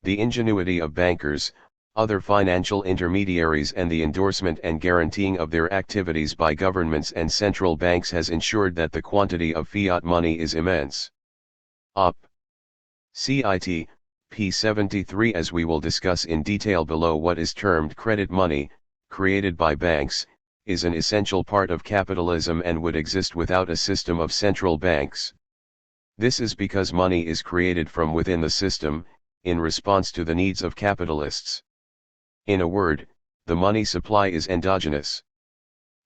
The ingenuity of bankers, other financial intermediaries, and the endorsement and guaranteeing of their activities by governments and central banks has ensured that the quantity of fiat money is immense. Op. Cit. p. 73. As we will discuss in detail below, what is termed credit money, created by banks, is an essential part of capitalism and would exist without a system of central banks. This is because money is created from within the system, in response to the needs of capitalists. In a word, the money supply is endogenous.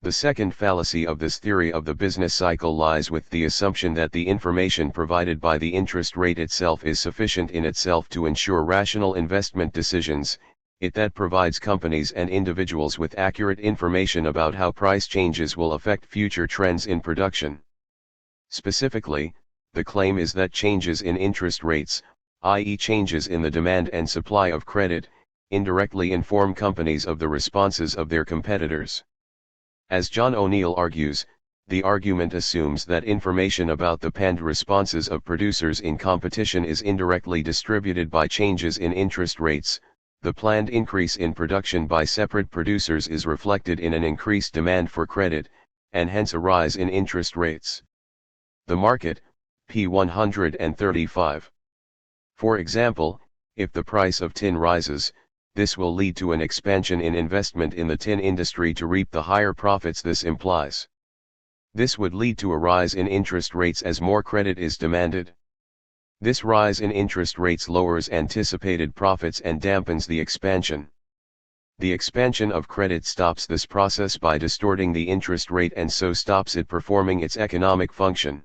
The second fallacy of this theory of the business cycle lies with the assumption that the information provided by the interest rate itself is sufficient in itself to ensure rational investment decisions, it that provides companies and individuals with accurate information about how price changes will affect future trends in production. Specifically, the claim is that changes in interest rates, i.e. changes in the demand and supply of credit, indirectly inform companies of the responses of their competitors. As John O'Neill argues, the argument assumes that information about the planned responses of producers in competition is indirectly distributed by changes in interest rates. The planned increase in production by separate producers is reflected in an increased demand for credit, and hence a rise in interest rates. The market, p. 135. For example, if the price of tin rises, this will lead to an expansion in investment in the tin industry to reap the higher profits this implies. This would lead to a rise in interest rates as more credit is demanded. This rise in interest rates lowers anticipated profits and dampens the expansion. The expansion of credit stops this process by distorting the interest rate and so stops it performing its economic function.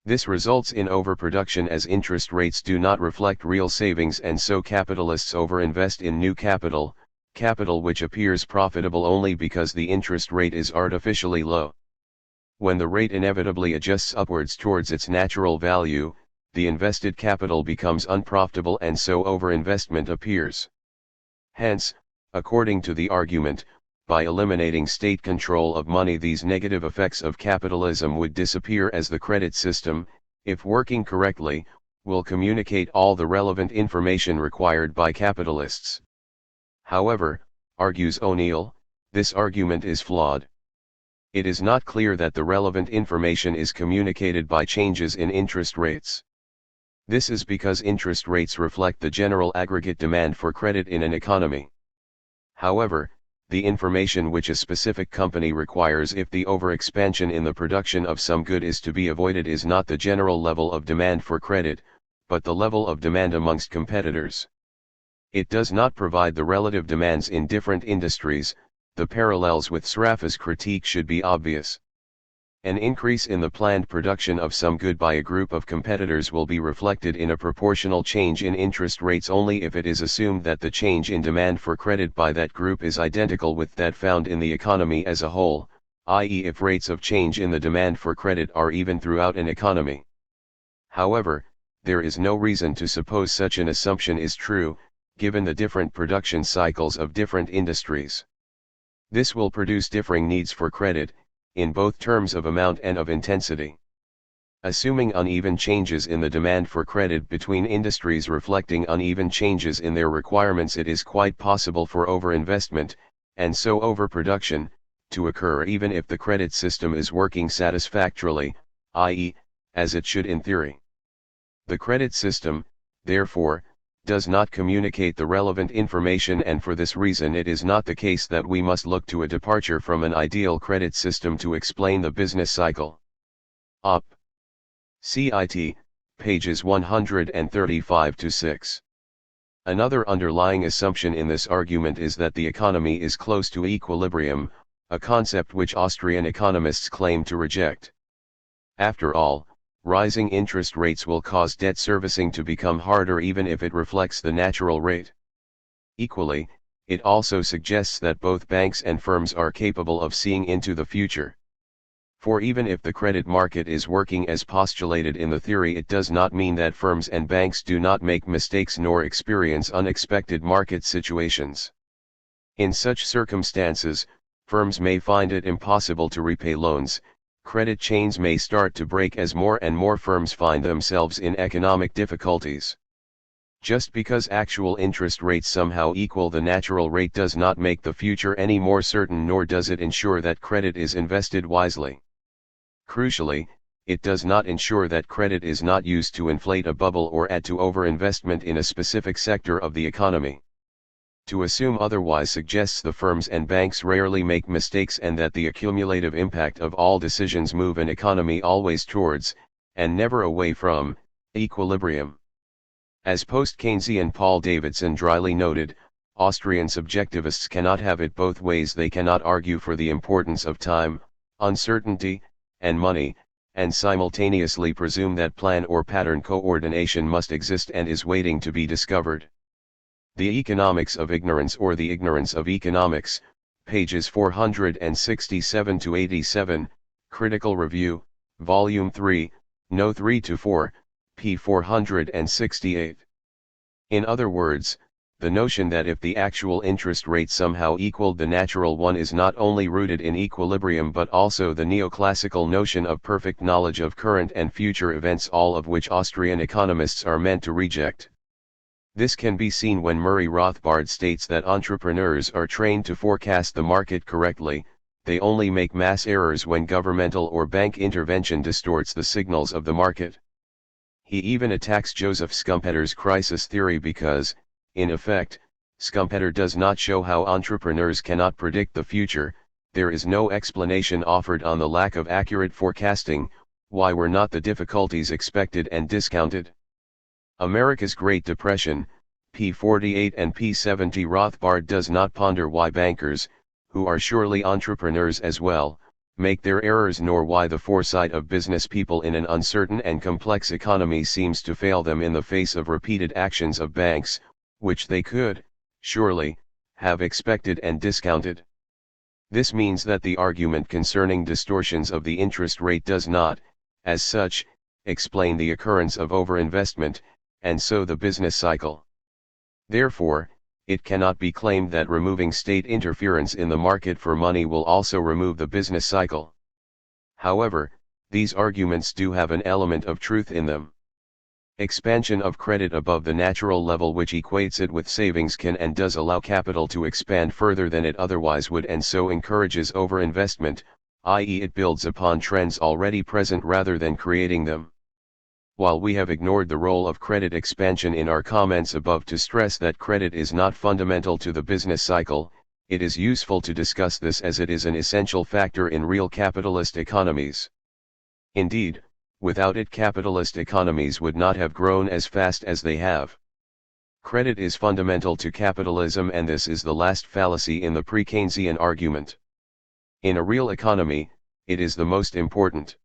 This results in overproduction as interest rates do not reflect real savings, and so capitalists overinvest in new capital, capital which appears profitable only because the interest rate is artificially low. When the rate inevitably adjusts upwards towards its natural value, the invested capital becomes unprofitable and so overinvestment appears. Hence, according to the argument, by eliminating state control of money, these negative effects of capitalism would disappear, as the credit system, if working correctly, will communicate all the relevant information required by capitalists. However, argues O'Neill, this argument is flawed. It is not clear that the relevant information is communicated by changes in interest rates. This is because interest rates reflect the general aggregate demand for credit in an economy. However, the information which a specific company requires if the overexpansion in the production of some good is to be avoided is not the general level of demand for credit, but the level of demand amongst competitors. It does not provide the relative demands in different industries. The parallels with Sraffa's critique should be obvious. An increase in the planned production of some good by a group of competitors will be reflected in a proportional change in interest rates only if it is assumed that the change in demand for credit by that group is identical with that found in the economy as a whole, i.e. if rates of change in the demand for credit are even throughout an economy. However, there is no reason to suppose such an assumption is true, given the different production cycles of different industries. This will produce differing needs for credit, in both terms of amount and of intensity. Assuming uneven changes in the demand for credit between industries reflecting uneven changes in their requirements, it is quite possible for overinvestment, and so overproduction, to occur even if the credit system is working satisfactorily, i.e., as it should in theory. The credit system, therefore, does not communicate the relevant information, and for this reason it is not the case that we must look to a departure from an ideal credit system to explain the business cycle. Op. Cit. Pages 135-6. Another underlying assumption in this argument is that the economy is close to equilibrium, a concept which Austrian economists claim to reject. After all, rising interest rates will cause debt servicing to become harder even if it reflects the natural rate. Equally, it also suggests that both banks and firms are capable of seeing into the future. For even if the credit market is working as postulated in the theory, it does not mean that firms and banks do not make mistakes nor experience unexpected market situations. In such circumstances, firms may find it impossible to repay loans, credit chains may start to break as more and more firms find themselves in economic difficulties. Just because actual interest rates somehow equal the natural rate does not make the future any more certain, nor does it ensure that credit is invested wisely. Crucially, it does not ensure that credit is not used to inflate a bubble or add to overinvestment in a specific sector of the economy. To assume otherwise suggests the firms and banks rarely make mistakes, and that the accumulative impact of all decisions move an economy always towards, and never away from, equilibrium. As post-Keynesian Paul Davidson dryly noted, Austrian subjectivists cannot have it both ways. They cannot argue for the importance of time, uncertainty, and money, and simultaneously presume that plan or pattern coordination must exist and is waiting to be discovered. The Economics of Ignorance, or The Ignorance of Economics, pages 467-87, Critical Review, Volume 3, No. 3-4, p. 468. In other words, the notion that if the actual interest rate somehow equaled the natural one is not only rooted in equilibrium but also the neoclassical notion of perfect knowledge of current and future events, all of which Austrian economists are meant to reject. This can be seen when Murray Rothbard states that entrepreneurs are trained to forecast the market correctly, they only make mass errors when governmental or bank intervention distorts the signals of the market. He even attacks Joseph Schumpeter's crisis theory because, in effect, Schumpeter does not show how entrepreneurs cannot predict the future. There is no explanation offered on the lack of accurate forecasting. Why were not the difficulties expected and discounted? America's Great Depression, p. 48 and p. 70. Rothbard does not ponder why bankers, who are surely entrepreneurs as well, make their errors, nor why the foresight of business people in an uncertain and complex economy seems to fail them in the face of repeated actions of banks, which they could, surely, have expected and discounted. This means that the argument concerning distortions of the interest rate does not, as such, explain the occurrence of overinvestment, and so the business cycle. Therefore, it cannot be claimed that removing state interference in the market for money will also remove the business cycle. However, these arguments do have an element of truth in them. Expansion of credit above the natural level, which equates it with savings, can and does allow capital to expand further than it otherwise would, and so encourages overinvestment, i.e., it builds upon trends already present rather than creating them. While we have ignored the role of credit expansion in our comments above to stress that credit is not fundamental to the business cycle, it is useful to discuss this as it is an essential factor in real capitalist economies. Indeed, without it, capitalist economies would not have grown as fast as they have. Credit is fundamental to capitalism, and this is the last fallacy in the pre-Keynesian argument. In a real economy, it is the most important.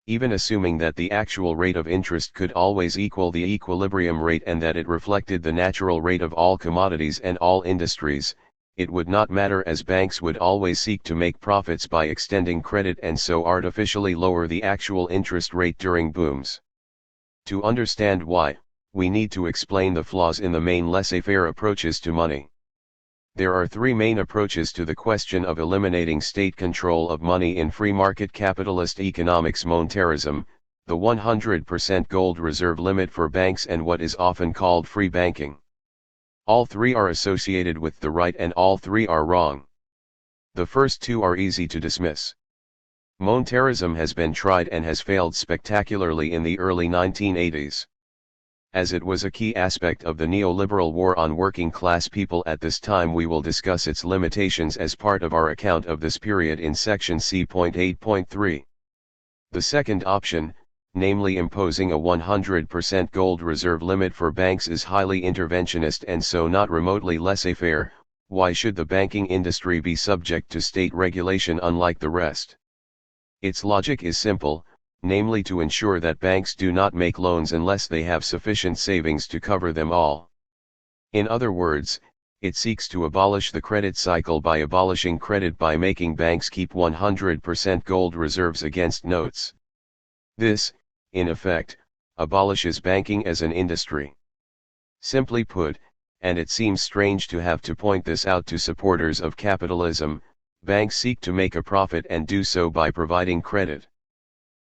Even assuming that the actual rate of interest could always equal the equilibrium rate and that it reflected the natural rate of all commodities and all industries, it would not matter, as banks would always seek to make profits by extending credit and so artificially lower the actual interest rate during booms. To understand why, we need to explain the flaws in the main laissez-faire approaches to money. There are three main approaches to the question of eliminating state control of money in free market capitalist economics: monetarism, the 100% gold reserve limit for banks, and what is often called free banking. All three are associated with the right and all three are wrong. The first two are easy to dismiss. Monetarism has been tried and has failed spectacularly in the early 1980s. As it was a key aspect of the neoliberal war on working class people at this time, we will discuss its limitations as part of our account of this period in section C.8.3. The second option, namely imposing a 100% gold reserve limit for banks, is highly interventionist and so not remotely laissez-faire. Why should the banking industry be subject to state regulation unlike the rest? Its logic is simple, namely to ensure that banks do not make loans unless they have sufficient savings to cover them all. In other words, it seeks to abolish the credit cycle by abolishing credit by making banks keep 100% gold reserves against notes. This, in effect, abolishes banking as an industry. Simply put, and it seems strange to have to point this out to supporters of capitalism, banks seek to make a profit and do so by providing credit.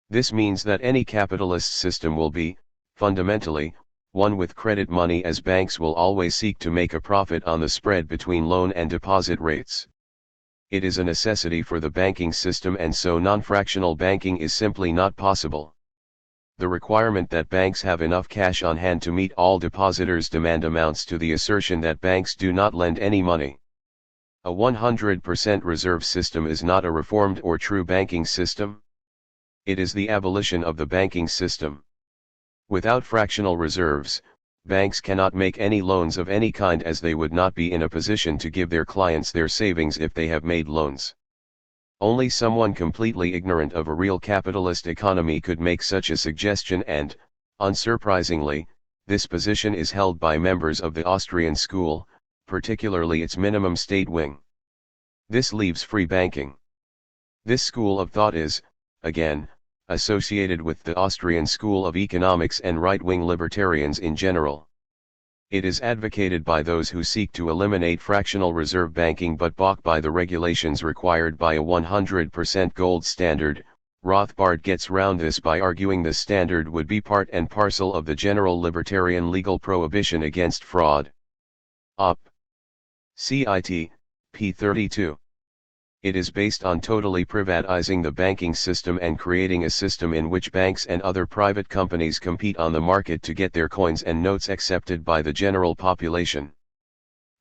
This means that any capitalist system will be, fundamentally, one with credit money, as banks will always seek to make a profit on the spread between loan and deposit rates. It is a necessity for the banking system, and so non-fractional banking is simply not possible. The requirement that banks have enough cash on hand to meet all depositors' demand amounts to the assertion that banks do not lend any money. A 100% reserve system is not a reformed or true banking system. It is the abolition of the banking system. Without fractional reserves, banks cannot make any loans of any kind, as they would not be in a position to give their clients their savings if they have made loans. Only someone completely ignorant of a real capitalist economy could make such a suggestion, and, unsurprisingly, this position is held by members of the Austrian school, particularly its minimum state wing. This leaves free banking. This school of thought is, again, associated with the Austrian school of economics and right-wing libertarians in general. It is advocated by those who seek to eliminate fractional reserve banking but balk by the regulations required by a 100% gold standard. Rothbard gets round this by arguing the standard would be part and parcel of the general libertarian legal prohibition against fraud. Op. Cit. p. 32. It is based on totally privatizing the banking system and creating a system in which banks and other private companies compete on the market to get their coins and notes accepted by the general population.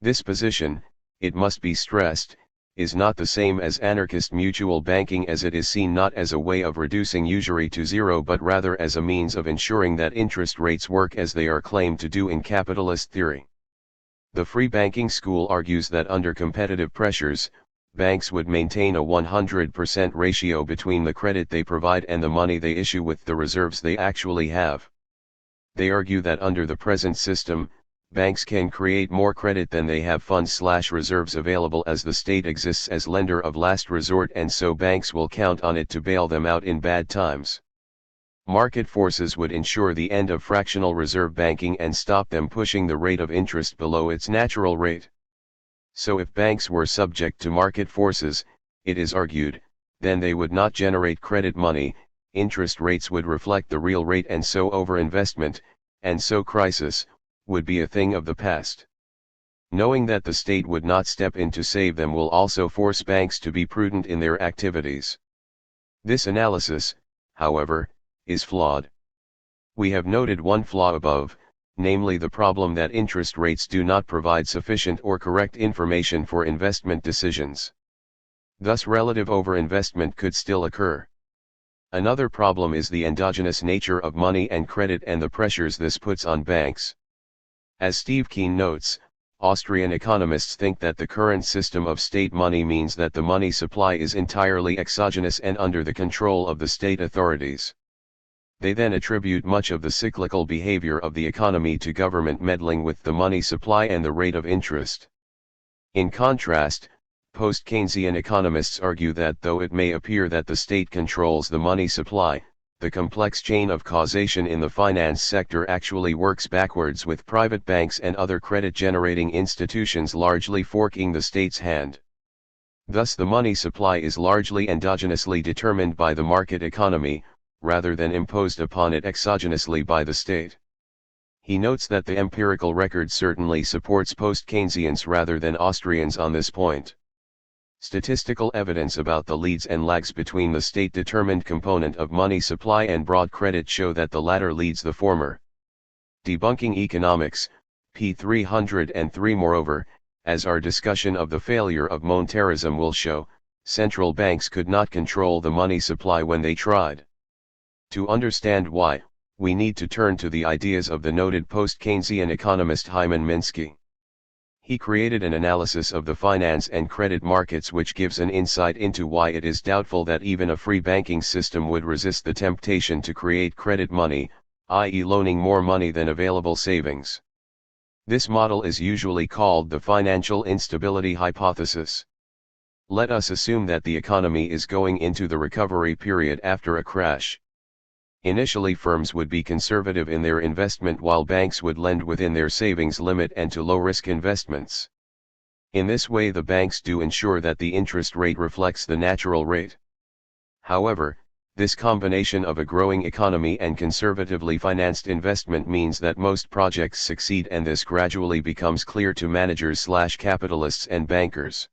This position, it must be stressed, is not the same as anarchist mutual banking, as it is seen not as a way of reducing usury to zero but rather as a means of ensuring that interest rates work as they are claimed to do in capitalist theory. The free banking school argues that under competitive pressures, banks would maintain a 100% ratio between the credit they provide and the money they issue with the reserves they actually have. They argue that under the present system, banks can create more credit than they have funds/reserves available, as the state exists as lender of last resort, and so banks will count on it to bail them out in bad times. Market forces would ensure the end of fractional reserve banking and stop them pushing the rate of interest below its natural rate. So if banks were subject to market forces, it is argued, then they would not generate credit money, interest rates would reflect the real rate, and so overinvestment, and so crisis, would be a thing of the past. Knowing that the state would not step in to save them will also force banks to be prudent in their activities. This analysis, however, is flawed. We have noted one flaw above, namely the problem that interest rates do not provide sufficient or correct information for investment decisions. Thus relative overinvestment could still occur. Another problem is the endogenous nature of money and credit and the pressures this puts on banks. As Steve Keen notes, Austrian economists think that the current system of state money means that the money supply is entirely exogenous and under the control of the state authorities. They then attribute much of the cyclical behavior of the economy to government meddling with the money supply and the rate of interest. In contrast, post-Keynesian economists argue that though it may appear that the state controls the money supply, the complex chain of causation in the finance sector actually works backwards, with private banks and other credit-generating institutions largely forking the state's hand. Thus the money supply is largely endogenously determined by the market economy, rather than imposed upon it exogenously by the state. He notes that the empirical record certainly supports post-Keynesians rather than Austrians on this point. Statistical evidence about the leads and lags between the state-determined component of money supply and broad credit show that the latter leads the former. Debunking Economics, p. 303. Moreover, as our discussion of the failure of monetarism will show, central banks could not control the money supply when they tried. To understand why, we need to turn to the ideas of the noted post-Keynesian economist Hyman Minsky. He created an analysis of the finance and credit markets which gives an insight into why it is doubtful that even a free banking system would resist the temptation to create credit money, i.e. loaning more money than available savings. This model is usually called the financial instability hypothesis. Let us assume that the economy is going into the recovery period after a crash. Initially, firms would be conservative in their investment while banks would lend within their savings limit and to low-risk investments. In this way, the banks do ensure that the interest rate reflects the natural rate. However, this combination of a growing economy and conservatively financed investment means that most projects succeed, and this gradually becomes clear to managers/capitalists and bankers.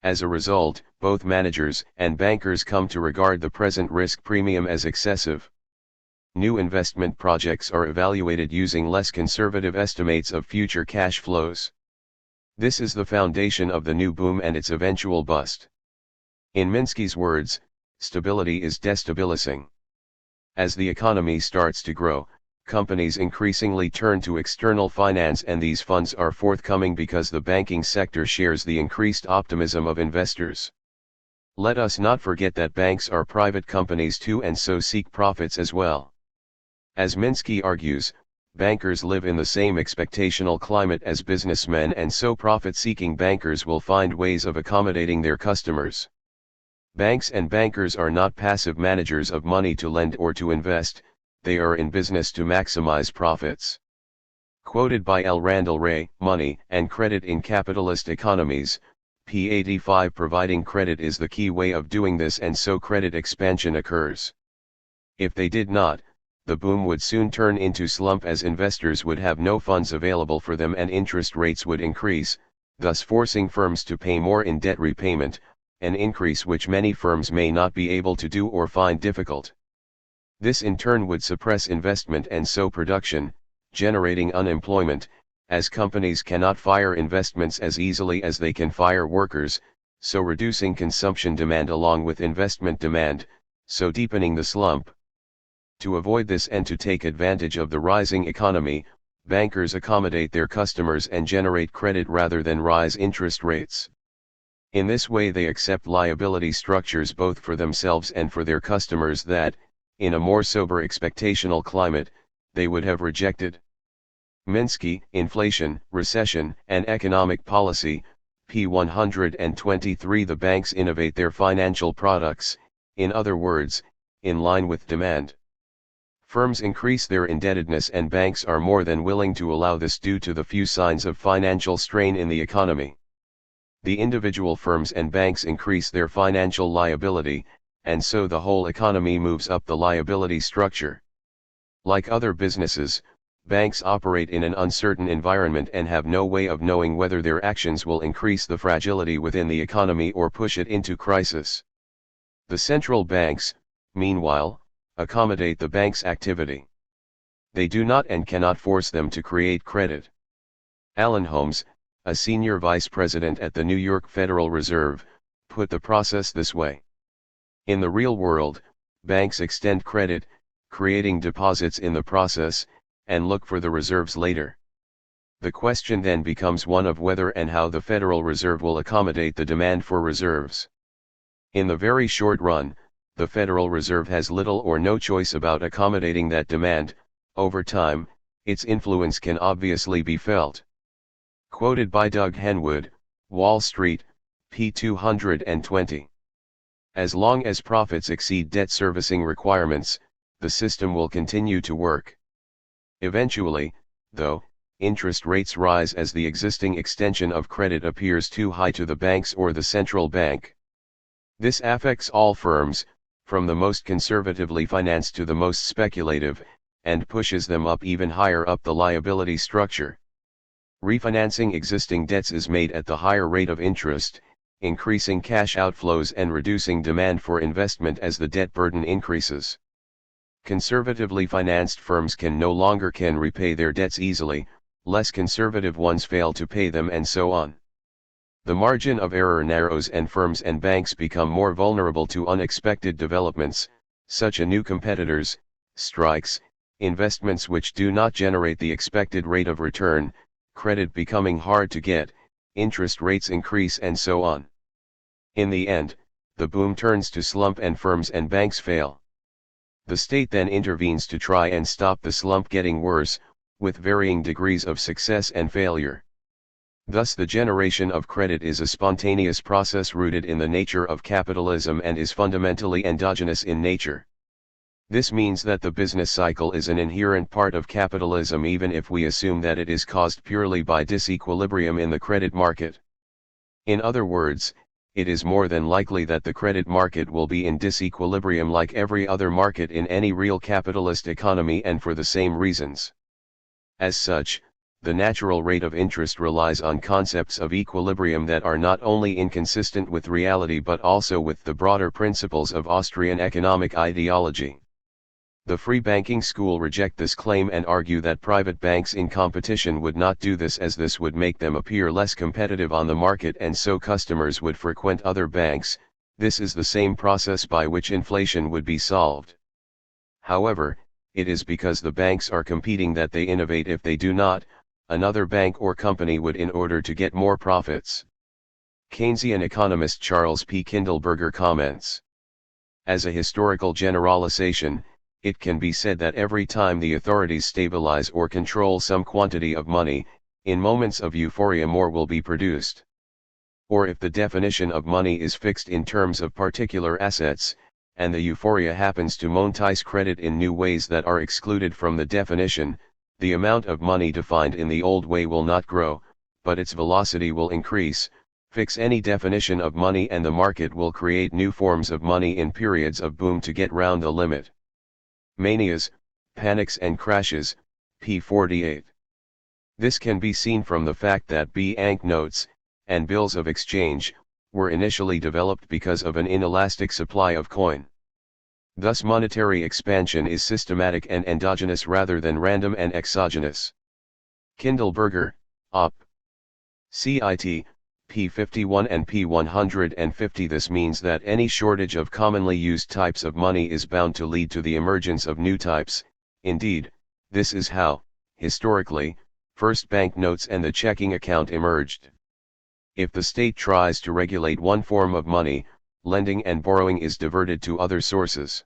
As a result, both managers and bankers come to regard the present risk premium as excessive. New investment projects are evaluated using less conservative estimates of future cash flows. This is the foundation of the new boom and its eventual bust. In Minsky's words, stability is destabilizing. As the economy starts to grow, companies increasingly turn to external finance, and these funds are forthcoming because the banking sector shares the increased optimism of investors. Let us not forget that banks are private companies too, and so seek profits as well. As Minsky argues, bankers live in the same expectational climate as businessmen, and so profit-seeking bankers will find ways of accommodating their customers. Banks and bankers are not passive managers of money to lend or to invest, they are in business to maximize profits. Quoted by L. Randall Wray, Money and Credit in Capitalist Economies, p. 85. Providing credit is the key way of doing this, and so credit expansion occurs. If they did not, the boom would soon turn into slump, as investors would have no funds available for them and interest rates would increase, thus forcing firms to pay more in debt repayment, an increase which many firms may not be able to do or find difficult. This in turn would suppress investment and so production, generating unemployment, as companies cannot fire investments as easily as they can fire workers, so reducing consumption demand along with investment demand, so deepening the slump. To avoid this and to take advantage of the rising economy, bankers accommodate their customers and generate credit rather than rise interest rates. In this way they accept liability structures both for themselves and for their customers that, in a more sober expectational climate, they would have rejected. Minsky, Inflation, Recession, and Economic Policy, p. 123. The banks innovate their financial products, in other words, in line with demand. Firms increase their indebtedness and banks are more than willing to allow this due to the few signs of financial strain in the economy. The individual firms and banks increase their financial liability, and so the whole economy moves up the liability structure. Like other businesses, banks operate in an uncertain environment and have no way of knowing whether their actions will increase the fragility within the economy or push it into crisis. The central banks, meanwhile, accommodate the bank's activity. They do not and cannot force them to create credit. Alan Holmes, a senior vice president at the New York Federal Reserve, put the process this way. In the real world, banks extend credit, creating deposits in the process, and look for the reserves later. The question then becomes one of whether and how the Federal Reserve will accommodate the demand for reserves. In the very short run, the Federal Reserve has little or no choice about accommodating that demand. Over time, its influence can obviously be felt. Quoted by Doug Henwood, Wall Street, p. 220. As long as profits exceed debt servicing requirements, the system will continue to work. Eventually, though, interest rates rise as the existing extension of credit appears too high to the banks or the central bank. This affects all firms, from the most conservatively financed to the most speculative, and pushes them up even higher up the liability structure. Refinancing existing debts is made at the higher rate of interest, increasing cash outflows and reducing demand for investment as the debt burden increases. Conservatively financed firms no longer can repay their debts easily, less conservative ones fail to pay them, and so on. The margin of error narrows and firms and banks become more vulnerable to unexpected developments, such as new competitors, strikes, investments which do not generate the expected rate of return, credit becoming hard to get, interest rates increase, and so on. In the end, the boom turns to slump and firms and banks fail. The state then intervenes to try and stop the slump getting worse, with varying degrees of success and failure. Thus the generation of credit is a spontaneous process rooted in the nature of capitalism and is fundamentally endogenous in nature. This means that the business cycle is an inherent part of capitalism, even if we assume that it is caused purely by disequilibrium in the credit market. In other words, it is more than likely that the credit market will be in disequilibrium like every other market in any real capitalist economy, and for the same reasons. As such, the natural rate of interest relies on concepts of equilibrium that are not only inconsistent with reality but also with the broader principles of Austrian economic ideology. The free banking school reject this claim and argue that private banks in competition would not do this, as this would make them appear less competitive on the market and so customers would frequent other banks. This is the same process by which inflation would be solved. However, it is because the banks are competing that they innovate. If they do not, another bank or company would in order to get more profits. Keynesian economist Charles P. Kindleberger comments. As a historical generalization, it can be said that every time the authorities stabilize or control some quantity of money, in moments of euphoria more will be produced. Or if the definition of money is fixed in terms of particular assets, and the euphoria happens to monetize credit in new ways that are excluded from the definition, the amount of money defined in the old way will not grow, but its velocity will increase. Fix any definition of money and the market will create new forms of money in periods of boom to get round the limit. Manias, panics and crashes, p. 48. This can be seen from the fact that bank notes, and bills of exchange, were initially developed because of an inelastic supply of coin. Thus monetary expansion is systematic and endogenous rather than random and exogenous. Kindleberger, Op. Cit. p. 51 and p. 150. This means that any shortage of commonly used types of money is bound to lead to the emergence of new types. Indeed, this is how, historically, first banknotes and the checking account emerged. If the state tries to regulate one form of money, lending and borrowing is diverted to other sources.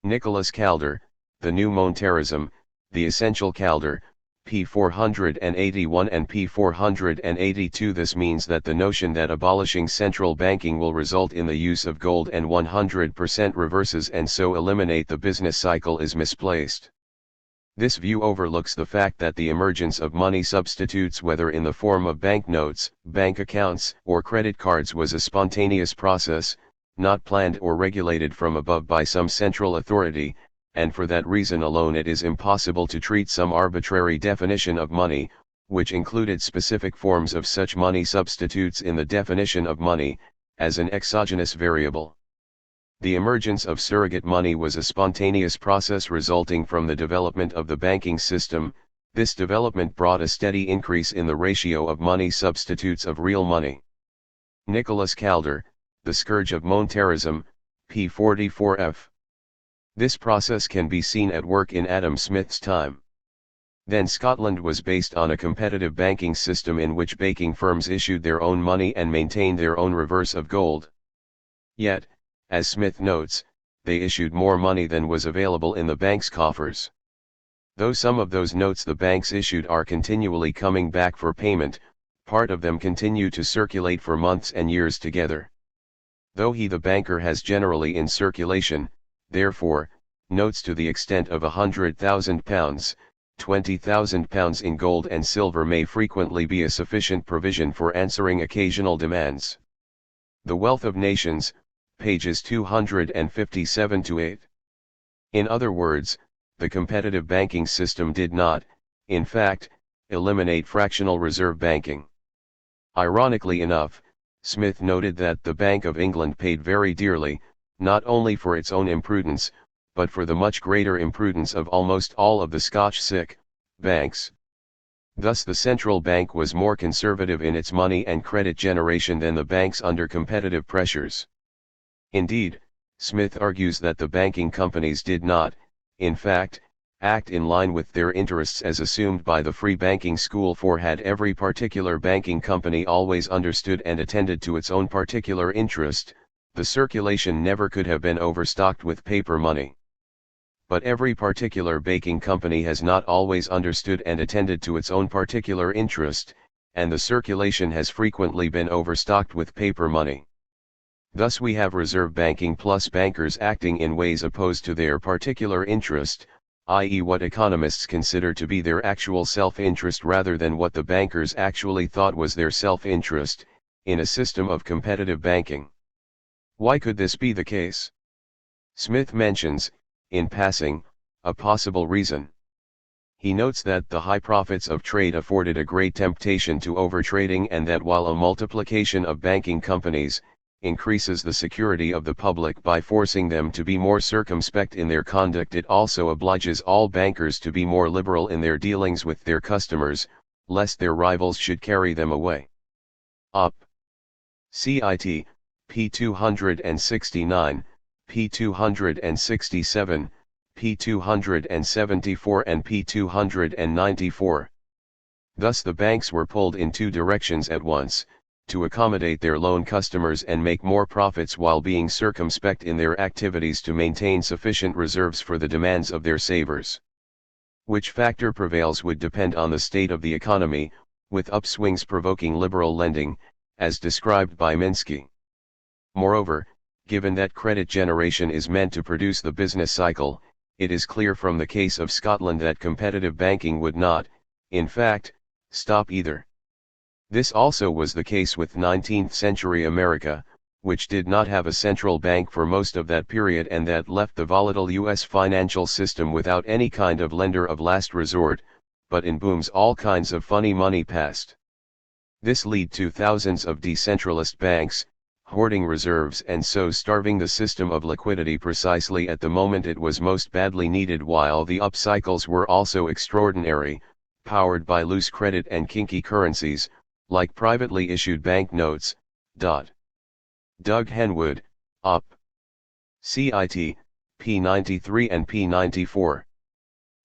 Nicholas Calder, The New Monetarism, The Essential Calder, p. 481 and p. 482. This means that the notion that abolishing central banking will result in the use of gold and 100% reverses and so eliminate the business cycle is misplaced. This view overlooks the fact that the emergence of money substitutes, whether in the form of banknotes, bank accounts, or credit cards, was a spontaneous process, not planned or regulated from above by some central authority, and for that reason alone it is impossible to treat some arbitrary definition of money, which included specific forms of such money substitutes in the definition of money, as an exogenous variable. The emergence of surrogate money was a spontaneous process resulting from the development of the banking system. This development brought a steady increase in the ratio of money substitutes of real money. Nicholas Calder, The Scourge of Monetarism, p. 44f. This process can be seen at work in Adam Smith's time. Then Scotland was based on a competitive banking system in which banking firms issued their own money and maintained their own reverse of gold. Yet, as Smith notes, they issued more money than was available in the bank's coffers. Though some of those notes the banks issued are continually coming back for payment, part of them continue to circulate for months and years together. Though the banker has generally in circulation, therefore, notes to the extent of £100,000, £20,000 in gold and silver may frequently be a sufficient provision for answering occasional demands. The Wealth of Nations, pages 257-8. In other words, the competitive banking system did not, in fact, eliminate fractional reserve banking. Ironically enough, Smith noted that the Bank of England paid very dearly, not only for its own imprudence, but for the much greater imprudence of almost all of the Scotch banks. Thus the central bank was more conservative in its money and credit generation than the banks under competitive pressures. Indeed, Smith argues that the banking companies did not, in fact, act in line with their interests as assumed by the free banking school, for had every particular banking company always understood and attended to its own particular interest, the circulation never could have been overstocked with paper money. But every particular banking company has not always understood and attended to its own particular interest, and the circulation has frequently been overstocked with paper money. Thus we have reserve banking plus bankers acting in ways opposed to their particular interest, i.e. what economists consider to be their actual self-interest rather than what the bankers actually thought was their self-interest, in a system of competitive banking. Why could this be the case? Smith mentions, in passing, a possible reason. He notes that the high profits of trade afforded a great temptation to overtrading, and that while a multiplication of banking companies increases the security of the public by forcing them to be more circumspect in their conduct, it also obliges all bankers to be more liberal in their dealings with their customers, lest their rivals should carry them away. Up. Cit. p. 269, p. 267, p. 274 and p. 294. Thus the banks were pulled in two directions at once, to accommodate their loan customers and make more profits while being circumspect in their activities to maintain sufficient reserves for the demands of their savers. Which factor prevails would depend on the state of the economy, with upswings provoking liberal lending, as described by Minsky. Moreover, given that credit generation is meant to produce the business cycle, it is clear from the case of Scotland that competitive banking would not, in fact, stop either. This also was the case with 19th-century America, which did not have a central bank for most of that period and that left the volatile U.S. financial system without any kind of lender of last resort, but in booms all kinds of funny money passed. This led to thousands of decentralized banks, hoarding reserves and so starving the system of liquidity precisely at the moment it was most badly needed, while the upcycles were also extraordinary, powered by loose credit and kinky currencies, like privately issued banknotes. Doug Henwood, Up. Cit. p. 93 and p. 94.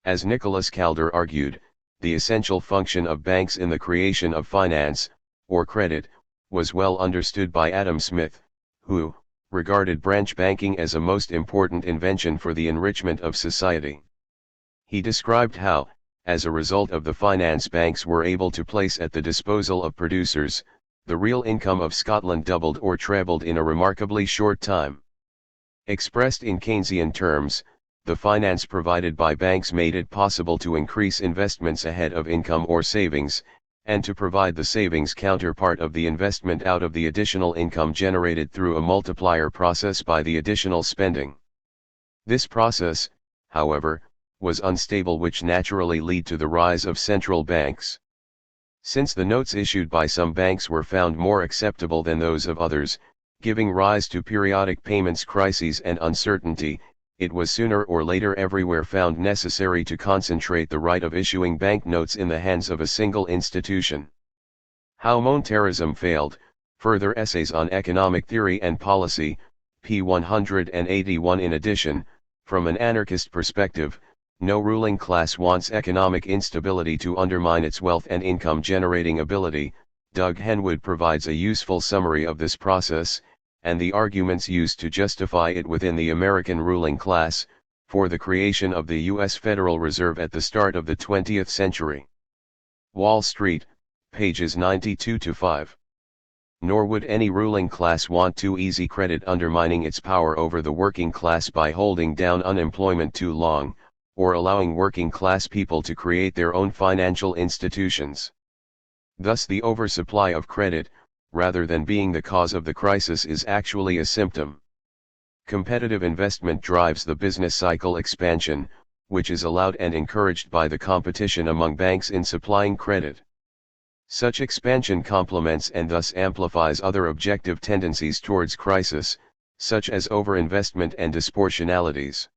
As Nicholas Calder argued, the essential function of banks in the creation of finance, or credit, was well understood by Adam Smith, who regarded branch banking as a most important invention for the enrichment of society. He described how, as a result of the finance banks were able to place at the disposal of producers, the real income of Scotland doubled or trebled in a remarkably short time. Expressed in Keynesian terms, the finance provided by banks made it possible to increase investments ahead of income or savings, and to provide the savings counterpart of the investment out of the additional income generated through a multiplier process by the additional spending. This process, however, was unstable, which naturally led to the rise of central banks. Since the notes issued by some banks were found more acceptable than those of others, giving rise to periodic payments crises and uncertainty, it was sooner or later everywhere found necessary to concentrate the right of issuing banknotes in the hands of a single institution. How monetarism failed, further essays on economic theory and policy, p. 181. In addition, from an anarchist perspective, no ruling class wants economic instability to undermine its wealth and income generating ability. Doug Henwood provides a useful summary of this process, and the arguments used to justify it within the American ruling class, for the creation of the U.S. Federal Reserve at the start of the 20th century. Wall Street, pages 92-5. Nor would any ruling class want too easy credit undermining its power over the working class by holding down unemployment too long, or allowing working class people to create their own financial institutions. Thus the oversupply of credit, rather than being the cause of the crisis, is actually a symptom. Competitive investment drives the business cycle expansion, which is allowed and encouraged by the competition among banks in supplying credit. Such expansion complements and thus amplifies other objective tendencies towards crisis, such as overinvestment and disproportionalities.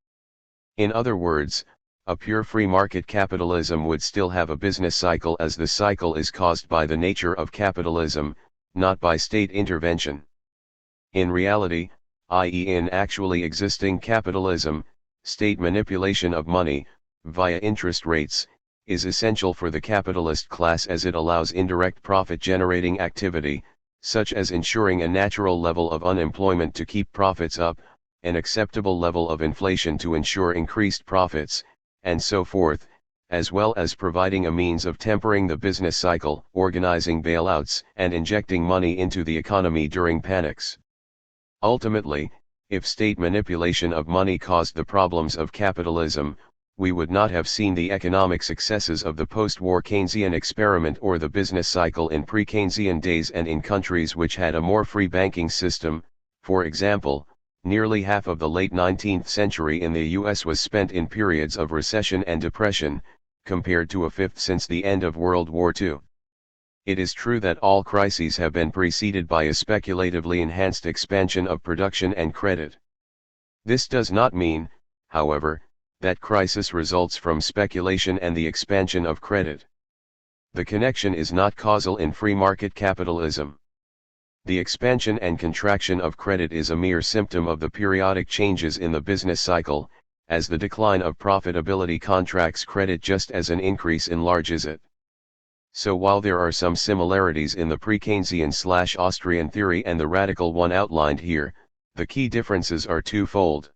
In other words, a pure free market capitalism would still have a business cycle, as the cycle is caused by the nature of capitalism, not by state intervention. In reality, i.e. in actually existing capitalism, state manipulation of money, via interest rates, is essential for the capitalist class, as it allows indirect profit-generating activity, such as ensuring a natural level of unemployment to keep profits up, an acceptable level of inflation to ensure increased profits, and so forth, as well as providing a means of tempering the business cycle, organizing bailouts, and injecting money into the economy during panics. Ultimately, if state manipulation of money caused the problems of capitalism, we would not have seen the economic successes of the post-war Keynesian experiment or the business cycle in pre-Keynesian days and in countries which had a more free banking system. For example, nearly half of the late 19th century in the US was spent in periods of recession and depression, compared to a fifth since the end of World War II. It is true that all crises have been preceded by a speculatively enhanced expansion of production and credit. This does not mean, however, that crisis results from speculation and the expansion of credit. The connection is not causal in free market capitalism. The expansion and contraction of credit is a mere symptom of the periodic changes in the business cycle, as the decline of profitability contracts credit just as an increase enlarges it. So while there are some similarities in the pre-Keynesian/Austrian theory and the radical one outlined here, the key differences are twofold.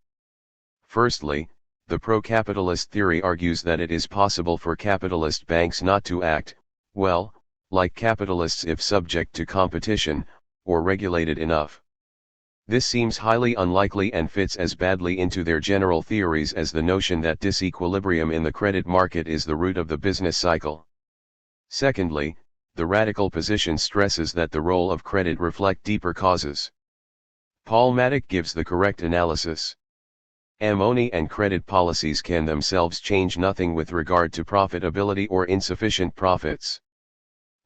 Firstly, the pro-capitalist theory argues that it is possible for capitalist banks not to act, well, like capitalists if subject to competition, or regulated enough. This seems highly unlikely and fits as badly into their general theories as the notion that disequilibrium in the credit market is the root of the business cycle. Secondly, the radical position stresses that the role of credit reflects deeper causes. Paul Maddock gives the correct analysis. Money and credit policies can themselves change nothing with regard to profitability or insufficient profits.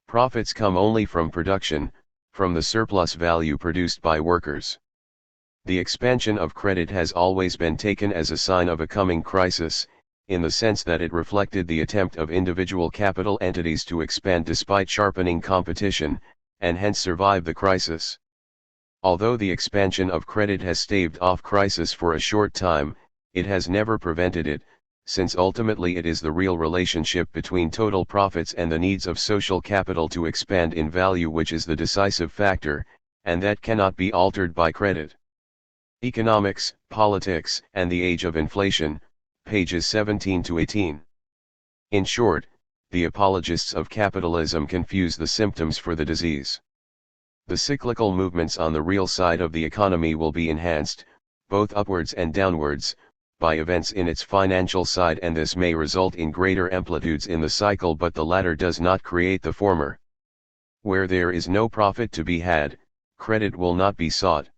Profits come only from production, from the surplus value produced by workers. The expansion of credit has always been taken as a sign of a coming crisis, in the sense that it reflected the attempt of individual capital entities to expand despite sharpening competition, and hence survive the crisis. Although the expansion of credit has staved off crisis for a short time, it has never prevented it, since ultimately it is the real relationship between total profits and the needs of social capital to expand in value which is the decisive factor, and that cannot be altered by credit. Economics, Politics, and the Age of Inflation, pages 17 to 18. In short, the apologists of capitalism confuse the symptoms for the disease. The cyclical movements on the real side of the economy will be enhanced, both upwards and downwards, by events in its financial side, and this may result in greater amplitudes in the cycle, but the latter does not create the former. Where there is no profit to be had, credit will not be sought.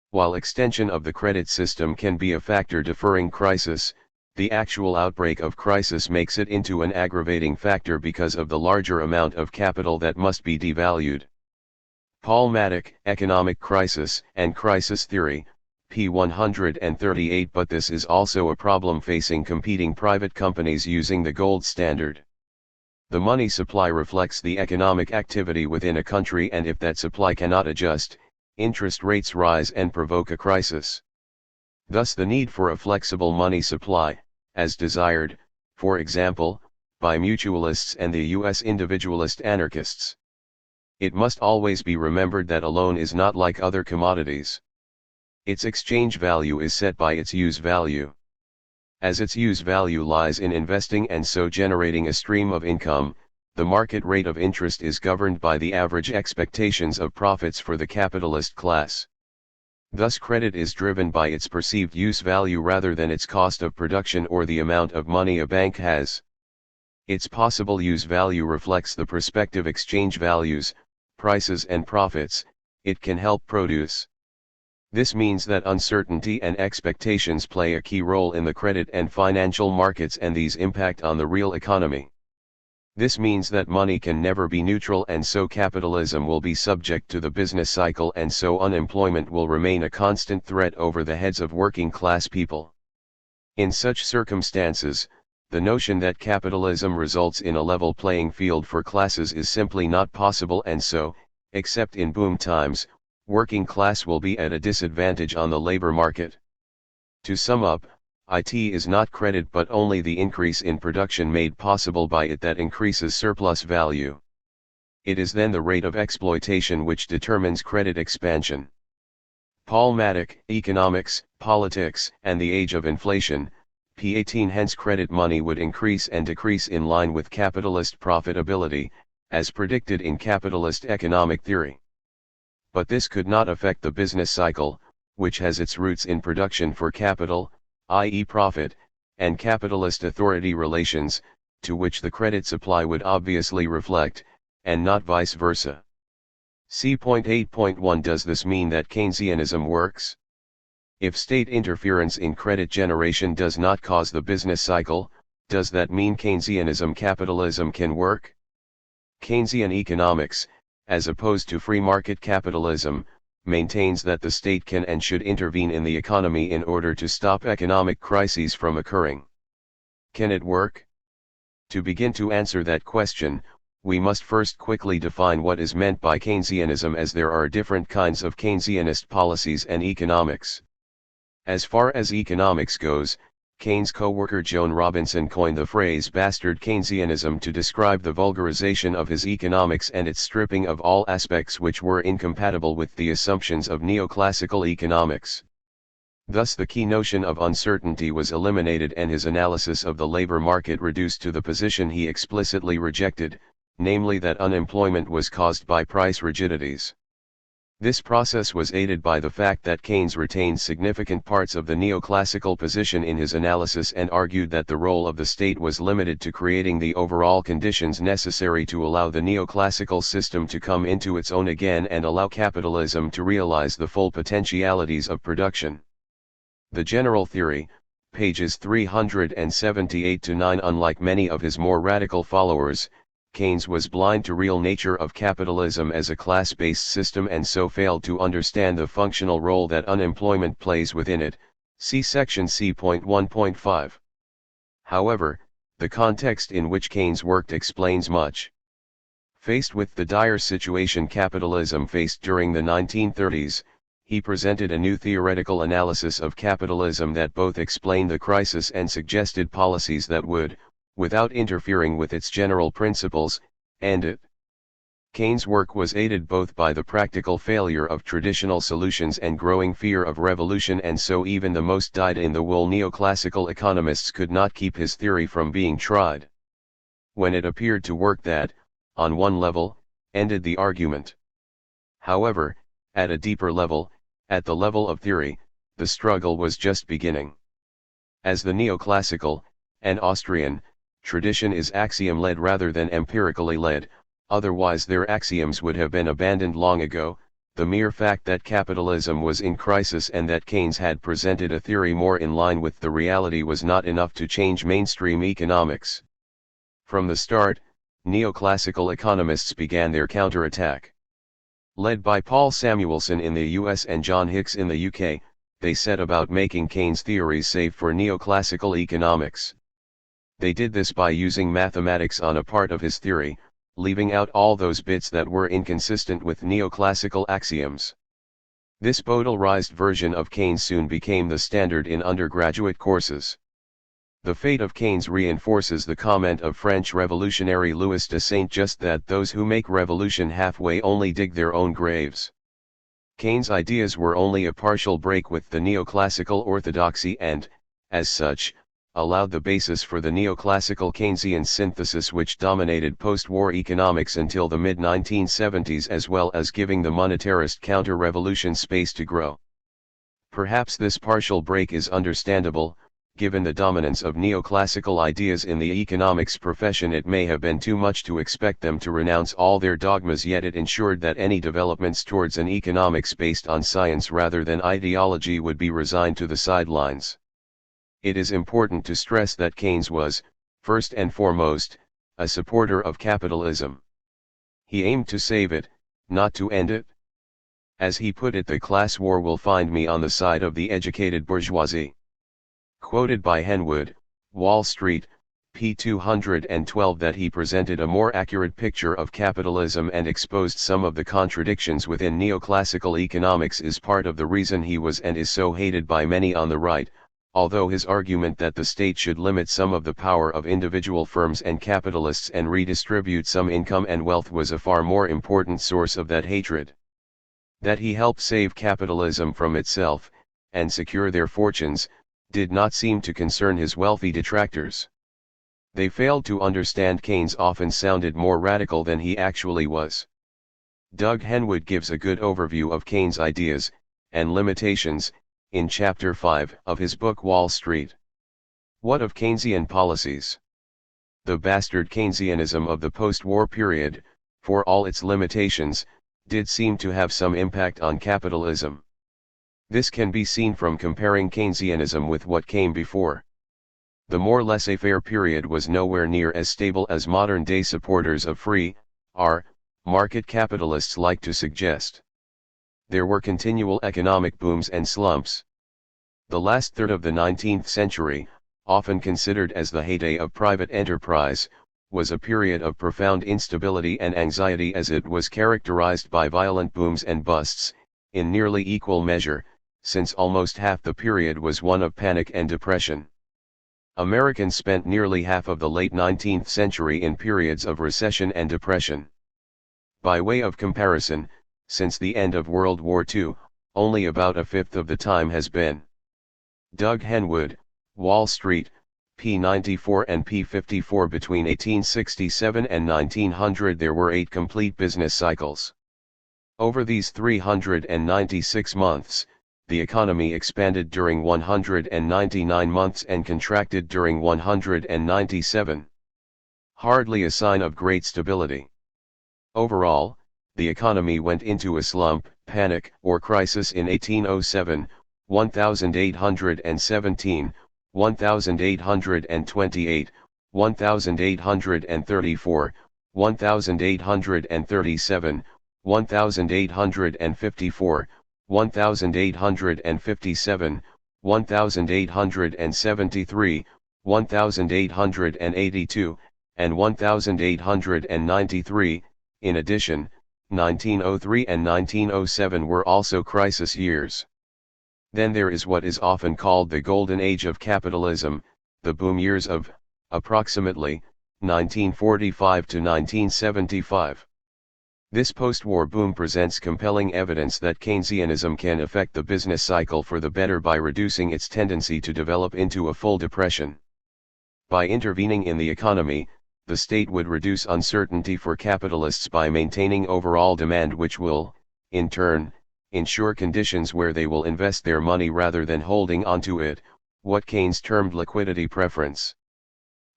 While extension of the credit system can be a factor deferring crisis, the actual outbreak of crisis makes it into an aggravating factor because of the larger amount of capital that must be devalued. Paul Maddock, Economic Crisis and Crisis Theory, p. 138. But this is also a problem facing competing private companies using the gold standard. The money supply reflects the economic activity within a country, and if that supply cannot adjust, interest rates rise and provoke a crisis. Thus the need for a flexible money supply, as desired, for example, by mutualists and the US individualist anarchists. It must always be remembered that a loan is not like other commodities. Its exchange value is set by its use value. As its use value lies in investing and so generating a stream of income, the market rate of interest is governed by the average expectations of profits for the capitalist class. Thus credit is driven by its perceived use value rather than its cost of production or the amount of money a bank has. Its possible use value reflects the prospective exchange values, prices and profits it can help produce. This means that uncertainty and expectations play a key role in the credit and financial markets, and these impact on the real economy. This means that money can never be neutral, and so capitalism will be subject to the business cycle, and so unemployment will remain a constant threat over the heads of working class people. In such circumstances, the notion that capitalism results in a level playing field for classes is simply not possible, and so, except in boom times, working class will be at a disadvantage on the labor market. To sum up, it is not credit but only the increase in production made possible by it that increases surplus value. It is then the rate of exploitation which determines credit expansion. Paul Maddock, Economics, Politics, and the Age of Inflation, p. 18. Hence credit money would increase and decrease in line with capitalist profitability, as predicted in capitalist economic theory. But this could not affect the business cycle, which has its roots in production for capital, i.e. profit, and capitalist authority relations, to which the credit supply would obviously reflect, and not vice versa. See point 8.1. Does this mean that Keynesianism works? If state interference in credit generation does not cause the business cycle, does that mean Keynesianism capitalism can work? Keynesian economics, as opposed to free market capitalism, maintains that the state can and should intervene in the economy in order to stop economic crises from occurring. Can it work? To begin to answer that question, we must first quickly define what is meant by Keynesianism, as there are different kinds of Keynesianist policies and economics. As far as economics goes, Keynes' co-worker Joan Robinson coined the phrase bastard Keynesianism to describe the vulgarization of his economics and its stripping of all aspects which were incompatible with the assumptions of neoclassical economics. Thus the key notion of uncertainty was eliminated and his analysis of the labor market reduced to the position he explicitly rejected, namely that unemployment was caused by price rigidities. This process was aided by the fact that Keynes retained significant parts of the neoclassical position in his analysis and argued that the role of the state was limited to creating the overall conditions necessary to allow the neoclassical system to come into its own again and allow capitalism to realize the full potentialities of production. The General Theory, pages 378-9. Unlike many of his more radical followers, Keynes was blind to real nature of capitalism as a class-based system and so failed to understand the functional role that unemployment plays within it, see section C.1.5. However, the context in which Keynes worked explains much. Faced with the dire situation capitalism faced during the 1930s, he presented a new theoretical analysis of capitalism that both explained the crisis and suggested policies that would, without interfering with its general principles, end it. Keynes' work was aided both by the practical failure of traditional solutions and growing fear of revolution, and so even the most dyed-in-the-wool neoclassical economists could not keep his theory from being tried. When it appeared to work, that, on one level, ended the argument. However, at a deeper level, at the level of theory, the struggle was just beginning. As the neoclassical, and Austrian, tradition is axiom-led rather than empirically led, otherwise their axioms would have been abandoned long ago. The mere fact that capitalism was in crisis and that Keynes had presented a theory more in line with the reality was not enough to change mainstream economics. From the start, neoclassical economists began their counterattack. Led by Paul Samuelson in the US and John Hicks in the UK, they set about making Keynes' theories safe for neoclassical economics. They did this by using mathematics on a part of his theory, leaving out all those bits that were inconsistent with neoclassical axioms. This bowdlerized version of Keynes soon became the standard in undergraduate courses. The fate of Keynes reinforces the comment of French revolutionary Louis de Saint-Just that those who make revolution halfway only dig their own graves. Keynes' ideas were only a partial break with the neoclassical orthodoxy and, as such, allowed the basis for the neoclassical Keynesian synthesis which dominated post-war economics until the mid-1970s, as well as giving the monetarist counter-revolution space to grow. Perhaps this partial break is understandable, given the dominance of neoclassical ideas in the economics profession. It may have been too much to expect them to renounce all their dogmas, yet it ensured that any developments towards an economics based on science rather than ideology would be resigned to the sidelines. It is important to stress that Keynes was, first and foremost, a supporter of capitalism. He aimed to save it, not to end it. As he put it, the class war will find me on the side of the educated bourgeoisie. Quoted by Henwood, Wall Street, p. 212, that he presented a more accurate picture of capitalism and exposed some of the contradictions within neoclassical economics is part of the reason he was and is so hated by many on the right, although his argument that the state should limit some of the power of individual firms and capitalists and redistribute some income and wealth was a far more important source of that hatred. That he helped save capitalism from itself, and secure their fortunes, did not seem to concern his wealthy detractors. They failed to understand Keynes often sounded more radical than he actually was. Doug Henwood gives a good overview of Keynes' ideas, and limitations, in Chapter 5 of his book Wall Street. What of Keynesian policies? The bastard Keynesianism of the post-war period, for all its limitations, did seem to have some impact on capitalism. This can be seen from comparing Keynesianism with what came before. The more laissez-faire period was nowhere near as stable as modern-day supporters of free, market capitalists like to suggest. There were continual economic booms and slumps. The last third of the 19th century, often considered as the heyday of private enterprise, was a period of profound instability and anxiety, as it was characterized by violent booms and busts, in nearly equal measure, since almost half the period was one of panic and depression. Americans spent nearly half of the late 19th century in periods of recession and depression. By way of comparison, since the end of World War II, only about a fifth of the time has been. Doug Henwood, Wall Street, p. 94 and p. 54. Between 1867 and 1900 there were 8 complete business cycles. Over these 396 months, the economy expanded during 199 months and contracted during 197. Hardly a sign of great stability. Overall, the economy went into a slump, panic, or crisis in 1807, 1817, 1828, 1834, 1837, 1854, 1857, 1873, 1882, and 1893. In addition, 1903 and 1907 were also crisis years. Then there is what is often called the golden age of capitalism, the boom years of, approximately, 1945 to 1975. This post-war boom presents compelling evidence that Keynesianism can affect the business cycle for the better by reducing its tendency to develop into a full depression. By intervening in the economy, the state would reduce uncertainty for capitalists by maintaining overall demand, which will, in turn, ensure conditions where they will invest their money rather than holding onto it, what Keynes termed liquidity preference.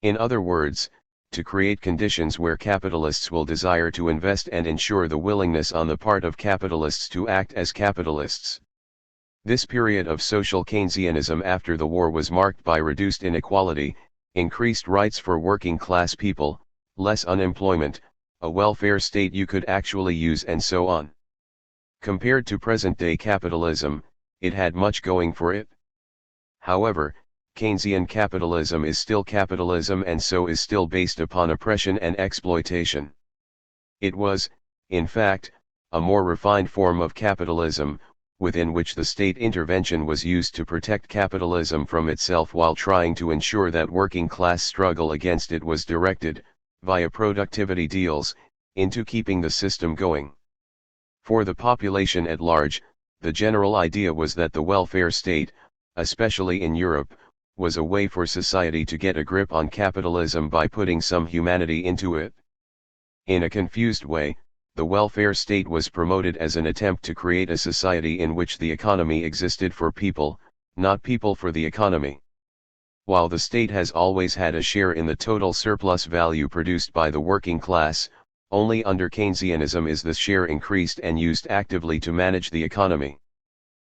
In other words, to create conditions where capitalists will desire to invest and ensure the willingness on the part of capitalists to act as capitalists. This period of social Keynesianism after the war was marked by reduced inequality, increased rights for working class people, less unemployment, a welfare state you could actually use, and so on. Compared to present-day capitalism, it had much going for it. However, Keynesian capitalism is still capitalism, and so is still based upon oppression and exploitation. It was, in fact, a more refined form of capitalism, within which the state intervention was used to protect capitalism from itself while trying to ensure that working class struggle against it was directed, via productivity deals, into keeping the system going. For the population at large, the general idea was that the welfare state, especially in Europe, was a way for society to get a grip on capitalism by putting some humanity into it. In a confused way, the welfare state was promoted as an attempt to create a society in which the economy existed for people, not people for the economy. While the state has always had a share in the total surplus value produced by the working class, only under Keynesianism is this share increased and used actively to manage the economy.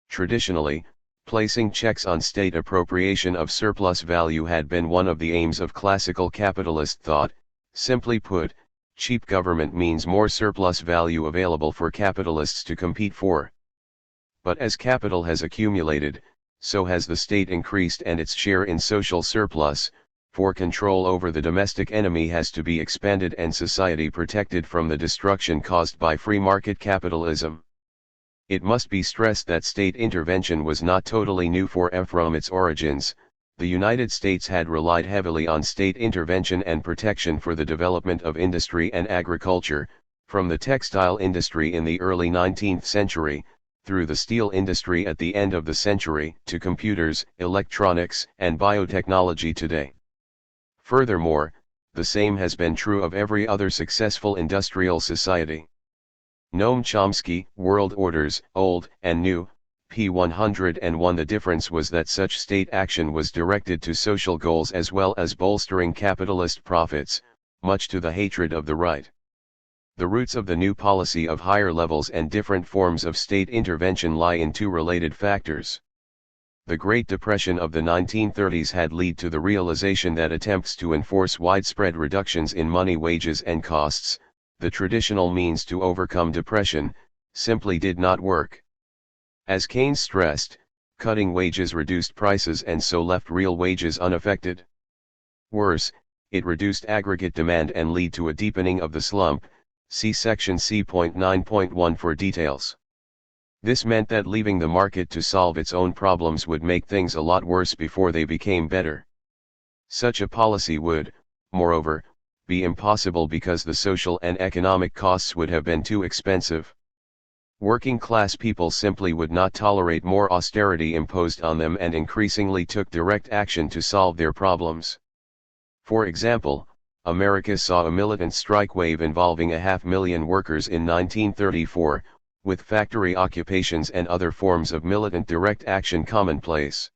Traditionally, placing checks on state appropriation of surplus value had been one of the aims of classical capitalist thought. Simply put, cheap government means more surplus value available for capitalists to compete for. But as capital has accumulated, so has the state increased and its share in social surplus, for control over the domestic enemy has to be expanded and society protected from the destruction caused by free market capitalism. It must be stressed that state intervention was not totally new from its origins. The United States had relied heavily on state intervention and protection for the development of industry and agriculture, from the textile industry in the early 19th century, through the steel industry at the end of the century, to computers, electronics, and biotechnology today. Furthermore, the same has been true of every other successful industrial society. Noam Chomsky, World Orders, Old and New, p. 101. The difference was that such state action was directed to social goals as well as bolstering capitalist profits, much to the hatred of the right. The roots of the new policy of higher levels and different forms of state intervention lie in two related factors. The Great Depression of the 1930s had led to the realization that attempts to enforce widespread reductions in money wages and costs, the traditional means to overcome depression, simply did not work. As Keynes stressed, cutting wages reduced prices and so left real wages unaffected. Worse, it reduced aggregate demand and led to a deepening of the slump. See section C.9.1 for details. This meant that leaving the market to solve its own problems would make things a lot worse before they became better. Such a policy would, moreover, be impossible because the social and economic costs would have been too expensive. Working class people simply would not tolerate more austerity imposed on them and increasingly took direct action to solve their problems. For example, America saw a militant strike wave involving 500,000 workers in 1934, with factory occupations and other forms of militant direct action commonplace.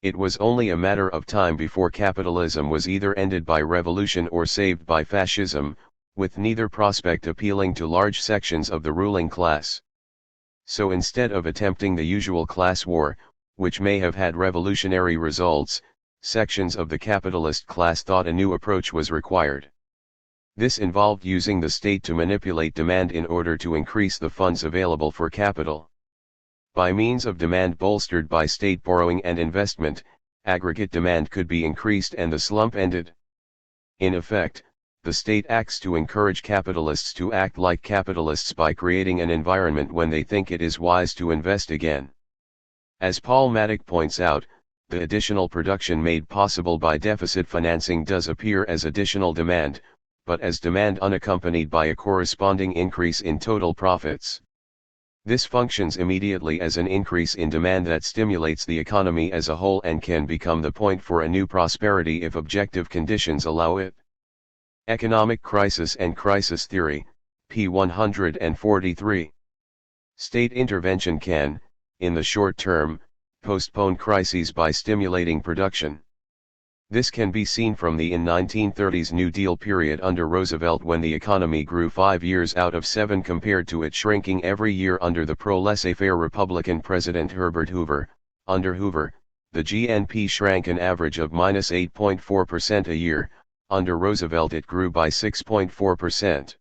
It was only a matter of time before capitalism was either ended by revolution or saved by fascism, with neither prospect appealing to large sections of the ruling class. So instead of attempting the usual class war, which may have had revolutionary results, sections of the capitalist class thought a new approach was required. This involved using the state to manipulate demand in order to increase the funds available for capital. By means of demand bolstered by state borrowing and investment, aggregate demand could be increased and the slump ended. In effect, the state acts to encourage capitalists to act like capitalists by creating an environment when they think it is wise to invest again. As Paul Maddock points out, the additional production made possible by deficit financing does appear as additional demand, but as demand unaccompanied by a corresponding increase in total profits. This functions immediately as an increase in demand that stimulates the economy as a whole and can become the point for a new prosperity if objective conditions allow it. Economic crisis and crisis theory, p. 143. State intervention can, in the short term, postpone crises by stimulating production. This can be seen from the 1930s New Deal period under Roosevelt, when the economy grew 5 years out of 7 compared to it shrinking every year under the pro-laissez-faire Republican President Herbert Hoover. Under Hoover, the GNP shrank an average of -8.4% a year. Under Roosevelt it grew by 6.4%.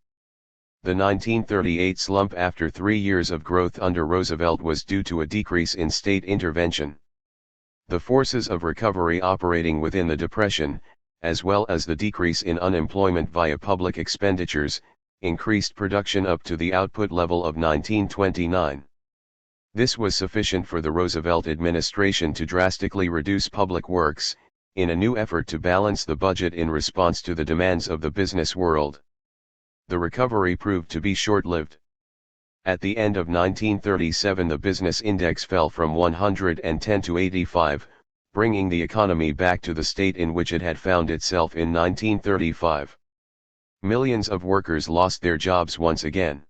The 1938 slump after 3 years of growth under Roosevelt was due to a decrease in state intervention. The forces of recovery operating within the Depression, as well as the decrease in unemployment via public expenditures, increased production up to the output level of 1929. This was sufficient for the Roosevelt administration to drastically reduce public works, in a new effort to balance the budget in response to the demands of the business world. The recovery proved to be short-lived. At the end of 1937 the business index fell from 110 to 85, bringing the economy back to the state in which it had found itself in 1935. Millions of workers lost their jobs once again.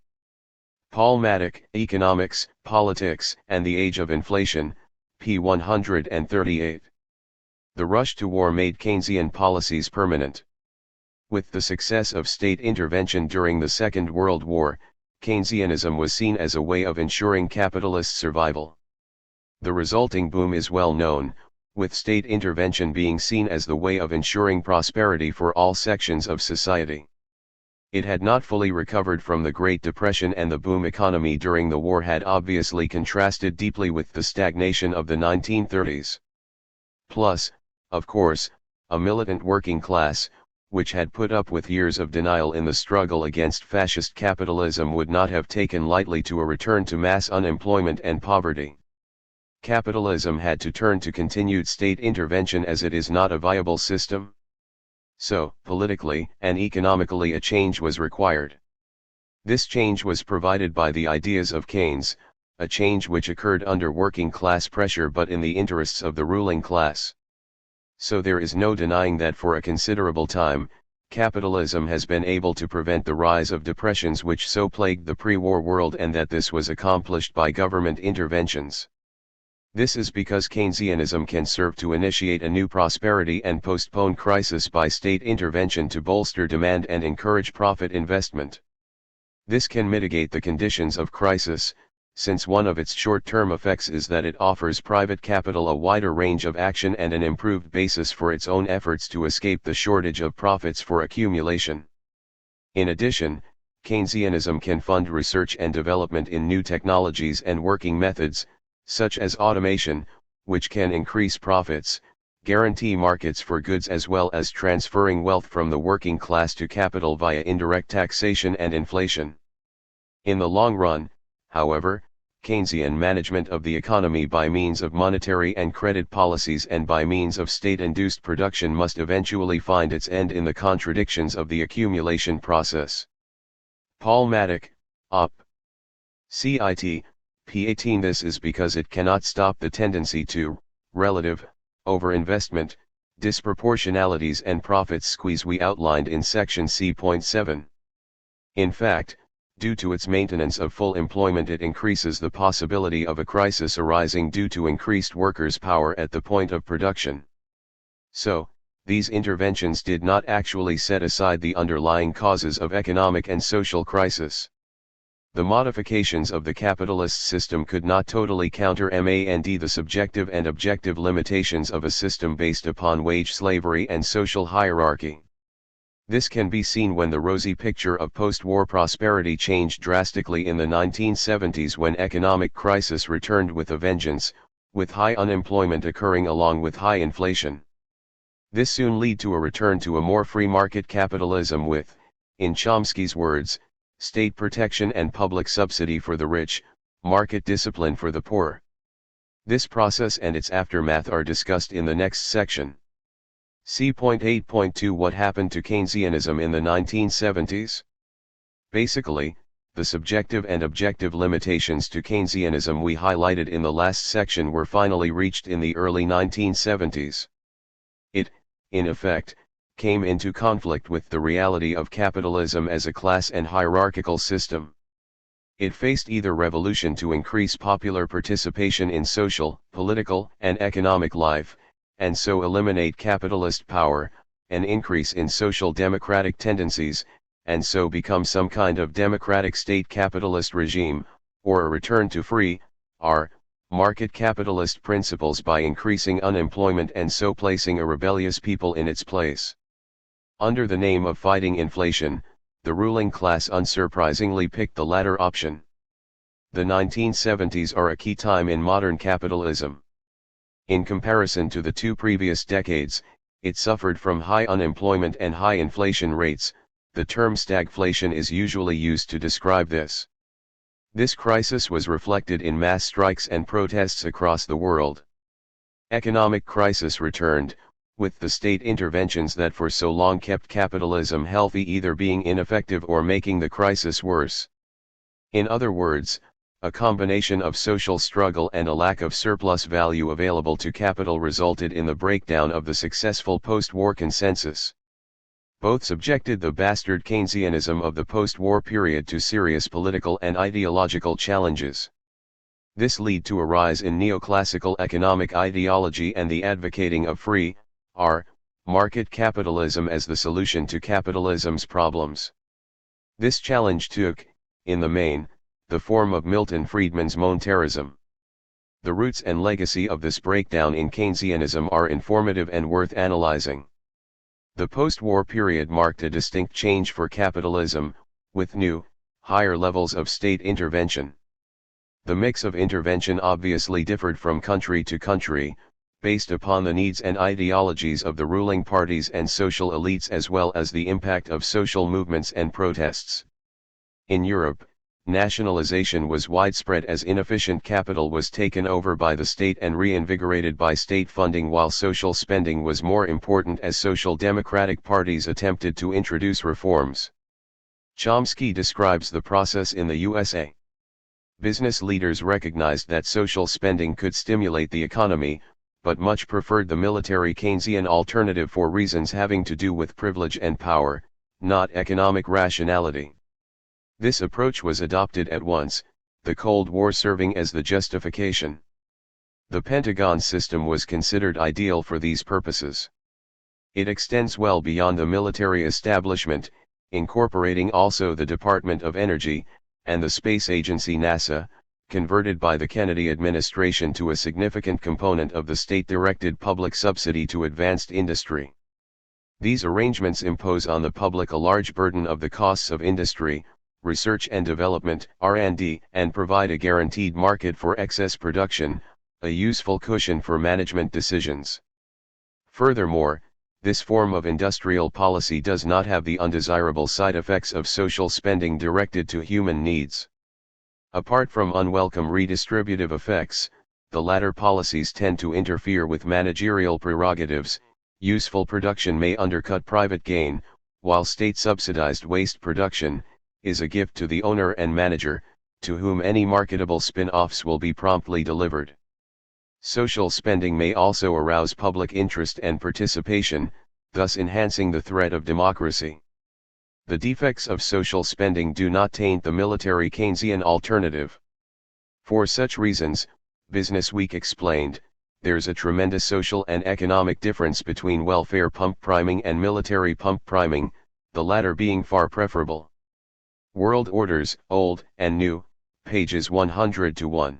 Paul Maddock, Economics, Politics, and the Age of Inflation, p. 138. The rush to war made Keynesian policies permanent. With the success of state intervention during the Second World War, Keynesianism was seen as a way of ensuring capitalist survival. The resulting boom is well known, with state intervention being seen as the way of ensuring prosperity for all sections of society. It had not fully recovered from the Great Depression, and the boom economy during the war had obviously contrasted deeply with the stagnation of the 1930s. Plus, of course, a militant working class, which had put up with years of denial in the struggle against fascist capitalism, would not have taken lightly to a return to mass unemployment and poverty. Capitalism had to turn to continued state intervention as it is not a viable system. So, politically and economically, a change was required. This change was provided by the ideas of Keynes, a change which occurred under working class pressure but in the interests of the ruling class. So there is no denying that for a considerable time, capitalism has been able to prevent the rise of depressions which so plagued the pre-war world, and that this was accomplished by government interventions. This is because Keynesianism can serve to initiate a new prosperity and postpone crisis by state intervention to bolster demand and encourage profit investment. This can mitigate the conditions of crisis, since one of its short-term effects is that it offers private capital a wider range of action and an improved basis for its own efforts to escape the shortage of profits for accumulation. In addition, Keynesianism can fund research and development in new technologies and working methods, such as automation, which can increase profits, guarantee markets for goods, as well as transferring wealth from the working class to capital via indirect taxation and inflation. In the long run, however, Keynesian management of the economy by means of monetary and credit policies and by means of state-induced production must eventually find its end in the contradictions of the accumulation process. Paul Maddock, Op. Cit. p. 18. This is because it cannot stop the tendency to relative overinvestment, disproportionalities and profits squeeze we outlined in section C.7. In fact, due to its maintenance of full employment, it increases the possibility of a crisis arising due to increased workers' power at the point of production. So, these interventions did not actually set aside the underlying causes of economic and social crisis. The modifications of the capitalist system could not totally countermand the subjective and objective limitations of a system based upon wage slavery and social hierarchy. This can be seen when the rosy picture of post-war prosperity changed drastically in the 1970s, when economic crisis returned with a vengeance, with high unemployment occurring along with high inflation. This soon led to a return to a more free market capitalism with, in Chomsky's words, state protection and public subsidy for the rich, market discipline for the poor. This process and its aftermath are discussed in the next section. C.8.2 What happened to Keynesianism in the 1970s? Basically, the subjective and objective limitations to Keynesianism we highlighted in the last section were finally reached in the early 1970s. It, in effect, came into conflict with the reality of capitalism as a class and hierarchical system. It faced either revolution to increase popular participation in social, political, and economic life, and so eliminate capitalist power, an increase in social democratic tendencies, and so become some kind of democratic state capitalist regime, or a return to free, market capitalist principles by increasing unemployment and so placing a rebellious people in its place. Under the name of fighting inflation, the ruling class unsurprisingly picked the latter option. The 1970s are a key time in modern capitalism. In comparison to the two previous decades, it suffered from high unemployment and high inflation rates. The term stagflation is usually used to describe this. This crisis was reflected in mass strikes and protests across the world. Economic crisis returned, with the state interventions that for so long kept capitalism healthy either being ineffective or making the crisis worse. In other words, A combination of social struggle and a lack of surplus value available to capital resulted in the breakdown of the successful post-war consensus. Both subjected the bastard Keynesianism of the post-war period to serious political and ideological challenges. This led to a rise in neoclassical economic ideology and the advocating of free, market capitalism as the solution to capitalism's problems. This challenge took, in the main, the form of Milton Friedman's monetarism. The roots and legacy of this breakdown in Keynesianism are informative and worth analyzing. The post-war period marked a distinct change for capitalism, with new, higher levels of state intervention. The mix of intervention obviously differed from country to country, based upon the needs and ideologies of the ruling parties and social elites as well as the impact of social movements and protests. In Europe, nationalization was widespread as inefficient capital was taken over by the state and reinvigorated by state funding, while social spending was more important as social democratic parties attempted to introduce reforms. Chomsky describes the process in the USA. Business leaders recognized that social spending could stimulate the economy, but much preferred the military Keynesian alternative for reasons having to do with privilege and power, not economic rationality. This approach was adopted at once, the Cold War serving as the justification. The Pentagon system was considered ideal for these purposes. It extends well beyond the military establishment, incorporating also the Department of Energy, and the space agency NASA, converted by the Kennedy administration to a significant component of the state-directed public subsidy to advanced industry. These arrangements impose on the public a large burden of the costs of industry, research and development (R&D), and provide a guaranteed market for excess production, a useful cushion for management decisions. Furthermore, this form of industrial policy does not have the undesirable side effects of social spending directed to human needs. Apart from unwelcome redistributive effects, the latter policies tend to interfere with managerial prerogatives. Useful production may undercut private gain, while state-subsidized waste production is a gift to the owner and manager, to whom any marketable spin-offs will be promptly delivered. Social spending may also arouse public interest and participation, thus enhancing the threat of democracy. The defects of social spending do not taint the military Keynesian alternative. For such reasons, Business Week explained, there's a tremendous social and economic difference between welfare pump priming and military pump priming, the latter being far preferable. World Orders, Old and New, pages 100-1.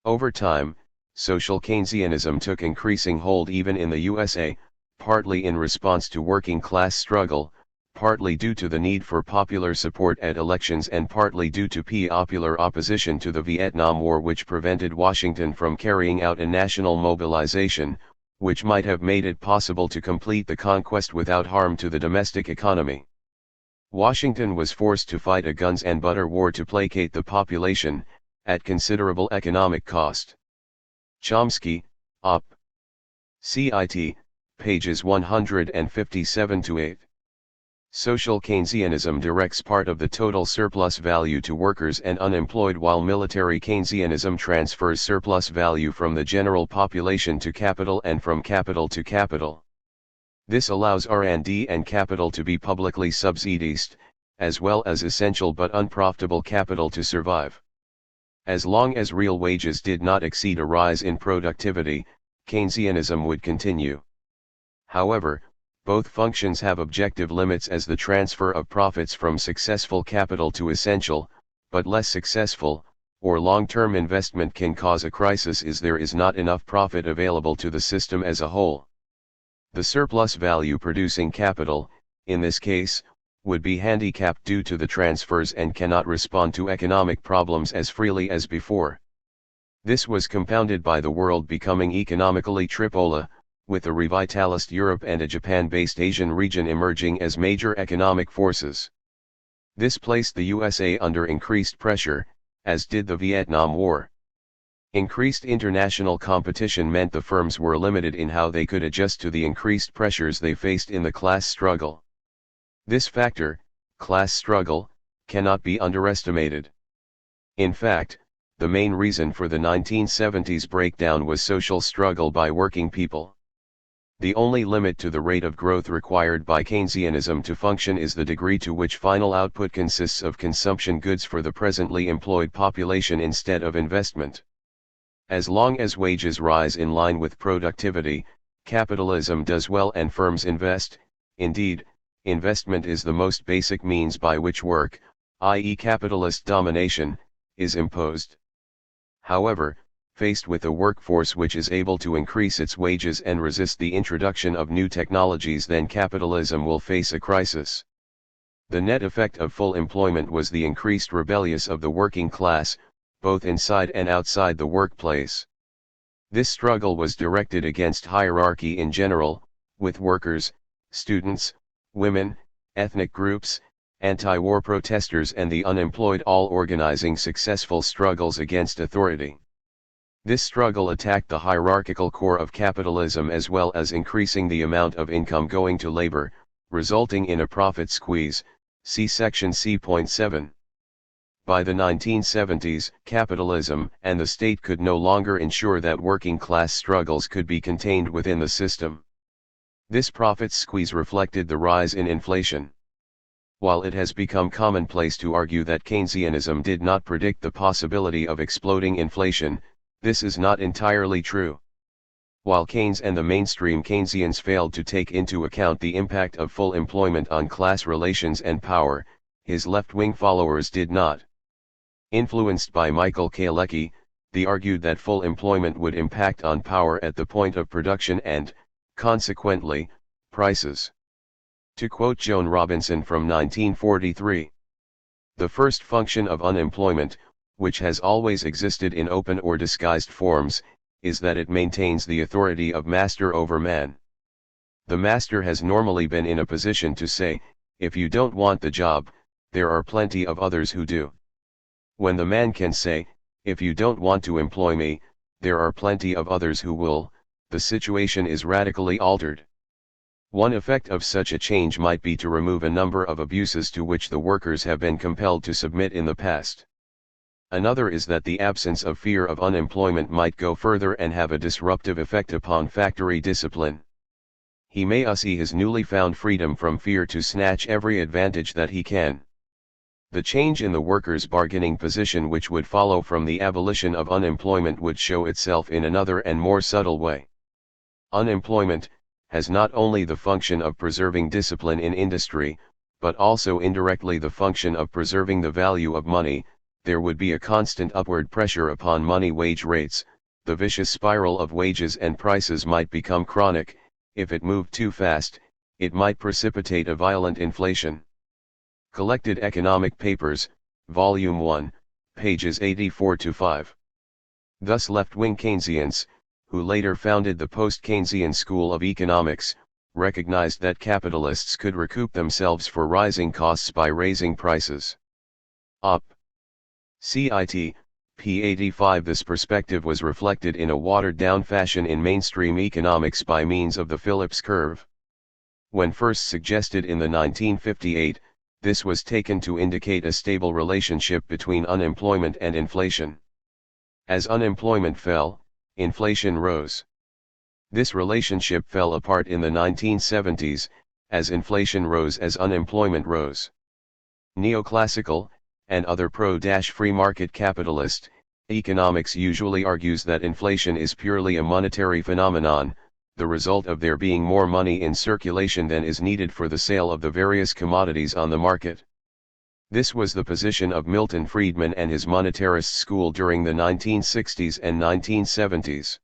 Over time, social Keynesianism took increasing hold even in the USA, partly in response to working class struggle, partly due to the need for popular support at elections and partly due to popular opposition to the Vietnam War, which prevented Washington from carrying out a national mobilization, which might have made it possible to complete the conquest without harm to the domestic economy. Washington was forced to fight a guns and butter war to placate the population, at considerable economic cost. Chomsky, Op. Cit. pages 157-8. Social Keynesianism directs part of the total surplus value to workers and unemployed, while military Keynesianism transfers surplus value from the general population to capital and from capital to capital. This allows R&D and capital to be publicly subsidized, as well as essential but unprofitable capital to survive. As long as real wages did not exceed a rise in productivity, Keynesianism would continue. However, both functions have objective limits, as the transfer of profits from successful capital to essential, but less successful, or long-term investment can cause a crisis if there is not enough profit available to the system as a whole. The surplus value producing capital, in this case, would be handicapped due to the transfers and cannot respond to economic problems as freely as before. This was compounded by the world becoming economically tripolar, with a revitalist Europe and a Japan-based Asian region emerging as major economic forces. This placed the USA under increased pressure, as did the Vietnam War. Increased international competition meant the firms were limited in how they could adjust to the increased pressures they faced in the class struggle. This factor, class struggle, cannot be underestimated. In fact, The main reason for the 1970s breakdown was social struggle by working people. The only limit to the rate of growth required by Keynesianism to function is the degree to which final output consists of consumption goods for the presently employed population instead of investment. As long as wages rise in line with productivity, capitalism does well and firms invest. Indeed, investment is the most basic means by which work, i.e. capitalist domination, is imposed. However, faced with a workforce which is able to increase its wages and resist the introduction of new technologies, then capitalism will face a crisis. The net effect of full employment was the increased rebellious of the working class, both inside and outside the workplace. This struggle was directed against hierarchy in general, with workers, students, women, ethnic groups, anti-war protesters and the unemployed all organizing successful struggles against authority. This struggle attacked the hierarchical core of capitalism as well as increasing the amount of income going to labor, resulting in a profit squeeze, see section C.7. By the 1970s, capitalism and the state could no longer ensure that working class struggles could be contained within the system. This profit squeeze reflected the rise in inflation. While it has become commonplace to argue that Keynesianism did not predict the possibility of exploding inflation, this is not entirely true. While Keynes and the mainstream Keynesians failed to take into account the impact of full employment on class relations and power, his left-wing followers did not. Influenced by Michael Kalecki, they argued that full employment would impact on power at the point of production and, consequently, prices. To quote Joan Robinson from 1943, "The first function of unemployment, which has always existed in open or disguised forms, is that it maintains the authority of master over man. The master has normally been in a position to say, if you don't want the job, there are plenty of others who do. When the man can say, if you don't want to employ me, there are plenty of others who will, the situation is radically altered. One effect of such a change might be to remove a number of abuses to which the workers have been compelled to submit in the past. Another is that the absence of fear of unemployment might go further and have a disruptive effect upon factory discipline. He may see his newly found freedom from fear to snatch every advantage that he can. The change in the workers' bargaining position which would follow from the abolition of unemployment would show itself in another and more subtle way. Unemployment has not only the function of preserving discipline in industry, but also indirectly the function of preserving the value of money. There would be a constant upward pressure upon money wage rates. The vicious spiral of wages and prices might become chronic. If it moved too fast, it might precipitate a violent inflation. Collected Economic Papers, Volume 1, pages 84-5. Thus left-wing Keynesians, who later founded the post-Keynesian school of economics, recognized that capitalists could recoup themselves for rising costs by raising prices. Op. Cit. p. 85. This perspective was reflected in a watered-down fashion in mainstream economics by means of the Phillips curve. When first suggested in the 1958, this was taken to indicate a stable relationship between unemployment and inflation. As unemployment fell, inflation rose. This relationship fell apart in the 1970s, as inflation rose as unemployment rose. Neoclassical, and other pro-free market capitalist, economics usually argues that inflation is purely a monetary phenomenon, the result of there being more money in circulation than is needed for the sale of the various commodities on the market. This was the position of Milton Friedman and his monetarist school during the 1960s and 1970s.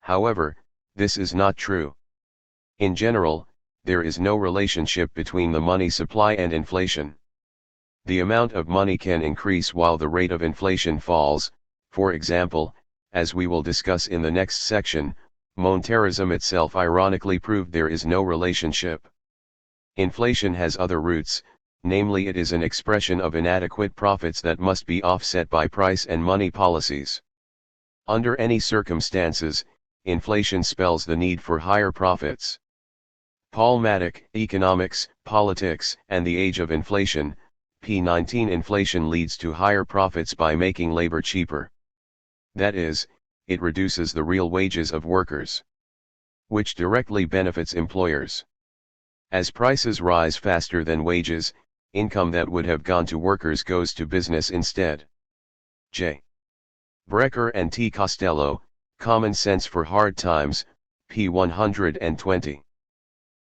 However, this is not true. In general, there is no relationship between the money supply and inflation. The amount of money can increase while the rate of inflation falls. For example, as we will discuss in the next section, monetarism itself ironically proved there is no relationship. Inflation has other roots, namely it is an expression of inadequate profits that must be offset by price and money policies. Under any circumstances, inflation spells the need for higher profits. Paul Maddock, Economics, Politics, and the Age of Inflation, p19 Inflation leads to higher profits by making labor cheaper. That is, it reduces the real wages of workers, which directly benefits employers. As prices rise faster than wages, income that would have gone to workers goes to business instead. J. Brecker and T. Costello, Common Sense for Hard Times, p. 120.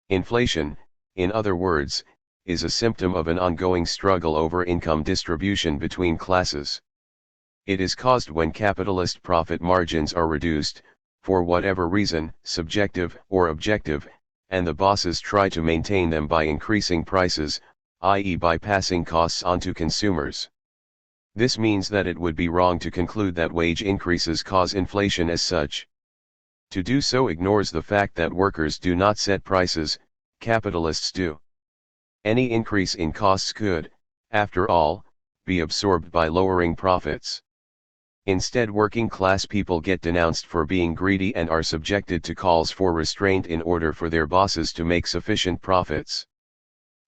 Inflation, in other words, is a symptom of an ongoing struggle over income distribution between classes. It is caused when capitalist profit margins are reduced, for whatever reason, subjective or objective, and the bosses try to maintain them by increasing prices, i.e. by passing costs on to consumers. This means that it would be wrong to conclude that wage increases cause inflation as such. To do so ignores the fact that workers do not set prices, capitalists do. Any increase in costs could, after all, be absorbed by lowering profits. Instead, working class people get denounced for being greedy and are subjected to calls for restraint in order for their bosses to make sufficient profits.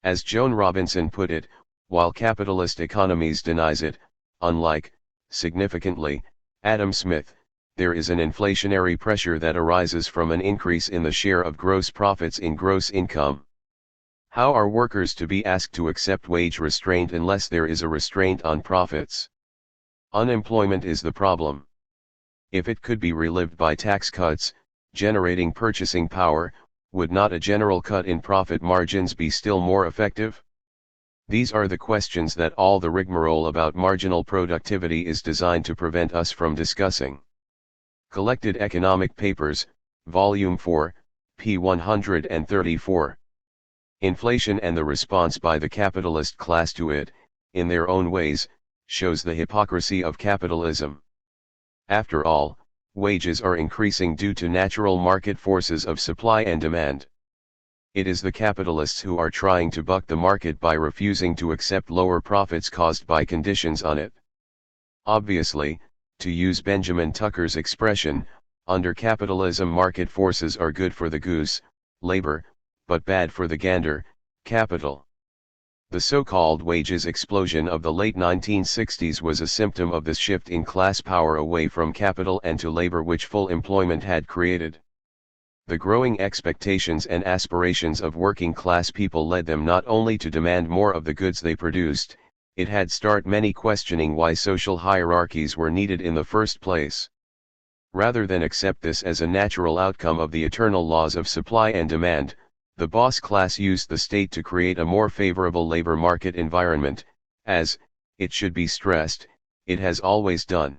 As Joan Robinson put it, while capitalist economies denies it, unlike, significantly, Adam Smith, there is an inflationary pressure that arises from an increase in the share of gross profits in gross income. How are workers to be asked to accept wage restraint unless there is a restraint on profits? Unemployment is the problem. If it could be relieved by tax cuts, generating purchasing power, would not a general cut in profit margins be still more effective? These are the questions that all the rigmarole about marginal productivity is designed to prevent us from discussing. Collected Economic Papers, Volume 4, p. 134. Inflation and the response by the capitalist class to it, in their own ways, shows the hypocrisy of capitalism. After all, wages are increasing due to natural market forces of supply and demand. It is the capitalists who are trying to buck the market by refusing to accept lower profits caused by conditions on it. Obviously, to use Benjamin Tucker's expression, under capitalism market forces are good for the goose, labor, but bad for the gander, capital. The so-called wages explosion of the late 1960s was a symptom of this shift in class power away from capital and to labor which full employment had created. The growing expectations and aspirations of working class people led them not only to demand more of the goods they produced, it had started many questioning why social hierarchies were needed in the first place. Rather than accept this as a natural outcome of the eternal laws of supply and demand, the boss class used the state to create a more favorable labor market environment, as, it should be stressed, it has always done.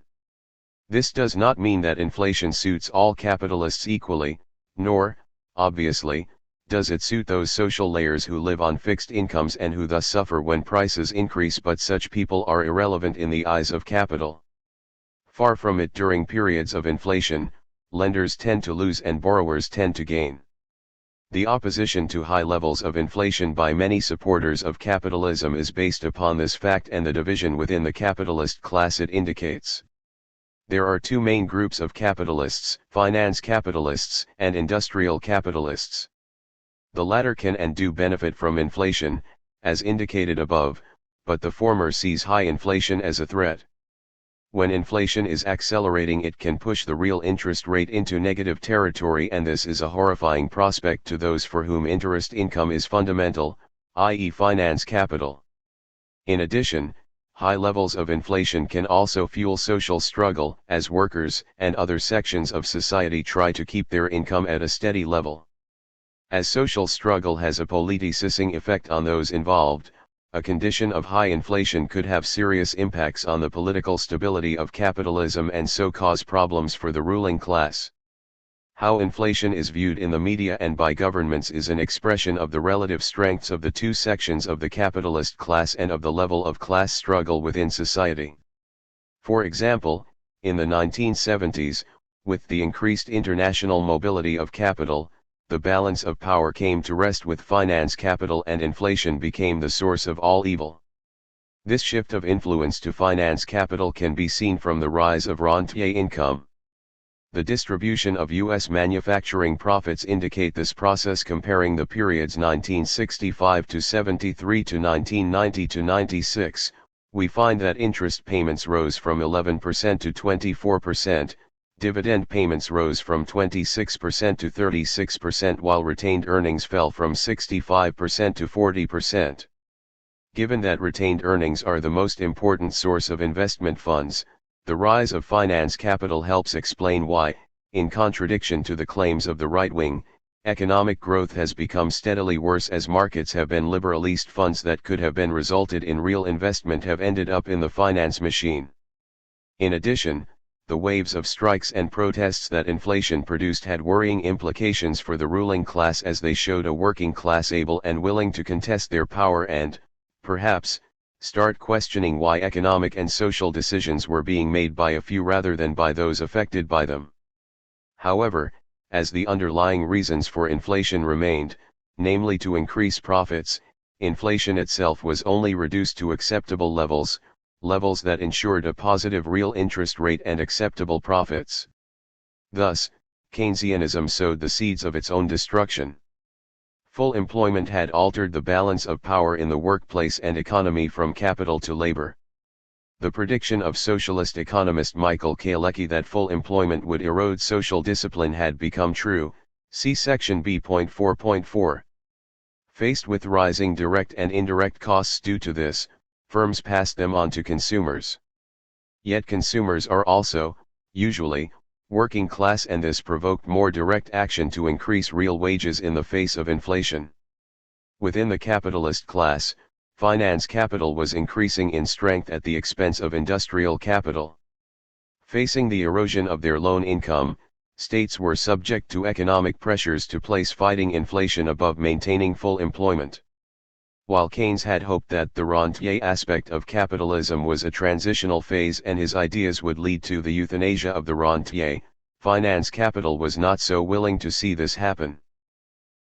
This does not mean that inflation suits all capitalists equally, nor, obviously, does it suit those social layers who live on fixed incomes and who thus suffer when prices increase, but such people are irrelevant in the eyes of capital. Far from it. During periods of inflation, lenders tend to lose and borrowers tend to gain. The opposition to high levels of inflation by many supporters of capitalism is based upon this fact and the division within the capitalist class it indicates. There are two main groups of capitalists, finance capitalists and industrial capitalists. The latter can and do benefit from inflation, as indicated above, but the former sees high inflation as a threat. When inflation is accelerating, it can push the real interest rate into negative territory, and this is a horrifying prospect to those for whom interest income is fundamental, i.e. finance capital. In addition, high levels of inflation can also fuel social struggle, as workers and other sections of society try to keep their income at a steady level. As social struggle has a politicizing effect on those involved, a condition of high inflation could have serious impacts on the political stability of capitalism and so cause problems for the ruling class. How inflation is viewed in the media and by governments is an expression of the relative strengths of the two sections of the capitalist class and of the level of class struggle within society. For example, in the 1970s, with the increased international mobility of capital, the balance of power came to rest with finance capital and inflation became the source of all evil. This shift of influence to finance capital can be seen from the rise of rentier income. The distribution of U.S. manufacturing profits indicate this process comparing the periods 1965 to 73 to 1990 to 96. We find that interest payments rose from 11% to 24%, dividend payments rose from 26% to 36%, while retained earnings fell from 65% to 40%. Given that retained earnings are the most important source of investment funds, the rise of finance capital helps explain why, in contradiction to the claims of the right wing, economic growth has become steadily worse as markets have been liberalist. Funds that could have been resulted in real investment have ended up in the finance machine. In addition, the waves of strikes and protests that inflation produced had worrying implications for the ruling class, as they showed a working class able and willing to contest their power and, perhaps, start questioning why economic and social decisions were being made by a few rather than by those affected by them. However, as the underlying reasons for inflation remained, namely to increase profits, inflation itself was only reduced to acceptable levels, levels that ensured a positive real interest rate and acceptable profits. Thus, Keynesianism sowed the seeds of its own destruction. Full employment had altered the balance of power in the workplace and economy from capital to labor. The prediction of socialist economist Michael Kalecki that full employment would erode social discipline had become true, see section B.4.4. Faced with rising direct and indirect costs due to this, firms passed them on to consumers. Yet consumers are also, usually, working class, and this provoked more direct action to increase real wages in the face of inflation. Within the capitalist class, finance capital was increasing in strength at the expense of industrial capital. Facing the erosion of their loan income, states were subject to economic pressures to place fighting inflation above maintaining full employment. While Keynes had hoped that the rentier aspect of capitalism was a transitional phase and his ideas would lead to the euthanasia of the rentier, finance capital was not so willing to see this happen.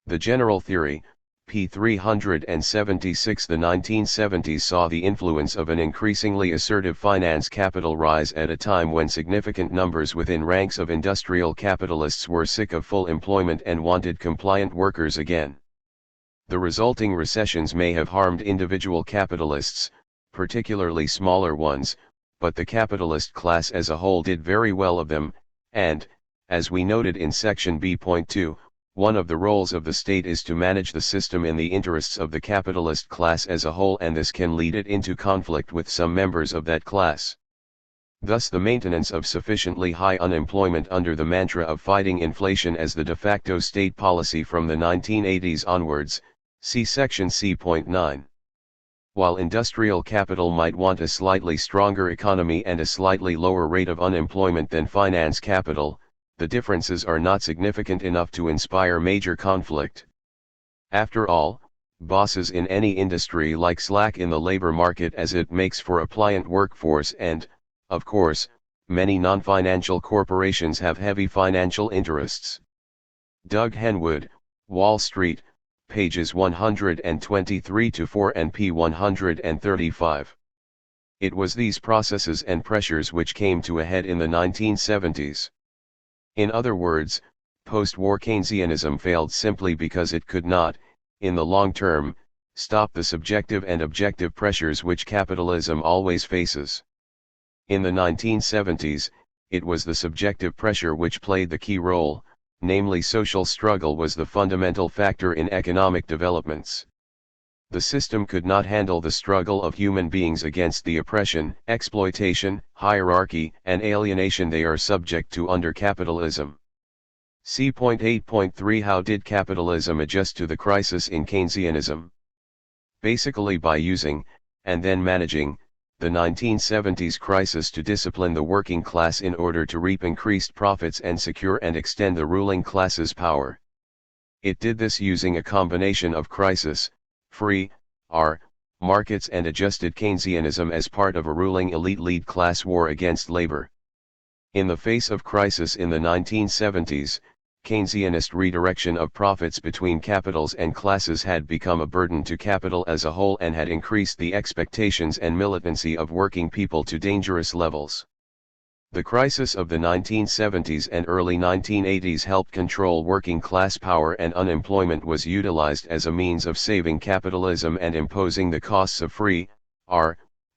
The general theory, p. 376. The 1970s saw the influence of an increasingly assertive finance capital rise at a time when significant numbers within ranks of industrial capitalists were sick of full employment and wanted compliant workers again. The resulting recessions may have harmed individual capitalists, particularly smaller ones, but the capitalist class as a whole did very well of them, and, as we noted in section B.2, one of the roles of the state is to manage the system in the interests of the capitalist class as a whole, and this can lead it into conflict with some members of that class. Thus the maintenance of sufficiently high unemployment under the mantra of fighting inflation as the de facto state policy from the 1980s onwards, see section C.9. While industrial capital might want a slightly stronger economy and a slightly lower rate of unemployment than finance capital, the differences are not significant enough to inspire major conflict. After all, bosses in any industry like slack in the labor market as it makes for a pliant workforce, and, of course, many non-financial corporations have heavy financial interests. Doug Henwood, Wall Street, pages 123-4 and p. 135. It was these processes and pressures which came to a head in the 1970s. In other words, post-war Keynesianism failed simply because it could not, in the long term, stop the subjective and objective pressures which capitalism always faces. In the 1970s, it was the subjective pressure which played the key role, namely social struggle was the fundamental factor in economic developments. The system could not handle the struggle of human beings against the oppression, exploitation, hierarchy, and alienation they are subject to under capitalism. C.8.3 How did capitalism adjust to the crisis in Keynesianism? Basically by using, and then managing, the 1970s crisis to discipline the working class in order to reap increased profits and secure and extend the ruling class's power. It did this using a combination of crisis, free markets and adjusted Keynesianism as part of a ruling elite-led class war against labor. In the face of crisis in the 1970s, Keynesianist redirection of profits between capitals and classes had become a burden to capital as a whole and had increased the expectations and militancy of working people to dangerous levels. The crisis of the 1970s and early 1980s helped control working class power, and unemployment was utilized as a means of saving capitalism and imposing the costs of free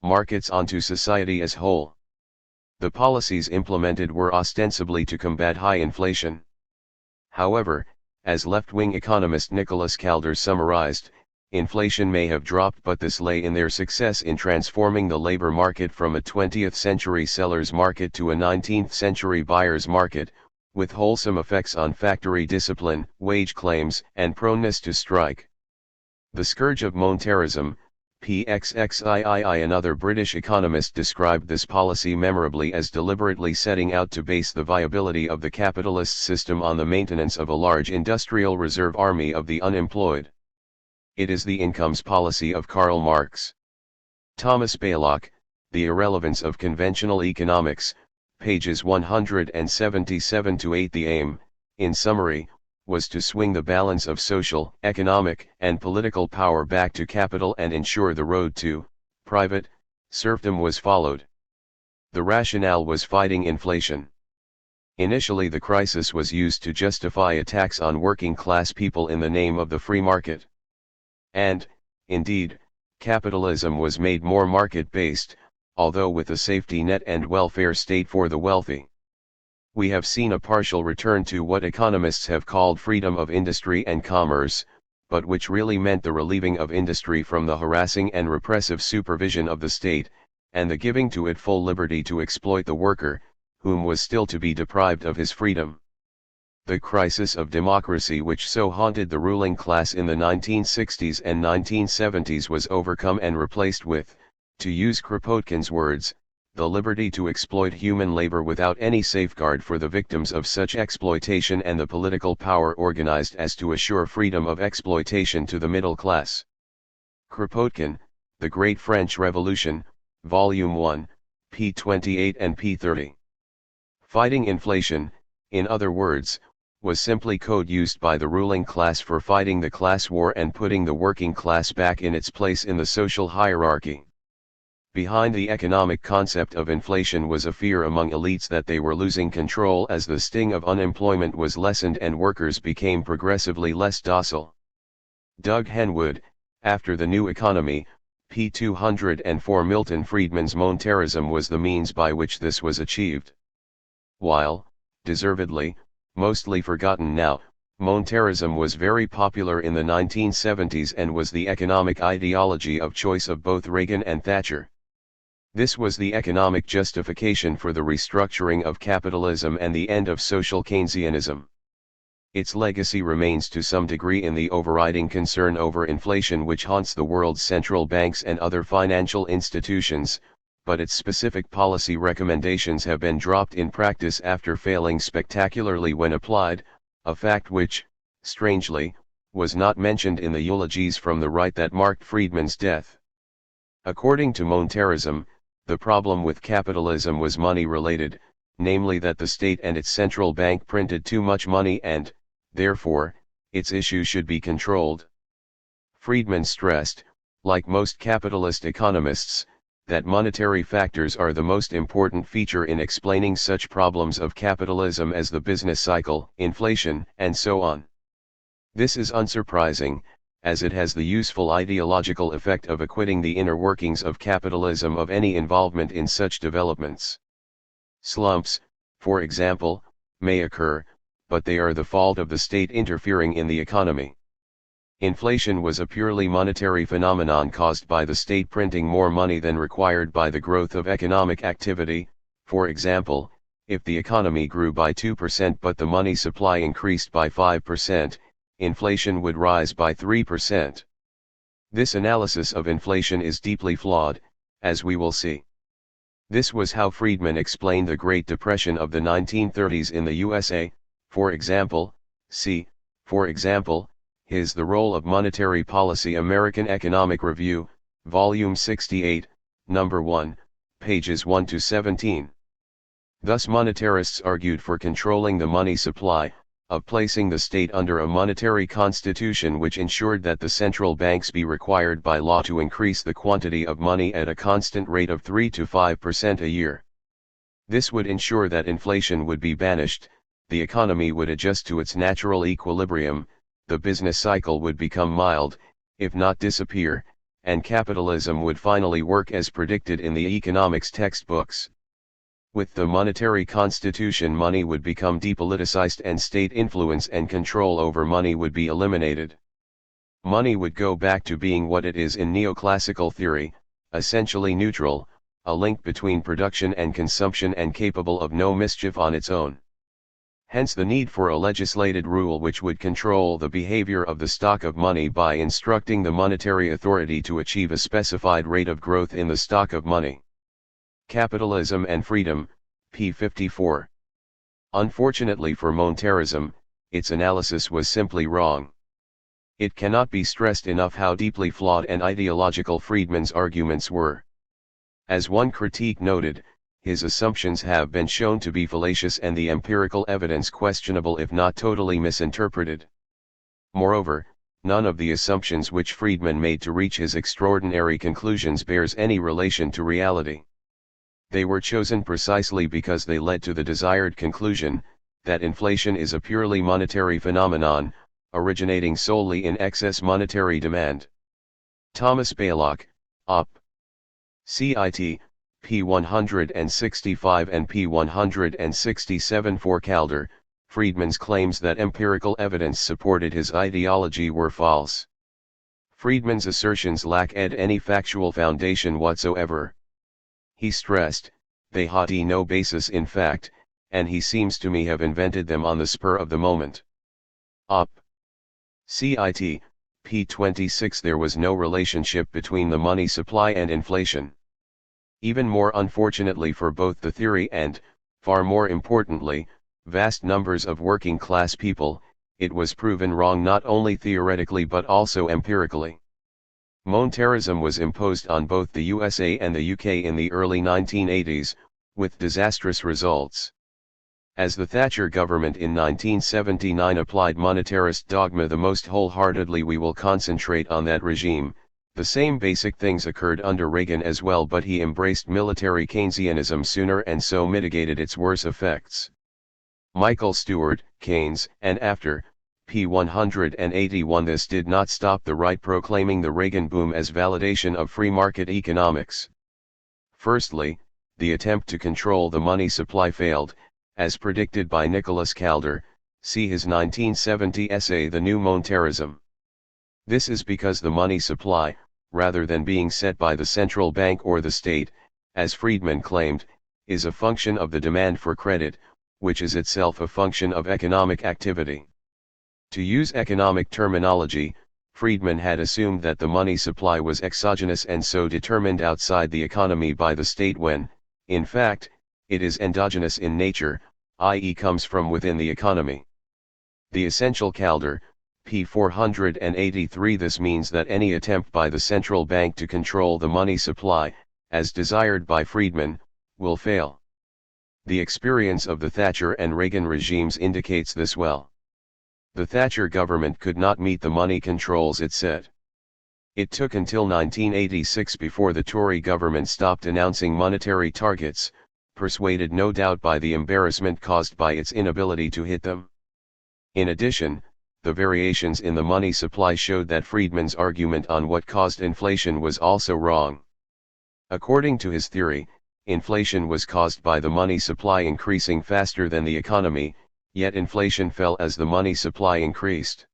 markets onto society as whole. The policies implemented were ostensibly to combat high inflation. However, as left-wing economist Nicholas Calder summarized, inflation may have dropped, but this lay in their success in transforming the labor market from a 20th century seller's market to a 19th century buyer's market, with wholesome effects on factory discipline, wage claims, and proneness to strike. The scourge of Monetarism, PXXIII, another British economist, described this policy memorably as deliberately setting out to base the viability of the capitalist system on the maintenance of a large industrial reserve army of the unemployed. It is the incomes policy of Karl Marx. Thomas Baylock, The Irrelevance of Conventional Economics, pages 177-8. The aim, in summary, was to swing the balance of social, economic, and political power back to capital and ensure the road to private serfdom was followed. The rationale was fighting inflation. Initially, the crisis was used to justify a tax on working class people in the name of the free market. And, indeed, capitalism was made more market-based, although with a safety net and welfare state for the wealthy. We have seen a partial return to what economists have called freedom of industry and commerce, but which really meant the relieving of industry from the harassing and repressive supervision of the state, and the giving to it full liberty to exploit the worker, whom was still to be deprived of his freedom. The crisis of democracy which so haunted the ruling class in the 1960s and 1970s was overcome and replaced with, to use Kropotkin's words, the liberty to exploit human labor without any safeguard for the victims of such exploitation, and the political power organized as to assure freedom of exploitation to the middle class. Kropotkin, The Great French Revolution, Volume 1, p. 28 and p. 30. Fighting inflation, in other words, was simply code used by the ruling class for fighting the class war and putting the working class back in its place in the social hierarchy. Behind the economic concept of inflation was a fear among elites that they were losing control as the sting of unemployment was lessened and workers became progressively less docile. Doug Henwood, After the New Economy, p. 204. Milton Friedman's Monetarism was the means by which this was achieved. While, deservedly, mostly forgotten now, Monetarism was very popular in the 1970s and was the economic ideology of choice of both Reagan and Thatcher. This was the economic justification for the restructuring of capitalism and the end of social Keynesianism. Its legacy remains to some degree in the overriding concern over inflation which haunts the world's central banks and other financial institutions, but its specific policy recommendations have been dropped in practice after failing spectacularly when applied, a fact which, strangely, was not mentioned in the eulogies from the right that marked Friedman's death. According to Monetarism, the problem with capitalism was money-related, namely that the state and its central bank printed too much money and, therefore, its issue should be controlled. Friedman stressed, like most capitalist economists, that monetary factors are the most important feature in explaining such problems of capitalism as the business cycle, inflation, and so on. This is unsurprising, as it has the useful ideological effect of acquitting the inner workings of capitalism of any involvement in such developments. Slumps, for example, may occur, but they are the fault of the state interfering in the economy. Inflation was a purely monetary phenomenon caused by the state printing more money than required by the growth of economic activity. For example, if the economy grew by 2% but the money supply increased by 5%, inflation would rise by 3%. This analysis of inflation is deeply flawed, as we will see. This was how Friedman explained the Great Depression of the 1930s in the USA, for example. See, for example, his The Role of Monetary Policy, American Economic Review, Volume 68, No. 1, pages 1 to 17. Thus monetarists argued for controlling the money supply, of placing the state under a monetary constitution which ensured that the central banks be required by law to increase the quantity of money at a constant rate of 3 to 5% a year. This would ensure that inflation would be banished, the economy would adjust to its natural equilibrium, the business cycle would become mild, if not disappear, and capitalism would finally work as predicted in the economics textbooks. With the monetary constitution, money would become depoliticized and state influence and control over money would be eliminated. Money would go back to being what it is in neoclassical theory, essentially neutral, a link between production and consumption and capable of no mischief on its own. Hence the need for a legislated rule which would control the behavior of the stock of money by instructing the monetary authority to achieve a specified rate of growth in the stock of money. Capitalism and Freedom, p. 54. Unfortunately for monetarism, its analysis was simply wrong. It cannot be stressed enough how deeply flawed and ideological Friedman's arguments were. As one critique noted, his assumptions have been shown to be fallacious and the empirical evidence questionable if not totally misinterpreted. Moreover, none of the assumptions which Friedman made to reach his extraordinary conclusions bears any relation to reality. They were chosen precisely because they led to the desired conclusion, that inflation is a purely monetary phenomenon, originating solely in excess monetary demand. Thomas Baylock, Op. Cit. p. 165 and p. 167. For Calder, Friedman's claims that empirical evidence supported his ideology were false. Friedman's assertions lack any factual foundation whatsoever. He stressed, they had no basis in fact, and he seems to me have invented them on the spur of the moment. Op. Cit. p. 26. There was no relationship between the money supply and inflation. Even more unfortunately for both the theory and, far more importantly, vast numbers of working class people, it was proven wrong not only theoretically but also empirically. Monetarism was imposed on both the USA and the UK in the early 1980s, with disastrous results. As the Thatcher government in 1979 applied monetarist dogma the most wholeheartedly, we will concentrate on that regime. The same basic things occurred under Reagan as well, but he embraced military Keynesianism sooner and so mitigated its worst effects. Michael Stewart, Keynes, and After, p. 181. This did not stop the right proclaiming the Reagan boom as validation of free market economics. Firstly, the attempt to control the money supply failed, as predicted by Nicholas Calder, see his 1970 essay The New Monetarism. This is because the money supply, rather than being set by the central bank or the state, as Friedman claimed, is a function of the demand for credit, which is itself a function of economic activity. To use economic terminology, Friedman had assumed that the money supply was exogenous and so determined outside the economy by the state when, in fact, it is endogenous in nature, i.e. comes from within the economy. The essential Calder, p. 483. This means that any attempt by the central bank to control the money supply, as desired by Friedman, will fail. The experience of the Thatcher and Reagan regimes indicates this well. The Thatcher government could not meet the money controls it set. It took until 1986 before the Tory government stopped announcing monetary targets, persuaded no doubt by the embarrassment caused by its inability to hit them. In addition, the variations in the money supply showed that Friedman's argument on what caused inflation was also wrong. According to his theory, inflation was caused by the money supply increasing faster than the economy, yet inflation fell as the money supply increased.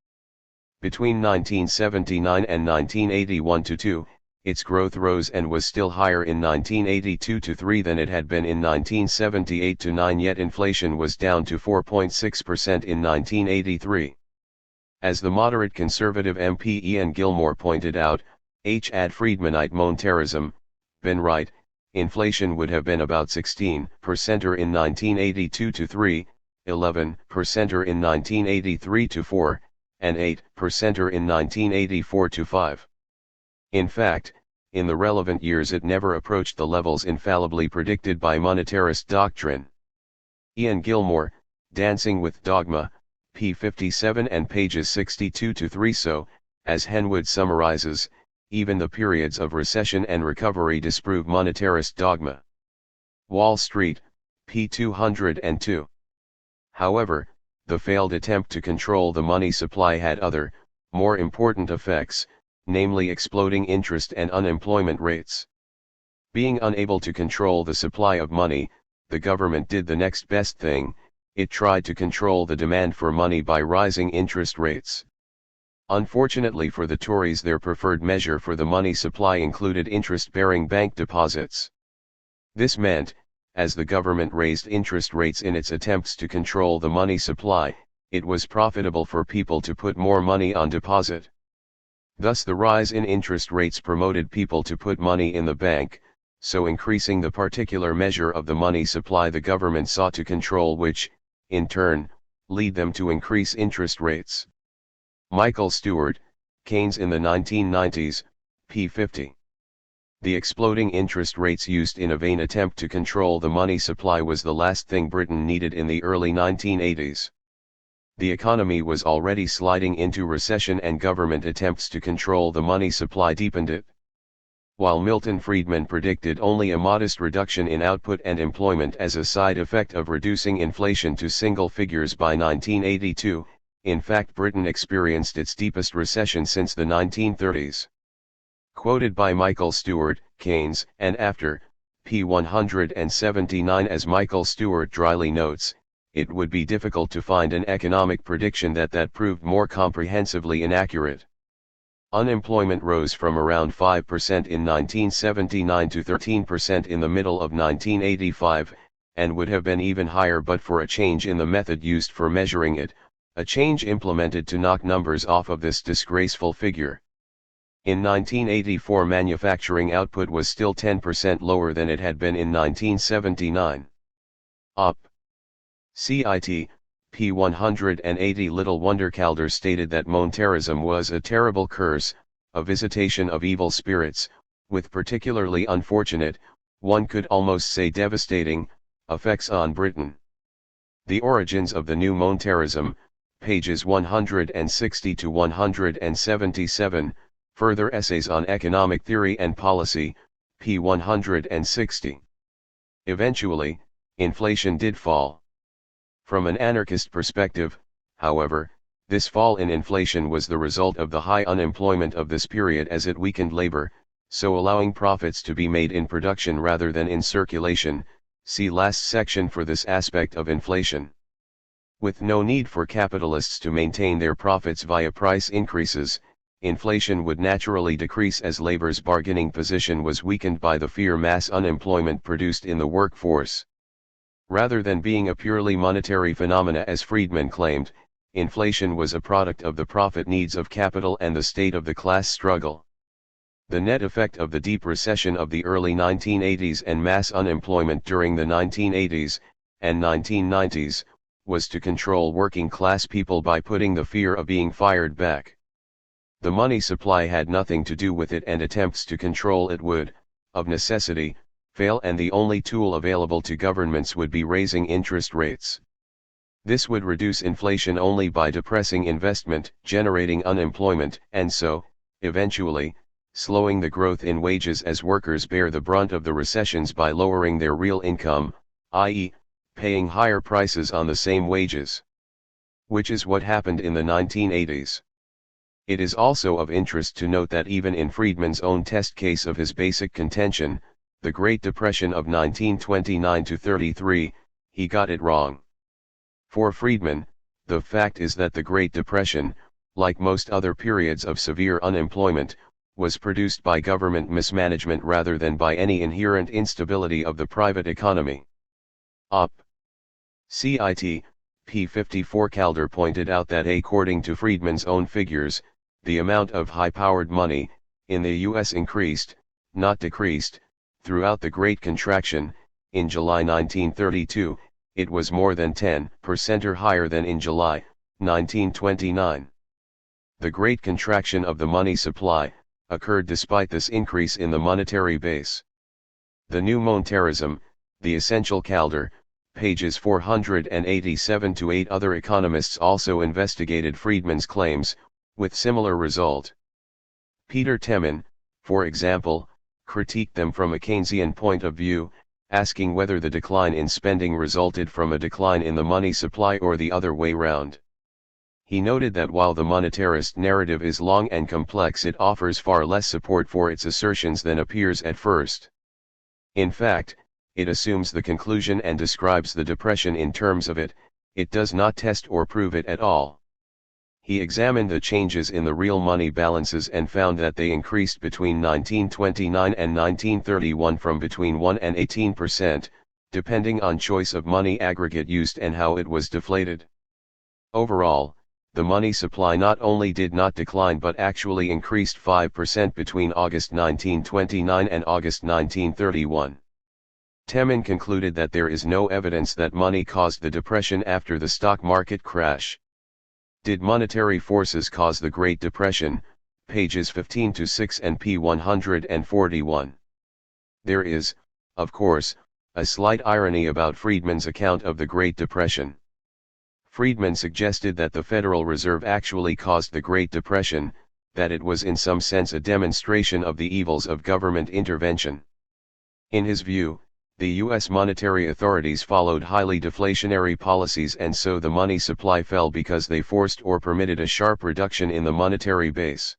Between 1979 and 1981-2, its growth rose and was still higher in 1982-3 than it had been in 1978-9, yet inflation was down to 4.6% in 1983. As the moderate conservative MP Ian Gilmore pointed out, had Friedmanite monetarism been right, inflation would have been about 16% in 1982-3, 11% in 1983-4, and 8% in 1984-5. In fact, in the relevant years it never approached the levels infallibly predicted by monetarist doctrine. Ian Gilmore, Dancing with Dogma, p. 57 and pages 62-3. So, as Henwood summarizes, even the periods of recession and recovery disprove monetarist dogma. Wall Street, p. 202. However, the failed attempt to control the money supply had other, more important effects, namely exploding interest and unemployment rates. Being unable to control the supply of money, the government did the next best thing: it tried to control the demand for money by rising interest rates. Unfortunately for the Tories, their preferred measure for the money supply included interest-bearing bank deposits. This meant, as the government raised interest rates in its attempts to control the money supply, it was profitable for people to put more money on deposit. Thus the rise in interest rates promoted people to put money in the bank, so increasing the particular measure of the money supply the government sought to control, which, in turn, lead them to increase interest rates. Michael Stewart, Keynes in the 1990s, p. 50. The exploding interest rates used in a vain attempt to control the money supply was the last thing Britain needed in the early 1980s. The economy was already sliding into recession, and government attempts to control the money supply deepened it. While Milton Friedman predicted only a modest reduction in output and employment as a side effect of reducing inflation to single figures by 1982, in fact Britain experienced its deepest recession since the 1930s. Quoted by Michael Stewart, Keynes, and after, p. 179. As Michael Stewart dryly notes, it would be difficult to find an economic prediction that proved more comprehensively inaccurate. Unemployment rose from around 5% in 1979 to 13% in the middle of 1985, and would have been even higher but for a change in the method used for measuring it, a change implemented to knock numbers off of this disgraceful figure. In 1984 manufacturing output was still 10% lower than it had been in 1979. Op. Cit. p. 180. Little wonder Calder stated that Monetarism was a terrible curse, a visitation of evil spirits, with particularly unfortunate, one could almost say devastating, effects on Britain. The Origins of the New Monetarism, pages 160 to 177, Further Essays on Economic Theory and Policy, p. 160. Eventually, inflation did fall. From an anarchist perspective, however, this fall in inflation was the result of the high unemployment of this period, as it weakened labor, so allowing profits to be made in production rather than in circulation. See last section for this aspect of inflation. With no need for capitalists to maintain their profits via price increases, inflation would naturally decrease as labor's bargaining position was weakened by the fear mass unemployment produced in the workforce. Rather than being a purely monetary phenomena as Friedman claimed, inflation was a product of the profit needs of capital and the state of the class struggle. The net effect of the deep recession of the early 1980s and mass unemployment during the 1980s and 1990s was to control working class people by putting the fear of being fired back. The money supply had nothing to do with it, and attempts to control it would, of necessity, fail, and the only tool available to governments would be raising interest rates. This would reduce inflation only by depressing investment, generating unemployment, and so, eventually, slowing the growth in wages as workers bear the brunt of the recessions by lowering their real income, i.e., paying higher prices on the same wages. Which is what happened in the 1980s. It is also of interest to note that even in Friedman's own test case of his basic contention, the Great Depression of 1929 to 33, he got it wrong. For Friedman, the fact is that the Great Depression, like most other periods of severe unemployment, was produced by government mismanagement rather than by any inherent instability of the private economy. Op. Cit. p. 54. Calder pointed out that according to Friedman's own figures, the amount of high-powered money in the U.S. increased, not decreased, throughout the Great Contraction. In July 1932, it was more than 10% or higher than in July 1929. The Great Contraction of the money supply occurred despite this increase in the monetary base. The New Monetarism, the essential Calder, pages 487 to 8. Other economists also investigated Friedman's claims, with similar result. Peter Temin, for example, critiqued them from a Keynesian point of view, asking whether the decline in spending resulted from a decline in the money supply or the other way round. He noted that while the monetarist narrative is long and complex, it offers far less support for its assertions than appears at first. In fact, it assumes the conclusion and describes the depression in terms of it, it does not test or prove it at all. He examined the changes in the real money balances and found that they increased between 1929 and 1931 from between 1 and 18%, depending on choice of money aggregate used and how it was deflated. Overall, the money supply not only did not decline but actually increased 5% between August 1929 and August 1931. Temin concluded that there is no evidence that money caused the depression after the stock market crash. Did monetary forces cause the Great Depression? Pages 15-6 and p. 141. There is, of course, a slight irony about Friedman's account of the Great Depression. Friedman suggested that the Federal Reserve actually caused the Great Depression, that it was in some sense a demonstration of the evils of government intervention. In his view, the U.S. monetary authorities followed highly deflationary policies, and so the money supply fell because they forced or permitted a sharp reduction in the monetary base.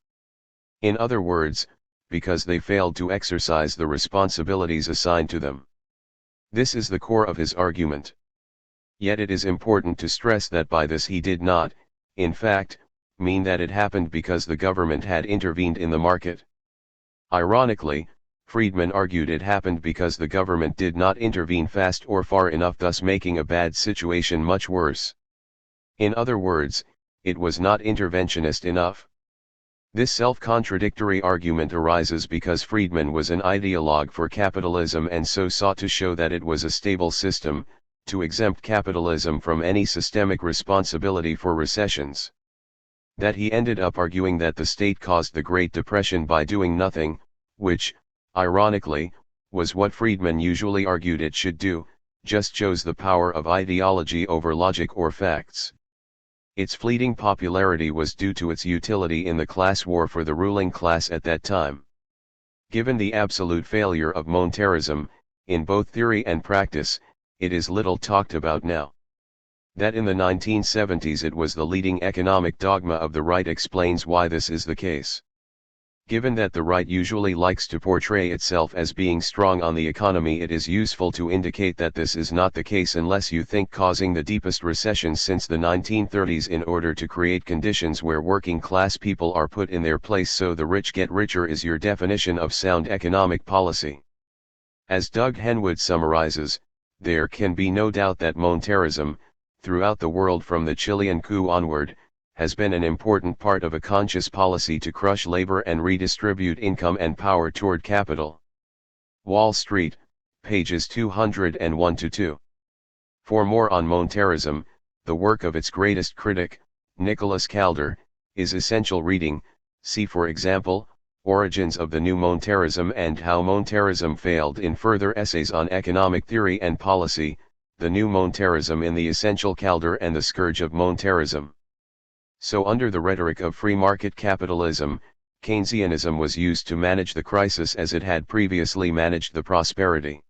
In other words, because they failed to exercise the responsibilities assigned to them. This is the core of his argument. Yet it is important to stress that by this he did not, in fact, mean that it happened because the government had intervened in the market. Ironically, Friedman argued it happened because the government did not intervene fast or far enough, thus making a bad situation much worse. In other words, it was not interventionist enough. This self-contradictory argument arises because Friedman was an ideologue for capitalism and so sought to show that it was a stable system, to exempt capitalism from any systemic responsibility for recessions. That he ended up arguing that the state caused the Great Depression by doing nothing, which, ironically, was what Friedman usually argued it should do, just shows the power of ideology over logic or facts. Its fleeting popularity was due to its utility in the class war for the ruling class at that time. Given the absolute failure of monetarism, in both theory and practice, it is little talked about now. That in the 1970s it was the leading economic dogma of the right explains why this is the case. Given that the right usually likes to portray itself as being strong on the economy, it is useful to indicate that this is not the case unless you think causing the deepest recessions since the 1930s in order to create conditions where working class people are put in their place so the rich get richer is your definition of sound economic policy. As Doug Henwood summarizes, there can be no doubt that monetarism, throughout the world from the Chilean coup onward, has been an important part of a conscious policy to crush labor and redistribute income and power toward capital. Wall Street, pages 201-2. For more on monetarism, the work of its greatest critic, Nicholas Calder, is essential reading. See for example, Origins of the New Monetarism and How Monetarism Failed in further essays on economic theory and policy, The New Monetarism in the Essential Calder and the Scourge of Monetarism. So under the rhetoric of free market capitalism, Keynesianism was used to manage the crisis as it had previously managed the prosperity.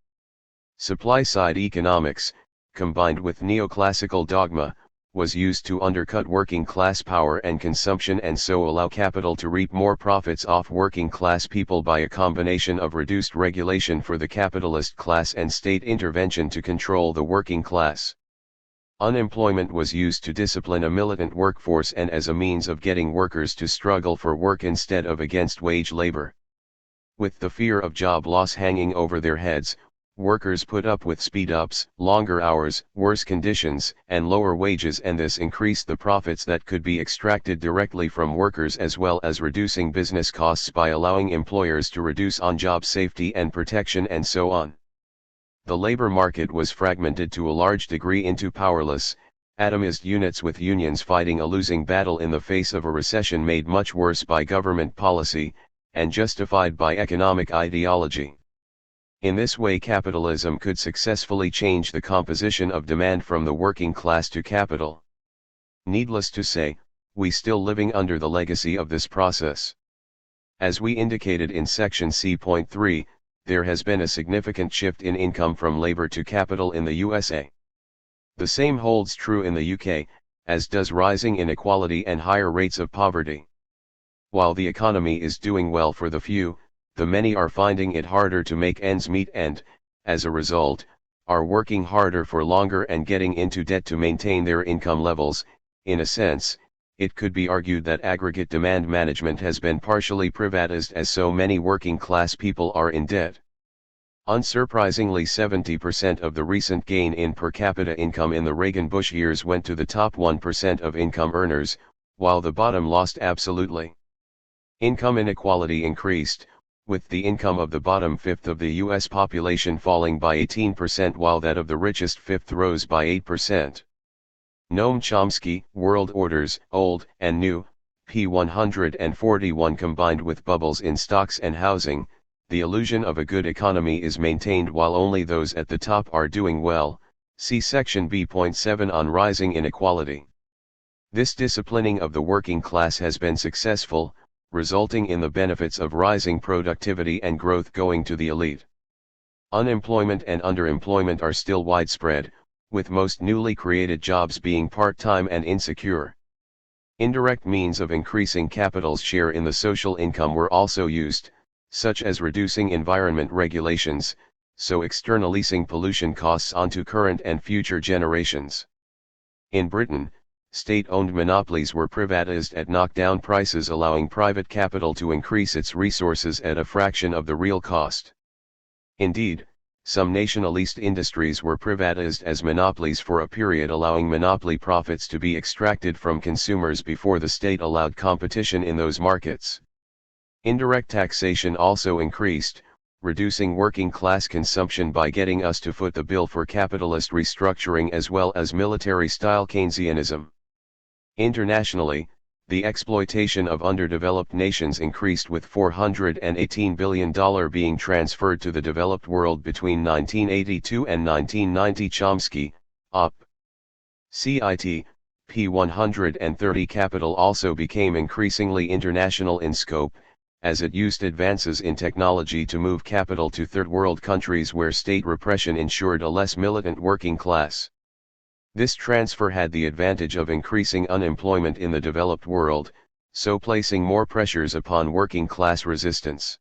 Supply-side economics, combined with neoclassical dogma, was used to undercut working class power and consumption and so allow capital to reap more profits off working class people by a combination of reduced regulation for the capitalist class and state intervention to control the working class. Unemployment was used to discipline a militant workforce and as a means of getting workers to struggle for work instead of against wage labor. With the fear of job loss hanging over their heads, workers put up with speed-ups, longer hours, worse conditions, and lower wages, and this increased the profits that could be extracted directly from workers as well as reducing business costs by allowing employers to reduce on-job safety and protection and so on. The labor market was fragmented to a large degree into powerless, atomized units with unions fighting a losing battle in the face of a recession made much worse by government policy, and justified by economic ideology. In this way capitalism could successfully change the composition of demand from the working class to capital. Needless to say, we still living under the legacy of this process. As we indicated in section C.3, there has been a significant shift in income from labor to capital in the USA. The same holds true in the UK, as does rising inequality and higher rates of poverty. While the economy is doing well for the few, the many are finding it harder to make ends meet and, as a result, are working harder for longer and getting into debt to maintain their income levels. In a sense, it could be argued that aggregate demand management has been partially privatized as so many working class people are in debt. Unsurprisingly, 70% of the recent gain in per capita income in the Reagan-Bush years went to the top 1% of income earners, while the bottom lost absolutely. Income inequality increased, with the income of the bottom fifth of the U.S. population falling by 18% while that of the richest fifth rose by 8%. Noam Chomsky, World Orders, Old and New, p. 141. Combined with bubbles in stocks and housing, the illusion of a good economy is maintained while only those at the top are doing well. See section B.7 on rising inequality. This disciplining of the working class has been successful, resulting in the benefits of rising productivity and growth going to the elite. Unemployment and underemployment are still widespread, with most newly created jobs being part-time and insecure. Indirect means of increasing capital's share in the social income were also used, such as reducing environment regulations, so externalizing pollution costs onto current and future generations. In Britain, state-owned monopolies were privatized at knockdown prices, allowing private capital to increase its resources at a fraction of the real cost. Indeed, some nationalist industries were privatized as monopolies for a period, allowing monopoly profits to be extracted from consumers before the state allowed competition in those markets. Indirect taxation also increased, reducing working class consumption by getting us to foot the bill for capitalist restructuring as well as military-style Keynesianism. Internationally, the exploitation of underdeveloped nations increased, with $418 billion being transferred to the developed world between 1982 and 1990. Chomsky, Op. Cit. p. 130. Capital also became increasingly international in scope, as it used advances in technology to move capital to third world countries where state repression ensured a less militant working class. This transfer had the advantage of increasing unemployment in the developed world, so placing more pressures upon working class resistance.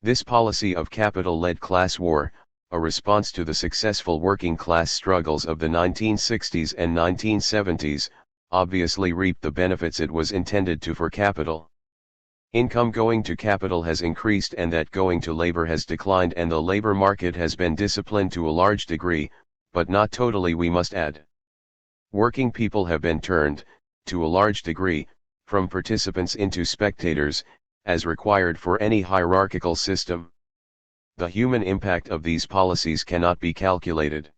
This policy of capital led class war, a response to the successful working class struggles of the 1960s and 1970s, obviously reaped the benefits it was intended to for capital. Income going to capital has increased and that going to labor has declined, and the labor market has been disciplined to a large degree, but not totally, we must add. Working people have been turned, to a large degree, from participants into spectators, as required for any hierarchical system. The human impact of these policies cannot be calculated.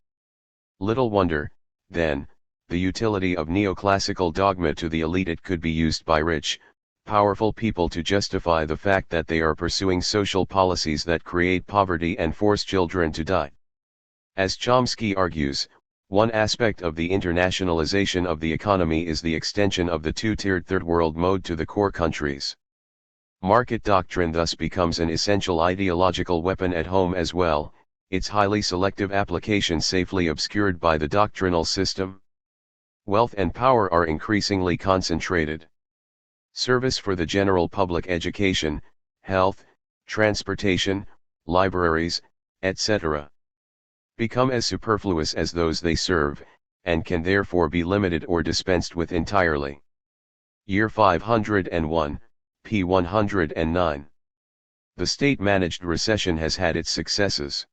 Little wonder, then, the utility of neoclassical dogma to the elite. It could be used by rich, powerful people to justify the fact that they are pursuing social policies that create poverty and force children to die. As Chomsky argues, one aspect of the internationalization of the economy is the extension of the two-tiered third world mode to the core countries. Market doctrine thus becomes an essential ideological weapon at home as well, its highly selective application safely obscured by the doctrinal system. Wealth and power are increasingly concentrated. Service for the general public, education, health, transportation, libraries, etc., become as superfluous as those they serve, and can therefore be limited or dispensed with entirely. Year 501, p. 109. The state-managed recession has had its successes.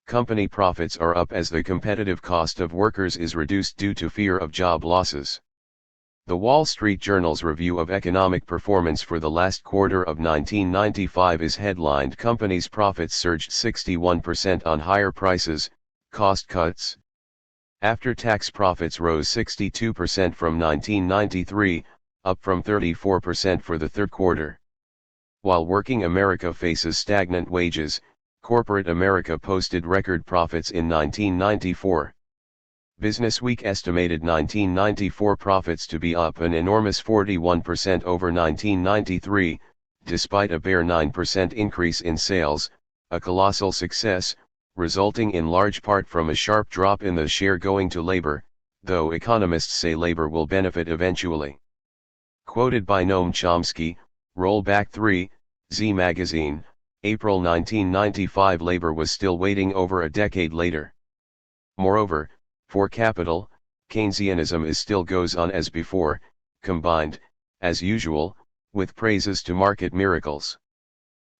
Company profits are up as the competitive cost of workers is reduced due to fear of job losses. The Wall Street Journal's review of economic performance for the last quarter of 1995 is headlined, "Companies' profits surged 61% on higher prices, cost cuts." After-tax profits rose 62% from 1993, up from 34% for the third quarter. While working America faces stagnant wages, corporate America posted record profits in 1994. Businessweek estimated 1994 profits to be up an enormous 41% over 1993, despite a bare 9% increase in sales, a colossal success, resulting in large part from a sharp drop in the share going to labor, though economists say labor will benefit eventually. Quoted by Noam Chomsky, Rollback 3, Z Magazine, April 1995. Labor was still waiting over a decade later. Moreover, for capital, Keynesianism still goes on as before, combined, as usual, with praises to market miracles.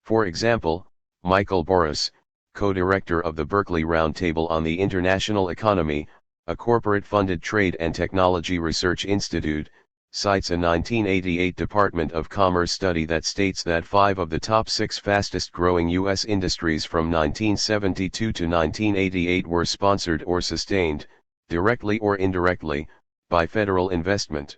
For example, Michael Boris, co-director of the Berkeley Roundtable on the International Economy, a corporate-funded trade and technology research institute, cites a 1988 Department of Commerce study that states that 5 of the top 6 fastest-growing U.S. industries from 1972 to 1988 were sponsored or sustained, directly or indirectly, by federal investment.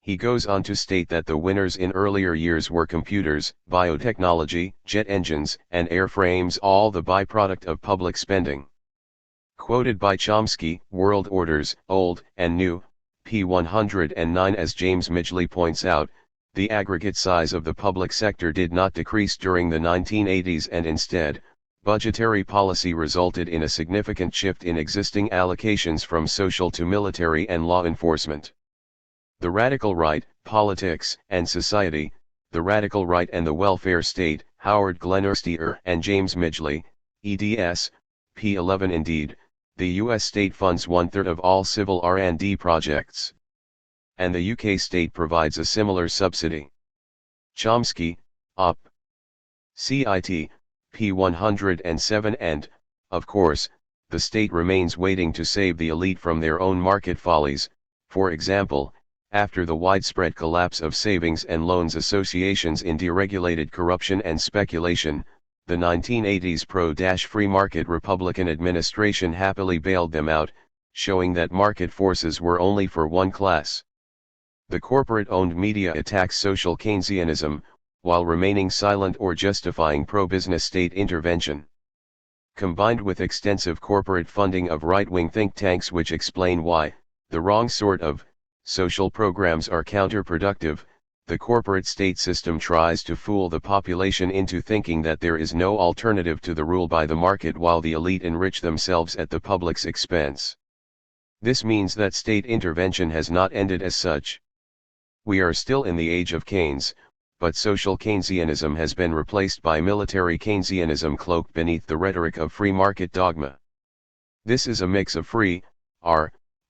He goes on to state that the winners in earlier years were computers, biotechnology, jet engines, and airframes, all the byproduct of public spending. Quoted by Chomsky, World Orders, Old and New, p. 109. As James Midgley points out, the aggregate size of the public sector did not decrease during the 1980s, and instead, budgetary policy resulted in a significant shift in existing allocations from social to military and law enforcement. The radical right, politics and society, the radical right and the welfare state, Howard Glenorstier and James Midgley, eds. p. 11. Indeed, the US state funds 1/3 of all civil R&D projects. And the UK state provides a similar subsidy. Chomsky, Op. Cit. p. 107. And, of course, the state remains waiting to save the elite from their own market follies. For example, after the widespread collapse of savings and loans associations in deregulated corruption and speculation, the 1980s pro-free market Republican administration happily bailed them out, showing that market forces were only for one class. The corporate-owned media attacks social Keynesianism, while remaining silent or justifying pro-business state intervention. Combined with extensive corporate funding of right-wing think tanks which explain why the wrong sort of social programs are counterproductive, the corporate state system tries to fool the population into thinking that there is no alternative to the rule by the market while the elite enrich themselves at the public's expense. This means that state intervention has not ended as such. We are still in the age of Keynes, but social Keynesianism has been replaced by military Keynesianism cloaked beneath the rhetoric of free market dogma. This is a mix of free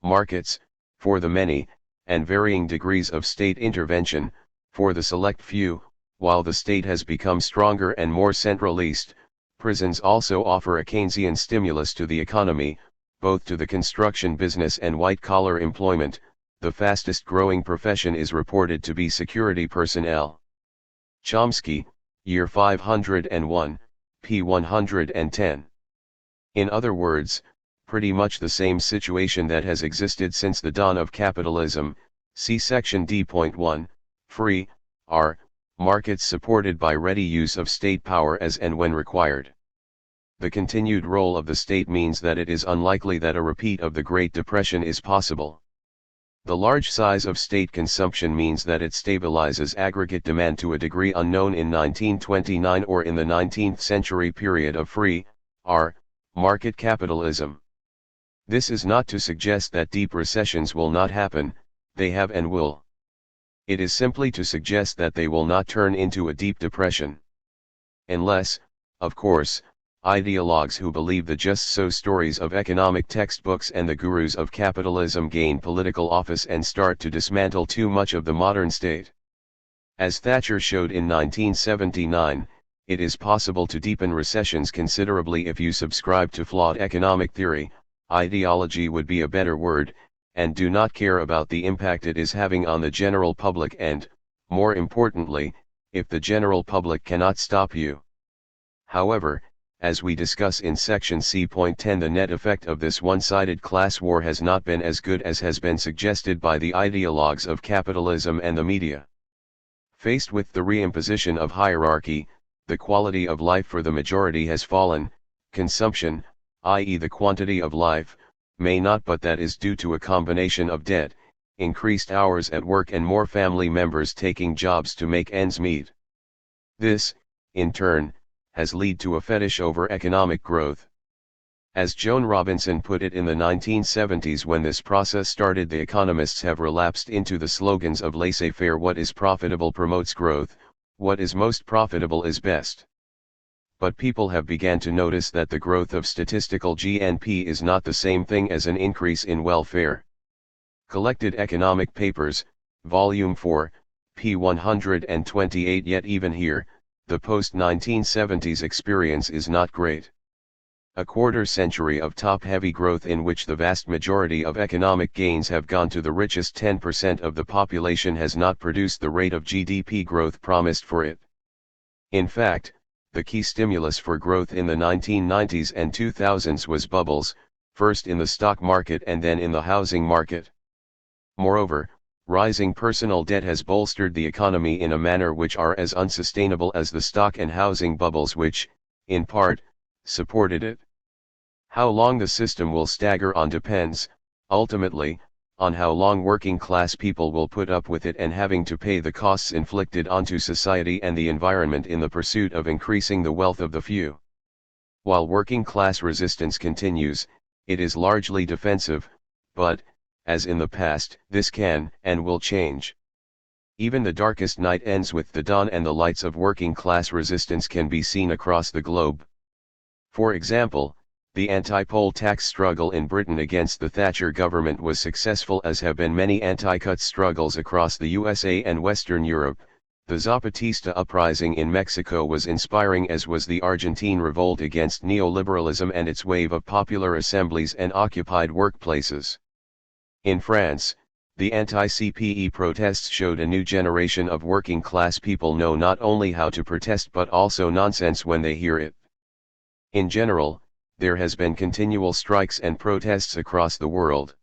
markets, for the many, and varying degrees of state intervention, for the select few. While the state has become stronger and more centralist, prisons also offer a Keynesian stimulus to the economy, both to the construction business and white-collar employment. The fastest growing profession is reported to be security personnel. Chomsky, Year 501, p. 110. In other words, pretty much the same situation that has existed since the dawn of capitalism. See section D.1, free markets supported by ready use of state power as and when required. The continued role of the state means that it is unlikely that a repeat of the Great Depression is possible. The large size of state consumption means that it stabilizes aggregate demand to a degree unknown in 1929 or in the 19th century period of free market capitalism. This is not to suggest that deep recessions will not happen, they have and will. It is simply to suggest that they will not turn into a deep depression. Unless, of course, ideologues who believe the just-so stories of economic textbooks and the gurus of capitalism gain political office and start to dismantle too much of the modern state. As Thatcher showed in 1979, it is possible to deepen recessions considerably if you subscribe to flawed economic theory, ideology would be a better word, and do not care about the impact it is having on the general public and, more importantly, if the general public cannot stop you. However, as we discuss in section C.10, the net effect of this one-sided class war has not been as good as has been suggested by the ideologues of capitalism and the media. Faced with the reimposition of hierarchy, the quality of life for the majority has fallen. Consumption, i.e. the quantity of life, may not, but that is due to a combination of debt, increased hours at work and more family members taking jobs to make ends meet. This, in turn, has led to a fetish over economic growth. As Joan Robinson put it in the 1970s, when this process started, the economists have relapsed into the slogans of laissez-faire. What is profitable promotes growth, what is most profitable is best. But people have begun to notice that the growth of statistical GNP is not the same thing as an increase in welfare. Collected Economic Papers, Volume 4, p. 128. Yet even here, the post-1970s experience is not great. A quarter-century of top-heavy growth in which the vast majority of economic gains have gone to the richest 10% of the population has not produced the rate of GDP growth promised for it. In fact, the key stimulus for growth in the 1990s and 2000s was bubbles, first in the stock market and then in the housing market. Moreover, rising personal debt has bolstered the economy in a manner which are as unsustainable as the stock and housing bubbles which, in part, supported it. How long the system will stagger on depends, ultimately, on how long working class people will put up with it and having to pay the costs inflicted onto society and the environment in the pursuit of increasing the wealth of the few. While working class resistance continues, it is largely defensive, but, as in the past, this can and will change. Even the darkest night ends with the dawn, and the lights of working class resistance can be seen across the globe. For example, the anti-poll tax struggle in Britain against the Thatcher government was successful, as have been many anti-cut struggles across the USA and Western Europe. The Zapatista uprising in Mexico was inspiring, as was the Argentine revolt against neoliberalism and its wave of popular assemblies and occupied workplaces. In France, the anti-CPE protests showed a new generation of working class people know not only how to protest but also nonsense when they hear it. In general, there has been continual strikes and protests across the world.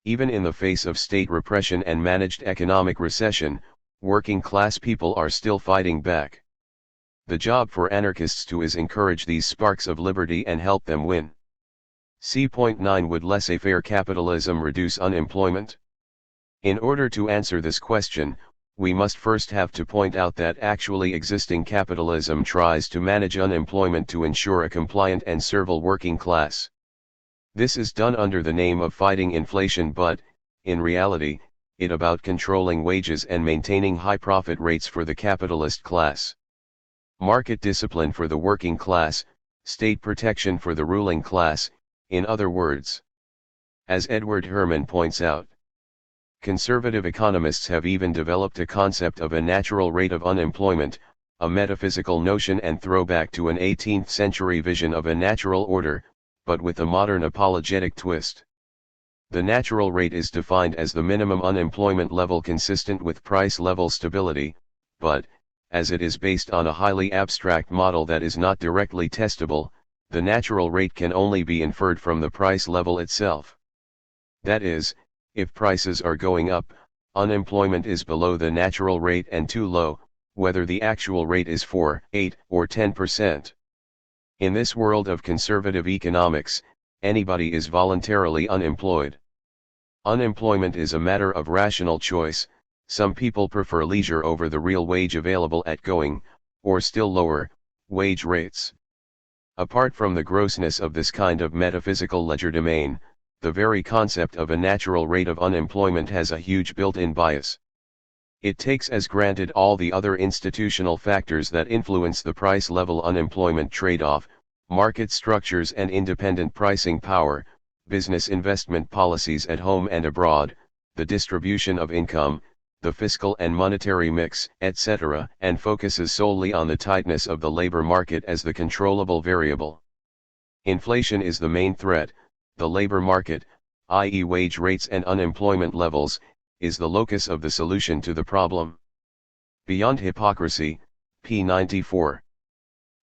Even in the face of state repression and managed economic recession, working class people are still fighting back. The job for anarchists too is encourage these sparks of liberty and help them win. C.9 Would laissez-faire capitalism reduce unemployment? In order to answer this question, we must first have to point out that actually existing capitalism tries to manage unemployment to ensure a compliant and servile working class. This is done under the name of fighting inflation, but, in reality, it about controlling wages and maintaining high profit rates for the capitalist class. Market discipline for the working class, state protection for the ruling class, in other words. As Edward Herman points out, conservative economists have even developed a concept of a natural rate of unemployment, a metaphysical notion and throwback to an 18th century vision of a natural order, but with a modern apologetic twist. The natural rate is defined as the minimum unemployment level consistent with price level stability, but, as it is based on a highly abstract model that is not directly testable, the natural rate can only be inferred from the price level itself. That is, if prices are going up, unemployment is below the natural rate and too low, whether the actual rate is 4, 8, or 10%. In this world of conservative economics, anybody is voluntarily unemployed. Unemployment is a matter of rational choice. Some people prefer leisure over the real wage available at going, or still lower, wage rates. Apart from the grossness of this kind of metaphysical legerdemain, the very concept of a natural rate of unemployment has a huge built-in bias. It takes as granted all the other institutional factors that influence the price-level unemployment trade-off: market structures and independent pricing power, business investment policies at home and abroad, the distribution of income, the fiscal and monetary mix, etc., and focuses solely on the tightness of the labor market as the controllable variable. Inflation is the main threat. The labor market, i.e. wage rates and unemployment levels, is the locus of the solution to the problem. Beyond Hypocrisy, p. 94.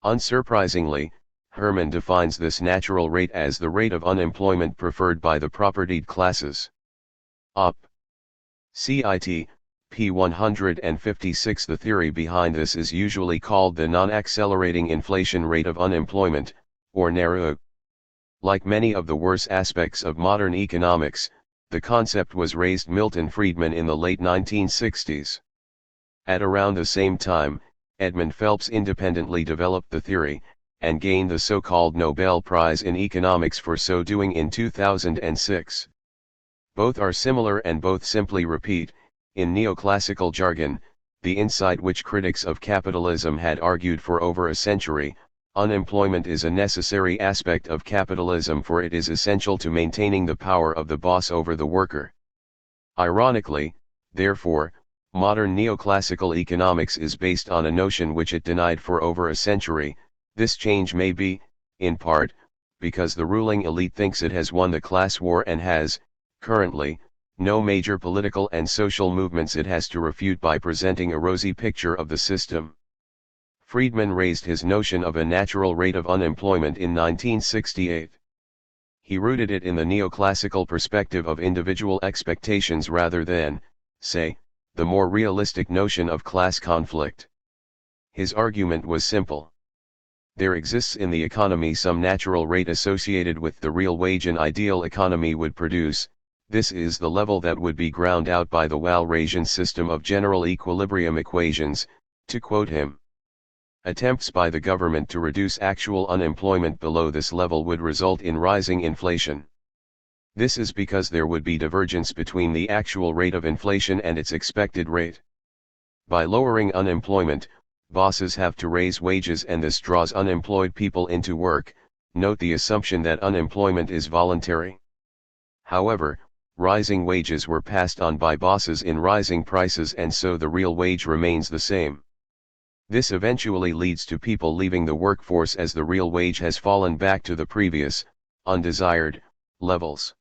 Unsurprisingly, Herman defines this natural rate as the rate of unemployment preferred by the propertied classes. Op. Cit. p. 156. The theory behind this is usually called the non-accelerating inflation rate of unemployment, or NARU. Like many of the worst aspects of modern economics, the concept was raised Milton Friedman in the late 1960s. At around the same time, Edmund Phelps independently developed the theory, and gained the so-called Nobel Prize in Economics for so doing in 2006. Both are similar and both simply repeat, in neoclassical jargon, the insight which critics of capitalism had argued for over a century: unemployment is a necessary aspect of capitalism, for it is essential to maintaining the power of the boss over the worker. Ironically, therefore, modern neoclassical economics is based on a notion which it denied for over a century. This change may be, in part, because the ruling elite thinks it has won the class war and has, currently, no major political and social movements it has to refute by presenting a rosy picture of the system. Friedman raised his notion of a natural rate of unemployment in 1968. He rooted it in the neoclassical perspective of individual expectations rather than, say, the more realistic notion of class conflict. His argument was simple. There exists in the economy some natural rate associated with the real wage an ideal economy would produce. This is the level that would be ground out by the Walrasian system of general equilibrium equations, to quote him. Attempts by the government to reduce actual unemployment below this level would result in rising inflation. This is because there would be divergence between the actual rate of inflation and its expected rate. By lowering unemployment, bosses have to raise wages, and this draws unemployed people into work. Note the assumption that unemployment is voluntary. However, rising wages were passed on by bosses in rising prices, and so the real wage remains the same. This eventually leads to people leaving the workforce as the real wage has fallen back to the previous, undesired, levels.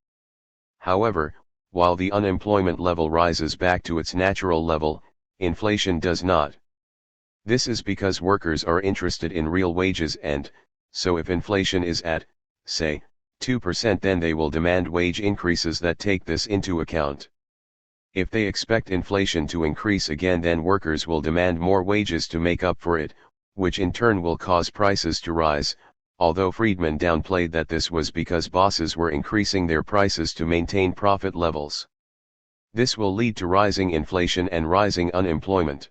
However, while the unemployment level rises back to its natural level, inflation does not. This is because workers are interested in real wages, and, so if inflation is at, say, 2%, then they will demand wage increases that take this into account. If they expect inflation to increase again, then workers will demand more wages to make up for it, which in turn will cause prices to rise, although Friedman downplayed that this was because bosses were increasing their prices to maintain profit levels. This will lead to rising inflation and rising unemployment.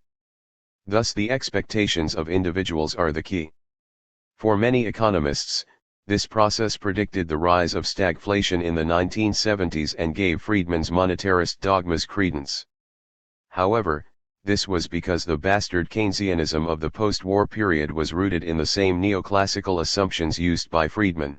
Thus the expectations of individuals are the key. For many economists, this process predicted the rise of stagflation in the 1970s and gave Friedman's monetarist dogmas credence. However, this was because the bastard Keynesianism of the post-war period was rooted in the same neoclassical assumptions used by Friedman.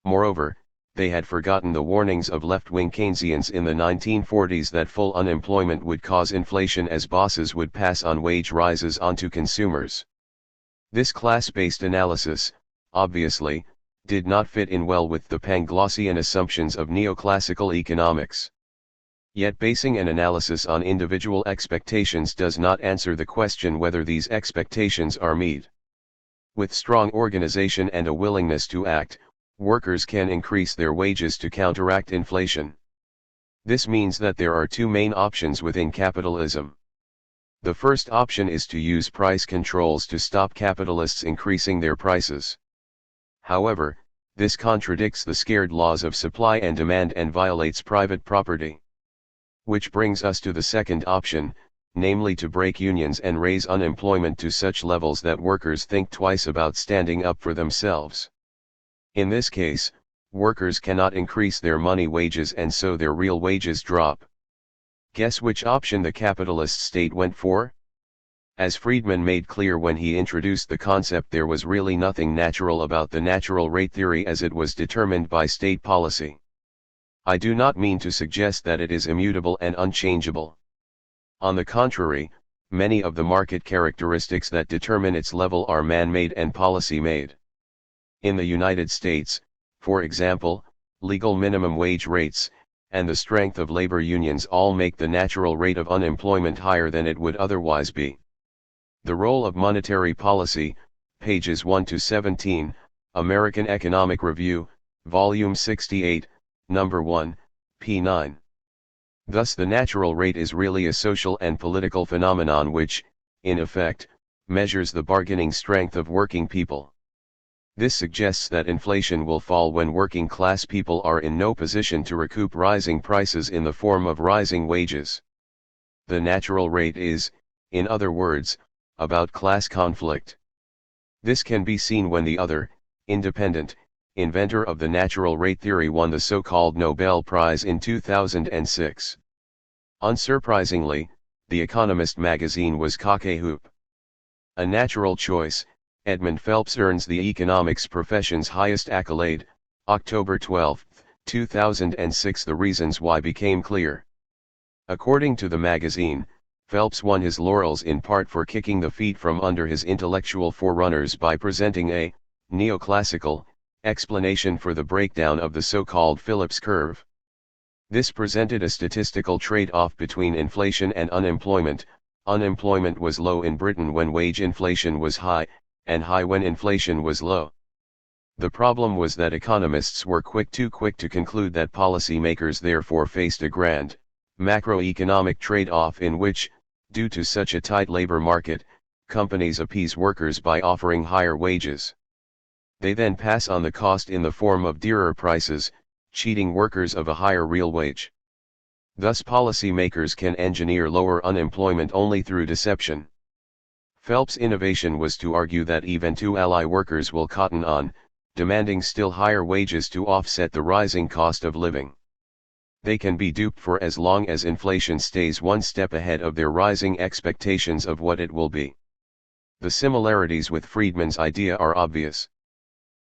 Moreover, they had forgotten the warnings of left-wing Keynesians in the 1940s that full unemployment would cause inflation, as bosses would pass on wage rises onto consumers. This class-based analysis, obviously, did not fit in well with the Panglossian assumptions of neoclassical economics. Yet basing an analysis on individual expectations does not answer the question whether these expectations are met. With strong organization and a willingness to act, workers can increase their wages to counteract inflation. This means that there are two main options within capitalism. The first option is to use price controls to stop capitalists increasing their prices. However, this contradicts the scared laws of supply and demand and violates private property. Which brings us to the second option, namely to break unions and raise unemployment to such levels that workers think twice about standing up for themselves. In this case, workers cannot increase their money wages, and so their real wages drop. Guess which option the capitalist state went for? As Friedman made clear when he introduced the concept, there was really nothing natural about the natural rate theory as it was determined by state policy. I do not mean to suggest that it is immutable and unchangeable. On the contrary, many of the market characteristics that determine its level are man-made and policy-made. In the United States, for example, legal minimum wage rates, and the strength of labor unions all make the natural rate of unemployment higher than it would otherwise be. The role of monetary policy, pages 1 to 17, American Economic Review, Volume 68, Number 1, p. 9. Thus the natural rate is really a social and political phenomenon which, in effect, measures the bargaining strength of working people. This suggests that inflation will fall when working class people are in no position to recoup rising prices in the form of rising wages. The natural rate is, in other words, about class conflict. This can be seen when the other, independent, inventor of the natural rate theory won the so-called Nobel Prize in 2006. Unsurprisingly, The Economist magazine was cock-a-hoop. A natural choice, Edmund Phelps earns the economics profession's highest accolade. October 12, 2006. The reasons why became clear. According to the magazine, Phelps won his laurels in part for kicking the feet from under his intellectual forerunners by presenting a neoclassical explanation for the breakdown of the so-called Phillips curve. This presented a statistical trade-off between inflation and unemployment. Unemployment was low in Britain when wage inflation was high, and high when inflation was low. The problem was that economists were too quick to conclude that policymakers therefore faced a grand, macroeconomic trade-off in which, due to such a tight labor market, companies appease workers by offering higher wages. They then pass on the cost in the form of dearer prices, cheating workers of a higher real wage. Thus policymakers can engineer lower unemployment only through deception. Phelps' innovation was to argue that even two ally workers will cotton on, demanding still higher wages to offset the rising cost of living. They can be duped for as long as inflation stays one step ahead of their rising expectations of what it will be. The similarities with Friedman's idea are obvious.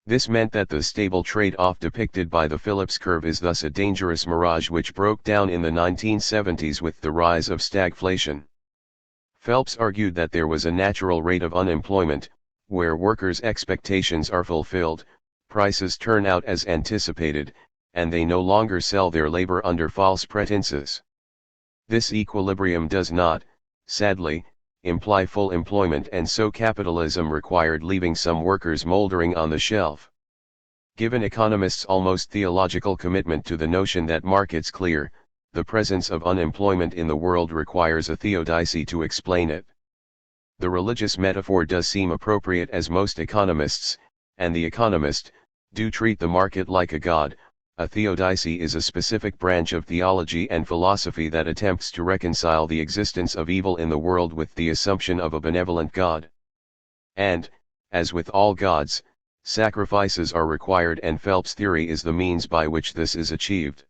This meant that the stable trade-off depicted by the Phillips curve is thus a dangerous mirage which broke down in the 1970s with the rise of stagflation. Phelps argued that there was a natural rate of unemployment, where workers' expectations are fulfilled, prices turn out as anticipated, and they no longer sell their labor under false pretenses. This equilibrium does not, sadly, imply full employment, and so capitalism required leaving some workers moldering on the shelf. Given economists' almost theological commitment to the notion that markets clear the presence of unemployment in the world requires a theodicy to explain it. The religious metaphor does seem appropriate, as most economists, and the economist, do treat the market like a god. A theodicy is a specific branch of theology and philosophy that attempts to reconcile the existence of evil in the world with the assumption of a benevolent God. And, as with all gods, sacrifices are required, and Phelps' theory is the means by which this is achieved.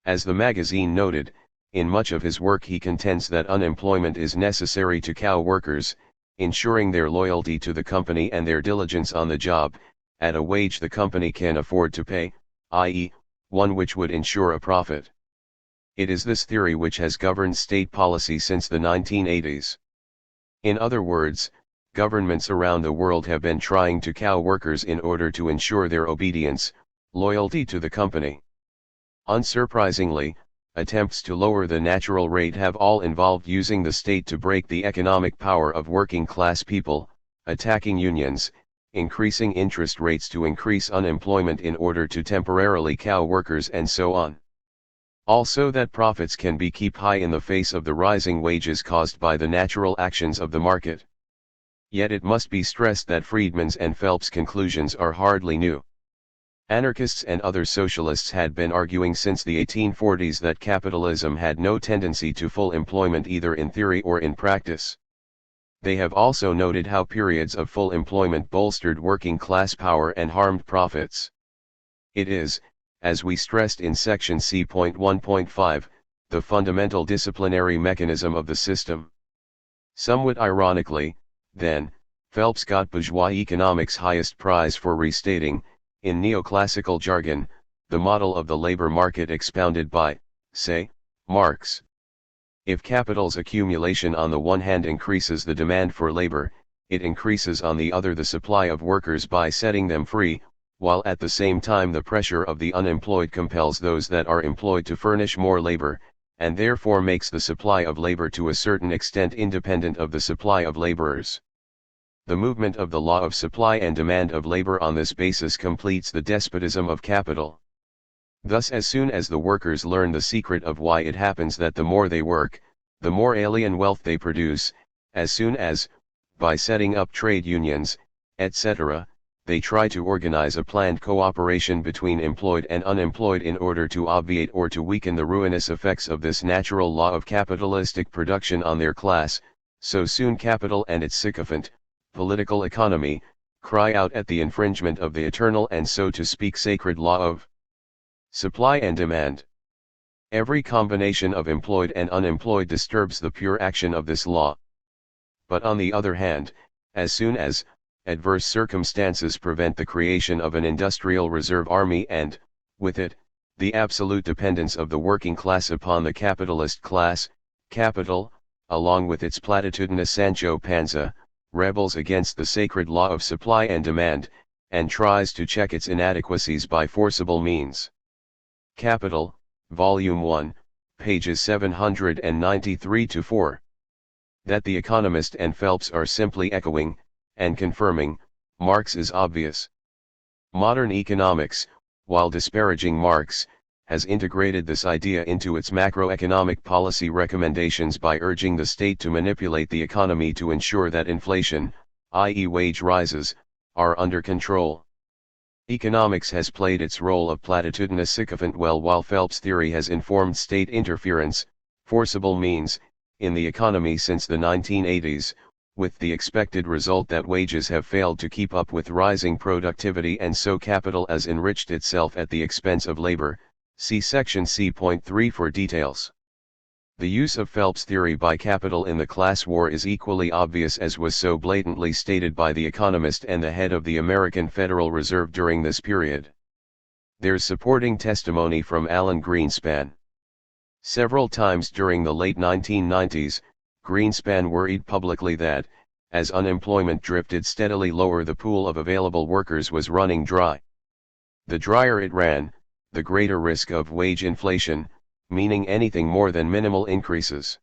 As the magazine noted, in much of his work he contends that unemployment is necessary to cow workers, ensuring their loyalty to the company and their diligence on the job, at a wage the company can afford to pay, i.e., one which would ensure a profit. It is this theory which has governed state policy since the 1980s. In other words, governments around the world have been trying to cow workers in order to ensure their obedience, loyalty to the company. Unsurprisingly, attempts to lower the natural rate have all involved using the state to break the economic power of working class people, attacking unions, increasing interest rates to increase unemployment in order to temporarily cow workers, and so on. Also that profits can be kept high in the face of the rising wages caused by the natural actions of the market. Yet it must be stressed that Friedman's and Phelps' conclusions are hardly new. Anarchists and other socialists had been arguing since the 1840s that capitalism had no tendency to full employment either in theory or in practice. They have also noted how periods of full employment bolstered working class power and harmed profits. It is, as we stressed in section C.1.5, the fundamental disciplinary mechanism of the system. Somewhat ironically, then, Phelps got bourgeois economics' highest prize for restating, in neoclassical jargon, the model of the labor market expounded by, say, Marx. If capital's accumulation on the one hand increases the demand for labor, it increases on the other the supply of workers by setting them free, while at the same time the pressure of the unemployed compels those that are employed to furnish more labor, and therefore makes the supply of labor to a certain extent independent of the supply of laborers. The movement of the law of supply and demand of labor on this basis completes the despotism of capital. Thus, as soon as the workers learn the secret of why it happens that the more they work, the more alien wealth they produce, as soon as, by setting up trade unions, etc., they try to organize a planned cooperation between employed and unemployed in order to obviate or to weaken the ruinous effects of this natural law of capitalistic production on their class, So soon capital and its sycophant, political economy, cry out at the infringement of the eternal and so to speak sacred law of supply and demand. Every combination of employed and unemployed disturbs the pure action of this law. But on the other hand, as soon as adverse circumstances prevent the creation of an industrial reserve army and, with it, the absolute dependence of the working class upon the capitalist class, capital, along with its platitudinous Sancho Panza, rebels against the sacred law of supply and demand, and tries to check its inadequacies by forcible means. Capital, Volume 1, pages 793-4. That The Economist and Phelps are simply echoing, and confirming, Marx is obvious. Modern economics, while disparaging Marx, has integrated this idea into its macroeconomic policy recommendations by urging the state to manipulate the economy to ensure that inflation, i.e. wage rises, are under control. Economics has played its role of platitudinous sycophant well, while Phelps' theory has informed state interference, forcible means, in the economy since the 1980s, with the expected result that wages have failed to keep up with rising productivity and so capital has enriched itself at the expense of labor. See section C.3 for details. The use of Phelps' theory by capital in the class war is equally obvious, as was so blatantly stated by The Economist and the head of the American Federal Reserve during this period. There's supporting testimony from Alan Greenspan. Several times during the late 1990s, Greenspan worried publicly that, as unemployment drifted steadily lower, the pool of available workers was running dry. The drier it ran, the greater risk of wage inflation, meaning anything more than minimal increases.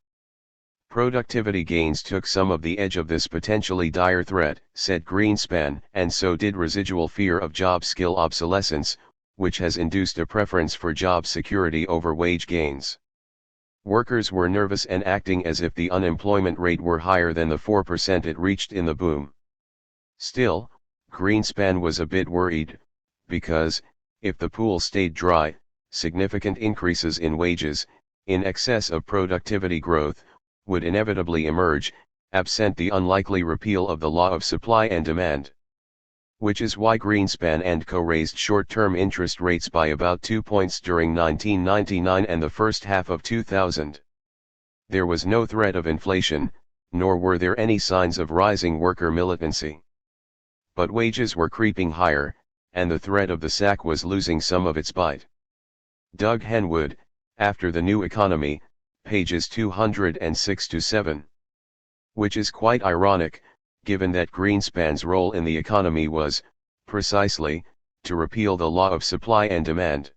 Productivity gains took some of the edge of this potentially dire threat, said Greenspan, and so did residual fear of job skill obsolescence, which has induced a preference for job security over wage gains. Workers were nervous and acting as if the unemployment rate were higher than the 4% it reached in the boom. Still, Greenspan was a bit worried, because, if the pool stayed dry, significant increases in wages, in excess of productivity growth, would inevitably emerge, absent the unlikely repeal of the law of supply and demand. Which is why Greenspan and co. raised short-term interest rates by about 2 points during 1999 and the first half of 2000. There was no threat of inflation, nor were there any signs of rising worker militancy. But wages were creeping higher, and the threat of the sack was losing some of its bite. Doug Henwood, After the New Economy, pages 206-7. Which is quite ironic, given that Greenspan's role in the economy was, precisely, to repeal the law of supply and demand.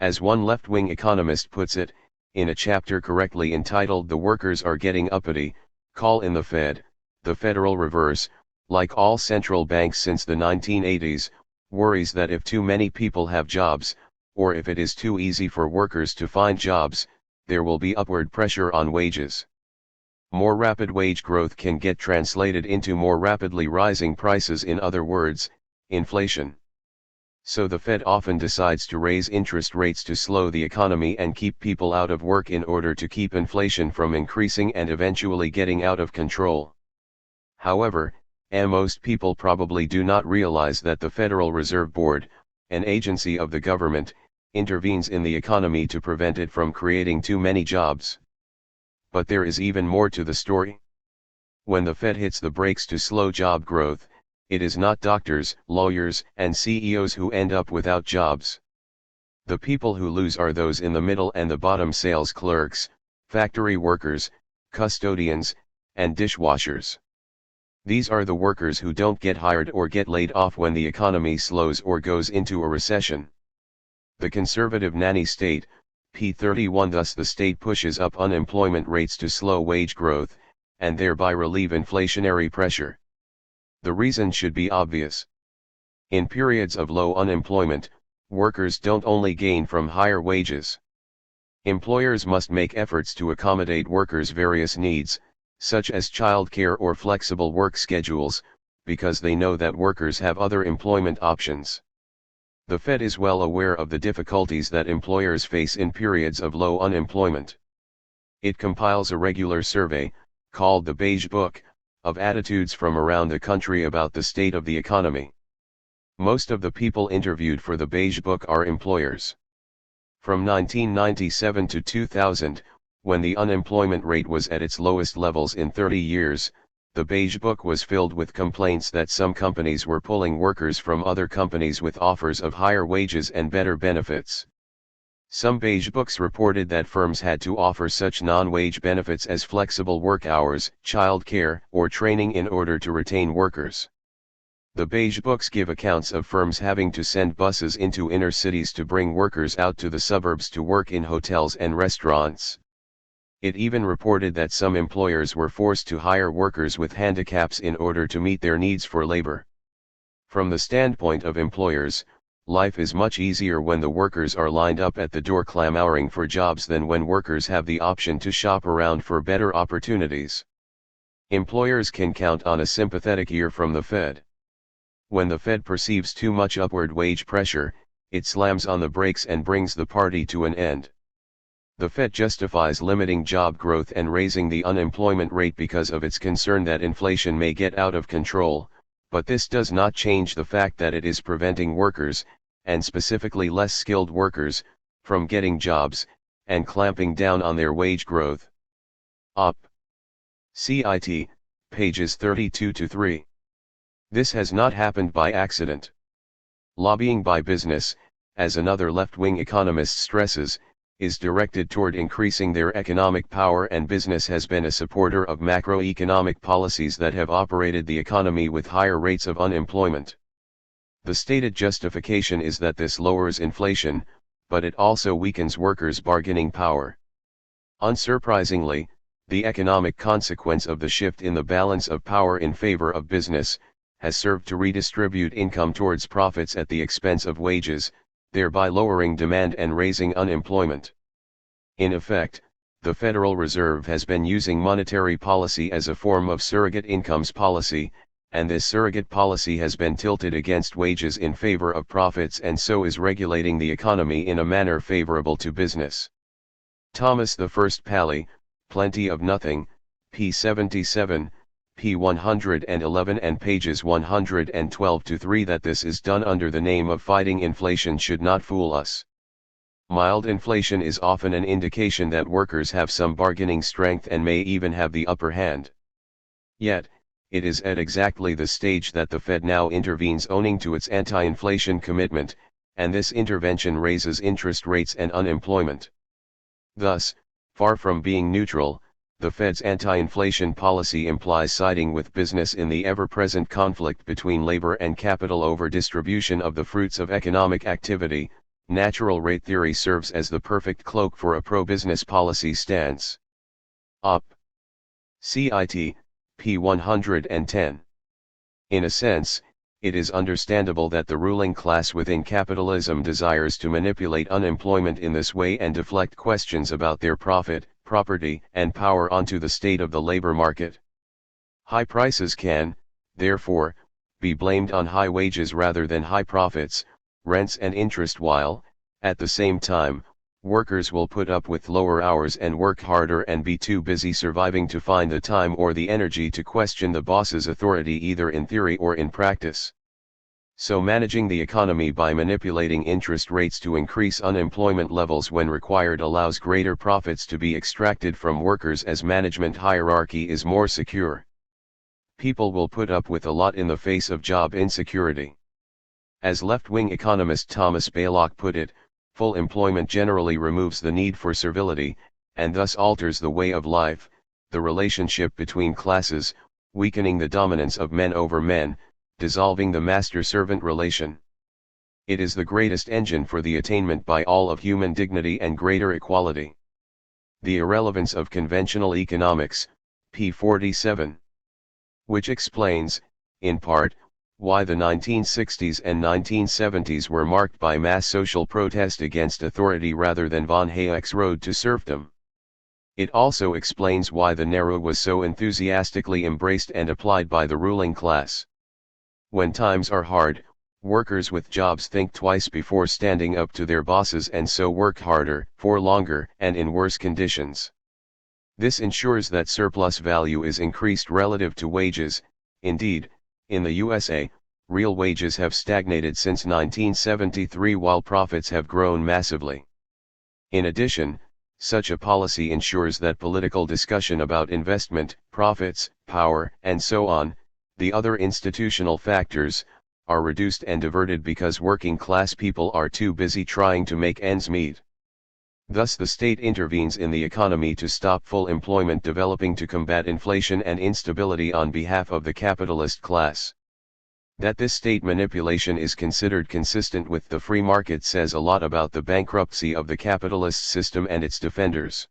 As one left-wing economist puts it, in a chapter correctly entitled "The Workers Are Getting Uppity, Call in the Fed," the Federal Reserve, like all central banks since the 1980s, worries that if too many people have jobs, or if it is too easy for workers to find jobs, there will be upward pressure on wages. More rapid wage growth can get translated into more rapidly rising prices, in other words, inflation. So the Fed often decides to raise interest rates to slow the economy and keep people out of work in order to keep inflation from increasing and eventually getting out of control. However, most people probably do not realize that the Federal Reserve Board, an agency of the government, intervenes in the economy to prevent it from creating too many jobs. But there is even more to the story. When the Fed hits the brakes to slow job growth, it is not doctors, lawyers, and CEOs who end up without jobs. The people who lose are those in the middle and the bottom: sales clerks, factory workers, custodians, and dishwashers. These are the workers who don't get hired or get laid off when the economy slows or goes into a recession. The conservative nanny state, P31. Thus the state pushes up unemployment rates to slow wage growth, and thereby relieve inflationary pressure. The reason should be obvious. In periods of low unemployment, workers don't only gain from higher wages. Employers must make efforts to accommodate workers' various needs, such as childcare or flexible work schedules, because they know that workers have other employment options. The Fed is well aware of the difficulties that employers face in periods of low unemployment. It compiles a regular survey, called the Beige Book, of attitudes from around the country about the state of the economy. Most of the people interviewed for the Beige Book are employers. From 1997 to 2000, when the unemployment rate was at its lowest levels in 30 years, the Beige Book was filled with complaints that some companies were pulling workers from other companies with offers of higher wages and better benefits. Some Beige Books reported that firms had to offer such non-wage benefits as flexible work hours, child care, or training in order to retain workers. The Beige Books give accounts of firms having to send buses into inner cities to bring workers out to the suburbs to work in hotels and restaurants. It even reported that some employers were forced to hire workers with handicaps in order to meet their needs for labor. From the standpoint of employers, life is much easier when the workers are lined up at the door clamoring for jobs than when workers have the option to shop around for better opportunities. Employers can count on a sympathetic ear from the Fed. When the Fed perceives too much upward wage pressure, it slams on the brakes and brings the party to an end. The Fed justifies limiting job growth and raising the unemployment rate because of its concern that inflation may get out of control, but this does not change the fact that it is preventing workers, and specifically less skilled workers, from getting jobs, and clamping down on their wage growth. Op. Cit. Pages 32-3. This has not happened by accident. Lobbying by business, as another left-wing economist stresses, is directed toward increasing their economic power, and business has been a supporter of macroeconomic policies that have operated the economy with higher rates of unemployment. The stated justification is that this lowers inflation, but it also weakens workers' bargaining power. Unsurprisingly, the economic consequence of the shift in the balance of power in favor of business has served to redistribute income towards profits at the expense of wages, thereby lowering demand and raising unemployment. In effect, the Federal Reserve has been using monetary policy as a form of surrogate incomes policy, and this surrogate policy has been tilted against wages in favor of profits, and so is regulating the economy in a manner favorable to business. Thomas I Paley, Plenty of Nothing, p. 77, p. 111 and pages 112-3. That this is done under the name of fighting inflation should not fool us. Mild inflation is often an indication that workers have some bargaining strength and may even have the upper hand. Yet, it is at exactly the stage that the Fed now intervenes owing to its anti-inflation commitment, and this intervention raises interest rates and unemployment. Thus, far from being neutral, the Fed's anti-inflation policy implies siding with business in the ever-present conflict between labor and capital over distribution of the fruits of economic activity. Natural rate theory serves as the perfect cloak for a pro-business policy stance. Op. Cit. p. 110. In a sense, it is understandable that the ruling class within capitalism desires to manipulate unemployment in this way and deflect questions about their profit, property, and power onto the state of the labor market. High prices can, therefore, be blamed on high wages rather than high profits, rents and interest, while, at the same time, workers will put up with lower hours and work harder and be too busy surviving to find the time or the energy to question the boss's authority either in theory or in practice. So managing the economy by manipulating interest rates to increase unemployment levels when required allows greater profits to be extracted from workers as management hierarchy is more secure. People will put up with a lot in the face of job insecurity. As left-wing economist Thomas Baylock put it, full employment generally removes the need for servility, and thus alters the way of life, the relationship between classes, weakening the dominance of men over men, dissolving the master-servant relation. It is the greatest engine for the attainment by all of human dignity and greater equality. The Irrelevance of Conventional Economics, p. 47. Which explains, in part, why the 1960s and 1970s were marked by mass social protest against authority rather than von Hayek's road to serfdom. It also explains why the Nehru was so enthusiastically embraced and applied by the ruling class. When times are hard, workers with jobs think twice before standing up to their bosses and so work harder, for longer, and in worse conditions. This ensures that surplus value is increased relative to wages. Indeed, in the USA, real wages have stagnated since 1973 while profits have grown massively. In addition, such a policy ensures that political discussion about investment, profits, power, and so on, the other institutional factors, are reduced and diverted because working class people are too busy trying to make ends meet. Thus the state intervenes in the economy to stop full employment developing to combat inflation and instability on behalf of the capitalist class. That this state manipulation is considered consistent with the free market says a lot about the bankruptcy of the capitalist system and its defenders.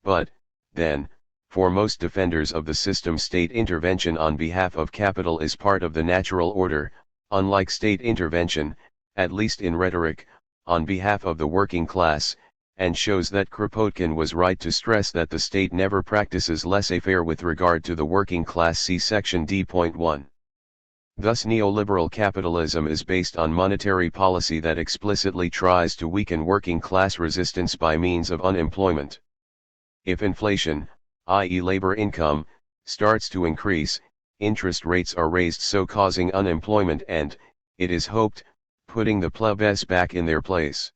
But, then, for most defenders of the system, state intervention on behalf of capital is part of the natural order, unlike state intervention, at least in rhetoric, on behalf of the working class, and shows that Kropotkin was right to stress that the state never practices laissez-faire with regard to the working class. See section D.1. Thus neoliberal capitalism is based on monetary policy that explicitly tries to weaken working class resistance by means of unemployment. If inflation, i.e. labor income, starts to increase, interest rates are raised, so causing unemployment and, it is hoped, putting the plebs back in their place.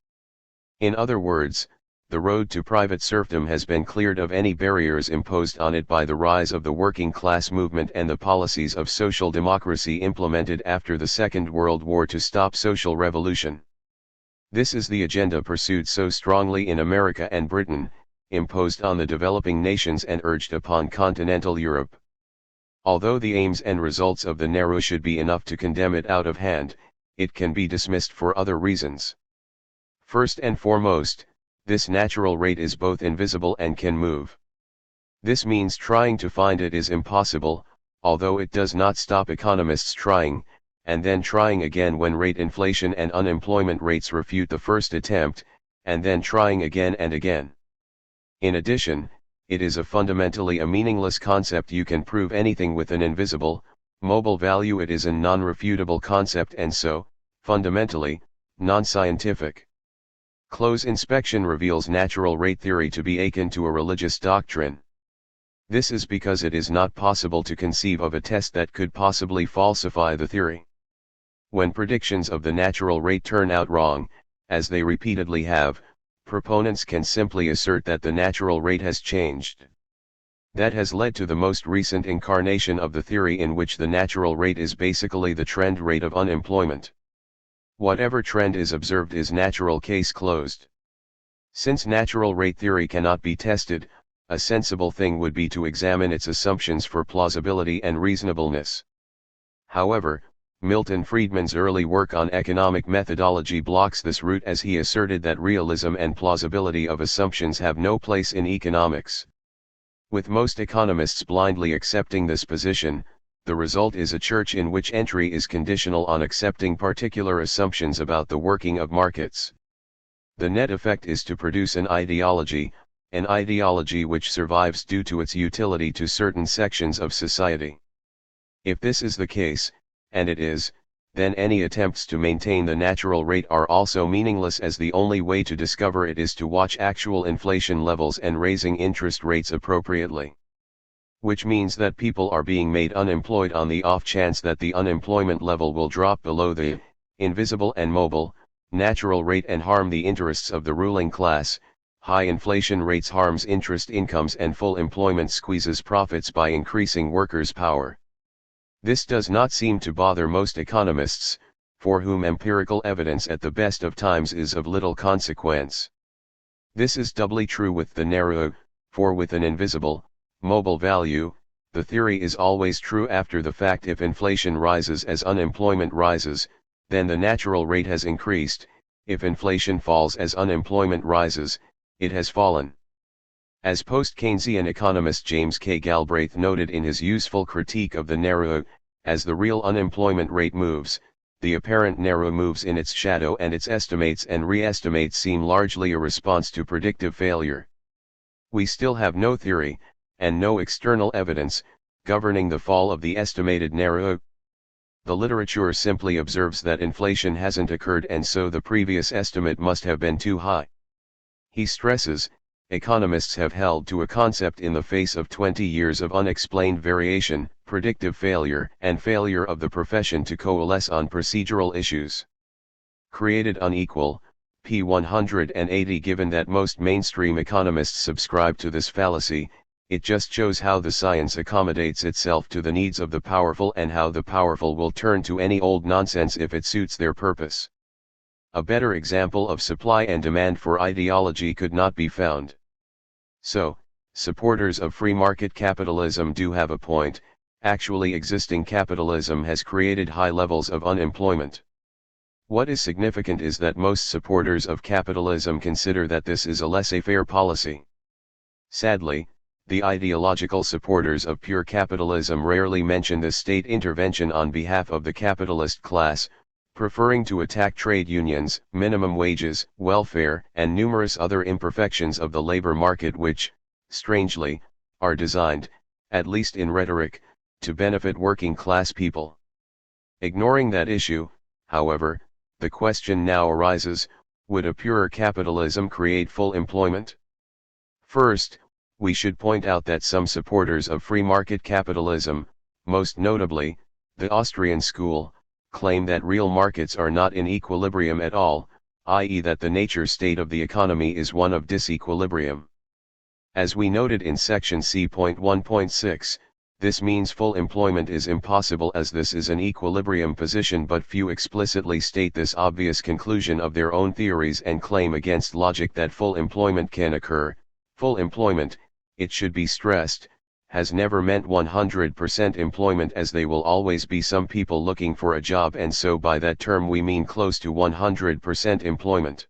In other words, the road to private serfdom has been cleared of any barriers imposed on it by the rise of the working class movement and the policies of social democracy implemented after the Second World War to stop social revolution. This is the agenda pursued so strongly in America and Britain, imposed on the developing nations and urged upon continental Europe. Although the aims and results of the Nehru should be enough to condemn it out of hand, it can be dismissed for other reasons. First and foremost, this natural rate is both invisible and can move. This means trying to find it is impossible, although it does not stop economists trying, and then trying again when rate inflation and unemployment rates refute the first attempt, and then trying again and again. In addition, it is a fundamentally a meaningless concept. You can prove anything with an invisible, mobile value. It is a non-refutable concept and so, fundamentally, non-scientific. Close inspection reveals natural rate theory to be akin to a religious doctrine. This is because it is not possible to conceive of a test that could possibly falsify the theory. When predictions of the natural rate turn out wrong, as they repeatedly have, proponents can simply assert that the natural rate has changed. That has led to the most recent incarnation of the theory, in which the natural rate is basically the trend rate of unemployment. Whatever trend is observed is natural, case closed. Since natural rate theory cannot be tested, a sensible thing would be to examine its assumptions for plausibility and reasonableness. However, Milton Friedman's early work on economic methodology blocks this route, as he asserted that realism and plausibility of assumptions have no place in economics. With most economists blindly accepting this position, the result is a church in which entry is conditional on accepting particular assumptions about the working of markets. The net effect is to produce an ideology which survives due to its utility to certain sections of society. If this is the case, and it is, then any attempts to maintain the natural rate are also meaningless, as the only way to discover it is to watch actual inflation levels and raising interest rates appropriately. Which means that people are being made unemployed on the off chance that the unemployment level will drop below the invisible and mobile natural rate and harm the interests of the ruling class. High inflation rates harms interest incomes, and full employment squeezes profits by increasing workers' power. This does not seem to bother most economists, for whom empirical evidence at the best of times is of little consequence. This is doubly true with the Nehru, for with an invisible, mobile value, the theory is always true after the fact. If inflation rises as unemployment rises, then the natural rate has increased. If inflation falls as unemployment rises, it has fallen. As post-Keynesian economist James K. Galbraith noted in his useful critique of the Nehru, as the real unemployment rate moves, the apparent Nehru moves in its shadow, and its estimates and re-estimates seem largely a response to predictive failure. We still have no theory, and no external evidence, governing the fall of the estimated Nehru. The literature simply observes that inflation hasn't occurred, and so the previous estimate must have been too high. He stresses, economists have held to a concept in the face of 20 years of unexplained variation, predictive failure, and failure of the profession to coalesce on procedural issues. Created unequal, p. 180. Given that most mainstream economists subscribe to this fallacy, it just shows how the science accommodates itself to the needs of the powerful and how the powerful will turn to any old nonsense if it suits their purpose. A better example of supply and demand for ideology could not be found. So, supporters of free market capitalism do have a point. Actually existing capitalism has created high levels of unemployment. What is significant is that most supporters of capitalism consider that this is a laissez-faire policy. Sadly, the ideological supporters of pure capitalism rarely mention this state intervention on behalf of the capitalist class, preferring to attack trade unions, minimum wages, welfare, and numerous other imperfections of the labor market which, strangely, are designed, at least in rhetoric, to benefit working class people. Ignoring that issue, however, the question now arises, would a purer capitalism create full employment? First, we should point out that some supporters of free market capitalism, most notably, the Austrian school, claim that real markets are not in equilibrium at all, i.e. that the nature state of the economy is one of disequilibrium. As we noted in section C.1.6, this means full employment is impossible as this is an equilibrium position, but few explicitly state this obvious conclusion of their own theories and claim against logic that full employment can occur. Full employment, it should be stressed, has never meant 100% employment, as they will always be some people looking for a job, and so by that term we mean close to 100% employment.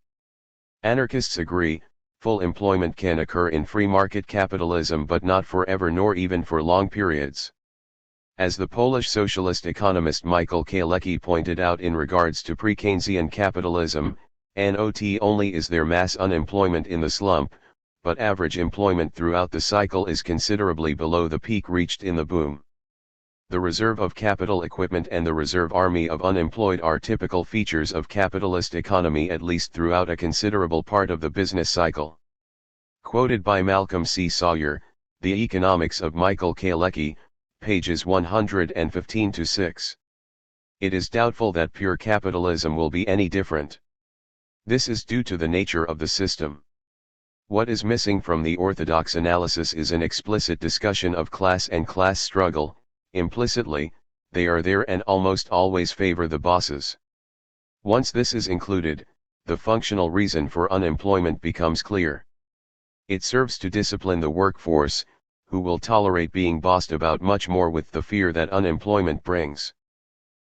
Anarchists agree, full employment can occur in free market capitalism but not forever nor even for long periods. As the Polish socialist economist Michael Kalecki pointed out in regards to pre-Keynesian capitalism, not only is there mass unemployment in the slump, but average employment throughout the cycle is considerably below the peak reached in the boom. The reserve of capital equipment and the reserve army of unemployed are typical features of capitalist economy, at least throughout a considerable part of the business cycle. Quoted by Malcolm C. Sawyer, The Economics of Michael Kalecki, pages 115-6. It is doubtful that pure capitalism will be any different. This is due to the nature of the system. What is missing from the orthodox analysis is an explicit discussion of class and class struggle. Implicitly, they are there and almost always favor the bosses. Once this is included, the functional reason for unemployment becomes clear. It serves to discipline the workforce, who will tolerate being bossed about much more with the fear that unemployment brings.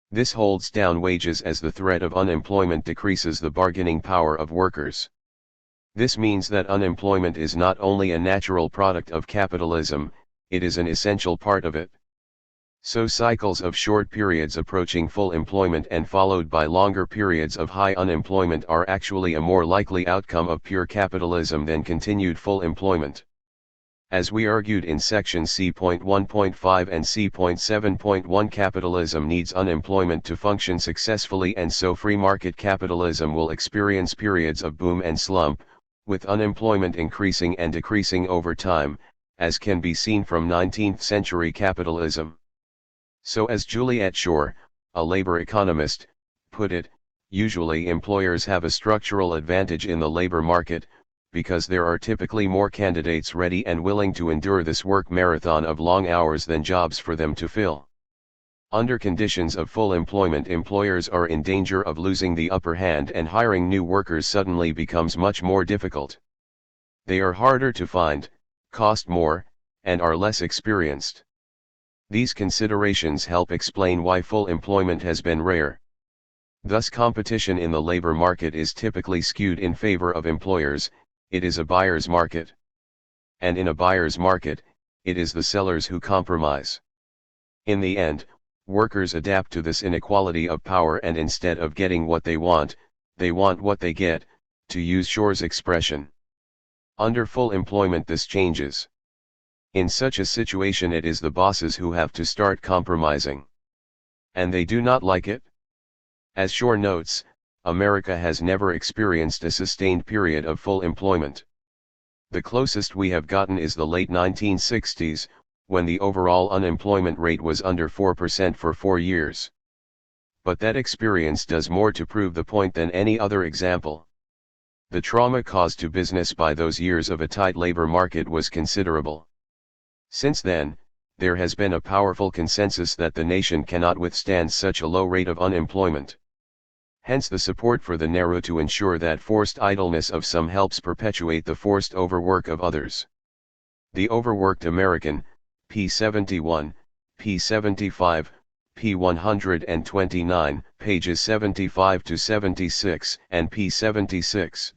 This holds down wages as the threat of unemployment decreases the bargaining power of workers. This means that unemployment is not only a natural product of capitalism, it is an essential part of it. So cycles of short periods approaching full employment and followed by longer periods of high unemployment are actually a more likely outcome of pure capitalism than continued full employment. As we argued in section C.1.5 and C.7.1, capitalism needs unemployment to function successfully, and so free market capitalism will experience periods of boom and slump, with unemployment increasing and decreasing over time, as can be seen from 19th century capitalism. So as Juliet Shore, a labor economist, put it, usually employers have a structural advantage in the labor market, because there are typically more candidates ready and willing to endure this work marathon of long hours than jobs for them to fill. Under conditions of full employment, employers are in danger of losing the upper hand and hiring new workers suddenly becomes much more difficult. They are harder to find, cost more, and are less experienced. These considerations help explain why full employment has been rare. Thus, competition in the labor market is typically skewed in favor of employers. It is a buyer's market. And in a buyer's market, it is the sellers who compromise. In the end, workers adapt to this inequality of power, and instead of getting what they want what they get, to use Shore's expression. Under full employment this changes. In such a situation it is the bosses who have to start compromising. And they do not like it. As Shore notes, America has never experienced a sustained period of full employment. The closest we have gotten is the late 1960s, when the overall unemployment rate was under 4% for 4 years. But that experience does more to prove the point than any other example. The trauma caused to business by those years of a tight labor market was considerable. Since then, there has been a powerful consensus that the nation cannot withstand such a low rate of unemployment. Hence the support for the narrow to ensure that forced idleness of some helps perpetuate the forced overwork of others. The Overworked American, p. 71, p. 75, p. 129, pages 75 to 76, and p. 76.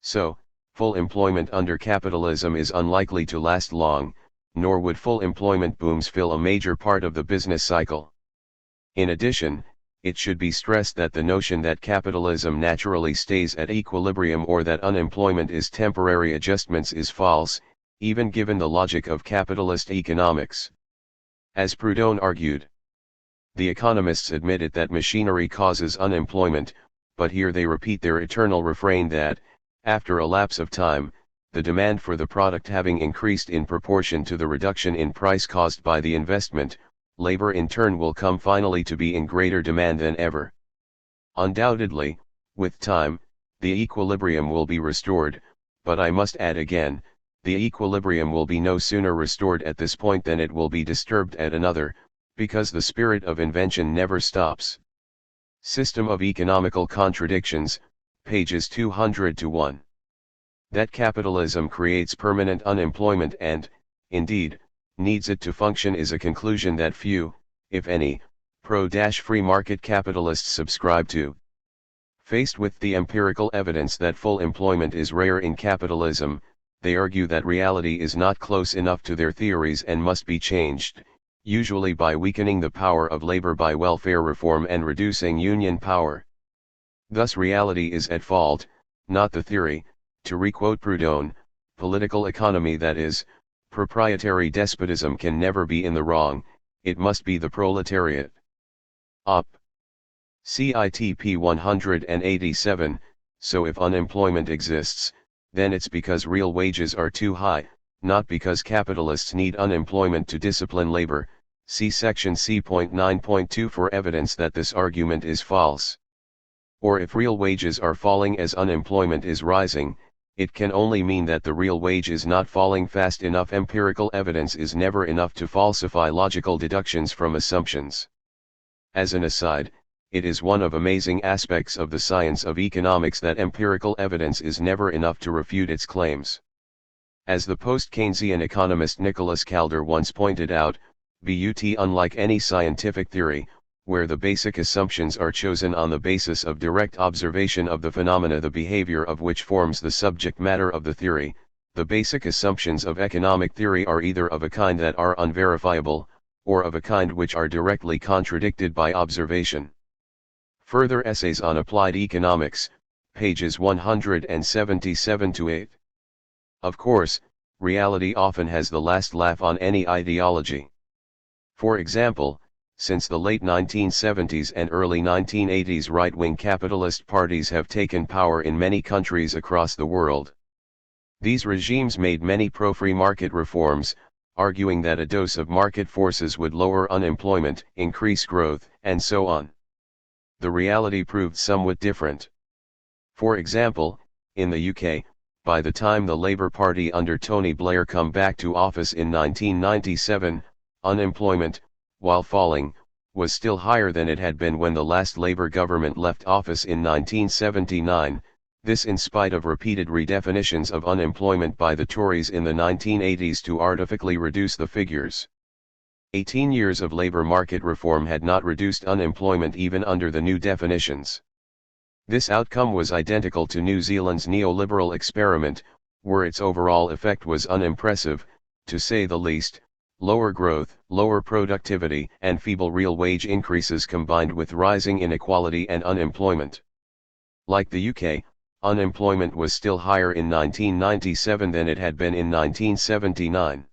So, full employment under capitalism is unlikely to last long, nor would full employment booms fill a major part of the business cycle. In addition, it should be stressed that the notion that capitalism naturally stays at equilibrium or that unemployment is temporary adjustments is false, even given the logic of capitalist economics. As Proudhon argued, the economists admitted that machinery causes unemployment, but here they repeat their eternal refrain that, after a lapse of time, the demand for the product having increased in proportion to the reduction in price caused by the investment, labor in turn will come finally to be in greater demand than ever. Undoubtedly, with time, the equilibrium will be restored, but I must add again, the equilibrium will be no sooner restored at this point than it will be disturbed at another, because the spirit of invention never stops. System of Economical Contradictions, pages 200 to 1. That capitalism creates permanent unemployment and, indeed, needs it to function is a conclusion that few, if any, pro-free market capitalists subscribe to. Faced with the empirical evidence that full employment is rare in capitalism, they argue that reality is not close enough to their theories and must be changed, usually by weakening the power of labor by welfare reform and reducing union power. Thus reality is at fault, not the theory. To requote Proudhon, political economy, that is, proprietary despotism, can never be in the wrong, it must be the proletariat. Op. Citp 187, so if unemployment exists, then it's because real wages are too high, not because capitalists need unemployment to discipline labor. See section C.9.2 for evidence that this argument is false. Or if real wages are falling as unemployment is rising, it can only mean that the real wage is not falling fast enough. Empirical evidence is never enough to falsify logical deductions from assumptions. As an aside, it is one of amazing aspects of the science of economics that empirical evidence is never enough to refute its claims. As the post-Keynesian economist Nicholas Calder once pointed out, but unlike any scientific theory, where the basic assumptions are chosen on the basis of direct observation of the phenomena the behavior of which forms the subject matter of the theory, the basic assumptions of economic theory are either of a kind that are unverifiable, or of a kind which are directly contradicted by observation. Further essays on applied economics, pages 177 to 8. Of course, reality often has the last laugh on any ideology. For example, since the late 1970s and early 1980s, right-wing capitalist parties have taken power in many countries across the world. These regimes made many pro-free market reforms, arguing that a dose of market forces would lower unemployment, increase growth, and so on. The reality proved somewhat different. For example, in the UK, by the time the Labour Party under Tony Blair come back to office in 1997, unemployment, while falling, was still higher than it had been when the last Labour government left office in 1979, this in spite of repeated redefinitions of unemployment by the Tories in the 1980s to artificially reduce the figures. 18 years of labour market reform had not reduced unemployment even under the new definitions. This outcome was identical to New Zealand's neoliberal experiment, where its overall effect was unimpressive, to say the least. Lower growth, lower productivity, and feeble real wage increases combined with rising inequality and unemployment. Like the UK, unemployment was still higher in 1997 than it had been in 1979.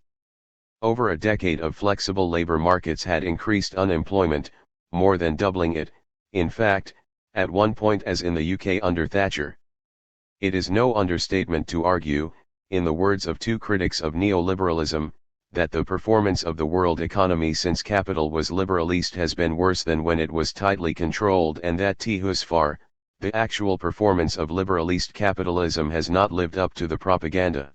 Over a decade of flexible labor markets had increased unemployment, more than doubling it, in fact, at one point as in the UK under Thatcher. It is no understatement to argue, in the words of two critics of neoliberalism, that the performance of the world economy since capital was liberalist has been worse than when it was tightly controlled, and that thus far, the actual performance of liberalist capitalism has not lived up to the propaganda.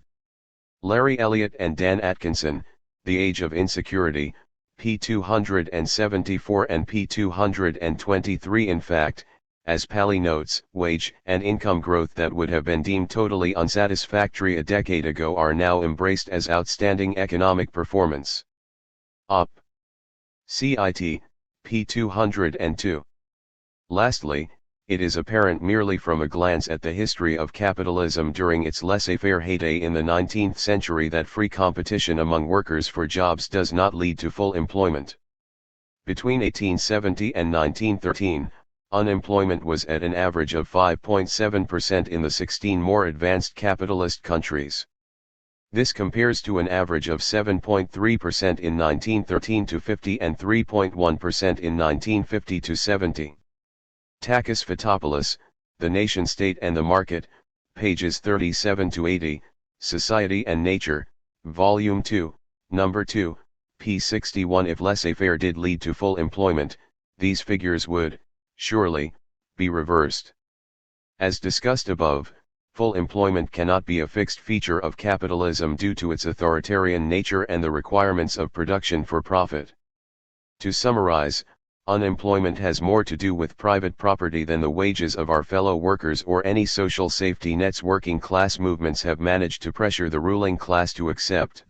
Larry Elliott and Dan Atkinson, The Age of Insecurity, p. 274 and p. 223. In fact, as Pally notes, wage and income growth that would have been deemed totally unsatisfactory a decade ago are now embraced as outstanding economic performance. Op. Cit. p. 202. Lastly, it is apparent merely from a glance at the history of capitalism during its laissez-faire heyday in the 19th century that free competition among workers for jobs does not lead to full employment. Between 1870 and 1913, unemployment was at an average of 5.7% in the 16 more advanced capitalist countries. This compares to an average of 7.3% in 1913 to 50 and 3.1% in 1950 to 70. Takis Fotopoulos, The Nation-State and the Market, pages 37 to 80, Society and Nature, Volume 2, Number 2, p. 61. If laissez-faire did lead to full employment, these figures would, surely, be reversed. As discussed above, full employment cannot be a fixed feature of capitalism due to its authoritarian nature and the requirements of production for profit. To summarize, unemployment has more to do with private property than the wages of our fellow workers or any social safety nets working class movements have managed to pressure the ruling class to accept.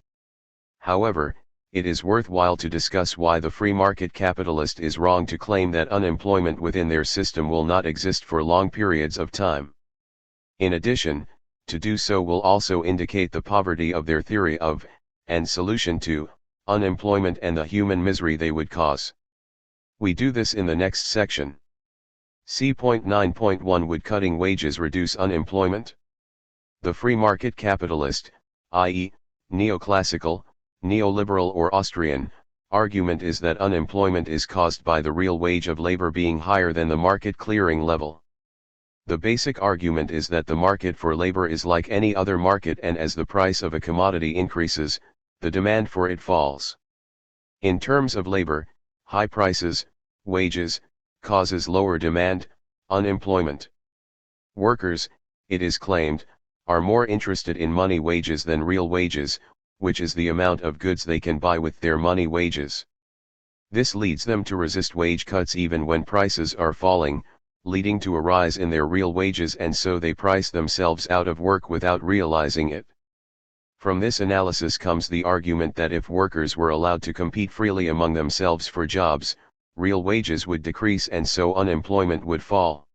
However, it is worthwhile to discuss why the free market capitalist is wrong to claim that unemployment within their system will not exist for long periods of time. In addition, to do so will also indicate the poverty of their theory of, and solution to, unemployment and the human misery they would cause. We do this in the next section. C.9.1 Would cutting wages reduce unemployment? The free market capitalist, i.e., neoclassical, neoliberal or Austrian, argument is that unemployment is caused by the real wage of labor being higher than the market clearing level. The basic argument is that the market for labor is like any other market, and as the price of a commodity increases, the demand for it falls. In terms of labor, high prices, wages, causes lower demand, unemployment. Workers, it is claimed, are more interested in money wages than real wages, which is the amount of goods they can buy with their money wages. This leads them to resist wage cuts even when prices are falling, leading to a rise in their real wages, and so they price themselves out of work without realizing it. From this analysis comes the argument that if workers were allowed to compete freely among themselves for jobs, real wages would decrease and so unemployment would fall.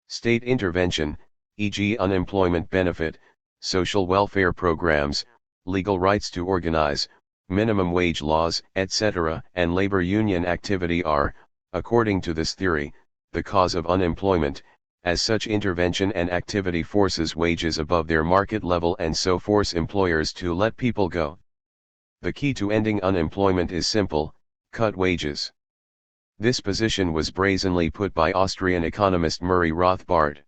State intervention, e.g. unemployment benefit, social welfare programs, legal rights to organize, minimum wage laws, etc., and labor union activity are, according to this theory, the cause of unemployment, as such intervention and activity forces wages above their market level and so force employers to let people go. The key to ending unemployment is simple: cut wages. This position was brazenly put by Austrian economist Murray Rothbard.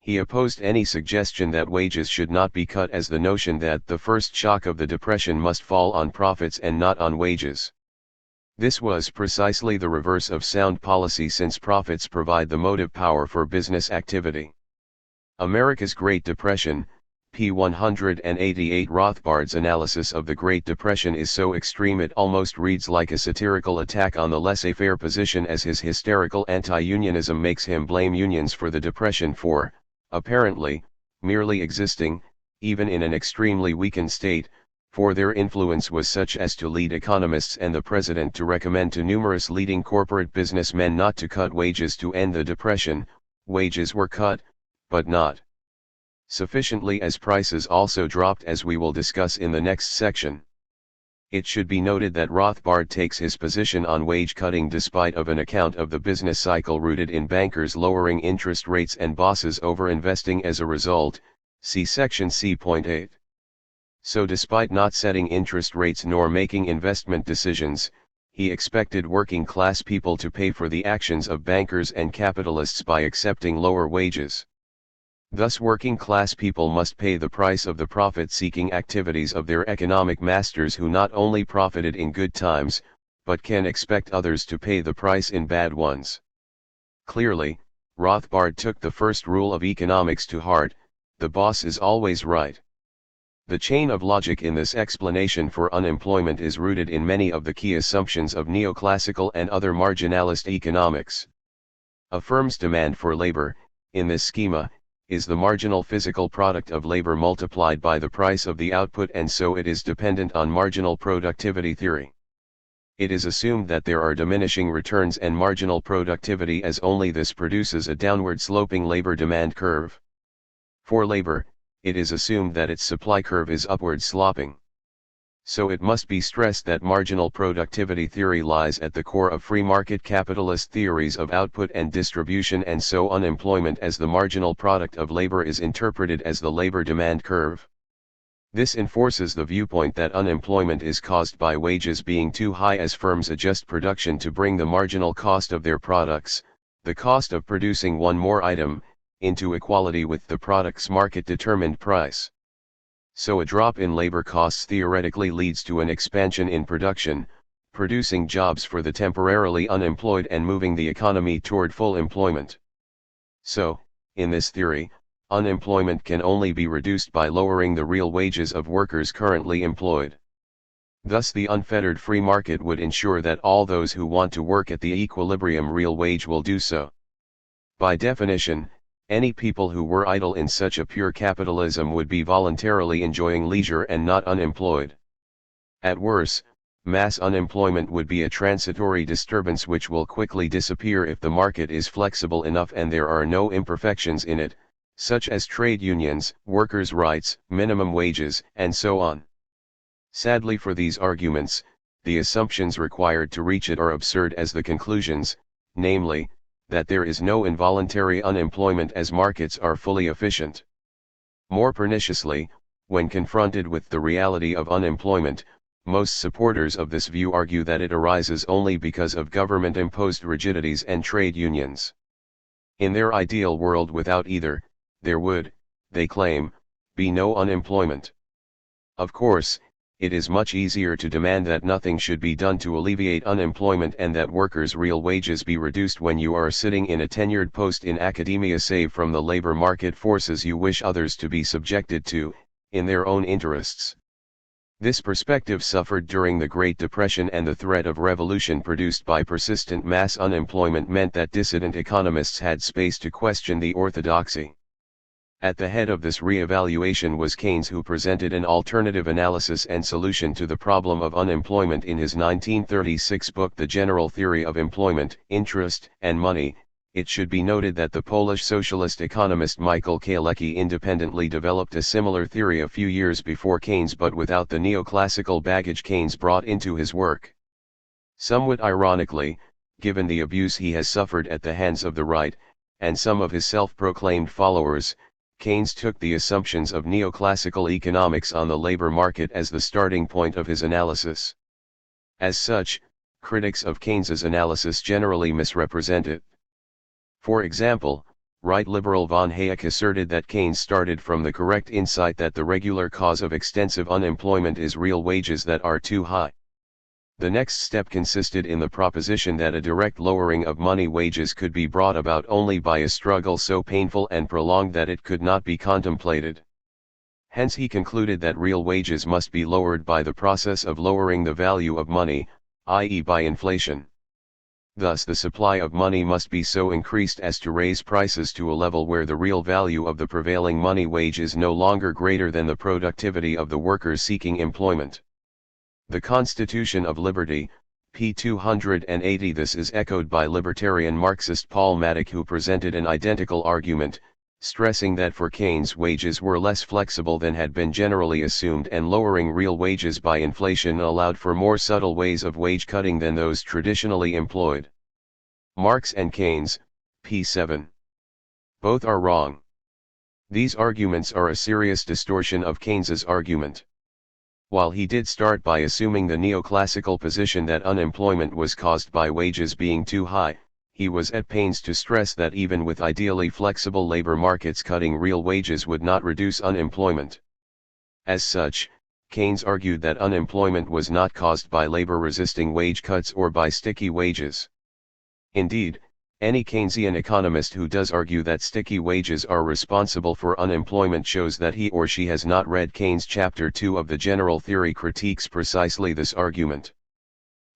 He opposed any suggestion that wages should not be cut as the notion that the first shock of the Depression must fall on profits and not on wages. This was precisely the reverse of sound policy, since profits provide the motive power for business activity. America's Great Depression, p. 188. Rothbard's analysis of the Great Depression is so extreme it almost reads like a satirical attack on the laissez-faire position, as his hysterical anti-unionism makes him blame unions for the Depression for, apparently, merely existing, even in an extremely weakened state, for their influence was such as to lead economists and the president to recommend to numerous leading corporate businessmen not to cut wages to end the Depression. Wages were cut, but not sufficiently, as prices also dropped, as we will discuss in the next section. It should be noted that Rothbard takes his position on wage cutting despite of an account of the business cycle rooted in bankers lowering interest rates and bosses over-investing as a result, see section C.8. So despite not setting interest rates nor making investment decisions, he expected working class people to pay for the actions of bankers and capitalists by accepting lower wages. Thus working-class people must pay the price of the profit-seeking activities of their economic masters who not only profited in good times, but can expect others to pay the price in bad ones. Clearly, Rothbard took the first rule of economics to heart: the boss is always right. The chain of logic in this explanation for unemployment is rooted in many of the key assumptions of neoclassical and other marginalist economics. A firm's demand for labor, in this schema, is the marginal physical product of labor multiplied by the price of the output, and so it is dependent on marginal productivity theory. It is assumed that there are diminishing returns and marginal productivity, as only this produces a downward sloping labor demand curve. For labor, it is assumed that its supply curve is upward sloping. So it must be stressed that marginal productivity theory lies at the core of free market capitalist theories of output and distribution, and so unemployment as the marginal product of labor is interpreted as the labor demand curve. This enforces the viewpoint that unemployment is caused by wages being too high as firms adjust production to bring the marginal cost of their products, the cost of producing one more item, into equality with the product's market-determined price. So a drop in labor costs theoretically leads to an expansion in production, producing jobs for the temporarily unemployed and moving the economy toward full employment. So, in this theory, unemployment can only be reduced by lowering the real wages of workers currently employed. Thus the unfettered free market would ensure that all those who want to work at the equilibrium real wage will do so. By definition, any people who were idle in such a pure capitalism would be voluntarily enjoying leisure and not unemployed. At worst, mass unemployment would be a transitory disturbance which will quickly disappear if the market is flexible enough and there are no imperfections in it, such as trade unions, workers' rights, minimum wages, and so on. Sadly for these arguments, the assumptions required to reach it are absurd as the conclusions, namely, that there is no involuntary unemployment as markets are fully efficient. More perniciously, when confronted with the reality of unemployment, most supporters of this view argue that it arises only because of government-imposed rigidities and trade unions. In their ideal world without either, there would, they claim, be no unemployment. Of course, it is much easier to demand that nothing should be done to alleviate unemployment and that workers' real wages be reduced when you are sitting in a tenured post in academia saved from the labor market forces you wish others to be subjected to, in their own interests. This perspective suffered during the Great Depression, and the threat of revolution produced by persistent mass unemployment meant that dissident economists had space to question the orthodoxy. At the head of this re-evaluation was Keynes, who presented an alternative analysis and solution to the problem of unemployment in his 1936 book The General Theory of Employment, Interest, and Money. It should be noted that the Polish socialist economist Michael Kalecki independently developed a similar theory a few years before Keynes, but without the neoclassical baggage Keynes brought into his work. Somewhat ironically, given the abuse he has suffered at the hands of the right, and some of his self-proclaimed followers, Keynes took the assumptions of neoclassical economics on the labor market as the starting point of his analysis. As such, critics of Keynes's analysis generally misrepresent it. For example, right liberal von Hayek asserted that Keynes started from the correct insight that the regular cause of extensive unemployment is real wages that are too high. The next step consisted in the proposition that a direct lowering of money wages could be brought about only by a struggle so painful and prolonged that it could not be contemplated. Hence he concluded that real wages must be lowered by the process of lowering the value of money, i.e. by inflation. Thus the supply of money must be so increased as to raise prices to a level where the real value of the prevailing money wage is no longer greater than the productivity of the workers seeking employment. The Constitution of Liberty, p. 280. This is echoed by libertarian Marxist Paul Maddock, who presented an identical argument, stressing that for Keynes wages were less flexible than had been generally assumed, and lowering real wages by inflation allowed for more subtle ways of wage cutting than those traditionally employed. Marx and Keynes, p. 7. Both are wrong. These arguments are a serious distortion of Keynes's argument. While he did start by assuming the neoclassical position that unemployment was caused by wages being too high, he was at pains to stress that even with ideally flexible labor markets, cutting real wages would not reduce unemployment. As such, Keynes argued that unemployment was not caused by labor-resisting wage cuts or by sticky wages. Indeed, any Keynesian economist who does argue that sticky wages are responsible for unemployment shows that he or she has not read Keynes' Chapter 2 of the General Theory critiques precisely this argument.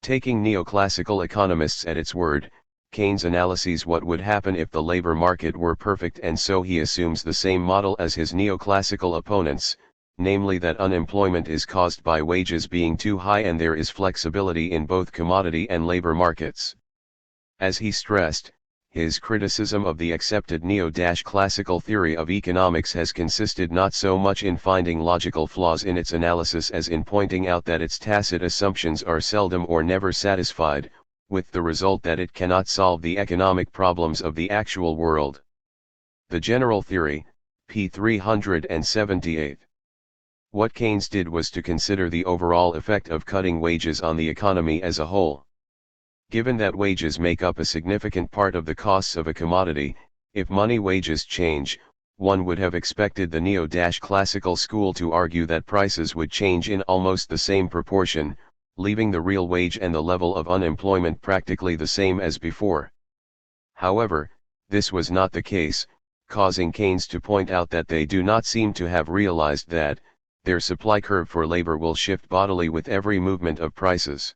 Taking neoclassical economists at its word, Keynes analyses what would happen if the labor market were perfect, and so he assumes the same model as his neoclassical opponents, namely that unemployment is caused by wages being too high and there is flexibility in both commodity and labor markets. As he stressed, his criticism of the accepted neo-classical theory of economics has consisted not so much in finding logical flaws in its analysis as in pointing out that its tacit assumptions are seldom or never satisfied, with the result that it cannot solve the economic problems of the actual world. The General Theory, p. 378. What Keynes did was to consider the overall effect of cutting wages on the economy as a whole. Given that wages make up a significant part of the costs of a commodity, if money wages change, one would have expected the neo-classical school to argue that prices would change in almost the same proportion, leaving the real wage and the level of unemployment practically the same as before. However, this was not the case, causing Keynes to point out that they do not seem to have realized that their supply curve for labor will shift bodily with every movement of prices.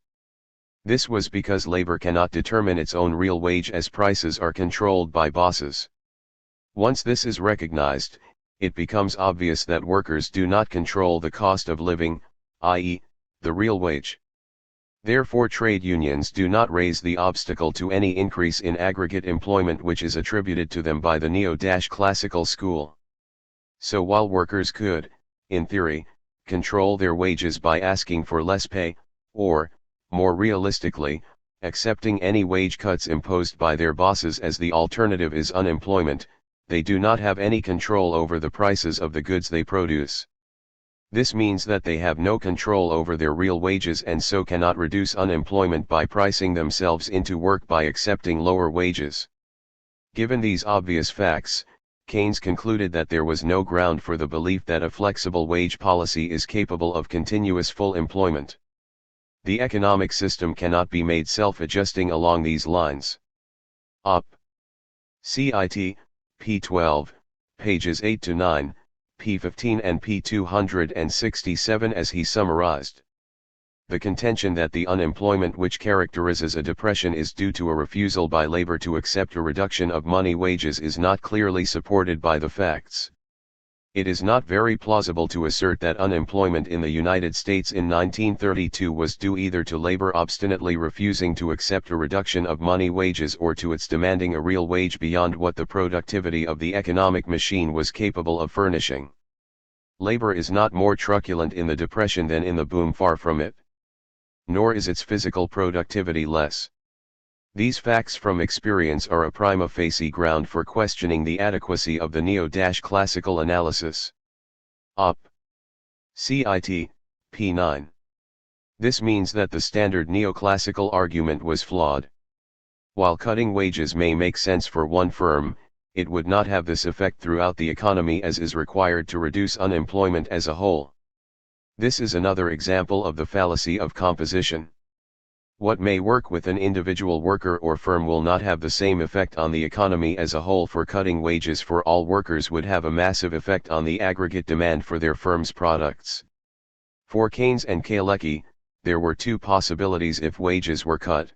This was because labor cannot determine its own real wage, as prices are controlled by bosses. Once this is recognized, it becomes obvious that workers do not control the cost of living, i.e., the real wage. Therefore, trade unions do not raise the obstacle to any increase in aggregate employment which is attributed to them by the neo-classical school. So while workers could, in theory, control their wages by asking for less pay, or, more realistically, accepting any wage cuts imposed by their bosses as the alternative is unemployment, they do not have any control over the prices of the goods they produce. This means that they have no control over their real wages and so cannot reduce unemployment by pricing themselves into work by accepting lower wages. Given these obvious facts, Keynes concluded that there was no ground for the belief that a flexible wage policy is capable of continuous full employment. The economic system cannot be made self-adjusting along these lines. Op. Cit. p. 12, pages 8 to 9, p. 15 and p. 267 as he summarized. The contention that the unemployment which characterizes a depression is due to a refusal by labor to accept a reduction of money wages is not clearly supported by the facts. It is not very plausible to assert that unemployment in the United States in 1932 was due either to labor obstinately refusing to accept a reduction of money wages or to its demanding a real wage beyond what the productivity of the economic machine was capable of furnishing. Labor is not more truculent in the Depression than in the boom, far from it. Nor is its physical productivity less. These facts from experience are a prima facie ground for questioning the adequacy of the neo-classical analysis. Op. Cit. p. 9. This means that the standard neoclassical argument was flawed. While cutting wages may make sense for one firm, it would not have this effect throughout the economy as is required to reduce unemployment as a whole. This is another example of the fallacy of composition. What may work with an individual worker or firm will not have the same effect on the economy as a whole, for cutting wages for all workers would have a massive effect on the aggregate demand for their firm's products. For Keynes and Kalecki, there were two possibilities if wages were cut.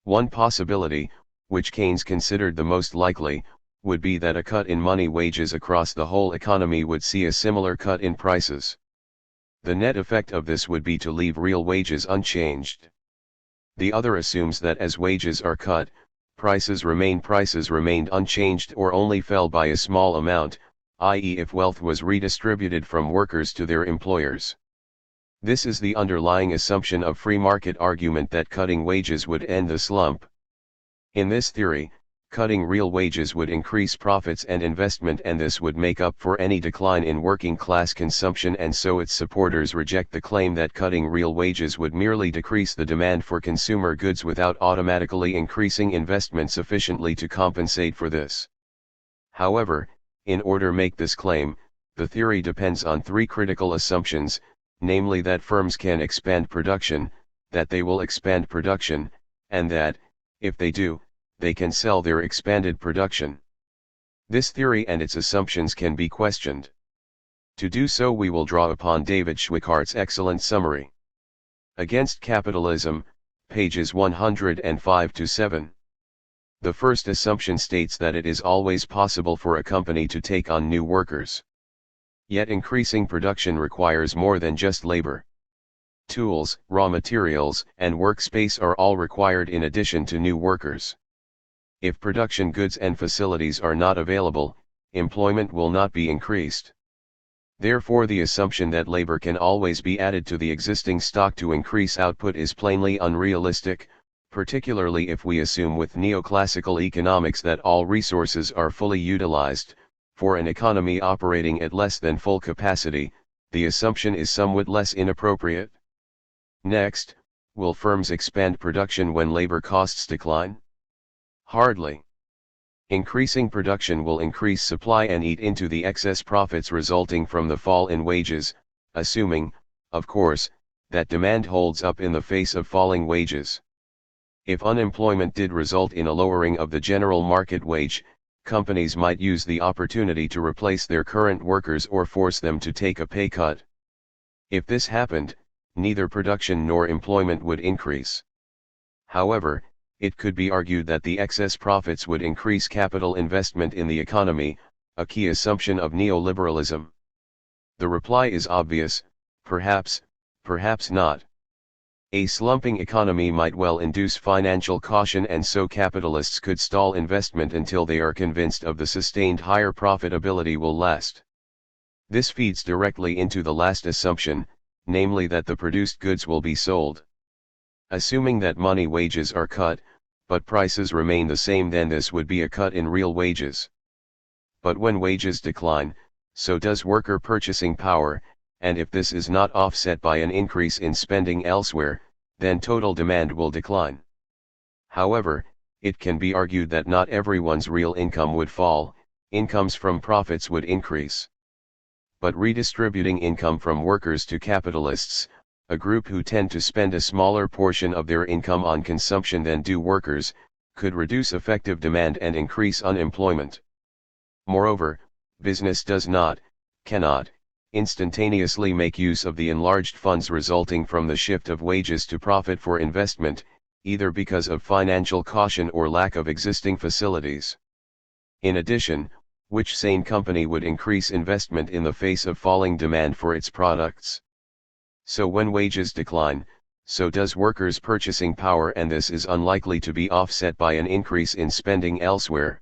One possibility, which Keynes considered the most likely, would be that a cut in money wages across the whole economy would see a similar cut in prices. The net effect of this would be to leave real wages unchanged. The other assumes that as wages are cut, prices remained unchanged or only fell by a small amount, i.e., if wealth was redistributed from workers to their employers. This is the underlying assumption of free market argument that cutting wages would end the slump. In this theory, Cutting real wages would increase profits and investment, and this would make up for any decline in working class consumption, and so its supporters reject the claim that cutting real wages would merely decrease the demand for consumer goods without automatically increasing investment sufficiently to compensate for this. However, in order to make this claim, the theory depends on three critical assumptions, namely that firms can expand production, that they will expand production, and that, if they do, they can sell their expanded production. This theory and its assumptions can be questioned. To do so, we will draw upon David Schweikart's excellent summary. Against Capitalism, pages 105 to 7. The first assumption states that it is always possible for a company to take on new workers. Yet increasing production requires more than just labor. Tools, raw materials, and workspace are all required in addition to new workers. If production goods and facilities are not available, employment will not be increased. Therefore, the assumption that labor can always be added to the existing stock to increase output is plainly unrealistic, particularly if we assume with neoclassical economics that all resources are fully utilized. For an economy operating at less than full capacity, the assumption is somewhat less inappropriate. Next, will firms expand production when labor costs decline? Hardly. Increasing production will increase supply and eat into the excess profits resulting from the fall in wages, assuming, of course, that demand holds up in the face of falling wages. If unemployment did result in a lowering of the general market wage, companies might use the opportunity to replace their current workers or force them to take a pay cut. If this happened, neither production nor employment would increase. However, it could be argued that the excess profits would increase capital investment in the economy, a key assumption of neoliberalism. The reply is obvious: perhaps, perhaps not. A slumping economy might well induce financial caution, and so capitalists could stall investment until they are convinced of the sustained higher profitability will last. This feeds directly into the last assumption, namely that the produced goods will be sold. Assuming that money wages are cut, but prices remain the same, then this would be a cut in real wages. But when wages decline, so does worker purchasing power, and if this is not offset by an increase in spending elsewhere, then total demand will decline. However, it can be argued that not everyone's real income would fall, incomes from profits would increase. But redistributing income from workers to capitalists, a group who tend to spend a smaller portion of their income on consumption than do workers, could reduce effective demand and increase unemployment. Moreover, business does not, cannot, instantaneously make use of the enlarged funds resulting from the shift of wages to profit for investment, either because of financial caution or lack of existing facilities. In addition, which sane company would increase investment in the face of falling demand for its products? So when wages decline, so does workers' purchasing power, and this is unlikely to be offset by an increase in spending elsewhere.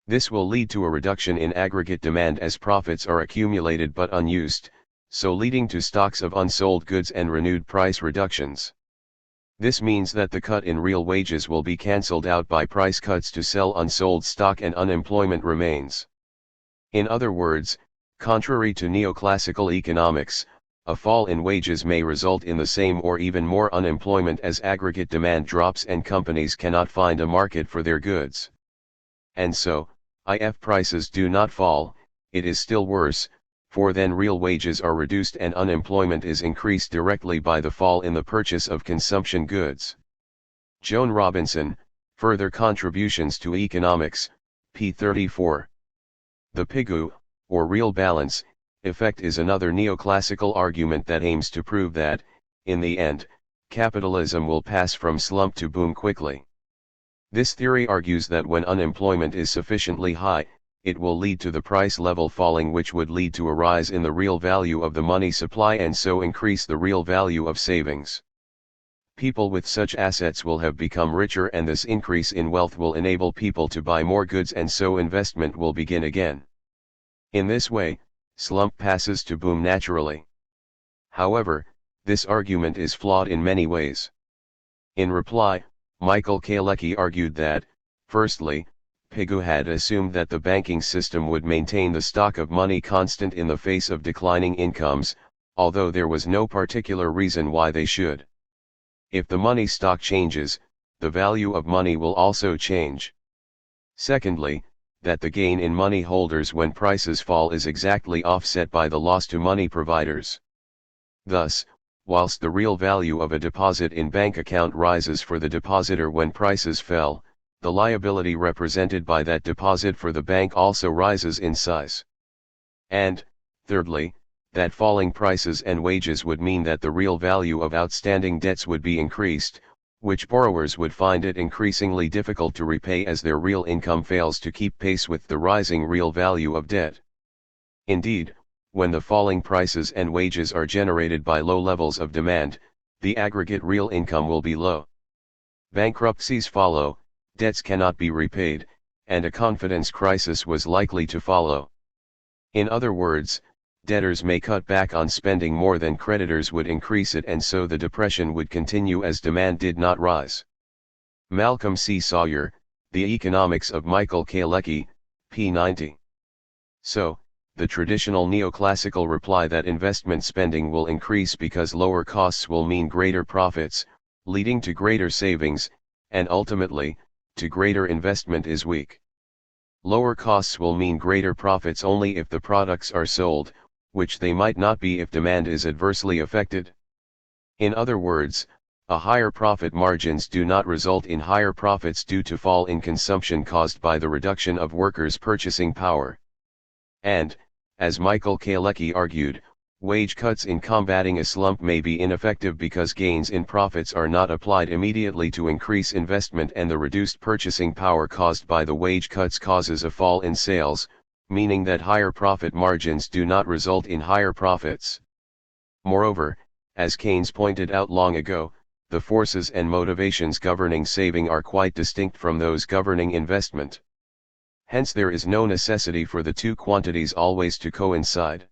This will lead to a reduction in aggregate demand as profits are accumulated but unused, so leading to stocks of unsold goods and renewed price reductions. This means that the cut in real wages will be cancelled out by price cuts to sell unsold stock, and unemployment remains. In other words, contrary to neoclassical economics, a fall in wages may result in the same or even more unemployment as aggregate demand drops and companies cannot find a market for their goods. And so, if prices do not fall, it is still worse, for then real wages are reduced and unemployment is increased directly by the fall in the purchase of consumption goods. Joan Robinson, Further Contributions to Economics, p. 34. The Pigou, or real balance, effect is another neoclassical argument that aims to prove that, in the end, capitalism will pass from slump to boom quickly. This theory argues that when unemployment is sufficiently high, it will lead to the price level falling, which would lead to a rise in the real value of the money supply and so increase the real value of savings. People with such assets will have become richer, and this increase in wealth will enable people to buy more goods, and so investment will begin again. In this way, slump passes to boom naturally. However, this argument is flawed in many ways. In reply, Michael Kalecki argued that, firstly, Pigou had assumed that the banking system would maintain the stock of money constant in the face of declining incomes, although there was no particular reason why they should. If the money stock changes, the value of money will also change. Secondly, that the gain in money holders when prices fall is exactly offset by the loss to money providers. Thus, whilst the real value of a deposit in bank account rises for the depositor when prices fell, the liability represented by that deposit for the bank also rises in size. And, thirdly, that falling prices and wages would mean that the real value of outstanding debts would be increased, which borrowers would find it increasingly difficult to repay as their real income fails to keep pace with the rising real value of debt. Indeed, when the falling prices and wages are generated by low levels of demand, the aggregate real income will be low. Bankruptcies follow, debts cannot be repaid, and a confidence crisis was likely to follow. In other words, debtors may cut back on spending more than creditors would increase it, and so the depression would continue as demand did not rise. Malcolm C. Sawyer, The Economics of Michael Kalecki, p. 90. So, the traditional neoclassical reply that investment spending will increase because lower costs will mean greater profits, leading to greater savings, and ultimately, to greater investment is weak. Lower costs will mean greater profits only if the products are sold, which they might not be if demand is adversely affected. In other words, a higher profit margins do not result in higher profits due to fall in consumption caused by the reduction of workers' purchasing power. And, as Michael Kalecki argued, wage cuts in combating a slump may be ineffective because gains in profits are not applied immediately to increase investment, and the reduced purchasing power caused by the wage cuts causes a fall in sales, meaning that higher profit margins do not result in higher profits. Moreover, as Keynes pointed out long ago, the forces and motivations governing saving are quite distinct from those governing investment. Hence there is no necessity for the two quantities always to coincide.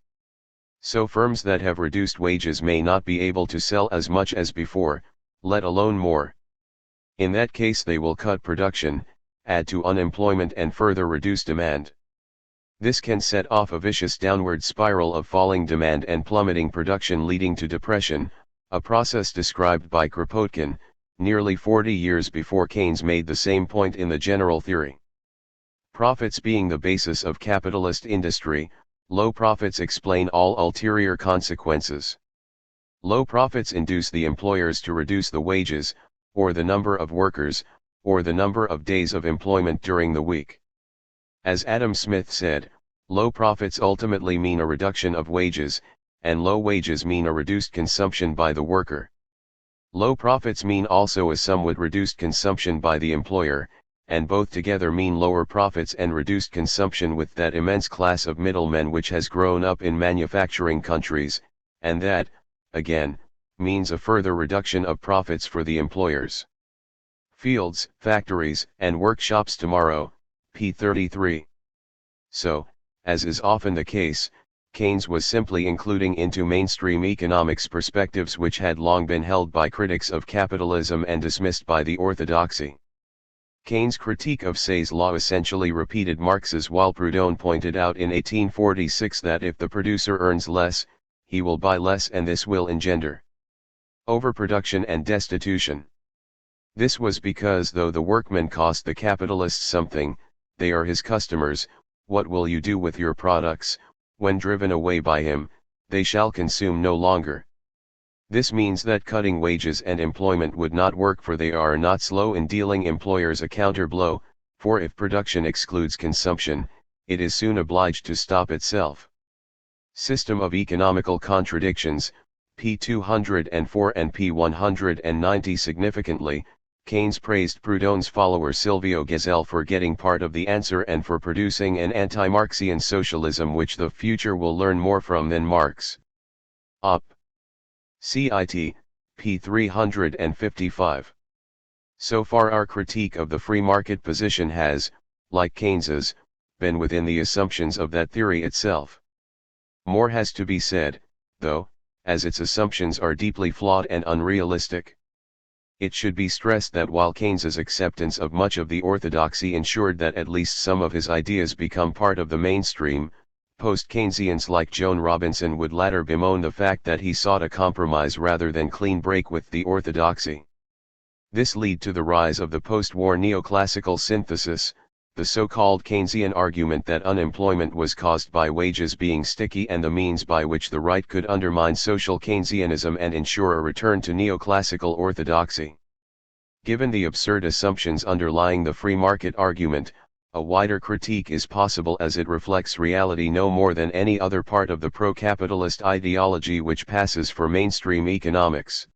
So firms that have reduced wages may not be able to sell as much as before, let alone more. In that case they will cut production, add to unemployment, and further reduce demand. This can set off a vicious downward spiral of falling demand and plummeting production, leading to depression, a process described by Kropotkin, nearly 40 years before Keynes made the same point in the general theory. Profits being the basis of capitalist industry, low profits explain all ulterior consequences. Low profits induce the employers to reduce the wages, or the number of workers, or the number of days of employment during the week. As Adam Smith said, low profits ultimately mean a reduction of wages, and low wages mean a reduced consumption by the worker. Low profits mean also a somewhat reduced consumption by the employer, and both together mean lower profits and reduced consumption with that immense class of middlemen which has grown up in manufacturing countries, and that, again, means a further reduction of profits for the employers. Fields, Factories, and Workshops Tomorrow, p. 33. So, as is often the case, Keynes was simply including into mainstream economics perspectives which had long been held by critics of capitalism and dismissed by the orthodoxy. Keynes' critique of Say's law essentially repeated Marx's, while Proudhon pointed out in 1846 that if the producer earns less, he will buy less, and this will engender overproduction and destitution. This was because though the workmen cost the capitalist something, they are his customers. What will you do with your products? When driven away by him, they shall consume no longer. This means that cutting wages and employment would not work, for they are not slow in dealing employers a counter-blow, for if production excludes consumption, it is soon obliged to stop itself. System of Economical Contradictions, p. 204 and p. 190. Significantly, Keynes praised Proudhon's follower Silvio Gesell for getting part of the answer and for producing an anti-Marxian socialism which the future will learn more from than Marx. Op. Cit. p. 355. So far our critique of the free market position has, like Keynes's, been within the assumptions of that theory itself. More has to be said, though, as its assumptions are deeply flawed and unrealistic. It should be stressed that while Keynes's acceptance of much of the orthodoxy ensured that at least some of his ideas become part of the mainstream, post-Keynesians like Joan Robinson would later bemoan the fact that he sought a compromise rather than clean break with the orthodoxy. This led to the rise of the post-war neoclassical synthesis, the so-called Keynesian argument that unemployment was caused by wages being sticky and the means by which the right could undermine social Keynesianism and ensure a return to neoclassical orthodoxy. Given the absurd assumptions underlying the free market argument, a wider critique is possible as it reflects reality no more than any other part of the pro-capitalist ideology which passes for mainstream economics.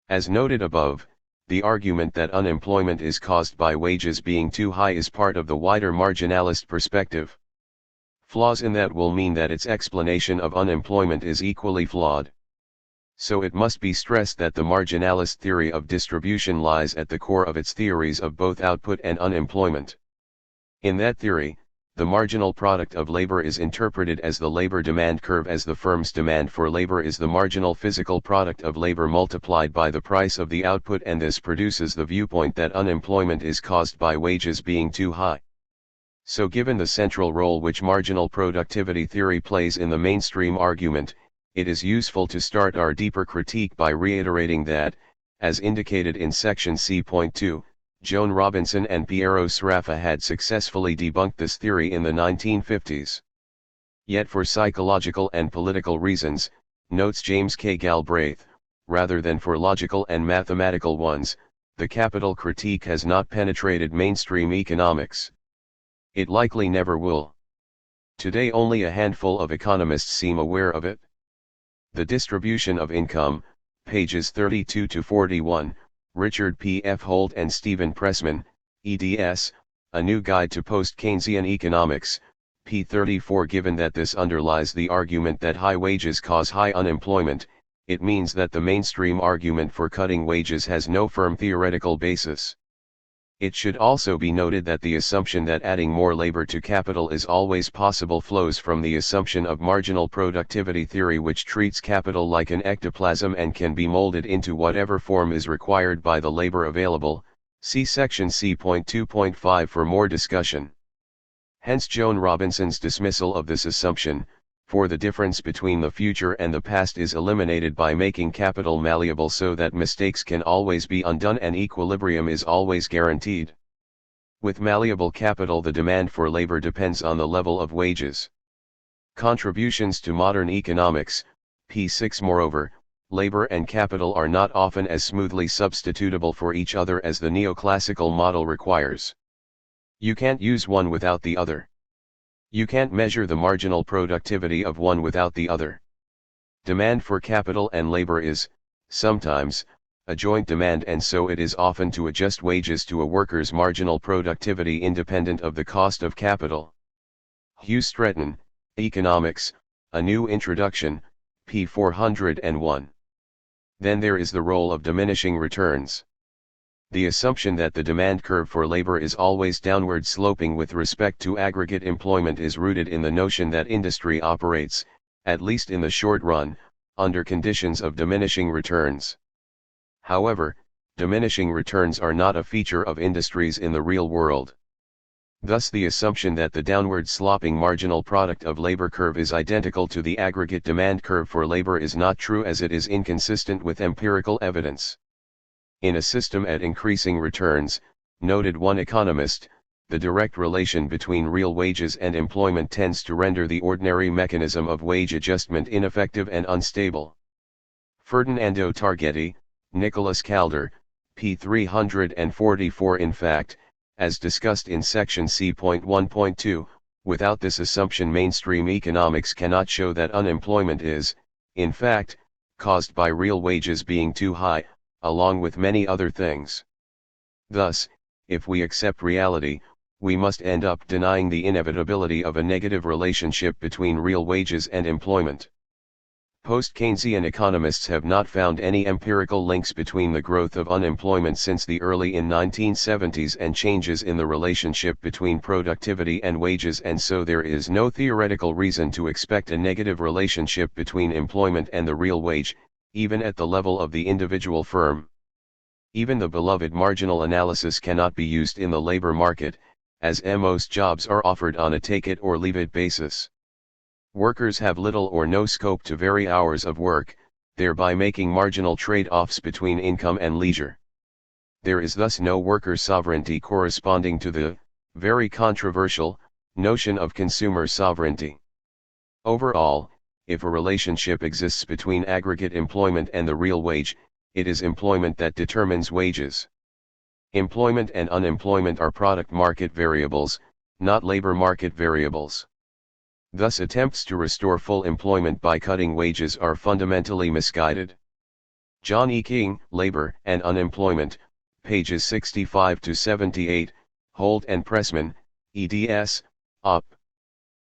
As noted above, the argument that unemployment is caused by wages being too high is part of the wider marginalist perspective. Flaws in that will mean that its explanation of unemployment is equally flawed. So it must be stressed that the marginalist theory of distribution lies at the core of its theories of both output and unemployment. In that theory, the marginal product of labor is interpreted as the labor demand curve, as the firm's demand for labor is the marginal physical product of labor multiplied by the price of the output, and this produces the viewpoint that unemployment is caused by wages being too high. So given the central role which marginal productivity theory plays in the mainstream argument, it is useful to start our deeper critique by reiterating that, as indicated in section C.2, Joan Robinson and Piero Sraffa had successfully debunked this theory in the 1950s. Yet for psychological and political reasons, notes James K. Galbraith, rather than for logical and mathematical ones, the capital critique has not penetrated mainstream economics. It likely never will. Today only a handful of economists seem aware of it. The Distribution of Income, pages 32 to 41, Richard P. F. Holt and Stephen Pressman, eds, A New Guide to Post-Keynesian Economics, p. 34. Given that this underlies the argument that high wages cause high unemployment, it means that the mainstream argument for cutting wages has no firm theoretical basis. It should also be noted that the assumption that adding more labor to capital is always possible flows from the assumption of marginal productivity theory, which treats capital like an ectoplasm and can be molded into whatever form is required by the labor available. See section C.2.5 for more discussion. Hence Joan Robinson's dismissal of this assumption, for the difference between the future and the past is eliminated by making capital malleable so that mistakes can always be undone and equilibrium is always guaranteed. With malleable capital, the demand for labor depends on the level of wages. Contributions to modern economics, p6. Moreover, labor and capital are not often as smoothly substitutable for each other as the neoclassical model requires. You can't use one without the other. You can't measure the marginal productivity of one without the other. Demand for capital and labor is, sometimes, a joint demand, and so it is often to adjust wages to a worker's marginal productivity independent of the cost of capital. Hugh Stretton, Economics, A New Introduction, p. 401. Then there is the role of diminishing returns. The assumption that the demand curve for labor is always downward sloping with respect to aggregate employment is rooted in the notion that industry operates, at least in the short run, under conditions of diminishing returns. However, diminishing returns are not a feature of industries in the real world. Thus the assumption that the downward sloping marginal product of labor curve is identical to the aggregate demand curve for labor is not true, as it is inconsistent with empirical evidence. In a system at increasing returns, noted one economist, the direct relation between real wages and employment tends to render the ordinary mechanism of wage adjustment ineffective and unstable. Ferdinando Targetti, Nicholas Calder, p. 344. In fact, as discussed in section C.1.2, without this assumption mainstream economics cannot show that unemployment is, in fact, caused by real wages being too high, along with many other things. Thus, if we accept reality, we must end up denying the inevitability of a negative relationship between real wages and employment. Post-Keynesian economists have not found any empirical links between the growth of unemployment since the early 1970s and changes in the relationship between productivity and wages, and so there is no theoretical reason to expect a negative relationship between employment and the real wage, even at the level of the individual firm. Even the beloved marginal analysis cannot be used in the labor market, as most jobs are offered on a take-it-or-leave-it basis. Workers have little or no scope to vary hours of work, thereby making marginal trade-offs between income and leisure. There is thus no worker sovereignty corresponding to the, very controversial, notion of consumer sovereignty. Overall, if a relationship exists between aggregate employment and the real wage, it is employment that determines wages. Employment and unemployment are product market variables, not labor market variables. Thus attempts to restore full employment by cutting wages are fundamentally misguided. John E. King, Labor and Unemployment, pages 65 to 78, Holt and Pressman, eds. Op.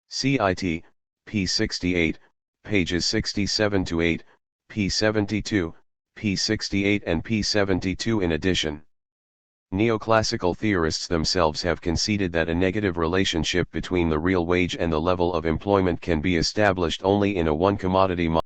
CIT, p. 68, pages 67 to 8, p. 72, p. 68 and p. 72 in addition. Neoclassical theorists themselves have conceded that a negative relationship between the real wage and the level of employment can be established only in a one-commodity